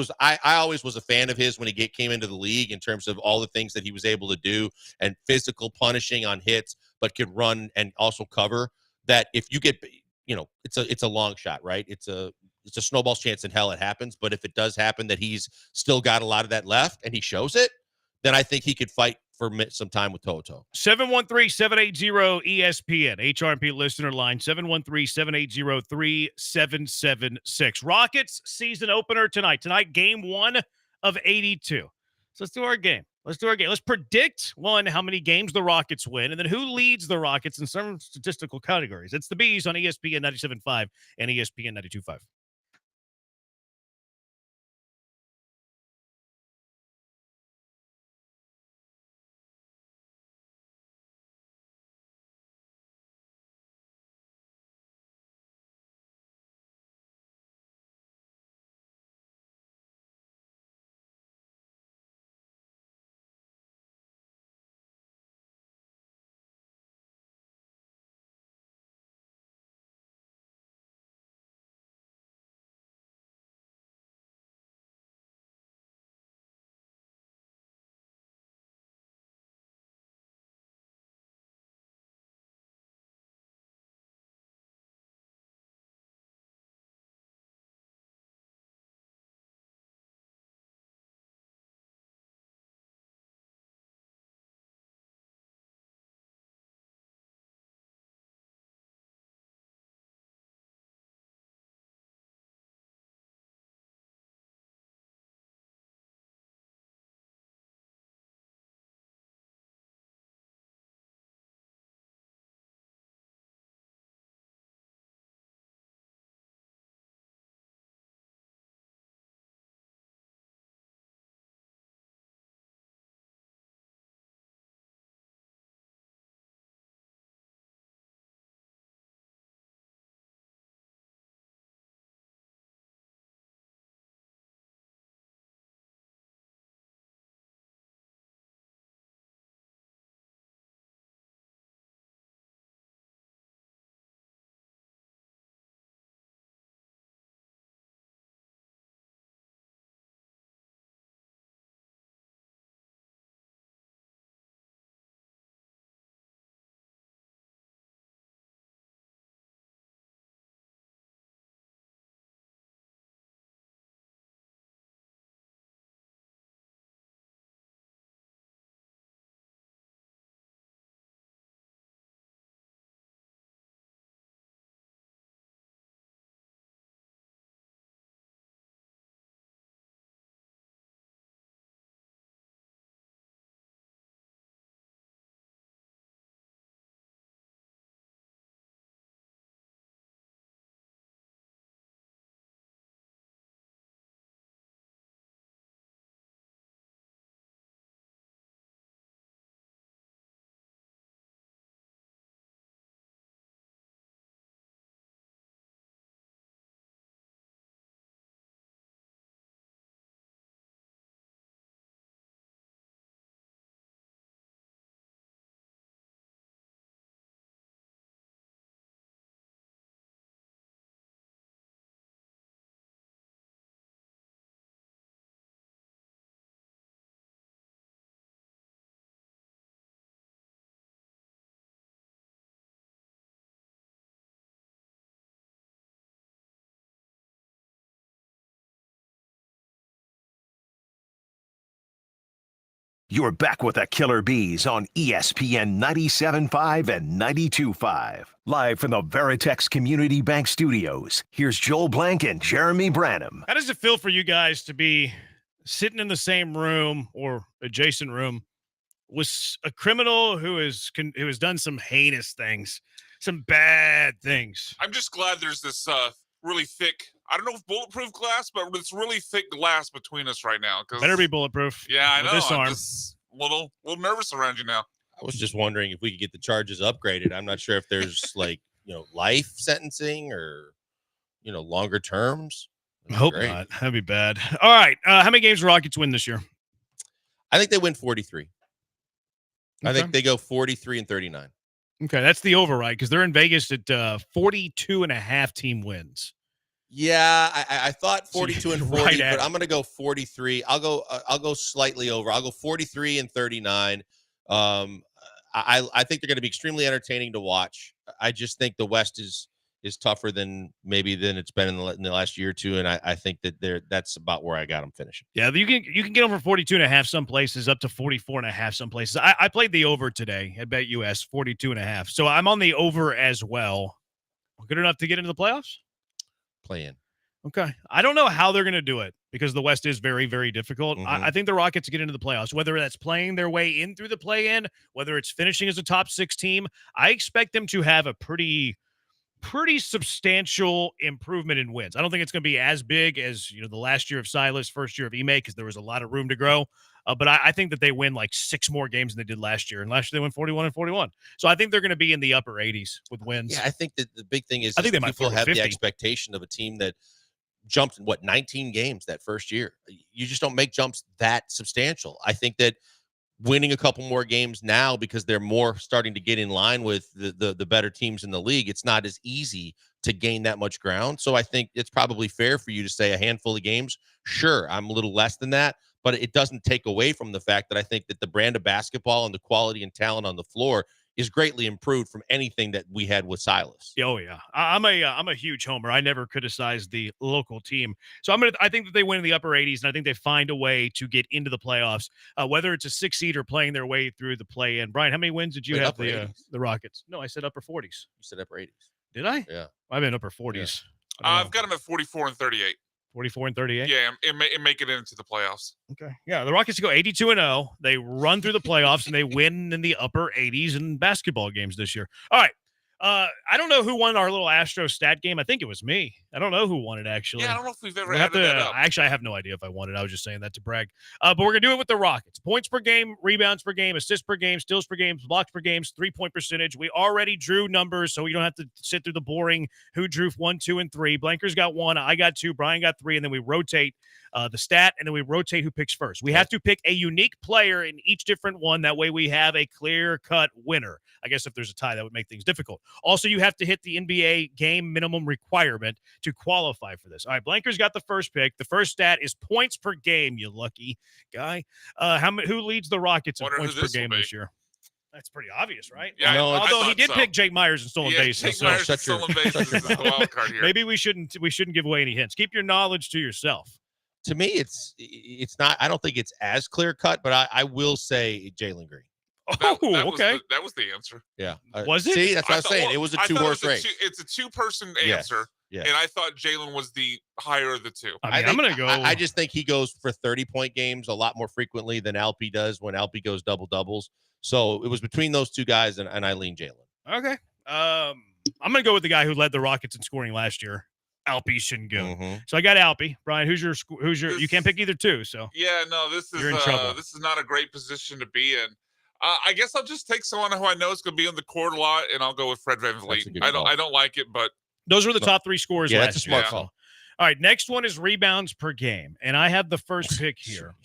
always was a fan of his when he came into the league in terms of all the things that he was able to do and physical punishing on hits, but could run and also cover. That if you get, it's a long shot, right? It's a snowball's chance in hell it happens. But if it does happen that he's still got a lot of that left and he shows it, then I think he could fight for some time with Toto. 713-780-ESPN, HRP listener line, 713-780-3776. Rockets season opener tonight. Tonight, game 1 of 82. So let's do our game. Let's predict, one, how many games the Rockets win, and then who leads the Rockets in some statistical categories. It's the Bees on ESPN 97.5 and ESPN 92.5. You're back with the Killer Bees on ESPN 97.5 and 92.5. Live from the Veritex Community Bank Studios, here's Joel Blank and Jeremy Branham. How does it feel for you guys to be sitting in the same room or adjacent room with a criminal who has done some heinous things, some bad things? I'm just glad there's this really thick, I don't know if bulletproof glass, but it's really thick glass between us right now. Better be bulletproof. Yeah, I with know. This I'm arm. just a little nervous around you now. I was just wondering if we could get the charges upgraded. I'm not sure if there's life sentencing or longer terms. I hope not. That'd be bad. All right. How many games do Rockets win this year? I think they win 43. I Okay. think they go 43 and 39. Okay, that's the over, right? Because they're in Vegas at 42.5 team wins. Yeah, I thought 42 and 40, Right at but I'm going to go 43. I'll go slightly over. I'll go 43 and 39. I think they're going to be extremely entertaining to watch. I just think the West is tougher than it's been in the last year or two, and I think that that's about where I got them finishing. Yeah, you can get over 42.5 some places, up to 44.5 some places. I played the over today at BetUS, 42.5. So I'm on the over as well. Good enough to get into the playoffs? Play in. Okay. I don't know how they're going to do it because the West is very, very difficult. Mm-hmm. I think the Rockets get into the playoffs, whether that's playing their way in through the play-in, whether it's finishing as a top 6 team. I expect them to have a pretty substantial improvement in wins. I don't think it's going to be as big as the last year of Silas, first year of Ime, because there was a lot of room to grow. But I think that they win like 6 more games than they did last year. And last year they went 41 and 41. So I think they're going to be in the upper 80s with wins. Yeah, I think that the big thing is I think they might people flirt have with the 50. expectation of a team that jumped 19 games that first year. You just don't make jumps that substantial. I think that winning a couple more games now because they're more starting to get in line with the better teams in the league, it's not as easy to gain that much ground. So I think it's probably fair for you to say a handful of games. Sure, I'm a little less than that, but it doesn't take away from the fact that I think that the brand of basketball and the quality and talent on the floor is greatly improved from anything that we had with Silas. Oh yeah, I'm a huge homer. I never criticized the local team, so I think that they win in the upper 80s, and I think they find a way to get into the playoffs, whether it's a 6 seed or playing their way through the play-in. Brian, how many wins did you have the Rockets? No, I said upper 40s. You said upper 80s. Did I? Yeah, I meant upper 40s. Yeah. I've got them at 44 and 38. 44 and 38. Yeah, and make it into the playoffs. Okay. Yeah, the Rockets go 82-0. They run through the playoffs and they win in the upper 80s in basketball games this year. All right. I don't know who won our little Astro stat game. I think it was me. I don't know who won it, actually. Yeah, I don't know if we've ever We'll have added that up. Actually, I have no idea if I won it. I was just saying that to brag. But we're going to do it with the Rockets. Points per game, rebounds per game, assists per game, steals per game, blocks per game, 3-point percentage. We already drew numbers, so we don't have to sit through the boring who drew 1, 2, and 3. Blanker's got 1. I got 2. Brian got 3. And then we rotate the stat, and then we rotate who picks first. We have to pick a unique player in each different one. That way we have a clear-cut winner. I guess if there's a tie, that would make things difficult. Also, you have to hit the NBA game minimum requirement to qualify for this. All right, Blanker's got the first pick. The first stat is points per game, you lucky guy. Who leads the Rockets in points per game this year? That's pretty obvious, right? Yeah, No, although he did pick Jake Myers and stolen bases. Jake So Myers and stolen bases is the wild card here. maybe we shouldn't give away any hints. Keep your knowledge to yourself. To me, it's not. I don't think it's as clear cut, but I will say Jalen Green. Okay. That was the answer. Yeah. Was it? See, that's what I was saying. Well, It was a I thought two-horse race. It's a two-person Yes, answer, yes. and I thought Jalen was the higher of the two. I mean, I'm going to go. I just think he goes for 30-point games a lot more frequently than Alpi does when Alpi goes double-doubles. So it was between those two guys, and I lean Jalen. Okay. I'm going to go with the guy who led the Rockets in scoring last year, Alpi Shingun. Mm-hmm. So I got Alpi. Brian, who's your? You can't pick either two. So Yeah, no, this You're in trouble. is not a great position to be in. I guess I'll just take someone who I know is going to be on the court a lot, and I'll go with Fred VanVleet. I don't like it, but those were the top 3 scorers Yeah, last that's a year. smart call. All right, next one is rebounds per game, and I have the first pick here.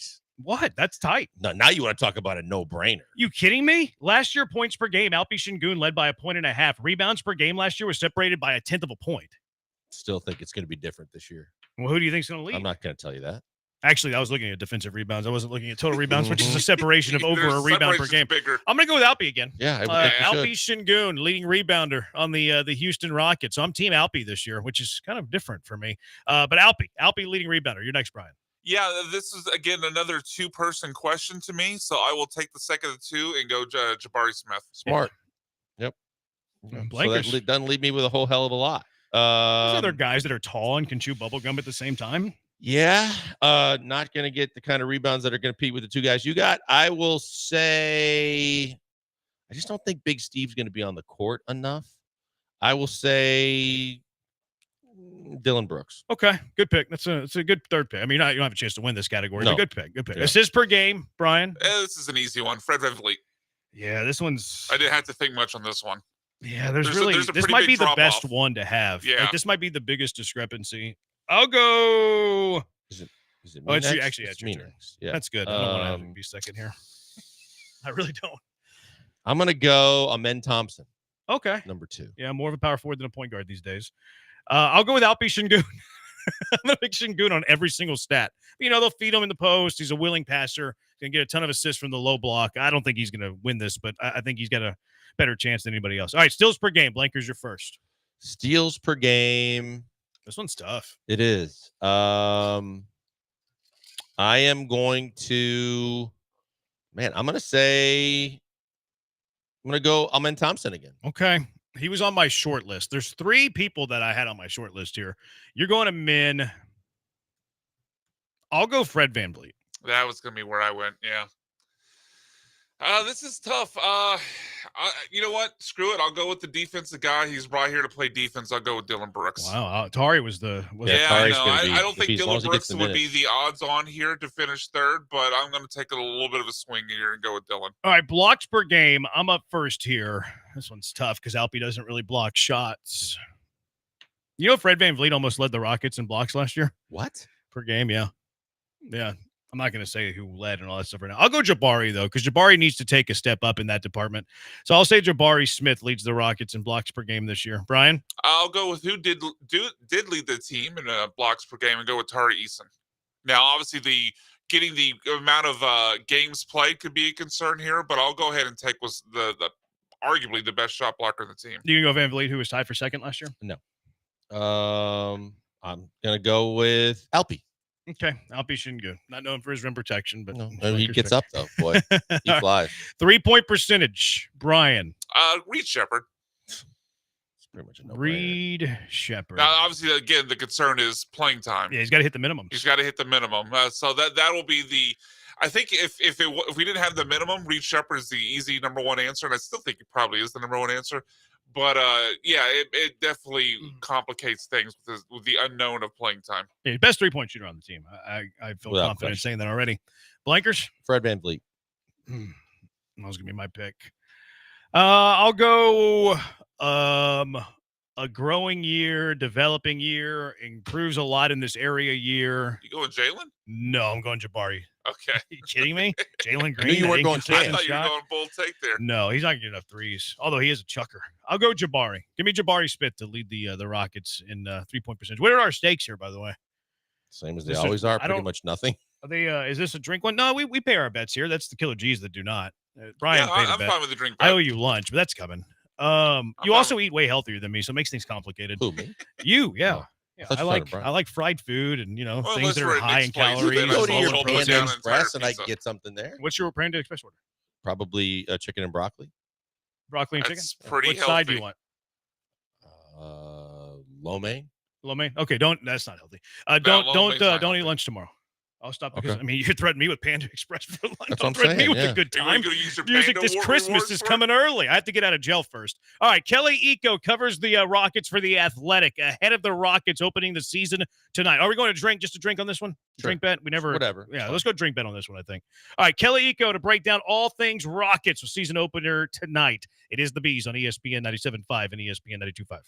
What? That's tight. No, now you want to talk about a no-brainer. You kidding me? Last year, points per game, Alpi Shingun led by 1.5 points. Rebounds per game last year was separated by 1/10 of a point. Still think it's going to be different this year. Well, who do you think's going to lead? I'm not going to tell you that. Actually, I was looking at defensive rebounds. I wasn't looking at total rebounds, which is a separation of over a rebound per separation's game. bigger. I'm going to go with Alpi again. Yeah, I Alpi Shingun, leading rebounder on the Houston Rockets. So I'm team Alpi this year, which is kind of different for me. But Alpi leading rebounder. You're next, Brian. Yeah, this is again another two-person question to me, so I will take the second of two and go Jabari Smith. Smart. Yep. So that Blankers. doesn't leave me with a whole hell of a lot. There's other guys that are tall and can chew bubble gum at the same time. Yeah, not going to get the kind of rebounds that are going to compete with the two guys you got. I will say, I just don't think Big Steve's going to be on the court enough. I will say Dylan Brooks. Okay, good pick. It's a good third pick. I mean, you don't have a chance to win this category. No. But good pick. Good pick. Yeah. Assists per game, Brian. This is an easy one. Fred VanVleet. Yeah, this one's. I didn't have to think much on this one. Yeah, there's a this pretty might big be the best drop-off. one to have. Yeah. Like, this might be the biggest discrepancy. I'll go. Is it Oh, me it's you. next? Actually, It's it's me your turn. next. Yeah. That's good. I don't want to have to be second here. I really don't. I'm going to go Amen Thompson. Okay. Number 2. Yeah, more of a power forward than a point guard these days. I'll go with Alpi Şengün. I'm going to pick Şengün on every single stat. They'll feed him in the post. He's a willing passer. Going to get a ton of assists from the low block. I don't think he's going to win this, but I think he's got a better chance than anybody else. All right, steals per game. Blankers, you're first. Steals per game. This one's tough. It is. I am going to, I'm going to go Amen Thompson again. Okay. He was on my short list. There's 3 people that I had on my short list here. You're going to Min. I'll go Fred VanVleet. That was going to be where I went. Yeah. This is tough. You know what? Screw it. I'll go with the defensive guy. He's brought here to play defense. I'll go with Dylan Brooks. Wow. Tari was the. I know. I don't think Dylan Brooks would be the odds on here to finish third, but I'm going to take a little bit of a swing here and go with Dylan. All right. Blocks per game. I'm up first here. This one's tough because Alpi doesn't really block shots. Fred VanVleet almost led the Rockets in blocks last year? What? Per game, yeah. Yeah. I'm not going to say who led and all that stuff right now. I'll go Jabari, though, because Jabari needs to take a step up in that department. So I'll say Jabari Smith leads the Rockets in blocks per game this year. Brian? I'll go with who did lead the team in blocks per game and go with Tari Eason. Now, obviously, getting the amount of games played could be a concern here, but I'll go ahead and take was the arguably the best shot blocker in the team. You can go VanVleet, who was tied for second last year? No. I'm going to go with Alpi. Okay, Alpi Şengün. Not known for his rim protection, but he gets up, though. Boy, he flies. 3-point percentage. Brian. Reed Shepherd. It's pretty much a no-brainer. Reed Shepherd. Now, obviously, again, the concern is playing time. Yeah, he's got to hit the minimum. He's got to hit the minimum. So that will be the. I think if we didn't have the minimum, Reed Shepherd is the easy number one answer, and I still think it probably is the number one answer. But it definitely complicates things with the unknown of playing time. Yeah, best 3-point shooter on the team. I feel Without confident question. saying that already. Blankers? Fred VanVleet. That was gonna be my pick. I'll go a growing year, developing year, improves a lot in this area year. You going Jalen? No, I'm going Jabari. Okay. Are you kidding me? Jalen Green. I knew you weren't going I Cam. thought you were going bold take there. No, he's not getting enough threes. Although he is a chucker. I'll go Jabari. Give me Jabari Smith to lead the Rockets in 3-point percentage. What are our stakes here, by the way? Same as they always are. I Pretty don't- much nothing. Are they? Is this a drink one? No, we pay our bets here. That's the Killer G's that do not. Brian Yeah, paid a I'm bet. fine with the drink I bet. owe you lunch, but that's coming. You also eat way healthier than me, so it makes things complicated. Who, me? You, yeah. Oh, Yeah, thought I you like thought Brian. I like fried food and Well, things unless that we're are at high in Nick's place, calories. then Go to I'll your put Panda down an entire Express and I pizza. can get something there. What's your Panda Express order? Probably chicken and broccoli. Broccoli and That's chicken. pretty What side do you healthy. want? Lo mein. Lo mein. Okay, that's not healthy. lo mein's not Don't eat healthy. lunch tomorrow. I'll stop because Okay. I mean you threatened me with Panda Express for lunch. That's Don't what I'm threaten me saying, with yeah. a good Are you time. gonna use your Music Panda this Award Christmas rewards is for it? coming early. I have to get out of jail first. All right, Kelly Eco covers the Rockets for the Athletic ahead of the Rockets opening the season tonight. Are we going to drink? Just a drink on this one? Sure. Drink bet? We never. Whatever. Yeah, It's let's go drink bet on this one. I think. All right, Kelly Eco to break down all things Rockets with season opener tonight. It is the Bees on ESPN 97.5 and ESPN 92.5.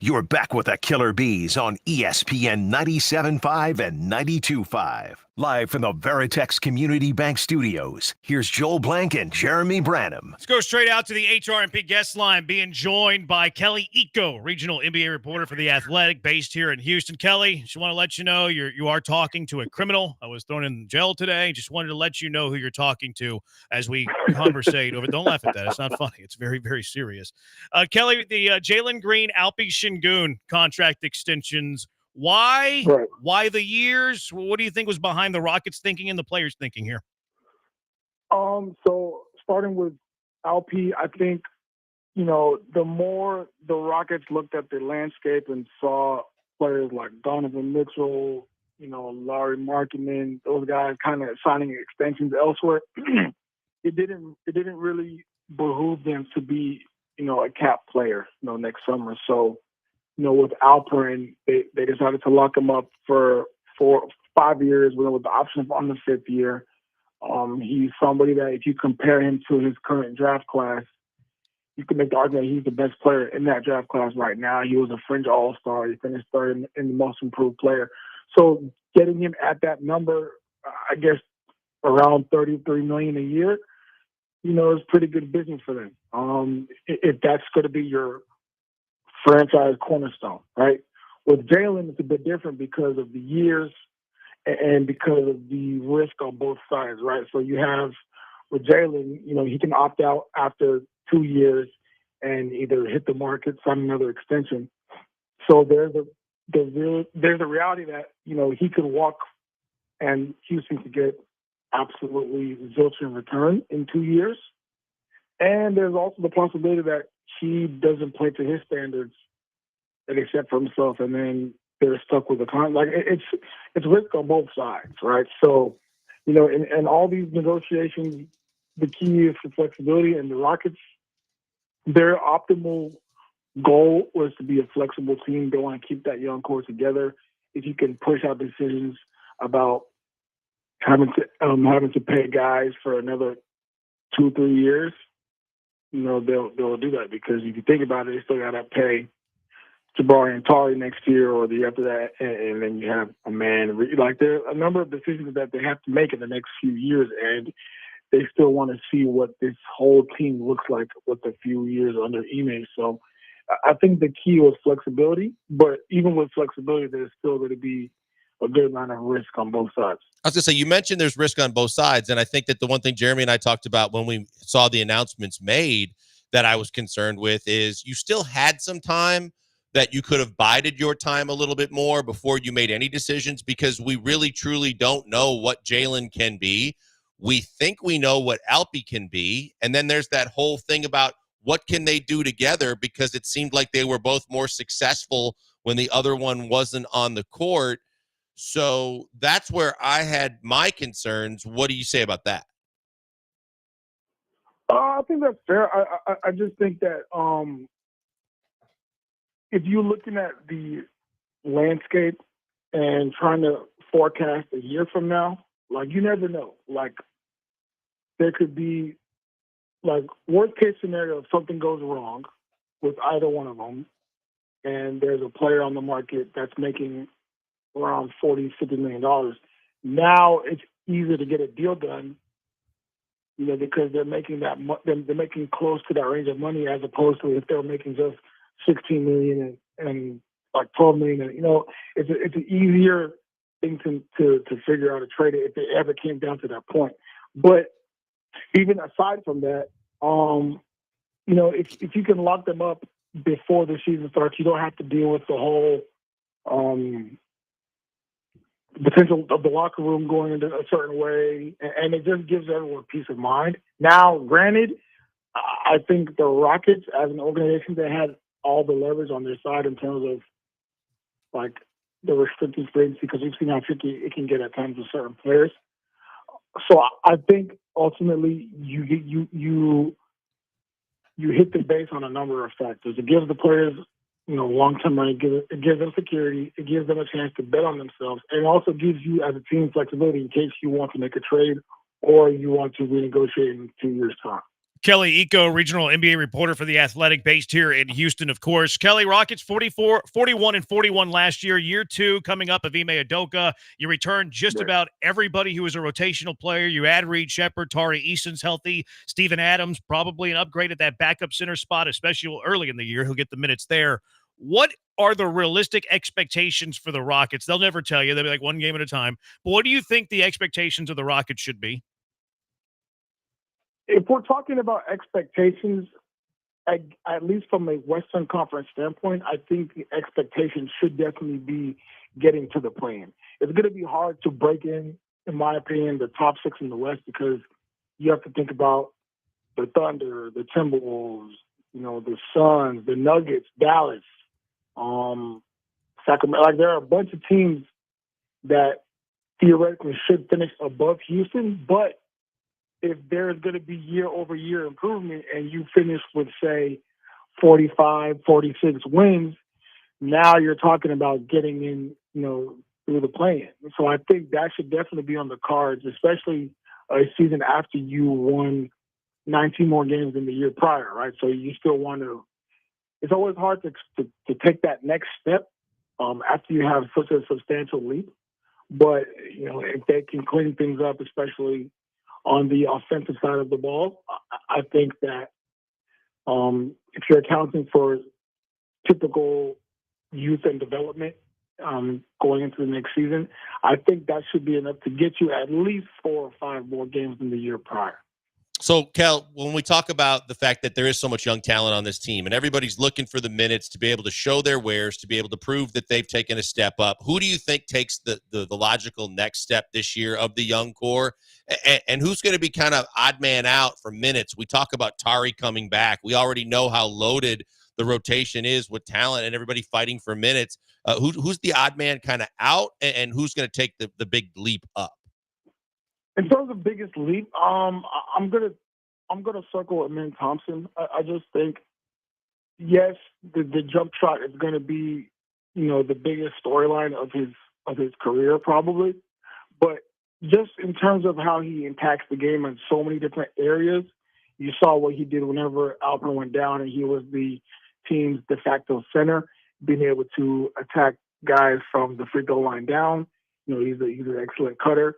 You're back with the Killer Bees on ESPN 97.5 and 92.5. Live from the Veritex Community Bank Studios, here's Joel Blank and Jeremy Branham. Let's go straight out to the HRMP guest line, being joined by Kelly Eco, regional NBA reporter for The Athletic, based here in Houston. Kelly, just want to let you know you are talking to a criminal. I was thrown in jail today. Just wanted to let you know who you're talking to as we conversate over. Don't laugh at that. It's not funny. It's very, very serious. Kelly, the Jalen Green, Alpi Şengün contract extensions. Why? Right. Why the years? What do you think was behind the Rockets' thinking and the players' thinking here? So starting with LP, I think, the more the Rockets looked at the landscape and saw players like Donovan Mitchell, Larry Markkinen, those guys kind of signing extensions elsewhere, it didn't really behoove them to be, a cap player, next summer. So, with Alperin, they decided to lock him up for 5 years with the option on the 5th year. He's somebody that if you compare him to his current draft class, you can make the argument he's the best player in that draft class right now. He was a fringe all-star. He finished third in the most improved player. So getting him at that number, I guess around $33 million a year, is pretty good business for them. If that's going to be your franchise cornerstone, right? With Jalen, it's a bit different because of the years and because of the risk on both sides, right? So you have with Jalen, he can opt out after 2 years and either hit the market, sign another extension. So there's a reality that he could walk and Houston could get absolutely zilch in return in 2 years. And there's also the possibility that he doesn't play to his standards and accept for himself, and then they're stuck with the contract. Like it's risk on both sides, right? So, in all these negotiations, the key is for flexibility. And the Rockets, their optimal goal was to be a flexible team. They want to keep that young core together. If you can push out decisions about having to pay guys for another 2-3 years, they'll do that, because if you think about it, they still got to pay Jabari and Tari next year or the year after that, and then you have a man. Like, there are a number of decisions that they have to make in the next few years, and they still want to see what this whole team looks like with a few years under Ime. So I think the key was flexibility, but even with flexibility, there's still going to be a good amount of risk on both sides. I was going to say, you mentioned there's risk on both sides, and I think that the one thing Jeremy and I talked about when we saw the announcements made that I was concerned with is you still had some time that you could have bided your time a little bit more before you made any decisions, because we really, truly don't know what Jalen can be. We think we know what Alpi can be, and then there's that whole thing about what can they do together, because it seemed like they were both more successful when the other one wasn't on the court. So that's where I had my concerns. What do you say about that? I think that's fair. I just think that if you're looking at the landscape and trying to forecast a year from now, like, you never know. Like, there could be, like, worst case scenario, if something goes wrong with either one of them, and there's a player on the market that's making around $40-50 million. Now it's easier to get a deal done, because they're making they're making close to that range of money, as opposed to if they're making just $16 million and like $12 million. It's an easier thing to figure out a trade if it ever came down to that point. But even aside from that, if you can lock them up before the season starts, you don't have to deal with the whole potential of the locker room going into a certain way, and it just gives everyone peace of mind. Now, granted, I think the Rockets, as an organization, they had all the leverage on their side in terms of, like, the restricted free agency, because we've seen how tricky it can get at times with certain players. So I think ultimately you hit the base on a number of factors. It gives the players, long-term money. It gives them security. It gives them a chance to bet on themselves. And it also gives you, as a team, flexibility in case you want to make a trade or you want to renegotiate in 2 years' time. Kelly Eco, regional NBA reporter for The Athletic, based here in Houston, of course. Kelly, Rockets 41 and 41 last year. Year 2 coming up of Ime Udoka. You return just about everybody who was a rotational player. You add Reed Shepherd, Tari Eason's healthy, Steven Adams, probably an upgrade at that backup center spot, especially early in the year. He'll get the minutes there. What are the realistic expectations for the Rockets? They'll never tell you. They'll be like one game at a time. But what do you think the expectations of the Rockets should be? If we're talking about expectations, at least from a Western Conference standpoint, I think the expectation should definitely be getting to the play-in. It's going to be hard to break in my opinion, the top 6 in the West because you have to think about the Thunder, the Timberwolves, the Suns, the Nuggets, Dallas, Sacramento. Like, there are a bunch of teams that theoretically should finish above Houston, but if there's going to be year-over-year improvement and you finish with, say, 45, 46 wins, now you're talking about getting in, through the play-in. So I think that should definitely be on the cards, especially a season after you won 19 more games than the year prior, right? So you still want to – it's always hard to take that next step after you have such a substantial leap. But, if they can clean things up, especially – on the offensive side of the ball, I think that if you're accounting for typical youth and development going into the next season, I think that should be enough to get you at least 4 or 5 more games than the year prior. So, Kel, when we talk about the fact that there is so much young talent on this team and everybody's looking for the minutes to be able to show their wares, to be able to prove that they've taken a step up, who do you think takes the logical next step this year of the young core? And who's going to be kind of odd man out for minutes? We talk about Tari coming back. We already know how loaded the rotation is with talent and everybody fighting for minutes. Who's the odd man kind of out, and who's going to take the big leap up? In terms of biggest leap, I'm gonna circle Amen Thompson. I just think, yes, the jump shot is going to be, the biggest storyline of his career probably, but just in terms of how he impacts the game in so many different areas, you saw what he did whenever Alpern went down and he was the team's de facto center, being able to attack guys from the free throw line down. He's an excellent cutter.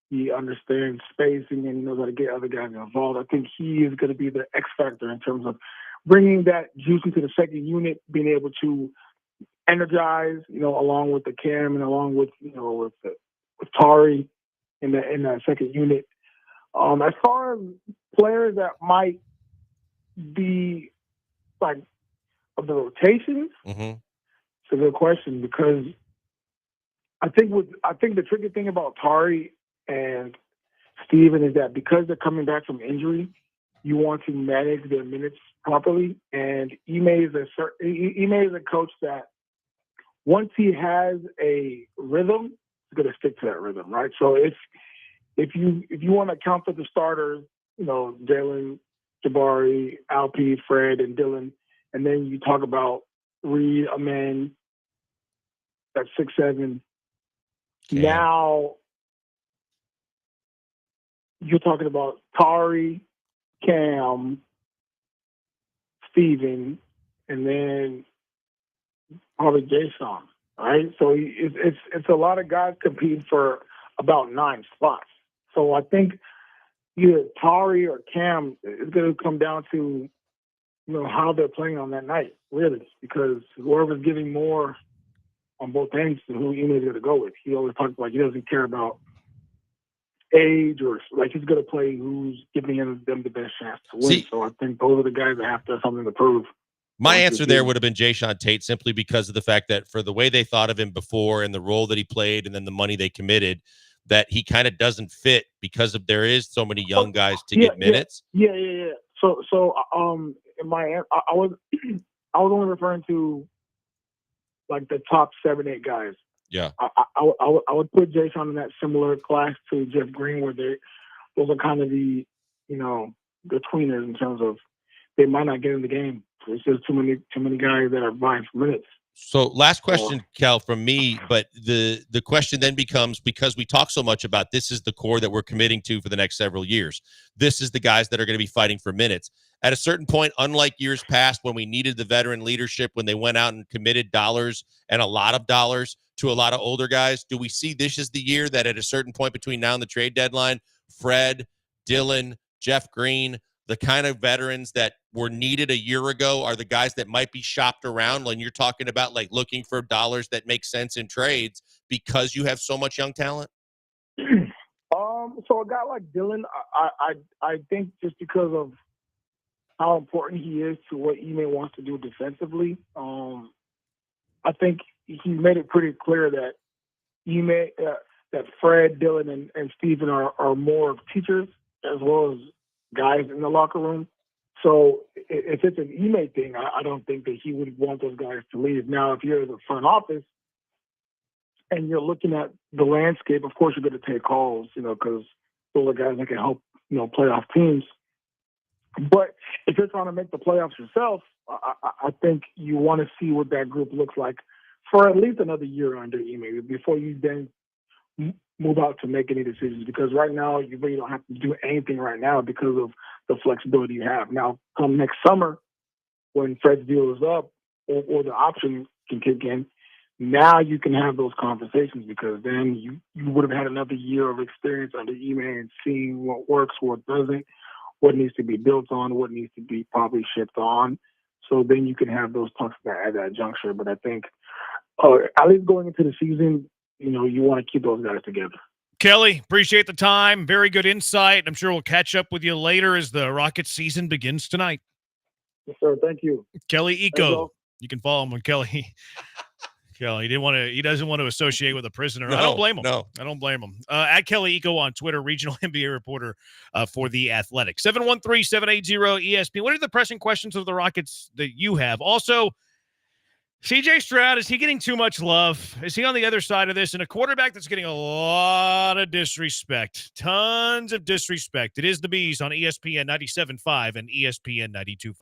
He understands spacing and he knows how to get other guys involved. I think he is going to be the X factor in terms of bringing that juice into the second unit, being able to energize, along with the Cam and along with, with Tari in that second unit. As far as players that might be like of the rotations, it's a good question because I think the tricky thing about Tari and Steven is that because they're coming back from injury, you want to manage their minutes properly. And Ime is a coach that once he has a rhythm, he's going to stick to that rhythm, right? So if you want to count for the starters, Jalen, Jabari, Alp, Fred, and Dylan, and then you talk about Reed, Amen, that's 6'7". Now you're talking about Tari, Cam, Steven, and then probably Jason, right? So it's a lot of guys competing for about 9 spots. So I think either Tari or Cam is going to come down to, how they're playing on that night, really, because whoever's giving more on both ends to who Ime is going to go with. He always talks like he doesn't care about age or like he's going to play who's giving them the best chance to win. So I think those are the guys that have to have something to prove. My answer there would have been Jayshawn Tate simply because of the fact that for the way they thought of him before and the role that he played and then the money they committed, that he kind of doesn't fit because of there is so many young guys to get minutes. Yeah. So in my I was only referring to like the top 7-8 guys. Yeah. I would put Jason in that similar class to Jeff Green, where those are kind of the the tweeners in terms of they might not get in the game. It's just too many guys that are vying for minutes. So last question, Cal, from me, but the question then becomes, because we talk so much about this is the core that we're committing to for the next several years. This is the guys that are going to be fighting for minutes. At a certain point, unlike years past when we needed the veteran leadership, when they went out and committed dollars and a lot of dollars to a lot of older guys, do we see this is the year that at a certain point between now and the trade deadline, Fred, Dylan, Jeff Green, the kind of veterans that were needed a year ago are the guys that might be shopped around when you're talking about like looking for dollars that make sense in trades because you have so much young talent? So a guy like Dylan, I think just because of how important he is to what Ime wants to do defensively, I think he made it pretty clear that Ime, that Fred, Dylan, and Steven are more of teachers as well as guys in the locker room. So if it's an Ime thing, I don't think that he would want those guys to leave. Now, if you're the front office and you're looking at the landscape, of course you're going to take calls, because those are guys that can help, playoff teams. But if you're trying to make the playoffs yourself, I think you want to see what that group looks like for at least another year under Ime before you then move out to make any decisions. Because right now, you really don't have to do anything right now because of the flexibility you have. Now, come next summer, when Fred's deal is up or the option can kick in, now you can have those conversations because then you would have had another year of experience under Ime and seeing what works, what doesn't, what needs to be built on, what needs to be probably shipped on. So then you can have those talks at that juncture. But I think at least going into the season, you want to keep those guys together. Kelly, appreciate the time. Very good insight. I'm sure we'll catch up with you later as the Rockets season begins tonight. Yes, sir. Thank you. Kelly Thank Eco. you. You can follow him on Kelly. Kelly he doesn't want to associate with a prisoner. I No, don't blame him. no. I don't blame him. At Kelly Eco on Twitter, regional NBA reporter for The Athletic. 713-780-ESPN. What are the pressing questions of the Rockets that you have? Also, CJ Stroud, is he getting too much love? Is he on the other side of this? And a quarterback that's getting a lot of disrespect. Tons of disrespect. It is the Bees on ESPN 97.5 and ESPN 92.5.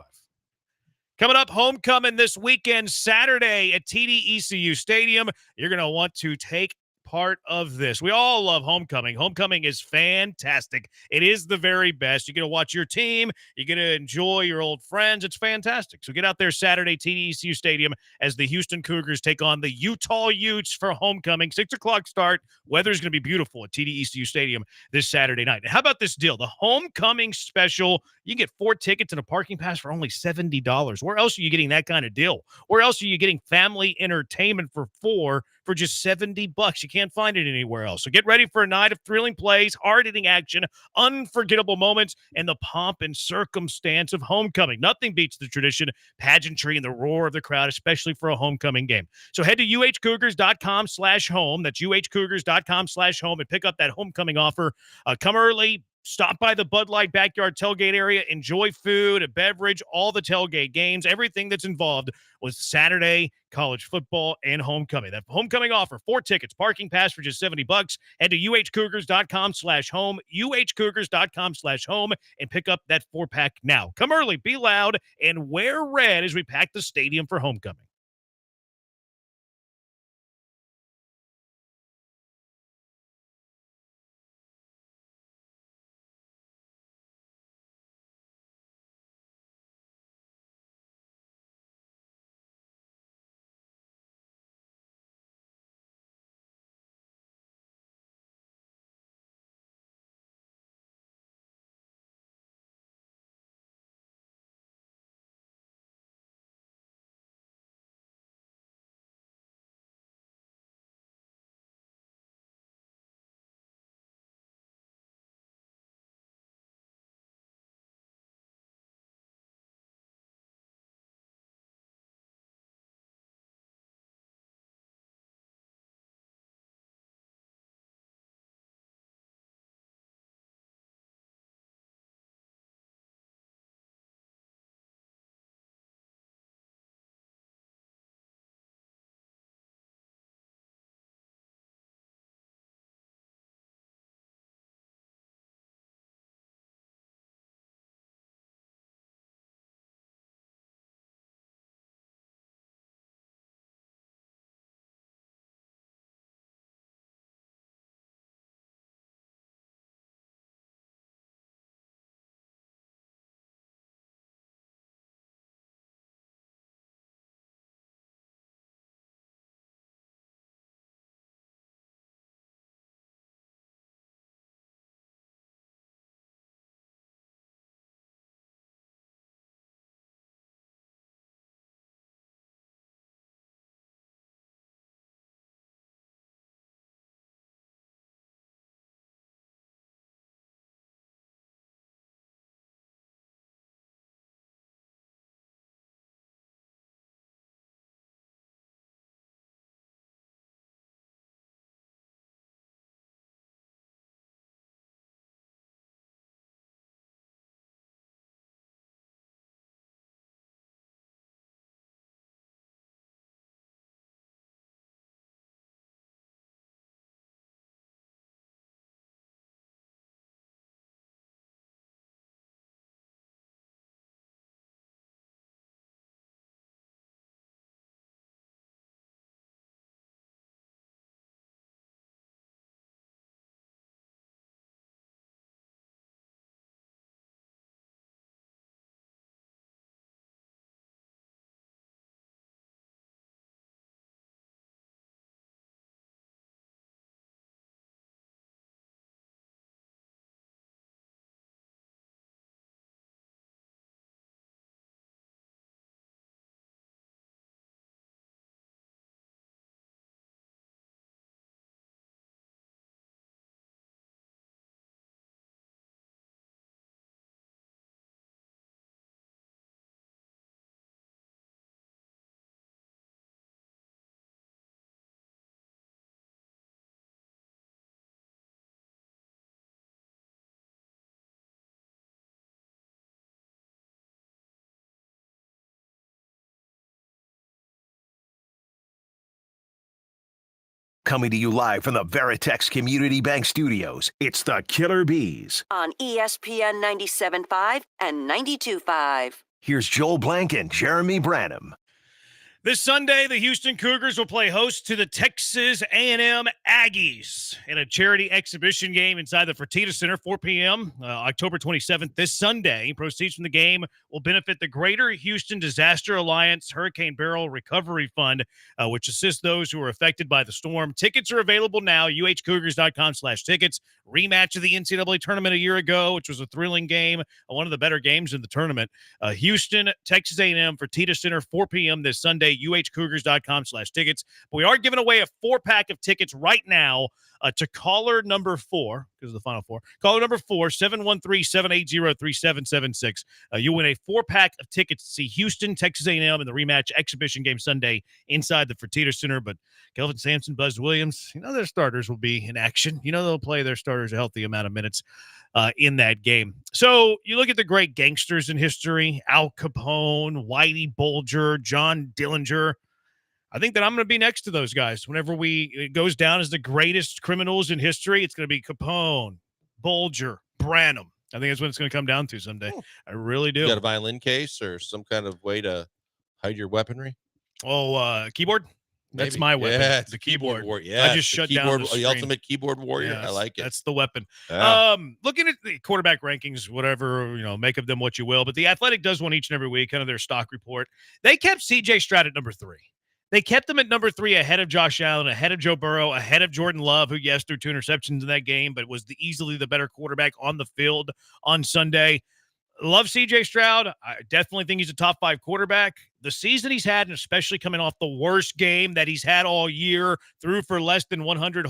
Coming up, homecoming this weekend, Saturday at TD ECU Stadium. You're going to want to take part of this. We all love homecoming. Homecoming is fantastic. It is the very best. You're going to watch your team. You're going to enjoy your old friends. It's fantastic. So get out there Saturday, TD ECU Stadium, as the Houston Cougars take on the Utah Utes for homecoming. 6 o'clock start. Weather's going to be beautiful at TD ECU Stadium this Saturday night. And how about this deal? The homecoming special. You can get 4 tickets and a parking pass for only $70. Where else are you getting that kind of deal? Where else are you getting family entertainment for 4 for just $70? You can't find it anywhere else. So get ready for a night of thrilling plays, hard-hitting action, unforgettable moments, and the pomp and circumstance of homecoming. Nothing beats the tradition, pageantry, and the roar of the crowd, especially for a homecoming game. So head to uhcougars.com/home. That's uhcougars.com/home and pick up that homecoming offer. Come early. Stop by the Bud Light Backyard Tailgate area. Enjoy food, a beverage, all the tailgate games, everything that's involved with Saturday college football and homecoming. That homecoming offer, 4 tickets, parking pass for just $70. Head to uhcougars.com/home, uhcougars.com/home, and pick up that 4-pack now. Come early, be loud, and wear red as we pack the stadium for homecoming. coming to you live from the Veritex Community Bank Studios. It's the Killer Bees. On ESPN 97.5 and 92.5. Here's Joel Blank and Jeremy Branham. This Sunday, the Houston Cougars will play host to the Texas A&M Aggies in a charity exhibition game inside the Fertitta Center, 4 p.m., October 27th. This Sunday, proceeds from the game will benefit the Greater Houston Disaster Alliance Hurricane Barrel Recovery Fund, which assists those who are affected by the storm. Tickets are available now, uhcougars.com/tickets. Rematch of the NCAA tournament a year ago, which was a thrilling game, one of the better games in the tournament. Houston, Texas A&M, Fertitta Center, 4 p.m. this Sunday. uhcougars.com/tickets. But we are giving away a 4-pack of tickets right now to caller number 4, because of the final 4. Caller number 4, 713-780-3776. You win a 4-pack of tickets to see Houston, Texas A&M in the rematch exhibition game Sunday inside the Fertitta Center. But Kelvin Sampson, Buzz Williams, their starters will be in action. They'll play their starters a healthy amount of minutes in that game. So you look at the great gangsters in history, Al Capone, Whitey Bulger, John Dillinger. I think that I'm going to be next to those guys. Whenever it goes down as the greatest criminals in history, it's going to be Capone, Bulger, Branham. I think that's what it's going to come down to someday. I really do. You got a violin case or some kind of way to hide your weaponry? Keyboard? That's Maybe. my weapon. Yeah, the keyboard. Yeah, I just shut down the ultimate keyboard warrior. Yeah, I like it. That's the weapon. Yeah. Looking at the quarterback rankings, whatever, make of them what you will. But the Athletic does one each and every week, kind of their stock report. They kept C.J. Stroud at number 3. They kept him at number 3 ahead of Josh Allen, ahead of Joe Burrow, ahead of Jordan Love, who, yes, threw 2 interceptions in that game, but was easily the better quarterback on the field on Sunday. Love C.J. Stroud. I definitely think he's a top 5 quarterback. The season he's had, and especially coming off the worst game that he's had all year, threw for less than 100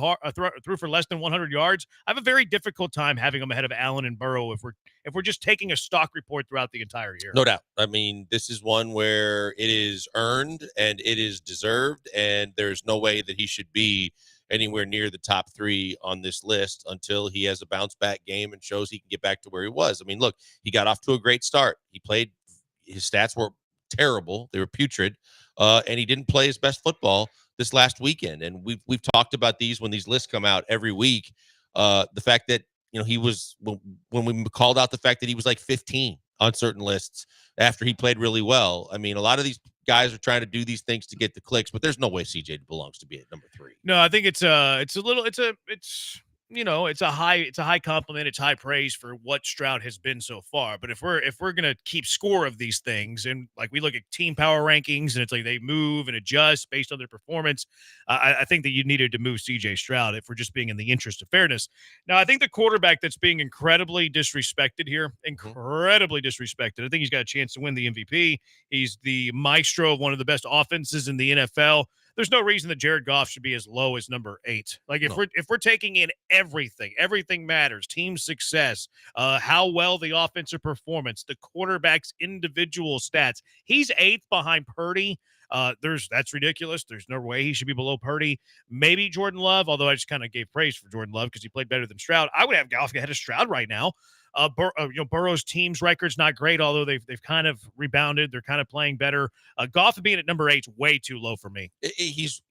yards. I have a very difficult time having him ahead of Allen and Burrow if we're just taking a stock report throughout the entire year. No doubt. I mean, this is one where it is earned and it is deserved, and there's no way that he should be anywhere near the top 3 on this list until he has a bounce back game and shows he can get back to where he was. I mean, look, he got off to a great start. His stats were terrible. They were putrid. And he didn't play his best football this last weekend. And we've talked about these when these lists come out every week. The fact that, he was, when we called out the fact that he was like 15 on certain lists after he played really well. I mean, a lot of these guys are trying to do these things to get the clicks, but there's no way CJ belongs to be at number 3. No, I think it's a high compliment. It's high praise for what Stroud has been so far. But if we're going to keep score of these things, and like we look at team power rankings and it's like they move and adjust based on their performance, I think that you needed to move CJ Stroud if we're just being in the interest of fairness. Now, I think the quarterback that's being incredibly disrespected here, I think he's got a chance to win the MVP. He's the maestro of one of the best offenses in the NFL. There's no reason that Jared Goff should be as low as number 8. Like if we're taking in everything matters. Team success, how well the offensive performance, the quarterback's individual stats. He's 8th behind Purdy. That's ridiculous. There's no way he should be below Purdy. Maybe Jordan Love, although I just kind of gave praise for Jordan Love because he played better than Stroud. I would have Goff ahead of Stroud right now. Burrow's team's record's not great, although they've kind of rebounded. They're kind of playing better. Goff being at number 8 is way too low for me. He's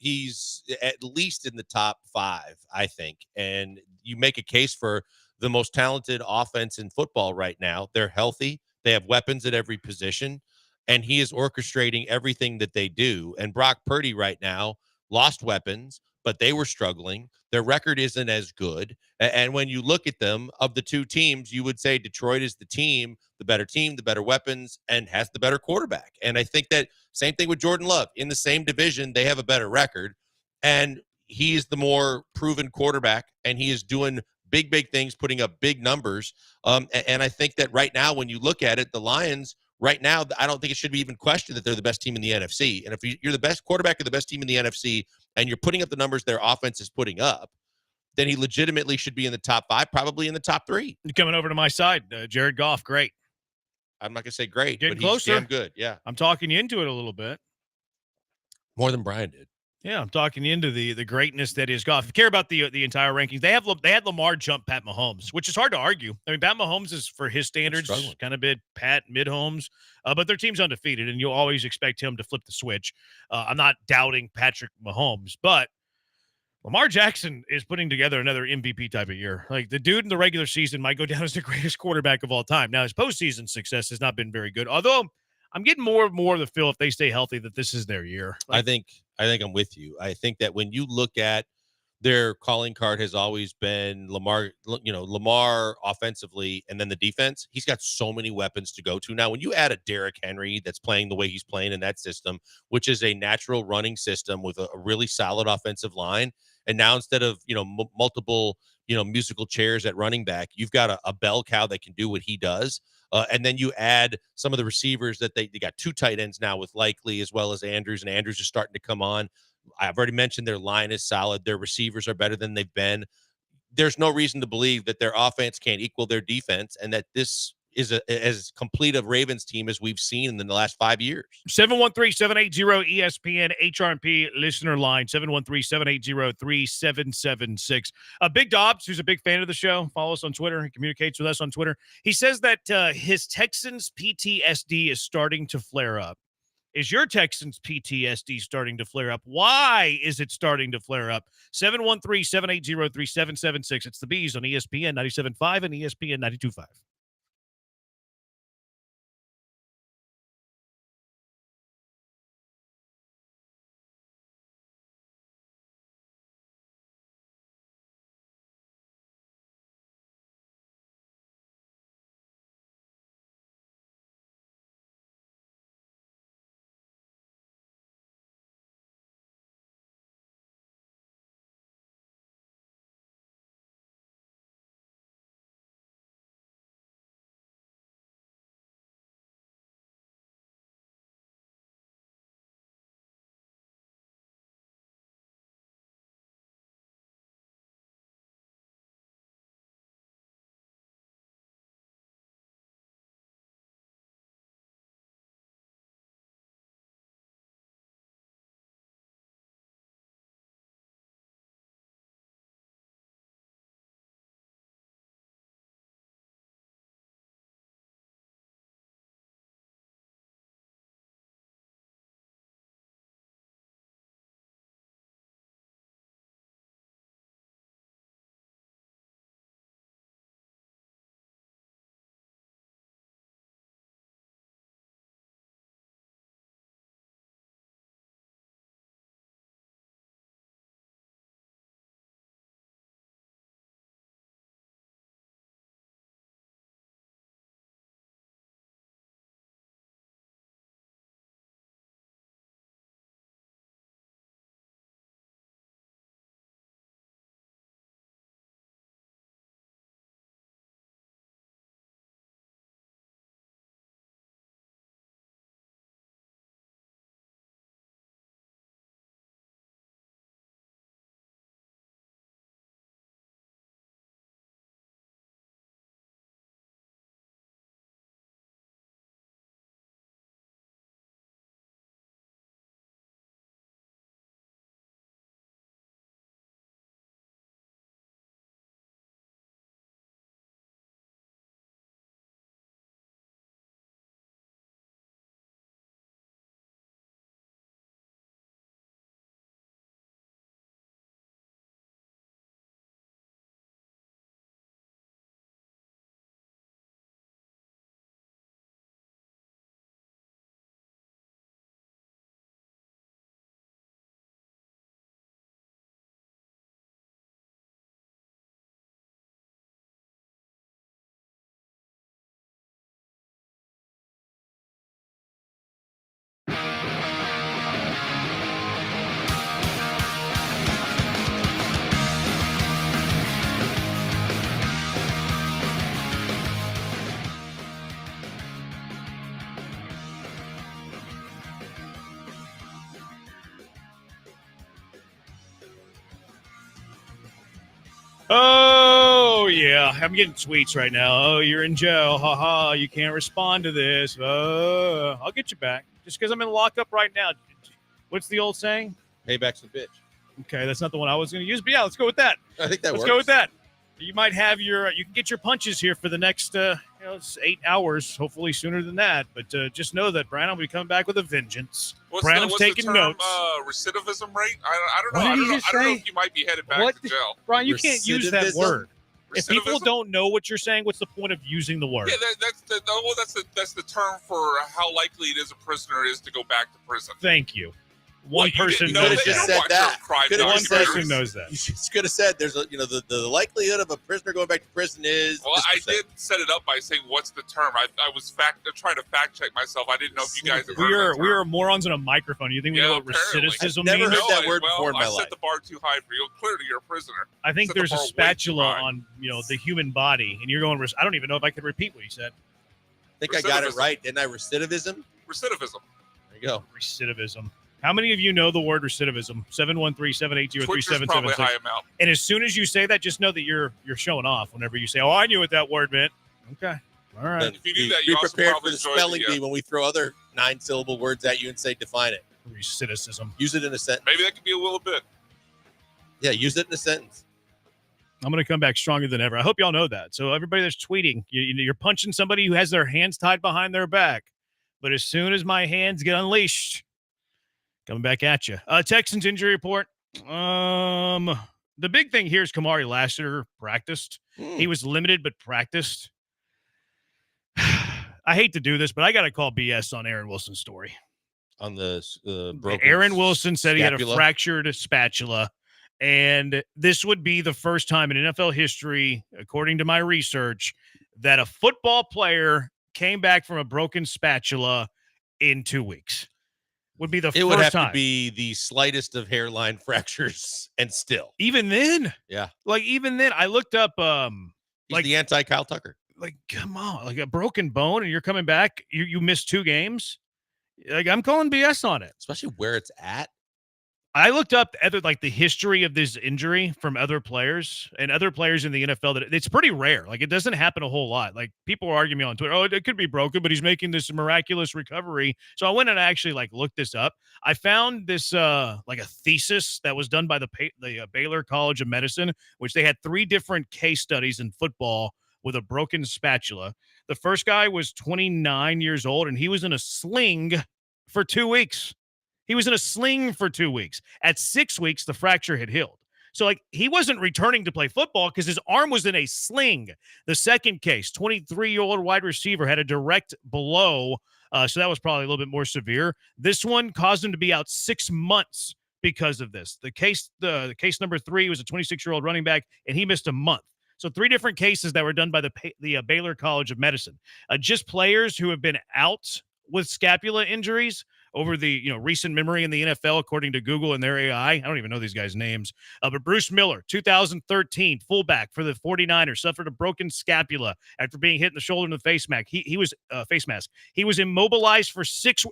at least in the top 5, I think. And you make a case for the most talented offense in football right now. They're healthy. They have weapons at every position, and he is orchestrating everything that they do. And Brock Purdy right now lost weapons, but they were struggling. Their record isn't as good. And when you look at them, of the 2 teams, you would say Detroit is the better weapons, and has the better quarterback. And I think that same thing with Jordan Love. In the same division, they have a better record, and he is the more proven quarterback, and he is doing big things, putting up big numbers. And I think that right now, when you look at it, the Lions right now, I don't think it should be even questioned that they're the best team in the NFC. And if you're the best quarterback of the best team in the NFC and you're putting up the numbers their offense is putting up, then he legitimately should be in the top 5, probably in the top 3. You're coming over to my side, Jared Goff, great. I'm not going to say great, Getting but closer. He's damn good. Yeah. I'm talking you into it a little bit. More than Brian did. Yeah, I'm talking you into the greatness that is Goff. If you care about the entire rankings, they had Lamar jump Pat Mahomes, which is hard to argue. I mean, Pat Mahomes is, for his standards, kind of Pat mid-Holmes, but their team's undefeated, and you'll always expect him to flip the switch. I'm not doubting Patrick Mahomes, but Lamar Jackson is putting together another MVP type of year. Like, the dude in the regular season might go down as the greatest quarterback of all time. Now, his postseason success has not been very good, although I'm getting more and more of the feel, if they stay healthy, that this is their year. I think I'm with you. I think that when you look at their calling card has always been Lamar offensively, and then the defense. He's got so many weapons to go to. Now, when you add a Derrick Henry that's playing the way he's playing in that system, which is a natural running system with a really solid offensive line, and now instead of, multiple, musical chairs at running back, you've got a bell cow that can do what he does. And then you add some of the receivers that they got 2 tight ends now with Likely as well as Andrews, and Andrews is starting to come on. I've already mentioned their line is solid. Their receivers are better than they've been. There's no reason to believe that their offense can't equal their defense, and that this is as complete a Ravens team as we've seen in the last 5 years. 713-780-ESPN HRP listener line, 713-780-3776. Big Dobbs, who's a big fan of the show, follow us on Twitter. He communicates with us on Twitter. He says that his Texans PTSD is starting to flare up. Is your Texans PTSD starting to flare up? Why is it starting to flare up? 713-780-3776. It's the Bees on ESPN 97.5 and ESPN 92.5. Oh, yeah. I'm getting tweets right now. Oh, you're in jail. Ha ha. You can't respond to this. I'll get you back. Just because I'm in lockup right now. What's the old saying? Payback's a bitch. Okay, that's not the one I was going to use. But yeah, let's go with that. I think that Let's works. go with that. You might have you can get your punches here for the next it's 8 hours, hopefully sooner than that. But just know that Brandon will be coming back with a vengeance. What's Brandon's the taking term, notes. Recidivism rate? I don't know. What did I he don't know. just I don't know say? if you might be headed back What to jail. Brian, you can't use that Recidivism? word. If people Recidivism? don't know what you're saying, what's the point of using the word? Yeah, that's the term for how likely it is a prisoner is to go back to prison. Thank you. What, One you person didn't know knows that? You just don't said watch that. your crime Could've One just documentaries. person knows that. You just could have said there's the likelihood of a prisoner going back to prison is. Well, this I percent. did set it up by saying, "What's the term?" I was trying to fact check myself. I didn't know if you guys had We heard are we are morons on a microphone. You think we Yeah, know what apparently. recidivism I've never means? heard that word before in my I life. set the bar too high for you. Clearly, you're a prisoner. I think Set the there's a bar way too spatula high. on the human body, and you're going. I don't even know if I could repeat what you said. I think I got it Recidivism. right, didn't I? Recidivism. Recidivism. There you go. Recidivism. How many of you know the word recidivism? 713-780-3776. Probably a high amount. And as soon as you say that, just know that you're showing off whenever you say, "Oh, I knew what that word meant." Okay. All right. Then If you do be, that, be you also prepared for probably the enjoy spelling the, bee when we throw other 9-syllable words at you and say define it. Recidivism. Use it in a sentence. Maybe that could be a little bit. Yeah, use it in a sentence. I'm going to come back stronger than ever. I hope y'all know that. So everybody that's tweeting, you're punching somebody who has their hands tied behind their back. But as soon as my hands get unleashed, coming back at you. Texans injury report. The big thing here is Kamari Lassiter practiced. He was limited, but practiced. I hate to do this, but I got to call BS on Aaron Wilson's story. On the broken Aaron Wilson said he had a scapula? fractured spatula, and this would be the first time in NFL history, according to my research, that a football player came back from a broken spatula in 2 weeks. Would be the It first would have time. to be the slightest of hairline fractures, and still. Even then, Yeah. like even then, I looked up He's like the anti-Kyle Tucker. like come on, like a broken bone, and you're coming back. You missed 2 games. Like I'm calling BS on it. Especially where it's at. I looked up the history of this injury from other players and other players in the NFL that it's pretty rare. Like it doesn't happen a whole lot. Like people are arguing me on Twitter, oh, it could be broken, but he's making this miraculous recovery. So I went and actually looked this up. I found this a thesis that was done by the Baylor College of Medicine, which they had 3 different case studies in football with a broken spatula. The first guy was 29 years old, and he was in a sling for 2 weeks. He was in a sling for 2 weeks. At 6 weeks, the fracture had healed. So, he wasn't returning to play football because his arm was in a sling. The second case, 23-year-old wide receiver, had a direct blow. So that was probably a little bit more severe. This one caused him to be out 6 months because of this. The case number 3 was a 26-year-old running back, and he missed a month. So 3 different cases that were done by the Baylor College of Medicine. Just players who have been out with scapula injuries over the recent memory in the NFL, according to Google and their AI. I don't even know these guys' names. But Bruce Miller, 2013, fullback for the 49ers, suffered a broken scapula after being hit in the shoulder in the face mask. He was face mask. He was immobilized for 6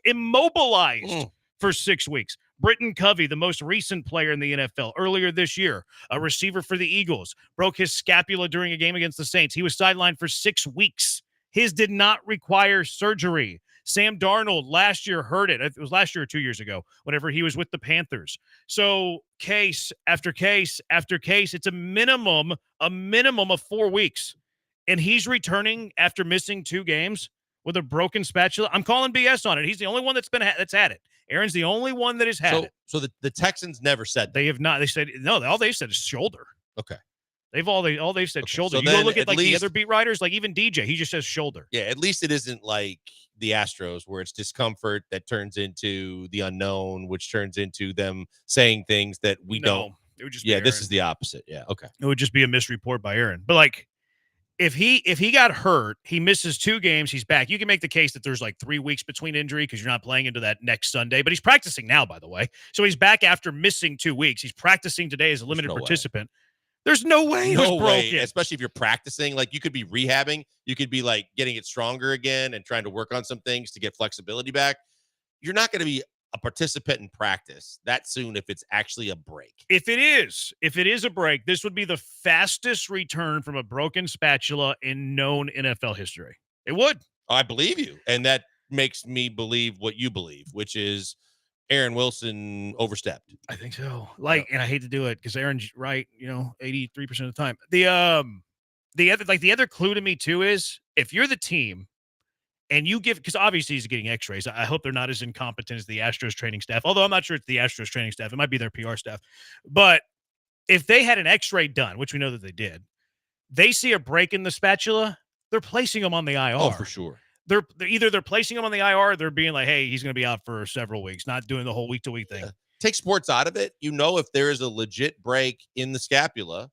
weeks. Britton Covey, the most recent player in the NFL, earlier this year, a receiver for the Eagles, broke his scapula during a game against the Saints. He was sidelined for 6 weeks. His did not require surgery. Sam Darnold last year hurt it. It was last year or 2 years ago, whenever he was with the Panthers. So case after case after case, it's a minimum of 4 weeks. And he's returning after missing 2 games with a broken spatula. I'm calling BS on it. He's the only one that's had it. Aaron's the only one that has had it. So the Texans never said that. They have not. They said, no, all they've said is shoulder. Okay. They've said shoulder. So you go then look at at the least- other beat writers, like even DJ, he just says shoulder. Yeah, at least it isn't like the Astros where it's discomfort that turns into the unknown, which turns into them saying things that we don't. It would just be Yeah, this Aaron. is the opposite. Yeah, okay. It would just be a misreport by Aaron. But if he got hurt, he misses 2 games, he's back. You can make the case that there's 3 weeks between injury because you're not playing into that next Sunday. But he's practicing now, by the way. So he's back after missing 2 weeks. He's practicing today as a limited no way. participant. There's no way it was broken. Especially if you're practicing. You could be rehabbing. You could be getting it stronger again and trying to work on some things to get flexibility back. You're not going to be a participant in practice that soon if it's actually a break. If it is a break, this would be the fastest return from a broken spatula in known NFL history. It would. I believe you. And that makes me believe what you believe, which is Aaron Wilson overstepped. I think so. And I hate to do it because Aaron's right, 83% of the time. the other clue to me too is if you're the team and you give, because obviously he's getting x-rays. I hope they're not as incompetent as the Astros training staff, although I'm not sure it's the Astros training staff. It might be their PR staff. But if they had an x-ray done, which we know that they did, they see a break in the spatula, they're placing him on the IR. Oh, for sure. They're either placing him on the IR or they're being like, hey, he's going to be out for several weeks, not doing the whole week-to-week thing. Take sports out of it. You know, if there is a legit break in the scapula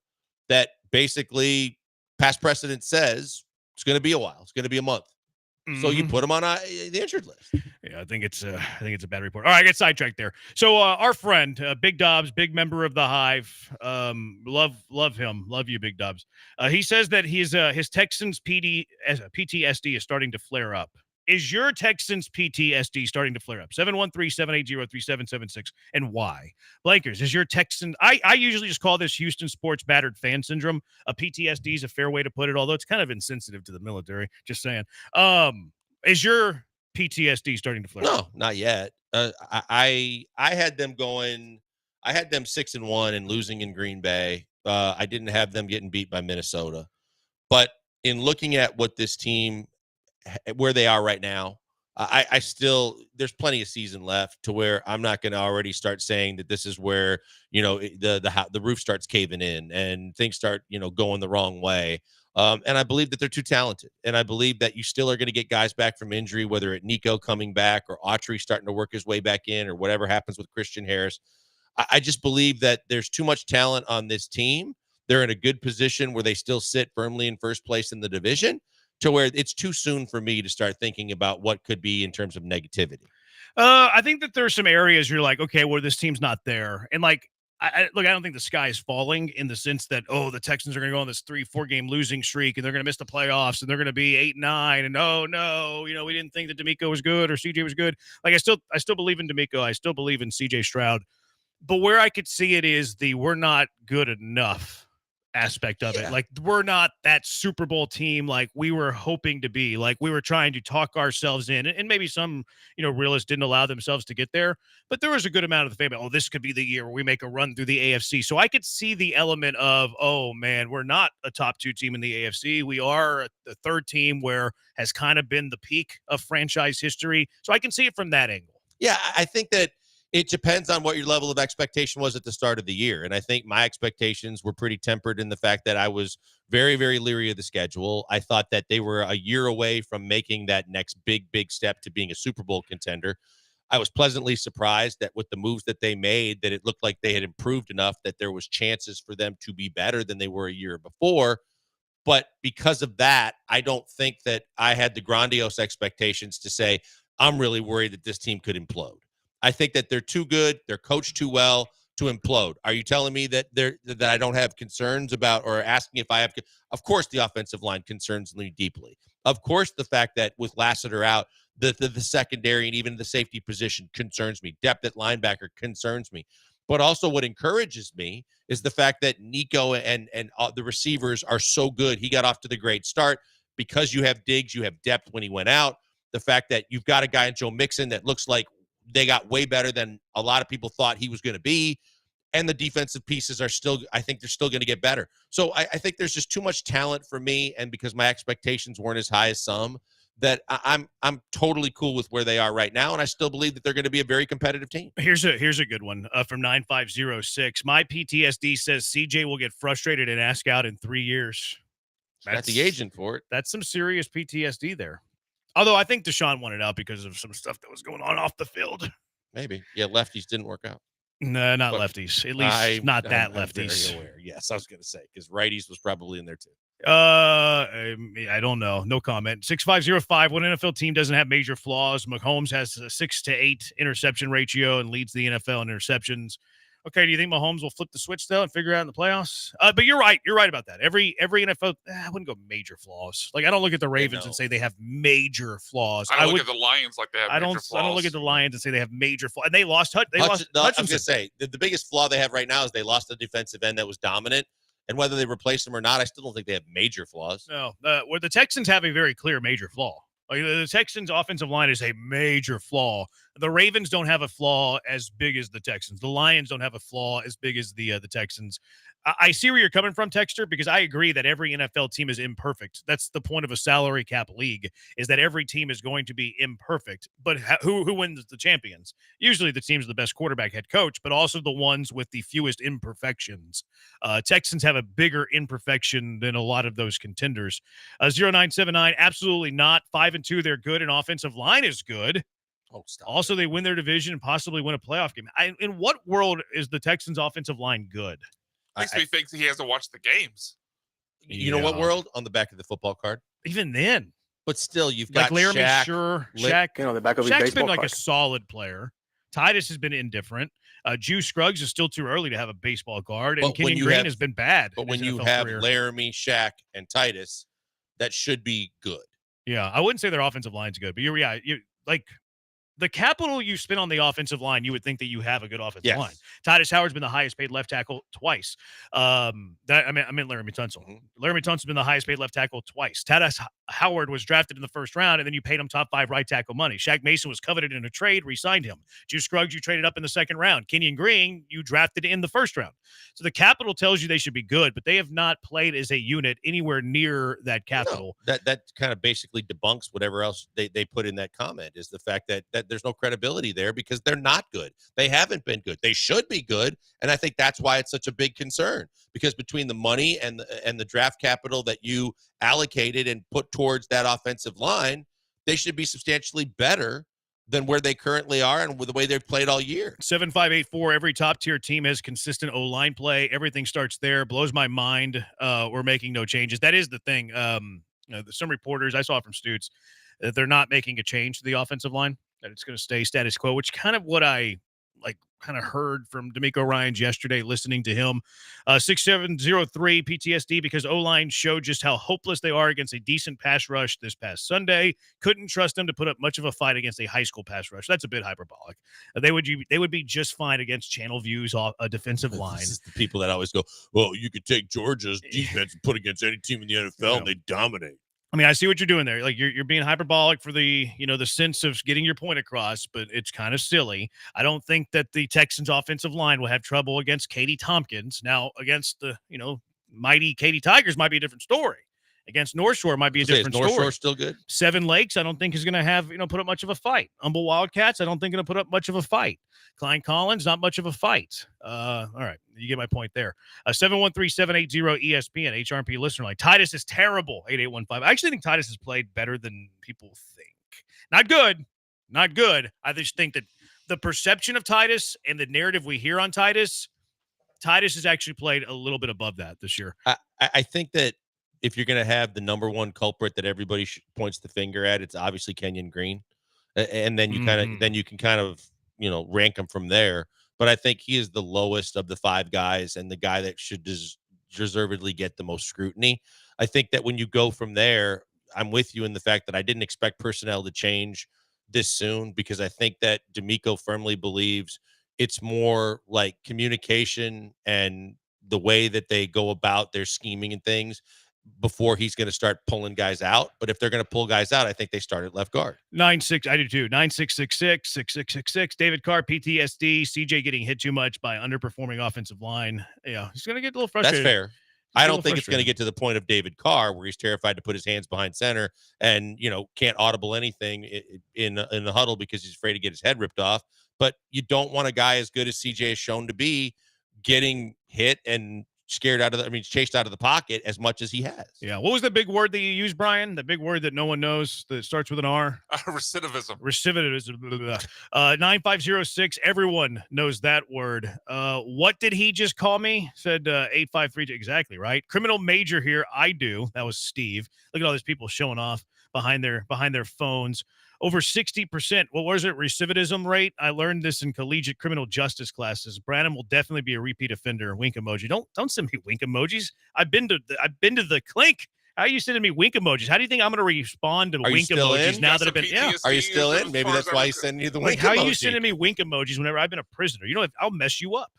that basically past precedent says it's going to be a while. It's going to be a month. So you put him on the injured list. Yeah, I think it's a bad report. All right, I get sidetracked there. So our friend, Big Dobbs, big member of the Hive, love him, love you, Big Dobbs. He says that his Texans PTSD is starting to flare up. Is your Texans PTSD starting to flare up? 713-780-3776. And why? Blankers, is your Texan... I usually just call this Houston sports battered fan syndrome. A PTSD is a fair way to put it, although it's kind of insensitive to the military. Just saying. Is your PTSD starting to flare up? No, not yet. I had them going... I had them 6-1 and losing in Green Bay. I didn't have them getting beat by Minnesota. But in looking at what this team... where they are right now, I still, there's plenty of season left to where I'm not going to already start saying that this is where, the roof starts caving in and things start, going the wrong way. And I believe that they're too talented. And I believe that you still are going to get guys back from injury, whether it's Nico coming back or Autry starting to work his way back in or whatever happens with Christian Harris. I just believe that there's too much talent on this team. They're in a good position where they still sit firmly in first place in the division, to where it's too soon for me to start thinking about what could be in terms of negativity. I think that there's some areas you're like, okay, well, this team's not there. And I don't think the sky is falling in the sense that, the Texans are going to go on this 3-4 game losing streak and they're going to miss the playoffs and they're going to be 8-9 and no, we didn't think that D'Amico was good or CJ was good. I still believe in D'Amico. I still believe in CJ Stroud, but where I could see it is we're not good enough aspect of it. We're not that Super Bowl team like we were hoping to be. We were trying to talk ourselves in, and maybe some realists didn't allow themselves to get there, but there was a good amount of the fame. This could be the year where we make a run through the AFC. So I could see the element of, oh man, we're not a top 2 team in the AFC. We are the third team where has kind of been the peak of franchise history. So I can see it from that angle. Yeah, I think that it depends on what your level of expectation was at the start of the year. And I think my expectations were pretty tempered in the fact that I was very, very leery of the schedule. I thought that they were a year away from making that next big, big step to being a Super Bowl contender. I was pleasantly surprised that with the moves that they made, that it looked like they had improved enough that there was chances for them to be better than they were a year before. But because of that, I don't think that I had the grandiose expectations to say, I'm really worried that this team could implode. I think that they're too good. They're coached too well to implode. Are you telling me that I don't have concerns about, or asking if I have? Of course, the offensive line concerns me deeply. Of course, the fact that with Lassiter out, the secondary and even the safety position concerns me. Depth at linebacker concerns me. But also what encourages me is the fact that Nico and the receivers are so good. He got off to the great start because you have Diggs, you have depth when he went out. The fact that you've got a guy in Joe Mixon that looks like they got way better than a lot of people thought he was going to be. And the defensive pieces are still, I think they're still going to get better. So I think there's just too much talent for me. And because my expectations weren't as high as some, that I'm totally cool with where they are right now. And I still believe that they're going to be a very competitive team. Here's a good one from 9506. My PTSD says CJ will get frustrated and ask out in 3 years. That's the agent for it. That's some serious PTSD there. Although I think Deshaun wanted out because of some stuff that was going on off the field. Maybe. Yeah, lefties didn't work out. No, not lefties. At least not that lefties. I'm very aware. Yes, I was going to say, because righties was probably in there too. I don't know. No comment. 6505. What NFL team doesn't have major flaws? Mahomes has a 6 to 8 interception ratio and leads the NFL in interceptions. Okay, do you think Mahomes will flip the switch though and figure it out in the playoffs? But you're right. You're right about that. Every NFL, I wouldn't go major flaws. I don't look at the Ravens and say they have major flaws. I don't look at the Lions like they have major flaws. I don't look at the Lions and say they have major flaws. And they lost. I was going to say the biggest flaw they have right now is they lost the defensive end that was dominant. And whether they replace him or not, I still don't think they have major flaws. No, where the Texans have a very clear major flaw. The Texans' offensive line is a major flaw. The Ravens don't have a flaw as big as the Texans. The Lions don't have a flaw as big as the Texans. I see where you're coming from, Texter, because I agree that every NFL team is imperfect. That's the point of a salary cap league, is that every team is going to be imperfect. But who wins the champions? Usually the teams with the best quarterback, head coach, but also the ones with the fewest imperfections. Texans have a bigger imperfection than a lot of those contenders. 0979, absolutely not. 5-2, they're good, and offensive line is good. Oh, stop. Also, they win their division and possibly win a playoff game. In what world is the Texans' offensive line good? Makes me think he hasn't watched the games. You know what world? On the back of the football card. Even then. But still, you've Like got Laramie, Shaq. Shaq. the back of his Shaq's baseball been like card. a solid player. Titus has been indifferent. Drew Scruggs is still too early to have a baseball card, and But when Kenyon you Green have- has been bad. But in when his you NFL have career. Laramie, Shaq, and Titus, that should be good. Yeah, I wouldn't say their offensive line's good, but you're like the capital you spend on the offensive line, you would think that you have a good offensive Yes. line. Titus Howard's been the highest paid left tackle twice. I meant Laramie Tunsil. Mm-hmm. Laramie Tunsil's been the highest paid left tackle twice. Titus Howard was drafted in the first round, and then you paid him top 5 right tackle money. Shaq Mason was coveted in a trade, re-signed him. Drew Scruggs, you traded up in the second round. Kenyon Green, you drafted in the first round. So the capital tells you they should be good, but they have not played as a unit anywhere near that capital. No, that kind of basically debunks whatever else they put in that comment, is the fact that there's no credibility there because they're not good. They haven't been good. They should be good, and I think that's why it's such a big concern, because between the money and the draft capital that you allocated and put towards that offensive line, they should be substantially better than where they currently are and with the way they've played all year. 7584, every top-tier team has consistent O-line play. Everything starts there. Blows my mind. We're making no changes. That is the thing. Some reporters, I saw from Stutes, that they're not making a change to the offensive line, that it's going to stay status quo, which kind of what I kind of heard from D'Amico Ryans yesterday, listening to him. 6703 PTSD because O-line showed just how hopeless they are against a decent pass rush this past Sunday. Couldn't trust them to put up much of a fight against a high school pass rush. That's a bit hyperbolic. They would be just fine against Channel View's defensive line. This is the people that always go, well, you could take Georgia's defense and put against any team in the NFL and they dominate. I mean, I see what you're doing there. Like you're being hyperbolic for the sense of getting your point across, but it's kind of silly. I don't think that the Texans offensive line will have trouble against Katie Tompkins. Now, against the, mighty Katy Tigers might be a different story. Against North Shore might be a different North story. Shore still good? Seven Lakes, I don't think is going to have, put up much of a fight. Humble Wildcats, I don't think going to put up much of a fight. Klein Collins, not much of a fight. All right, you get my point there. 713-780-ESPN, HRP listener line. Titus is terrible, 8815. I actually think Titus has played better than people think. Not good. I just think that the perception of Titus and the narrative we hear on Titus has actually played a little bit above that this year. I think that if you're going to have the number one culprit that everybody points the finger at, it's obviously Kenyon Green, and then you can kind of rank him from there. But I think he is the lowest of the 5 guys and the guy that should deservedly get the most scrutiny. I think that when you go from there, I'm with you in the fact that I didn't expect personnel to change this soon, because I think that D'Amico firmly believes it's more like communication and the way that they go about their scheming and things before he's going to start pulling guys out. But if they're going to pull guys out, I think they start at left guard. 96, I do too. 9666, 6666. David Carr, PTSD. CJ getting hit too much by underperforming offensive line. Yeah, he's going to get a little frustrated. That's fair. I don't think it's going to get to the point of David Carr where he's terrified to put his hands behind center and, can't audible anything in the huddle because he's afraid to get his head ripped off. But you don't want a guy as good as CJ is shown to be getting hit and chased out of the pocket as much as he has. Yeah. What was the big word that you used, Brian? The big word that no one knows that starts with an R? Recidivism. Recidivism. 9506. Everyone knows that word. What did he just call me? Said 853. Exactly right. Criminal major here. I do. That was Steve. Look at all these people showing off behind their phones. Over 60%. What was it? Recidivism rate. I learned this in collegiate criminal justice classes. Branham will definitely be a repeat offender. Wink emoji. Don't send me wink emojis. I've been to the clink. How are you sending me wink emojis? How do you think I'm going to respond to wink emojis now that I've been? Yeah. Are you still in? Maybe that's why he's sending you the wink How emoji. are you sending me wink emojis whenever I've been a prisoner? I'll mess you up.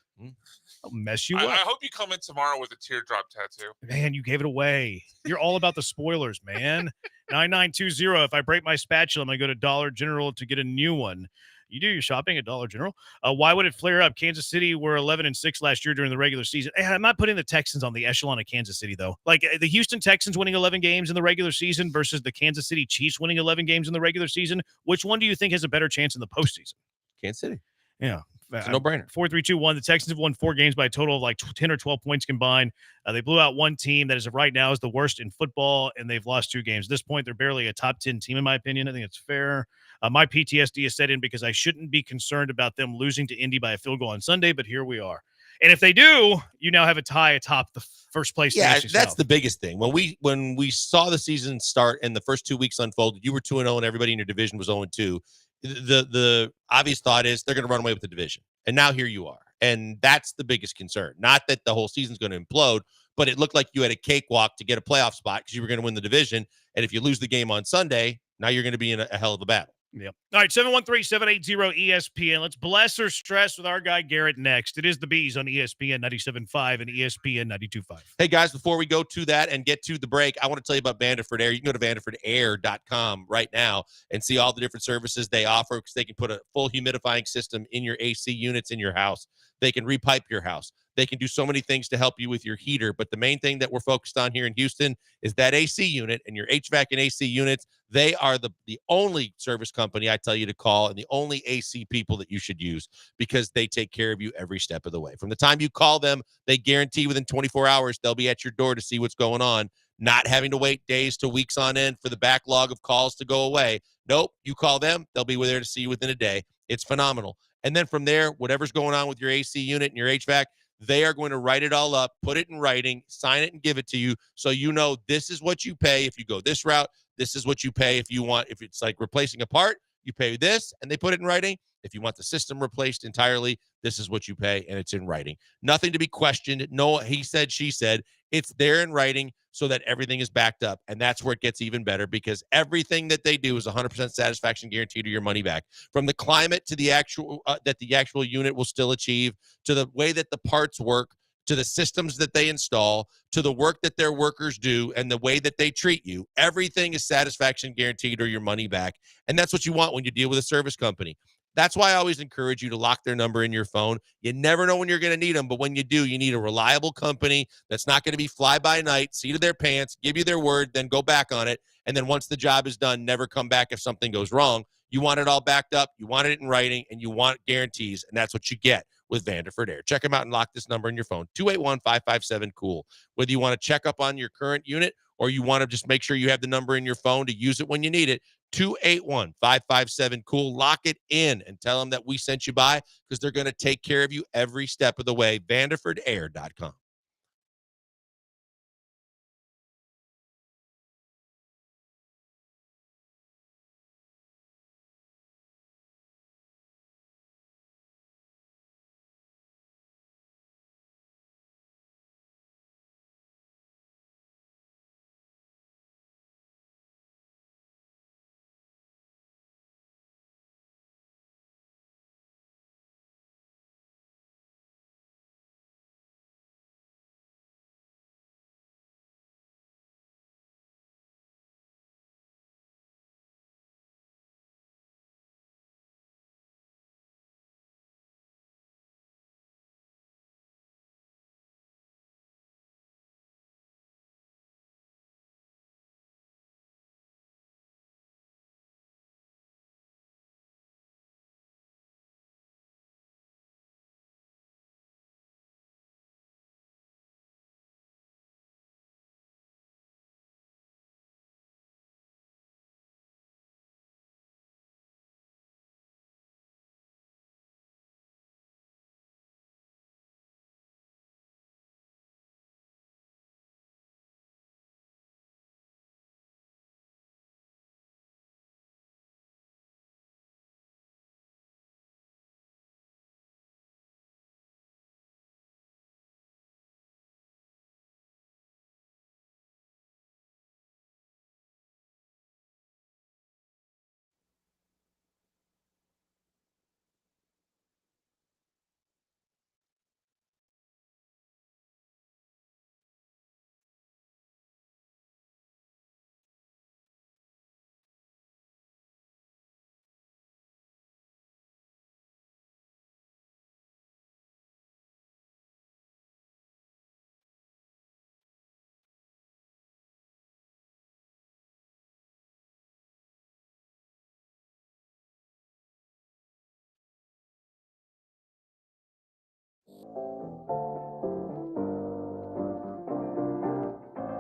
I'll mess you I up. hope you come in tomorrow with a teardrop tattoo. Man, you gave it away. You're all about the spoilers, man. 9920. If I break my spatula, I'm going to go to Dollar General to get a new one. You do your shopping at Dollar General. Why would it flare up? Kansas City were 11-6 last year during the regular season. I'm not putting the Texans on the echelon of Kansas City, though. Like the Houston Texans winning 11 games in the regular season versus the Kansas City Chiefs winning 11 games in the regular season. Which one do you think has a better chance in the postseason? Kansas City. Yeah. It's a no-brainer. 4-3-2-1. The Texans have won 4 games by a total of like 10 or 12 points combined. They blew out one team that is right now is the worst in football, and they've lost 2 games. At this point, they're barely a top 10 team, in my opinion. I think it's fair. My PTSD is set in because I shouldn't be concerned about them losing to Indy by a field goal on Sunday, but here we are. And if they do, you now have a tie atop the first place. Yeah, NFC that's South. the biggest thing. When we saw the season start and the first 2 weeks unfolded, you were 2-0 and everybody in your division was 0-2. The obvious thought is they're going to run away with the division. And now here you are. And that's the biggest concern. Not that the whole season's going to implode, but it looked like you had a cakewalk to get a playoff spot because you were going to win the division. And if you lose the game on Sunday, now you're going to be in a hell of a battle. Yep. All right, 713-780-ESPN. Let's bless or stress with our guy Garrett next. It is the Bees on ESPN 97.5 and ESPN 92.5. Hey, guys, before we go to that and get to the break, I want to tell you about Vanderford Air. You can go to vanderfordair.com right now and see all the different services they offer because they can put a full humidifying system in your AC units in your house. They can repipe your house. They can do so many things to help you with your heater. But the main thing that we're focused on here in Houston is that AC unit and your HVAC and AC units. They are the only service company I tell you to call and the only AC people that you should use because they take care of you every step of the way. From the time you call them, they guarantee within 24 hours they'll be at your door to see what's going on, not having to wait days to weeks on end for the backlog of calls to go away. Nope, you call them, they'll be there to see you within a day. It's phenomenal. And then from there, whatever's going on with your AC unit and your HVAC, they are going to write it all up, put it in writing, sign it, and give it to you so you know this is what you pay if you go this route. This is what you pay if you want. If it's like replacing a part, you pay this, and they put it in writing. If you want the system replaced entirely, this is what you pay, and it's in writing. Nothing to be questioned. No, he said, she said. It's there in writing so that everything is backed up, and that's where it gets even better because everything that they do is 100% satisfaction guarantee to your money back. From the climate to the actual that the actual unit will still achieve, to the way that the parts work, to the systems that they install, to the work that their workers do, and the way that they treat you. Everything is satisfaction guaranteed or your money back. And that's what you want when you deal with a service company. That's why I always encourage you to lock their number in your phone. You never know when you're going to need them, but when you do, you need a reliable company that's not going to be fly-by-night, seat of their pants, give you their word, then go back on it. And then once the job is done, never come back if something goes wrong. You want it all backed up, you want it in writing, and you want guarantees, and that's what you get with Vanderford Air. Check them out and lock this number in your phone, 281-557-COOL. Whether you want to check up on your current unit or you want to just make sure you have the number in your phone to use it when you need it, 281-557-COOL. Lock it in and tell them that we sent you by because they're going to take care of you every step of the way. VanderfordAir.com.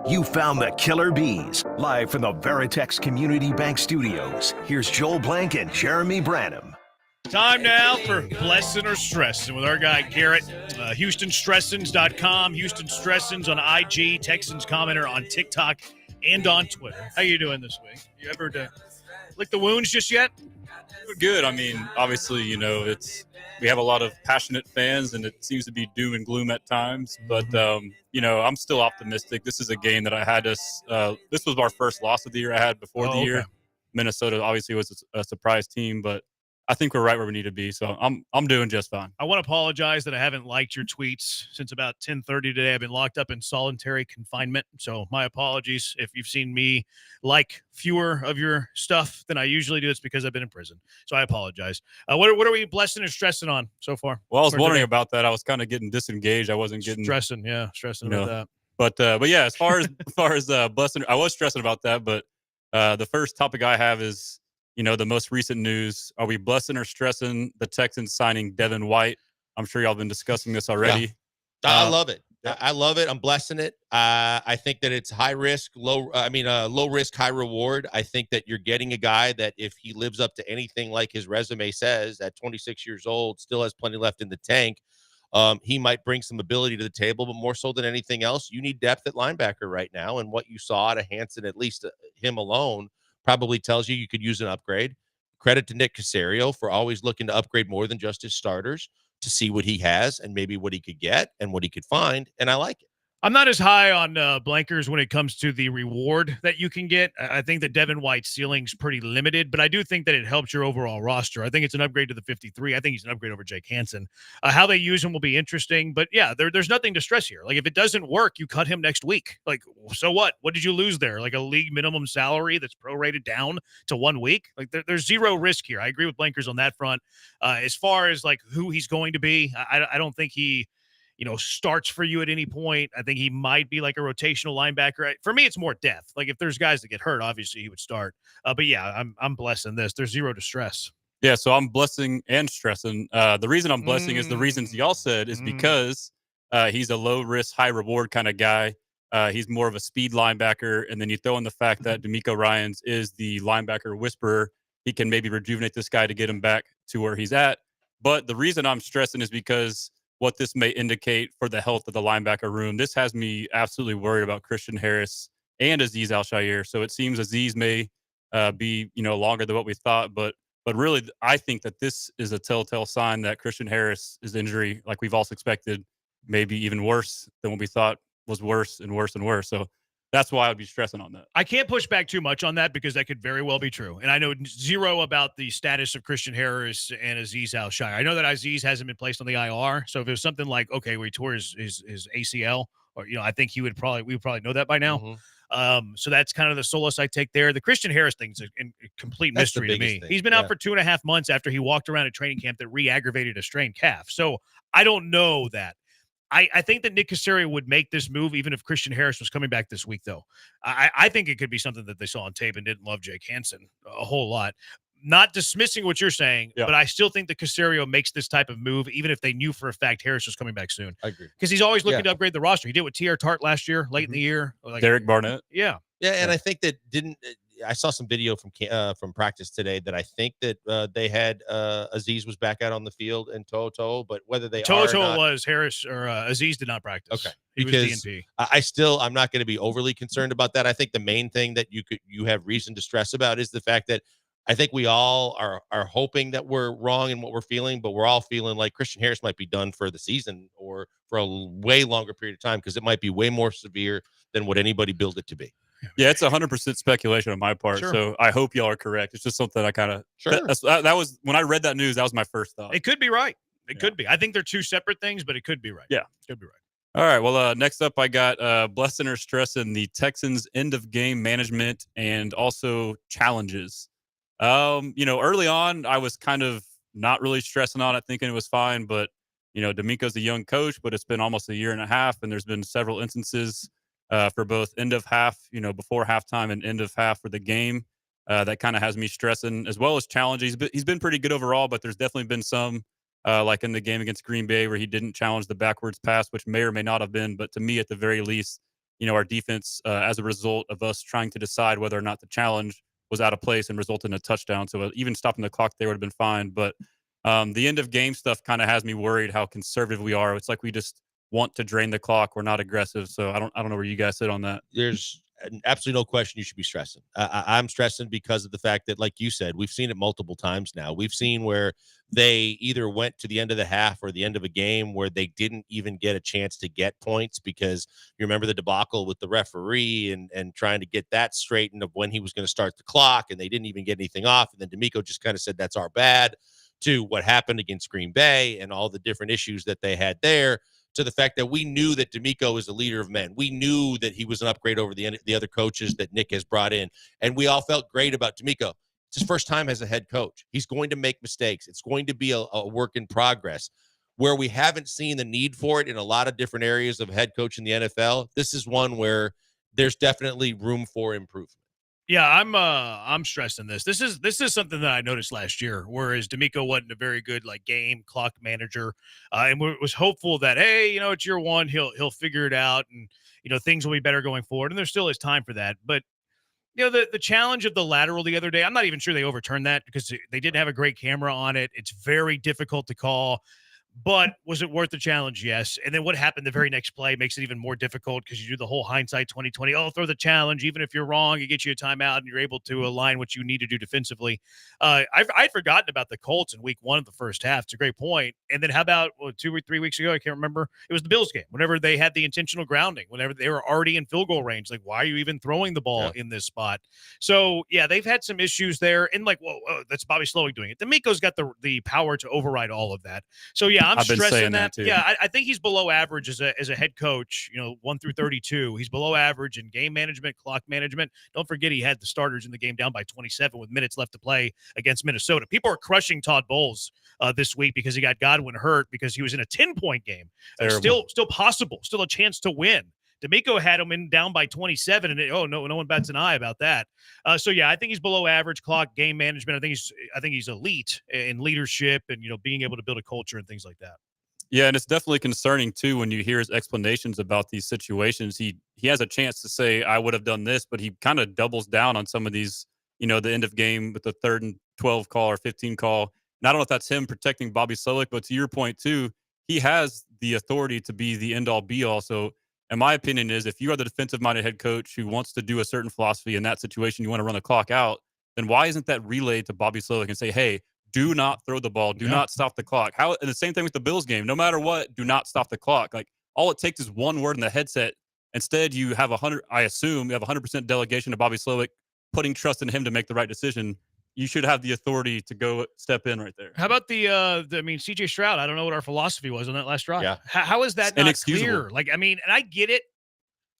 You found the Killer Bees. Live from the Veritex Community Bank Studios. Here's Joel Blank and Jeremy Branham. Time now for Blessing or Stressing with our guy Garrett. HoustonStressins.com. Houston Stressins on IG. Texans commenter on TikTok and on Twitter. How you doing this week? You ever lick the wounds just yet? Good. I mean, obviously, we have a lot of passionate fans, and it seems to be doom and gloom at times. But I'm still optimistic. This is a game that I had us. This was our first loss of the year I had before the year. Minnesota obviously was a surprise team, but I think we're right where we need to be. So I'm doing just fine. I want to apologize that I haven't liked your tweets since about 10:30 today. I've been locked up in solitary confinement. So my apologies. If you've seen me like fewer of your stuff than I usually do, it's because I've been in prison. So I apologize. What are we blessing or stressing on so far? Well, I was wondering about that. I was kind of getting disengaged. I wasn't getting stressing about that. But yeah, as far as blessing, I was stressing about that. But the first topic I have is, the most recent news. Are we blessing or stressing the Texans signing Devin White? I'm sure y'all been discussing this already. Yeah. I love it. I love it. I'm blessing it. I think that it's low risk, high reward. I think that you're getting a guy that if he lives up to anything like his resume says, at 26 years old, still has plenty left in the tank. He might bring some ability to the table, but more so than anything else, you need depth at linebacker right now. And what you saw out of Hansen, at least him alone, probably tells you could use an upgrade. Credit to Nick Caserio for always looking to upgrade more than just his starters to see what he has and maybe what he could get and what he could find. And I like it. I'm not as high on blankers when it comes to the reward that you can get. I think that Devin White's ceiling's pretty limited, but I do think that it helps your overall roster. I think it's an upgrade to the 53. I think he's an upgrade over Jake Hansen. How they use him will be interesting, but yeah, there's nothing to stress here. Like if it doesn't work, you cut him next week. Like, so what? What did you lose there? Like a league minimum salary that's prorated down to 1 week? Like there's zero risk here. I agree with blankers on that front. As far as like who he's going to be, I don't think he starts for you at any point. I think he might be like a rotational linebacker. For me, it's more depth. Like if there's guys that get hurt, obviously he would start. But yeah, I'm blessing this. There's zero distress. Yeah, so I'm blessing and stressing. The reason I'm blessing is the reasons y'all said is because he's a low risk, high reward kind of guy. He's more of a speed linebacker. And then you throw in the fact that D'Amico Ryans is the linebacker whisperer. He can maybe rejuvenate this guy to get him back to where he's at. But the reason I'm stressing is because what this may indicate for the health of the linebacker room. This has me absolutely worried about Christian Harris and Azeez Al-Shaair. So it seems Azeez may be, longer than what we thought. But really, I think that this is a telltale sign that Christian Harris' injury, like we've all suspected, may be even worse than what we thought was worse and worse and worse. So that's why I'd be stressing on that. I can't push back too much on that because that could very well be true. And I know zero about the status of Christian Harris and Azeez Al-Shaair. I know that Azeez hasn't been placed on the IR. So if it was something like, okay, where he tore his ACL, or, I think we would probably know that by now. So that's kind of the solace I take there. The Christian Harris thing's a complete mystery to me. He's been out for 2.5 months after he walked around at training camp that re-aggravated a strained calf. So I don't know that. I think that Nick Caserio would make this move even if Christian Harris was coming back this week, though. I think it could be something that they saw on tape and didn't love Jake Hansen a whole lot. Not dismissing what you're saying, but I still think that Caserio makes this type of move even if they knew for a fact Harris was coming back soon. I agree. Because he's always looking to upgrade the roster. He did with T.R. Tart last year, late in the year. Like, Derek Barnett. Yeah. Yeah, and I think that I saw some video from practice today that I think that they had Azeez was back out on the field and Toto, but whether they Toto was Harris or Azeez did not practice. Okay, he because was DNP. I'm not going to be overly concerned about that. I think the main thing that you have reason to stress about is the fact that I think we all are hoping that we're wrong in what we're feeling, but we're all feeling like Christian Harris might be done for the season or for a way longer period of time because it might be way more severe than what anybody billed it to be. Yeah, it's 100% speculation on my part. Sure. So I hope y'all are correct. It's just something I kind of that was when I read that news. That was my first thought. It could be right. It could be. I think they're two separate things, but it could be right. Yeah, it could be right. All right. Well, next up, I got blessing or stressing the Texans' end of game management and also challenges. Early on, I was kind of not really stressing on it, thinking it was fine. But D'Amico's a young coach, but it's been almost a year and a half, and there's been several instances. For both end of half, before halftime and end of half for the game. That kind of has me stressing as well as challenges. He's been pretty good overall, but there's definitely been some, like in the game against Green Bay where he didn't challenge the backwards pass, which may or may not have been. But to me, at the very least, our defense, as a result of us trying to decide whether or not the challenge was out of place and resulted in a touchdown. So even stopping the clock there would have been fine. But the end of game stuff kind of has me worried how conservative we are. It's like we just want to drain the clock. We're not aggressive. So I don't know where you guys sit on that. There's absolutely no question you should be stressing. I'm stressing because of the fact that, like you said, we've seen it multiple times now. We've seen where they either went to the end of the half or the end of a game where they didn't even get a chance to get points because you remember the debacle with the referee and trying to get that straightened of when he was going to start the clock, and they didn't even get anything off. And then D'Amico just kind of said, that's our bad, to what happened against Green Bay and all the different issues that they had there, to the fact that we knew that D'Amico is a leader of men. We knew that he was an upgrade over the other coaches that Nick has brought in. And we all felt great about D'Amico. It's his first time as a head coach. He's going to make mistakes. It's going to be a work in progress. Where we haven't seen the need for it in a lot of different areas of head coach in the NFL, this is one where there's definitely room for improvement. Yeah, I'm stressing this. This is something that I noticed last year, whereas D'Amico wasn't a very good game clock manager, and was hopeful that, hey, it's year one, he'll figure it out, and things will be better going forward. And there still is time for that. But the challenge of the lateral the other day, I'm not even sure they overturned that because they didn't have a great camera on it. It's very difficult to call. But was it worth the challenge? Yes. And then what happened the very next play makes it even more difficult because you do the whole hindsight 2020. Oh, throw the challenge. Even if you're wrong, it gets you a timeout and you're able to align what you need to do defensively. I'd forgotten about the Colts in week 1 of the first half. It's a great point. And then how about 2 or 3 weeks ago? I can't remember. It was the Bills game. Whenever they had the intentional grounding, whenever they were already in field goal range, like, why are you even throwing the ball in this spot? So, yeah, they've had some issues there. And whoa, that's Bobby Slowick doing it. D'Amico's got the power to override all of that. So, yeah, I'm stressing that. Too. Yeah, I think he's below average as a head coach. 1 through 32, he's below average in game management, clock management. Don't forget he had the starters in the game down by 27 with minutes left to play against Minnesota. People are crushing Todd Bowles this week because he got Godwin hurt because he was in a 10-point game. Still possible, still a chance to win. D'Amico had him down by 27, and no one bats an eye about that. So yeah, I think he's below average clock game management. I think he's elite in leadership and being able to build a culture and things like that. Yeah, and it's definitely concerning too when you hear his explanations about these situations. He has a chance to say, I would have done this, but he kind of doubles down on some of these, the end of game with the 3rd and 12 call or 15 call. And I don't know if that's him protecting Bobby Slowick, but to your point too, he has the authority to be the end all be all. So in my opinion is if you are the defensive minded head coach who wants to do a certain philosophy in that situation, you want to run the clock out, then why isn't that relayed to Bobby Slowick and say, hey, do not throw the ball. Do not stop the clock. And the same thing with the Bills game. No matter what, do not stop the clock. Like all it takes is one word in the headset. Instead, you have 100% delegation to Bobby Slowick, putting trust in him to make the right decision. You should have the authority to go step in right there. How about CJ Stroud? I don't know what our philosophy was on that last drive. Yeah. How is that not clear? And I get it.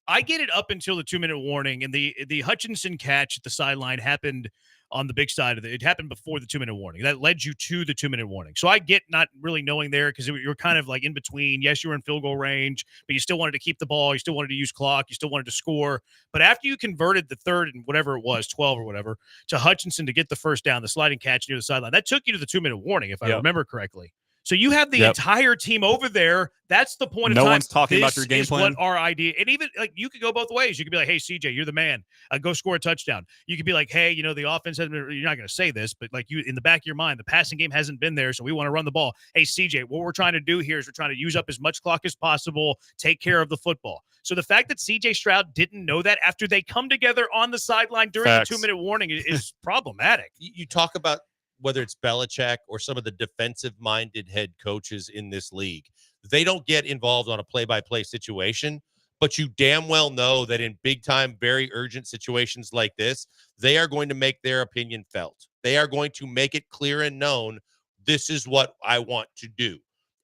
I get it up until the 2-minute warning, and the Hutchinson catch at the sideline happened on the big side of it. It happened before the 2-minute warning. That led you to the 2-minute warning. So I get not really knowing there because you're kind of in between. Yes, you were in field goal range, but you still wanted to keep the ball. You still wanted to use clock. You still wanted to score. But after you converted the 3rd and whatever it was, 12 or whatever, to Hutchinson to get the first down, the sliding catch near the sideline, that took you to the 2-minute warning, if I remember correctly. So you have the entire team over there. That's the point of time. No one's talking about your game plan. What our idea, and even you could go both ways. You could be like, "Hey, CJ, you're the man. Go score a touchdown." You could be like, "Hey, the offense hasn't been." You're not going to say this, but you in the back of your mind, the passing game hasn't been there, so we want to run the ball. Hey, CJ, what we're trying to do here is we're trying to use up as much clock as possible, take care of the football. So the fact that CJ Stroud didn't know that after they come together on the sideline during the 2-minute warning is problematic. You talk about whether it's Belichick or some of the defensive-minded head coaches in this league, they don't get involved on a play-by-play situation, but you damn well know that in big-time, very urgent situations like this, they are going to make their opinion felt. They are going to make it clear and known, this is what I want to do.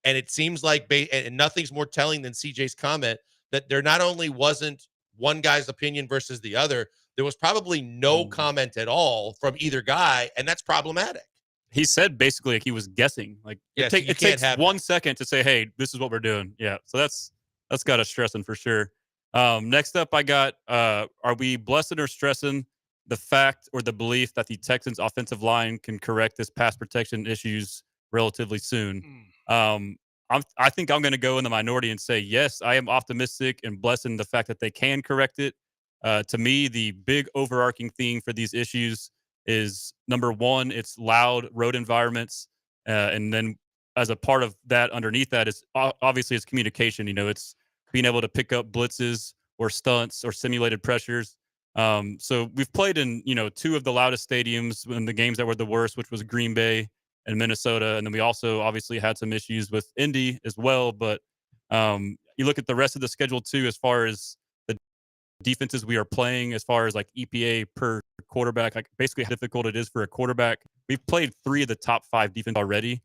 And it seems like, and nothing's more telling than CJ's comment, that there not only wasn't one guy's opinion versus the other, there was probably no comment at all from either guy, and that's problematic. He said basically he was guessing. It takes 1 second to say, "Hey, this is what we're doing." Yeah, so that's got us stressing for sure. Next up, I got: are we blessing or stressing the fact or the belief that the Texans' offensive line can correct this pass protection issues relatively soon? I think I'm going to go in the minority and say, yes, I am optimistic and blessed in the fact that they can correct it. To me, the big overarching theme for these issues is number one, it's loud road environments. And then as a part of that, underneath that is obviously it's communication. It's being able to pick up blitzes or stunts or simulated pressures. So we've played in, two of the loudest stadiums in the games that were the worst, which was Green Bay and Minnesota. And then we also obviously had some issues with Indy as well. But you look at the rest of the schedule too, as far as the defenses we are playing, as far as like EPA per quarterback, like basically how difficult it is for a quarterback. We've played 3 of the top 5 defense already.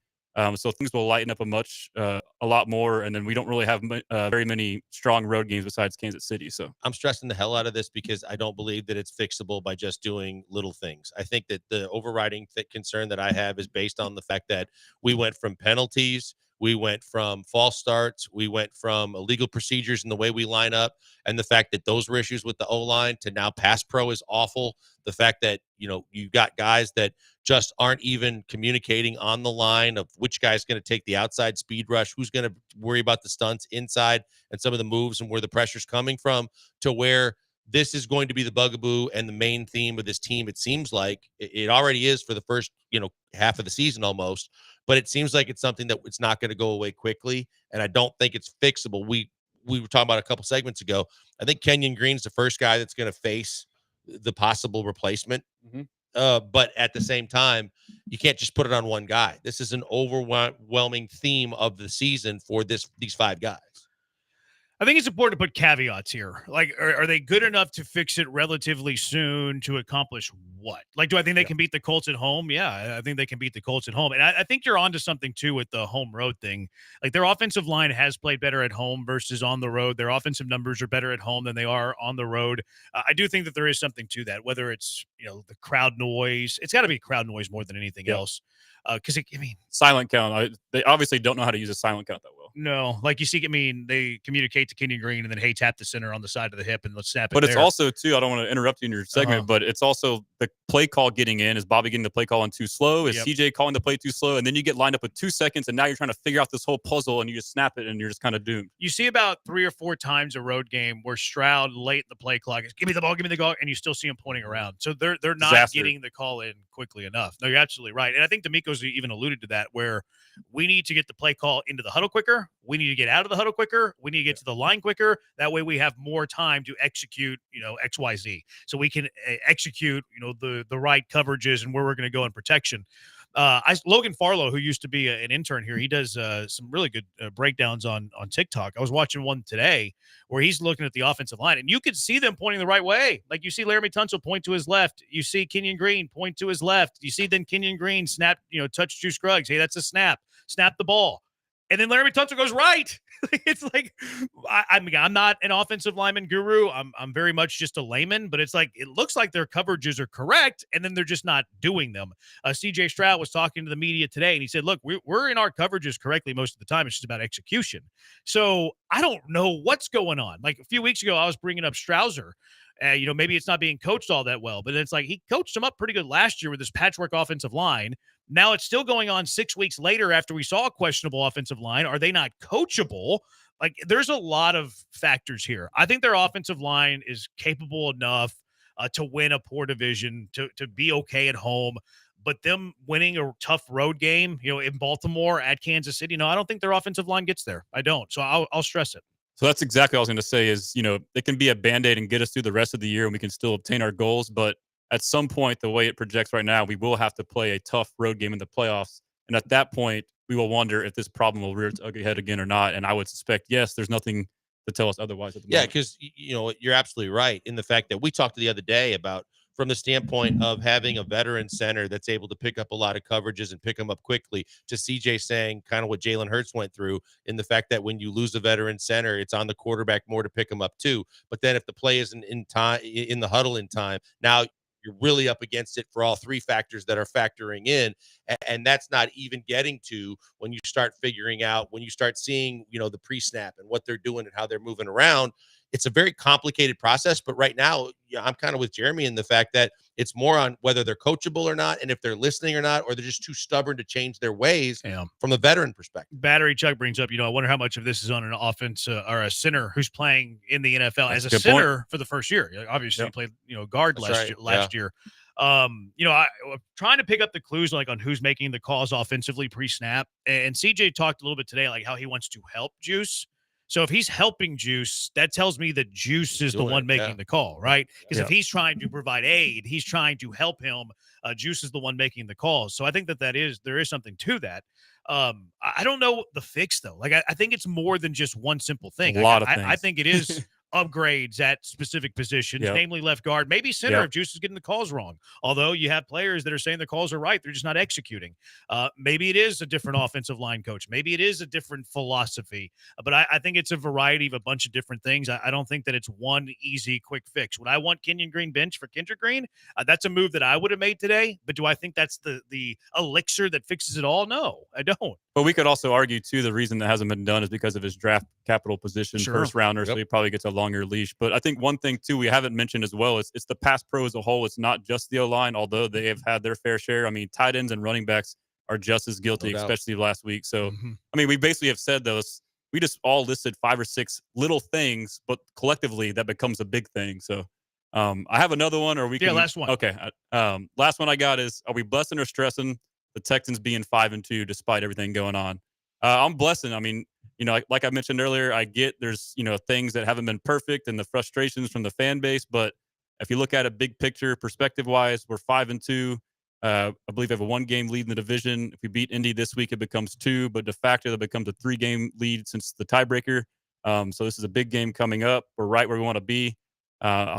So things will lighten up a lot more. And then we don't really have very many strong road games besides Kansas City. So I'm stressing the hell out of this because I don't believe that it's fixable by just doing little things. I think that the overriding concern that I have is based on the fact that we went from penalties, we went from false starts, we went from illegal procedures in the way we line up, and the fact that those were issues with the O-line to now pass pro is awful. The fact that, you got guys that just aren't even communicating on the line of which guy's going to take the outside speed rush, who's going to worry about the stunts inside and some of the moves and where the pressure's coming from, to where this is going to be the bugaboo and the main theme of this team. It seems like it already is for the first, half of the season almost, but it seems like it's something that it's not going to go away quickly. And I don't think it's fixable. We were talking about a couple segments ago. I think Kenyon Green's the first guy that's going to face the possible replacement. But at the same time, you can't just put it on one guy. This is an overwhelming theme of the season for these 5 guys. I think it's important to put caveats here. Like, are they good enough to fix it relatively soon to accomplish what? Like, do I think they can beat the Colts at home? Yeah, I think they can beat the Colts at home. And I think you're onto something, too, with the home road thing. Like, their offensive line has played better at home versus on the road. Their offensive numbers are better at home than they are on the road. I do think that there is something to that, whether it's, the crowd noise. It's got to be crowd noise more than anything else. Because, silent count. They obviously don't know how to use a silent count that well. No, like you see, they communicate to Kenyon Green and then, hey, tap the center on the side of the hip and let's snap it. But it's also, too, I don't want to interrupt you in your segment, but it's also the play call getting in. Is Bobby getting the play call in too slow? Is CJ calling the play too slow? And then you get lined up with 2 seconds, and now you're trying to figure out this whole puzzle, and you just snap it, and you're just kind of doomed. You see about 3 or 4 times a road game where Stroud late in the play clock is, give me the ball, and you still see him pointing around. So they're not getting the call in quickly enough. No, you're absolutely right. And I think D'Amico's even alluded to that, where we need to get the play call into the huddle quicker. We need to get out of the huddle quicker. We need to get to the line quicker. That way we have more time to execute, XYZ. So we can execute, the right coverages and where we're going to go in protection. Logan Farlow, who used to be an intern here, he does some really good breakdowns on TikTok. I was watching one today where he's looking at the offensive line, and you could see them pointing the right way. Like you see Laramie Tunsil point to his left. You see Kenyon Green point to his left. You see then Kenyon Green snap, touch Drew Scruggs. Hey, that's a snap. Snap the ball. And then Laramie Tunsil goes right. It's like, I'm not an offensive lineman guru. I'm very much just a layman, but it's like, it looks like their coverages are correct, and then they're just not doing them. CJ Stroud was talking to the media today, and he said, look, we're in our coverages correctly most of the time. It's just about execution. So I don't know what's going on. Like a few weeks ago, I was bringing up Strausser. Maybe it's not being coached all that well, but it's like he coached him up pretty good last year with this patchwork offensive line. Now it's still going on 6 weeks later after we saw a questionable offensive line. Are they not coachable? Like, there's a lot of factors here. I think their offensive line is capable enough to win a poor division, to be okay at home. But them winning a tough road game, in Baltimore at Kansas City, I don't think their offensive line gets there. I don't. So I'll stress it. So that's exactly what I was going to say is, it can be a Band-Aid and get us through the rest of the year, and we can still obtain our goals. But at some point, the way it projects right now, we will have to play a tough road game in the playoffs. And at that point, we will wonder if this problem will rear its ugly head again or not. And I would suspect, yes, there's nothing to tell us otherwise at the moment. Yeah, because, you're absolutely right in the fact that we talked the other day about, from the standpoint of having a veteran center that's able to pick up a lot of coverages and pick them up quickly, to CJ saying kind of what Jalen Hurts went through in the fact that when you lose a veteran center, it's on the quarterback more to pick them up too. But then if the play isn't in time, in the huddle in time, now you're really up against it for all 3 factors that are factoring in. And that's not even getting to when you start figuring out, when you start seeing, the pre-snap and what they're doing and how they're moving around. it's a very complicated process. But right now, I'm kind of with Jeremy in the fact that it's more on whether they're coachable or not, and if they're listening or not, or they're just too stubborn to change their ways from the veteran perspective. Battery Chuck brings up, I wonder how much of this is on an offense or a center who's playing in the NFL That's as a a good point. center for the first year. Obviously, he played, guard That's last year. I'm trying to pick up the clues on who's making the calls offensively pre-snap. And CJ talked a little bit today, how he wants to help Juice. So if he's helping Juice, that tells me that Juice is the one making the call, right? Because if he's trying to provide aid, he's trying to help him. Juice is the one making the calls. So I think there is something to that. I don't know the fix though. I think it's more than just one simple thing. A lot of things. I think it is upgrades at specific positions, namely left guard, maybe center if Juice is getting the calls wrong. Although you have players that are saying the calls are right, they're just not executing. Maybe it is a different offensive line coach. Maybe it is a different philosophy. But I think it's a variety of a bunch of different things. I don't think that it's one easy, quick fix. Would I want Kenyon Green bench for Kendrick Green? That's a move that I would have made today. But do I think that's the elixir that fixes it all? No, I don't. But we could also argue, too, the reason that hasn't been done is because of his draft capital position, first rounder, so he probably gets a longer leash. But I think one thing, too, we haven't mentioned as well is it's the pass pro as a whole. It's not just the O-line, although they have had their fair share. I mean, tight ends and running backs are just as guilty, especially last week. So, I mean, we basically have said those. We just all listed 5 or 6 little things, but collectively that becomes a big thing. So I have another one, or we can. Yeah, last one. Okay. Last one I got is, are we blessing or stressing the Texans being 5-2 despite everything going on? I'm blessing. I mean, like I mentioned earlier, I get there's, things that haven't been perfect and the frustrations from the fan base. But if you look at it big picture, perspective wise, we're 5-2. I believe we have a 1-game lead in the division. If we beat Indy this week, it becomes 2, but de facto, that becomes a 3-game lead since the tiebreaker. So this is a big game coming up. We're right where we want to be.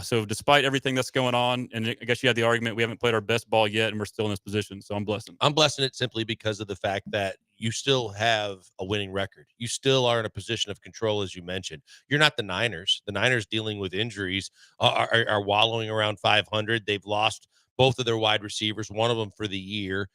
So despite everything that's going on, and I guess you had the argument, we haven't played our best ball yet and we're still in this position. So I'm blessing. I'm blessing it simply because of the fact that you still have a winning record. You still are in a position of control, as you mentioned. You're not the Niners. The Niners, dealing with injuries, are wallowing around 500. They've lost both of their wide receivers, one of them for the year.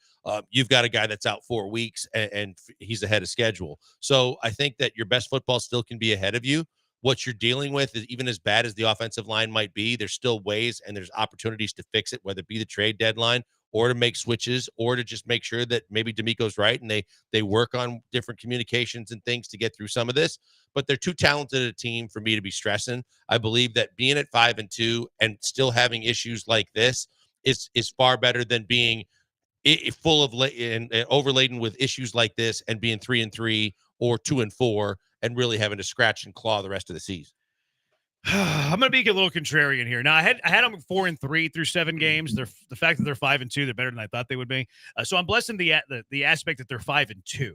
You've got a guy that's out 4 weeks, and he's ahead of schedule. So I think that your best football still can be ahead of you. What you're dealing with is, even as bad as the offensive line might be, there's still ways and there's opportunities to fix it, whether it be the trade deadline or to make switches or to just make sure that maybe D'Amico's right and they work on different communications and things to get through some of this. But they're too talented a team for me to be stressing. I believe that being at 5-2 and still having issues like this is far better than being full of and overladen with issues like this and being 3-3 or 2-4 and really having to scratch and claw the rest of the season. I'm going to be a little contrarian here. Now, I had them 4-3 through 7 games. The fact that they're 5-2, they're better than I thought they would be. So I'm blessing the aspect that they're 5-2.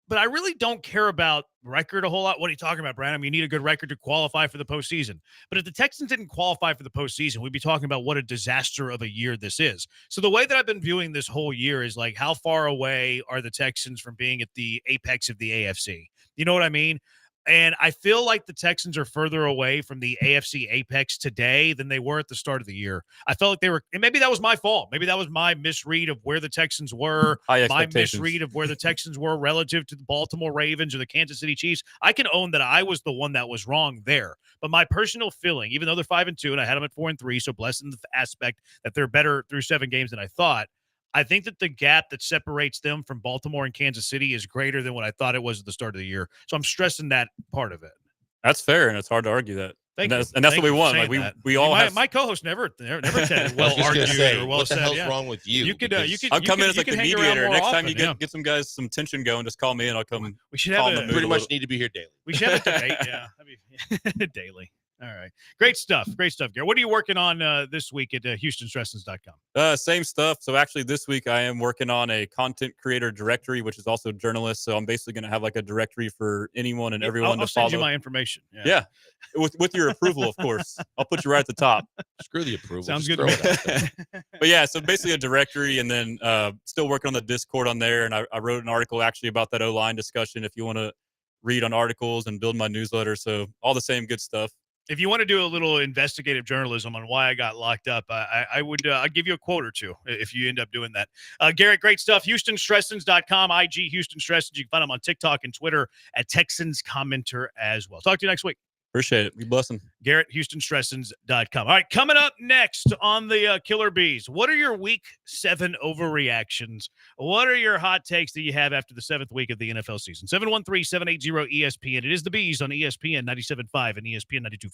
But I really don't care about record a whole lot. What are you talking about, Brandon? I mean, you need a good record to qualify for the postseason. But if the Texans didn't qualify for the postseason, we'd be talking about what a disaster of a year this is. So the way that I've been viewing this whole year is how far away are the Texans from being at the apex of the AFC? You know what I mean? And I feel like the Texans are further away from the AFC apex today than they were at the start of the year. I felt like they were, and maybe that was my fault. Maybe that was my misread of where the Texans were, my misread of where the Texans were relative to the Baltimore Ravens or the Kansas City Chiefs. I can own that I was the one that was wrong there. But my personal feeling, even though they're 5-2 and I had them at 4-3, so blessing the aspect that they're better through 7 games than I thought, I think that the gap that separates them from Baltimore and Kansas City is greater than what I thought it was at the start of the year. So I'm stressing that part of it. That's fair, and it's hard to argue that. Thank you. And that's Thank what we you for want. saying Like that. we all have. My co-host never said well argued or well what the said. hell's wrong with you? You could I'll come in as like the hang around mediator. more Next time often, you get some guys some tension going, just call me and I'll come. We should have pretty much need to be here daily. We should have a debate. Yeah, daily. All right. Great stuff. Great stuff, Gary. What are you working on this week at HoustonStressens.com? Same stuff. So actually this week I am working on a content creator directory, which is also journalists. So I'm basically going to have like a directory for anyone and everyone I'll to follow. send you my information. Yeah. With your approval, of course. I'll put you right at the top. Screw the approval. Sounds Just good. throw it out there. But yeah, so basically a directory, and then still working on the Discord on there. And I wrote an article actually about that O-line discussion if you want to read on articles and build my newsletter. So all the same good stuff. If you want to do a little investigative journalism on why I got locked up, I would I'd give you a quote or two if you end up doing that. Garrett, great stuff. HoustonStressens.com, IG Houston Stressens. You can find them on TikTok and Twitter at Texans Commenter as well. Talk to you next week. Appreciate it. Be blessing. Garrett, HoustonStressens.com. All right, coming up next on the Killer Bees, what are your week 7 overreactions? What are your hot takes that you have after the 7th week of the NFL season? 713-780-ESPN. It is the Bees on ESPN 97.5 and ESPN 92.5.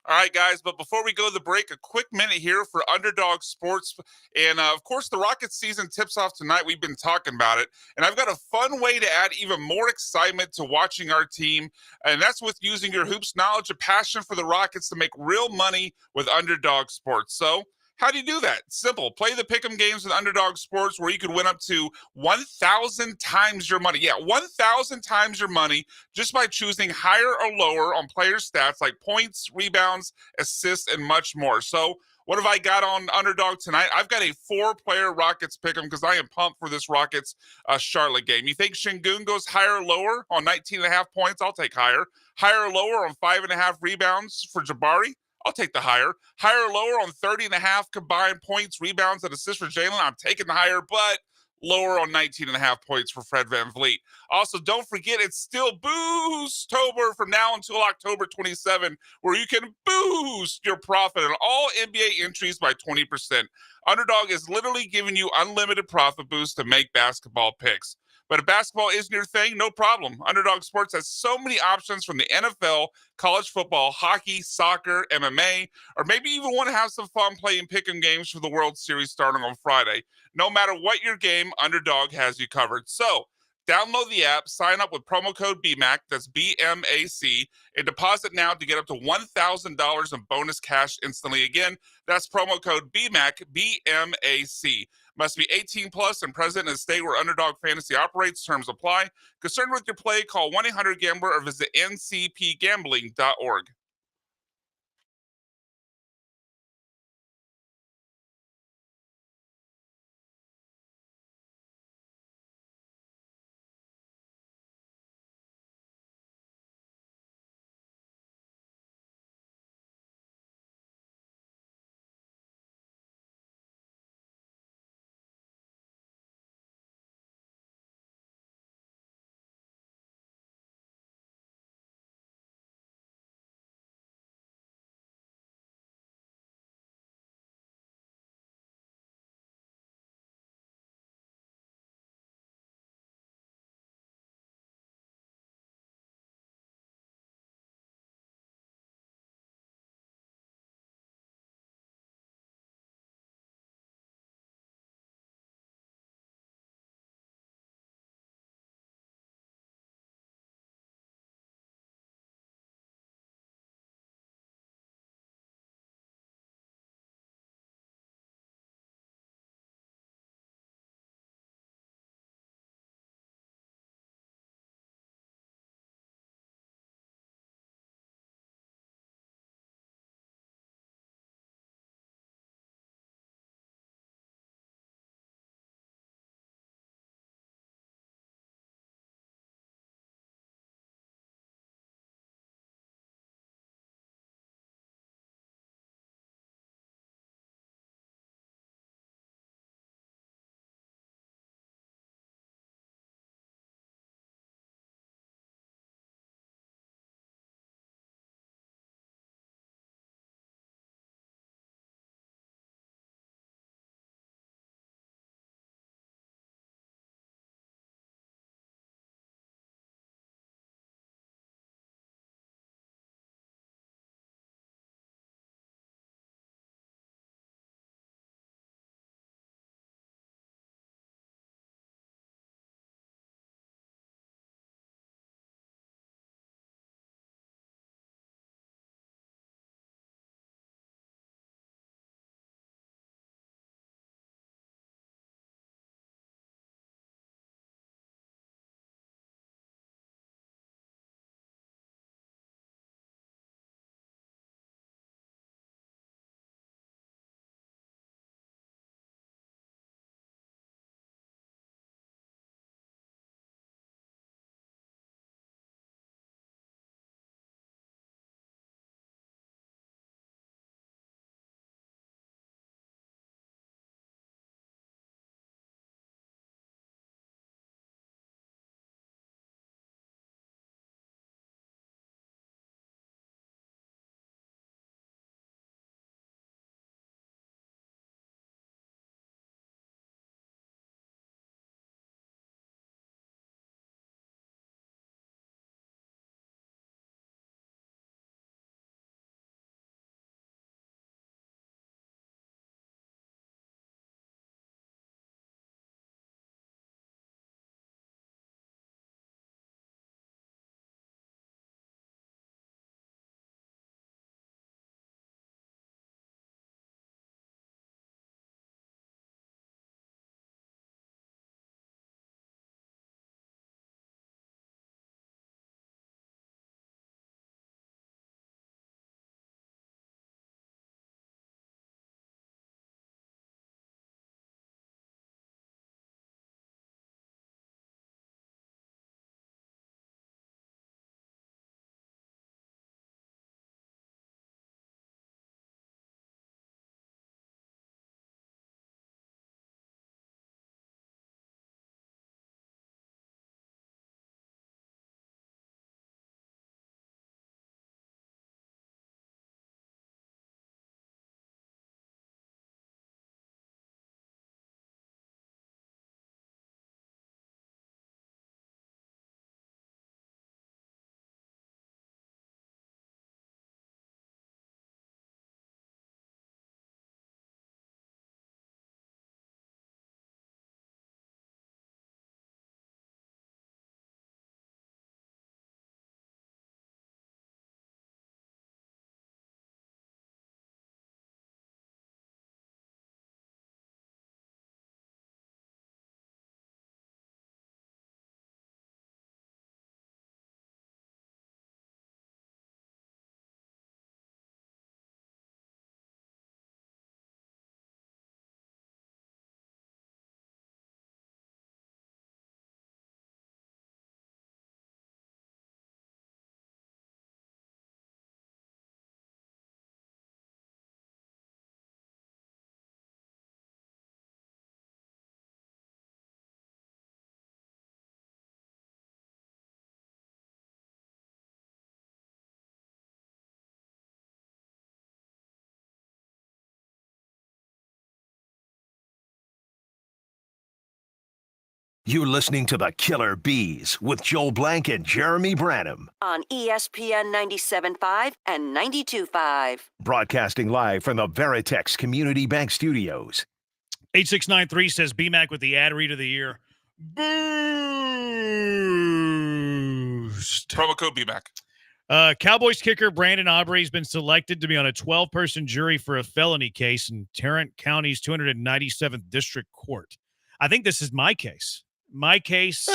All right, guys, but before we go to the break, a quick minute here for Underdog Sports. And, of course, the Rockets season tips off tonight. We've been talking about it. And I've got a fun way to add even more excitement to watching our team, and that's with using your hoops knowledge and passion for the Rockets to make real money with Underdog Sports. So how do you do that? Simple. Play the pick'em games with Underdog Sports, where you could win up to 1,000 times your money. Yeah, 1,000 times your money just by choosing higher or lower on player stats like points, rebounds, assists, and much more. So what have I got on Underdog tonight? I've got a 4-player Rockets pick'em because I am pumped for this Rockets Charlotte game. You think Şengün goes higher or lower on 19.5 points? I'll take higher. Higher or lower on 5.5 rebounds for Jabari? I'll take the higher. Higher or lower on 30.5 combined points, rebounds, and assists for Jalen? I'm taking the higher, but lower on 19.5 points for Fred VanVleet. Also, don't forget, it's still Boostober from now until October 27, where you can boost your profit on all NBA entries by 20%. Underdog is literally giving you unlimited profit boost to make basketball picks. But if basketball isn't your thing, no problem. Underdog Sports has so many options from the NFL, college football, hockey, soccer, MMA, or maybe you even want to have some fun playing pick'em games for the World Series starting on Friday. No matter what your game, Underdog has you covered. So download the app, sign up with promo code BMAC, that's BMAC, and deposit now to get up to $1,000 in bonus cash instantly. Again, that's promo code BMAC, BMAC. Must be 18 plus and present in a state where Underdog Fantasy operates. Terms apply. Concerned with your play, call 1-800-GAMBLER or visit ncpgambling.org. You're listening to the Killer Bees with Joel Blank and Jeremy Branham. On ESPN 97.5 and 92.5. Broadcasting live from the Veritex Community Bank Studios. 8693 says BMAC with the ad read of the year. Boost. Promo code BMAC. Cowboys kicker Brandon Aubrey has been selected to be on a 12-person jury for a felony case in Tarrant County's 297th District Court. I think this is my case. My case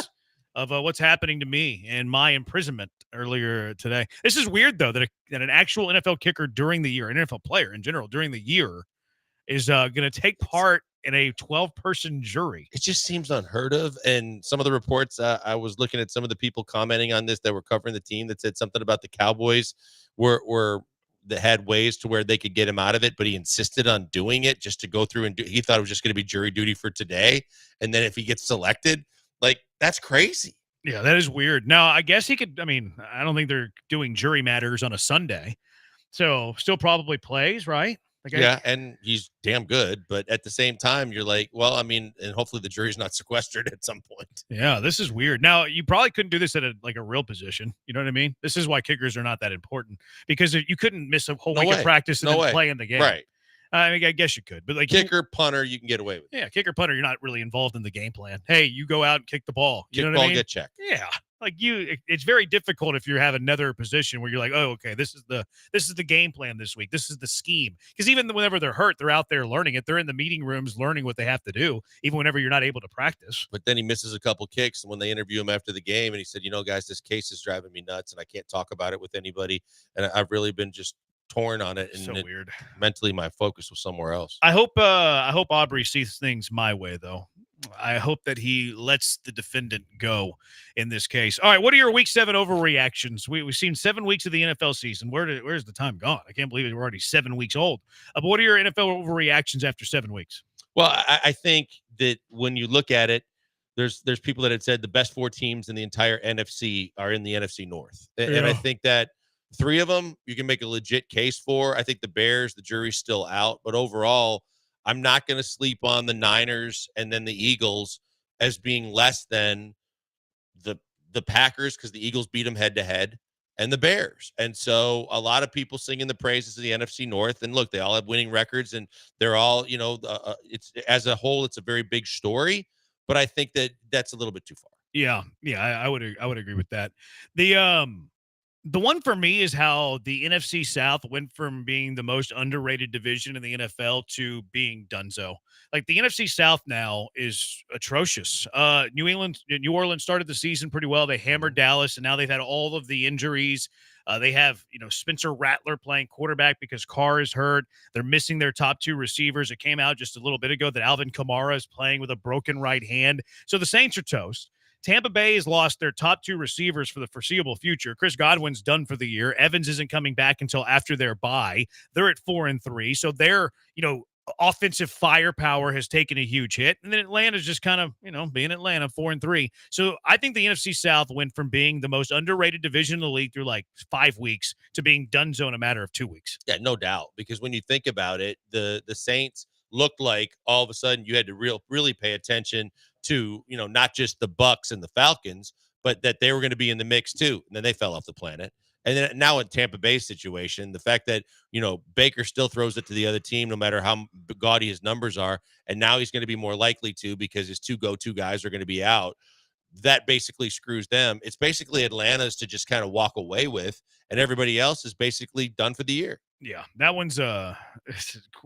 of what's happening to me and my imprisonment earlier today. This is weird, though, that an actual NFL kicker during the year, an NFL player in general during the year, is going to take part in a 12-person jury. It just seems unheard of. And some of the reports, I was looking at some of the people commenting on this that were covering the team that said something about the Cowboys were that had ways to where they could get him out of it, but he insisted on doing it just to go through and do. He thought it was just going to be jury duty for today. And then if he gets selected, like, that's crazy. Yeah, that is weird. Now, I guess he could, I mean, I don't think they're doing jury matters on a Sunday. So still probably plays, right? Yeah, and he's damn good, but at the same time, you're like, well, I mean, and hopefully the jury's not sequestered at some point. Yeah, this is weird. Now, you probably couldn't do this at a real position. You know what I mean? This is why kickers are not that important, because you couldn't miss a whole week of practice and then play in the game. Right. I mean, I guess you could, but like kicker, punter, you can get away with. Yeah, kicker, punter, you're not really involved in the game plan. Hey, you go out and kick the ball. You know what I mean? Get checked. Yeah, like it's very difficult if you have another position where you're like, oh, okay, this is the game plan this week. This is the scheme. Because even whenever they're hurt, they're out there learning it. They're in the meeting rooms learning what they have to do, even whenever you're not able to practice. But then he misses a couple kicks, and when they interview him after the game, and he said, guys, this case is driving me nuts, and I can't talk about it with anybody, and I've really been just torn on it, and so weird. Mentally, my focus was somewhere else. I hope Aubrey sees things my way, though. I hope that he lets the defendant go in this case. All right, what are your Week 7 overreactions? We've seen 7 weeks of the NFL season. Where's the time gone? I can't believe we're already 7 weeks old. But what are your NFL overreactions after 7 weeks? Well, I think that when you look at it, there's people that had said the best 4 teams in the entire NFC are in the NFC North, and I think that 3 of them you can make a legit case for. I think the Bears, the jury's still out, but overall, I'm not going to sleep on the Niners and then the Eagles as being less than the Packers, because the Eagles beat them head-to-head, and the Bears. And so a lot of people singing the praises of the NFC North. And look, they all have winning records, and they're all, it's as a whole, it's a very big story. But I think that that's a little bit too far. Yeah, I would agree with that. The one for me is how the NFC South went from being the most underrated division in the NFL to being donezo. Like, the NFC South now is atrocious. New Orleans started the season pretty well. They hammered Dallas, and now they've had all of the injuries. They have, Spencer Rattler playing quarterback because Carr is hurt. They're missing their top 2 receivers. It came out just a little bit ago that Alvin Kamara is playing with a broken right hand. So the Saints are toast. Tampa Bay has lost their top 2 receivers for the foreseeable future. Chris Godwin's done for the year. Evans isn't coming back until after their bye. They're at 4-3. So their, offensive firepower has taken a huge hit. And then Atlanta's just kind of, being Atlanta, 4-3. So I think the NFC South went from being the most underrated division in the league through like 5 weeks to being donezo in a matter of 2 weeks. Yeah, no doubt. Because when you think about it, the Saints looked like all of a sudden you had to really pay attention to, not just the Bucks and the Falcons, but that they were going to be in the mix too. And then they fell off the planet. And then now in Tampa Bay's situation, the fact that, Baker still throws it to the other team, no matter how gaudy his numbers are. And now he's going to be more likely to, because his 2 go-to guys are going to be out. That basically screws them. It's basically Atlanta's to just kind of walk away with, and everybody else is basically done for the year. Yeah, that one's a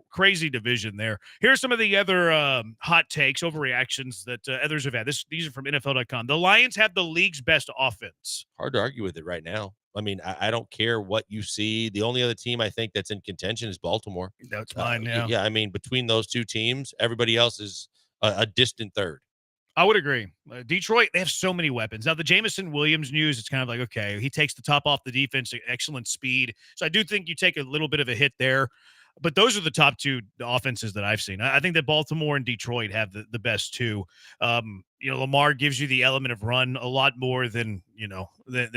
crazy division there. Here are some of the other hot takes, overreactions that others have had. These are from NFL.com. The Lions have the league's best offense. Hard to argue with it right now. I mean, I don't care what you see. The only other team I think that's in contention is Baltimore. That's fine, yeah. Yeah, I mean, between those 2 teams, everybody else is a distant third. I would agree. Detroit, they have so many weapons. Now, the Jameson Williams news, it's kind of like, okay, he takes the top off the defense, excellent speed. So I do think you take a little bit of a hit there. But those are the top 2 offenses that I've seen. I think that Baltimore and Detroit have the best 2. Lamar gives you the element of run a lot more than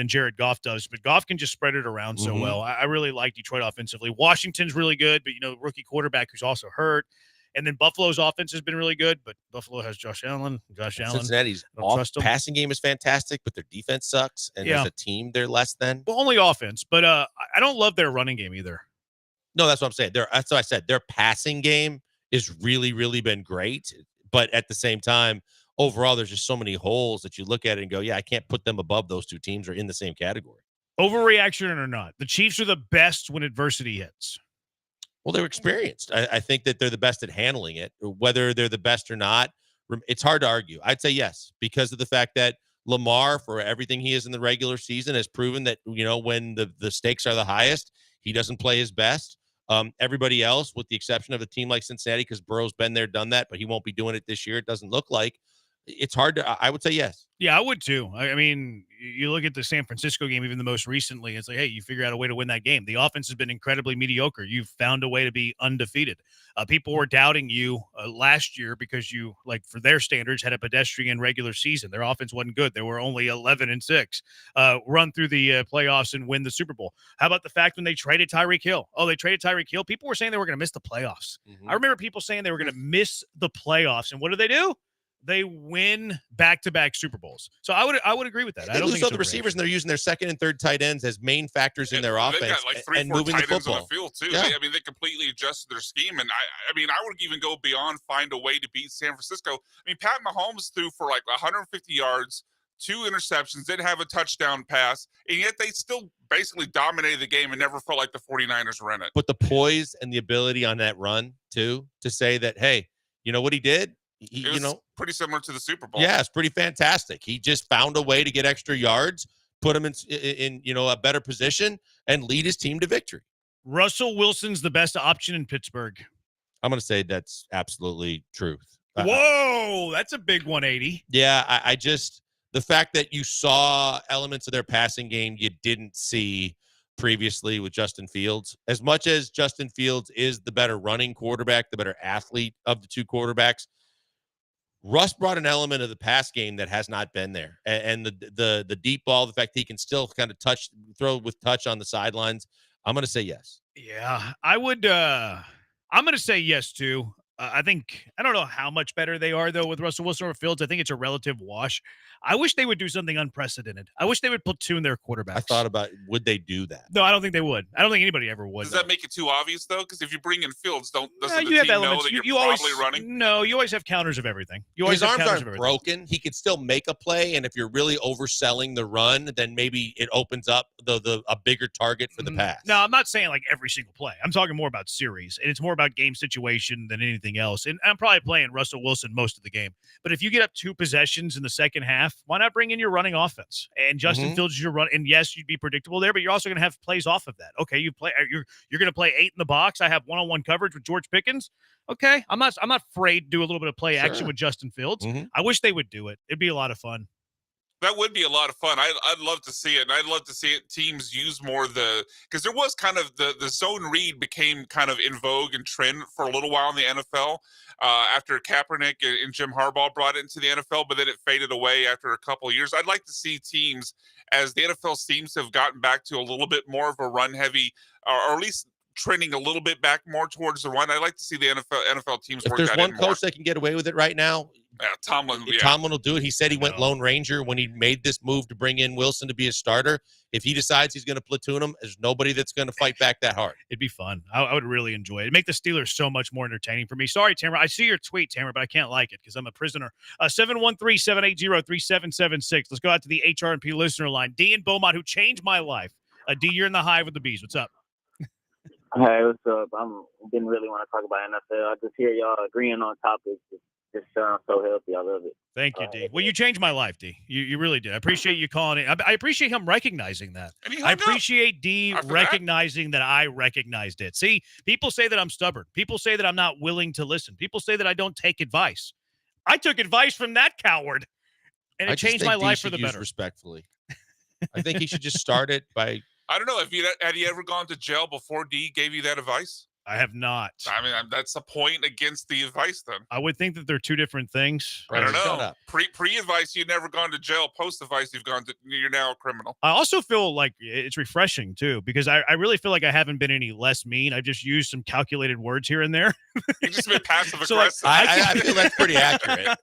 Jared Goff does. But Goff can just spread it around so well. I really like Detroit offensively. Washington's really good, but, rookie quarterback who's also hurt. And then Buffalo's offense has been really good, but Buffalo has Josh Allen. Cincinnati's I don't trust 'em. passing game is fantastic, but their defense sucks. And as a team, they're less than. Well, only offense, but I don't love their running game either. No, that's what I'm saying. That's what I said. Their passing game is really, really been great. But at the same time, overall, there's just so many holes that you look at it and go, yeah, I can't put them above those two teams or in the same category. Overreaction or not, the Chiefs are the best when adversity hits. Well, they're experienced. I think that they're the best at handling it. Whether they're the best or not, it's hard to argue. I'd say yes, because of the fact that Lamar, for everything he is in the regular season, has proven that, when the stakes are the highest, he doesn't play his best. Everybody else, with the exception of a team like Cincinnati, because Burrow's been there, done that, but he won't be doing it this year. It doesn't look like. It's hard to. I would say yes. Yeah, I would too. I mean, you look at the San Francisco game, even the most recently, it's like, hey, you figure out a way to win that game. The offense has been incredibly mediocre. You've found a way to be undefeated. People were doubting you last year because you, for their standards, had a pedestrian regular season. Their offense wasn't good. They were only 11-6. Run through the playoffs and win the Super Bowl. How about the fact when they traded Tyreek Hill? Oh, they traded Tyreek Hill. People were saying they were going to miss the playoffs. Mm-hmm. I remember people saying they were going to miss the playoffs. And what do? They win back-to-back Super Bowls. So I would agree with that. I don't think so the receivers, and they're using their second and third tight ends as main factors in their offense. They've got like 3 and 4 moving tight the ends on football. the field too. Yeah. They completely adjusted their scheme, and I would even go beyond find a way to beat San Francisco. I mean, Pat Mahomes threw for 150 yards, 2 interceptions, didn't have a touchdown pass, and yet they still basically dominated the game and never felt like the 49ers were in it. But the poise and the ability on that run too, to say that, hey, you know what he did? It was pretty similar to the Super Bowl. Yeah, it's pretty fantastic. He just found a way to get extra yards, put him in a better position, and lead his team to victory. Russell Wilson's the best option in Pittsburgh. I'm going to say that's absolutely truth. Whoa, that's a big 180. Yeah, I just the fact that you saw elements of their passing game you didn't see previously with Justin Fields. As much as Justin Fields is the better running quarterback, the better athlete of the two quarterbacks, Russ brought an element of the pass game that has not been there. And the deep ball, the fact that he can still kind of throw with touch on the sidelines. I'm going to say yes. Yeah, I would. I'm going to say yes, too. I don't know how much better they are, though, with Russell Wilson or Fields. I think it's a relative wash. I wish they would do something unprecedented. I wish they would platoon their quarterbacks. I thought about, would they do that? No, I don't think they would. I don't think anybody ever would. Does that make it too obvious, though? Because if you bring in Fields, doesn't the you team have know elements. that you're You probably always, running? No, you always have counters of everything. His arms aren't broken. He could still make a play, and if you're really overselling the run, then maybe it opens up a bigger target for the pass. No, I'm not saying every single play. I'm talking more about series, and it's more about game situation than anything else. And I'm probably playing Russell Wilson most of the game. But if you get up 2 possessions in the second half, why not bring in your running offense? And Justin Fields is your run. And yes, you'd be predictable there, but you're also going to have plays off of that. Okay, you're going to play 8 in the box. I have one-on-one coverage with George Pickens. Okay, I'm not afraid to do a little bit of play action with Justin Fields. I wish they would do it. It'd be a lot of fun. That would be a lot of fun. I'd love to see it. And I'd love to see teams use more because there was kind of the zone read became kind of in vogue and trend for a little while in the NFL after Kaepernick and Jim Harbaugh brought it into the NFL, but then it faded away after a couple of years. I'd like to see teams, as the NFL seems to have gotten back to a little bit more of a run heavy, or at least trending a little bit back more towards the run. I'd like to see the NFL teams if work there's that one in coach more. that can get away with it right now, Tomlin. Yeah. Tomlin will do it. He said he went Lone Ranger when he made this move to bring in Wilson to be a starter. If he decides he's going to platoon him, there's nobody that's going to fight back that hard. It'd be fun. I would really enjoy it. It'd make the Steelers so much more entertaining for me. Sorry, Tamara. I see your tweet, Tamara, but I can't like it because I'm a prisoner. 713-780-3776. Let's go out to the HRP listener line. D in Beaumont, who changed my life. D, you're in the hive with the bees. What's up? Hey, what's up? I didn't really want to talk about NFL. I just hear y'all agreeing on topics. It sounds so healthy. I love it. Thank you, D. Well, you changed my life, D. You really did. I appreciate you calling it. I appreciate him recognizing that. I appreciate D recognizing that I recognized it. See, people say that I'm stubborn. People say that I'm not willing to listen. People say that I don't take advice. I took advice from that coward, and it changed my life for the better. Respectfully, I think he should just start it by. I don't know. Had you ever gone to jail before D gave you that advice? I have not. I mean, that's a point against the advice then. I would think that they're two different things. I don't know. Pre-advice, you've never gone to jail. Post-advice, you're now a criminal. I also feel like it's refreshing too, because I really feel like I haven't been any less mean. I've just used some calculated words here and there. You've just been passive So, like, aggressive. I feel that's pretty accurate.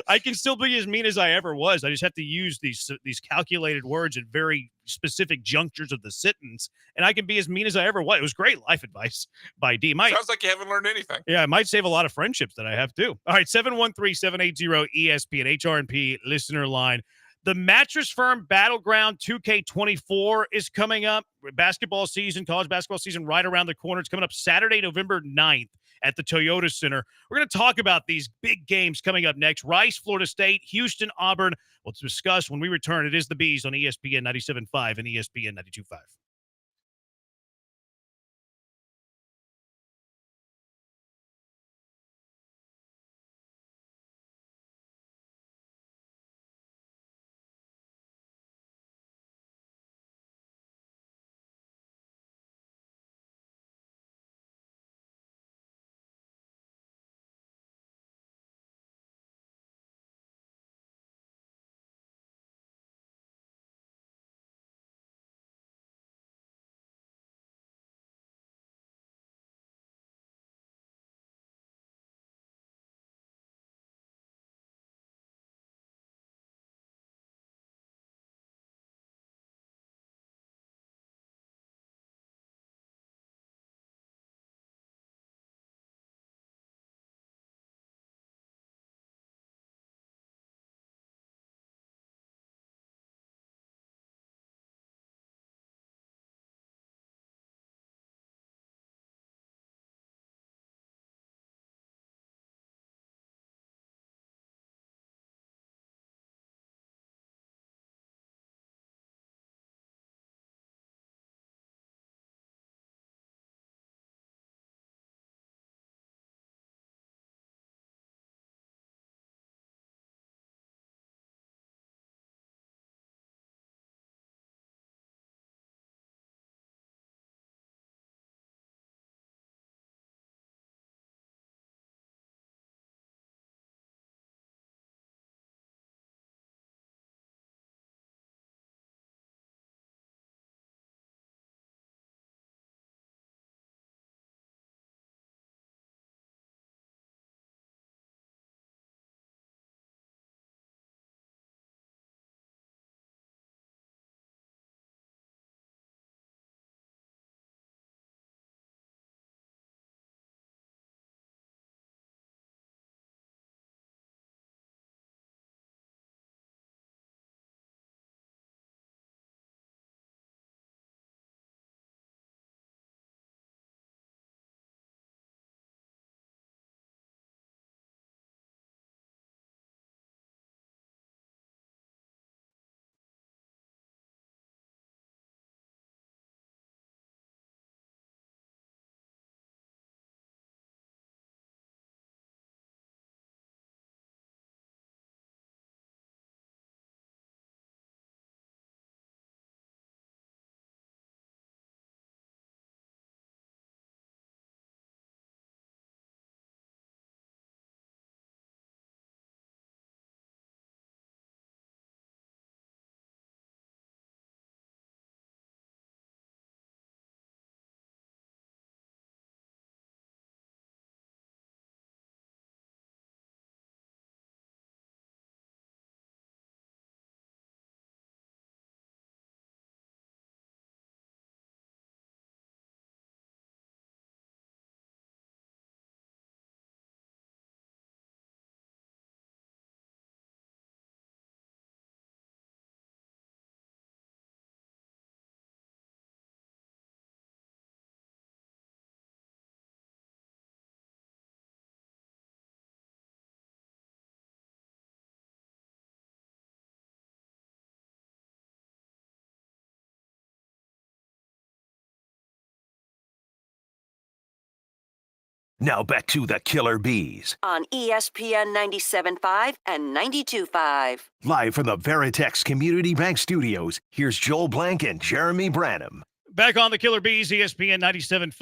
I can still be as mean as I ever was. I just have to use these calculated words at very specific junctures of the sentence, and I can be as mean as I ever was. It was great life advice by D. Sounds like you haven't learned anything. Yeah, it might save a lot of friendships that I have too. All right, 713-780-ESPN, HRNP listener line. The Mattress Firm Battleground 2K24 is coming up. Basketball season, college basketball season right around the corner. It's coming up Saturday, November 9th at the Toyota Center. We're going to talk about these big games coming up next. Rice, Florida State, Houston, Auburn. We'll discuss when we return. It is the Bees on ESPN 97.5 and ESPN 92.5. Now back to the Killer Bees, On ESPN 97.5 and 92.5. live from the Veritex Community Bank Studios. Here's Joel Blank and Jeremy Branham. Back on the Killer Bees, ESPN 97.5,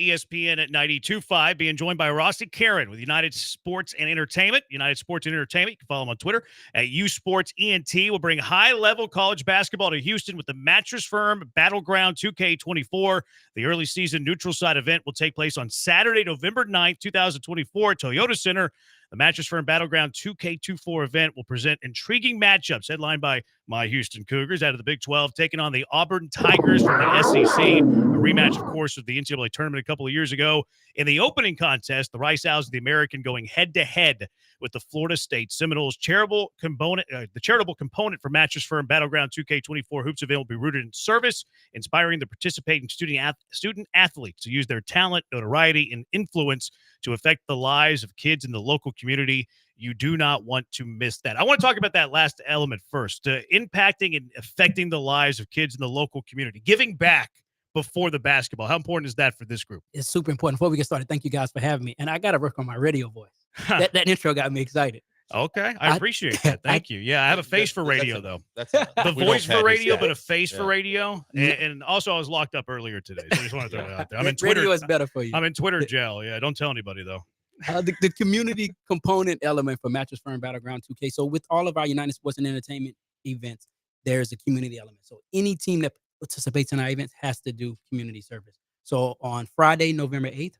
ESPN at 92.5, being joined by Rossi Karen with United Sports and Entertainment. United Sports and Entertainment, you can follow them on Twitter at USportsENT. Will bring high-level college basketball to Houston with the Mattress Firm Battleground 2K24. The early season neutral site event will take place on Saturday, November 9th, 2024 at Toyota Center. The Mattress Firm Battleground 2K24 event will present intriguing matchups headlined by my Houston Cougars out of the Big 12, taking on the Auburn Tigers from the SEC. A rematch, of course, of the NCAA tournament a couple of years ago. In the opening contest, the Rice Owls of the American going head-to-head with the Florida State Seminoles. The charitable component for Mattress Firm Battleground 2K24 Hoops event will be rooted in service, inspiring the participating student athletes to use their talent, notoriety, and influence to affect the lives of kids in the local community. You do not want to miss that. I want to talk about that last element first, impacting and affecting the lives of kids in the local community, giving back before the basketball. How important is that for this group? It's super important. Before we get started, thank you guys for having me. And I got to work on my radio voice. That intro got me excited. Okay, I appreciate that. Thank you. Yeah, I have a face for radio, though. That's the voice for radio, but a face Yeah. for radio. And also, I was locked up earlier today, so I just want to throw it out there. I'm in Twitter. Radio is better for you. I'm in Twitter jail. Yeah, don't tell anybody, though. The community component element for Mattress Firm Battleground 2K. So with all of our United Sports and Entertainment events, there's a community element. So any team that participates in our events has to do community service. So on Friday, November 8th,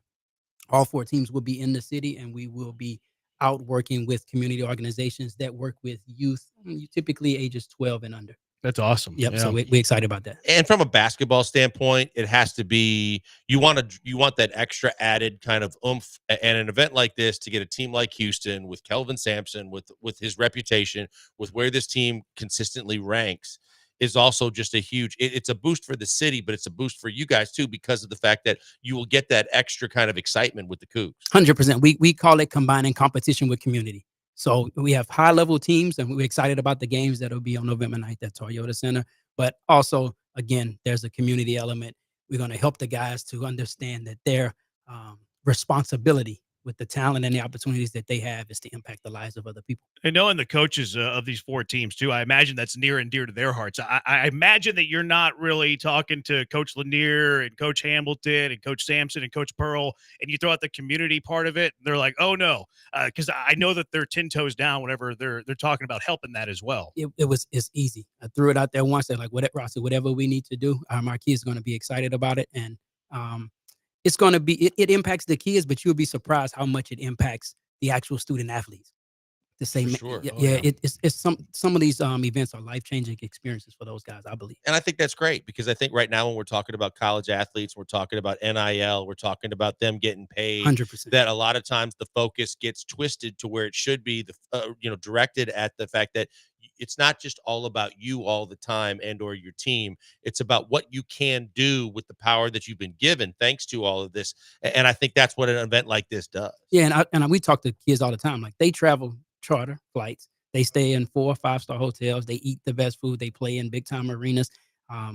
all 4 teams will be in the city, and we will be out working with community organizations that work with youth, typically ages 12 and under. That's awesome. Yep. Yeah. So we're excited about that. And from a basketball standpoint, it has to be you want that extra added kind of oomph. And an event like this, to get a team like Houston with Kelvin Sampson, with his reputation, with where this team consistently ranks, is also just a huge. It's a boost for the city, but it's a boost for you guys too, because of the fact that you will get that extra kind of excitement with the Cougs. 100%. We call it combining competition with community. So we have high-level teams, and we're excited about the games that will be on November 9th at Toyota Center. But also, again, there's a community element. We're going to help the guys to understand that their responsibility with the talent and the opportunities that they have is to impact the lives of other people. And knowing the coaches of these 4 teams, too, I imagine that's near and dear to their hearts. I imagine that you're not really talking to Coach Lanier and Coach Hamilton and Coach Sampson and Coach Pearl, and you throw out the community part of it. They're like, oh, no, because I know that they're 10 toes down whenever they're talking about helping that as well. It's easy. I threw it out there once. They're like, whatever we need to do, our kids are going to be excited about it. And it's going to be, it impacts the kids, but you'll be surprised how much it impacts the actual student athletes. The same, sure. It's some of these events are life-changing experiences for those guys, I believe. And I think that's great, because I think right now when we're talking about college athletes, we're talking about NIL, we're talking about them getting paid. 100%. That a lot of times the focus gets twisted to where it should be, directed at the fact that it's not just all about you all the time and or your team. It's about what you can do with the power that you've been given thanks to all of this. And I think that's what an event like this does. Yeah, and we talk to kids all the time. Like, they travel charter flights. They stay in 4- or 5-star hotels. They eat the best food. They play in big time arenas. I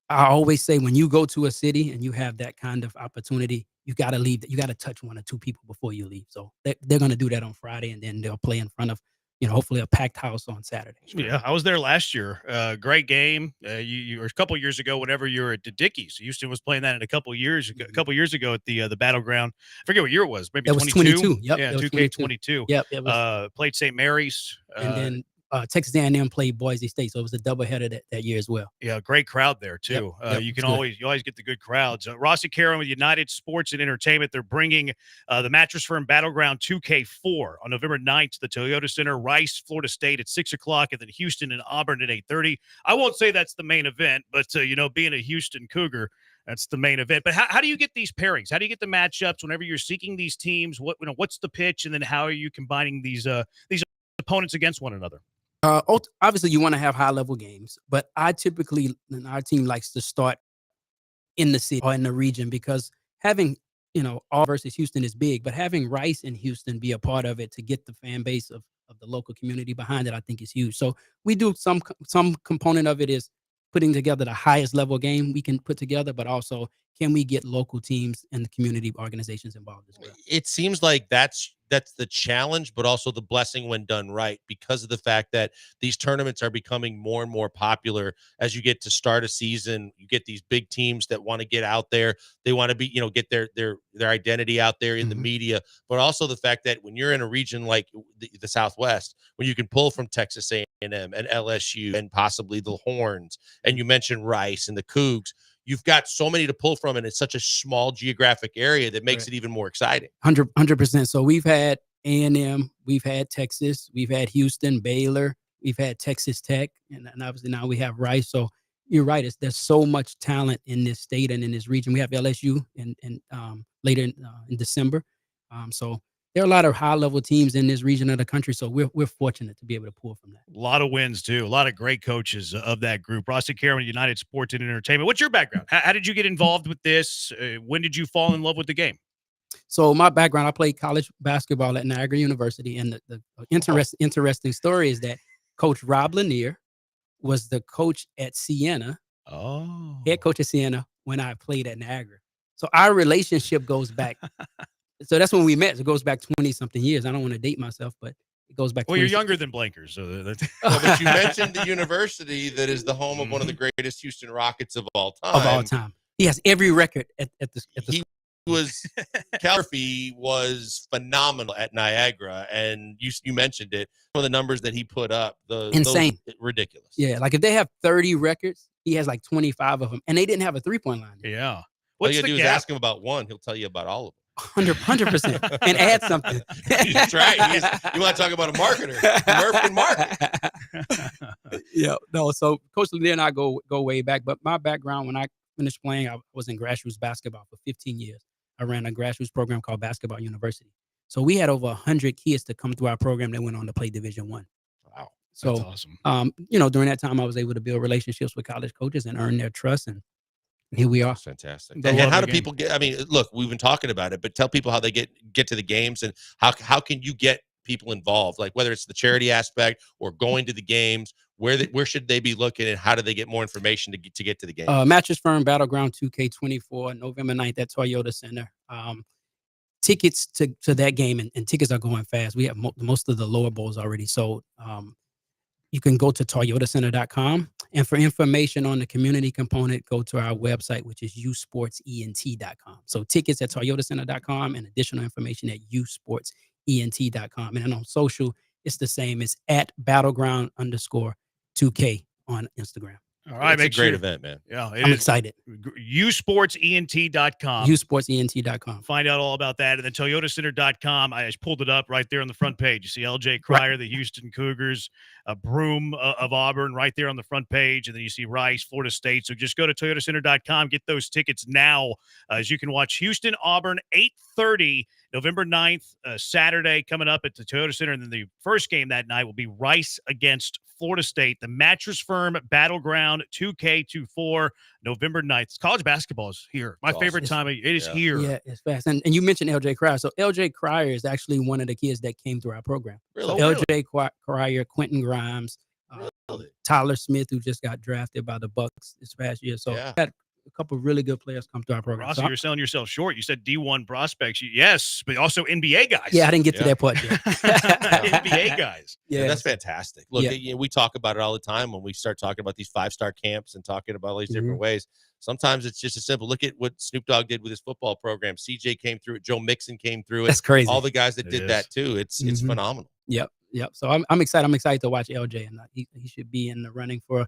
always say, when you go to a city and you have that kind of opportunity, you got to leave. You got to touch 1 or 2 people before you leave. So they're going to do that on Friday, and then they'll play in front of, hopefully a packed house on Saturday. Yeah, I was there last year. Great game. You were a couple years ago, whenever you were at the Dickies. Houston was playing that in a couple years ago at the Battleground. I forget what year it was. Maybe It was 22. Yep, Yeah, it was 2K22. Yep. It was, played St. Mary's. and then Texas A&M played Boise State, so it was a doubleheader that year as well. Yeah, great crowd there too. Yep, You it's can good. always get the good crowds. Rossi Karen with United Sports and Entertainment. They're bringing the Mattress Firm Battleground 2K4 on November 9th to the Toyota Center. Rice, Florida State at 6:00, and then Houston and Auburn at 8:30. I won't say that's the main event, but being a Houston Cougar, that's the main event. But how do you get these pairings? How do you get the matchups whenever you're seeking these teams? What's the pitch, and then how are you combining these opponents against one another? Obviously, you want to have high-level games, but our team likes to start in the city or in the region, because having, all versus Houston is big, but having Rice and Houston be a part of it to get the fan base of the local community behind it, I think is huge. So we do some component of it is putting together the highest level game we can put together, but also can we get local teams and the community organizations involved as well? It seems like that's the challenge, but also the blessing when done right, because of the fact that these tournaments are becoming more and more popular as you get to start a season. You get these big teams that want to get out there. They want to be, get their identity out there in the media, but also the fact that when you're in a region like the Southwest, when you can pull from Texas A&M and LSU and possibly the Horns, and you mentioned Rice and the Cougs, you've got so many to pull from, and it's such a small geographic area that makes it even more exciting. 100%. So we've had A&M, we've had Texas, we've had Houston, Baylor, we've had Texas Tech, and obviously now we have Rice. So you're right. There's so much talent in this state and in this region. We have LSU and later in December. So there are a lot of high-level teams in this region of the country. So we're fortunate to be able to pull from that. A lot of wins, too. A lot of great coaches of that group. Rossi Caron, United Sports and Entertainment. What's your background? How did you get involved with this? When did you fall in love with the game? So my background, I played college basketball at Niagara University. And the interesting story is that Coach Rob Lanier was the coach at Siena, head coach at Siena, when I played at Niagara. So our relationship goes back. So that's when we met. It goes back 20-something years. I don't want to date myself, but it goes back. Well, you're younger than Blankers. So that's but you mentioned the university that is the home of one of the greatest Houston Rockets of all time. Of all time. He has every record at the He was calligraphy was phenomenal at Niagara, and you mentioned it. Some of the numbers that he put up, insane, ridiculous. Yeah, like if they have 30 records, he has like 25 of them, and they didn't have a 3-point line. Yeah. All you gotta do is ask him about one. He'll tell you about all of them. 100%, and add something. That's right. You want to talk about a marketer? Murph can market. Yeah, no. So Coach Lanier and I go way back. But my background, when I finished playing, I was in grassroots basketball for 15 years. I ran a grassroots program called Basketball University. So we had over 100 kids to come through our program that went on to play Division I. Wow, so that's awesome. During that time, I was able to build relationships with college coaches and earn their trust, and here we are. That's fantastic. And how do people get? I mean, look, we've been talking about it, but tell people how they get to the games, and how can you get people involved? Like whether it's the charity aspect or going to the games, where should they be looking, and how do they get more information to get to the game? Mattress Firm Battleground 2K24, November 9th at Toyota Center. Tickets to that game, and tickets are going fast. We have most of the lower bowls already sold. You can go to toyotacenter.com. And for information on the community component, go to our website, which is usportsent.com. So tickets at toyotacenter.com and additional information at usportsent.com. And then on social, it's the same. It's at battleground_2K on Instagram. All right, it's a great event, man. Yeah, I'm excited. usportsent.com. usportsent.com. Find out all about that. And then toyotacenter.com. I just pulled it up right there on the front page. You see LJ Cryer, the Houston Cougars, Broom of Auburn right there on the front page. And then you see Rice, Florida State. So just go to toyotacenter.com. Get those tickets now, as you can watch Houston, Auburn, 8:30, November 9th, Saturday, coming up at the Toyota Center. And then the first game that night will be Rice against Florida State, the Mattress Firm Battleground 2K24, November 9th. College basketball is here. My favorite time. It is here. Yeah, it's fast. And you mentioned LJ Cryer. So LJ Cryer is actually one of the kids that came through our program. Really? So LJ Cryer, Quentin Grimes, Tyler Smith, who just got drafted by the Bucks this past year. So had a couple of really good players come through our program. Rossi, you're selling yourself short. You said D1 prospects. Yes, but also NBA guys. Yeah, I didn't get to that part yet. NBA guys. Yeah, that's fantastic. Look, we talk about it all the time when we start talking about these 5-star camps and talking about all these different ways. Sometimes it's just as simple. Look at what Snoop Dogg did with his football program. CJ came through it. Joe Mixon came through it. That's crazy. All the guys that did that too. It's phenomenal. Yep. So I'm excited. I'm excited to watch LJ, and he should be in the running for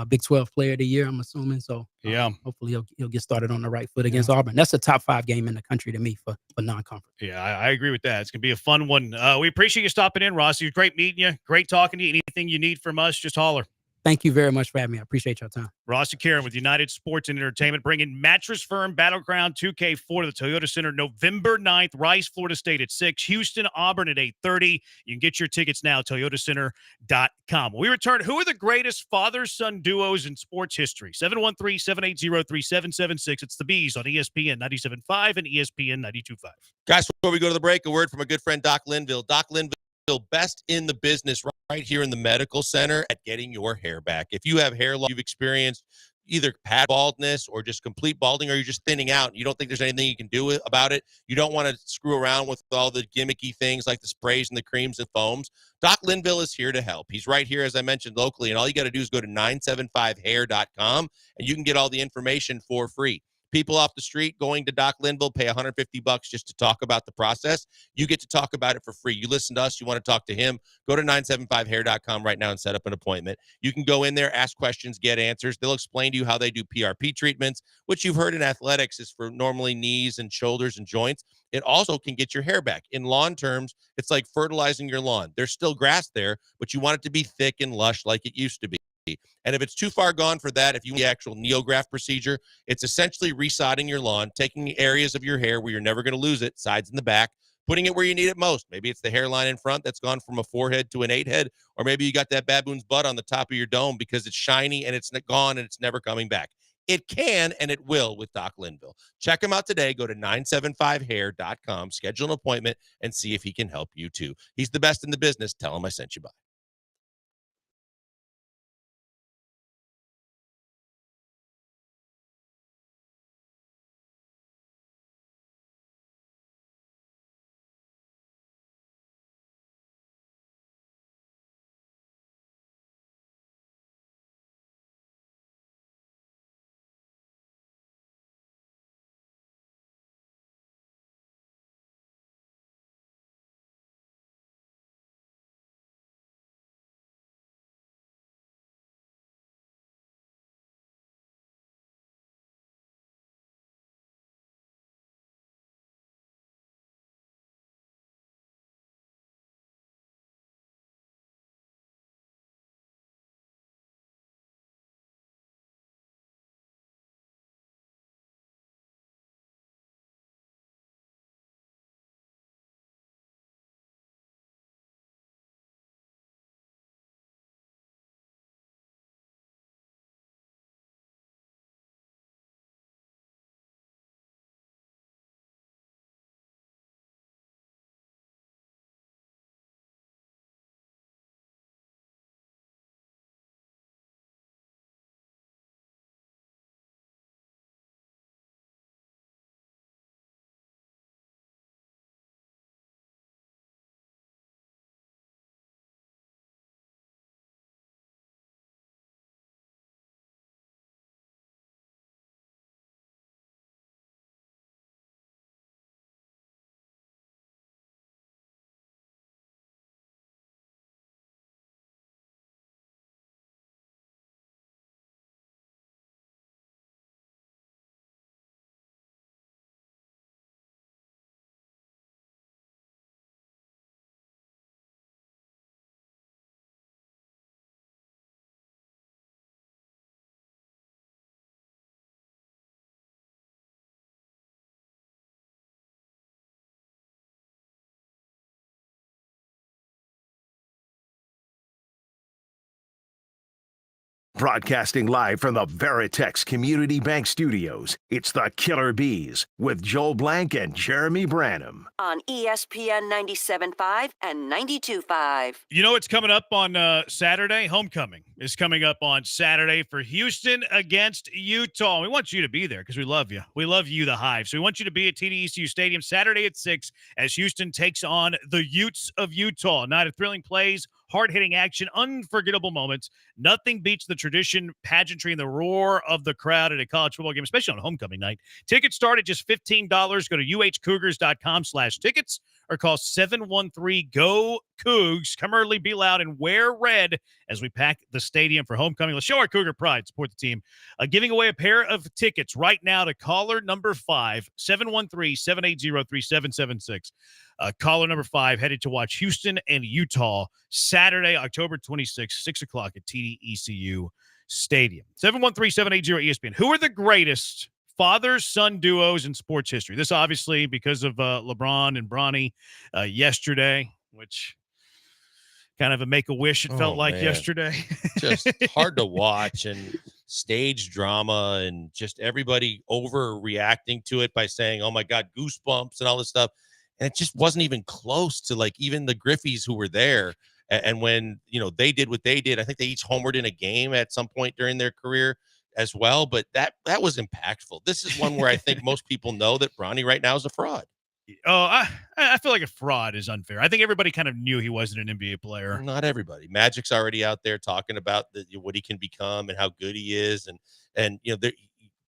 Big 12 Player of the Year, I'm assuming. So hopefully he'll get started on the right foot against Auburn. That's a top 5 game in the country to me for non-conference. Yeah, I agree with that. It's gonna be a fun one. We appreciate you stopping in, Rossi. Great meeting you. Great talking to you. Anything you need from us, just holler. Thank you very much for having me. I appreciate your time. Rossi Caron with United Sports and Entertainment, bringing Mattress Firm Battleground 2K4 to the Toyota Center November 9th. Rice, Florida State at 6. Houston, Auburn at 8:30. You can get your tickets now at toyotacenter.com. When we return, who are the greatest father-son duos in sports history? 713-780-3776. It's the Bees on ESPN 97.5 and ESPN 92.5. Guys, before we go to the break, a word from a good friend, Doc Linville. Doc Linville, best in the business right here in the medical center at getting your hair back. If you have hair loss you've experienced either pad baldness or just complete balding, or you're just thinning out and you don't think there's anything you can do about it, you don't want to screw around with all the gimmicky things like the sprays and the creams and foams, Doc Linville is here to help. He's right here, as I mentioned, locally, and all you got to do is go to 975hair.com and you can get all the information for free. People off the street going to Doc Linville pay $150 just to talk about the process. You get to talk about it for free. You listen to us, you want to talk to him, go to 975hair.com right now and set up an appointment. You can go in there, ask questions, get answers. They'll explain to you how they do PRP treatments, which you've heard in athletics is for normally knees and shoulders and joints. It also can get your hair back. In lawn terms, it's like fertilizing your lawn. There's still grass there, but you want it to be thick and lush like it used to be. And if it's too far gone for that, if you want the actual neograft procedure, it's essentially resodding your lawn, taking the areas of your hair where you're never going to lose it, sides and the back, putting it where you need it most. Maybe it's the hairline in front that's gone from a 4-head to an 8-head, or maybe you got that baboon's butt on the top of your dome because it's shiny and it's gone and it's never coming back. It can and it will with Doc Linville. Check him out today. Go to 975hair.com, schedule an appointment, and see if he can help you too. He's the best in the business. Tell him I sent you by. Broadcasting live from the Veritex Community Bank Studios, it's the Killer Bees with Joel Blank and Jeremy Branham. On ESPN 97.5 and 92.5. You know what's coming up on Saturday? Homecoming is coming up on Saturday for Houston against Utah. We want you to be there because we love you. We love you, the Hive. So we want you to be at TD-ECU Stadium Saturday at 6 as Houston takes on the Utes of Utah. Night of thrilling plays, hard-hitting action, unforgettable moments. Nothing beats the tradition, pageantry, and the roar of the crowd at a college football game, especially on homecoming night. Tickets start at just $15. Go to uhcougars.com/tickets or call 713-GO-COUGS. Come early, be loud, and wear red as we pack the stadium for homecoming. Let's show our Cougar pride. Support the team. Giving away a pair of tickets right now to caller number 5, 713-780-3776. Caller number 5 headed to watch Houston and Utah Saturday, October 26th, 6 o'clock at TD-ECU Stadium. 713-780-ESPN. Who are the greatest father-son duos in sports history? This obviously because of LeBron and Bronny yesterday, which kind of a make-a-wish it felt like yesterday. Just hard to watch, and stage drama, and just everybody overreacting to it by saying, oh my God, goosebumps and all this stuff. And it just wasn't even close to like even the Griffeys who were there. And when, you know, they did what they did, I think they each homered in a game at some point during their career. as well, but that was impactful. This is one where I think most people know that Bronny right now is a fraud. Oh, I feel like a fraud is unfair. I think everybody kind of knew he wasn't an NBA player. Not everybody. Magic's already out there talking about what he can become and how good he is, and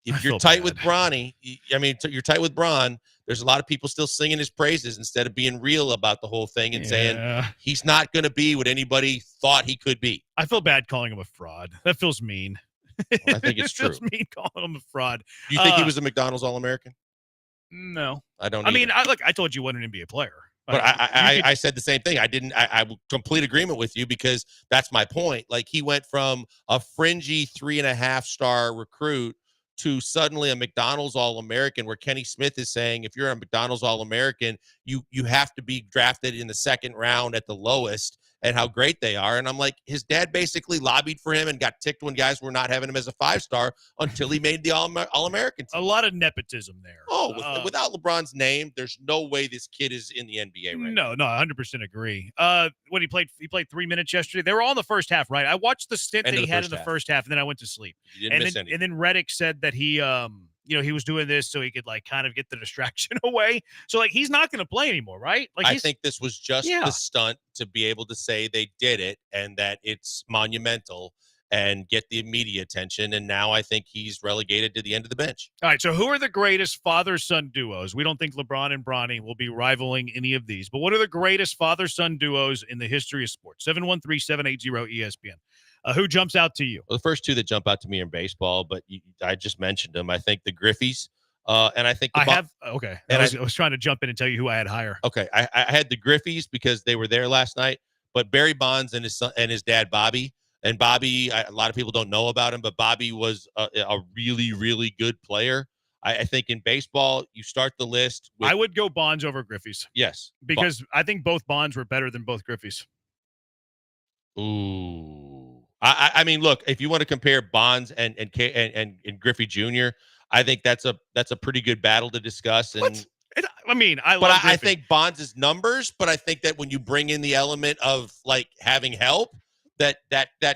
if you're tight with Bronny, you're tight with Bron. There's a lot of people still singing his praises instead of being real about the whole thing and saying he's not going to be what anybody thought he could be. I feel bad calling him a fraud. That feels mean. Well, I think it's true. It feels mean calling him a fraud. Do you think he was a McDonald's All-American? No, I don't. I mean, I told you wasn't an NBA player. But I said the same thing. I complete agreement with you because that's my point. Like he went from a fringy 3.5-star recruit to suddenly a McDonald's All-American, where Kenny Smith is saying, if you're a McDonald's All-American, you have to be drafted in the second round at the lowest, and how great they are. And I'm like, his dad basically lobbied for him and got ticked when guys were not having him as a 5-star until he made the All-American team. A lot of nepotism there. Oh, without LeBron's name, there's no way this kid is in the NBA right now. No, 100% agree. When he played 3 minutes yesterday. They were all in the first half, right? I watched the stint that he had in the first half, and then I went to sleep. You didn't miss anything. And then Reddick said that he he was doing this so he could like kind of get the distraction away. So like he's not going to play anymore, right? Like I think this was just the stunt to be able to say they did it and that it's monumental and get the media attention. And now I think he's relegated to the end of the bench. All right. So who are the greatest father-son duos? We don't think LeBron and Bronny will be rivaling any of these, but what are the greatest father-son duos in the history of sports? 713-780-ESPN. Who jumps out to you? Well, the first two that jump out to me are in baseball, but I just mentioned them. I think the Griffeys, and I think I was trying to jump in and tell you who I had higher. Okay, I had the Griffeys because they were there last night, but Barry Bonds and his son and his dad Bobby. And Bobby, a lot of people don't know about him, but Bobby was a really, really good player. I think in baseball, you start the list. I would go Bonds over Griffeys. Yes, because I think both Bonds were better than both Griffeys. Ooh. I mean, look, if you want to compare Bonds and Griffey Jr., I think that's a pretty good battle to discuss. And I think Bonds' numbers, but I think that when you bring in the element of like having help, that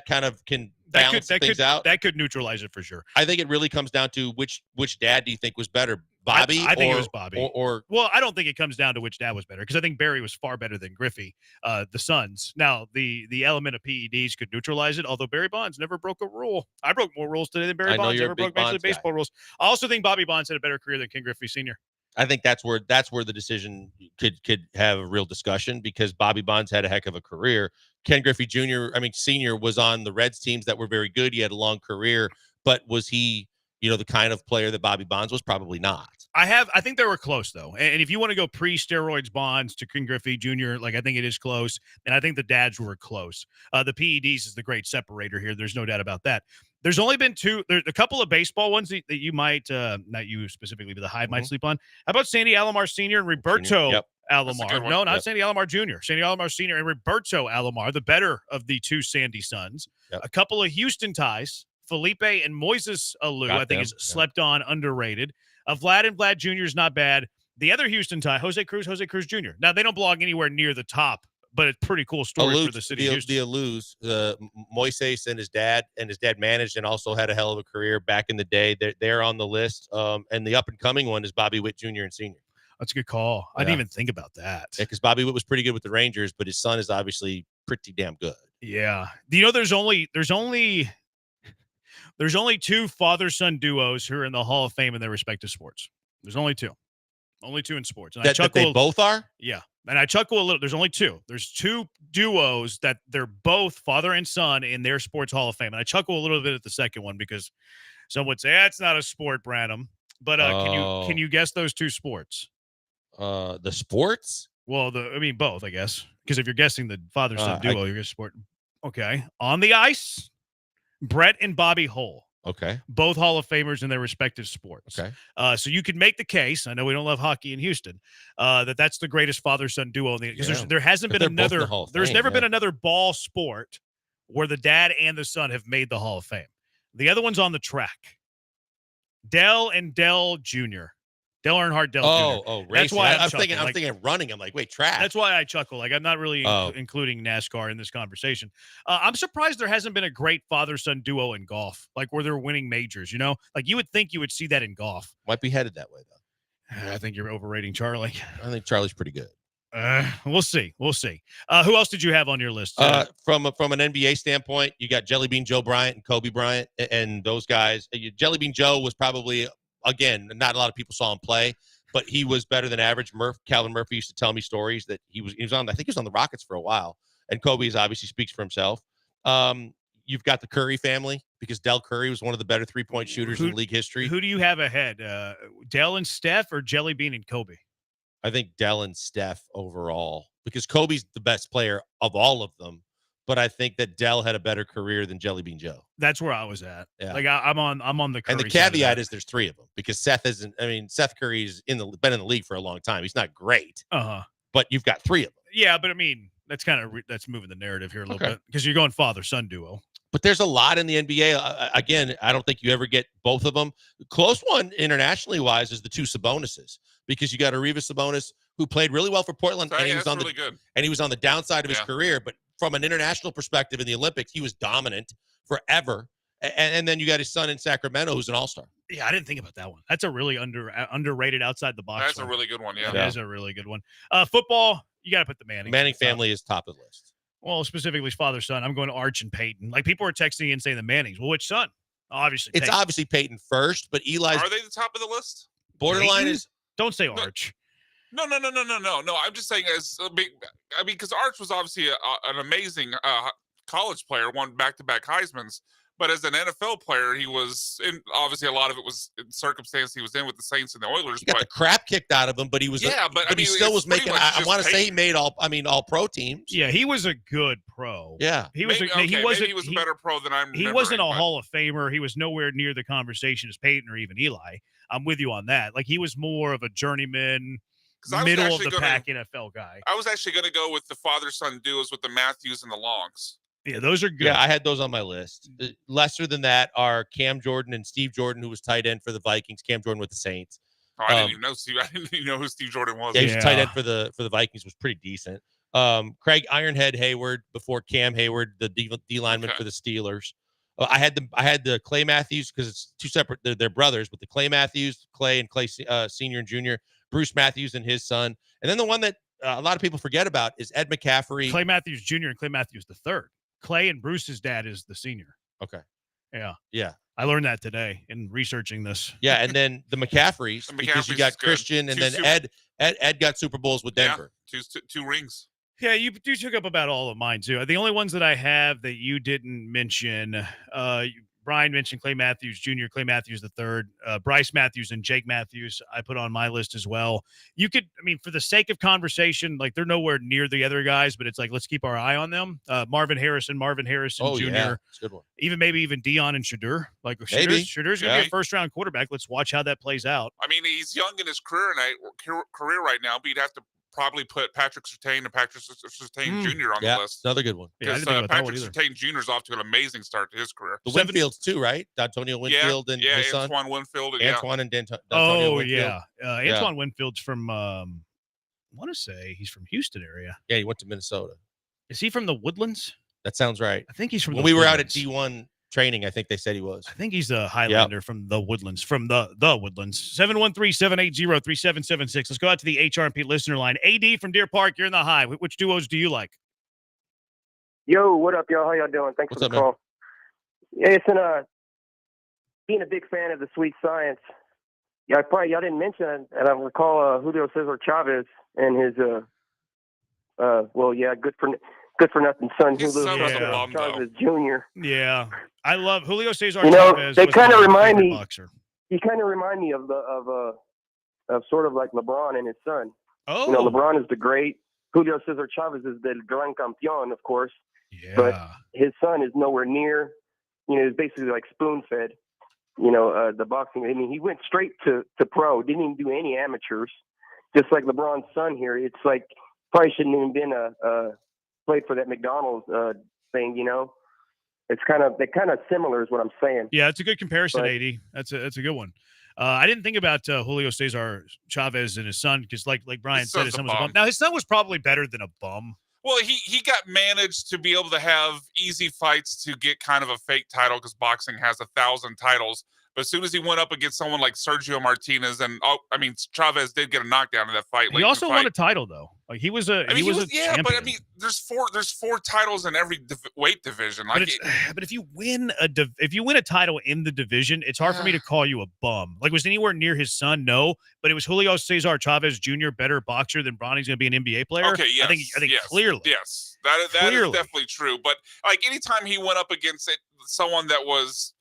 kind of can balance things out. That could neutralize it for sure. I think it really comes down to which dad do you think was better, Bobby? I think it was Bobby. Well, I don't think it comes down to which dad was better because I think Barry was far better than Griffey, the sons. Now, the element of PEDs could neutralize it, although Barry Bonds never broke a rule. I broke more rules today than Barry Bonds ever broke Major League Baseball rules. I also think Bobby Bonds had a better career than Ken Griffey Sr. I think that's where the decision could have a real discussion because Bobby Bonds had a heck of a career. Ken Griffey Sr. was on the Reds teams that were very good. He had a long career, but was he, the kind of player that Bobby Bonds was? Probably not. I think they were close though. And if you want to go pre-steroids Bonds to Ken Griffey Jr., like I think it is close. And I think the dads were close. The PEDs is the great separator here. There's no doubt about that. There's only been there's a couple of baseball ones that you might, not you specifically, but the Hive might sleep on. How about Sandy Alomar Sr. and Roberto Alomar? No, not Sandy Alomar Jr. Sandy Alomar Sr. and Roberto Alomar, the better of the two Sandy sons. Yep. A couple of Houston ties, Felipe and Moises Alou, I think is slept on, underrated. Vlad and Vlad Jr. is not bad. The other Houston tie, Jose Cruz Jr. Now, they don't belong anywhere near the top, but it's pretty cool story for the city of Houston. The Alous, Moises and his dad managed and also had a hell of a career back in the day. They're on the list. And the up-and-coming one is Bobby Witt Jr. and Sr. That's a good call. I didn't even think about that. Yeah, because Bobby Witt was pretty good with the Rangers, but his son is obviously pretty damn good. Yeah. There's only two father-son duos who are in the Hall of Fame in their respective sports. There's only two. Only two in sports. And that they both are? Yeah. And I chuckle a little. There's only two. There's two duos that they're both father and son in their sports Hall of Fame. And I chuckle a little bit at the second one because some would say, that's not a sport, Branham. But can you guess those two sports? The sports? Well, both, I guess. Because if you're guessing the father-son duo, you're guessing sport. Okay. On the ice, Brett and Bobby Hull. Okay. Both Hall of Famers in their respective sports. Okay. So you could make the case. I know we don't love hockey in Houston. That's the greatest father-son duo. Because there hasn't been another. There's never been another ball sport where the dad and the son have made the Hall of Fame. The other one's on the track. Dell and Dell Jr. Dale Earnhardt, Dale Oh, Jr. oh, racing. That's why I was thinking. chuckle. I'm thinking running. I'm like, wait, track. That's why I chuckle. Like, I'm not really including NASCAR in this conversation. I'm surprised there hasn't been a great father-son duo in golf, like where they're winning majors. You know, like you would think you would see that in golf. Might be headed that way though. I think you're overrating Charlie. I think Charlie's pretty good. We'll see. We'll see. Who else did you have on your list? From an NBA standpoint, you got Jelly Bean Joe Bryant and Kobe Bryant, and those guys. Jelly Bean Joe was probably, again, not a lot of people saw him play, but he was better than average. Calvin Murphy used to tell me stories that he was on. I think he was on the Rockets for a while, and Kobe obviously speaks for himself. You've got the Curry family because Del Curry was one of the better three-point shooters in league history. Who do you have ahead? Dell and Steph or Jelly Bean and Kobe? I think Dell and Steph overall, because Kobe's the best player of all of them, but I think that Dell had a better career than Jelly Bean Joe. That's where I was at. Yeah. Like I'm on the Curry and the side of caveat that. is there's three of them because Seth isn't. I mean, Seth Curry's been in the league for a long time. He's not great, but you've got three of them. Yeah, but I mean, that's kind of that's moving the narrative here a little bit because you're going father-son duo. But there's a lot in the NBA. Again, I don't think you ever get both of them. The close one internationally wise is the two Sabonises because you got Arvydas Sabonis who played really well for Portland, and he was on and he was on the downside of his career. But from an international perspective in the Olympics, he was dominant forever. And then you got his son in Sacramento, who's an all-star. Yeah, I didn't think about that one. That's a really underrated outside the box. That's a really good one. Yeah, that is a really good one. Football, you got to put the Manning. Manning family is top of the list. Well, specifically father son. I'm going to Arch and Peyton. Like people are texting and saying the Mannings. Well, which son? Obviously, it's obviously Peyton first, but Eli's Are they the top of the list? borderline Peyton? is. Don't say Arch. No. I'm just saying as a big. I mean, because Arch was obviously an amazing college player, won back-to-back Heismans. But as an NFL player, he was in. Obviously, a lot of it was in circumstance he was in with the Saints and the Oilers. He got the crap kicked out of him, but he was. but he still was making. I want to say he made all pro teams. Yeah, he was a good pro. Yeah, he was. Maybe, he wasn't. Maybe he was a better pro than I'm. He wasn't a Hall of Famer. He was nowhere near the conversation as Peyton or even Eli. I'm with you on that. Like he was more of a journeyman, middle of the pack NFL guy. I was actually going to go with the father-son duos with the Matthews and the Longs. Yeah, those are good. Yeah, I had those on my list. Lesser than that are Cam Jordan and Steve Jordan, who was tight end for the Vikings. Cam Jordan with the Saints. Oh, I didn't even know Steve. I didn't even know who Steve Jordan was. Yeah, he was tight end for the Vikings. Was pretty decent. Craig Ironhead Hayward before Cam Hayward, the D lineman for the Steelers. I had the Clay Matthews because it's two separate. They're brothers, but the Clay Matthews, Clay Senior and Junior, Bruce Matthews and his son, and then the one that a lot of people forget about is Ed McCaffrey, Clay Matthews Jr. and Clay Matthews the third. Clay and Bruce's dad is the senior. Okay. Yeah. I learned that today in researching this. Yeah, and then the McCaffreys, because you got Christian, and then Ed got Super Bowls with Denver. Yeah, two rings. Yeah, you took up about all of mine too. The only ones that I have that you didn't mention, Brian mentioned Clay Matthews Jr., Clay Matthews III, Bryce Matthews and Jake Matthews I put on my list as well. You could, I mean, for the sake of conversation, like they're nowhere near the other guys, but it's like, let's keep our eye on them. Marvin Harrison Oh, Jr. Yeah. That's a good one. Even Dion and Shadur. Like Shadur's going to be a first-round quarterback. Let's watch how that plays out. I mean, he's young in his career right now, but you'd have to probably put Patrick Surtain and Patrick Surtain Jr. on the list. Another good one. Because Patrick Surtain Jr. is off to an amazing start to his career. The Winfields too, right? Antonio Winfield and his son. Antoine Winfield. Antoine and Antonio Winfield. Yeah. Antoine Winfield's from, I want to say he's from Houston area. Yeah, he went to Minnesota. Is he from the Woodlands? That sounds right. I think he's from when the we were out at Woodlands. D1 training, I think they said he was. I think he's a Highlander from the Woodlands, from the Woodlands. 713-780-3776. Let's go out to the HRP listener line. AD from Deer Park, you're in the high. Which duos do you like? Yo, what up, y'all? How y'all doing? Thanks for the call. Yeah, it's being a big fan of the Sweet Science. Yeah, y'all didn't mention, and I recall Julio Cesar Chavez and his good for nothing son Julio Chavez Jr. Yeah, I love Julio Cesar you know, Chavez. They kind of remind me. Boxer. He kind of remind me of sort of like LeBron and his son. Oh, you know, LeBron is the great. Julio Cesar Chavez is the gran campeón, of course. Yeah. But his son is nowhere near. You know, he's basically like spoon fed. You know, the boxing. I mean, he went straight to pro. Didn't even do any amateurs. Just like LeBron's son here. It's like probably shouldn't even been played for that McDonald's thing. You know, they're kind of similar, is what I'm saying. Yeah, it's a good comparison, But- AD. That's a good one. I didn't think about Julio Cesar Chavez and his son because, like Brian His said, his son's son a was a bum. bum. Now, his son was probably better than a bum. Well, he got managed to be able to have easy fights to get kind of a fake title because boxing has 1,000 titles. But as soon as he went up against someone like Sergio Martinez, and Chavez did get a knockdown in that fight. He also won a title though. Like he was a champion. But there's four titles in every weight division. Like, But if you win a title in the division, it's hard for me to call you a bum. Like, was anywhere near his son? No, but it was Julio Cesar Chavez Jr. better boxer than Bronny's going to be an NBA player. Okay, yes, I think yes, clearly. yes, that is definitely true. But like anytime he went up against someone that was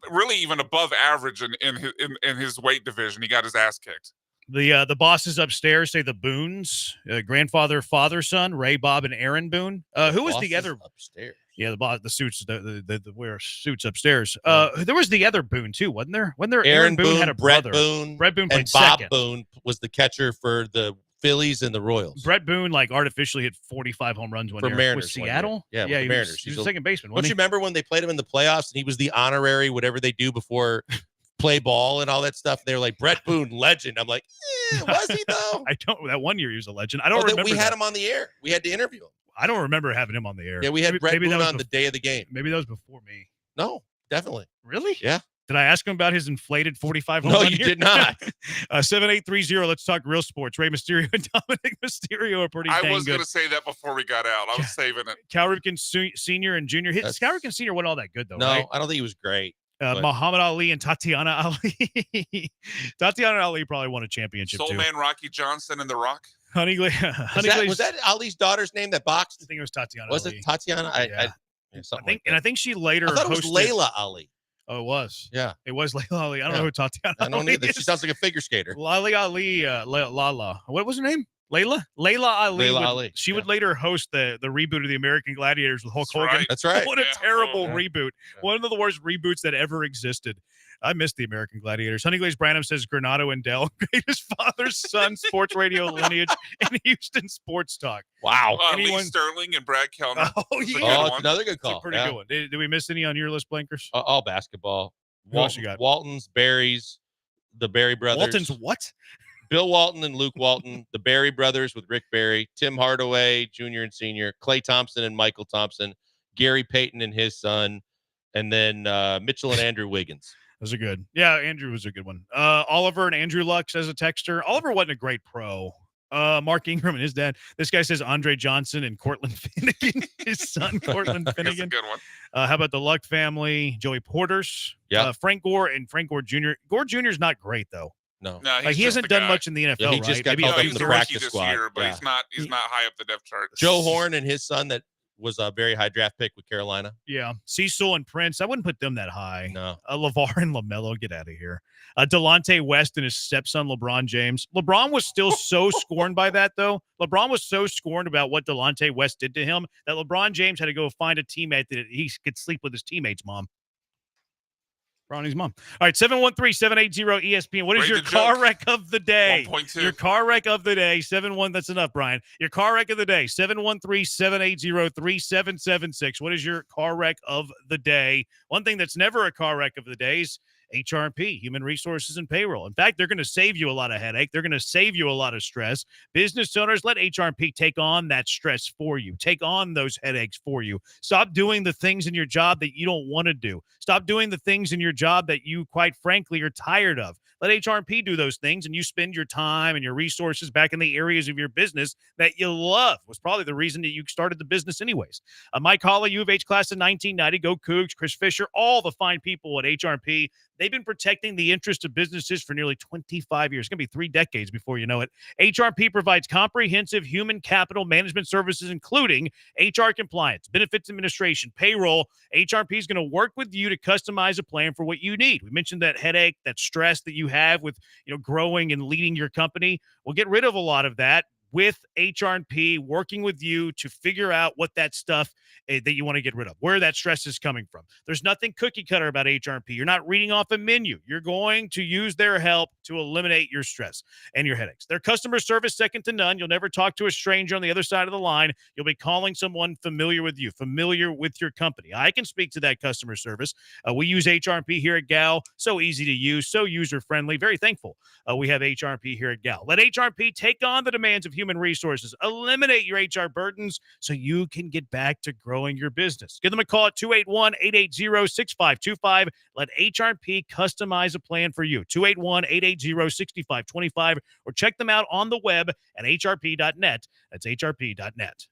really even above average in his weight division, he got his ass kicked. The bosses upstairs say the Boones, grandfather, father, son, Ray, Bob, and Aaron Boone. Who was the other upstairs? Yeah, the suits, the wear suits upstairs. There was the other Boone too, wasn't there? Aaron Boone had a brother. Brett Boone played and Bob second. Boone was the catcher for the Phillies and the Royals. Brett Boone artificially hit 45 home runs one For year. Mariners With one year. Seattle. Yeah, with the he Mariners. was a second baseman. Don't you remember when they played him in the playoffs and he was the honorary whatever they do before play ball and all that stuff? They were like, Brett Boone, legend. I'm like, was he though? I don't. That one year he was a legend. I don't remember. We had him on the air. We had to interview him. I don't remember having him on the air. Yeah, we had Brett Boone on the day of the game. Maybe that was before me. No, definitely. Really? Yeah. Did I ask him about his inflated 45 home No, run you year? did not. 7830. Let's talk real sports. Rey Mysterio and Dominic Mysterio are pretty dang I was good. going to say that before we got out. I was saving it. Cal Ripken Sr. and Jr. Cal Ripken Sr. wasn't all that good, though, No, right? I don't think he was great. but- Muhammad Ali and Tatiana Ali. Tatiana Ali probably won a championship, Soul too. Man Rocky Johnson and The Rock. Was that Ali's daughter's name that boxed? I think it was Tatiana Was Ali. it Tatiana? Yeah. I think she later I thought it was hosted- Layla Ali. Oh, it was. Yeah. It was Layla Ali. I don't Yeah. know who Tatiana I don't Ali either. She is. sounds like a figure skater. Lali Ali, Lala. What was her name? Layla Ali. Layla would- Ali, She would later host the reboot of the American Gladiators with Hulk Hogan. That's right. What a Yeah. terrible Yeah. reboot. One of the worst reboots that ever existed. I miss the American Gladiators. Honey Glaze Branham says Granado and Dell, greatest father-son sports radio lineage in Houston sports talk. Wow. Lee Sterling and Brad Kellner. Oh, That's a yeah. good Oh, one. it's another good It's a call. pretty Yeah. good one. Did we miss any on your list, Blankers? All basketball. Who else you got? Walton's, Barry's, the Barry brothers. Walton's what? Bill Walton and Luke Walton, the Barry brothers with Rick Barry, Tim Hardaway Jr. and Sr., Klay Thompson and Michael Thompson, Gary Payton and his son, and then Mitchell and Andrew Wiggins. Those are good. Yeah, Andrew was a good one. Oliver and Andrew Luck says a texter. Oliver wasn't a great pro. Mark Ingram and his dad. This guy says Andre Johnson and Cortland Finnegan, his son Cortland That's a Finnegan. good one. How about the Luck family? Joey Porters. Yeah. Frank Gore and Frank Gore Jr. Gore Jr. is not great though. No. No, Like he just hasn't a done guy. much in the NFL, Yeah, he right? just got Maybe called a up few in the He's a years. rookie practice this squad. year, but Yeah. he's not high up the depth chart. Joe Horn and his son that was a very high draft pick with Carolina. Yeah. Cecil and Prince. I wouldn't put them that high. No. LeVar and LaMelo, get out of here. Delonte West and his stepson, LeBron James. LeBron was still so scorned by that, though. LeBron was so scorned about what Delonte West did to him that LeBron James had to go find a teammate that he could sleep with his teammate's mom. Bronny's mom. All right, 713-780-ESPN. What is Rate your the car joke. wreck of the day? 1.2. Your car wreck of the day. 7-1. That's enough, Brian. Your car wreck of the day. 713-780-3776. What is your car wreck of the day? One thing that's never a car wreck of the day is HRP, Human Resources and Payroll. In fact, they're going to save you a lot of headache. They're going to save you a lot of stress. Business owners, let HRP take on that stress for you. Take on those headaches for you. Stop doing the things in your job that you don't want to do. Stop doing the things in your job that you, quite frankly, are tired of. Let HRP do those things, and you spend your time and your resources back in the areas of your business that you love. Was probably the reason that you started the business anyways. Mike Holla, U of H class of 1990, go Cougs, Chris Fisher, all the fine people at HRP. They've been protecting the interest of businesses for nearly 25 years. It's going to be 3 decades before you know it. HRP provides comprehensive human capital management services, including HR compliance, benefits administration, payroll. HRP is going to work with you to customize a plan for what you need. We mentioned that headache, that stress that you have with growing and leading your company. Well, get rid of a lot of that. with HR&P, working with you to figure out what that stuff that you want to get rid of, where that stress is coming from. There's nothing cookie cutter about HR&P. You're not reading off a menu. You're going to use their help to eliminate your stress and your headaches. Their customer service, second to none. You'll never talk to a stranger on the other side of the line. You'll be calling someone familiar with you, familiar with your company. I can speak to that customer service. We use HR&P here at Gal. So easy to use, so user-friendly. Very thankful we have HR&P here at Gal. Let HR&P take on the demands of human resources. Eliminate your HR burdens so you can get back to growing your business. Give them a call at 281-880-6525. Let HR&P customize a plan for you. 281-880-6525, or check them out on the web at hrp.net. That's hrp.net.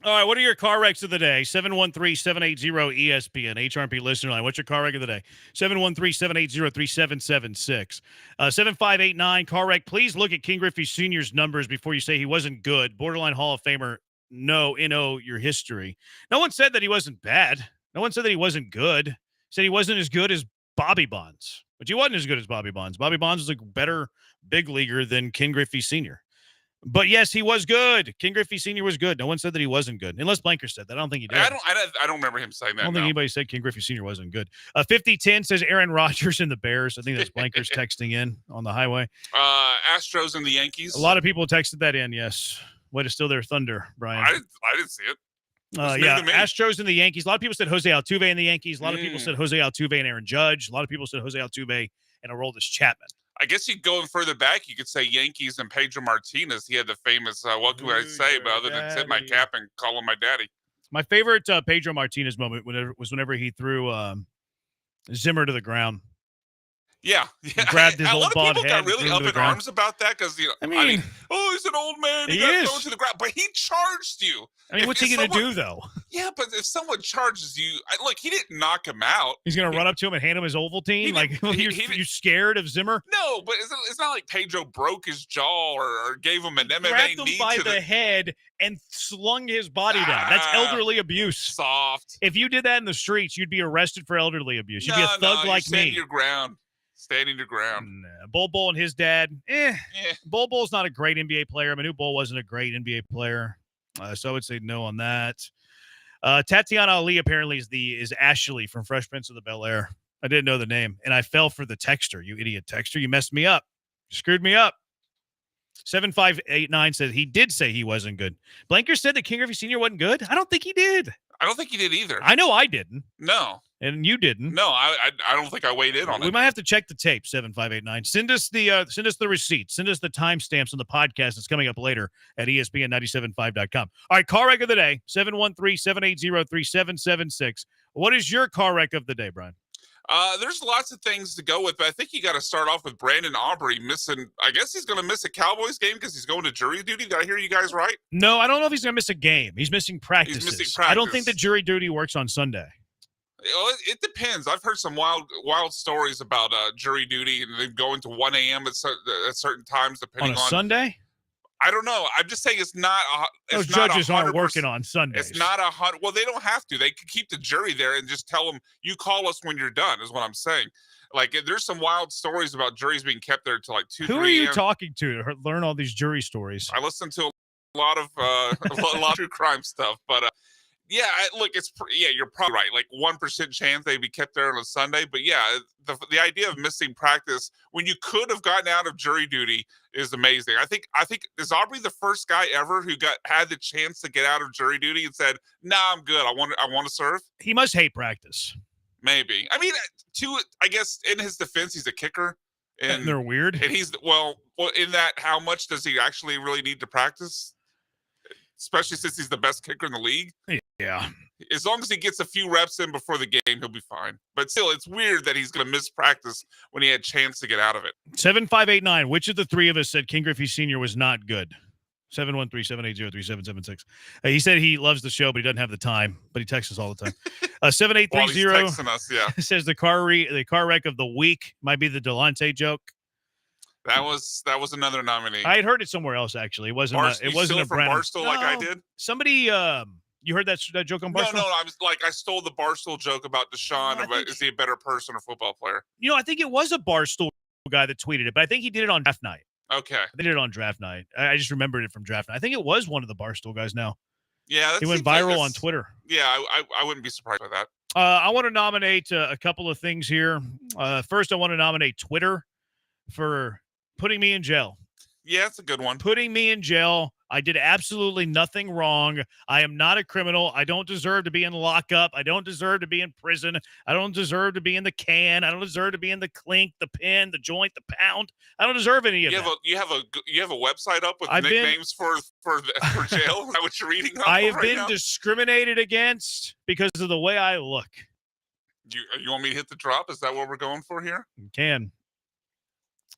All right, what are your car wrecks of the day? 713-780-ESPN, HRP listener line. What's your car wreck of the day? 713-780-3776. 7589, car wreck. Please look at King Griffey Sr.'s numbers before you say he wasn't good. Borderline Hall of Famer, no, your history. No one said that he wasn't bad. No one said that he wasn't good. Said he wasn't as good as Bobby Bonds. But he wasn't as good as Bobby Bonds. Bobby Bonds was a better big leaguer than King Griffey Sr. But yes, he was good. King Griffey Sr. was good. No one said that he wasn't good, unless Blanker said that. I don't think he did. I don't remember him saying that. I don't think anybody said King Griffey Sr. wasn't good. 5010 says Aaron Rodgers and the Bears. I think that's Blanker's texting in on the highway. Astros and the Yankees. A lot of people texted that in. Yes, way to steal their thunder, Brian. I didn't see it. Yeah, Astros and the Yankees. A lot of people said Jose Altuve and the Yankees. A lot of people said Jose Altuve and Aaron Judge. A lot of people said Jose Altuve and Aroldis Chapman. I guess you going further back, you could say Yankees and Pedro Martinez. He had the famous, what can I say, but other than tip my cap and call him my daddy. My favorite Pedro Martinez moment was whenever he threw Zimmer to the ground. Yeah. Grabbed his a old lot of bald people head got really up in arms about that because, I mean, he's an old man. He got thrown to the ground, but he charged you. I mean, what's he going to do, though? Yeah, but if someone charges you, look, he didn't knock him out. He's going to run up to him and hand him his Ovaltine? You scared of Zimmer? No, but it's not like Pedro broke his jaw or gave him an MMA grabbed him knee by to the head and slung his body down. That's elderly abuse. Soft. If you did that in the streets, you'd be arrested for elderly abuse. You'd be a thug like me. Stand your ground. Standing your ground. Bol Bol and his dad. Bol Bol's not a great NBA player. Manu Bol wasn't a great NBA player. So I would say no on that. Tatiana Ali apparently is Ashley from Fresh Prince of the Bel-Air. I didn't know the name. And I fell for the texter. You idiot texter. You messed me up. You screwed me up. 7589 said he did say he wasn't good. Blanker said that King Griffey Sr. wasn't good. I don't think he did. I don't think he did either. I know I didn't. No. and you didn't. No, I don't think I weighed in on We it. might have to check the tape. 7589. Send us the receipt. Send us the timestamps on the podcast that's coming up later at ESPN975.com. All right, car wreck of the day 713-780-3776. What is your car wreck of the day, Brian? There's lots of things to go with, but I think you got to start off with Brandon Aubrey missing. I guess he's going to miss a Cowboys game because he's going to jury duty. Did I hear you guys right? No, I don't know if he's going to miss a game. He's missing practices. He's missing I don't think practice. the jury duty works on Sunday. Well, it depends. I've heard some wild stories about jury duty and them going to 1 a.m. at certain times, depending On a Sunday? I don't know. I'm just saying it's not. Those It's not judges aren't 100%. working on Sundays. It's not 100. Well, they don't have to. They could keep the jury there and just tell them, "You call us when you're done." Is what I'm saying. Like, there's some wild stories about juries being kept there till like 2. Who 3 are you a.m. talking to learn all these jury stories? I listen to a lot of a lot of true crime stuff, but yeah, look, you're probably right. Like 1% chance they'd be kept there on a Sunday, but yeah, the idea of missing practice when you could have gotten out of jury duty is amazing. I think is Aubrey the first guy ever who had the chance to get out of jury duty and said, "Nah, I'm good. I want to serve." He must hate practice. Maybe. I mean, I guess in his defense, he's a kicker, And they're weird. And he's well, in that, how much does he actually really need to practice? Especially since he's the best kicker in the league. Yeah. As long as he gets a few reps in before the game, he'll be fine. But still, it's weird that he's going to miss practice when he had a chance to get out of it. 7589. Which of the three of us said King Griffey Sr. was not good? 713-780-3776. He said he loves the show, but he doesn't have the time. But he texts us all the time. 7830 While he's texting us, yeah. says the car wreck of the week might be the Delonte joke. That was another nominee. I had heard it somewhere else actually. It wasn't. It wasn't a from Brandon. Barstool like I did. Somebody. You heard that joke on Barstool? No. I was like, I stole the Barstool joke about Deshaun. Is he a better person or football player? I think it was a Barstool guy that tweeted it, but I think he did it on draft night. Okay. They did it on draft night. I just remembered it from draft night. I think it was one of the Barstool guys now. Yeah. He went viral on Twitter. Yeah, I wouldn't be surprised by that. I want to nominate a couple of things here. First, I want to nominate Twitter for putting me in jail. Yeah, that's a good one. Putting me in jail. I did absolutely nothing wrong. I am not a criminal. I don't deserve to be in lockup. I don't deserve to be in prison. I don't deserve to be in the can. I don't deserve to be in the clink, the pin, the joint, the pound. I don't deserve any of that. You have a website up with nicknames for jail? Is that what you're reading? I have been discriminated against because of the way I look. You want me to hit the drop? Is that what we're going for here? You can.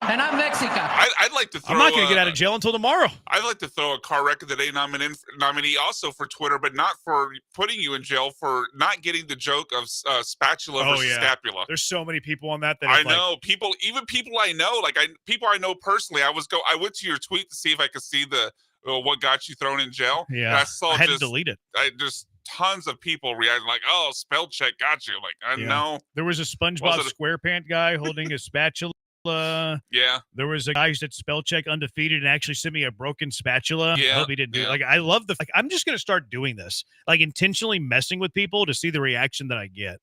And I'm Mexican. I'd like to throw. I'm not going to get out of jail until tomorrow. I'd like to throw a car wreck of the day nominee also for Twitter, but not for putting you in jail for not getting the joke of spatula versus scapula. There's so many people on that. I know people I know, people I know personally. I went to your tweet to see if I could see the what got you thrown in jail. Yeah, I had to delete it. Just tons of people reacting like, "Oh, spell check got you." Like, I know. There was a SpongeBob SquarePants guy holding a spatula. Yeah, there was a guy who said spell check undefeated and actually sent me a broken spatula. Yeah, I hope he didn't do it. Like, I love I'm just gonna start doing this, like intentionally messing with people to see the reaction that I get,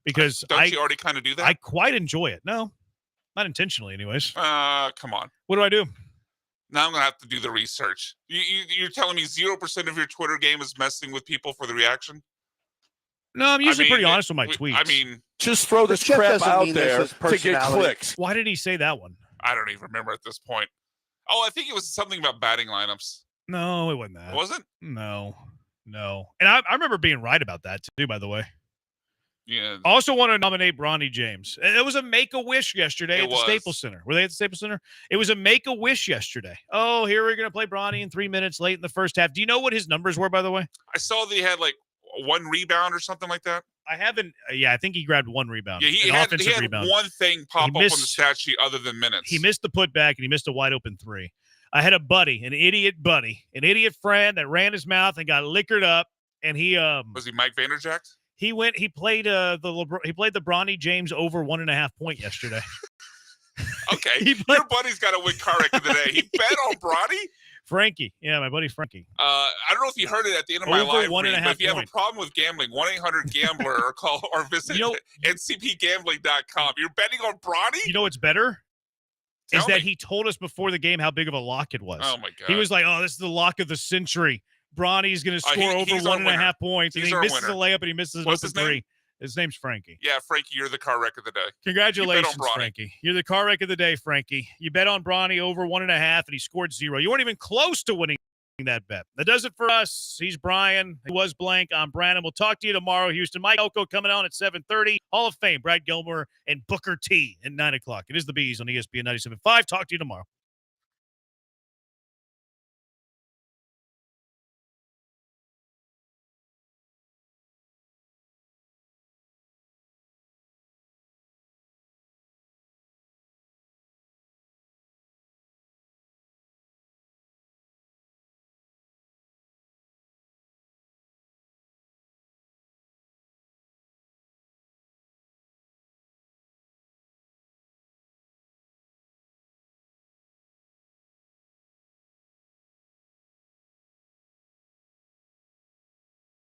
because don't you already kind of do that? I quite enjoy it. No, not intentionally, anyways. Come on. What do I do? Now I'm gonna have to do the research. You're telling me 0% of your Twitter game is messing with people for the reaction? No, I'm usually pretty honest with my tweets. I mean, just throw this crap out there to get clicks. Why did he say that one? I don't even remember at this point. Oh, I think it was something about batting lineups. No, it wasn't that. Was it? No. And I remember being right about that too, by the way. Yeah. I also want to nominate Bronny James. It was a Make-A-Wish yesterday at the Staples Center. Were they at the Staples Center? It was a Make-A-Wish yesterday. Oh, here we're going to play Bronny in 3 minutes late in the first half. Do you know what his numbers were, by the way? I saw that he had like 1 rebound or something like that. I haven't. Yeah, I think he grabbed 1 rebound. Yeah, he had rebound. one thing pop up on the stat sheet other than minutes. He missed the putback and he missed a wide open 3. I had a buddy, an idiot friend that ran his mouth and got liquored up. And he was he Mike Vanderjagt? He played the Bronny James over 1.5 point yesterday. Okay, your buddy's got to win car wreck of the day. He bet on Bronny. Frankie, yeah, my buddy Frankie. I don't know if you heard it at the end of my live read, but if you have a point. problem with gambling, 1-800-GAMBLER or call or visit ncpgambling.com. You're betting on Bronny? You know what's better? Tell me. That he told us before the game how big of a lock it was. Oh my god. He was like, "Oh, this is the lock of the century. Bronny's going to score over 1.5 points." And he misses a layup and he misses an open 3. His name's Frankie. Yeah, Frankie, you're the car wreck of the day. Congratulations, Bronny. Frankie. You're the car wreck of the day, Frankie. You bet on Bronny over 1.5, and he scored 0. You weren't even close to winning that bet. That does it for us. He's Brian. He was Blank. I'm Brandon. We'll talk to you tomorrow, Houston. Mike Elko coming on at 7:30. Hall of Fame, Brad Gilmore and Booker T at 9 o'clock. It is the Bees on ESPN 97.5. Talk to you tomorrow.